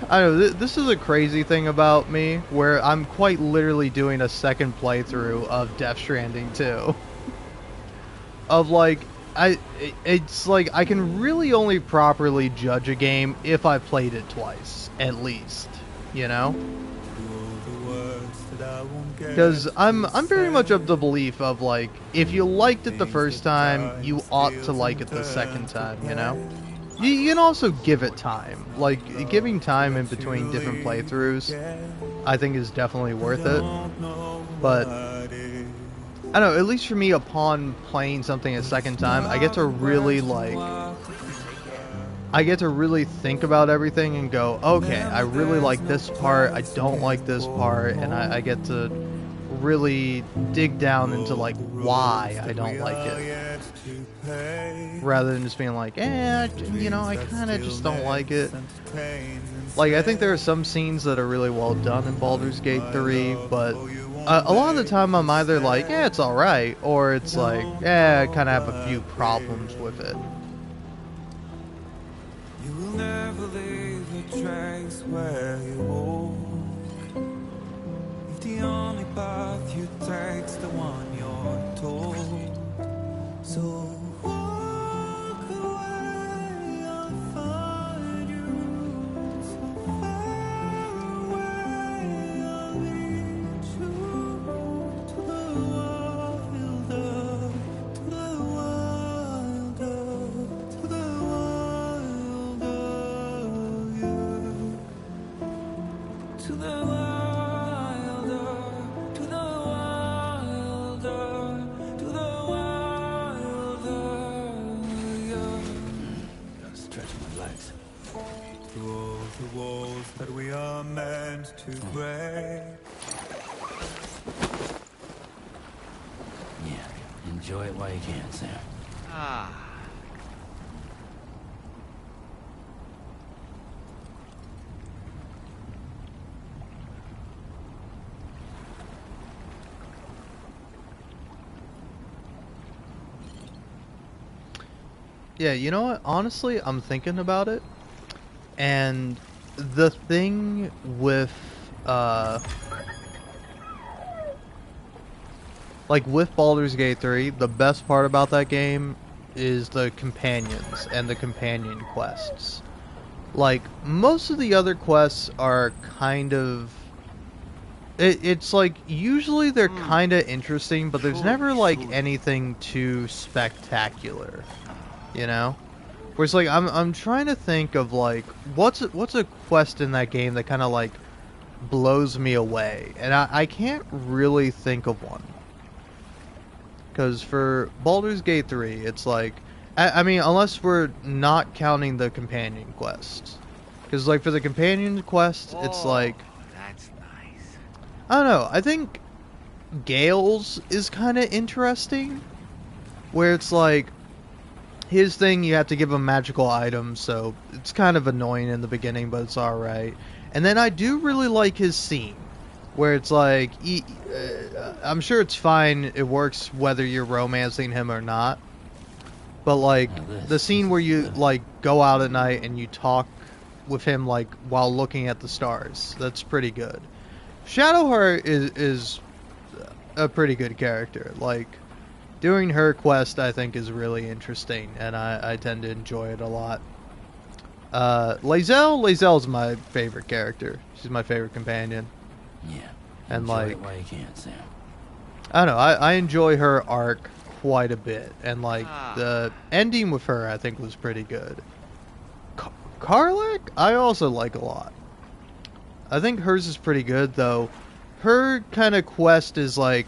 I don't know. This is a crazy thing about me, where I'm quite literally doing a second playthrough of Death Stranding 2. Of like, it's like I can really only properly judge a game if I played it twice, at least, you know? Because I'm very much of the belief of like, if you liked it the first time, you ought to like it the second time, you know? You can also give it time. Like, giving time in between different playthroughs, I think is definitely worth it. But I don't know, at least for me, upon playing something a second time, I get to really think about everything and go, okay, I really like this part, I don't like this part, and I get to really dig down into like why I don't like it, rather than just being like, you know, I kind of just don't like it. Like, I think there are some scenes that are really well done in Baldur's Gate 3, but a lot of the time I'm either like, yeah, it's alright, or it's like, yeah, I kind of have a few problems with it. You will never leave the tracks where you walk. If the only path you take's the one you're told, so walk away, I'll find you. So far away, I'll lead you to the wilder, to the wilder, to the wilder, yeah. To the wilder, to the wilder, to the wilder, yeah. Gotta stretch my legs. Through all the walls that we are meant to break. Yeah, enjoy it while you can, Sam. Yeah, you know what? Honestly, I'm thinking about it, and the thing with like with Baldur's Gate 3, the best part about that game is the companions and the companion quests. Like, most of the other quests are kind of... It's like, usually they're kind of interesting, but there's never, like, anything too spectacular, you know? Whereas, like, I'm trying to think of, like, what's a quest in that game that kind of, like, blows me away, and I can't really think of one. Because for Baldur's Gate 3, it's like, I mean, unless we're not counting the companion quests. Because, like, for the companion quest, it's like... That's nice. I don't know, I think Gale's is kind of interesting. Where it's like, his thing, you have to give him magical items, so it's kind of annoying in the beginning, but it's alright. And then I do really like his scene. Where it's like, I'm sure it's fine, it works whether you're romancing him or not. But, like, the scene where you, like, go out at night and you talk with him, like, while looking at the stars, that's pretty good. Shadowheart is a pretty good character. Like, doing her quest, I think, is really interesting, and I tend to enjoy it a lot. Lae'zel's my favorite character. She's my favorite companion. Yeah. And Enjoy like, it while you can, Sam. I don't know, I enjoy her arc quite a bit, and like the ending with her I think was pretty good. Karlach I also like a lot. I think hers is pretty good, though. Her kind of quest is like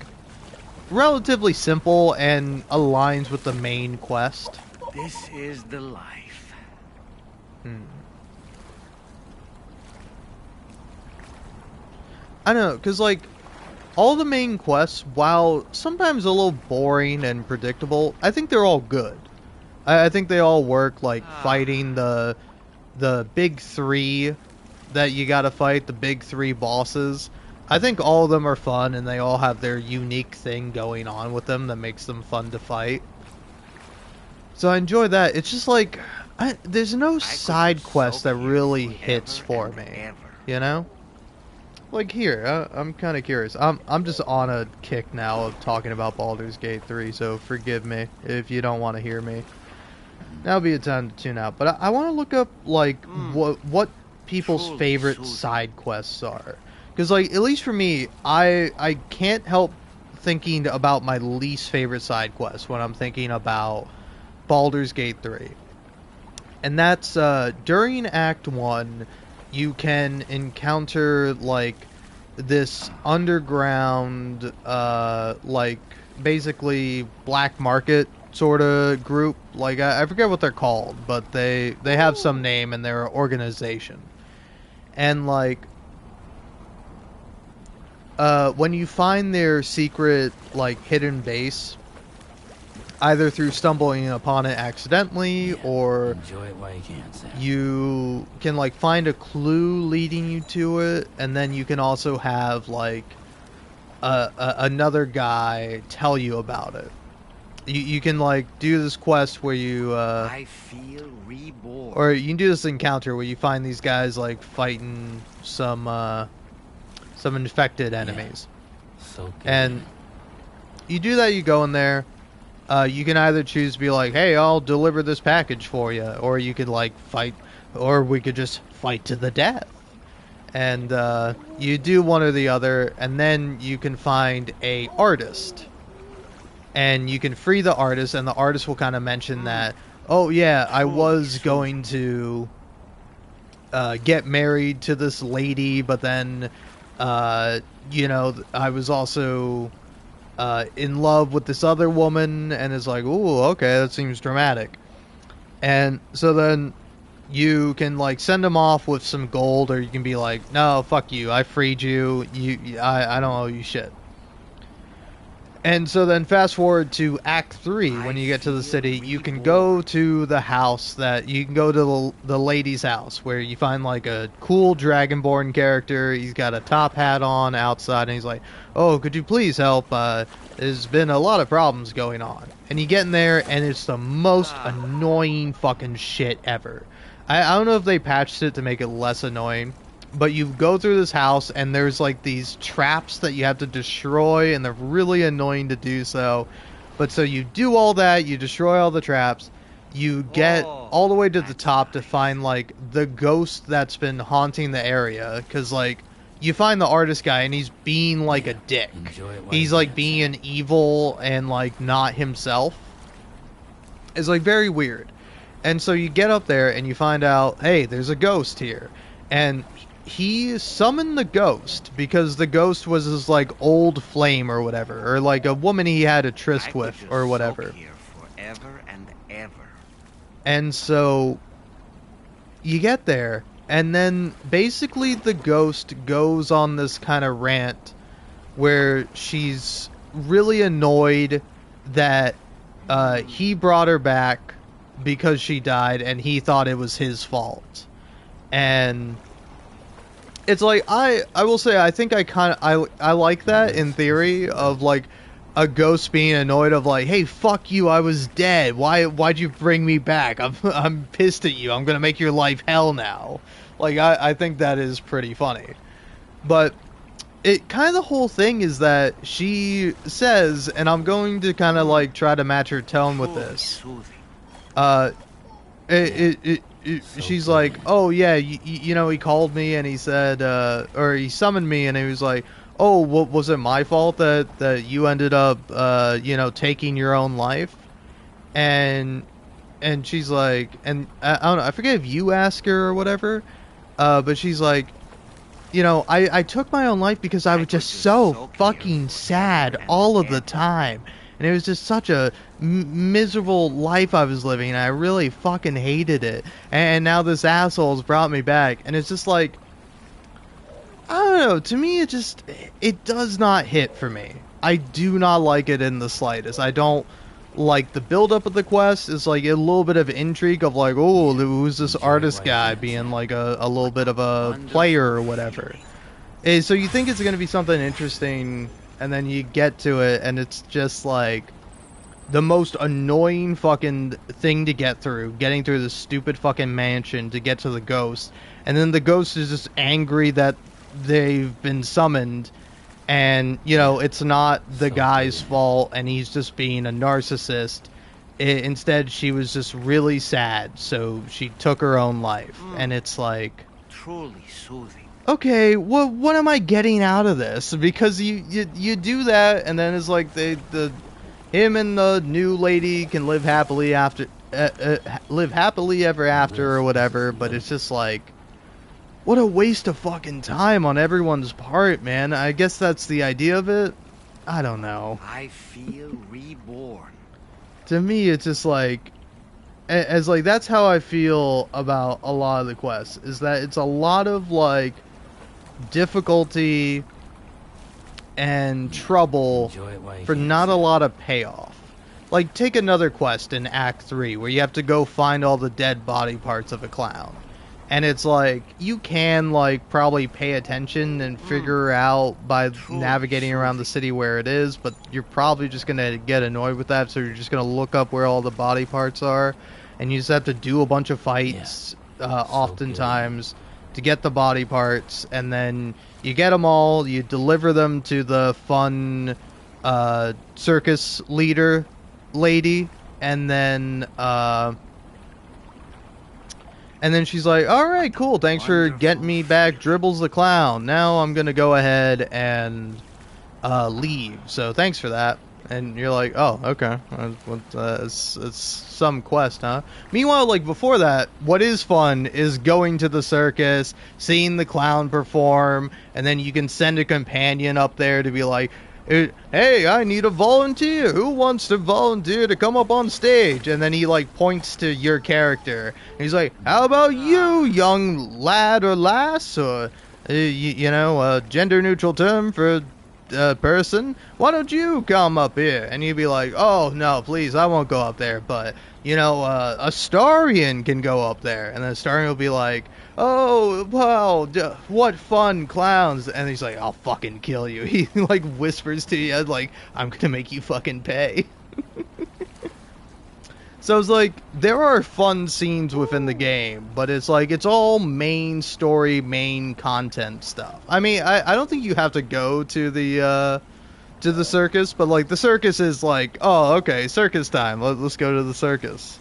relatively simple and aligns with the main quest. This is the life. I don't know, because, like, all the main quests, while sometimes a little boring and predictable, I think they're all good. I think they all work, like, fighting the big three that you gotta fight, the big three bosses. I think all of them are fun, and they all have their unique thing going on with them that makes them fun to fight. So I enjoy that. It's just, like, there's no side quest that really hits for me, you know? Like here, I'm kind of curious. I'm just on a kick now of talking about Baldur's Gate 3, so forgive me if you don't want to hear me. That'll be a time to tune out. But I want to look up like what people's favorite side quests are, because like at least for me, I can't help thinking about my least favorite side quest when I'm thinking about Baldur's Gate 3, and that's during Act 1. You can encounter, like, this underground, like, basically black market sort of group. Like, I forget what they're called, but they have some name and they're an organization. And, like, when you find their secret, like, hidden base, either through stumbling upon it accidentally, or Enjoy it while you can, Sam. you can like find a clue leading you to it, and then you can also have like another guy tell you about it. You can like do this quest where you I feel reborn. or you can do this encounter where you find these guys like fighting some infected enemies. So good. And you do that, you go in there. You can either choose to be like, hey, I'll deliver this package for you, or you could like fight, or we could just fight to the death. And you do one or the other, and then you can find a artist, and you can free the artist, and the artist will kind of mention that, oh yeah, I was going to get married to this lady, but then you know, I was also in love with this other woman, and it's like, ooh, okay, that seems dramatic. And so then you can like send them off with some gold, or you can be like, no, fuck you, I freed you, I don't owe you shit. And so then fast forward to Act 3, when you get to the city, you can go to the house you can go to the lady's house, where you find like a cool Dragonborn character. He's got a top hat on outside, and he's like, oh, could you please help? There's been a lot of problems going on. And you get in there, and it's the most annoying fucking shit ever. I don't know if they patched it to make it less annoying, but you go through this house, and there's like these traps that you have to destroy, and they're really annoying to do so. But so you do all that, you destroy all the traps, you get all the way to the top to find like the ghost that's been haunting the area, because like you find the artist guy and he's being like a dick. He's like being evil and like not himself. It's like very weird. And so you get up there and you find out, hey, there's a ghost here. And he summoned the ghost because the ghost was his like old flame or whatever, or like a woman he had a tryst with or whatever. Here forever and ever. And so you get there, and then basically the ghost goes on this kind of rant where she's really annoyed that he brought her back because she died and he thought it was his fault. And it's like, I will say, I think I like that in theory, of like a ghost being annoyed of like, hey, fuck you, I was dead. Why'd you bring me back? I'm pissed at you. I'm gonna make your life hell now. Like, I think that is pretty funny. But it kind of, the whole thing is that she says, and I'm going to kind of like try to match her tone with this. She's like, oh yeah, you know, he called me and he said, or he summoned me and he was like, oh, was it my fault that you ended up, you know, taking your own life? And she's like, and I don't know, I forget if you ask her or whatever, but she's like, you know, I took my own life because I was just so fucking sad all of the time. And it was just such a miserable life I was living, and I really fucking hated it. And now this asshole's brought me back. And it's just like, I don't know, to me it does not hit for me. I do not like it in the slightest. I don't like the build-up of the quest. It's like a little bit of intrigue of like, oh, who's this artist guy being like a little bit of a player or whatever. So you think it's going to be something interesting, and then you get to it, and it's just like the most annoying fucking thing to get through. Getting through this stupid fucking mansion to get to the ghost. And then the ghost is just angry that they've been summoned, and, you know, it's not the guy's fault, and he's just being a narcissist. Instead, she was just really sad, so she took her own life. And it's like, Truly soothing. okay, what am I getting out of this? Because you do that, and then it's like him and the new lady can live happily ever after or whatever. But it's just like, what a waste of fucking time on everyone's part, man. I guess that's the idea of it. I don't know. I feel reborn. To me, it's just like, as like, that's how I feel about a lot of the quests, is that it's a lot of like difficulty and trouble for not a lot of payoff. Like, take another quest in Act 3 where you have to go find all the dead body parts of a clown. And it's like, you can like probably pay attention and figure out by navigating around the city where it is, but you're probably just going to get annoyed with that, so you're just going to look up where all the body parts are, and you just have to do a bunch of fights, oftentimes, to get the body parts, and then you get them all, you deliver them to the fun circus leader lady, and then she's like, alright, cool, thanks for getting me back, Dribbles the Clown. Now I'm gonna go ahead and leave, so thanks for that. And you're like, oh, okay, it's some quest, huh? Meanwhile, like, before that, what is fun is going to the circus, seeing the clown perform, and then you can send a companion up there to be like, hey, I need a volunteer. Who wants to volunteer to come up on stage? And then he like points to your character. And he's like, how about you, young lad or lass, or you know, a gender neutral term for person? Why don't you come up here? And you'd be like, oh no, please, I won't go up there. But you know, a Starian can go up there. And then Starian will be like, oh, wow, what fun, clowns. And he's like, I'll fucking kill you. He like whispers to you like, I'm gonna make you fucking pay. So it's like, there are fun scenes within the game, but it's like, it's all main story, main content stuff. I mean, I don't think you have to go to the circus, but like, the circus is like, oh, okay, circus time, let's go to the circus.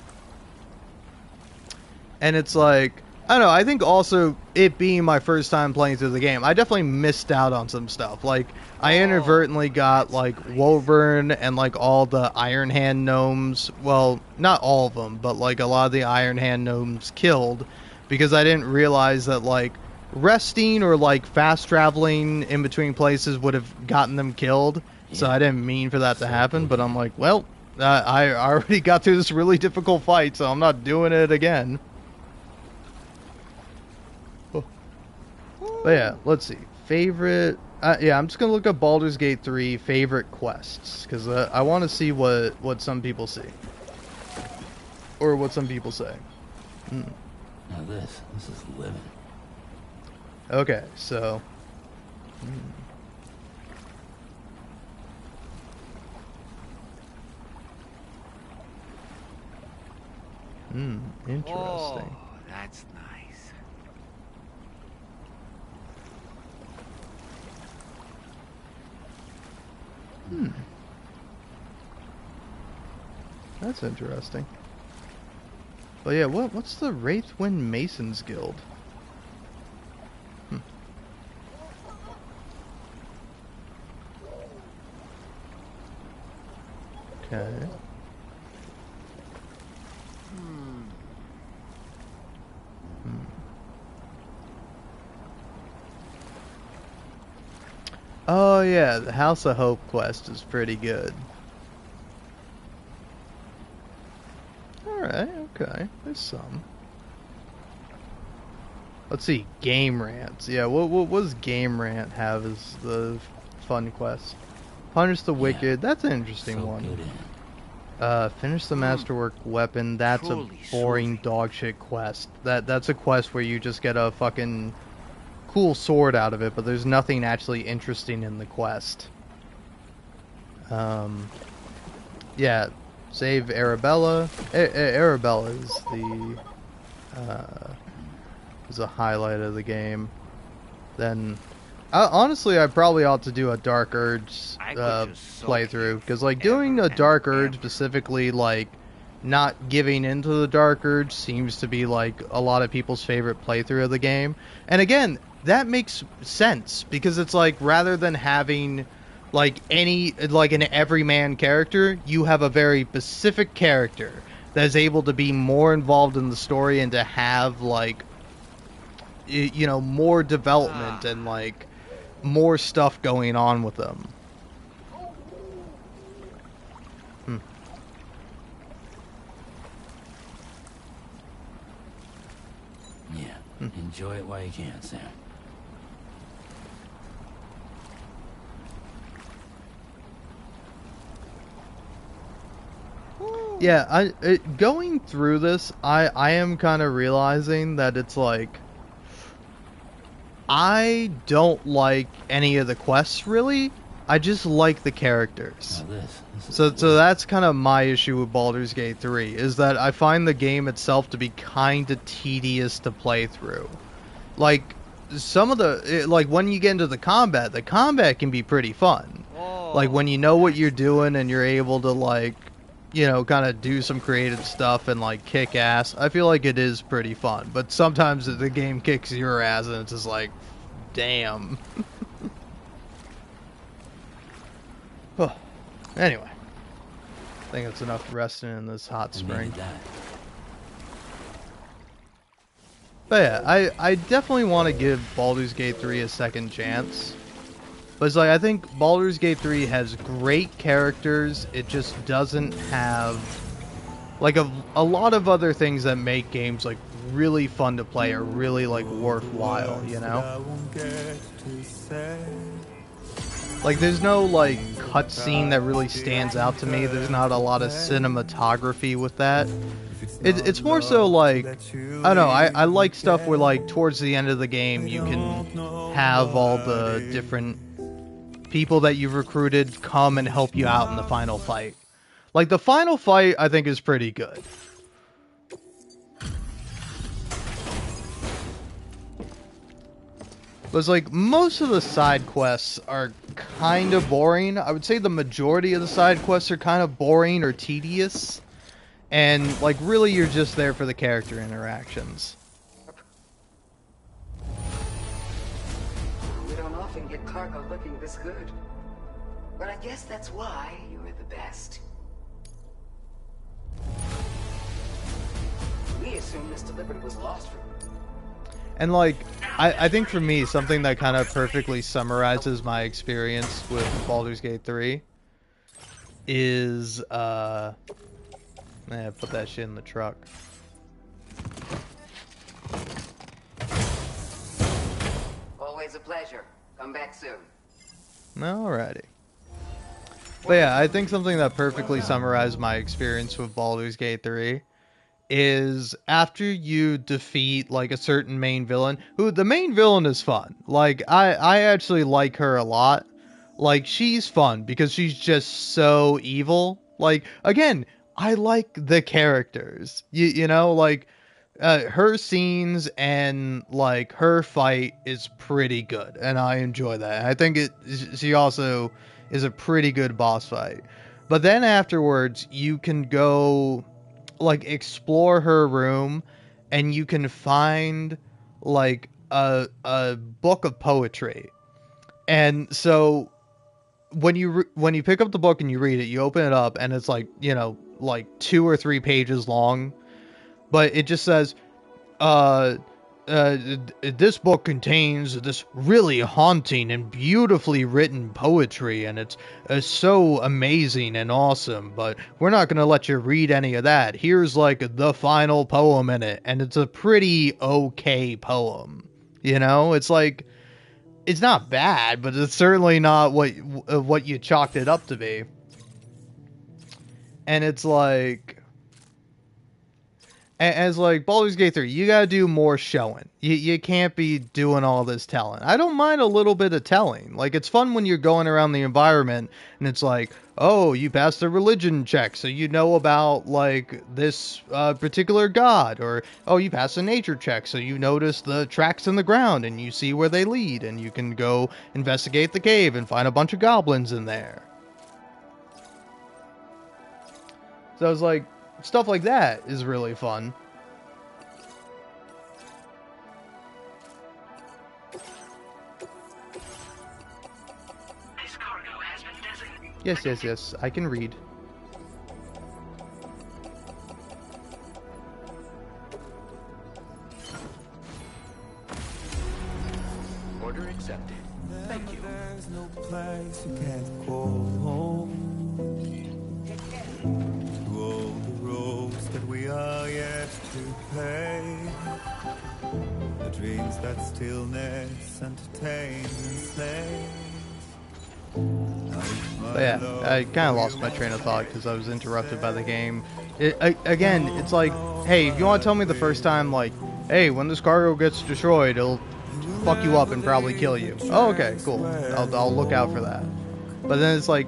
And it's like, I don't know, I think also, it being my first time playing through the game, I definitely missed out on some stuff. Like, I inadvertently got, like, Woburn and, like, all the Iron Hand gnomes, well, not all of them, but, like, a lot of the Iron Hand gnomes killed, because I didn't realize that, like, resting or, like, fast traveling in between places would have gotten them killed, so I didn't mean for that to happen, but I'm like, well, I already got through this really difficult fight, so I'm not doing it again. But yeah, let's see. Favorite... yeah, I'm just going to look up Baldur's Gate 3 favorite quests. Because I want to see what some people see. Or what some people say. Now this is living. Okay, so... interesting. Oh, that's nice. That's interesting. But yeah, what's the Wraithwind Masons Guild? Okay. Oh yeah, the House of Hope quest is pretty good. Alright, okay. There's some. Let's see, Game Rants. Yeah, what does Game Rant have as the fun quest? Punish the Wicked, that's an interesting one. Finish the Masterwork Weapon, that's a boring dogshit quest. That's a quest where you just get a fucking cool sword out of it, but there's nothing actually interesting in the quest. Yeah, save Arabella. Arabella is a highlight of the game. Then, honestly, I probably ought to do a Dark Urge playthrough, because like doing a Dark Urge specifically, like not giving into the Dark Urge seems to be like a lot of people's favorite playthrough of the game. And again, that makes sense, because it's like, rather than having like an everyman character, you have a very specific character that is able to be more involved in the story and to have like, you know, more development and like more stuff going on with them. Yeah, enjoy it while you can, Sam. Yeah, going through this, I am kind of realizing that it's like, I don't like any of the quests, really. I just like the characters. So that's kind of my issue with Baldur's Gate 3, is that I find the game itself to be kind of tedious to play through. Like, some of the, like, when you get into the combat can be pretty fun. Like, when you know what you're doing and you're able to, like, you know, kind of do some creative stuff and, like, kick ass, I feel like it is pretty fun. But sometimes the game kicks your ass and it's just like, damn. Oh. Anyway. I think it's enough resting in this hot spring. But yeah, I definitely want to give Baldur's Gate 3 a second chance. But it's like, I think Baldur's Gate 3 has great characters, it just doesn't have like a lot of other things that make games like really fun to play or really like worthwhile, you know? Like, there's no like cutscene that really stands out to me. There's not a lot of cinematography with that. It's more so like, I don't know, I like stuff where like towards the end of the game you can have all the different people that you've recruited come and help you out in the final fight. Like, the final fight, I think, is pretty good. But it's like, most of the side quests are kind of boring. I would say the majority of the side quests are kind of boring or tedious. And, like, really you're just there for the character interactions. We don't often get cargo looking this good. But I guess that's why you're the best. We assumed this delivery was lost from you. And, like, I think for me, something that kind of perfectly summarizes my experience with Baldur's Gate 3 is, put that shit in the truck. Always a pleasure. Come back soon. Alrighty. But yeah, I think something that perfectly summarized my experience with Baldur's Gate 3 is after you defeat, like, a certain main villain, who, the main villain is fun. Like, I actually like her a lot. Like, she's fun because she's just so evil. Like, again, I like the characters. You know, like, her scenes and, like, her fight is pretty good, and I enjoy that. I think she also is a pretty good boss fight. But then afterwards, you can go, like, explore her room, and you can find, like, a book of poetry. And so when you pick up the book and you read it, you open it up, and it's like, you know, like 2 or 3 pages long, but it just says, this book contains this really haunting and beautifully written poetry, and it's so amazing and awesome, but we're not going to let you read any of that. Here's, like, the final poem in it, and it's a pretty okay poem. You know, it's like, it's not bad, but it's certainly not what you chalked it up to be. And it's like, as like Baldur's Gate 3, you gotta do more showing. You can't be doing all this telling. I don't mind a little bit of telling. Like, it's fun when you're going around the environment and it's like, oh, you passed a religion check, so you know about, like, this particular god. Or, oh, you passed a nature check, so you notice the tracks in the ground and you see where they lead. And you can go investigate the cave and find a bunch of goblins in there. So it's like, stuff like that is really fun. This cargo has been designated. Yes, I can read. Order accepted. Thank you. There's no place you can't call home. To all the roads that we are yet to pay. The dreams that stillness entertain and slay. But yeah, I kind of lost my train of thought because I was interrupted by the game. Again, it's like, hey, if you want to tell me the first time, like, hey, when this cargo gets destroyed, it'll fuck you up and probably kill you. Oh, okay, cool. I'll look out for that. But then it's like,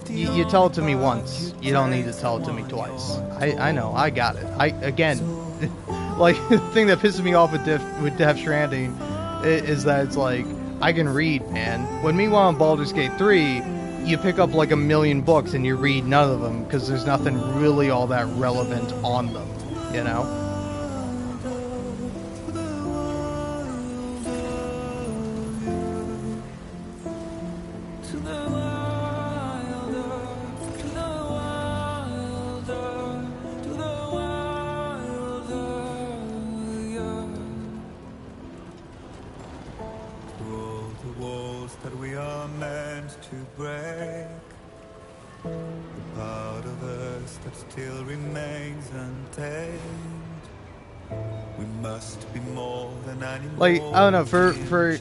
you tell it to me once. You don't need to tell it to me twice. I know, I got it. Again, like, the thing that pisses me off with Death Stranding is that it's like, I can read, man. When meanwhile in Baldur's Gate 3, you pick up like 1,000,000 books and you read none of them because there's nothing really all that relevant on them, you know? Still remains untamed. We must be more than animals. Like, I don't know, for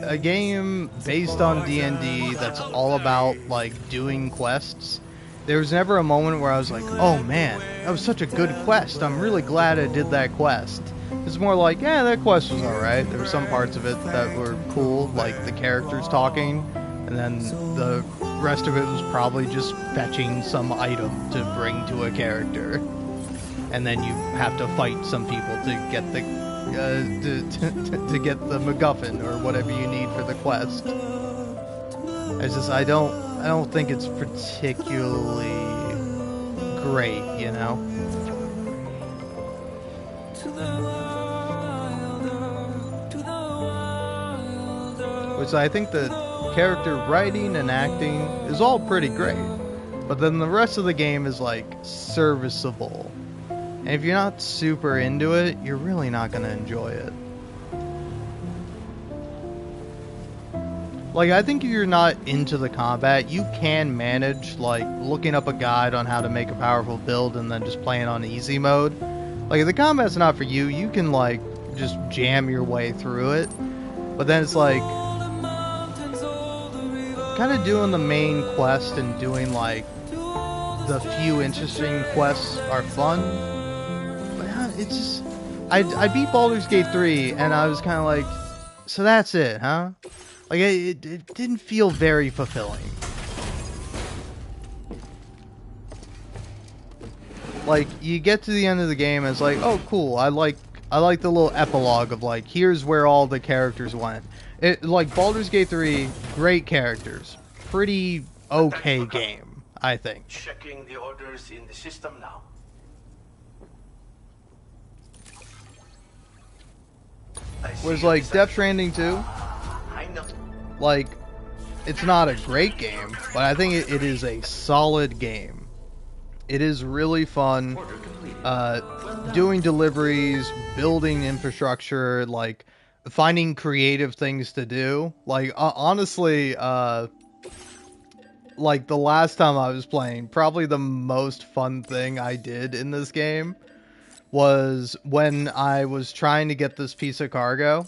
a game based on D&D that's all about, like, doing quests, there was never a moment where I was like, oh man, that was such a good quest. I'm really glad I did that quest. It's more like, yeah, that quest was alright. There were some parts of it that were cool, like the characters talking, and then the rest of it was probably just fetching some item to bring to a character, and then you have to fight some people to get the to get the MacGuffin or whatever you need for the quest. It's just I don't think it's particularly great, you know. Which I think the character writing and acting is all pretty great, but then the rest of the game is like serviceable, and if you're not super into it, you're really not gonna enjoy it. Like, I think if you're not into the combat, you can manage like looking up a guide on how to make a powerful build and then just playing on easy mode. Like, if the combat's not for you, you can like just jam your way through it, but then it's like kind of doing the main quest and doing like the few interesting quests are fun, but it's just I beat Baldur's Gate 3 and I was kind of like, so that's it, huh? Like it didn't feel very fulfilling. Like, you get to the end of the game and it's like, oh cool, I like the little epilogue of like, here's where all the characters went. Like, Baldur's Gate 3, great characters. Pretty okay game, I think. Checking the orders in the system now. Whereas, like, Death Stranding 2, I know. like, it's not a great game, but I think it is a solid game. It is really fun, doing deliveries, building infrastructure, like, finding creative things to do. Like, honestly, like, the last time I was playing, probably the most fun thing I did in this game was when I was trying to get this piece of cargo,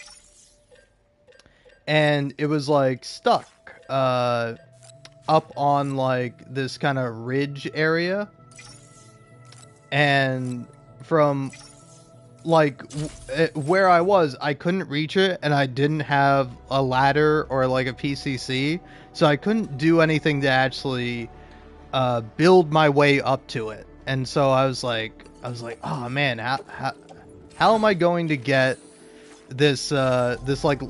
and it was, like, stuck, up on, like, this kind of ridge area, and from like where I was, I couldn't reach it, and I didn't have a ladder or like a PCC, so I couldn't do anything to actually build my way up to it. And so I was like, oh man, how am I going to get this this like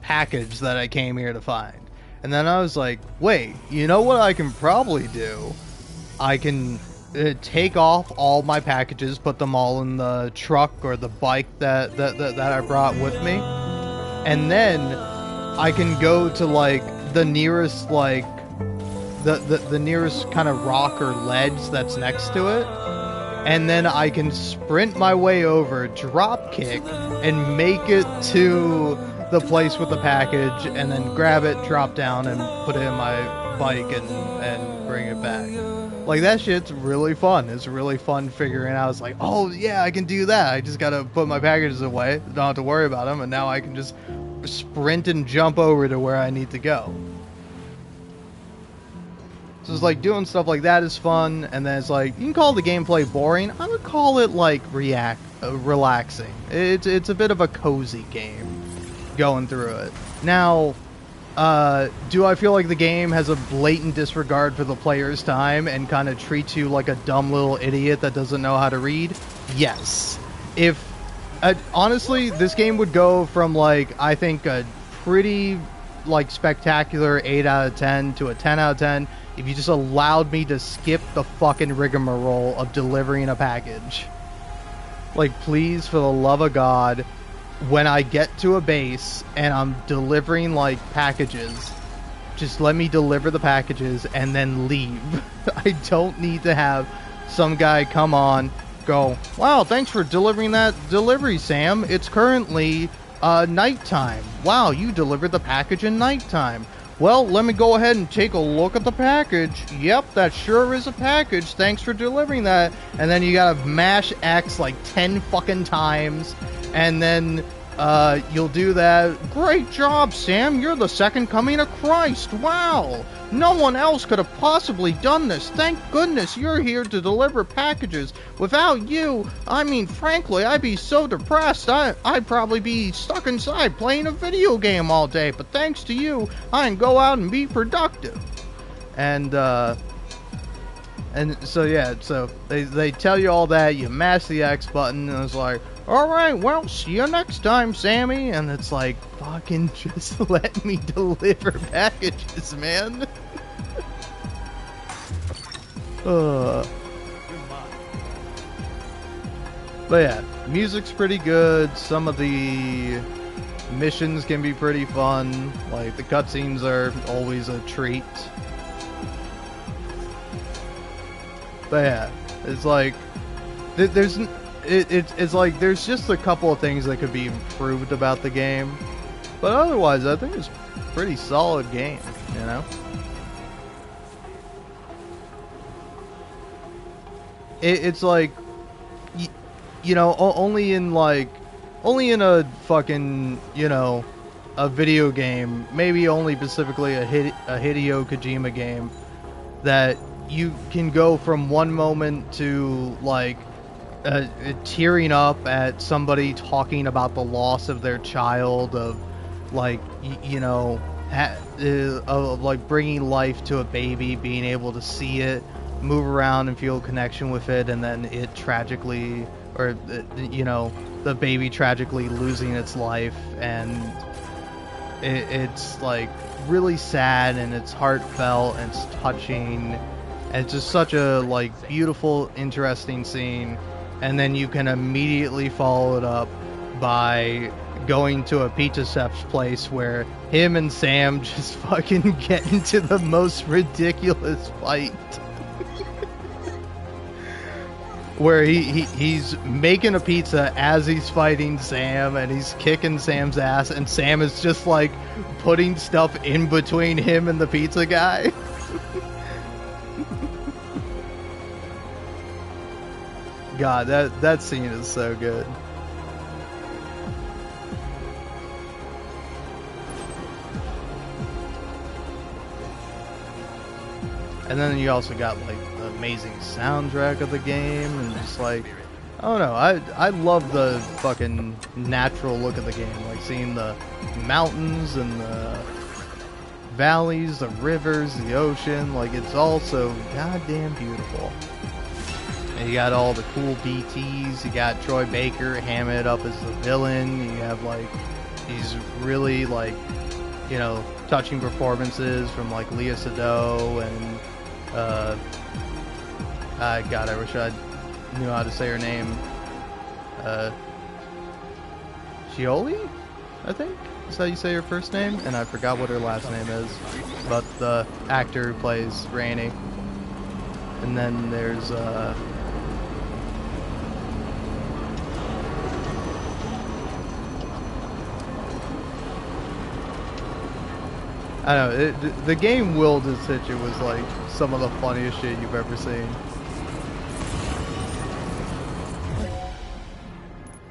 package that I came here to find? And then I was like, wait, you know what I can probably do? I can take off all my packages, put them all in the truck or the bike that I brought with me, and then I can go to like the nearest like the nearest kind of rock or ledge that's next to it, and then I can sprint my way over, drop kick, and make it to the place with the package, and then grab it, drop down, and put it in my bike and bring it back. Like, that shit's really fun. It's really fun figuring out. It's like, oh, yeah, I can do that. I just gotta put my packages away. Don't have to worry about them. And now I can just sprint and jump over to where I need to go. So it's like, doing stuff like that is fun. And then it's like, you can call the gameplay boring. I would call it, like, relaxing. It's a bit of a cozy game going through it. Now, do I feel like the game has a blatant disregard for the player's time and kind of treats you like a dumb little idiot that doesn't know how to read? Yes. If honestly, this game would go from like, I think, a pretty like spectacular 8 out of 10 to a 10 out of 10 if you just allowed me to skip the fucking rigmarole of delivering a package. Like, please, for the love of God, when I get to a base and I'm delivering like packages, just let me deliver the packages and then leave. I don't need to have some guy come on, go, wow, thanks for delivering that delivery, Sam. It's currently nighttime. Wow, you delivered the package in nighttime. Well, let me go ahead and take a look at the package. Yep, that sure is a package. Thanks for delivering that. And then you gotta mash X like 10 fucking times. And then you'll do that. Great job, Sam. You're the second coming of Christ. Wow. No one else could have possibly done this. Thank goodness you're here to deliver packages. Without you, I mean, frankly, I'd be so depressed. I'd probably be stuck inside playing a video game all day. But thanks to you, I can go out and be productive. And so yeah, so they tell you all that, you mash the X button, and it's like, alright, well, see you next time, Sammy. And it's like, fucking just let me deliver packages, man. But yeah, music's pretty good. Some of the missions can be pretty fun. Like, the cutscenes are always a treat. But yeah, it's like, it's like there's just a couple of things that could be improved about the game. But otherwise, I think it's a pretty solid game, you know? It's like, you know, only in a fucking, you know, a video game, maybe only specifically a Hideo Kojima game, that you can go from one moment to, like, tearing up at somebody talking about the loss of their child, of, like, you know, of, like, bringing life to a baby, being able to see it, move around and feel a connection with it, and then it tragically, or, you know, the baby tragically losing its life, and it's, like, really sad, and it's heartfelt, and it's touching, and it's just such a, like, beautiful, interesting scene. And then you can immediately follow it up by going to a pizza chef's place where him and Sam just fucking get into the most ridiculous fight. Where he's making a pizza as he's fighting Sam, and he's kicking Sam's ass, and Sam is just, like, putting stuff in between him and the pizza guy. God, that scene is so good. And then you also got, like, the amazing soundtrack of the game, and just, like, I don't know, I love the fucking natural look of the game, like seeing the mountains and the valleys, the rivers, the ocean, like, it's all so goddamn beautiful. And you got all the cool BTs, you got Troy Baker hamming it up as the villain, you have, like, these really, like, you know, touching performances from, like, Lea Seydoux and, God, I wish I knew how to say her name, Shioli, I think? Is that how you say her first name? And I forgot what her last name is, but the actor who plays Rainey. And then there's, I don't know, the game will just hit you with, like, some of the funniest shit you've ever seen.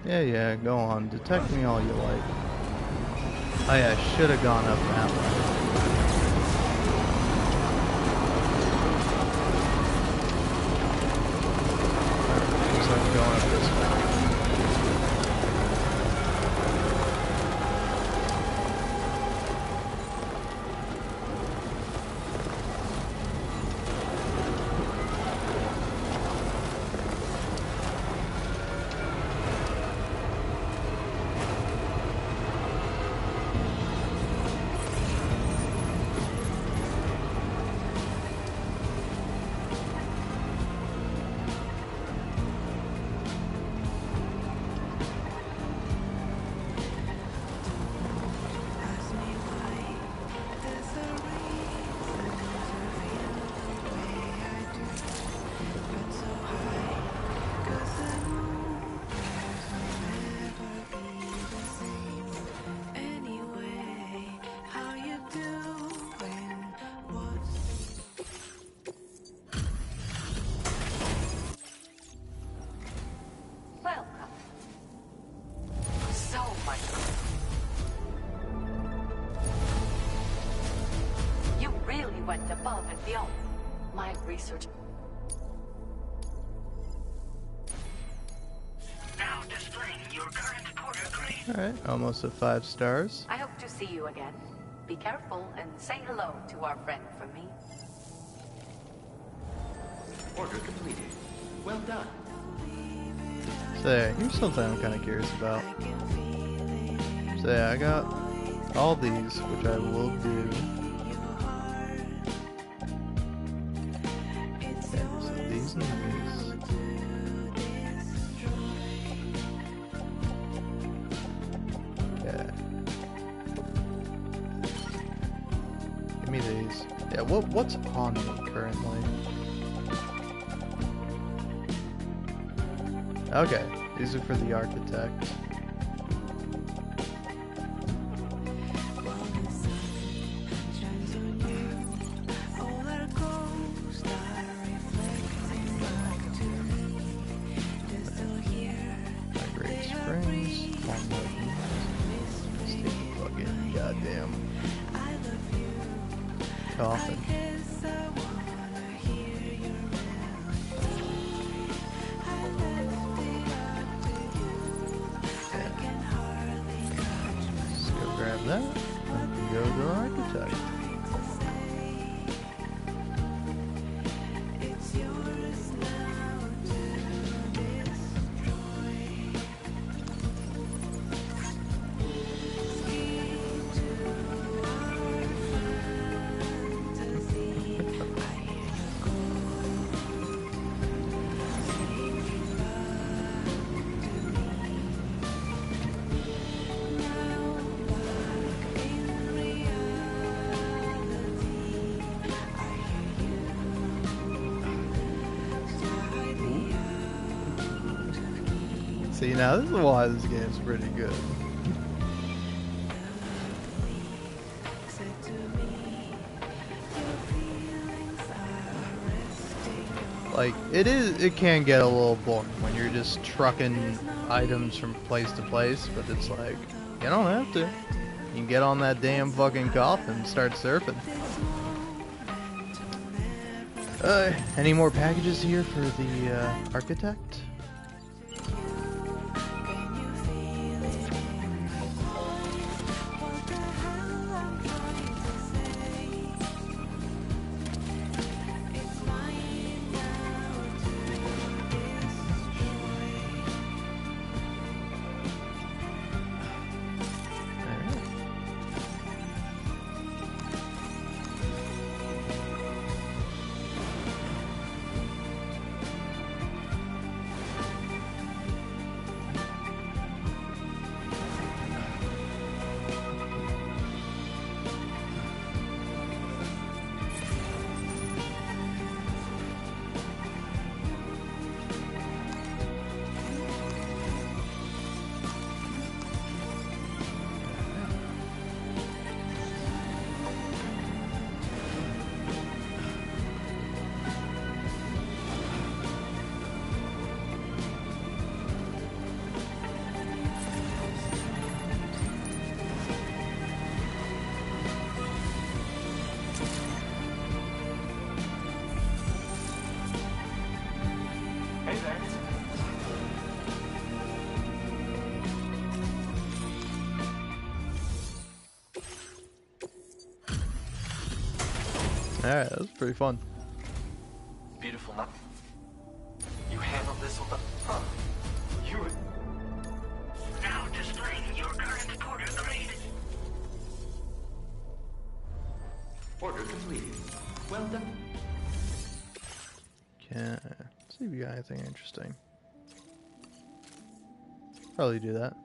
Yeah, go on. Detect me all you like. Oh yeah, I should have gone up that way. Looks like I'm going up this way. Above and beyond my research. Now displaying your current porter grade. Alright, almost at 5 stars. I hope to see you again. Be careful and say hello to our friend from me. Order completed. Well done. So yeah, here's something I'm kind of curious about. So yeah, I got all these, which I will do. Okay, so these and these. Okay. Give me these. Yeah, what's on me currently? Okay, these are for the architect. Great Springs, Long Lake. Let's take the plug in. Goddamn. Coffin. Grab that and go to the architect. See, now this is why this game's pretty good. Like, it can get a little boring when you're just trucking items from place to place, but it's like, you don't have to. You can get on that damn fucking coffin and start surfing. Any more packages here for the architect? Alright, that was pretty fun. Beautiful, huh? You handled this with a... Huh. You were... Now displaying your current porter grade. Order completed. Well done. Okay, let's see if we got anything interesting. Probably do that.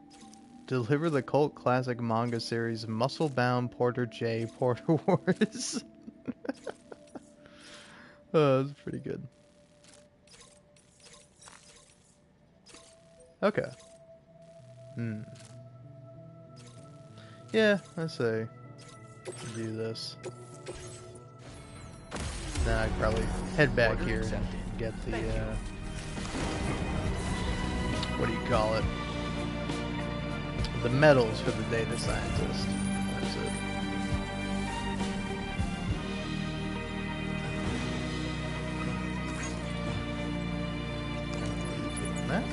Deliver the cult classic manga series Muscle-Bound Porter J Porter Wars. Oh, that's pretty good. Okay. Yeah, I say do this. Then I'd probably head back here and get the what do you call it? The medals for the data scientist. That's it. That.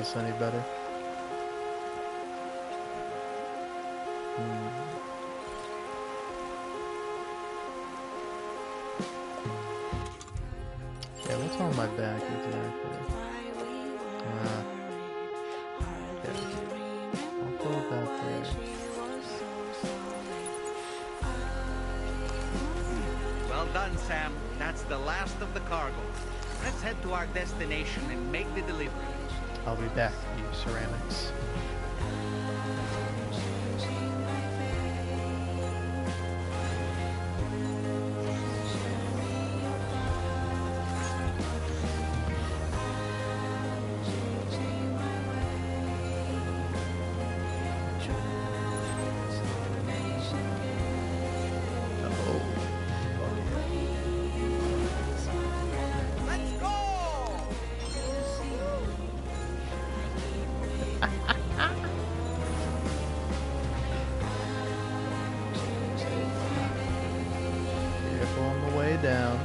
this any better. Yeah, what's on my back exactly? Yeah. I'll put that there. Well done, Sam. That's the last of the cargo. Let's head to our destination and make the delivery. I'll be back for you, ceramics. Careful on the way down.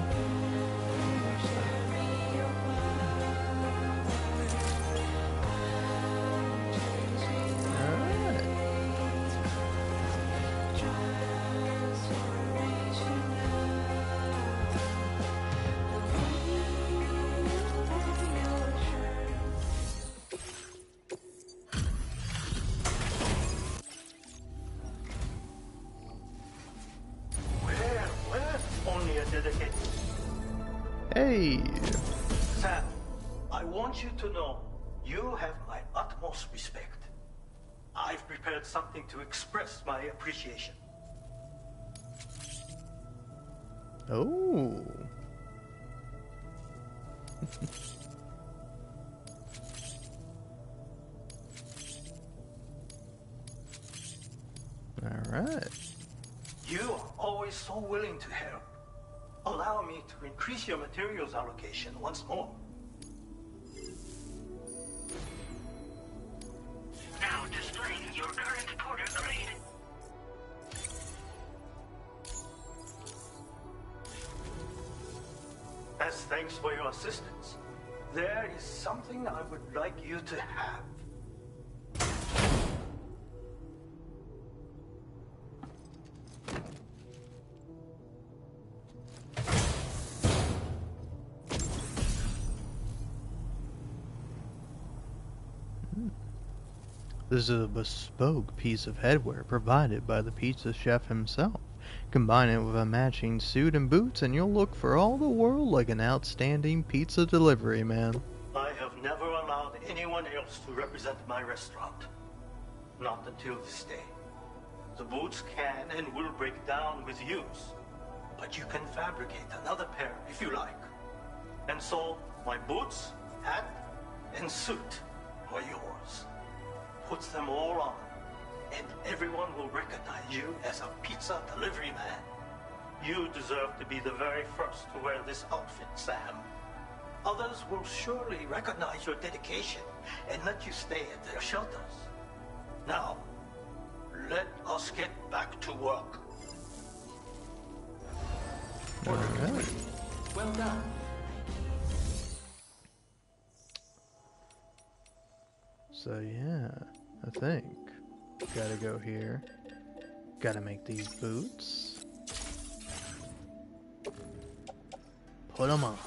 Where? Only a dedicated. Hey! Sam, I want you to know you have my utmost respect. I've prepared something to express my appreciation. Oh. Alright. You are always so willing to help. Allow me to increase your materials allocation once more. Now displaying your current porter grade. As thanks for your assistance, there is something I would like you to have. This is a bespoke piece of headwear provided by the pizza chef himself. Combine it with a matching suit and boots and you'll look for all the world like an outstanding pizza delivery man. I have never allowed anyone else to represent my restaurant. Not until this day. The boots can and will break down with use, but you can fabricate another pair if you like. And so, my boots, hat, and suit are yours. Put them all on, and everyone will recognize you as a pizza delivery man. You deserve to be the very first to wear this outfit, Sam. Others will surely recognize your dedication and let you stay at their shelters. Now, let us get back to work. Alright. Well done. So yeah, I think gotta go here. Gotta make these boots. Put them on.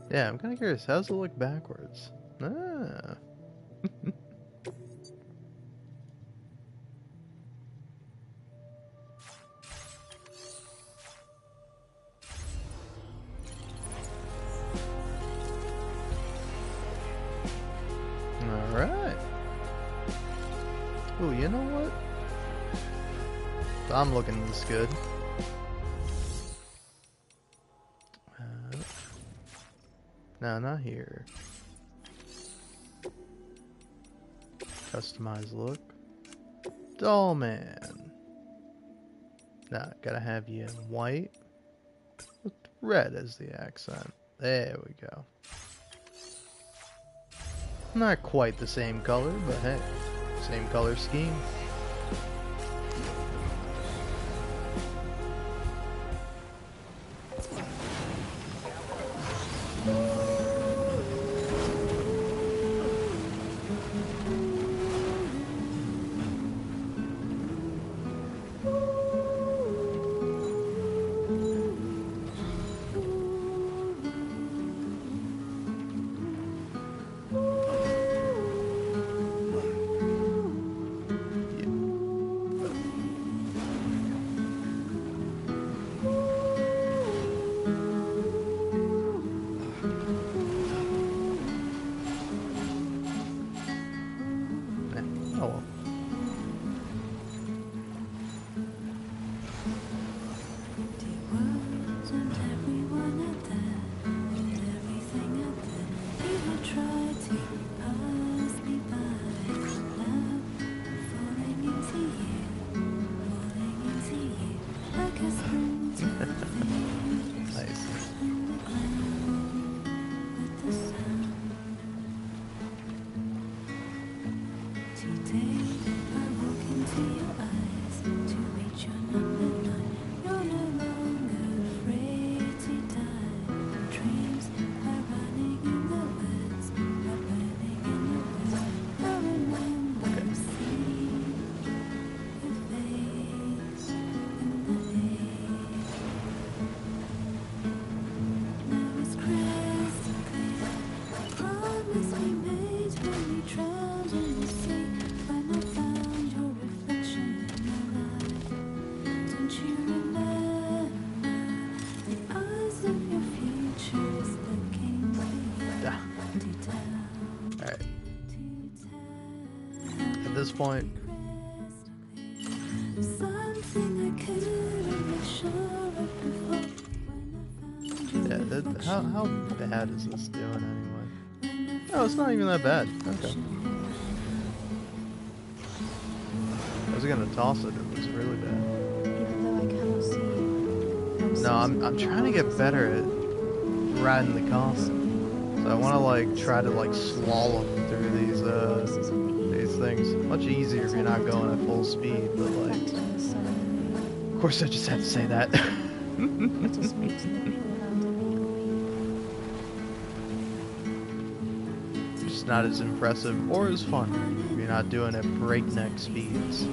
Yeah, I'm kind of curious. How's it look backwards? Ah. Alright. Ooh, you know what? I'm looking this good. No, not here. Customize look. Doll man. Nah, gotta have you in white with red as the accent. There we go. Not quite the same color, but hey, same color scheme. Oh well. And everyone out there, and everything out there, people try to pass me by. Now I'm falling into you, like a sprinter leaves Nice. in the ground with the sound. Today I walk into your eyes to reach your number 9. You're no longer afraid to die. Dreams are running in the woods, are burning in the woods. I remember seeing your face in the haze. Now it's crystal clear. The promise we made when we drowned in the sea. When I found your reflection in my life. Don't you remember? The eyes of your future is looking Alright. At this point, something I couldn't make sure of before. yeah, how bad is this doing anyway? Oh, it's not even that bad. Okay. I was gonna toss it, it was really bad. Even though I cannot see you, No, I'm trying to get better at riding the console. So I wanna like try to like slalom through these things. Much easier if you're not going at full speed, but like of course I just had to say that. to speak to the people around me. Just not as impressive or as fun if you're not doing it breakneck speeds.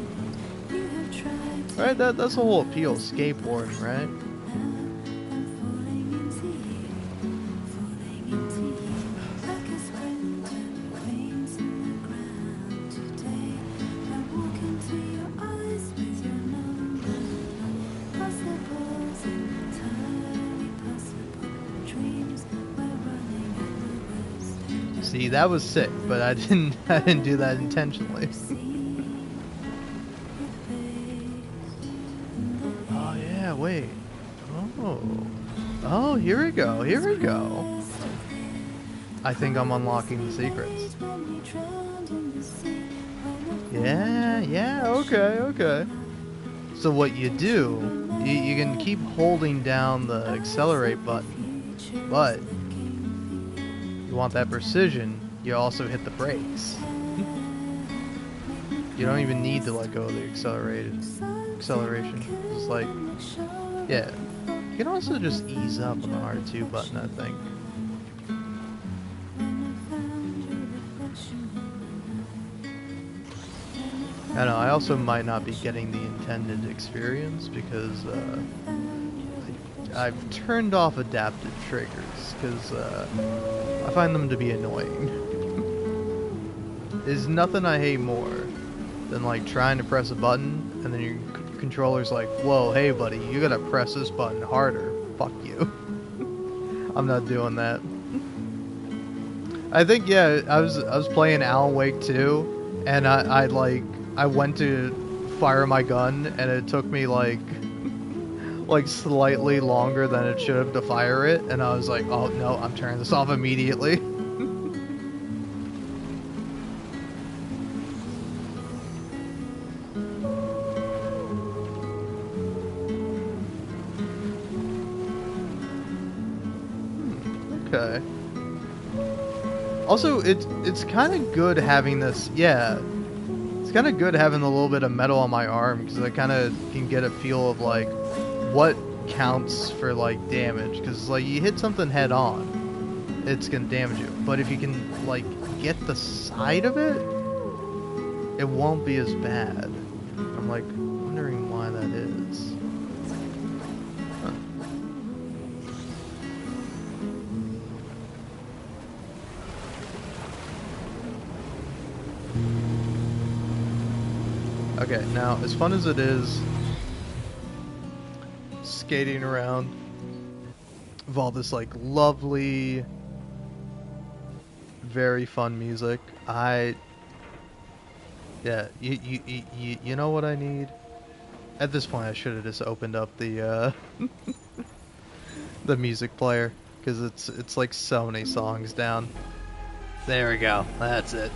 Right, that's the whole appeal of skateboarding, right? See, that was sick, but I didn't do that intentionally. Oh yeah, wait. Oh, here we go. Here we go. I think I'm unlocking the secrets. Yeah, okay. So what you do, you can keep holding down the accelerate button, but you want that precision, you also hit the brakes. You don't even need to let go of the acceleration. It's like, yeah. You can also just ease up on the R2 button, I think. I know, I also might not be getting the intended experience because I've turned off adaptive triggers because I find them to be annoying. There's nothing I hate more than like trying to press a button and then your controller's like, whoa, hey buddy, you gotta press this button harder. Fuck you. I'm not doing that. I think, yeah, I was playing Alan Wake 2 and I went to fire my gun and it took me like slightly longer than it should have to fire it, and I was like, oh no, I'm turning this off immediately. Okay. Also, it's kind of good having this. Yeah, it's kind of good having a little bit of metal on my arm because I kind of can get a feel of like what counts for like damage. Because like you hit something head on, it's gonna damage you. But if you can like get the side of it, it won't be as bad. I'm like wondering why that is. Okay, now, as fun as it is skating around with all this, like, lovely, very fun music, yeah, you know what I need? At this point, I should have just opened up the, the music player, because it's like so many songs down. There we go, that's it.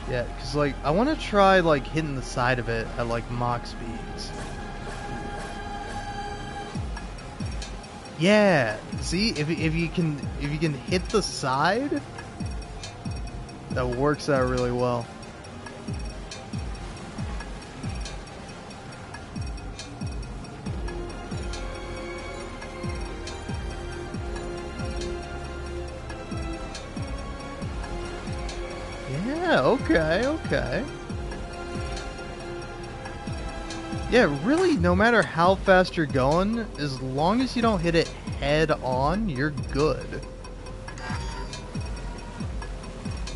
Yeah, because, like, I want to try, like, hitting the side of it at, like, Mach speeds. Yeah! See? If you can hit the side, that works out really well. Yeah, okay. Yeah, really, no matter how fast you're going, as long as you don't hit it head on, you're good.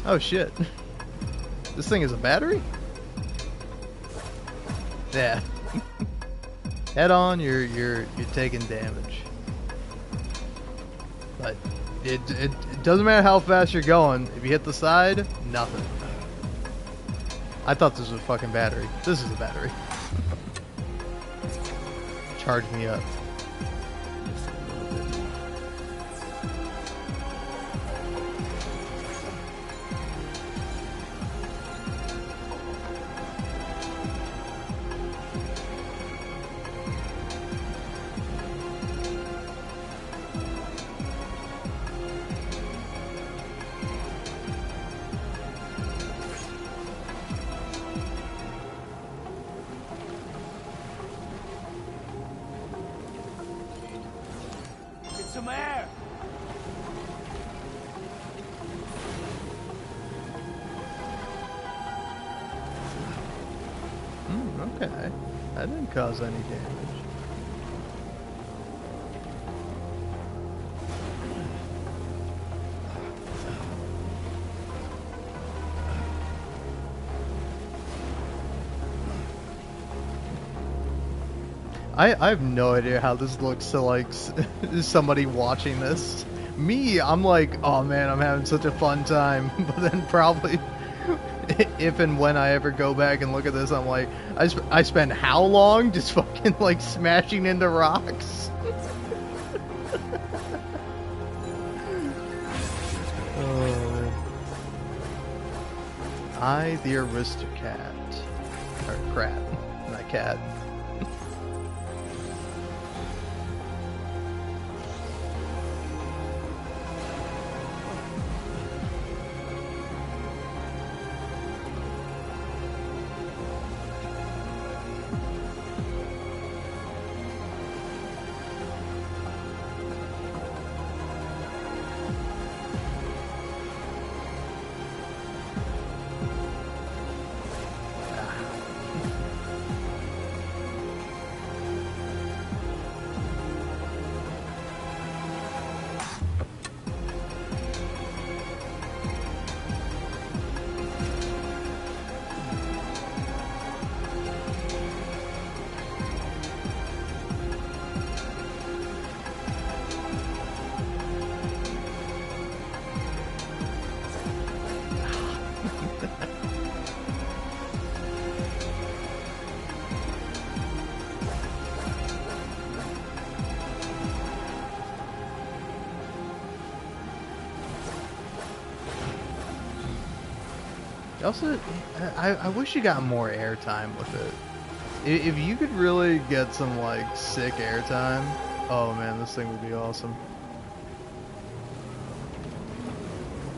Oh shit. This thing is a battery? Yeah. Head on, you're taking damage. But it doesn't matter how fast you're going. If you hit the side, nothing. I thought this was a fucking battery. This is a battery. Charge me up. Some air! Okay. That didn't cause any damage. I have no idea how this looks to, like, somebody watching this. Me, I'm like, oh man, I'm having such a fun time. But then probably, if and when I ever go back and look at this, I'm like, I spent how long just fucking, like, smashing into rocks? Oh, man. I, the aristocrat. Or crat, not cat. Also, I wish you got more airtime with it. If you could really get some, like, sick airtime, oh man, this thing would be awesome.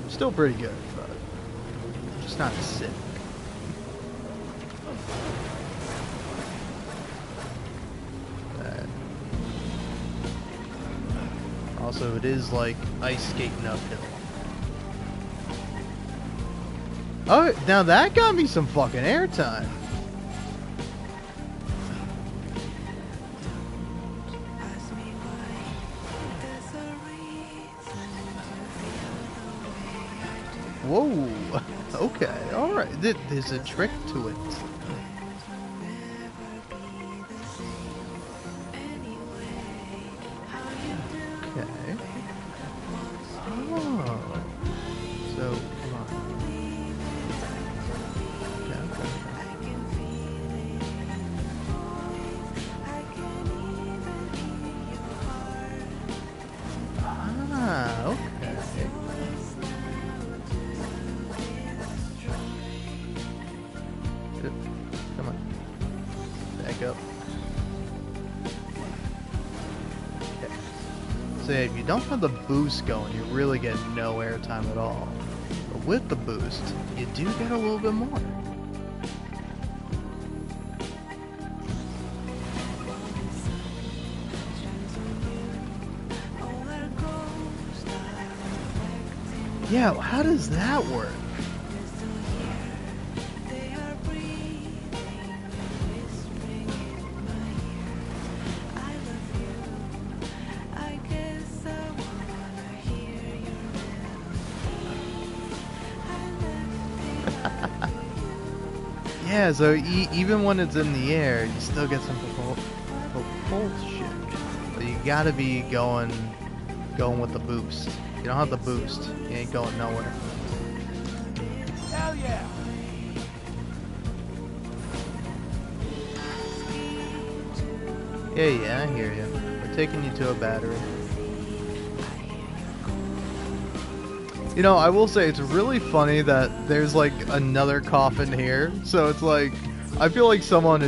Still pretty good, but just not sick. Also, it is like ice skating uphill. Oh, now that got me some fucking airtime. Whoa. Okay. All right. There's a trick to it. Okay. Oh. So, come on. Ah, okay. Come on. Back up. Okay. So yeah, if you don't have the boost going, you really get no airtime at all. But with the boost, you do get a little bit more. Yeah, how does that work? Yeah, so even when it's in the air, you still get some propulsion. But you gotta be going with the boost. If you don't have the boost, you ain't going nowhere. Hell yeah! Yeah, I hear you. We're taking you to a battery. You know, I will say it's really funny that there's like another coffin here. So it's like, I feel like someone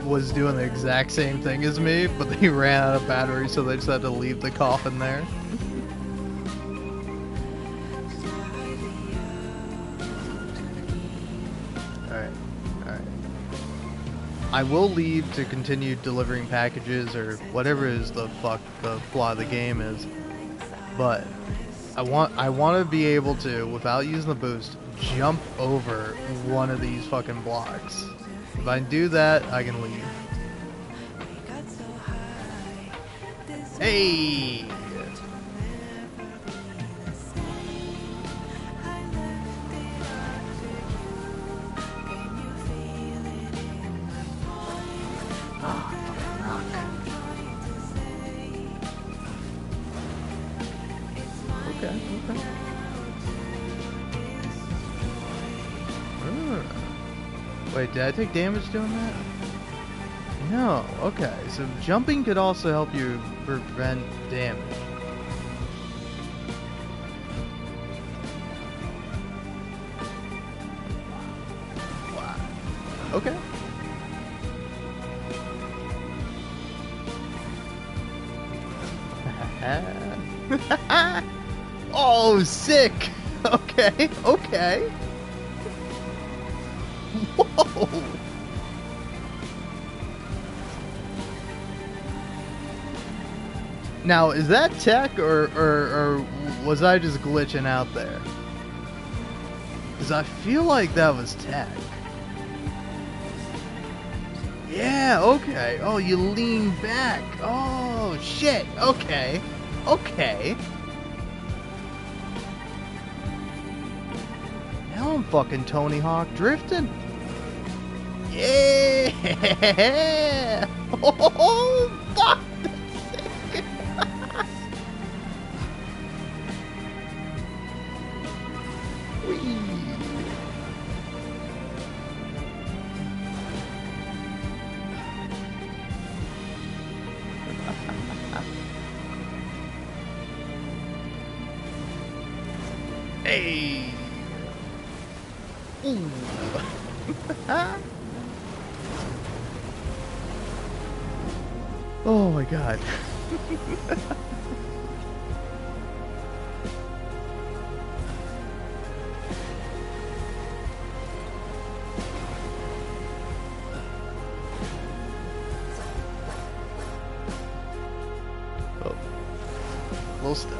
was doing the exact same thing as me, but they ran out of battery, so they just had to leave the coffin there. Alright. I will leave to continue delivering packages or whatever is the fuck the flaw of the game is. But I want to be able to, without using the boost, jump over one of these fucking blocks. If I do that, I can leave. Hey! Okay. Wait, did I take damage doing that? No. Okay, so jumping could also help you prevent damage. Wow. Okay. Oh, sick! Okay. Whoa! Now, is that tech, or was I just glitching out there? Because I feel like that was tech. Yeah, okay. Oh, you lean back. Oh, shit. Okay. Now I'm fucking Tony Hawk drifting. Yeah! Oh, fuck! Hey! Ooh. Oh my god. Oh. A little stuck.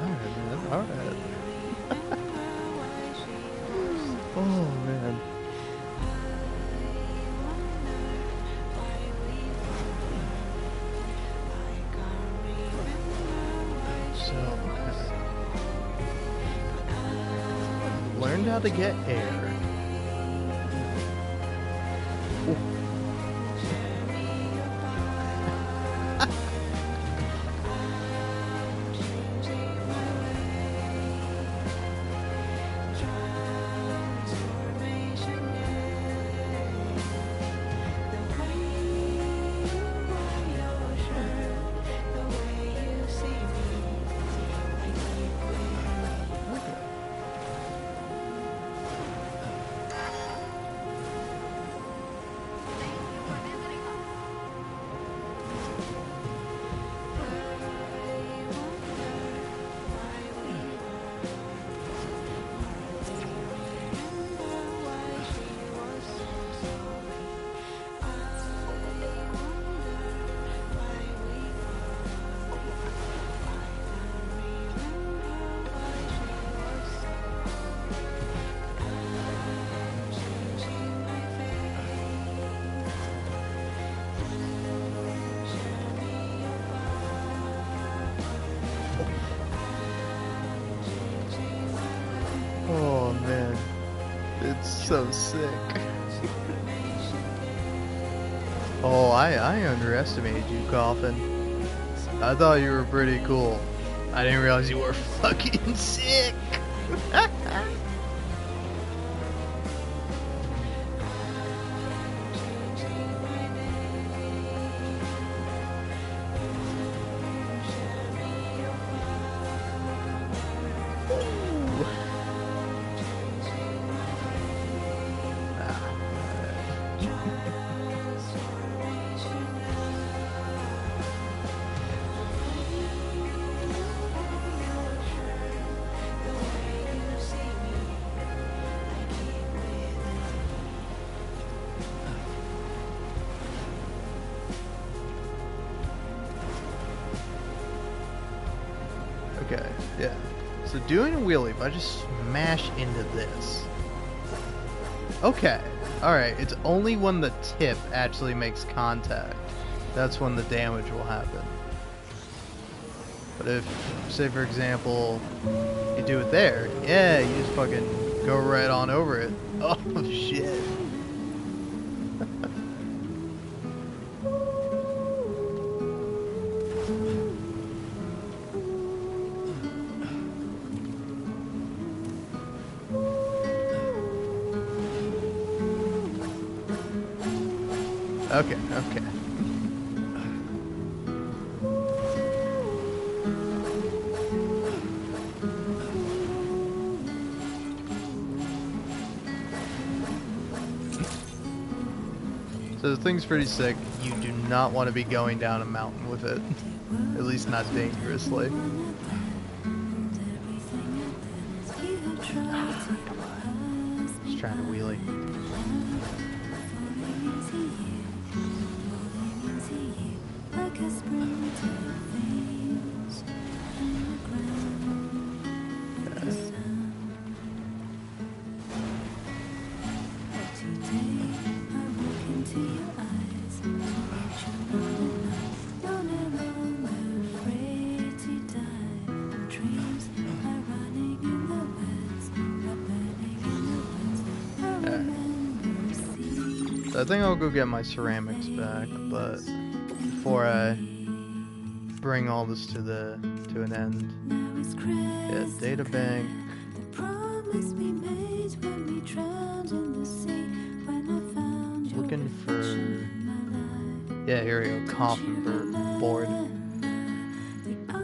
Alright, man. Alright. Oh, man. So, learned how to get air. Ooh. Oh man, it's so sick. Oh, I underestimated you, Coffin. I thought you were pretty cool. I didn't realize you were fucking sick. Okay, yeah. So doing a wheelie, if I just smash into this. Okay, alright, it's only when the tip actually makes contact. That's when the damage will happen. But if, say for example, you do it there, yeah, you just fucking go right on over it. Oh shit. Okay, okay. So the thing's pretty sick. You do not want to be going down a mountain with it. At least not dangerously. Just trying to wheelie. So I think I'll go get my ceramics back, but before I bring all this to an end, yeah, data bank. Looking for Yeah, here we go. Coffin board.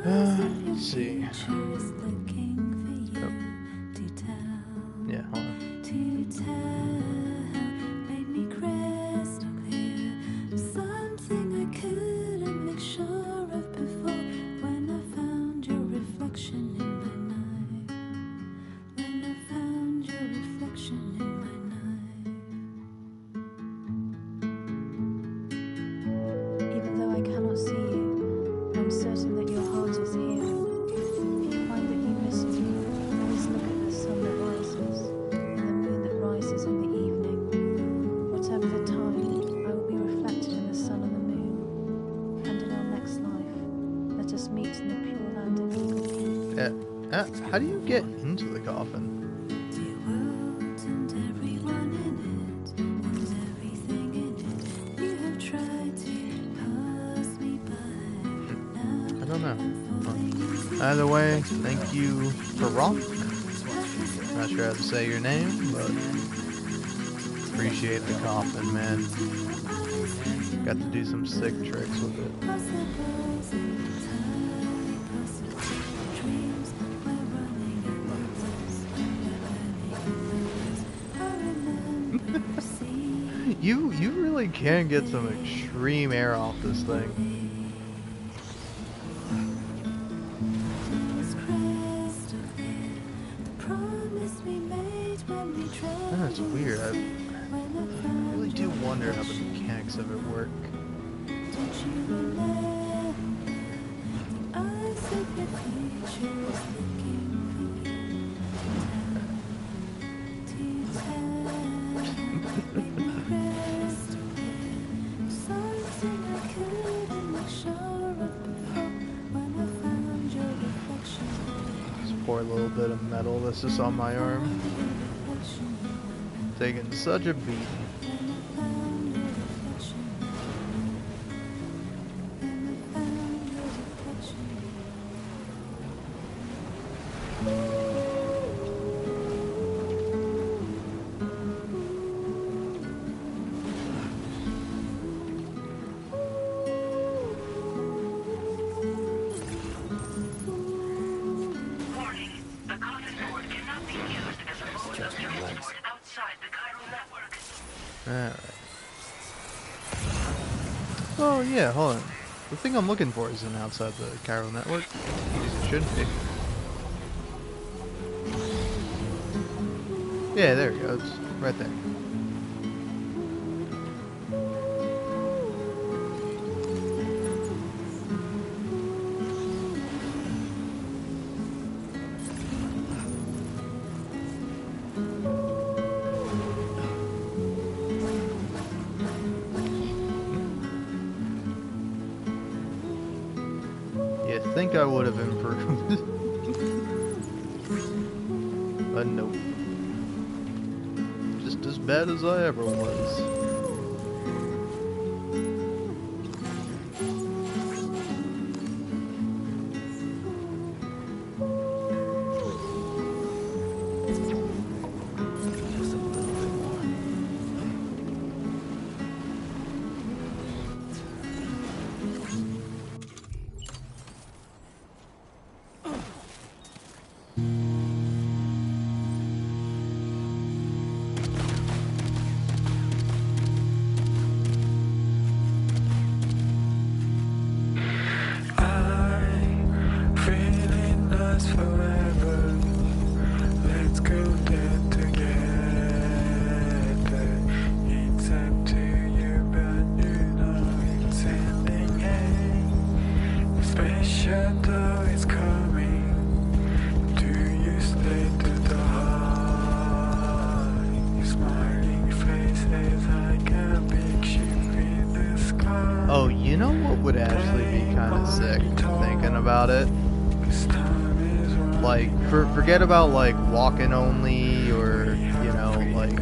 Let's see. Oh. Yeah, hold on. Even though I cannot see you, I'm certain that your heart is here. If you find that you miss me, always look at the sun that rises and the moon that rises in the evening. Whatever the time, I will be reflected in the sun and the moon. And in our next life, let us meet in the pure land of Eagle King. How do you get into the coffin? I don't know. Either way, thank you for rock. Not sure how to say your name, but appreciate the coffin, man. Got to do some sick tricks with it. You really can get some extreme air off this thing. That's weird. I really do wonder how the mechanics of it work. This poor little bit of metal that's just on my arm. Taking such a beating. Warning. The coffin board cannot be used as a mode of transport outside the chiral network. Alright. Oh yeah, hold on. The thing I'm looking for isn't outside the chiral network. It should be. Yeah, there we go. It's right there. You think I would have improved. But nope. Just as bad as I ever was. Feeling us forever. Let's go there together. It's up to you, but you know it's ending. The space shuttle is coming. Do you stay to the heart? Your smiling face is like a big ship in the sky. Oh, you know what would actually be kind of sick, thinking about it? Like, forget about, like, walking only, or, you know, like,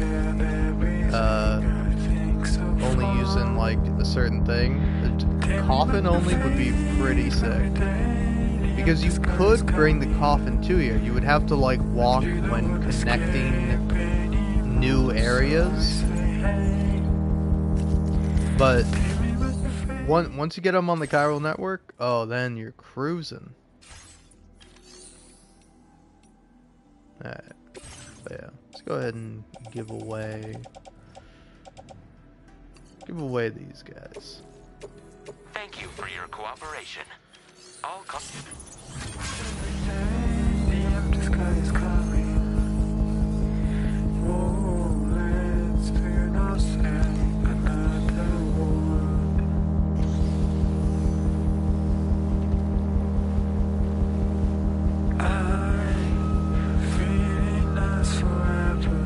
only using, like, a certain thing. Coffin only would be pretty sick. Because you could bring the coffin to you. You would have to, like, walk when connecting new areas. But once you get them on the chiral network, oh, then you're cruising. Alright. But yeah, let's go ahead and give away these guys. Thank you for your cooperation. All The empty sky is coming. Oh, let's do not say another word. I'm feeling us forever.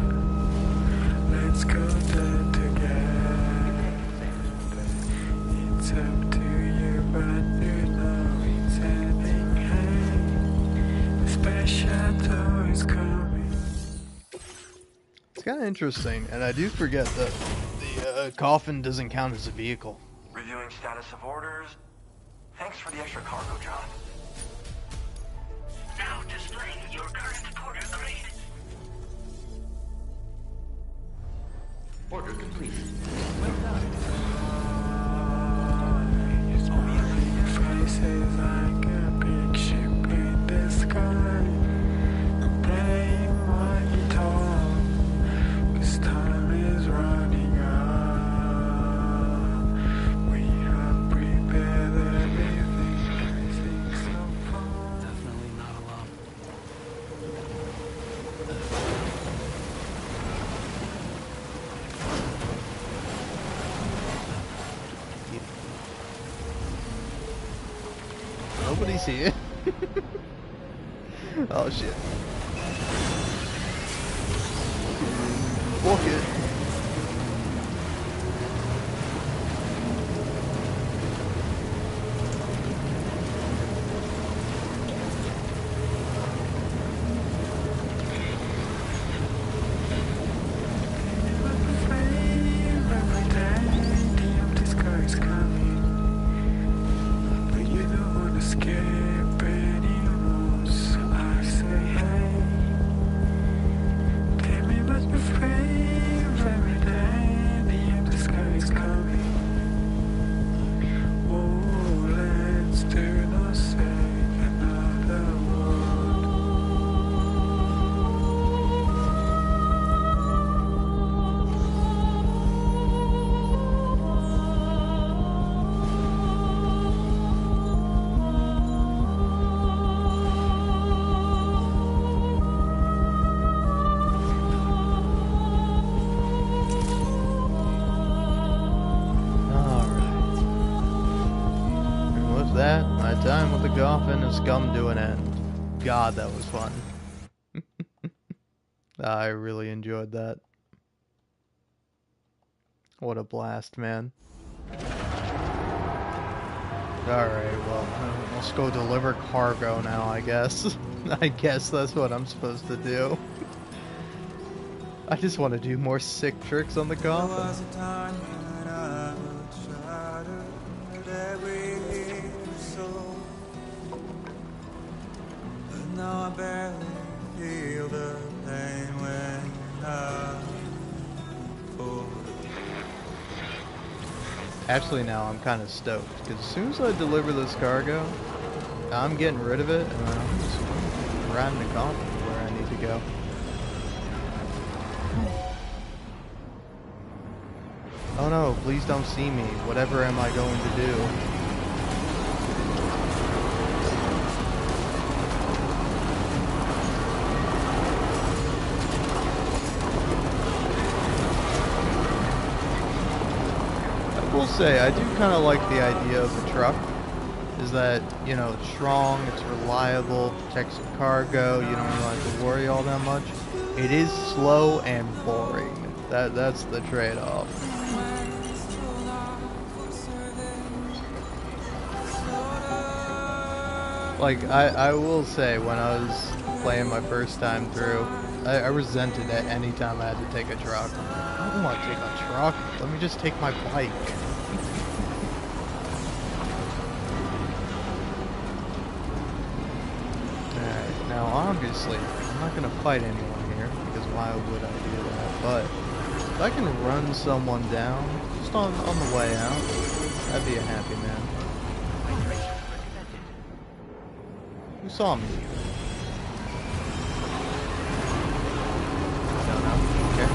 Let's go there together. It's up to you, but you know it's ending. Hey, the special door is coming. It's kind of interesting, and I do forget that the coffin doesn't count as a vehicle. Reviewing status of orders. Thanks for the extra cargo, John. Now displaying your current porter grade. order complete. Faces like a big ship in the sky. Playing my guitar, 'cause time is running out. We have prepared everything. Everything's so far. Definitely not alone. Nobody's here. Oh shit. Walk it. That, my time with the coffin has come to an end. God, that was fun. I really enjoyed that. What a blast, man. Alright, well, let's go deliver cargo now, I guess. I guess that's what I'm supposed to do. I just want to do more sick tricks on the coffin. Now I barely feel the pain when I fall. Actually, now I'm kind of stoked because as soon as I deliver this cargo, I'm getting rid of it and I'm just riding the coffin to where I need to go. Oh no, please don't see me. Whatever am I going to do? I will say, I do kind of like the idea of the truck. Is that, you know, it's strong, it's reliable, protects your cargo, you don't really have to worry all that much. It is slow and boring. That's the trade-off. Like, I will say, when I was playing my first time through, I resented it any time I had to take a truck. I don't want to take a truck. Let me just take my bike. Alright, now obviously, I'm not going to fight anyone here, because why would I do that? But, if I can run someone down, just on the way out, I'd be a happy man. Who saw me? Don't know. Okay.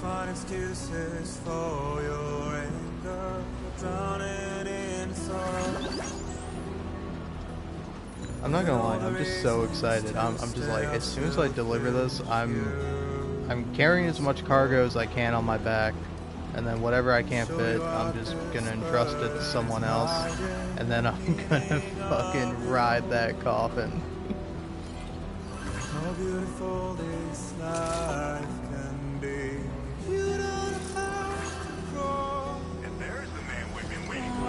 Find excuses for your anger, drowning in sorrow. I'm not gonna lie, I'm just so excited. I'm just like, as soon as I deliver this, I'm carrying as much cargo as I can on my back, and then whatever I can't fit, I'm just gonna entrust it to someone else, and then I'm gonna fucking ride that coffin. How beautiful this life can be. You don't have to crawl. And there's the man we've been waiting for.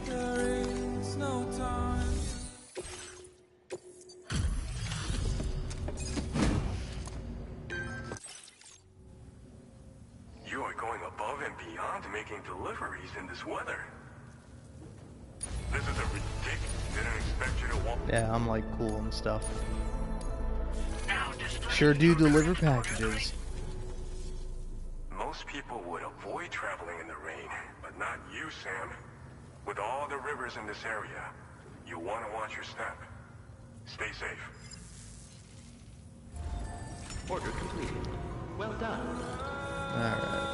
There is no time. You are going above and beyond making deliveries in this weather. This is a ridiculous. Didn't expect you to walk. Yeah, I'm like cool and stuff. Sure do deliver packages. Most people would avoid traveling in the rain, but not you, Sam. With all the rivers in this area, you want to watch your step. Stay safe. Order completed. Well done. Alright.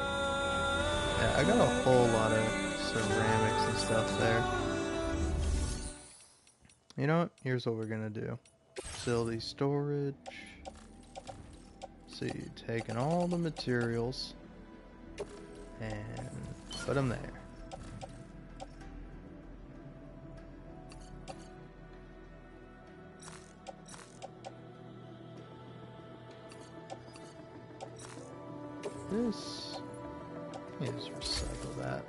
Yeah, I got a whole lot of ceramics and stuff there. You know what? Here's what we're gonna do. Facility storage. See, taking all the materials and put them there. This, just recycle that.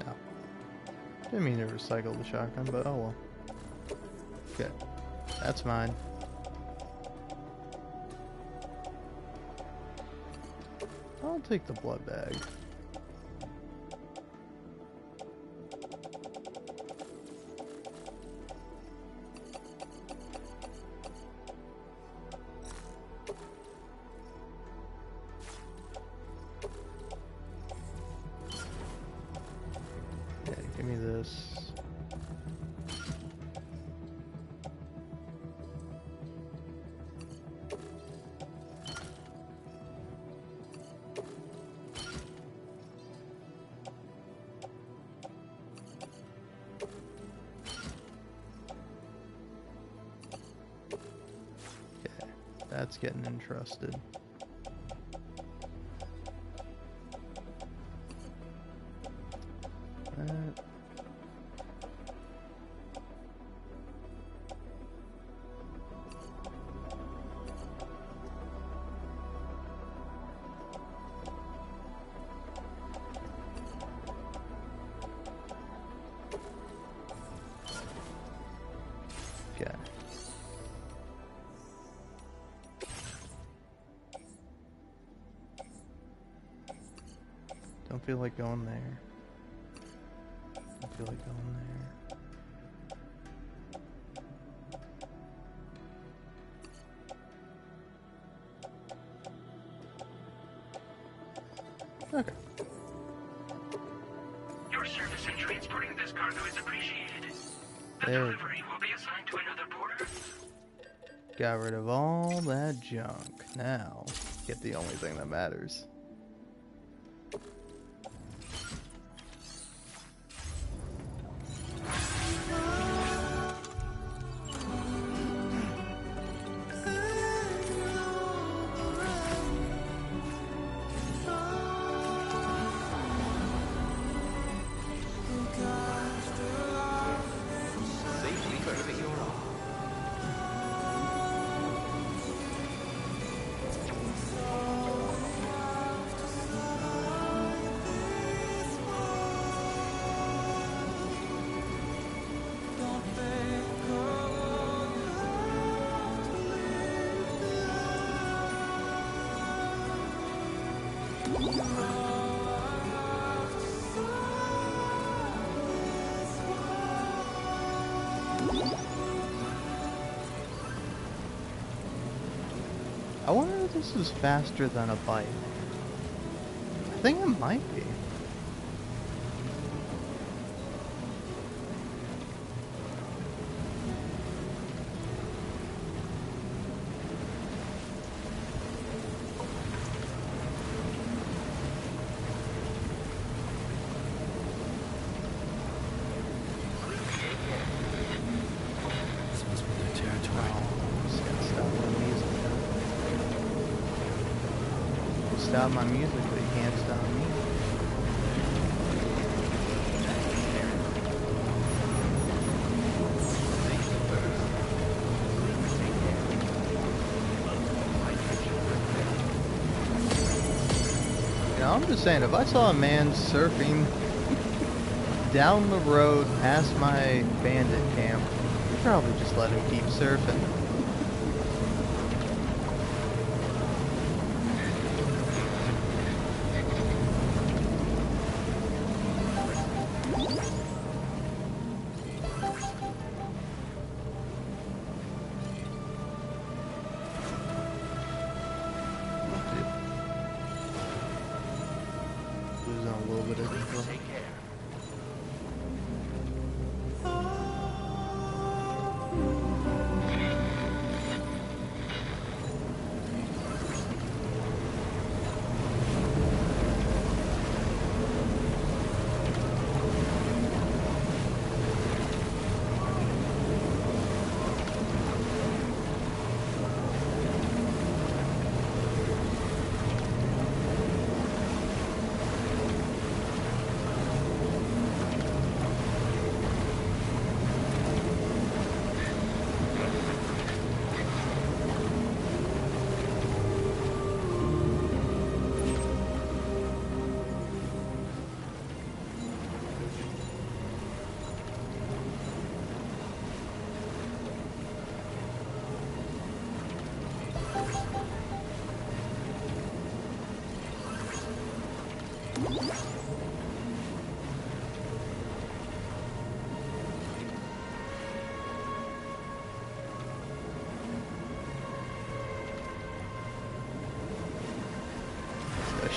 No. Didn't mean to recycle the shotgun, but oh well. Okay, that's mine. I'll take the blood bag. Yeah, give me this. That's getting entrusted. That. Okay. Don't feel like going there. Don't feel like going there. Okay. Your service and transport transporting this cargo is appreciated. The There. delivery will be assigned to another porter. Got rid of all that junk. Now, get the only thing that matters. Safely closing your arm. I wonder if this is faster than a bike. I think it might be. This must be their territory. Just gotta stop my music. Stop my music, but you can't stop me. You know, I'm just saying, if I saw a man surfing down the road past my bandit camp, I'd probably just let him keep surfing. Losing a little bit of control. Take care.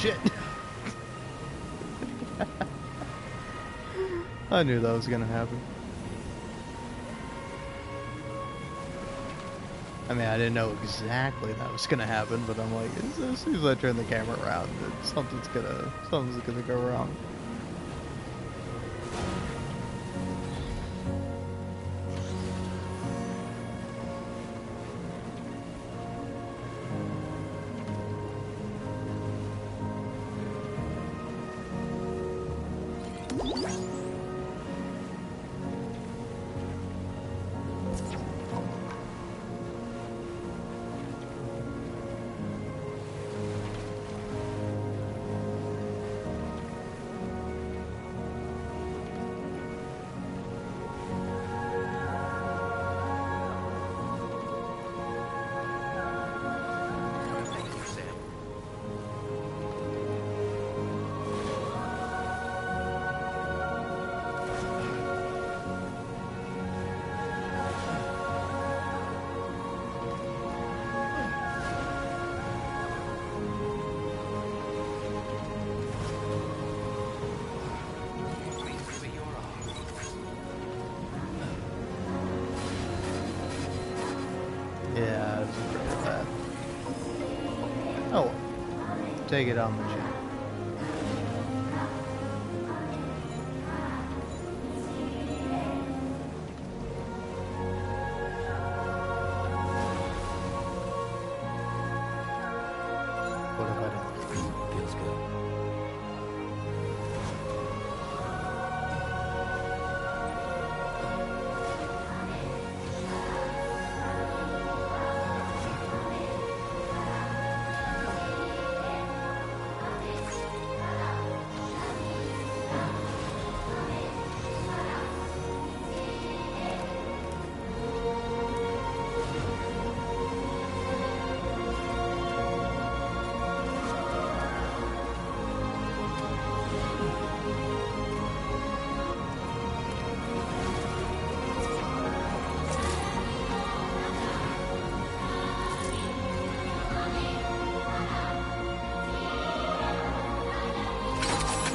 Shit. I knew that was gonna happen. I mean, I didn't know exactly that was gonna happen, but I'm like, as soon as I turn the camera around, something's gonna go wrong. take it on the chin. What have I done? Feels good.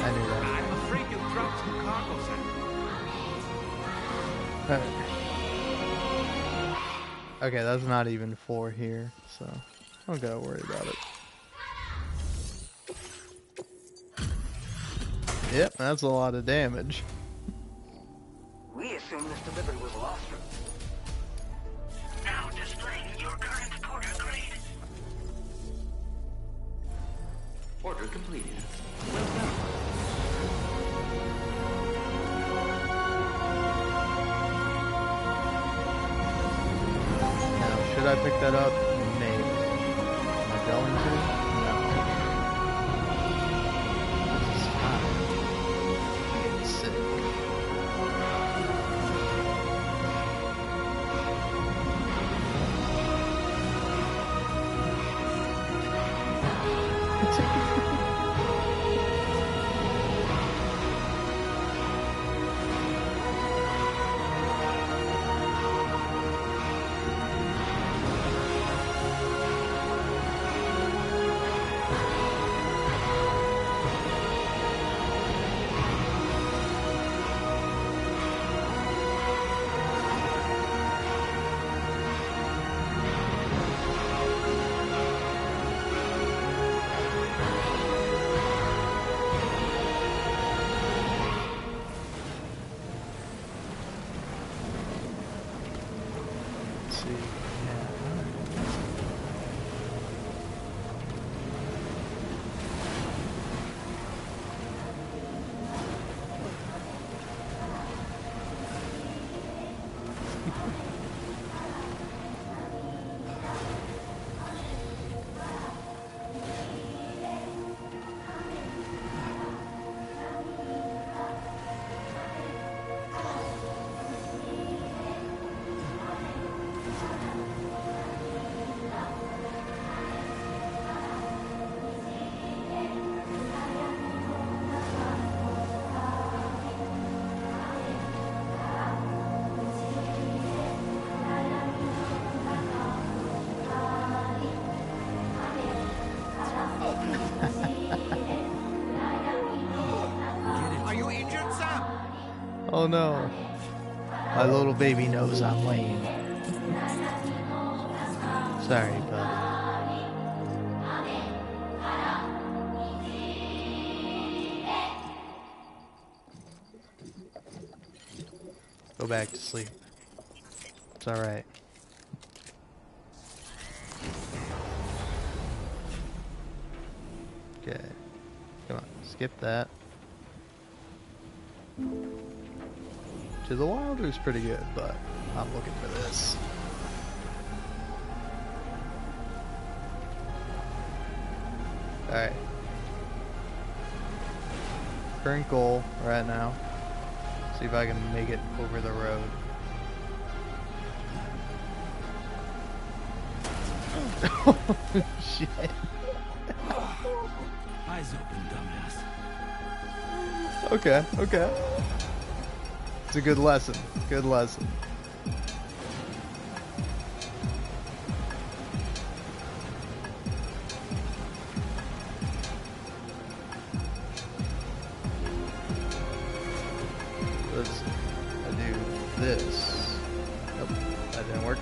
I knew that. I'm afraid you dropped some cargo, sir. Alright. Okay, that's not even 4 here, so I don't gotta worry about it. Yep, that's a lot of damage. We assume this delivery was lost. Now displaying your current porter grade. Order completed. Well done. Now, should I pick that up? Maybe. Am I going to? No. This is fine. I'm getting sick. Let's see. Yeah. Are you injured, sir? Oh no. My little baby knows I'm lame. Sorry, buddy. Go back to sleep. It's alright. Okay. Come on, skip that. To the Wilder's pretty good, but I'm looking for this. Alright. Current goal right now. See if I can make it over the road. Oh, shit. Eyes open, dumbass. Okay, okay. It's a good lesson. Good lesson. Let's do this. Nope, that didn't work.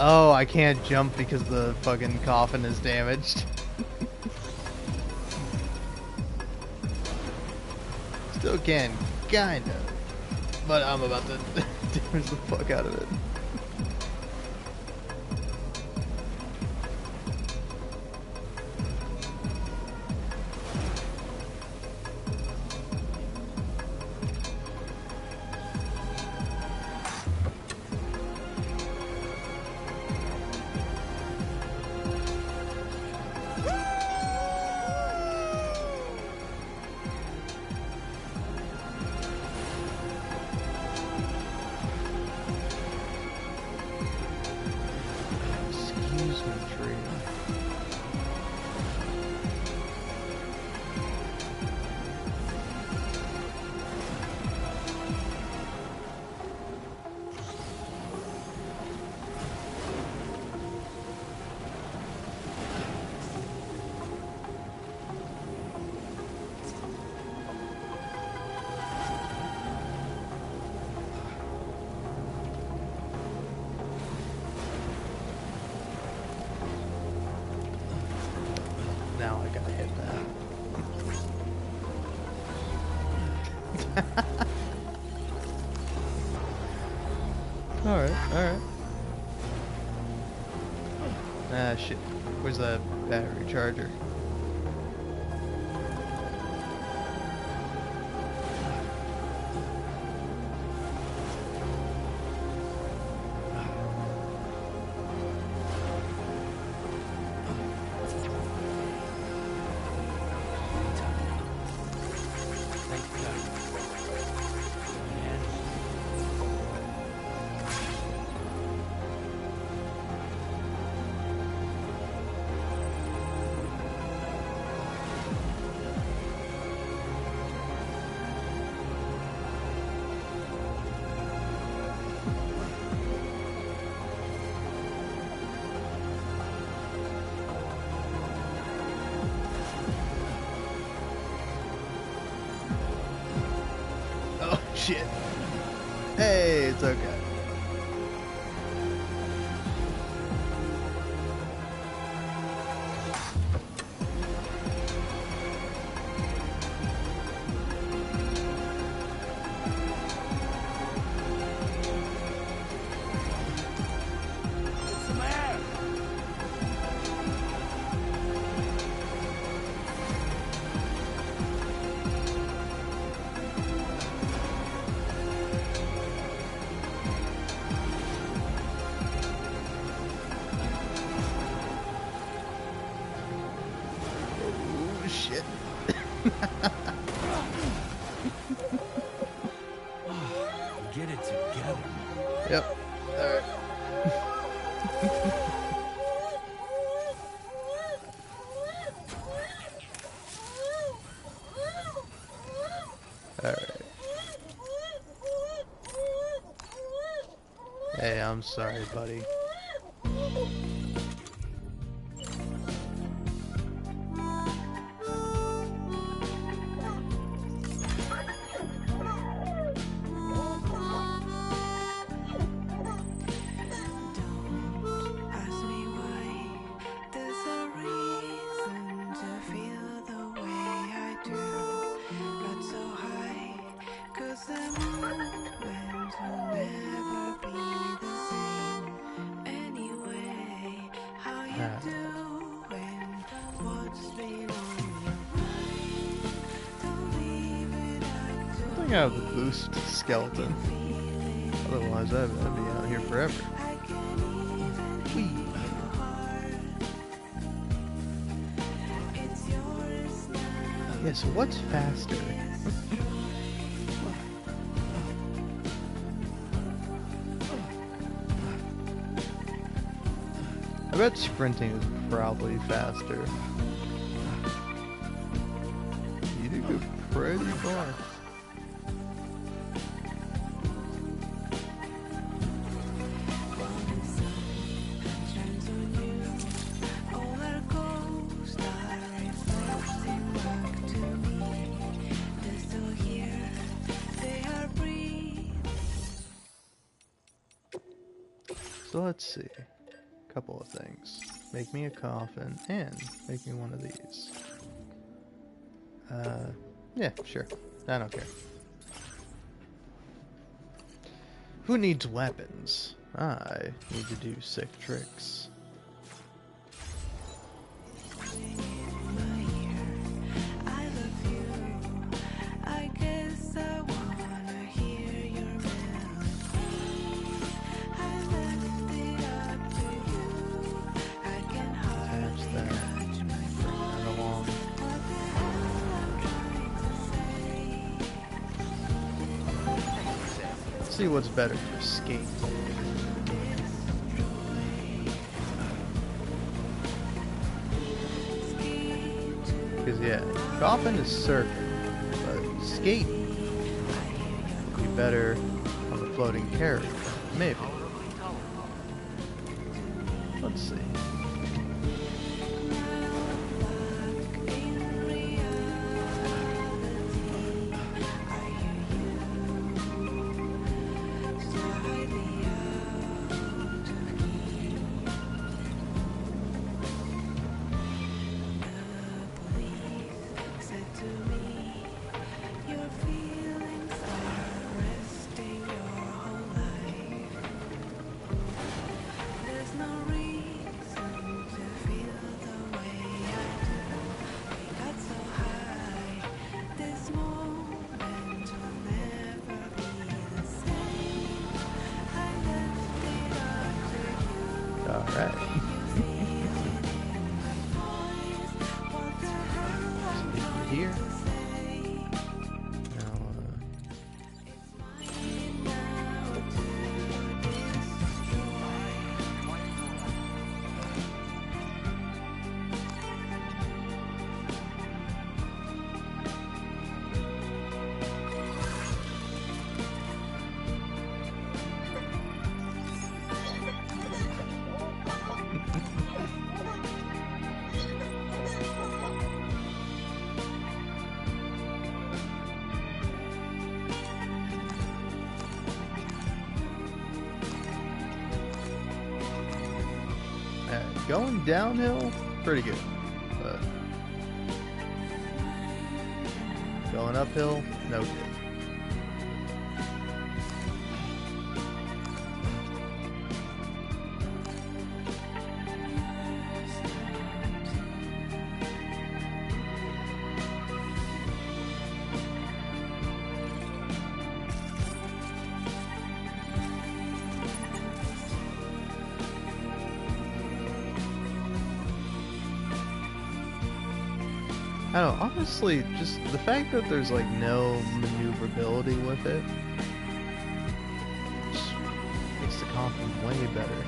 Oh, I can't jump because the fucking coffin is damaged. Still can, kinda. But I'm about to damage the fuck out of it. Excuse me, tree. Now I gotta hit that. Alright. Ah, shit. Where's the battery charger? Oh, shit. Hey, it's okay. Oh, shit. Get it together. Yep. Alright. Alright. Hey, I'm sorry, buddy. Ask me why. There's a reason to feel the way I do. Not so high, 'cause the moment will never be the same. Anyway, how you doing? What's been on your mind? Don't leave it up to I think I have the boost skeleton. Otherwise, I'd be out here forever. Whee. Yeah, so what's faster? I bet sprinting is probably faster. You do go pretty far. So let's see. couple of things. Make me a coffin and make me one of these. Yeah, sure. I don't care. Who needs weapons? I need to do sick tricks. See what's better for skate. Because yeah, coffin is surfing, but skate would be better on the floating carrier. Maybe. Let's see. Alright. Here. Going downhill, pretty good. But going uphill, no good. I don't know, honestly, just the fact that there's like no maneuverability with it just makes the coffin way better.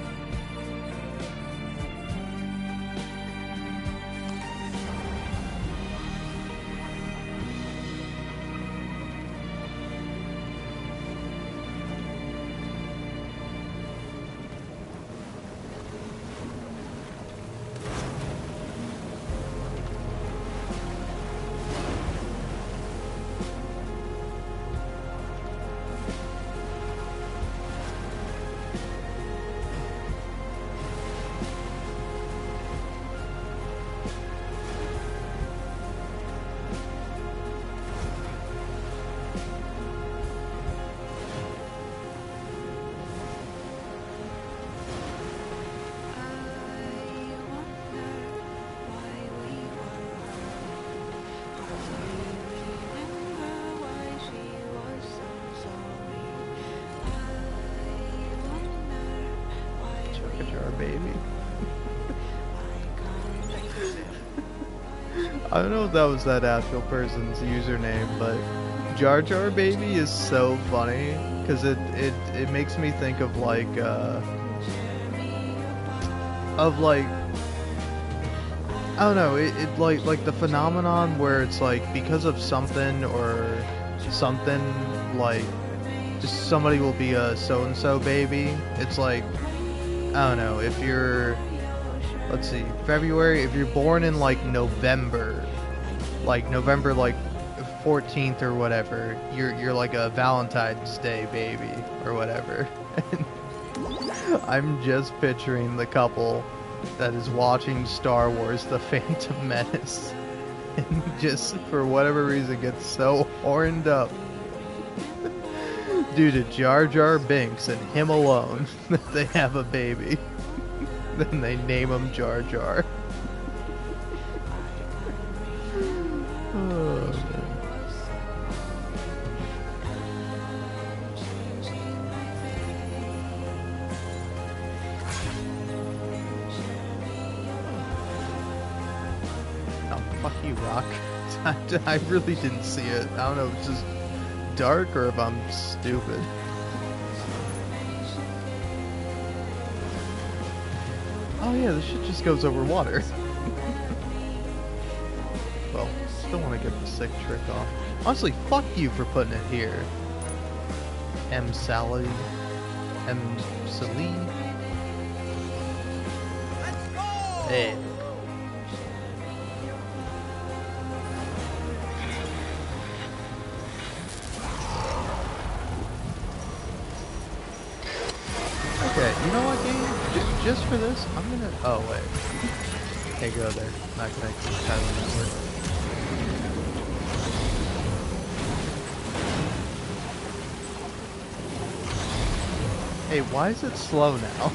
Baby. I don't know if that was that actual person's username, but Jar Jar Baby is so funny because it makes me think of like I don't know, it like the phenomenon where it's like because of something or something, like just somebody will be a so and so baby. It's like, I don't know, if you're, let's see, February, if you're born in like November like 14th or whatever, you're like a Valentine's Day baby or whatever. I'm just picturing the couple that is watching Star Wars The Phantom Menace and just for whatever reason gets so horned up due to Jar Jar Binks and him alone that they have a baby. Then they name him Jar Jar. Oh, man. Oh, fuck you, Rock. I really didn't see it. I don't know if it's just dark or if I'm stupid. Oh yeah, this shit just goes over water. Well, still want to get the sick trick off. Honestly, fuck you for putting it here. M. Sally. M. Salee. Hey. Okay, you know what, game? Just for this, I'm gonna... Oh, wait. Okay, go there. Not connected to the Kylo network. Hey, why is it slow now?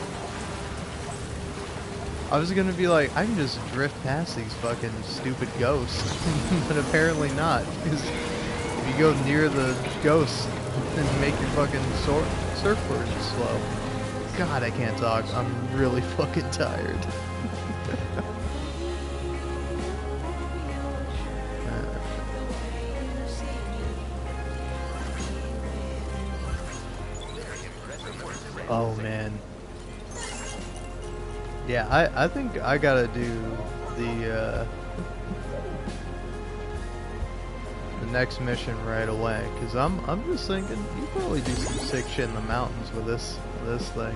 I was gonna be like, I can just drift past these fucking stupid ghosts. But apparently not, because if you go near the ghosts, then make your fucking surfboard slow. God, I can't talk. I'm really fucking tired. Oh man. Yeah, I think I gotta do the next mission right away, cause I'm just thinking you probably do some sick shit in the mountains with this thing.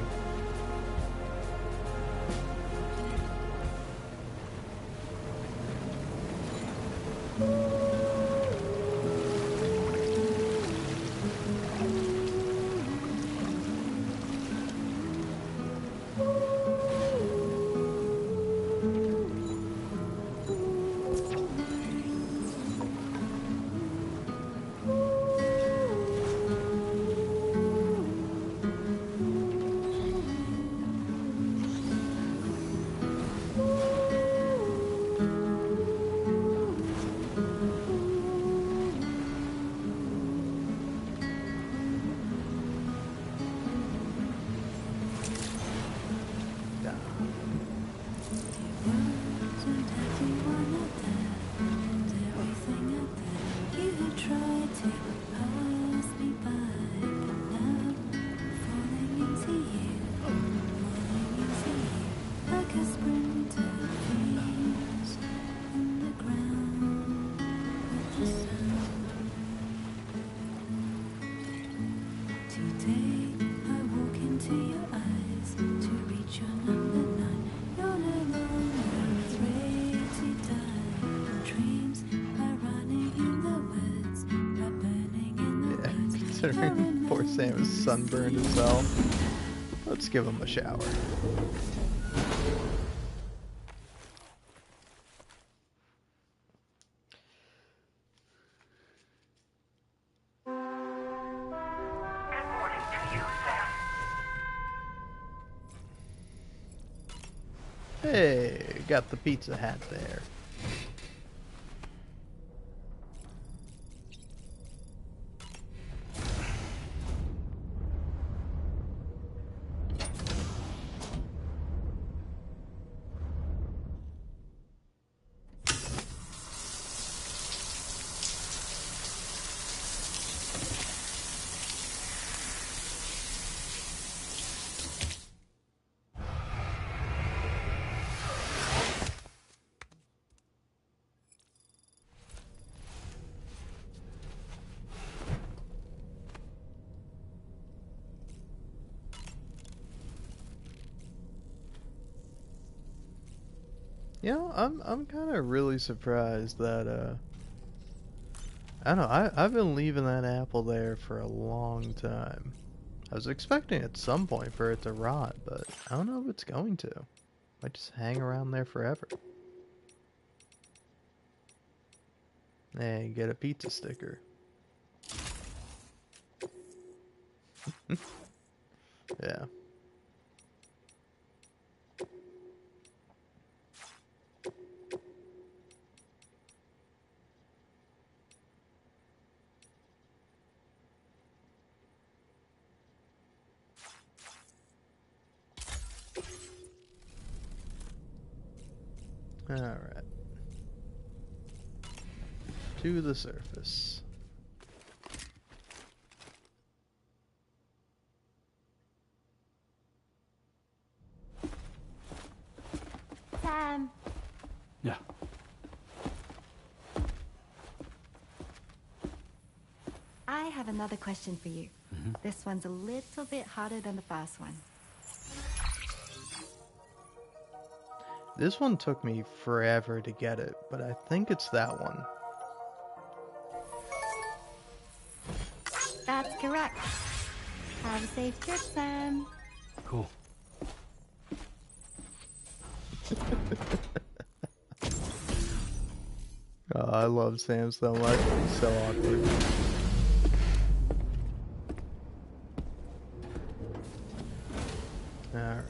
Considering poor Sam is sunburned as hell. Let's give him a shower. Hey, got the pizza hat there. You know, I'm kind of really surprised that I don't know. I've been leaving that apple there for a long time. I was expecting at some point for it to rot, but I don't know if it's going to. Might just hang around there forever. Hey, get a pizza sticker. Yeah. Alright. To the surface. Sam. Yeah. I have another question for you. This one's a little bit harder than the first one. This one took me forever to get it, but I think it's that one. That's correct. Have a safe trip, Sam. Cool. Oh, I love Sam so much. He's so awkward. Alright.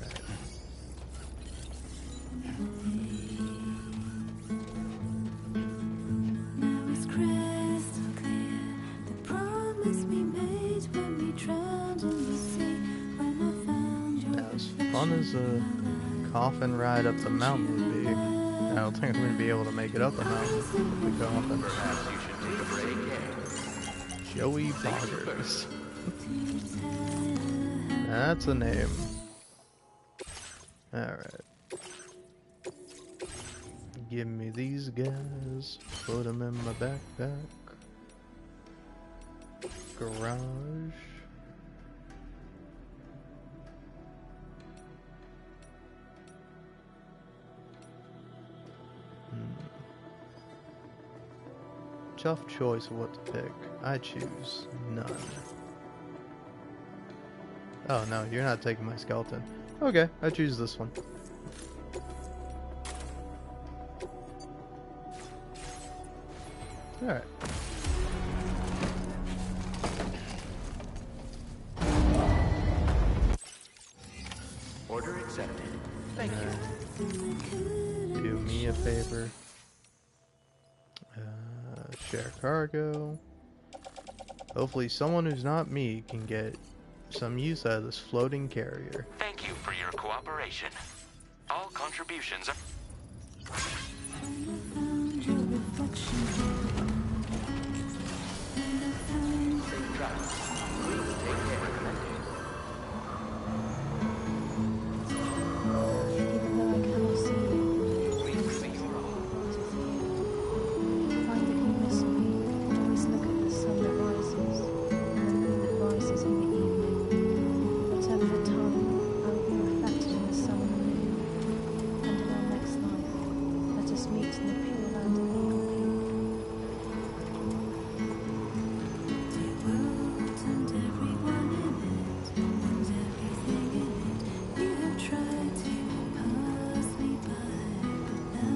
Now it's crystal clear the promise we made when we drowned in the sea. When I found you. As fun as a coffin ride up the mountain would be, I don't think I'm going to be able to make it up the mountain with the coffin. Perhaps you should take a break, eh? Joey Boggers. That's a name. Alright. Give me these guys. Put them in my backpack. Garage. Tough choice of what to pick. I choose none. Oh no, you're not taking my skeleton. Okay, I choose this one. Alright. Order accepted. Thank you. Do me a favor. Share cargo. Hopefully someone who's not me can get some use out of this floating carrier. Thank you for your cooperation. All contributions are... Safe travels. Please take care. Even though I cannot see you, I'm certain that your heart is here. Find that you miss me. Always look at the sun that rises, and the moon that rises in the evening. Whatever the time, I will be reflected in the sun and the moon. And in our next life, let us meet in the pure land of Eagle Peak. The world and everyone in it, and everything in it. You have tried to pass me by, but now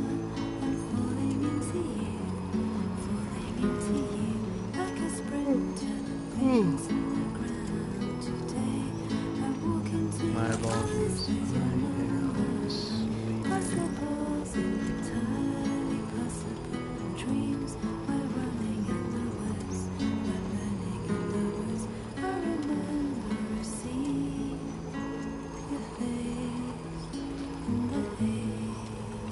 I'm falling into you, like a sprinter, wings on the ground. Today I walk into My the apologies. promise with your numbers. Possibles, entirely possible dreams. We're running in the woods, we're burning in the woods. I remember seeing your face in the haze.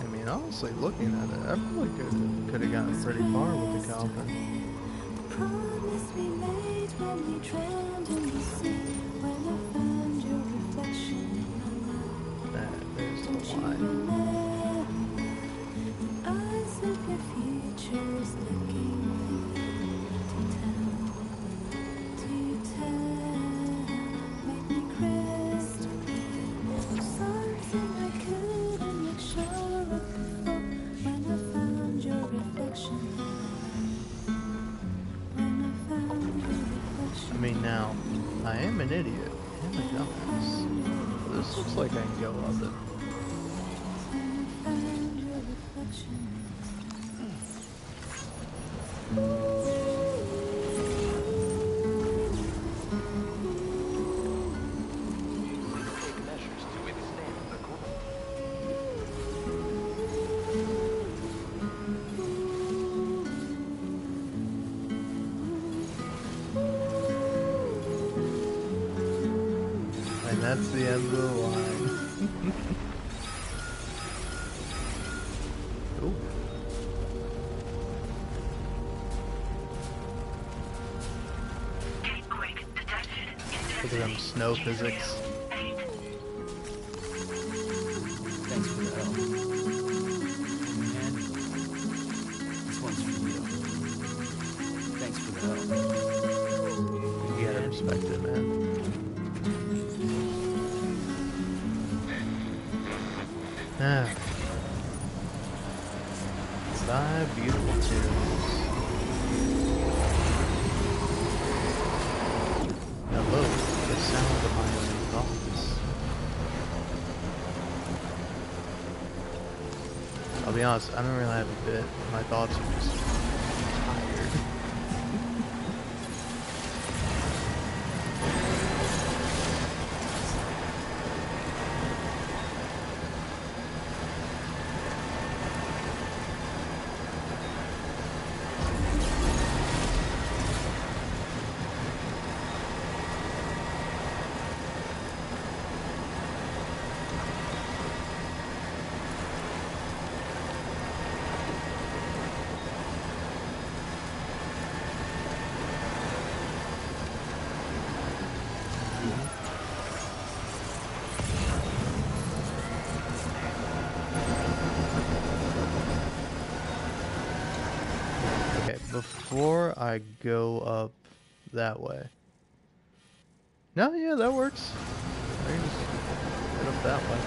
I mean, honestly, looking at it, I feel like it could have gotten pretty far with the coffin. The promise we made when we drowned in the sea. When I found your reflection in my love. There's Don't the you line. remember the eyes of your future is looking for you to tell, make me crystal clear. Something I couldn't make sure of before. When I found your reflection in my love. When I found your reflection. I mean, now, I am an idiot. my dumbass. This looks like I can go up it. And that's the end of the line. Ooh. Look at them snow physics. Thanks for the help. And this one's for you. Thanks for the help. You gotta respect it, man. Ah. Five beautiful tunes. Hello, the sound of my own thoughts. I'll be honest, I don't really have a bit. My thoughts are just tired. Before I go up that way. No, yeah, that works. I can just head up that way.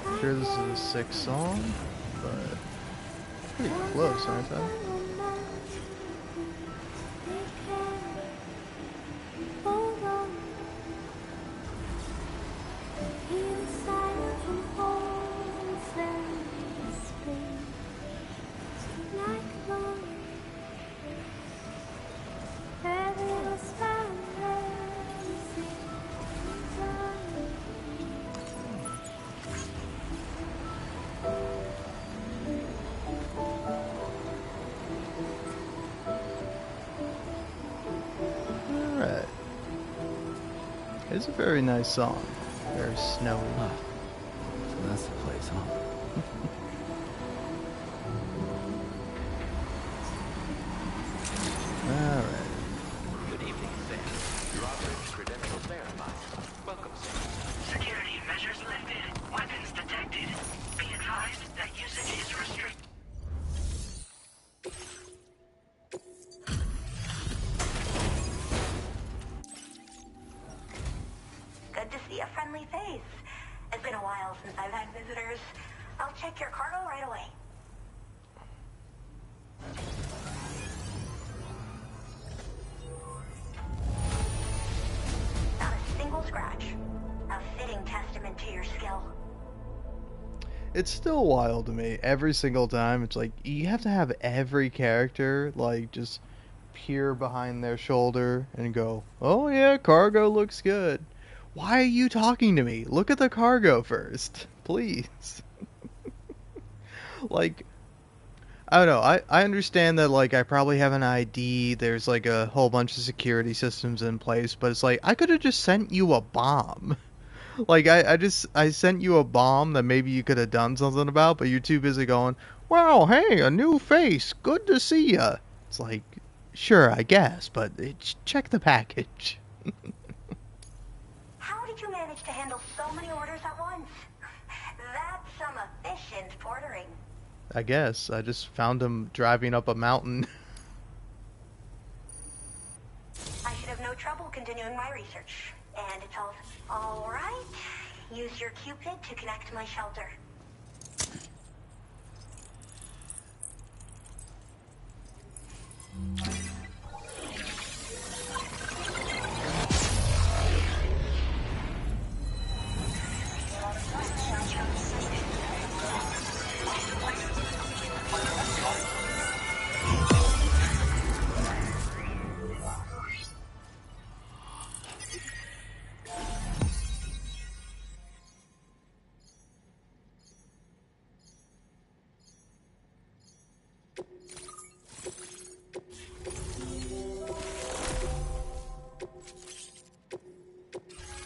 I'm sure this is a sick song, but pretty close, aren't I? Alright. It's a very nice song. Very snowy. So that's the place, huh? Alright. Good evening, Sam. Your operator's credentials verified. Welcome, Sam. Security measures lifted. Weapons detected. Be advised that usage is restricted. Good to see a friendly face. It's been a while since I've had visitors. I'll check your cargo right away. Not a single scratch. A fitting testament to your skill. It's still wild to me. Every single time, it's like, you have to have every character, like, just peer behind their shoulder and go, oh yeah, cargo looks good. Why are you talking to me? Look at the cargo first, please. Like, I don't know. I understand that, like, I probably have an ID. There's like a whole bunch of security systems in place, but it's like I could have just sent you a bomb. Like I sent you a bomb that maybe you could have done something about, but you're too busy going, "Well, hey, a new face. Good to see ya." It's like, sure, I guess, but check the package. How did you manage to handle so many orders at once? That's some efficient portering. I guess I just found him driving up a mountain. I should have no trouble continuing my research. And it's all right. Use your Cupid to connect to my shelter.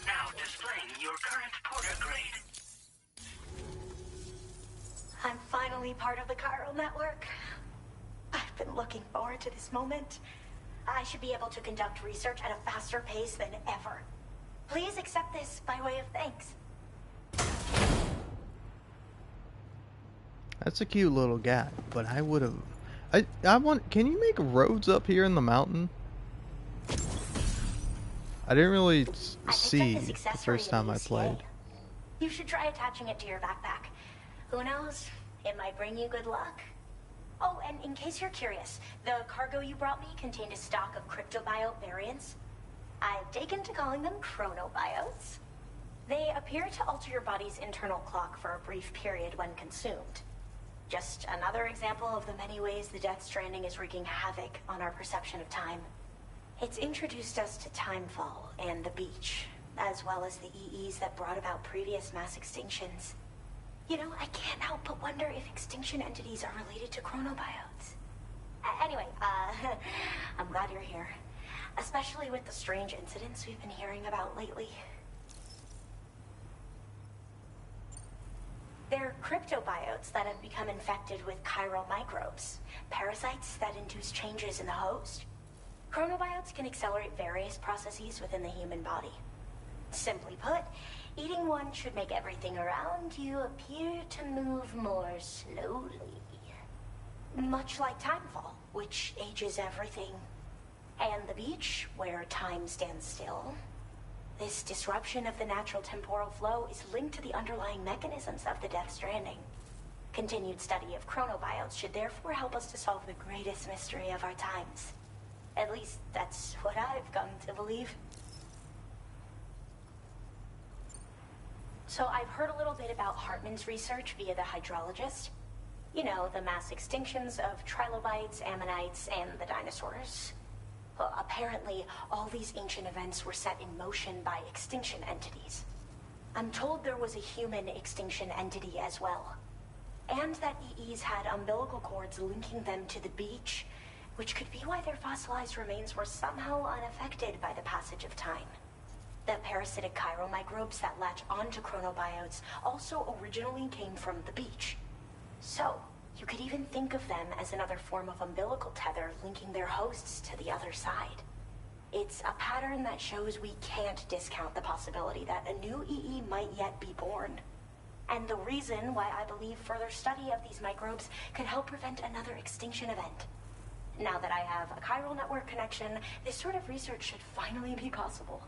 Now displaying your current porter grade. I'm finally part of the chiral network. I've been looking forward to this moment. I should be able to conduct research at a faster pace than ever. Please accept this by way of thanks. That's a cute little guy, but I would have. I want. Can you make roads up here in the mountain? I didn't really see the first time I played. You should try attaching it to your backpack. Who knows? It might bring you good luck. Oh, and in case you're curious, the cargo you brought me contained a stock of cryptobiote variants. I've taken to calling them chronobiotes. They appear to alter your body's internal clock for a brief period when consumed. Just another example of the many ways the Death Stranding is wreaking havoc on our perception of time. It's introduced us to timefall and the beach, as well as the EEs that brought about previous mass extinctions. You know, I can't help but wonder if extinction entities are related to chronobiotes. Anyway, I'm glad you're here. Especially with the strange incidents we've been hearing about lately. They're cryptobiotes that have become infected with chiral microbes, parasites that induce changes in the host. Chronobiotes can accelerate various processes within the human body. Simply put, eating one should make everything around you appear to move more slowly. Much like timefall, which ages everything. And the beach, where time stands still. This disruption of the natural temporal flow is linked to the underlying mechanisms of the Death Stranding. Continued study of chronobiotes should therefore help us to solve the greatest mystery of our times. At least, that's what I've come to believe. So I've heard a little bit about Hartman's research via the hydrologist. You know, the mass extinctions of trilobites, ammonites, and the dinosaurs. Well, apparently, all these ancient events were set in motion by extinction entities. I'm told there was a human extinction entity as well. And that EEs had umbilical cords linking them to the beach, which could be why their fossilized remains were somehow unaffected by the passage of time. The parasitic chiral microbes that latch onto chronobiotes also originally came from the beach. So, you could even think of them as another form of umbilical tether linking their hosts to the other side. It's a pattern that shows we can't discount the possibility that a new EE might yet be born. And the reason why I believe further study of these microbes could help prevent another extinction event. Now that I have a chiral network connection, this sort of research should finally be possible.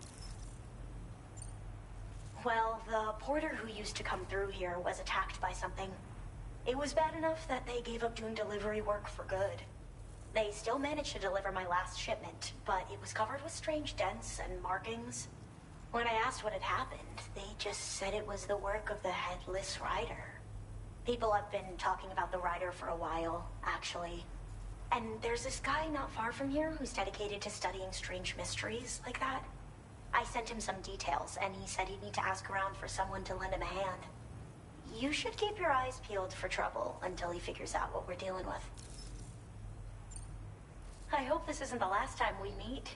Well, the porter who used to come through here was attacked by something. It was bad enough that they gave up doing delivery work for good. They still managed to deliver my last shipment, but it was covered with strange dents and markings. When I asked what had happened, they just said it was the work of the Headless Rider. People have been talking about the Rider for a while, actually. And there's this guy not far from here who's dedicated to studying strange mysteries like that. I sent him some details, and he said he'd need to ask around for someone to lend him a hand. You should keep your eyes peeled for trouble until he figures out what we're dealing with. I hope this isn't the last time we meet.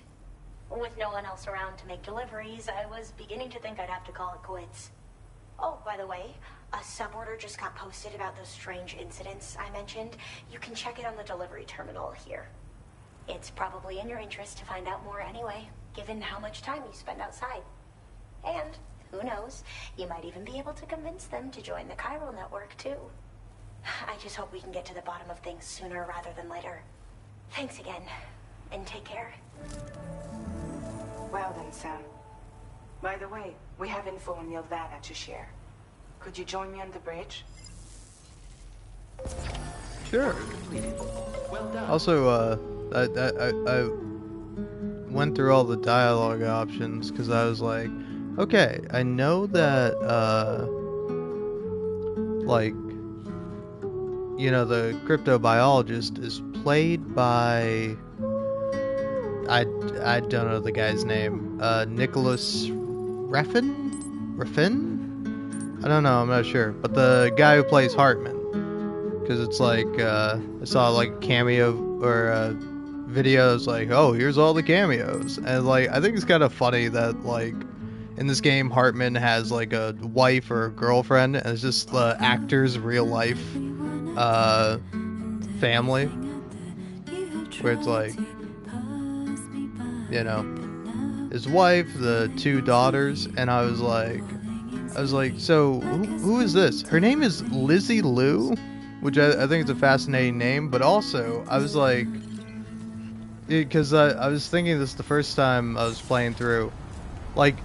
With no one else around to make deliveries, I was beginning to think I'd have to call it quits. Oh, by the way, a suborder just got posted about those strange incidents I mentioned. You can check it on the delivery terminal here. It's probably in your interest to find out more anyway, given how much time you spend outside. And, who knows, you might even be able to convince them to join the chiral network, too. I just hope we can get to the bottom of things sooner rather than later. Thanks again, and take care. Well then, Sam. By the way, we have info on Nilvana to share. Could you join me on the bridge? Sure. Well done. Also, I went through all the dialogue options because I was like, okay, I know that, like, you know, the cryptobiologist is played by, I don't know the guy's name, Nicholas Refn? I don't know, I'm not sure, but the guy who plays Hartman, because it's like, I saw like a cameo or videos like, oh, here's all the cameos, and like, I think it's kind of funny that like, in this game, Hartman has like a wife or a girlfriend, and it's just the actor's real life family, where it's like, you know, his wife, the two daughters, and I was like, so who is this? Her name is Lizzie Lou, which I think is a fascinating name, but also I was like, because I was thinking this the first time I was playing through, like,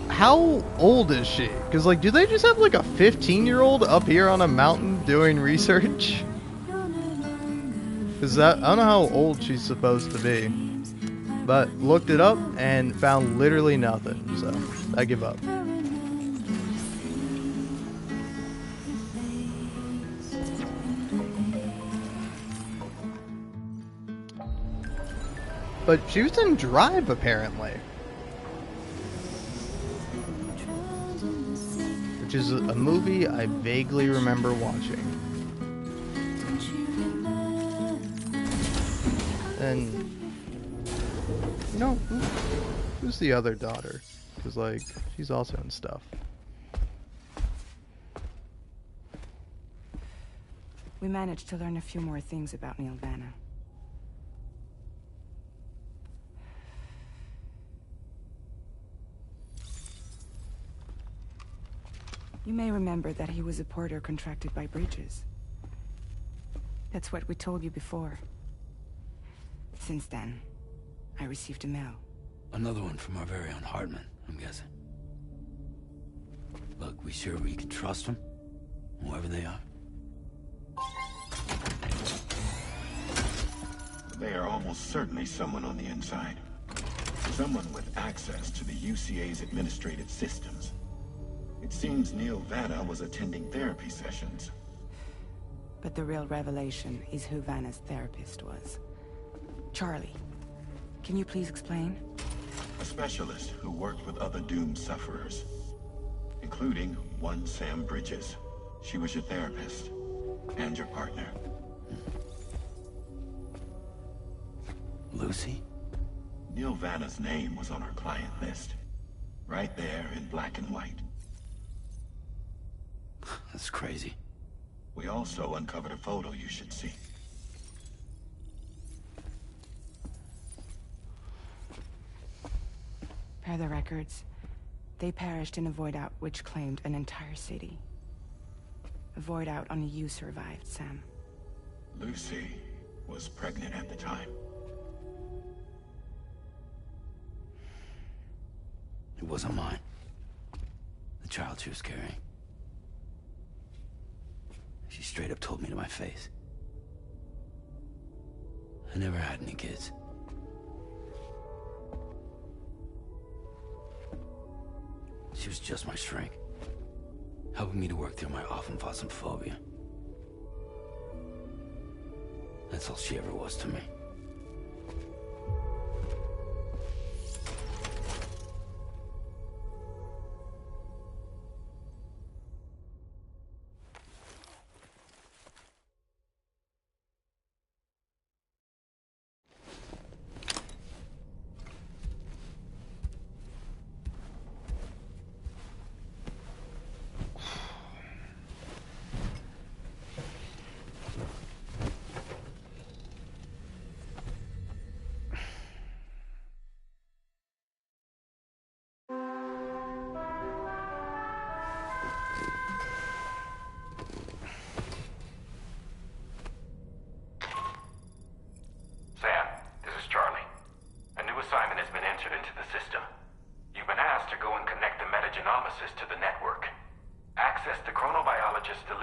how old is she? Because, like, do they just have, like, a 15-year-old up here on a mountain doing research? Because I don't know how old she's supposed to be. But looked it up and found literally nothing, so I give up. But she was in Drive, apparently. Which is a movie I vaguely remember watching. And, you know, who's the other daughter? Because, like, she's also in stuff. We managed to learn a few more things about Nilvana. You may remember that he was a porter contracted by Bridges. That's what we told you before. Since then, I received a mail. Another one from our very own Hartman, I'm guessing. Look, we sure we can trust them? Whoever they are? They are almost certainly someone on the inside. Someone with access to the UCA's administrative systems. It seems Neil Vanna was attending therapy sessions. But the real revelation is who Vanna's therapist was. Charlie, can you please explain? A specialist who worked with other doomed sufferers, including one Sam Bridges. She was your therapist and your partner. Lucy? Neil Vanna's name was on our client list. Right there in black and white. That's crazy. We also uncovered a photo you should see. Per the records, they perished in a void out which claimed an entire city. A void out only you survived, Sam. Lucy was pregnant at the time. It wasn't mine. The child she was carrying. She straight up told me to my face. I never had any kids. She was just my shrink, helping me to work through my often phobia. That's all she ever was to me.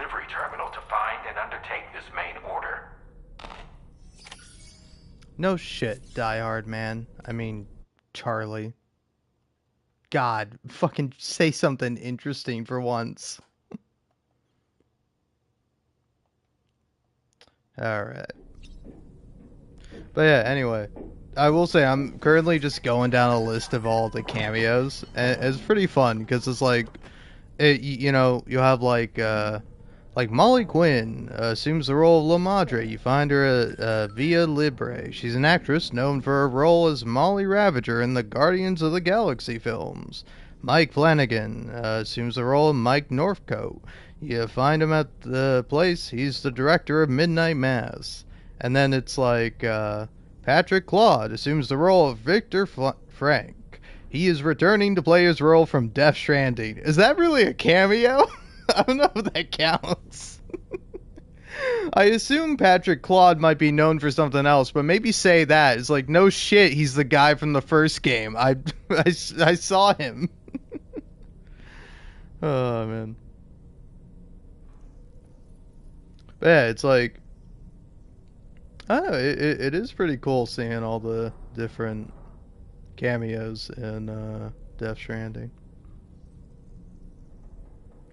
delivery terminal to find and undertake this main order. No shit, Die Hard, man. I mean, Charlie. God, fucking say something interesting for once. Alright. But yeah, anyway. I will say I'm currently just going down a list of all the cameos. And it's pretty fun, because it's like, you know, you have like Molly Quinn assumes the role of La Madre. You find her via Libre. She's an actress known for her role as Molly Ravager in the Guardians of the Galaxy films. Mike Flanagan assumes the role of Mike Northcote. You find him at the place. He's the director of Midnight Mass. And then it's like Patrick Claude assumes the role of Victor Frank. He is returning to play his role from Death Stranding. Is that really a cameo? I don't know if that counts. I assume Patrick Claude might be known for something else, but maybe say that. It's like, no shit, he's the guy from the first game. I saw him. Oh, man. But yeah, it's like, I don't know, it is pretty cool seeing all the different cameos in Death Stranding.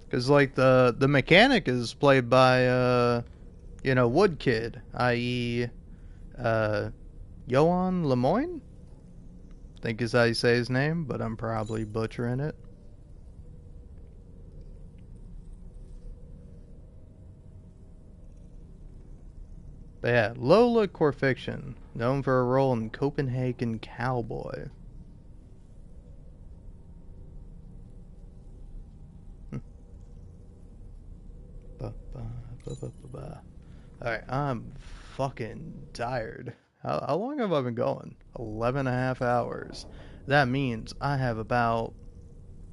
Because, like, the mechanic is played by, you know, Wood Kid, i.e., Johan Lemoyne? I think is how you say his name, but I'm probably butchering it. But yeah, Lola Corfiction, known for her role in Copenhagen Cowboy. Alright, I'm fucking tired. How long have I been going? 11 and a half hours. That means I have about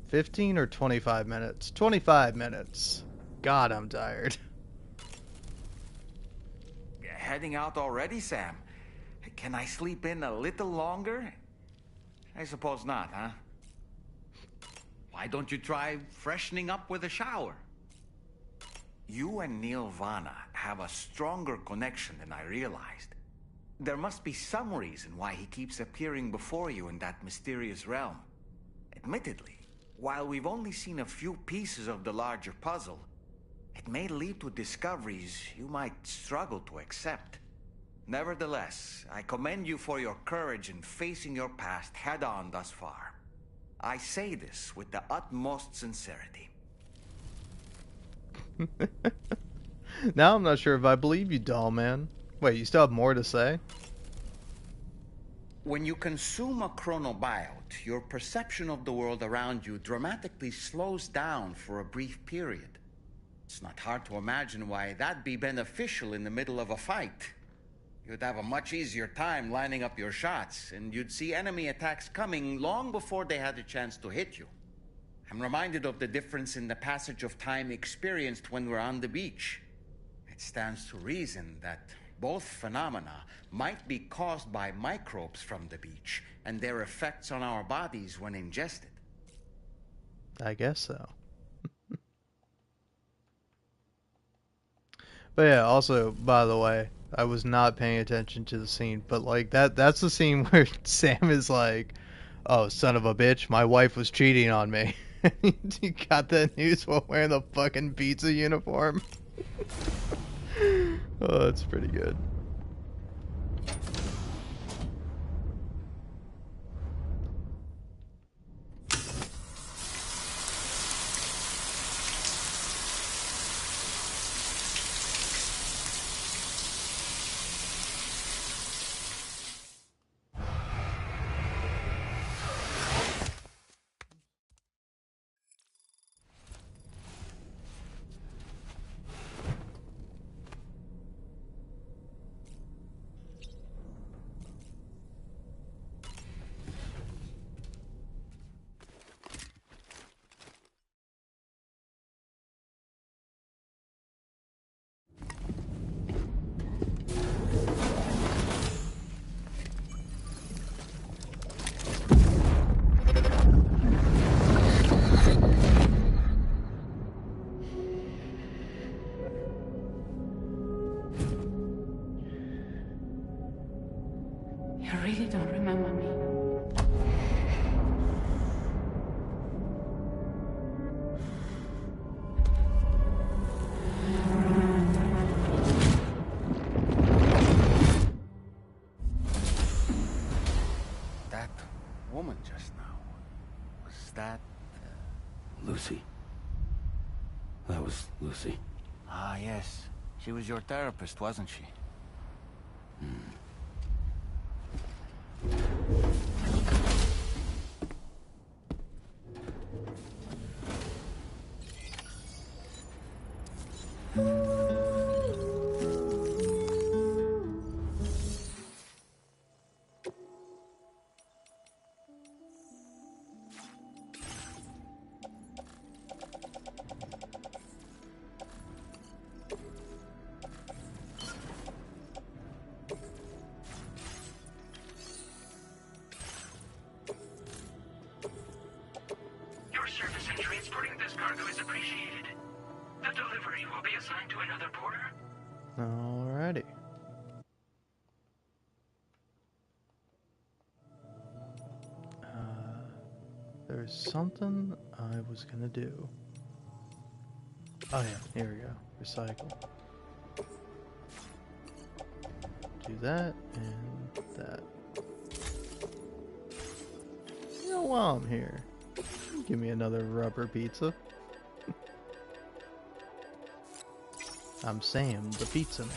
15 or 25 minutes. 25 minutes. God, I'm tired. Heading out already, Sam? Can I sleep in a little longer? I suppose not, huh? Why don't you try freshening up with a shower? You and Neil Vana have a stronger connection than I realized. There must be some reason why he keeps appearing before you in that mysterious realm. Admittedly, while we've only seen a few pieces of the larger puzzle, it may lead to discoveries you might struggle to accept. Nevertheless, I commend you for your courage in facing your past head-on thus far. I say this with the utmost sincerity. Now I'm not sure if I believe you, doll man. Wait, you still have more to say? When you consume a chronobiote, your perception of the world around you dramatically slows down for a brief period. It's not hard to imagine why that'd be beneficial in the middle of a fight. You'd have a much easier time lining up your shots, and you'd see enemy attacks coming long before they had a chance to hit you. I'm reminded of the difference in the passage of time experienced when we're on the beach. It stands to reason that both phenomena might be caused by microbes from the beach and their effects on our bodies when ingested. I guess so. But yeah, also, by the way, I was not paying attention to the scene, but like that's the scene where Sam is like, "Oh, son of a bitch, my wife was cheating on me." You got that news while wearing the fucking pizza uniform. Oh, that's pretty good. You really don't remember me. That woman just now, was that... Lucy. That was Lucy. Ah, yes. She was your therapist, wasn't she? Your service in transporting this cargo is appreciated. The delivery will be assigned to another porter. Alrighty. There's something I was gonna do. Oh yeah, here we go. Recycle. Do that and that. You know, while I'm here, give me another rubber pizza. I'm Sam, the pizza man.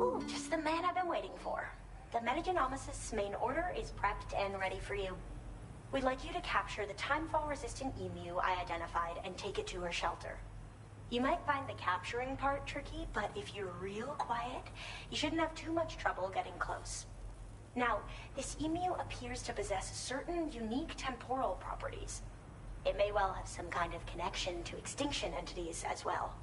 Ooh, just the man I've been waiting for. The Metagenomicist's main order is prepped and ready for you. We'd like you to capture the timefall-resistant emu I identified and take it to her shelter. You might find the capturing part tricky, but if you're real quiet, you shouldn't have too much trouble getting close. Now, this emu appears to possess certain unique temporal properties. It may well have some kind of connection to extinction entities as well.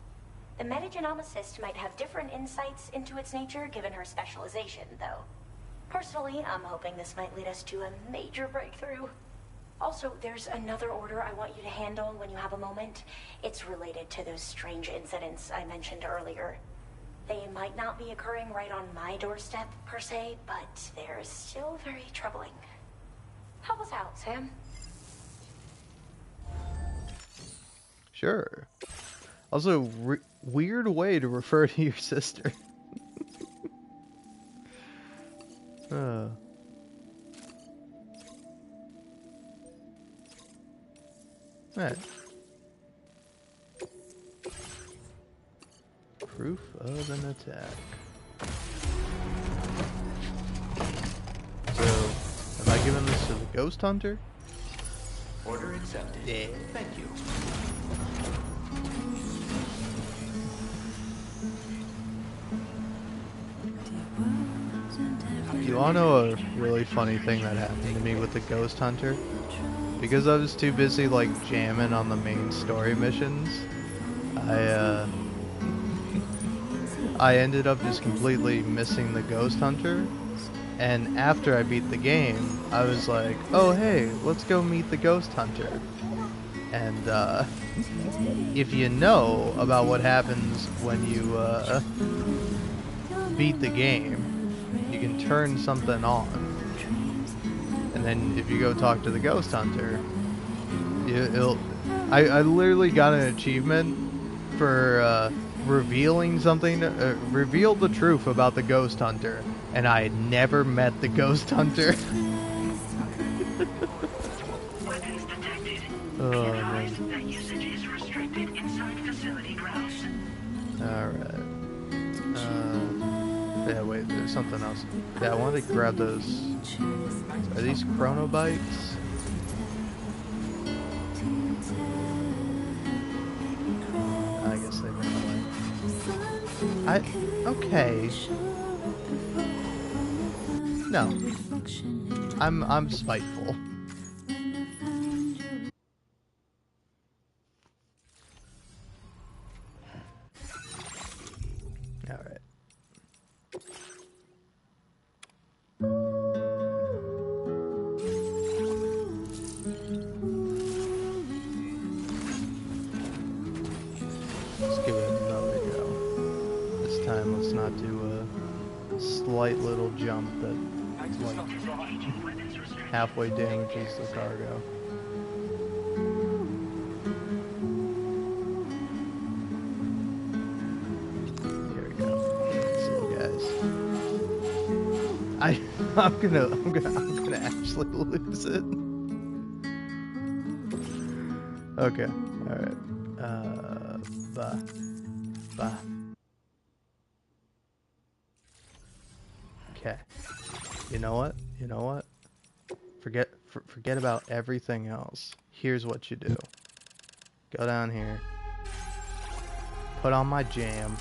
The metagenomicist might have different insights into its nature given her specialization, though. Personally, I'm hoping this might lead us to a major breakthrough. Also, there's another order I want you to handle when you have a moment. It's related to those strange incidents I mentioned earlier. They might not be occurring right on my doorstep, per se, but they're still very troubling. Help us out, Sam. Sure. Also, weird way to refer to your sister. Right. Proof of an attack. So, am I giving this to the ghost hunter? Order accepted. Yeah. Thank you. You all know a really funny thing that happened to me with the ghost hunter? Because I was too busy like jamming on the main story missions, I ended up just completely missing the ghost hunter. And after I beat the game, I was like, oh hey, let's go meet the ghost hunter. And if you know about what happens when you beat the game, you can turn something on. And then if you go talk to the ghost hunter, I literally got an achievement for revealing something, revealed the truth about the ghost hunter, and I had never met the ghost hunter. Weapons detected. Oh, Be man. advised that usage is restricted inside facility grounds. Alright. Yeah, wait, there's something else. Yeah, I wanted to grab those. Are these chronobites? I guess they ran away. Okay. No. I'm spiteful. All right. Let's give it another go. This time, let's not do a slight little jump that, like, halfway damages the cargo. Here we go. So, guys, I'm gonna actually lose it. Okay. All right. Bah. Okay. You know what? Forget about everything else. Here's what you do. Go down here. Put on my jam.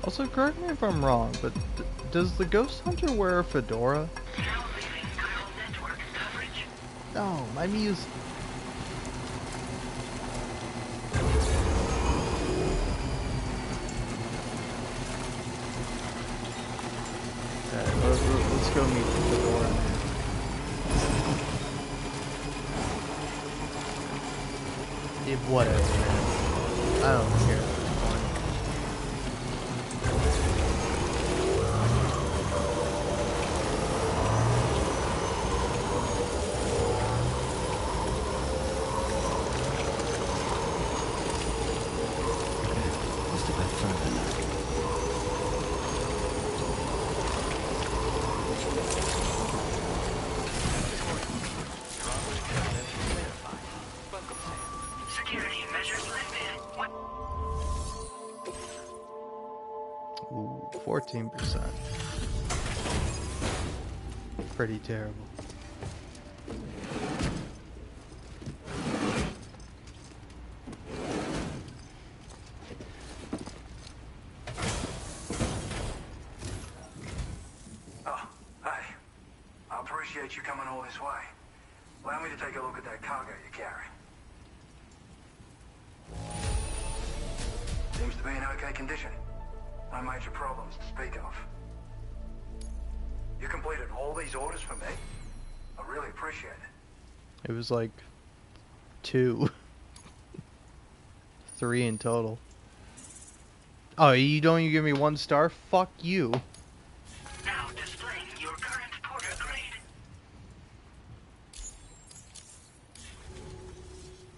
Also, correct me if I'm wrong, but does the Ghost Hunter wear a fedora? No, my Muse. Alright, let's go meet the fedora man. Yeah, whatever, man. I don't care. Ooh, 14%. Pretty terrible. Oh, hey. I appreciate you coming all this way. Allow me to take a look at that cargo you carry. Seems to be in okay condition. No major problems to speak of. You completed all these orders for me? I really appreciate it. It was like 2. 3 in total. Oh, you don't even give me 1 star? Fuck you. Now displaying your current porter grade.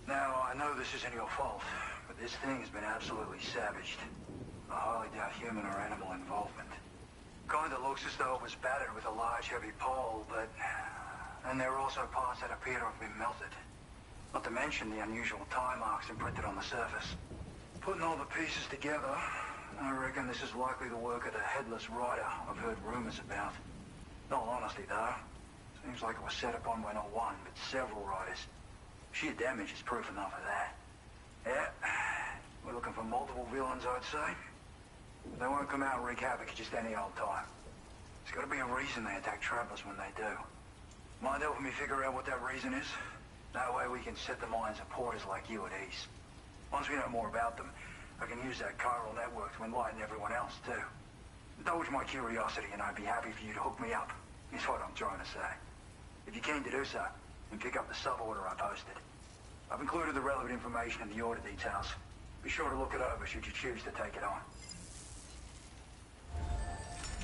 Now, I know this isn't your fault, but this thing has been absolutely savaged. I highly doubt human or animal involvement. Kinda looks as though it was battered with a large heavy pole, but... And there are also parts that appear to have been melted. Not to mention the unusual tie marks imprinted on the surface. Putting all the pieces together, I reckon this is likely the work of the headless rider I've heard rumors about. In all honesty, though, seems like it was set upon by not one, but several riders. Sheer damage is proof enough of that. Yeah, we're looking for multiple villains, I'd say. They won't come out and wreak havoc at just any old time. There's got to be a reason they attack travelers when they do. Mind helping me figure out what that reason is? That way we can set the minds of porters like you at ease. Once we know more about them, I can use that chiral network to enlighten everyone else, too. Indulge my curiosity and I'd be happy for you to hook me up, is what I'm trying to say. If you're keen to do so, then pick up the sub-order I posted. I've included the relevant information in the order details. Be sure to look it over should you choose to take it on.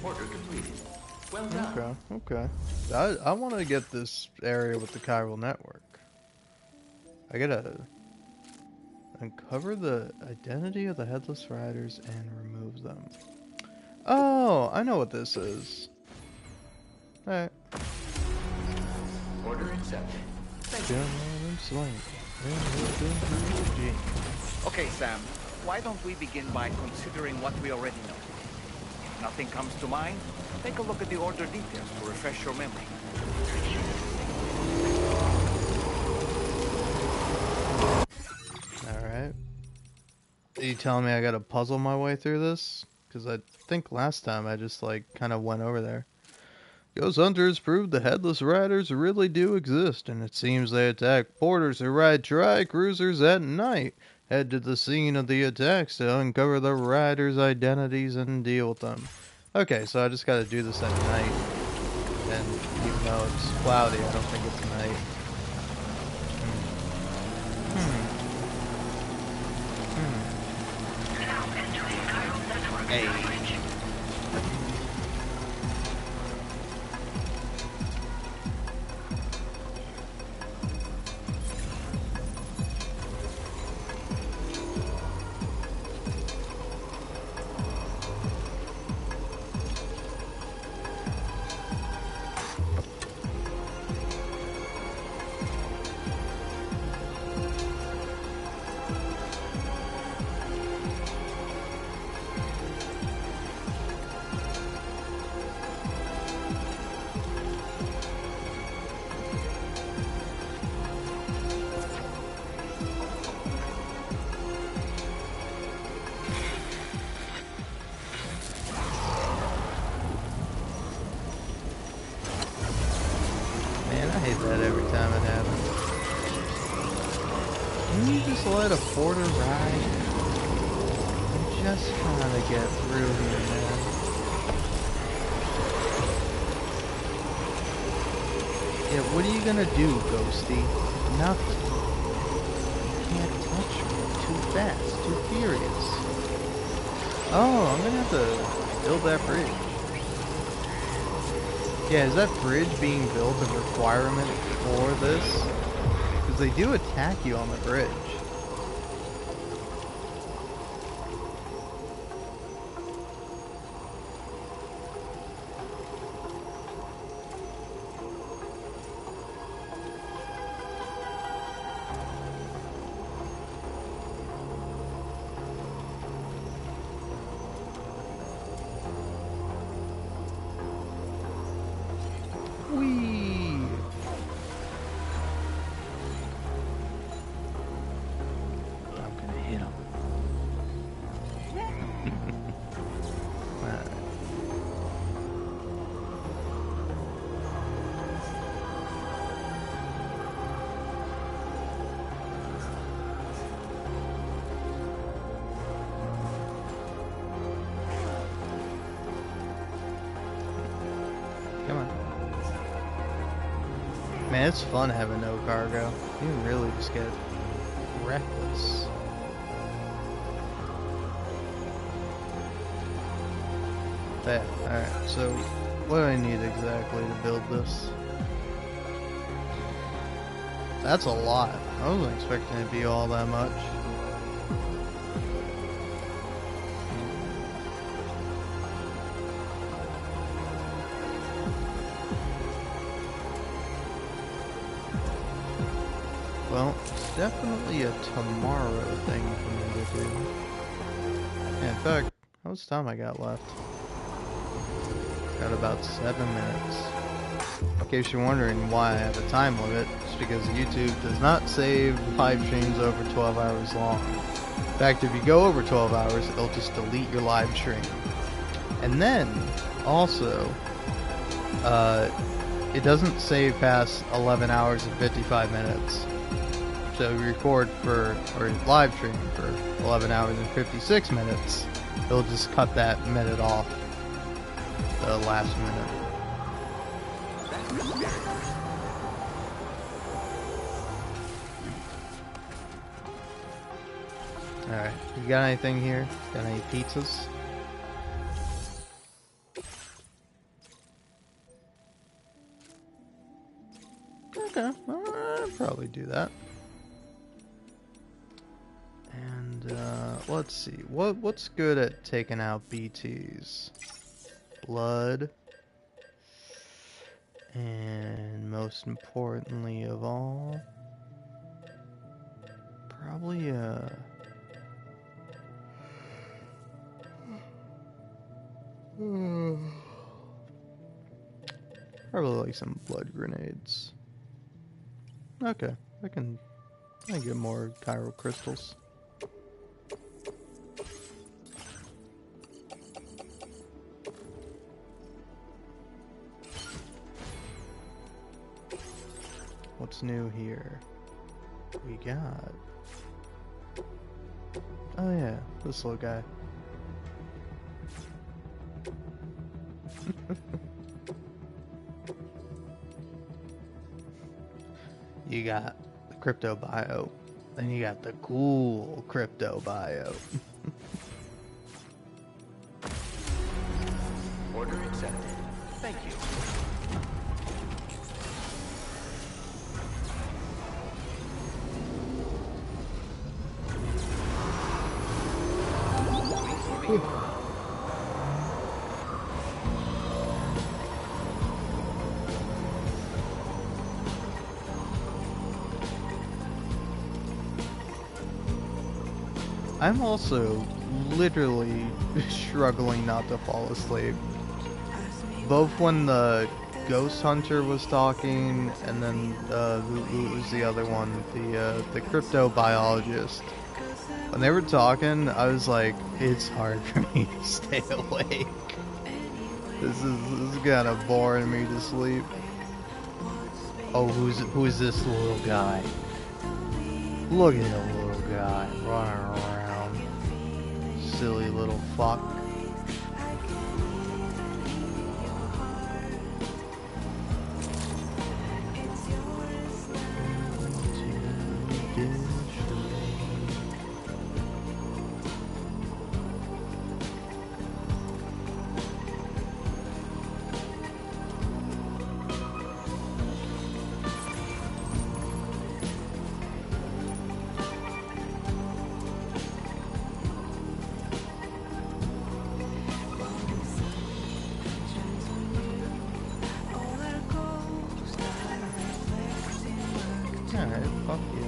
Order completed. Well done. Okay. I want to get this area with the chiral network. I gotta uncover the identity of the headless riders and remove them. Oh, I know what this is. Alright. Order accepted. Thank you. Okay, Sam. Why don't we begin by considering what we already know? If nothing comes to mind, take a look at the order details to refresh your memory. Alright. Are you telling me I gotta puzzle my way through this? Because I think last time I just, like, kind of went over there. Ghost hunters proved the headless riders really do exist, and it seems they attack porters who ride tri-cruisers at night. Head to the scene of the attacks to uncover the riders' identities and deal with them. Okay, so I just gotta do this at night. And even though it's cloudy, I don't think it's night. Hey. Man, I hate that every time it happens. Can you just let a porter ride? I'm just trying to get through here, man. Yeah, what are you gonna do, Ghosty? Nothing. You can't touch me. Too fast, too furious. Oh, I'm gonna have to build that bridge. Yeah, is that bridge being built a requirement for this? Because they do attack you on the bridge. Whee! I'm gonna hit him. Alright. Come on. Man, it's fun having no cargo. You can really just get reckless. Yeah, alright, so what do I need exactly to build this? That's a lot. I wasn't expecting it to be all that much. Well, it's definitely a tomorrow thing for me to do. Yeah, in fact, how much time I got left? Got about 7 minutes. In case you're wondering why I have a time limit, it's because YouTube does not save live streams over 12 hours long. In fact, if you go over 12 hours, it'll just delete your live stream. And then, also, it doesn't save past 11 hours and 55 minutes. So you record for, or live stream for 11 hours and 56 minutes, it'll just cut that minute off, the last minute. Alright, you got anything here? Got any pizzas? Okay, I'll probably do that. And let's see, what's good at taking out BTs? Blood, and most importantly of all, probably probably like some blood grenades. Okay, I can get more chiral crystals. What's new here? We got... Oh yeah, this little guy. You got the crypto bio, then you got the cool crypto bio. Order accepted. Thank you. I'm also literally struggling not to fall asleep. Both when the ghost hunter was talking, and then who was the other one? The crypto biologist. When they were talking, I was like, it's hard for me to stay awake. This is kind of boring me to sleep. Oh, who is this little guy? Look at the little guy running around. Silly little fuck. Alright, fuck you.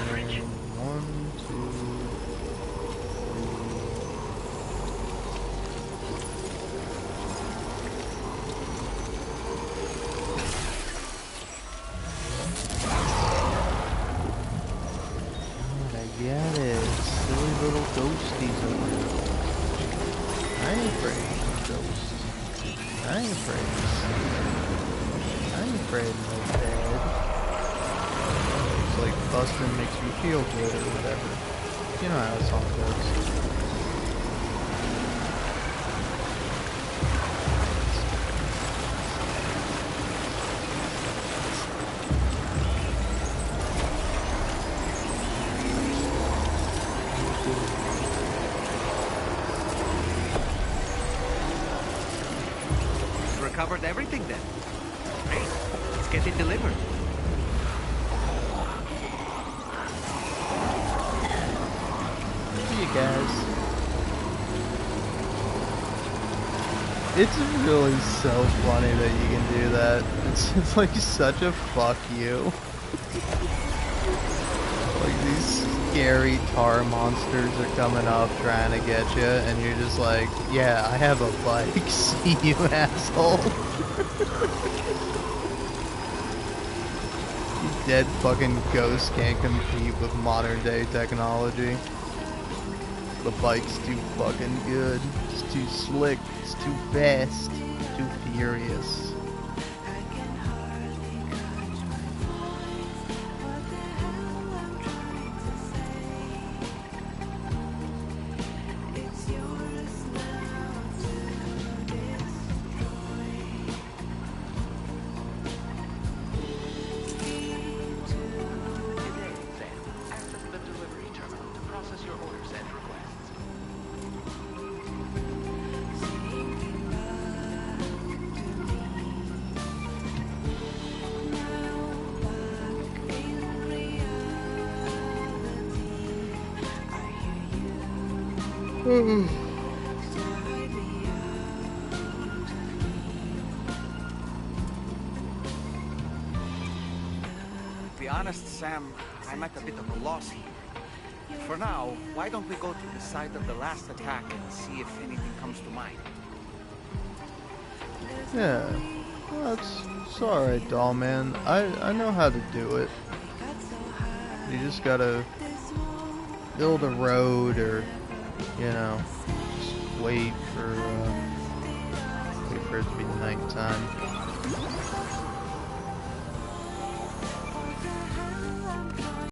And 1, 2, 3. God, I get it. Silly little ghosties over here. I ain't afraid of ghosts. I ain't afraid of I ain't afraid of no bed. It's like busting makes you feel good or whatever. You know how this all goes. Recovered everything then. Great. Let's get it delivered. See you guys. It's really so funny that you can do that. It's like such a fuck you. Like these scary tar monsters are coming up trying to get you, and you're just like, yeah, I have a bike. See you, asshole. You dead fucking ghosts can't compete with modern day technology. The bike's too fucking good. It's too slick. It's too fast. Too furious. To be honest, Sam, I'm at a bit of a loss here. For now, why don't we go to the site of the last attack and see if anything comes to mind? Yeah. Well, it's alright, doll man. I know how to do it. You just gotta build a road, or you know, just wait for it to be nighttime.